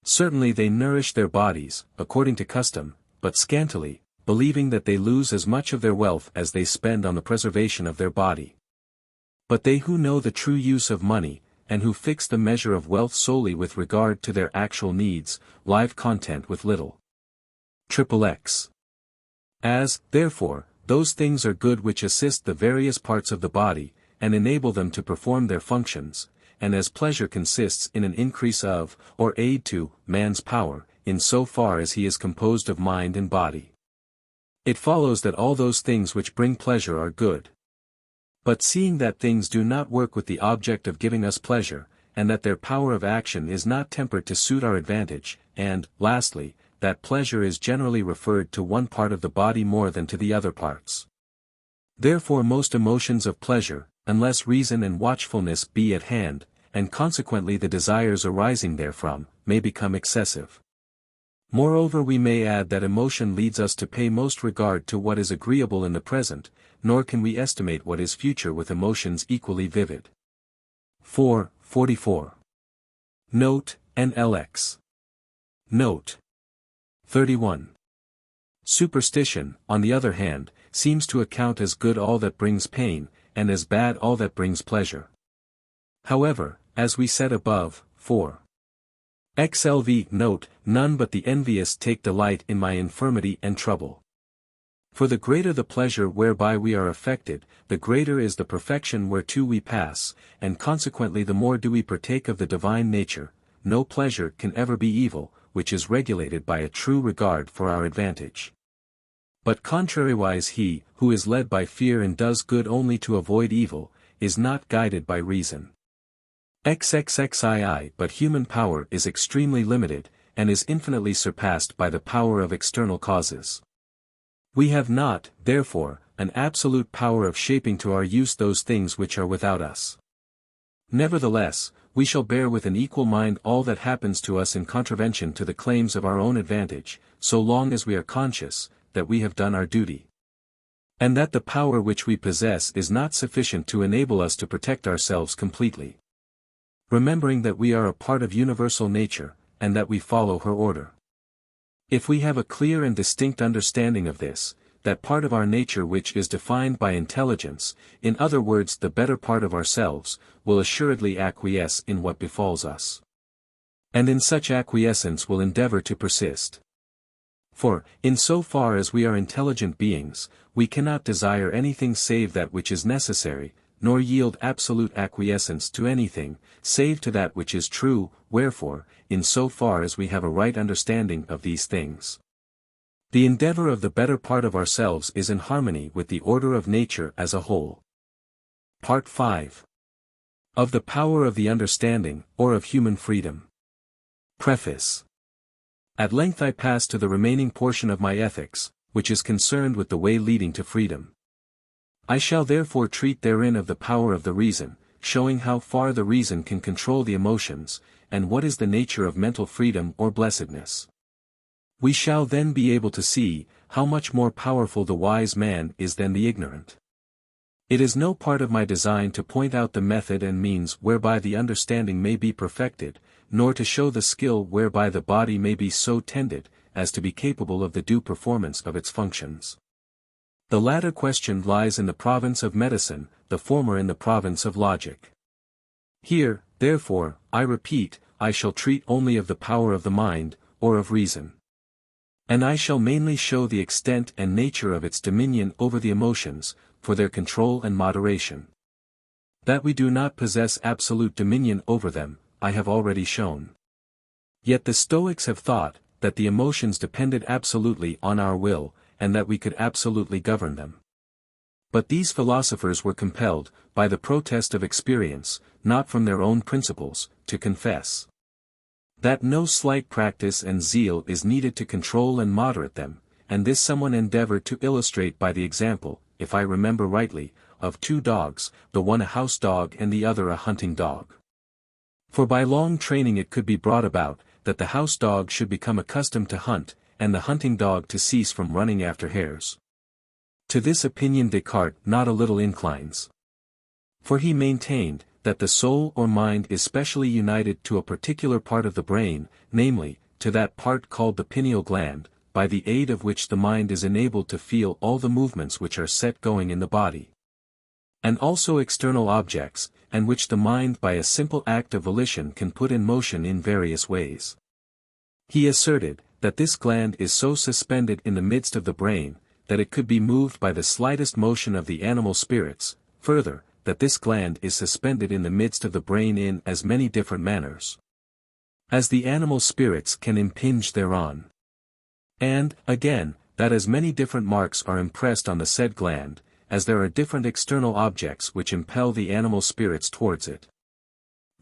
Certainly they nourish their bodies, according to custom, but scantily, believing that they lose as much of their wealth as they spend on the preservation of their body. But they who know the true use of money, and who fix the measure of wealth solely with regard to their actual needs, live content with little. XXX. As, therefore, those things are good which assist the various parts of the body, and enable them to perform their functions, and as pleasure consists in an increase of, or aid to, man's power, in so far as he is composed of mind and body, it follows that all those things which bring pleasure are good. But seeing that things do not work with the object of giving us pleasure, and that their power of action is not tempered to suit our advantage, and, lastly, that pleasure is generally referred to one part of the body more than to the other parts. Therefore most emotions of pleasure, unless reason and watchfulness be at hand, and consequently the desires arising therefrom, may become excessive. Moreover we may add that emotion leads us to pay most regard to what is agreeable in the present, nor can we estimate what is future with emotions equally vivid. 4. 44. Note, NLX. Note. 31. Superstition, on the other hand, seems to account as good all that brings pain, and as bad all that brings pleasure. However, as we said above, 4. XLV note, none but the envious take delight in my infirmity and trouble. For the greater the pleasure whereby we are affected, the greater is the perfection whereto we pass, and consequently the more do we partake of the divine nature. No pleasure can ever be evil, which is regulated by a true regard for our advantage. But contrariwise he, who is led by fear and does good only to avoid evil, is not guided by reason. XXXII. But human power is extremely limited, and is infinitely surpassed by the power of external causes. We have not, therefore, an absolute power of shaping to our use those things which are without us. Nevertheless, we shall bear with an equal mind all that happens to us in contravention to the claims of our own advantage, so long as we are conscious that we have done our duty, and that the power which we possess is not sufficient to enable us to protect ourselves completely. Remembering that we are a part of universal nature, and that we follow her order. If we have a clear and distinct understanding of this, that part of our nature which is defined by intelligence, in other words the better part of ourselves, will assuredly acquiesce in what befalls us. And in such acquiescence will endeavor to persist. For, in so far as we are intelligent beings, we cannot desire anything save that which is necessary, nor yield absolute acquiescence to anything, save to that which is true, wherefore, in so far as we have a right understanding of these things, the endeavor of the better part of ourselves is in harmony with the order of nature as a whole. Part 5. Of the power of the understanding, or of human freedom. Preface. At length I pass to the remaining portion of my ethics, which is concerned with the way leading to freedom. I shall therefore treat therein of the power of the reason, showing how far the reason can control the emotions, and what is the nature of mental freedom or blessedness. We shall then be able to see, how much more powerful the wise man is than the ignorant. It is no part of my design to point out the method and means whereby the understanding may be perfected, nor to show the skill whereby the body may be so tended, as to be capable of the due performance of its functions. The latter question lies in the province of medicine, the former in the province of logic. Here, therefore, I repeat, I shall treat only of the power of the mind, or of reason. And I shall mainly show the extent and nature of its dominion over the emotions, for their control and moderation. That we do not possess absolute dominion over them, I have already shown. Yet the Stoics have thought, that the emotions depended absolutely on our will, and that we could absolutely govern them. But these philosophers were compelled, by the protest of experience, not from their own principles, to confess that no slight practice and zeal is needed to control and moderate them, and this someone endeavored to illustrate by the example, if I remember rightly, of two dogs, the one a house dog and the other a hunting dog. For by long training it could be brought about, that the house dog should become accustomed to hunt, and the hunting dog to cease from running after hares. To this opinion Descartes not a little inclines. For he maintained, that the soul or mind is specially united to a particular part of the brain, namely, to that part called the pineal gland, by the aid of which the mind is enabled to feel all the movements which are set going in the body, and also external objects, and which the mind by a simple act of volition can put in motion in various ways. He asserted, that this gland is so suspended in the midst of the brain, that it could be moved by the slightest motion of the animal spirits, further, that this gland is suspended in the midst of the brain in as many different manners as the animal spirits can impinge thereon. And, again, that as many different marks are impressed on the said gland, as there are different external objects which impel the animal spirits towards it.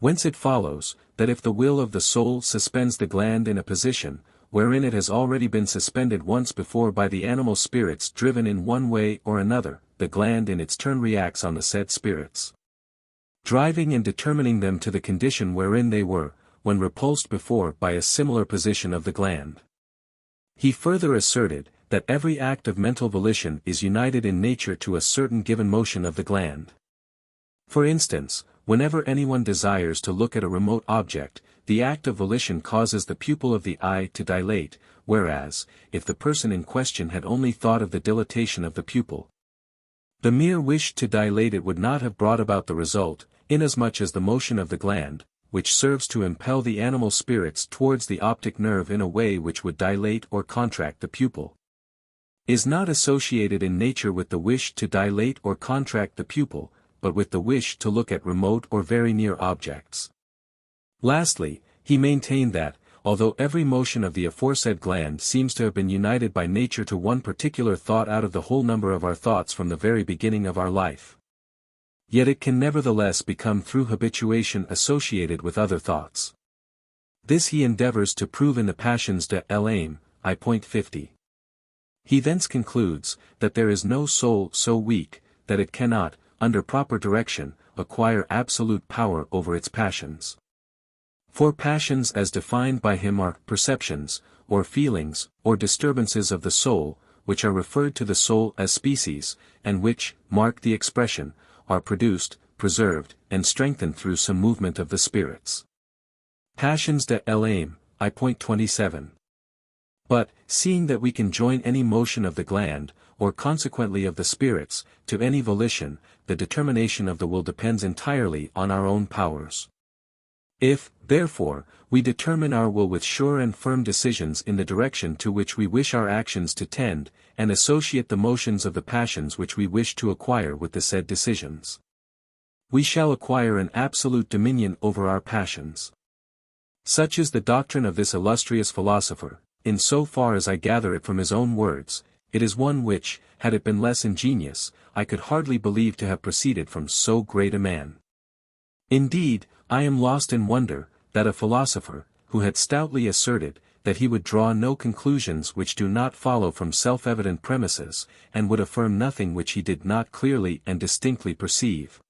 Whence it follows, that if the will of the soul suspends the gland in a position, wherein it has already been suspended once before by the animal spirits driven in one way or another, the gland in its turn reacts on the said spirits, driving and determining them to the condition wherein they were, when repulsed before by a similar position of the gland. He further asserted, that every act of mental volition is united in nature to a certain given motion of the gland. For instance, whenever anyone desires to look at a remote object, the act of volition causes the pupil of the eye to dilate, whereas, if the person in question had only thought of the dilatation of the pupil, the mere wish to dilate it would not have brought about the result, inasmuch as the motion of the gland, which serves to impel the animal spirits towards the optic nerve in a way which would dilate or contract the pupil, is not associated in nature with the wish to dilate or contract the pupil, but with the wish to look at remote or very near objects. Lastly, he maintained that, although every motion of the aforesaid gland seems to have been united by nature to one particular thought out of the whole number of our thoughts from the very beginning of our life, yet it can nevertheless become through habituation associated with other thoughts. This he endeavors to prove in the passions de l'âme, I. 50. He thence concludes, that there is no soul so weak, that it cannot, under proper direction, acquire absolute power over its passions. For passions as defined by him are perceptions, or feelings, or disturbances of the soul, which are referred to the soul as species, and which, mark the expression, are produced, preserved, and strengthened through some movement of the spirits. Passions de l'âme, I. 27. But, seeing that we can join any motion of the gland, or consequently of the spirits, to any volition, the determination of the will depends entirely on our own powers. If, therefore, we determine our will with sure and firm decisions in the direction to which we wish our actions to tend, and associate the motions of the passions which we wish to acquire with the said decisions, we shall acquire an absolute dominion over our passions. Such is the doctrine of this illustrious philosopher. In so far as I gather it from his own words, it is one which, had it been less ingenious, I could hardly believe to have proceeded from so great a man. Indeed, I am lost in wonder, that a philosopher, who had stoutly asserted, that he would draw no conclusions which do not follow from self-evident premises, and would affirm nothing which he did not clearly and distinctly perceive,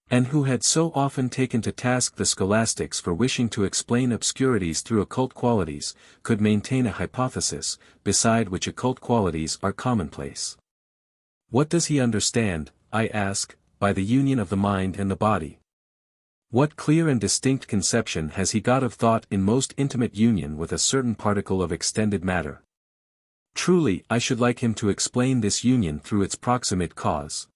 and who had so often taken to task the scholastics for wishing to explain obscurities through occult qualities, could maintain a hypothesis, beside which occult qualities are commonplace. What does he understand, I ask, by the union of the mind and the body? What clear and distinct conception has he got of thought in most intimate union with a certain particle of extended matter? Truly, I should like him to explain this union through its proximate cause.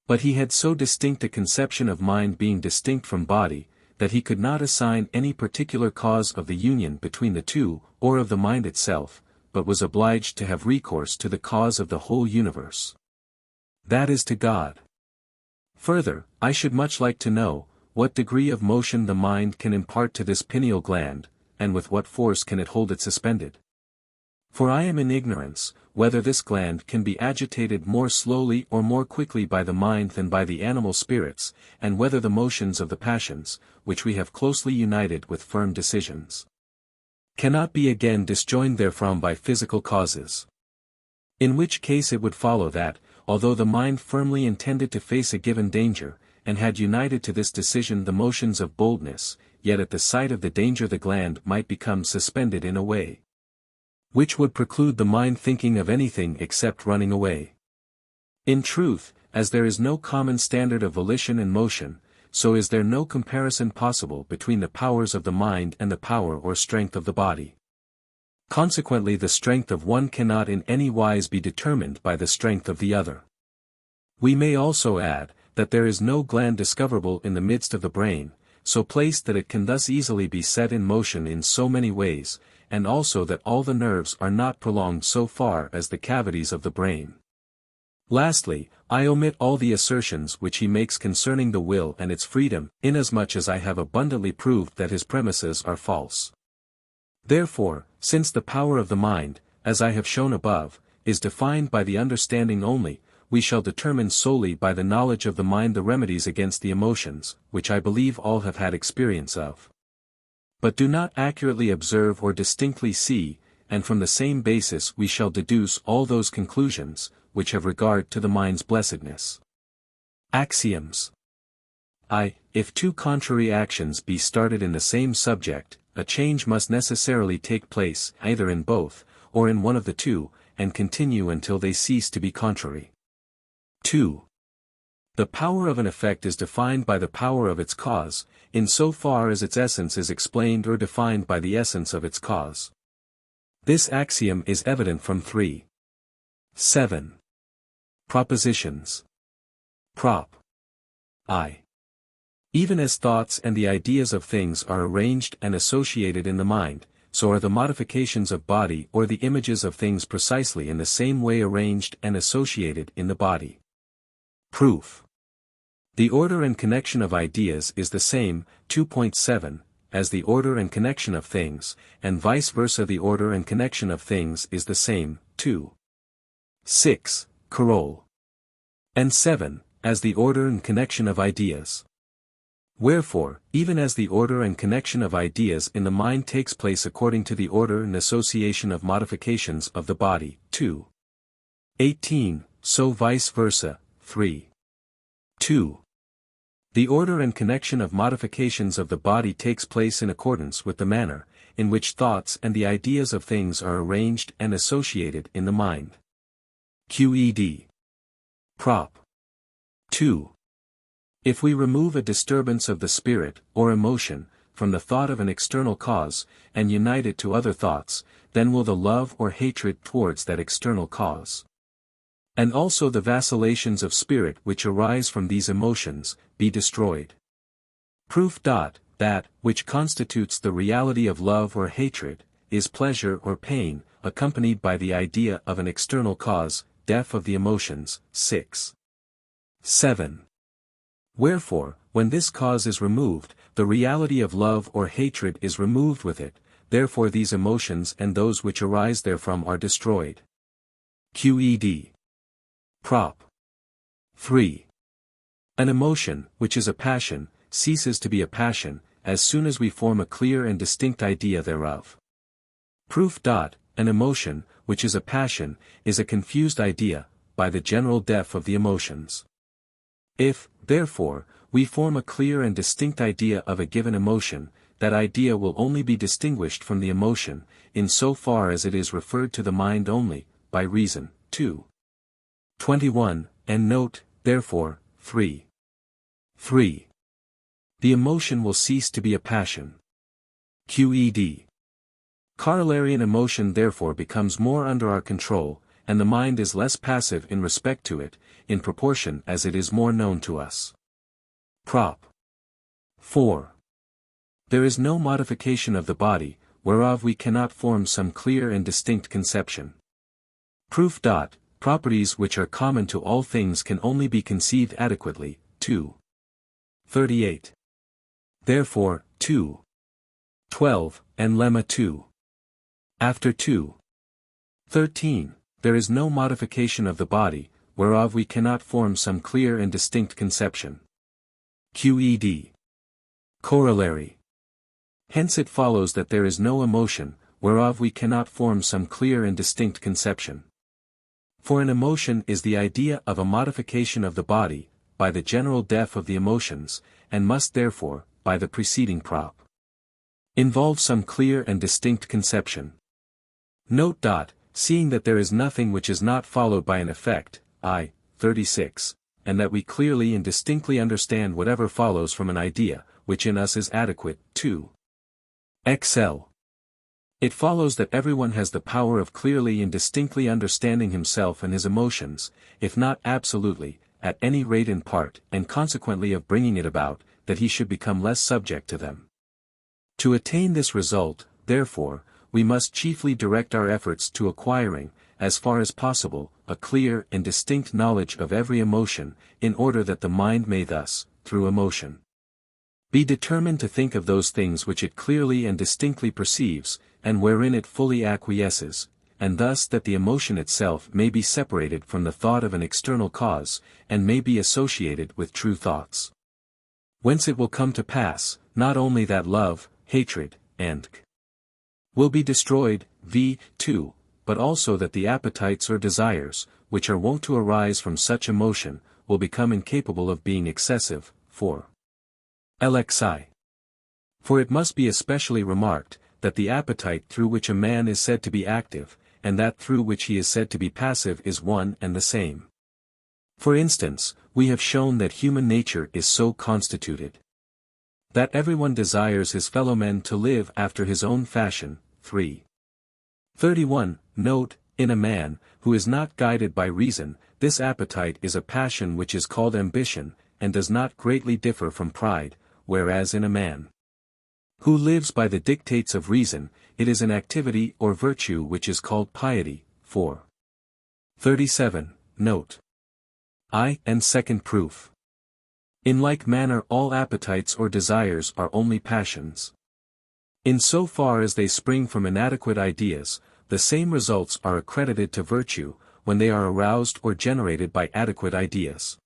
But he had so distinct a conception of mind being distinct from body, that he could not assign any particular cause of the union between the two, or of the mind itself, but was obliged to have recourse to the cause of the whole universe. That is to God. Further, I should much like to know, what degree of motion the mind can impart to this pineal gland, and with what force can it hold it suspended? For I am in ignorance, whether this gland can be agitated more slowly or more quickly by the mind than by the animal spirits, and whether the motions of the passions, which we have closely united with firm decisions, cannot be again disjoined therefrom by physical causes. In which case it would follow that, although the mind firmly intended to face a given danger, and had united to this decision the motions of boldness, yet at the sight of the danger the gland might become suspended in a way which would preclude the mind thinking of anything except running away. In truth, as there is no common standard of volition and motion, so is there no comparison possible between the powers of the mind and the power or strength of the body. Consequently the strength of one cannot in any wise be determined by the strength of the other. We may also add, that there is no gland discoverable in the midst of the brain, so placed that it can thus easily be set in motion in so many ways, and also that all the nerves are not prolonged so far as the cavities of the brain. Lastly, I omit all the assertions which he makes concerning the will and its freedom, inasmuch as I have abundantly proved that his premises are false. Therefore, since the power of the mind, as I have shown above, is defined by the understanding only, we shall determine solely by the knowledge of the mind the remedies against the emotions, which I believe all have had experience of, but do not accurately observe or distinctly see, and from the same basis we shall deduce all those conclusions, which have regard to the mind's blessedness. Axioms. If two contrary actions be started in the same subject, a change must necessarily take place either in both, or in one of the two, and continue until they cease to be contrary. 2. The power of an effect is defined by the power of its cause, in so far as its essence is explained or defined by the essence of its cause. This axiom is evident from 3. 7. Propositions. Prop. I. Even as thoughts and the ideas of things are arranged and associated in the mind, so are the modifications of body or the images of things precisely in the same way arranged and associated in the body. Proof. The order and connection of ideas is the same, 2.7, as the order and connection of things, and vice versa the order and connection of things is the same, 2. 6, Carol. And 7, as the order and connection of ideas. Wherefore, even as the order and connection of ideas in the mind takes place according to the order and association of modifications of the body, 2. 18, so vice versa, 3. 2. The order and connection of modifications of the body takes place in accordance with the manner, in which thoughts and the ideas of things are arranged and associated in the mind. QED. Prop. 2. If we remove a disturbance of the spirit, or emotion, from the thought of an external cause, and unite it to other thoughts, then will the love or hatred towards that external cause, and also the vacillations of spirit which arise from these emotions, be destroyed. Proof. That, which constitutes the reality of love or hatred, is pleasure or pain, accompanied by the idea of an external cause, death of the emotions, 6. 7. Wherefore, when this cause is removed, the reality of love or hatred is removed with it, therefore these emotions and those which arise therefrom are destroyed. QED. Prop. 3. An emotion, which is a passion, ceases to be a passion, as soon as we form a clear and distinct idea thereof. Proof. An emotion, which is a passion, is a confused idea, by the general def of the emotions. If, therefore, we form a clear and distinct idea of a given emotion, that idea will only be distinguished from the emotion, in so far as it is referred to the mind only, by reason. 2. 21, and note, therefore, 3. 3. The emotion will cease to be a passion. QED. Corollary. An emotion therefore becomes more under our control, and the mind is less passive in respect to it, in proportion as it is more known to us. Prop. 4. There is no modification of the body, whereof we cannot form some clear and distinct conception. Proof. Properties which are common to all things can only be conceived adequately. 2. 38. Therefore, 2. 12, and Lemma 2. After 2. 13, there is no modification of the body, whereof we cannot form some clear and distinct conception. QED. Corollary. Hence it follows that there is no emotion, whereof we cannot form some clear and distinct conception. For an emotion is the idea of a modification of the body, by the general def of the emotions, and must therefore, by the preceding prop, involve some clear and distinct conception. Note. Seeing that there is nothing which is not followed by an effect, I. 36, and that we clearly and distinctly understand whatever follows from an idea, which in us is adequate. 2. XL. It follows that everyone has the power of clearly and distinctly understanding himself and his emotions, if not absolutely, at any rate in part, and consequently of bringing it about, that he should become less subject to them. To attain this result, therefore, we must chiefly direct our efforts to acquiring, as far as possible, a clear and distinct knowledge of every emotion, in order that the mind may thus, through emotion, be determined to think of those things which it clearly and distinctly perceives, and wherein it fully acquiesces, and thus that the emotion itself may be separated from the thought of an external cause, and may be associated with true thoughts. Whence it will come to pass, not only that love, hatred, and will be destroyed, v. 2, but also that the appetites or desires, which are wont to arise from such emotion, will become incapable of being excessive. 4. LXI. For it must be especially remarked, that the appetite through which a man is said to be active, and that through which he is said to be passive is one and the same. For instance, we have shown that human nature is so constituted that everyone desires his fellow men to live after his own fashion. 3. 31. Note, in a man, who is not guided by reason, this appetite is a passion which is called ambition, and does not greatly differ from pride, whereas in a man who lives by the dictates of reason, it is an activity or virtue which is called piety. 4. 37. Note. I. And second proof. In like manner all appetites or desires are only passions. In so far as they spring from inadequate ideas, the same results are accredited to virtue, when they are aroused or generated by adequate ideas.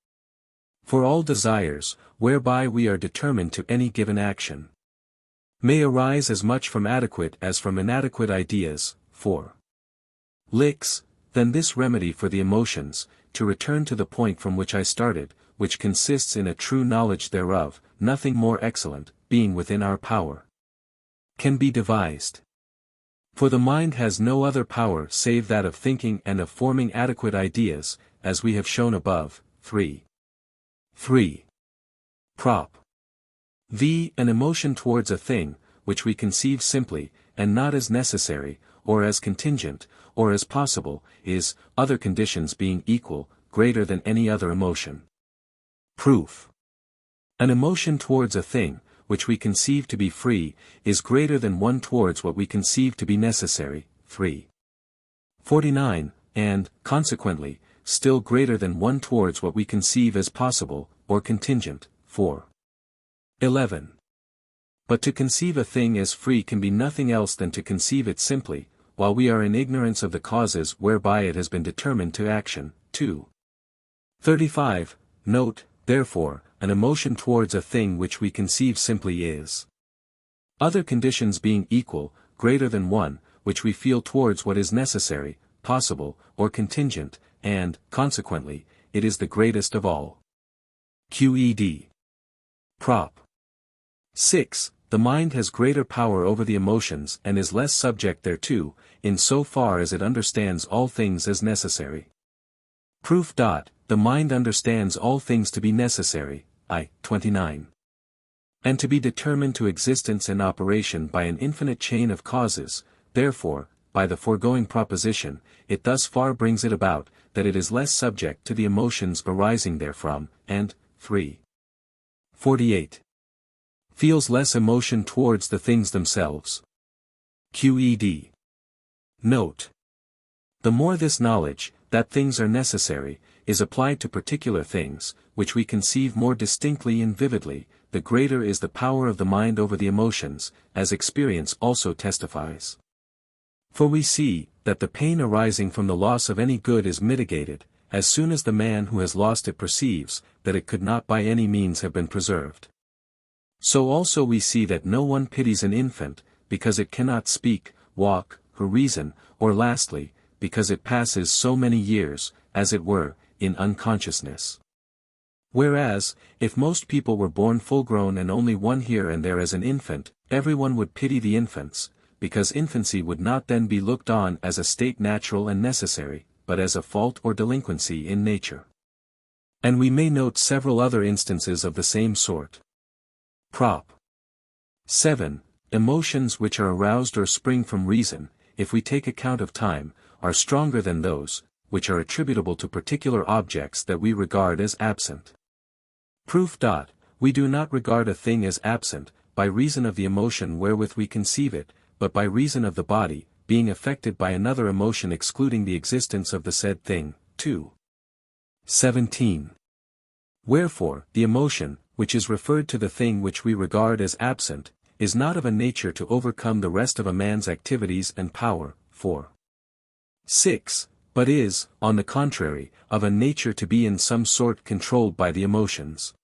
For all desires, whereby we are determined to any given action, may arise as much from adequate as from inadequate ideas. 4. Lix. Then this remedy for the emotions, to return to the point from which I started, which consists in a true knowledge thereof, nothing more excellent, being within our power, can be devised. For the mind has no other power save that of thinking and of forming adequate ideas, as we have shown above. 3. 3. Prop. V. An emotion towards a thing, which we conceive simply, and not as necessary, or as contingent, or as possible, is, other conditions being equal, greater than any other emotion. Proof. An emotion towards a thing, which we conceive to be free, is greater than one towards what we conceive to be necessary. 3. 49, and, consequently, still greater than one towards what we conceive as possible, or contingent. 4. 11. But to conceive a thing as free can be nothing else than to conceive it simply, while we are in ignorance of the causes whereby it has been determined to action. 2. 35. Note, therefore, an emotion towards a thing which we conceive simply is. Other conditions being equal, greater than one, which we feel towards what is necessary, possible, or contingent, and, consequently, it is the greatest of all. QED. Prop. 6. The mind has greater power over the emotions and is less subject thereto, in so far as it understands all things as necessary. Proof. The mind understands all things to be necessary, I. 29. And to be determined to existence and operation by an infinite chain of causes, therefore, by the foregoing proposition, it thus far brings it about, that it is less subject to the emotions arising therefrom, and, 3. 48. Feels less emotion towards the things themselves. QED. Note. The more this knowledge, that things are necessary, is applied to particular things, which we conceive more distinctly and vividly, the greater is the power of the mind over the emotions, as experience also testifies. For we see, that the pain arising from the loss of any good is mitigated, as soon as the man who has lost it perceives, that it could not by any means have been preserved. So also we see that no one pities an infant, because it cannot speak, walk, or reason, or lastly, because it passes so many years, as it were, in unconsciousness. Whereas, if most people were born full-grown and only one here and there as an infant, everyone would pity the infants, because infancy would not then be looked on as a state natural and necessary, but as a fault or delinquency in nature. And we may note several other instances of the same sort. Prop. 7. Emotions which are aroused or spring from reason, if we take account of time, are stronger than those, which are attributable to particular objects that we regard as absent. Proof. We do not regard a thing as absent, by reason of the emotion wherewith we conceive it, but by reason of the body, being affected by another emotion excluding the existence of the said thing. 2. 17. Wherefore, the emotion, which is referred to the thing which we regard as absent, is not of a nature to overcome the rest of a man's activities and power. 4. 6. But is, on the contrary, of a nature to be in some sort controlled by the emotions,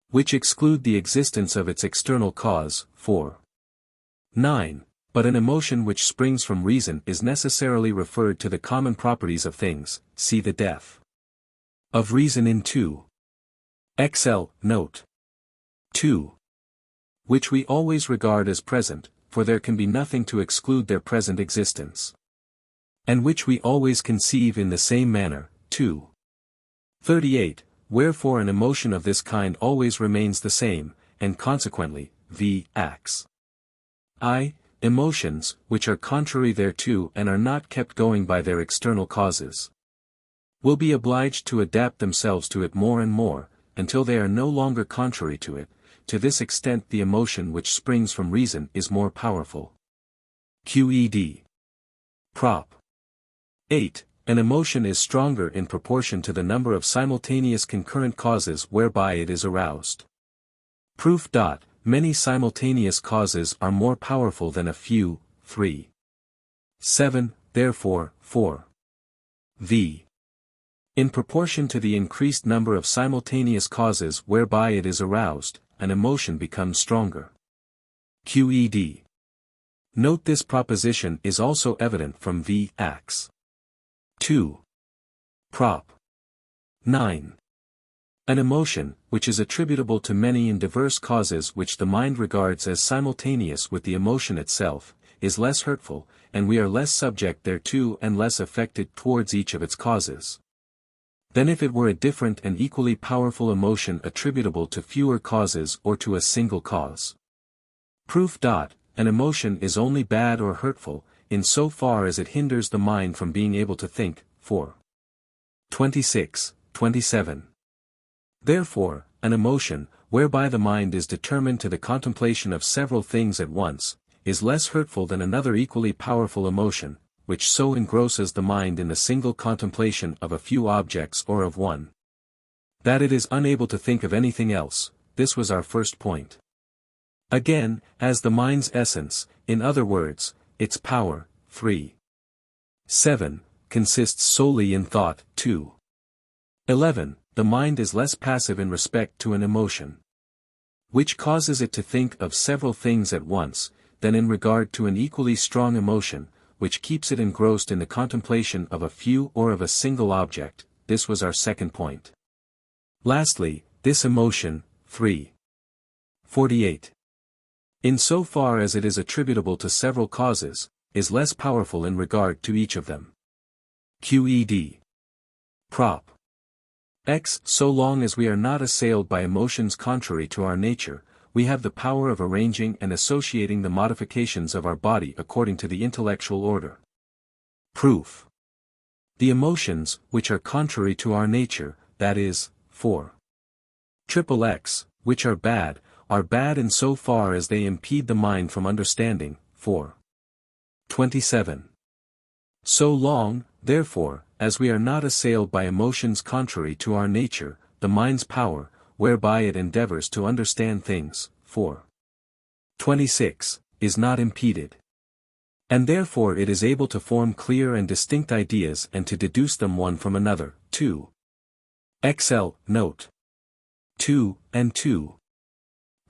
which exclude the existence of its external cause. 4. 9. But an emotion which springs from reason is necessarily referred to the common properties of things, see the death of reason in 2. XL, note 2. Which we always regard as present, for there can be nothing to exclude their present existence. And which we always conceive in the same manner. 2. 38. Wherefore an emotion of this kind always remains the same, and consequently, v. acts. I. Emotions, which are contrary thereto and are not kept going by their external causes, will be obliged to adapt themselves to it more and more, until they are no longer contrary to it. To this extent the emotion which springs from reason is more powerful. QED. Prop. 8. An emotion is stronger in proportion to the number of simultaneous concurrent causes whereby it is aroused. Proof. Many simultaneous causes are more powerful than a few. 3. 7. Therefore, 4. v. In proportion to the increased number of simultaneous causes whereby it is aroused, an emotion becomes stronger. QED. Note this proposition is also evident from v. acts. 2. Prop. 9. An emotion, which is attributable to many and diverse causes which the mind regards as simultaneous with the emotion itself, is less hurtful, and we are less subject thereto and less affected towards each of its causes, than if it were a different and equally powerful emotion attributable to fewer causes or to a single cause. Proof. An emotion is only bad or hurtful, in so far as it hinders the mind from being able to think. 4. 26, 27. Therefore, an emotion, whereby the mind is determined to the contemplation of several things at once, is less hurtful than another equally powerful emotion, which so engrosses the mind in the single contemplation of a few objects or of one, that it is unable to think of anything else, this was our first point. Again, as the mind's essence, in other words, its power, 3. 7, consists solely in thought, 2. 11, the mind is less passive in respect to an emotion, which causes it to think of several things at once, than in regard to an equally strong emotion, which keeps it engrossed in the contemplation of a few or of a single object. This was our second point. Lastly, this emotion, 3. 48. In so far as it is attributable to several causes, is less powerful in regard to each of them. QED. Prop. X. So long as we are not assailed by emotions contrary to our nature, we have the power of arranging and associating the modifications of our body according to the intellectual order. Proof. The emotions, which are contrary to our nature, that is, 4. XXX, which are bad in so far as they impede the mind from understanding, 4. 27. So long, therefore, as we are not assailed by emotions contrary to our nature, the mind's power, whereby it endeavors to understand things, 4. 26, is not impeded. And therefore it is able to form clear and distinct ideas and to deduce them one from another, 2. XL, note. 2, and 2.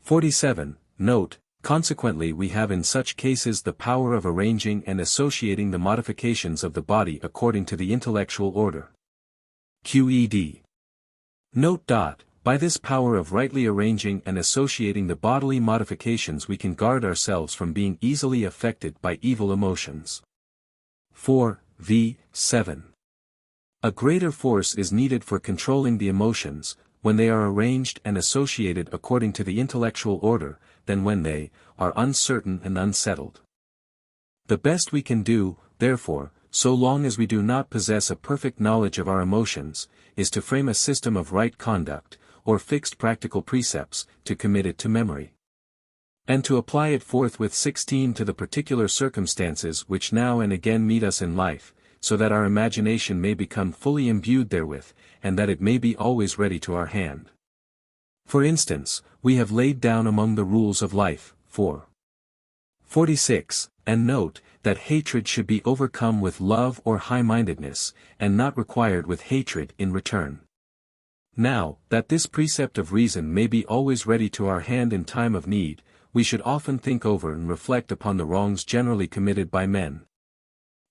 47, note, consequently we have in such cases the power of arranging and associating the modifications of the body according to the intellectual order. QED. Note. By this power of rightly arranging and associating the bodily modifications we can guard ourselves from being easily affected by evil emotions. 4. V. 7. A greater force is needed for controlling the emotions, when they are arranged and associated according to the intellectual order, than when they are uncertain and unsettled. The best we can do, therefore, so long as we do not possess a perfect knowledge of our emotions, is to frame a system of right conduct, or fixed practical precepts, to commit it to memory, and to apply it forthwith 16 to the particular circumstances which now and again meet us in life, so that our imagination may become fully imbued therewith, and that it may be always ready to our hand. For instance, we have laid down among the rules of life, 4. 46, and note, that hatred should be overcome with love or high-mindedness, and not required with hatred in return. Now, that this precept of reason may be always ready to our hand in time of need, we should often think over and reflect upon the wrongs generally committed by men,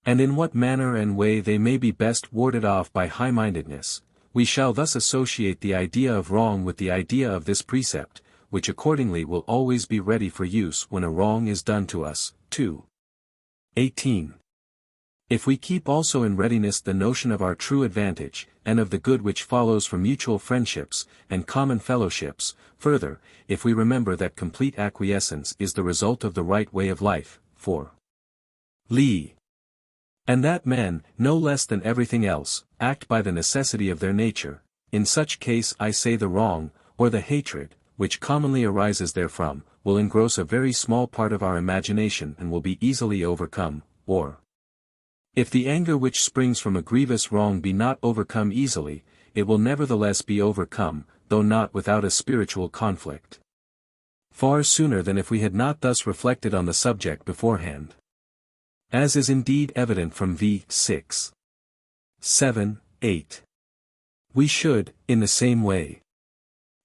and in what manner and way they may be best warded off by high-mindedness. We shall thus associate the idea of wrong with the idea of this precept, which accordingly will always be ready for use when a wrong is done to us. 2. 18. If we keep also in readiness the notion of our true advantage, and of the good which follows from mutual friendships, and common fellowships, further, if we remember that complete acquiescence is the result of the right way of life, 4. Lee. And that men, no less than everything else, act by the necessity of their nature, in such case I say the wrong, or the hatred, which commonly arises therefrom, will engross a very small part of our imagination and will be easily overcome, or if the anger which springs from a grievous wrong be not overcome easily, it will nevertheless be overcome, though not without a spiritual conflict, far sooner than if we had not thus reflected on the subject beforehand. As is indeed evident from v. 6. 7, 8. We should, in the same way,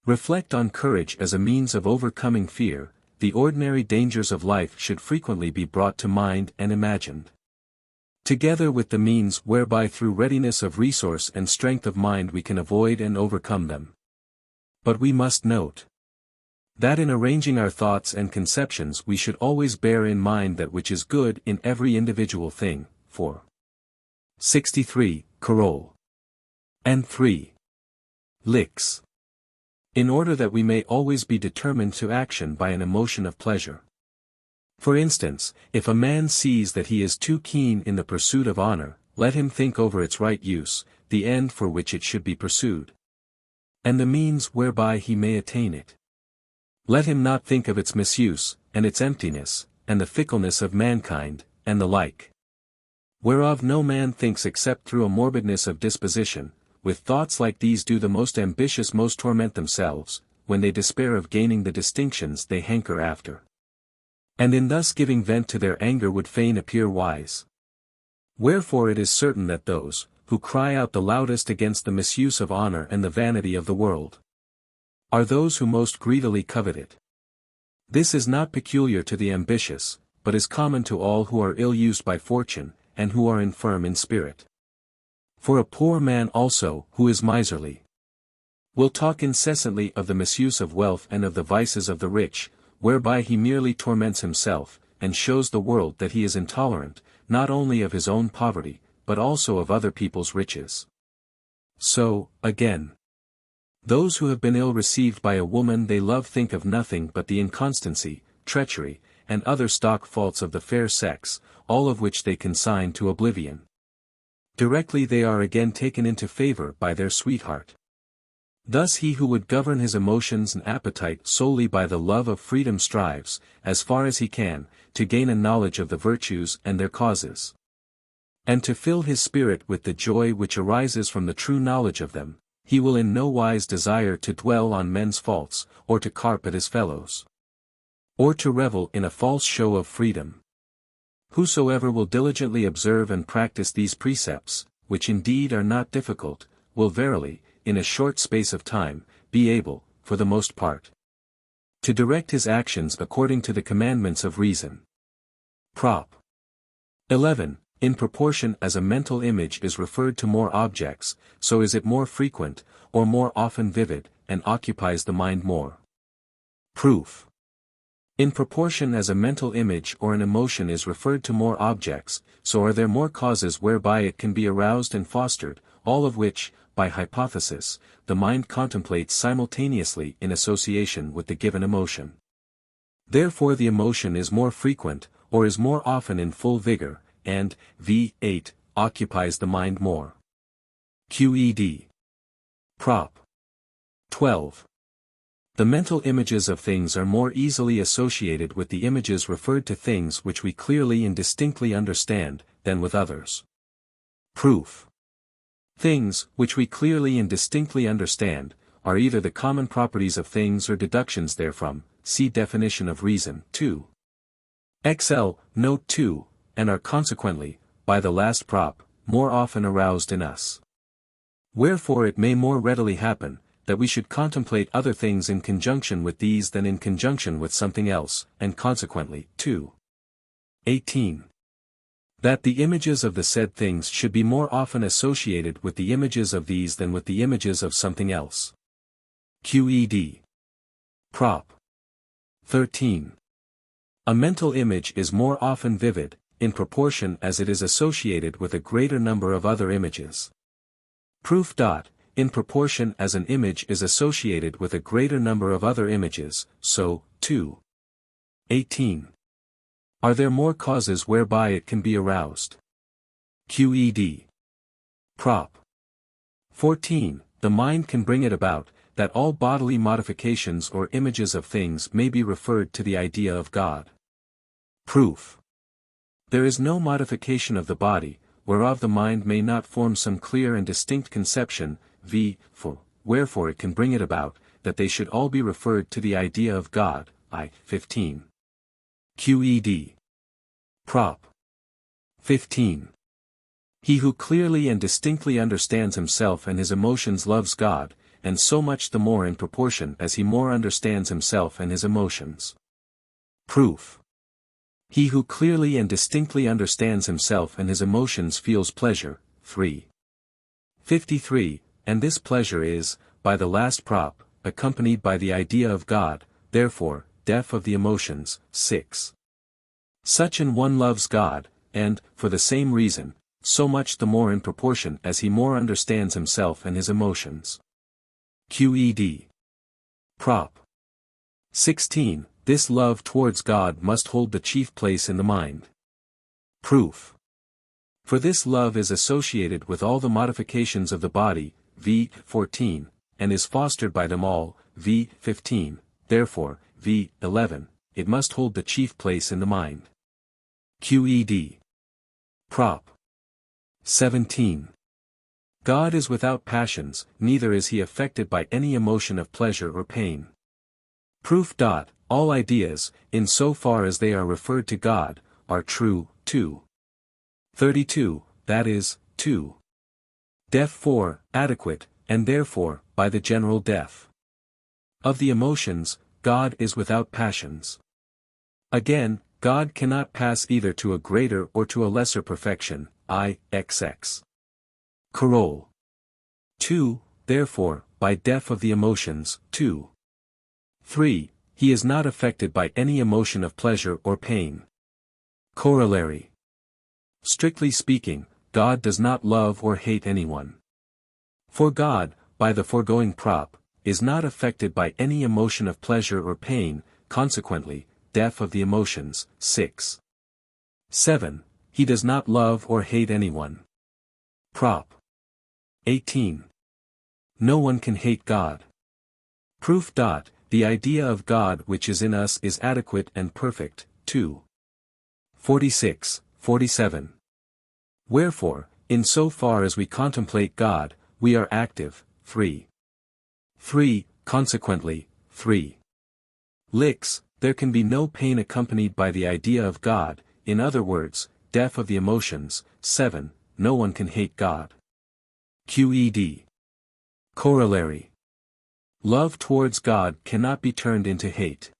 reflect on courage as a means of overcoming fear. The ordinary dangers of life should frequently be brought to mind and imagined, together with the means whereby through readiness of resource and strength of mind we can avoid and overcome them. But we must note that in arranging our thoughts and conceptions we should always bear in mind that which is good in every individual thing. 4. 63, Carol. And 3. Licks. In order that we may always be determined to action by an emotion of pleasure. For instance, if a man sees that he is too keen in the pursuit of honor, let him think over its right use, the end for which it should be pursued, and the means whereby he may attain it. Let him not think of its misuse, and its emptiness, and the fickleness of mankind, and the like, whereof no man thinks except through a morbidness of disposition. With thoughts like these do the most ambitious most torment themselves, when they despair of gaining the distinctions they hanker after. And in thus giving vent to their anger would fain appear wise. Wherefore it is certain that those, who cry out the loudest against the misuse of honor and the vanity of the world, are those who most greedily covet it. This is not peculiar to the ambitious, but is common to all who are ill-used by fortune, and who are infirm in spirit. For a poor man also, who is miserly, will talk incessantly of the misuse of wealth and of the vices of the rich, whereby he merely torments himself, and shows the world that he is intolerant, not only of his own poverty, but also of other people's riches. So, again, those who have been ill received by a woman they love think of nothing but the inconstancy, treachery, and other stock faults of the fair sex, all of which they consign to oblivion. Directly they are again taken into favor by their sweetheart. Thus he who would govern his emotions and appetite solely by the love of freedom strives, as far as he can, to gain a knowledge of the virtues and their causes, and to fill his spirit with the joy which arises from the true knowledge of them. He will in no wise desire to dwell on men's faults, or to carp at his fellows, or to revel in a false show of freedom. Whosoever will diligently observe and practice these precepts, which indeed are not difficult, will verily, in a short space of time, be able, for the most part, to direct his actions according to the commandments of reason. Prop. 11. In proportion as a mental image is referred to more objects, so is it more frequent, or more often vivid, and occupies the mind more. Proof. In proportion as a mental image or an emotion is referred to more objects, so are there more causes whereby it can be aroused and fostered, all of which, by hypothesis, the mind contemplates simultaneously in association with the given emotion. Therefore the emotion is more frequent, or is more often in full vigor, and, v8, occupies the mind more. QED. Prop. 12. The mental images of things are more easily associated with the images referred to things which we clearly and distinctly understand, than with others. Proof. Things, which we clearly and distinctly understand, are either the common properties of things or deductions therefrom, see definition of reason, 2. XL, note 2, and are consequently, by the last prop, more often aroused in us. Wherefore it may more readily happen, that we should contemplate other things in conjunction with these than in conjunction with something else, and consequently, 2. 18. That the images of the said things should be more often associated with the images of these than with the images of something else. QED. Prop. 13. A mental image is more often vivid, in proportion as it is associated with a greater number of other images. Proof. In proportion as an image is associated with a greater number of other images, so, too. 18. Are there more causes whereby it can be aroused? QED. Prop. 14. The mind can bring it about, that all bodily modifications or images of things may be referred to the idea of God. Proof. There is no modification of the body, whereof the mind may not form some clear and distinct conception, wherefore it can bring it about, that they should all be referred to the idea of God. 15. QED. Prop. 15. He who clearly and distinctly understands himself and his emotions loves God, and so much the more in proportion as he more understands himself and his emotions. Proof. He who clearly and distinctly understands himself and his emotions feels pleasure. 3. 53. And this pleasure is, by the last prop, accompanied by the idea of God, therefore, def of the emotions. 6. Such an one loves God, and, for the same reason, so much the more in proportion as he more understands himself and his emotions. QED. Prop. 16. This love towards God must hold the chief place in the mind. Proof. For this love is associated with all the modifications of the body, v. 14, and is fostered by them all, v. 15, therefore, v. 11, it must hold the chief place in the mind. QED. Prop. 17. God is without passions, neither is he affected by any emotion of pleasure or pain. Proof. All ideas, in so far as they are referred to God, are true. 2. 32, that is, 2. Def. 4, adequate, and therefore, by the general def. Of the emotions, God is without passions. Again, God cannot pass either to a greater or to a lesser perfection, ixx. Coroll. 2, therefore, by def of the emotions, 2. 3. He is not affected by any emotion of pleasure or pain. Corollary. Strictly speaking, God does not love or hate anyone. For God, by the foregoing prop, is not affected by any emotion of pleasure or pain, consequently, def of the emotions, 6. 7. He does not love or hate anyone. Prop. 18. No one can hate God. Proof. The idea of God which is in us is adequate and perfect. 2. 46, 47. Wherefore, in so far as we contemplate God, we are active. 3. 3. Consequently, 3. Licks, there can be no pain accompanied by the idea of God, in other words, def of the emotions. 7. No one can hate God. Qed. Corollary. Love towards God cannot be turned into hate.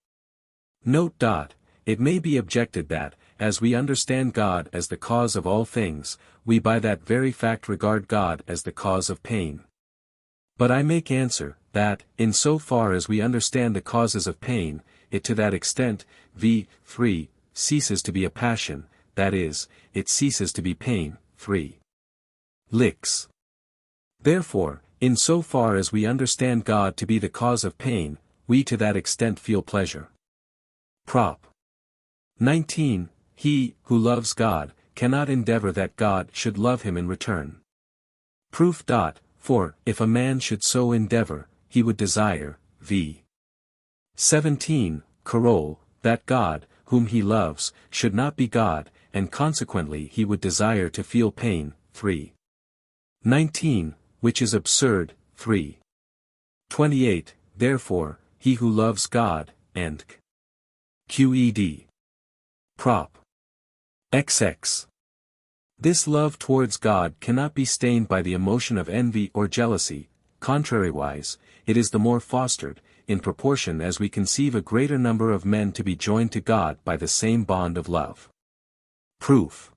Note. It may be objected that, as we understand God as the cause of all things, we by that very fact regard God as the cause of pain. But I make answer, that, in so far as we understand the causes of pain, it to that extent, v. 3, ceases to be a passion, that is, it ceases to be pain. 3. Licks. Therefore, in so far as we understand God to be the cause of pain, we to that extent feel pleasure. Prop. 19. He, who loves God, cannot endeavor that God should love him in return. Proof. For, if a man should so endeavor, he would desire, v. 17, Coroll, that God, whom he loves, should not be God, and consequently he would desire to feel pain. 3. 19, which is absurd. 3. 28, therefore, he who loves God, and qed. Prop. XX. This love towards God cannot be stained by the emotion of envy or jealousy, contrariwise, it is the more fostered, in proportion as we conceive a greater number of men to be joined to God by the same bond of love. Proof.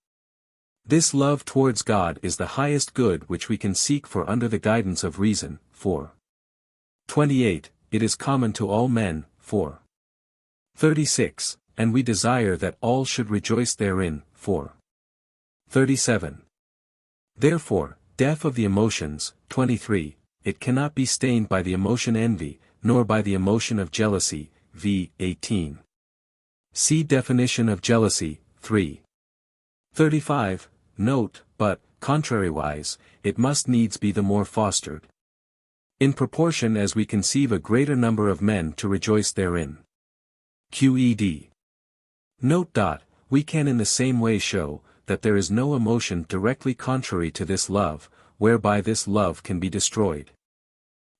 This love towards God is the highest good which we can seek for under the guidance of reason. 4. 28, it is common to all men. 4. 36, and we desire that all should rejoice therein. 4. 37. Therefore, def of the emotions. 23, it cannot be stained by the emotion envy, nor by the emotion of jealousy. v. 18. See definition of jealousy. 3. 35. Note, but, contrariwise, it must needs be the more fostered. In proportion as we conceive a greater number of men to rejoice therein. Qed. Note. We can in the same way show, that there is no emotion directly contrary to this love, whereby this love can be destroyed.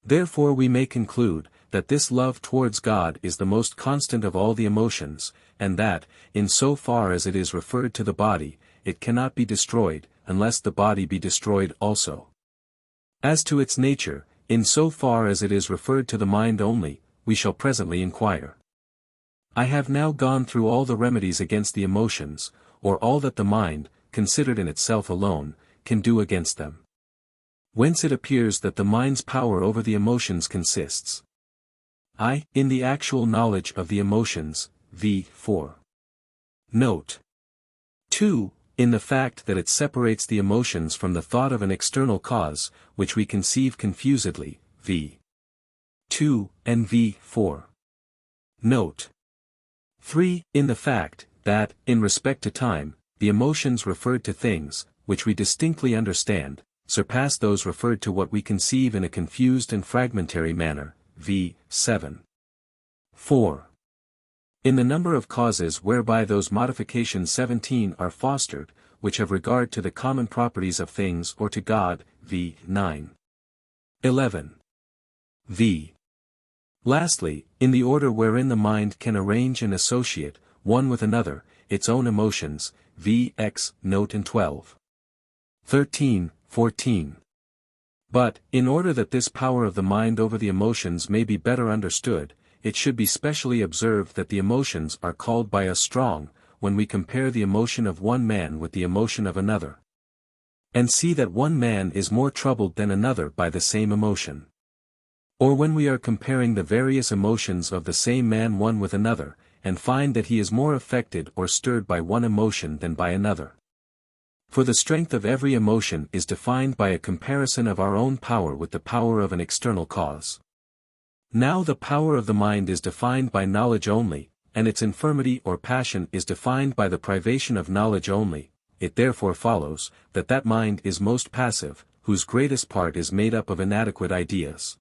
Therefore we may conclude, that this love towards God is the most constant of all the emotions, and that, in so far as it is referred to the body, it cannot be destroyed, unless the body be destroyed also. As to its nature, in so far as it is referred to the mind only, we shall presently inquire. I have now gone through all the remedies against the emotions, or all that the mind, considered in itself alone, can do against them. Whence it appears that the mind's power over the emotions consists in the actual knowledge of the emotions, v. 4. Note. 2. In the fact that it separates the emotions from the thought of an external cause, which we conceive confusedly, v. 2, and v. 4. Note. 3. In the fact, that, in respect to time, the emotions referred to things, which we distinctly understand, surpass those referred to what we conceive in a confused and fragmentary manner, v. 7. 4. In the number of causes whereby those modifications 17 are fostered, which have regard to the common properties of things or to God, v. 9. 11. v. Lastly, in the order wherein the mind can arrange and associate, one with another, its own emotions, v.ex. note and 12. 13, 14. But, in order that this power of the mind over the emotions may be better understood, it should be specially observed that the emotions are called by us strong, when we compare the emotion of one man with the emotion of another. And see that one man is more troubled than another by the same emotion. Or when we are comparing the various emotions of the same man one with another, and find that he is more affected or stirred by one emotion than by another. For the strength of every emotion is defined by a comparison of our own power with the power of an external cause. Now the power of the mind is defined by knowledge only, and its infirmity or passion is defined by the privation of knowledge only. It therefore follows, that mind is most passive, whose greatest part is made up of inadequate ideas.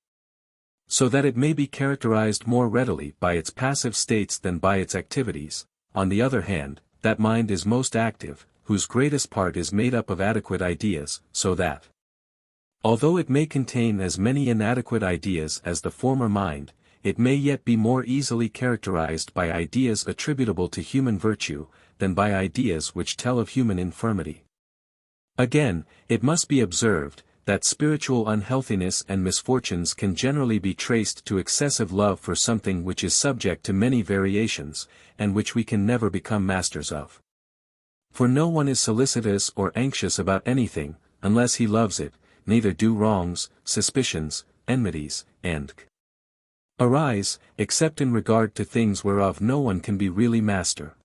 So that it may be characterized more readily by its passive states than by its activities. On the other hand, that mind is most active, whose greatest part is made up of adequate ideas, so that, although it may contain as many inadequate ideas as the former mind, it may yet be more easily characterized by ideas attributable to human virtue, than by ideas which tell of human infirmity. Again, it must be observed, that spiritual unhealthiness and misfortunes can generally be traced to excessive love for something which is subject to many variations, and which we can never become masters of. For no one is solicitous or anxious about anything, unless he loves it, neither do wrongs, suspicions, enmities, and arise, except in regard to things whereof no one can be really master.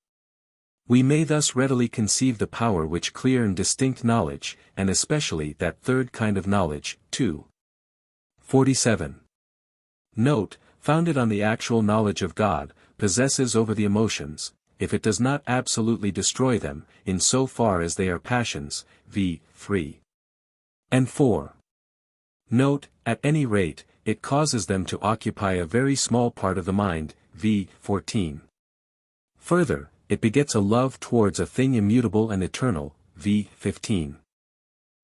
We may thus readily conceive the power which clear and distinct knowledge, and especially that third kind of knowledge, 47. Note, founded on the actual knowledge of God, possesses over the emotions, if it does not absolutely destroy them, in so far as they are passions, v. 3. and 4. Note, at any rate, it causes them to occupy a very small part of the mind, v. 14. Further, it begets a love towards a thing immutable and eternal, v. 15.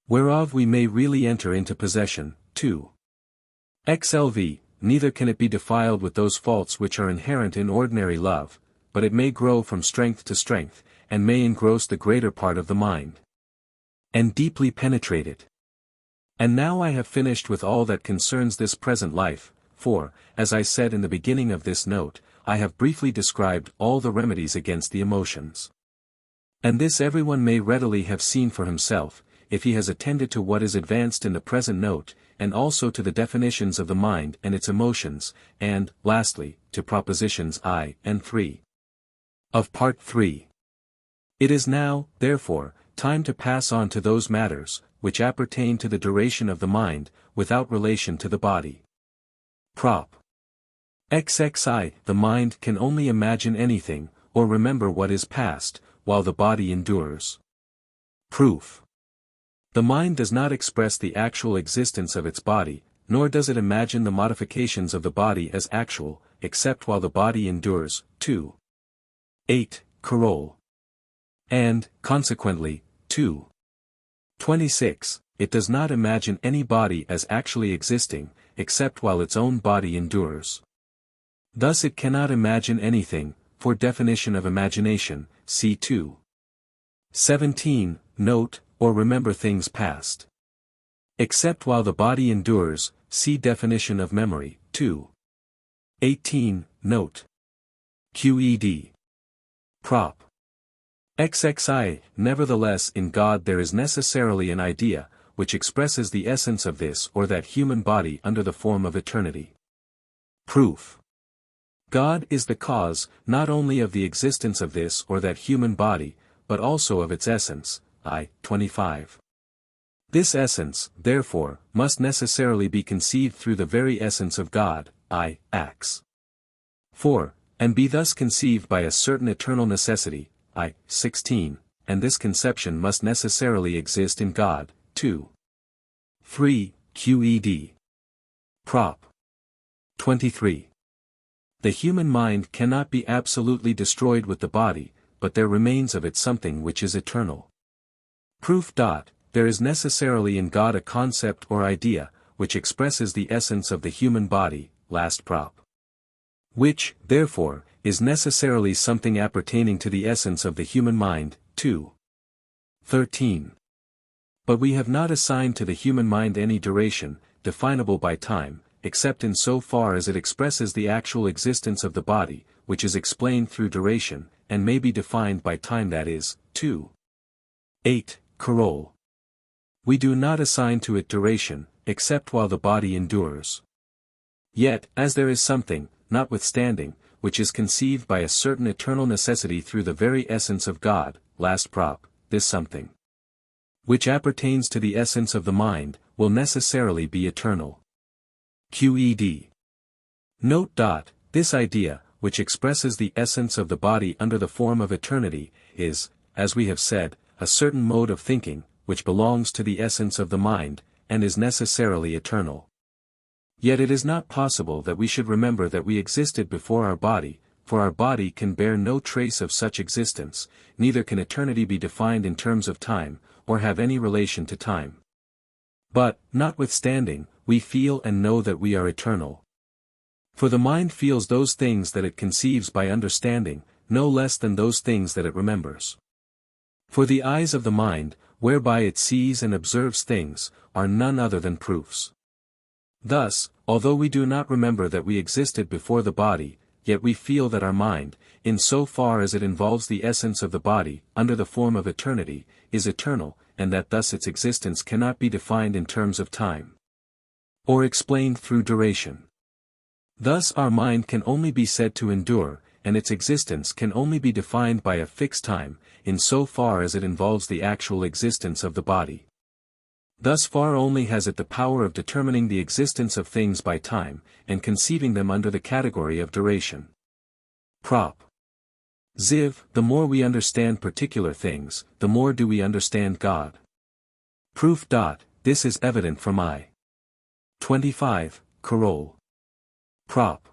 Whereof we may really enter into possession, 2. Neither can it be defiled with those faults which are inherent in ordinary love, but it may grow from strength to strength, and may engross the greater part of the mind, and deeply penetrate it. And now I have finished with all that concerns this present life, for, as I said in the beginning of this note, I have briefly described all the remedies against the emotions. And this everyone may readily have seen for himself, if he has attended to what is advanced in the present note, and also to the definitions of the mind and its emotions, and, lastly, to propositions I and 3. Of Part 3. It is now, therefore, time to pass on to those matters, which appertain to the duration of the mind, without relation to the body. Prop. XXI. The mind can only imagine anything, or remember what is past, while the body endures. Proof. The mind does not express the actual existence of its body, nor does it imagine the modifications of the body as actual, except while the body endures. 2. 8. Carol. And, consequently, 2. 26. It does not imagine any body as actually existing, except while its own body endures. Thus it cannot imagine anything, for definition of imagination, see 2. 17, note, or remember things past. Except while the body endures, see definition of memory, 2. 18, note. QED. Prop. XXI. Nevertheless in God there is necessarily an idea, which expresses the essence of this or that human body under the form of eternity. Proof. God is the cause, not only of the existence of this or that human body, but also of its essence, I. 25. This essence, therefore, must necessarily be conceived through the very essence of God, I. Acts 4, and be thus conceived by a certain eternal necessity, I. 16, and this conception must necessarily exist in God, 2. 3. QED. Prop. 23. The human mind cannot be absolutely destroyed with the body, but there remains of it something which is eternal. Proof. There is necessarily in God a concept or idea, which expresses the essence of the human body, last prop. which, therefore, is necessarily something appertaining to the essence of the human mind. 2. 13. But we have not assigned to the human mind any duration, definable by time, except in so far as it expresses the actual existence of the body, which is explained through duration, and may be defined by time, that is. 2. 8. Coroll. We do not assign to it duration, except while the body endures. Yet, as there is something, notwithstanding, which is conceived by a certain eternal necessity through the very essence of God, last prop, this something, which appertains to the essence of the mind, will necessarily be eternal. Qed. Note. This idea, which expresses the essence of the body under the form of eternity, is, as we have said, a certain mode of thinking, which belongs to the essence of the mind, and is necessarily eternal. Yet it is not possible that we should remember that we existed before our body, for our body can bear no trace of such existence, neither can eternity be defined in terms of time, or have any relation to time. But, notwithstanding, we feel and know that we are eternal. For the mind feels those things that it conceives by understanding, no less than those things that it remembers. For the eyes of the mind, whereby it sees and observes things, are none other than proofs. Thus, although we do not remember that we existed before the body, yet we feel that our mind, in so far as it involves the essence of the body, under the form of eternity, is eternal, and that thus its existence cannot be defined in terms of time, or explained through duration. Thus our mind can only be said to endure, and its existence can only be defined by a fixed time, in so far as it involves the actual existence of the body. Thus far only has it the power of determining the existence of things by time, and conceiving them under the category of duration. Prop. Ziv. The more we understand particular things, the more do we understand God. Proof. This is evident from I. 25. Coroll. Prop.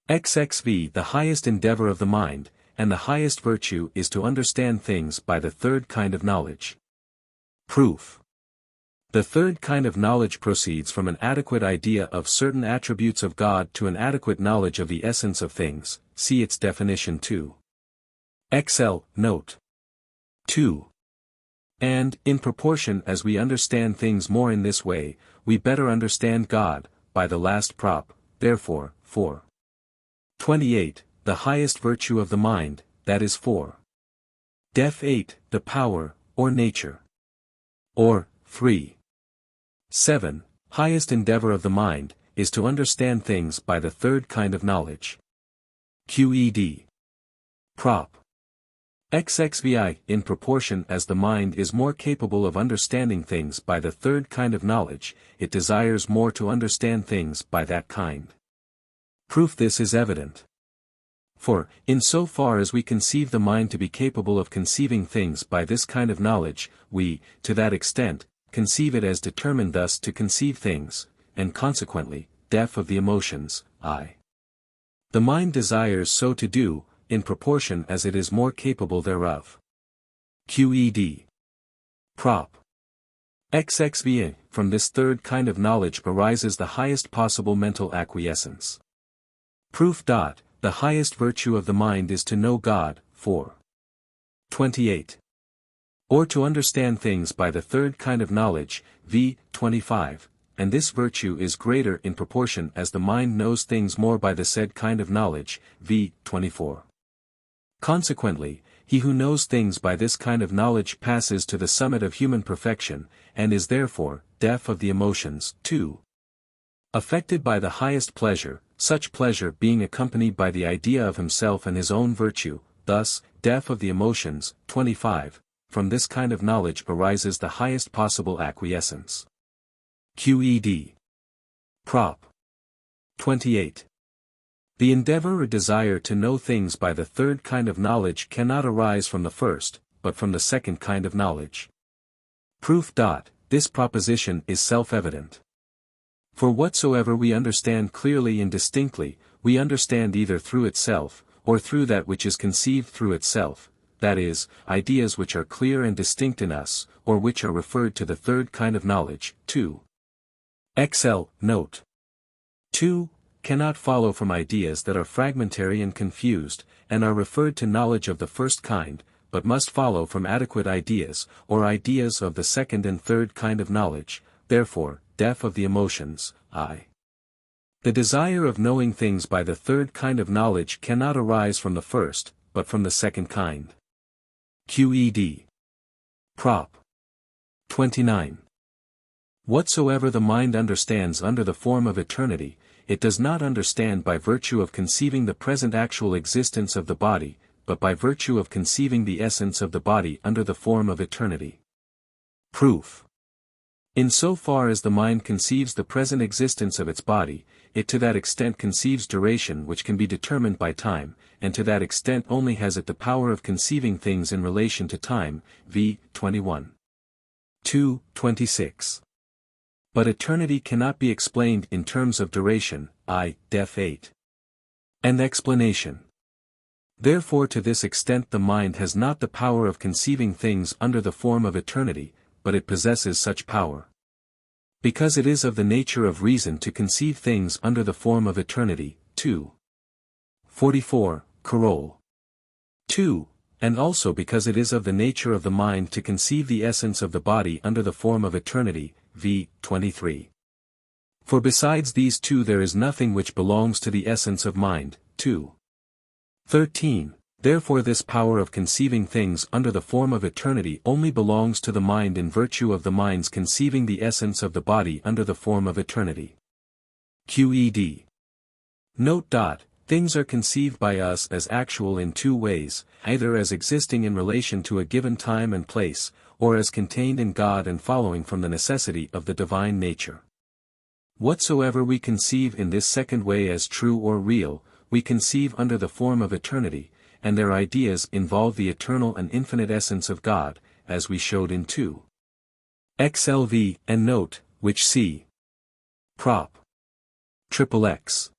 XXV. The highest endeavor of the mind, and the highest virtue is to understand things by the third kind of knowledge. Proof. The third kind of knowledge proceeds from an adequate idea of certain attributes of God to an adequate knowledge of the essence of things, see its definition 2. XL, note 2. And, in proportion as we understand things more in this way, we better understand God, by the last prop, therefore, 4. 28. The highest virtue of the mind, that is 4. Def 8. The power, or nature. Or, 3. 7. Highest endeavor of the mind, is to understand things by the third kind of knowledge. Qed. Prop. XXVI. In proportion as the mind is more capable of understanding things by the third kind of knowledge, it desires more to understand things by that kind. Proof. This is evident. For, in so far as we conceive the mind to be capable of conceiving things by this kind of knowledge, we, to that extent, conceive it as determined thus to conceive things, and consequently, def of the emotions, I. The mind desires so to do, in proportion as it is more capable thereof. Qed. Prop. XXVA. From this third kind of knowledge arises the highest possible mental acquiescence. Proof. The highest virtue of the mind is to know God, 4. 28. Or to understand things by the third kind of knowledge, v. 25, and this virtue is greater in proportion as the mind knows things more by the said kind of knowledge, v. 24. Consequently, he who knows things by this kind of knowledge passes to the summit of human perfection, and is therefore, def of the emotions, 2. Affected by the highest pleasure, such pleasure being accompanied by the idea of himself and his own virtue, thus, def of the emotions, 25. From this kind of knowledge arises the highest possible acquiescence. Qed. Prop. 28. The endeavor or desire to know things by the third kind of knowledge cannot arise from the first, but from the second kind of knowledge. Proof. This proposition is self-evident. For whatsoever we understand clearly and distinctly, we understand either through itself, or through that which is conceived through itself, that is, ideas which are clear and distinct in us, or which are referred to the third kind of knowledge. 2. XL, note 2. cannot follow from ideas that are fragmentary and confused, and are referred to knowledge of the first kind, but must follow from adequate ideas, or ideas of the second and third kind of knowledge, therefore, def of the emotions, I. The desire of knowing things by the third kind of knowledge cannot arise from the first, but from the second kind. QED. Prop. 29. Whatsoever the mind understands under the form of eternity, it does not understand by virtue of conceiving the present actual existence of the body, but by virtue of conceiving the essence of the body under the form of eternity. Proof. In so far as the mind conceives the present existence of its body, it to that extent conceives duration which can be determined by time, and to that extent only has it the power of conceiving things in relation to time, v. 21. 2, 26. But eternity cannot be explained in terms of duration, I. Def 8. And explanation. Therefore to this extent the mind has not the power of conceiving things under the form of eternity, but it possesses such power. Because it is of the nature of reason to conceive things under the form of eternity, 2. 44, Carol. 2. And also because it is of the nature of the mind to conceive the essence of the body under the form of eternity, v. 23. For besides these two there is nothing which belongs to the essence of mind, 2. 13. Therefore this power of conceiving things under the form of eternity only belongs to the mind in virtue of the mind's conceiving the essence of the body under the form of eternity. QED. Note. Things are conceived by us as actual in two ways, either as existing in relation to a given time and place, or as contained in God and following from the necessity of the divine nature. Whatsoever we conceive in this second way as true or real, we conceive under the form of eternity, and their ideas involve the eternal and infinite essence of God, as we showed in 2. XLV, and note, which see. Prop. XXX.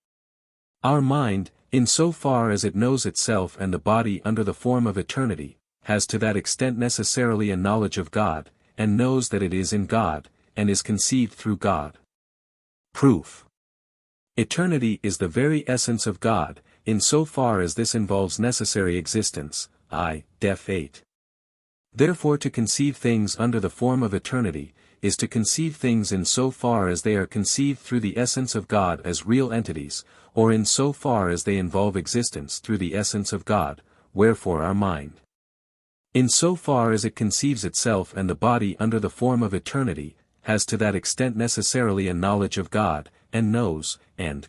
Our mind, in so far as it knows itself and the body under the form of eternity, has to that extent necessarily a knowledge of God, and knows that it is in God, and is conceived through God. Proof. Eternity is the very essence of God, in so far as this involves necessary existence, I. Def 8. Therefore to conceive things under the form of eternity, is to conceive things in so far as they are conceived through the essence of God as real entities, or in so far as they involve existence through the essence of God, wherefore our mind, in so far as it conceives itself and the body under the form of eternity, has to that extent necessarily a knowledge of God, and knows, and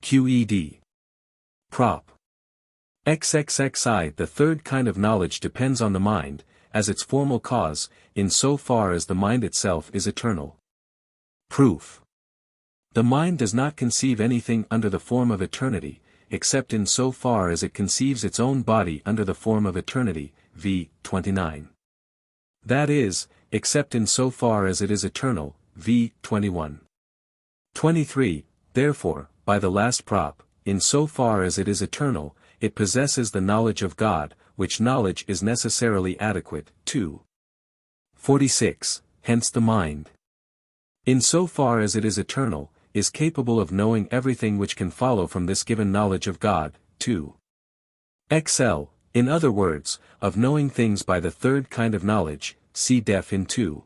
QED. Prop. XXXI. The third kind of knowledge depends on the mind, as its formal cause, in so far as the mind itself is eternal. Proof. The mind does not conceive anything under the form of eternity, except in so far as it conceives its own body under the form of eternity, v. 29. That is, except in so far as it is eternal, v. 21. 23. Therefore, by the last prop, in so far as it is eternal, it possesses the knowledge of God, which knowledge is necessarily adequate, 2. 46. Hence the mind, in so far as it is eternal, is capable of knowing everything which can follow from this given knowledge of God, 2. XL, in other words, of knowing things by the third kind of knowledge, see def in 2.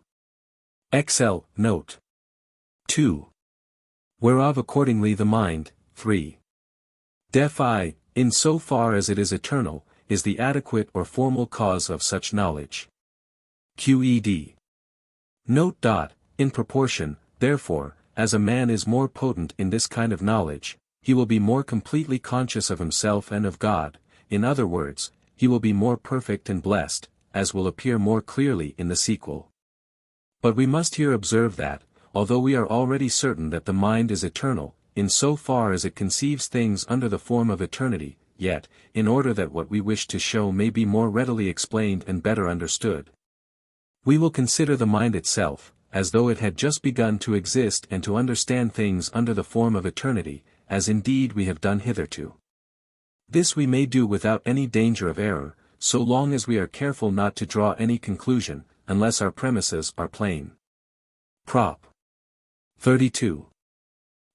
XL, note. 2. Whereof accordingly the mind, 3. Def I, in so far as it is eternal, is the adequate or formal cause of such knowledge. QED. Note. In proportion, therefore, as a man is more potent in this kind of knowledge, he will be more completely conscious of himself and of God, in other words, he will be more perfect and blessed, as will appear more clearly in the sequel. But we must here observe that, although we are already certain that the mind is eternal, in so far as it conceives things under the form of eternity, yet, in order that what we wish to show may be more readily explained and better understood, we will consider the mind itself, as though it had just begun to exist and to understand things under the form of eternity, as indeed we have done hitherto. This we may do without any danger of error, so long as we are careful not to draw any conclusion, unless our premises are plain. Prop. 32.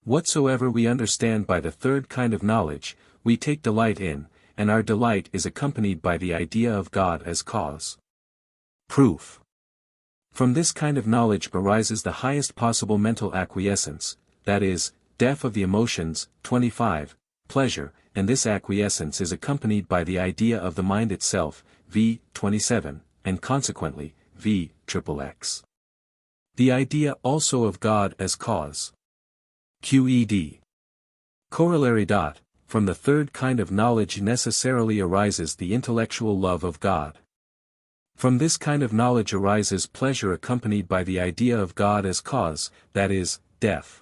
Whatsoever we understand by the third kind of knowledge, we take delight in, and our delight is accompanied by the idea of God as cause. Proof. From this kind of knowledge arises the highest possible mental acquiescence, that is, depth of the emotions, 25, pleasure, and this acquiescence is accompanied by the idea of the mind itself, v. 27, and consequently, v. XXX. The idea also of God as cause. QED. Corollary. From the third kind of knowledge necessarily arises the intellectual love of God. From this kind of knowledge arises pleasure accompanied by the idea of God as cause, that is, depth.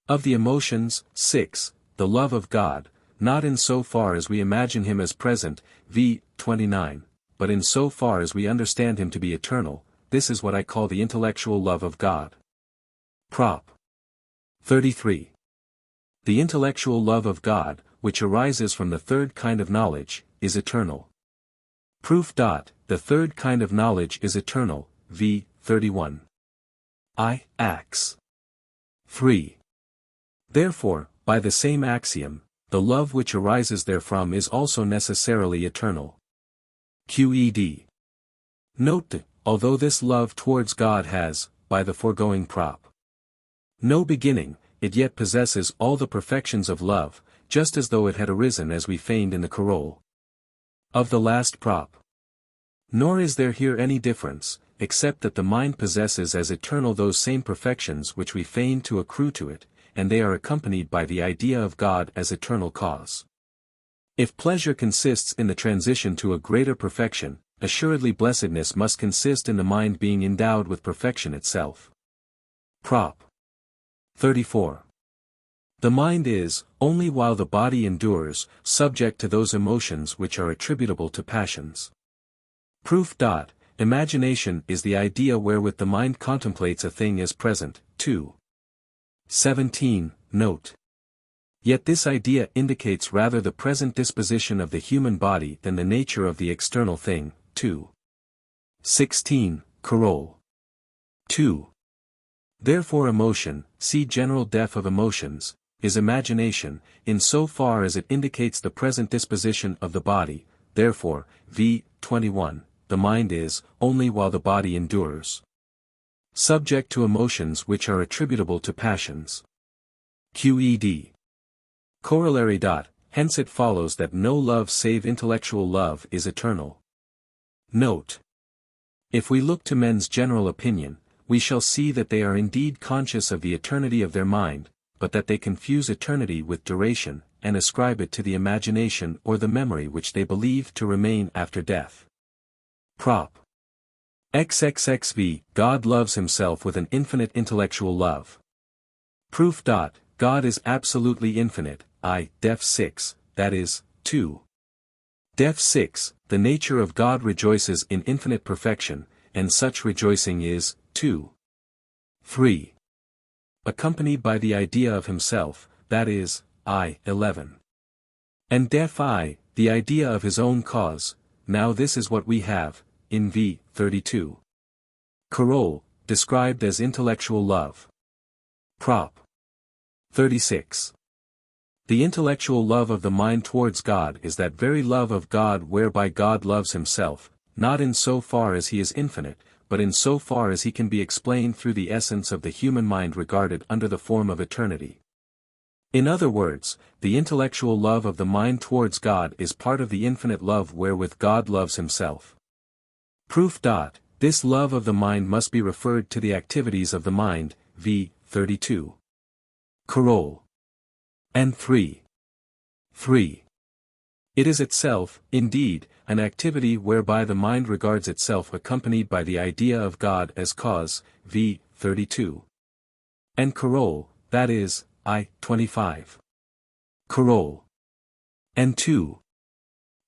Of the emotions, 6, the love of God, not in so far as we imagine him as present, v. 29, but in so far as we understand him to be eternal, this is what I call the intellectual love of God. Prop. 33. The intellectual love of God, which arises from the third kind of knowledge, is eternal. Proof. The third kind of knowledge is eternal, v. 31. I. Acts. 3. Therefore, by the same axiom, the love which arises therefrom is also necessarily eternal. QED. Note that, although this love towards God has, by the foregoing prop, no beginning, it yet possesses all the perfections of love, just as though it had arisen as we feigned in the coroll of the last prop. Nor is there here any difference, except that the mind possesses as eternal those same perfections which we feign to accrue to it, and they are accompanied by the idea of God as eternal cause. If pleasure consists in the transition to a greater perfection, assuredly blessedness must consist in the mind being endowed with perfection itself. Prop. 34. The mind is, only while the body endures, subject to those emotions which are attributable to passions. Proof. Imagination is the idea wherewith the mind contemplates a thing as present, 2. 17, note. Yet this idea indicates rather the present disposition of the human body than the nature of the external thing, 2. 16, coroll. 2. Therefore emotion, see general depth of emotions, is imagination, in so far as it indicates the present disposition of the body, therefore, v. 21, the mind is, only while the body endures, subject to emotions which are attributable to passions. QED. Corollary. Hence it follows that no love save intellectual love is eternal. Note. If we look to men's general opinion, we shall see that they are indeed conscious of the eternity of their mind, but that they confuse eternity with duration, and ascribe it to the imagination or the memory which they believe to remain after death. Prop. XXXV. God loves himself with an infinite intellectual love. Proof. God is absolutely infinite, def 6, that is, 2. Def 6, the nature of God rejoices in infinite perfection, and such rejoicing is, 2. 3. Accompanied by the idea of himself, that is, 11. And def I, the idea of his own cause, now this is what we have, in v. 32. Coroll, described as intellectual love. Prop. 36. The intellectual love of the mind towards God is that very love of God whereby God loves himself, not in so far as he is infinite, but in so far as he can be explained through the essence of the human mind regarded under the form of eternity. In other words, the intellectual love of the mind towards God is part of the infinite love wherewith God loves himself. Proof. This love of the mind must be referred to the activities of the mind, v. 32. Coroll. And 3. 3. It is itself, indeed, an activity whereby the mind regards itself accompanied by the idea of God as cause, v. 32. And coroll, that is, 25. Coroll. And 2.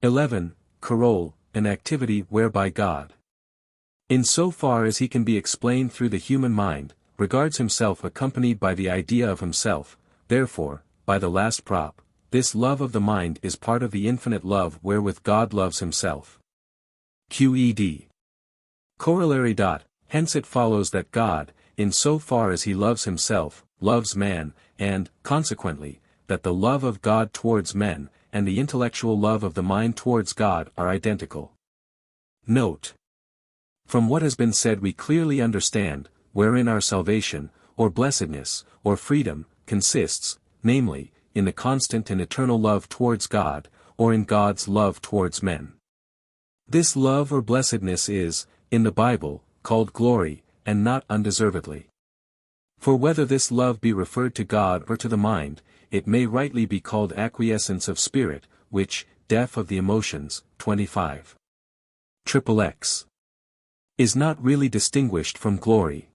11, coroll, an activity whereby God, in so far as he can be explained through the human mind, regards himself accompanied by the idea of himself, therefore, by the last prop, this love of the mind is part of the infinite love wherewith God loves himself. QED. Corollary. Hence it follows that God, in so far as he loves himself, loves man, and, consequently, that the love of God towards men, and the intellectual love of the mind towards God are identical. Note: from what has been said we clearly understand, wherein our salvation, or blessedness, or freedom, consists, namely, in the constant and eternal love towards God, or in God's love towards men. This love or blessedness is, in the Bible, called glory, and not undeservedly. For whether this love be referred to God or to the mind, it may rightly be called acquiescence of spirit, which, deaf of the emotions, 25. XXX. Is not really distinguished from glory.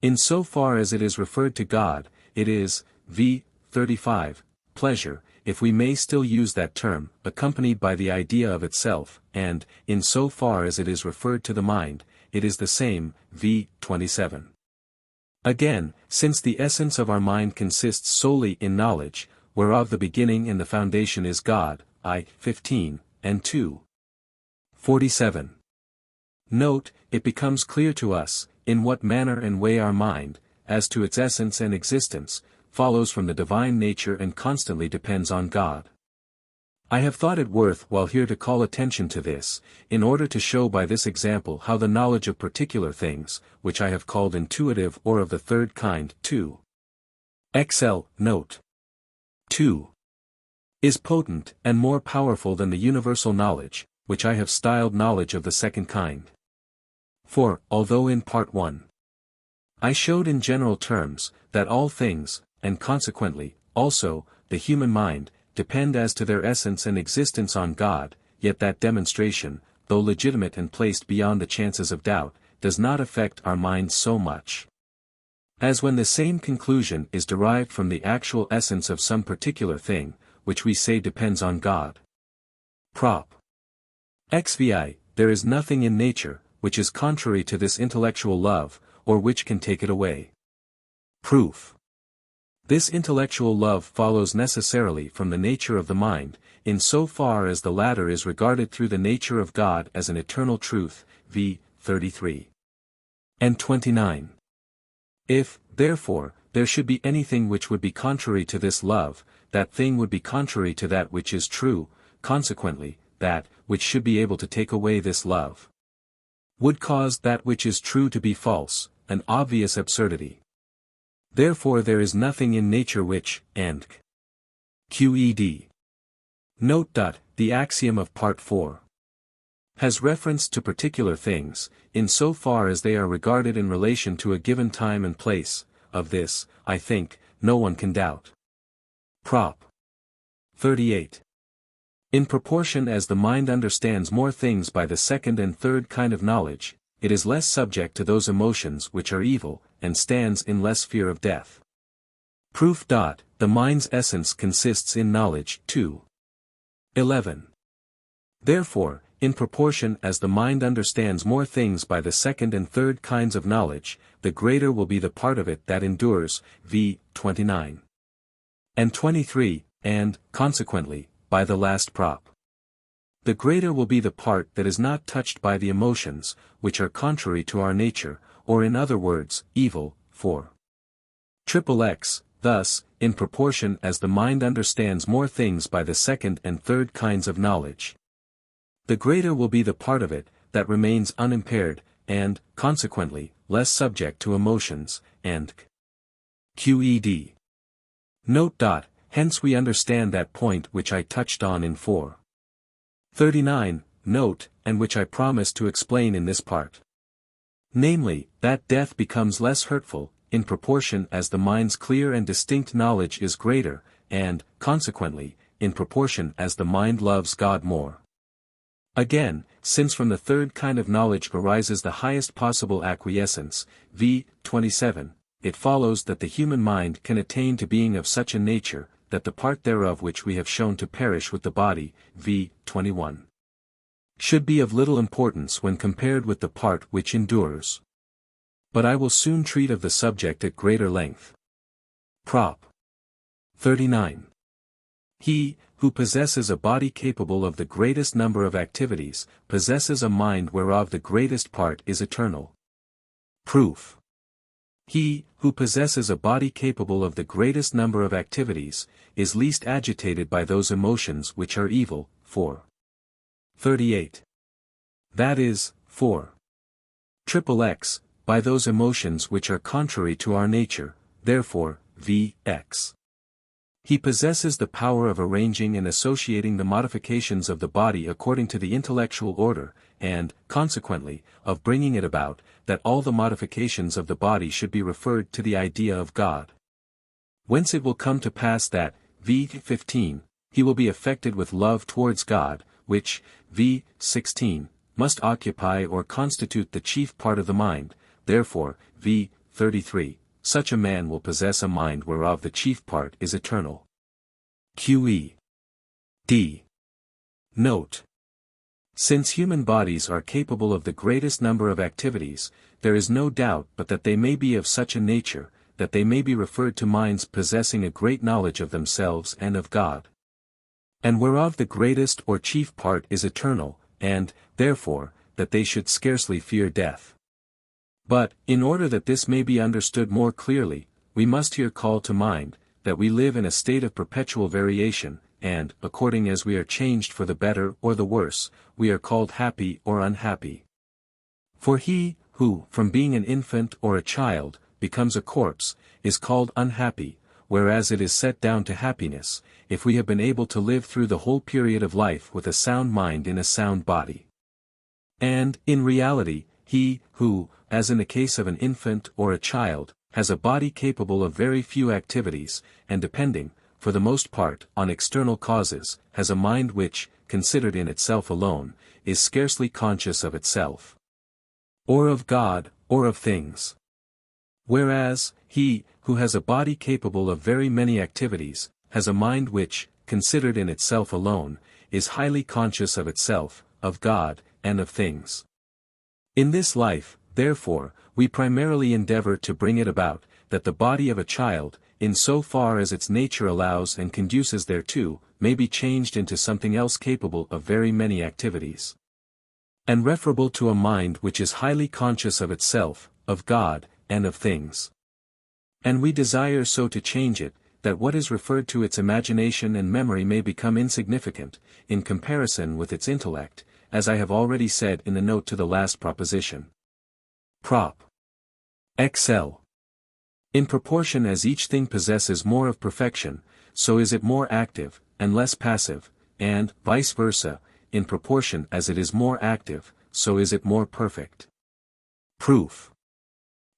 In so far as it is referred to God, it is, v. 35, pleasure, if we may still use that term, accompanied by the idea of itself, and, in so far as it is referred to the mind, it is the same, v. 27. Again, since the essence of our mind consists solely in knowledge, whereof the beginning and the foundation is God, I. 15, and 2. 47. Note, it becomes clear to us, in what manner and way our mind, as to its essence and existence, follows from the divine nature and constantly depends on God. I have thought it worth while here to call attention to this, in order to show by this example how the knowledge of particular things, which I have called intuitive or of the third kind, 2. XL, note 2. Is potent and more powerful than the universal knowledge, which I have styled knowledge of the second kind. For, although in Part 1, I showed in general terms, that all things, and consequently, also, the human mind, depend as to their essence and existence on God, yet that demonstration, though legitimate and placed beyond the chances of doubt, does not affect our minds so much as when the same conclusion is derived from the actual essence of some particular thing, which we say depends on God. Prop. XVI. There is nothing in nature, which is contrary to this intellectual love, or which can take it away. Proof. This intellectual love follows necessarily from the nature of the mind, in so far as the latter is regarded through the nature of God as an eternal truth, v. 33. And 29. If, therefore, there should be anything which would be contrary to this love, that thing would be contrary to that which is true, consequently, that, which should be able to take away this love, would cause that which is true to be false, an obvious absurdity. Therefore there is nothing in nature which, and qed. Note. The axiom of Part 4 has reference to particular things, in so far as they are regarded in relation to a given time and place. Of this, I think, no one can doubt. Prop. 38. In proportion as the mind understands more things by the second and third kind of knowledge, it is less subject to those emotions which are evil, and stands in less fear of death. Proof. The mind's essence consists in knowledge, 2. 11. Therefore, in proportion as the mind understands more things by the second and third kinds of knowledge, the greater will be the part of it that endures, v. 29. And 23, and, consequently, by the last prop. The greater will be the part that is not touched by the emotions, which are contrary to our nature, or in other words, evil, 4. XXX. Thus, in proportion as the mind understands more things by the second and third kinds of knowledge, the greater will be the part of it that remains unimpaired, and, consequently, less subject to emotions, and qed. Note. Hence we understand that point which I touched on in 4. 39, note, and which I promised to explain in this part. Namely, that death becomes less hurtful, in proportion as the mind's clear and distinct knowledge is greater, and, consequently, in proportion as the mind loves God more. Again, since from the third kind of knowledge arises the highest possible acquiescence, v. 27, it follows that the human mind can attain to being of such a nature, that the part thereof which we have shown to perish with the body, v. 21, should be of little importance when compared with the part which endures. But I will soon treat of the subject at greater length. Prop. 39. He, who possesses a body capable of the greatest number of activities, possesses a mind whereof the greatest part is eternal. Proof. He, who possesses a body capable of the greatest number of activities, is least agitated by those emotions which are evil. 4. 38. That is, 4. XXX, by those emotions which are contrary to our nature, therefore, VX. He possesses the power of arranging and associating the modifications of the body according to the intellectual order, and, consequently, of bringing it about, that all the modifications of the body should be referred to the idea of God. Whence it will come to pass that, v. 15, he will be affected with love towards God, which, v. 16, must occupy or constitute the chief part of the mind, therefore, v. 33, such a man will possess a mind whereof the chief part is eternal. Q.E. D. Note. Since human bodies are capable of the greatest number of activities, there is no doubt but that they may be of such a nature, that they may be referred to minds possessing a great knowledge of themselves and of God. And whereof the greatest or chief part is eternal, and, therefore, that they should scarcely fear death. But, in order that this may be understood more clearly, we must here call to mind, that we live in a state of perpetual variation, and, according as we are changed for the better or the worse, we are called happy or unhappy. For he, who, from being an infant or a child, becomes a corpse, is called unhappy, whereas it is set down to happiness, if we have been able to live through the whole period of life with a sound mind in a sound body. And, in reality, he, who, as in the case of an infant or a child, has a body capable of very few activities, and depending, for the most part, on external causes, has a mind which, considered in itself alone, is scarcely conscious of itself, or of God, or of things. Whereas, he, who has a body capable of very many activities, has a mind which, considered in itself alone, is highly conscious of itself, of God, and of things. In this life, therefore, we primarily endeavor to bring it about, that the body of a child, in so far as its nature allows and conduces thereto, may be changed into something else capable of very many activities, and referable to a mind which is highly conscious of itself, of God, and of things. And we desire so to change it, that what is referred to its imagination and memory may become insignificant, in comparison with its intellect, as I have already said in the note to the last proposition. Prop. XL. In proportion as each thing possesses more of perfection, so is it more active, and less passive, and, vice versa, in proportion as it is more active, so is it more perfect. Proof.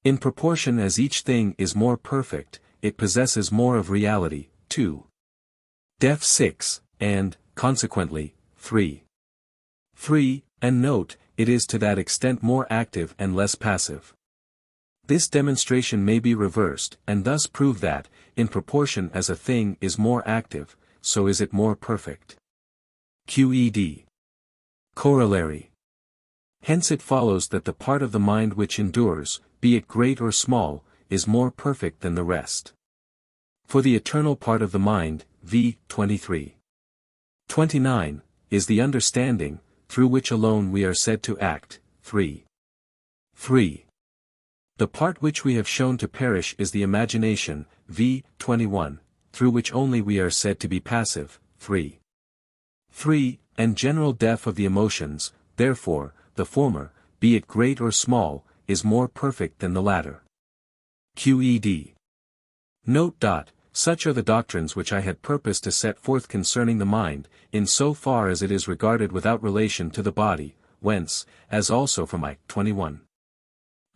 In proportion as each thing is more perfect, it possesses more of reality, 2. Def 6, and, consequently, 3. 3, and note, it is to that extent more active and less passive. This demonstration may be reversed, and thus prove that, in proportion as a thing is more active, so is it more perfect. QED. Corollary. Hence it follows that the part of the mind which endures, be it great or small, is more perfect than the rest. For the eternal part of the mind, v. 23. 29, is the understanding, through which alone we are said to act. 3. 3. The part which we have shown to perish is the imagination, v. 21, through which only we are said to be passive. 3. 3. And general death of the emotions, therefore, the former, be it great or small, is more perfect than the latter. QED. Note. Such are the doctrines which I had purposed to set forth concerning the mind, in so far as it is regarded without relation to the body, whence, as also from I. 21.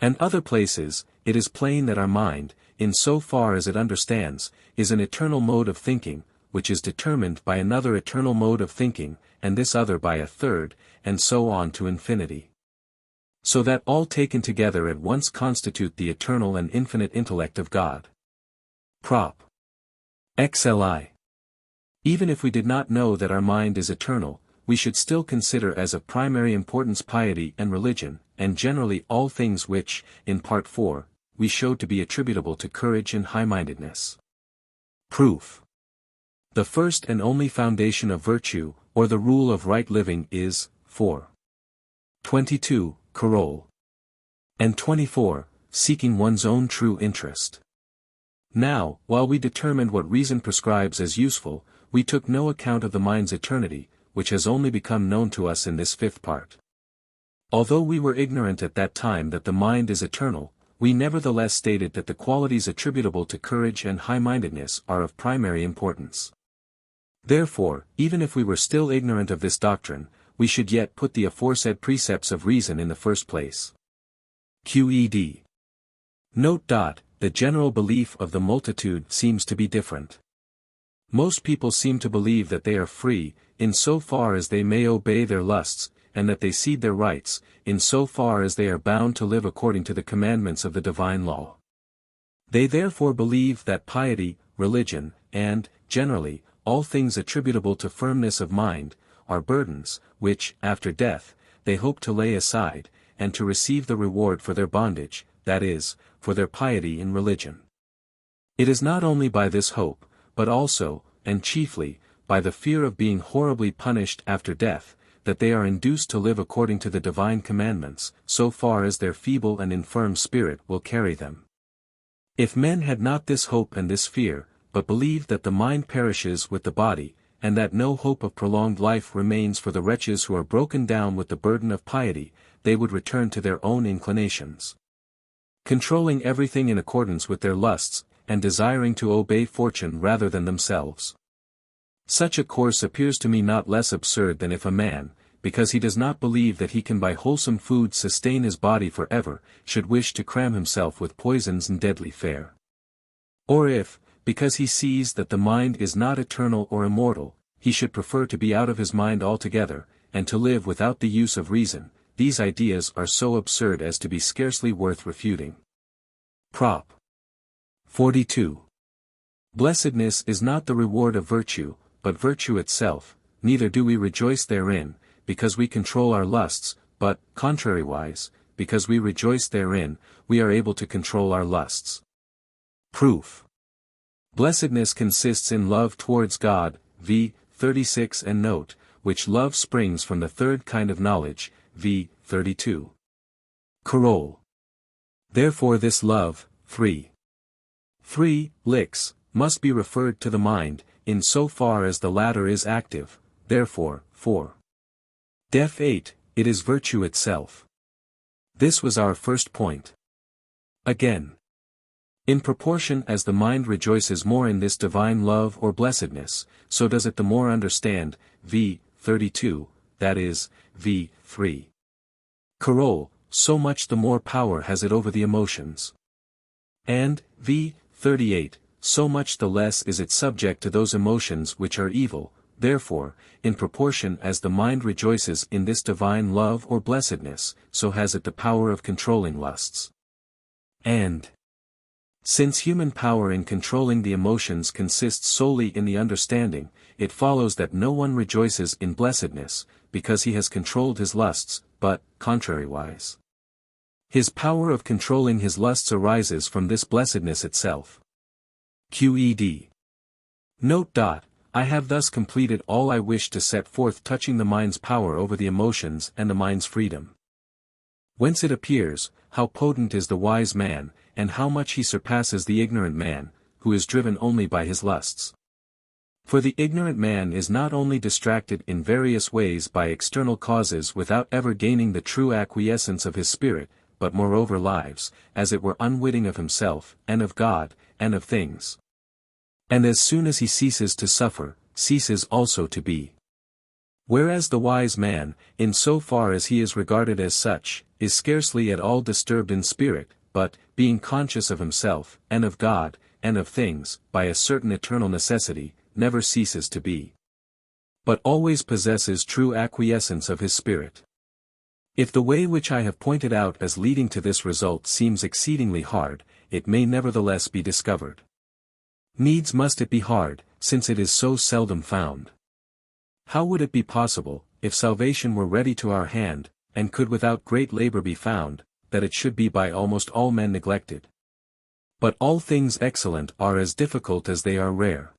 And other places, it is plain that our mind, in so far as it understands, is an eternal mode of thinking, which is determined by another eternal mode of thinking, and this other by a third, and so on to infinity. So that all taken together at once constitute the eternal and infinite intellect of God. Prop. XLI. Even if we did not know that our mind is eternal, we should still consider as of primary importance piety and religion, and generally all things which, in Part 4, we showed to be attributable to courage and high-mindedness. Proof. The first and only foundation of virtue, or the rule of right living is, 4. 22, Coroll. And 24, seeking one's own true interest. Now, while we determined what reason prescribes as useful, we took no account of the mind's eternity, which has only become known to us in this fifth part. Although we were ignorant at that time that the mind is eternal, we nevertheless stated that the qualities attributable to courage and high-mindedness are of primary importance. Therefore, even if we were still ignorant of this doctrine, we should yet put the aforesaid precepts of reason in the first place. QED. Note. The general belief of the multitude seems to be different. Most people seem to believe that they are free, in so far as they may obey their lusts, and that they cede their rights, in so far as they are bound to live according to the commandments of the divine law. They therefore believe that piety, religion, and, generally, all things attributable to firmness of mind, are burdens, which, after death, they hope to lay aside, and to receive the reward for their bondage, that is, for their piety in religion. It is not only by this hope, but also, and chiefly, by the fear of being horribly punished after death, that they are induced to live according to the divine commandments, so far as their feeble and infirm spirit will carry them. If men had not this hope and this fear, but believed that the mind perishes with the body, and that no hope of prolonged life remains for the wretches who are broken down with the burden of piety, they would return to their own inclinations, controlling everything in accordance with their lusts, and desiring to obey fortune rather than themselves. Such a course appears to me not less absurd than if a man, because he does not believe that he can by wholesome food sustain his body forever, should wish to cram himself with poisons and deadly fare. Or if, because he sees that the mind is not eternal or immortal, he should prefer to be out of his mind altogether, and to live without the use of reason. These ideas are so absurd as to be scarcely worth refuting. Prop. 42. Blessedness is not the reward of virtue, but virtue itself, neither do we rejoice therein, because we control our lusts, but, contrariwise, because we rejoice therein, we are able to control our lusts. Proof. Blessedness consists in love towards God, v. 36 and note, which love springs from the third kind of knowledge, v. 32. Coroll. Therefore this love, 3. Licks, must be referred to the mind, in so far as the latter is active, therefore, 4. Def 8, it is virtue itself. This was our first point. Again. In proportion as the mind rejoices more in this divine love or blessedness, so does it the more understand, v. 32, that is, v. 3. Coroll, so much the more power has it over the emotions. And, v. 38, so much the less is it subject to those emotions which are evil. Therefore, in proportion as the mind rejoices in this divine love or blessedness, so has it the power of controlling lusts. And, since human power in controlling the emotions consists solely in the understanding, it follows that no one rejoices in blessedness, because he has controlled his lusts, but, contrariwise, his power of controlling his lusts arises from this blessedness itself. QED. Note. I have thus completed all I wished to set forth touching the mind's power over the emotions and the mind's freedom. Whence it appears, how potent is the wise man, and how much he surpasses the ignorant man, who is driven only by his lusts. For the ignorant man is not only distracted in various ways by external causes without ever gaining the true acquiescence of his spirit, but moreover lives, as it were unwitting of himself, and of God, and of things. And as soon as he ceases to suffer, ceases also to be. Whereas the wise man, in so far as he is regarded as such, is scarcely at all disturbed in spirit, but, being conscious of himself, and of God, and of things, by a certain eternal necessity, never ceases to be. But always possesses true acquiescence of his spirit. If the way which I have pointed out as leading to this result seems exceedingly hard, it may nevertheless be discovered. Needs must it be hard, since it is so seldom found. How would it be possible, if salvation were ready to our hand, and could without great labor be found, that it should be by almost all men neglected? But all things excellent are as difficult as they are rare.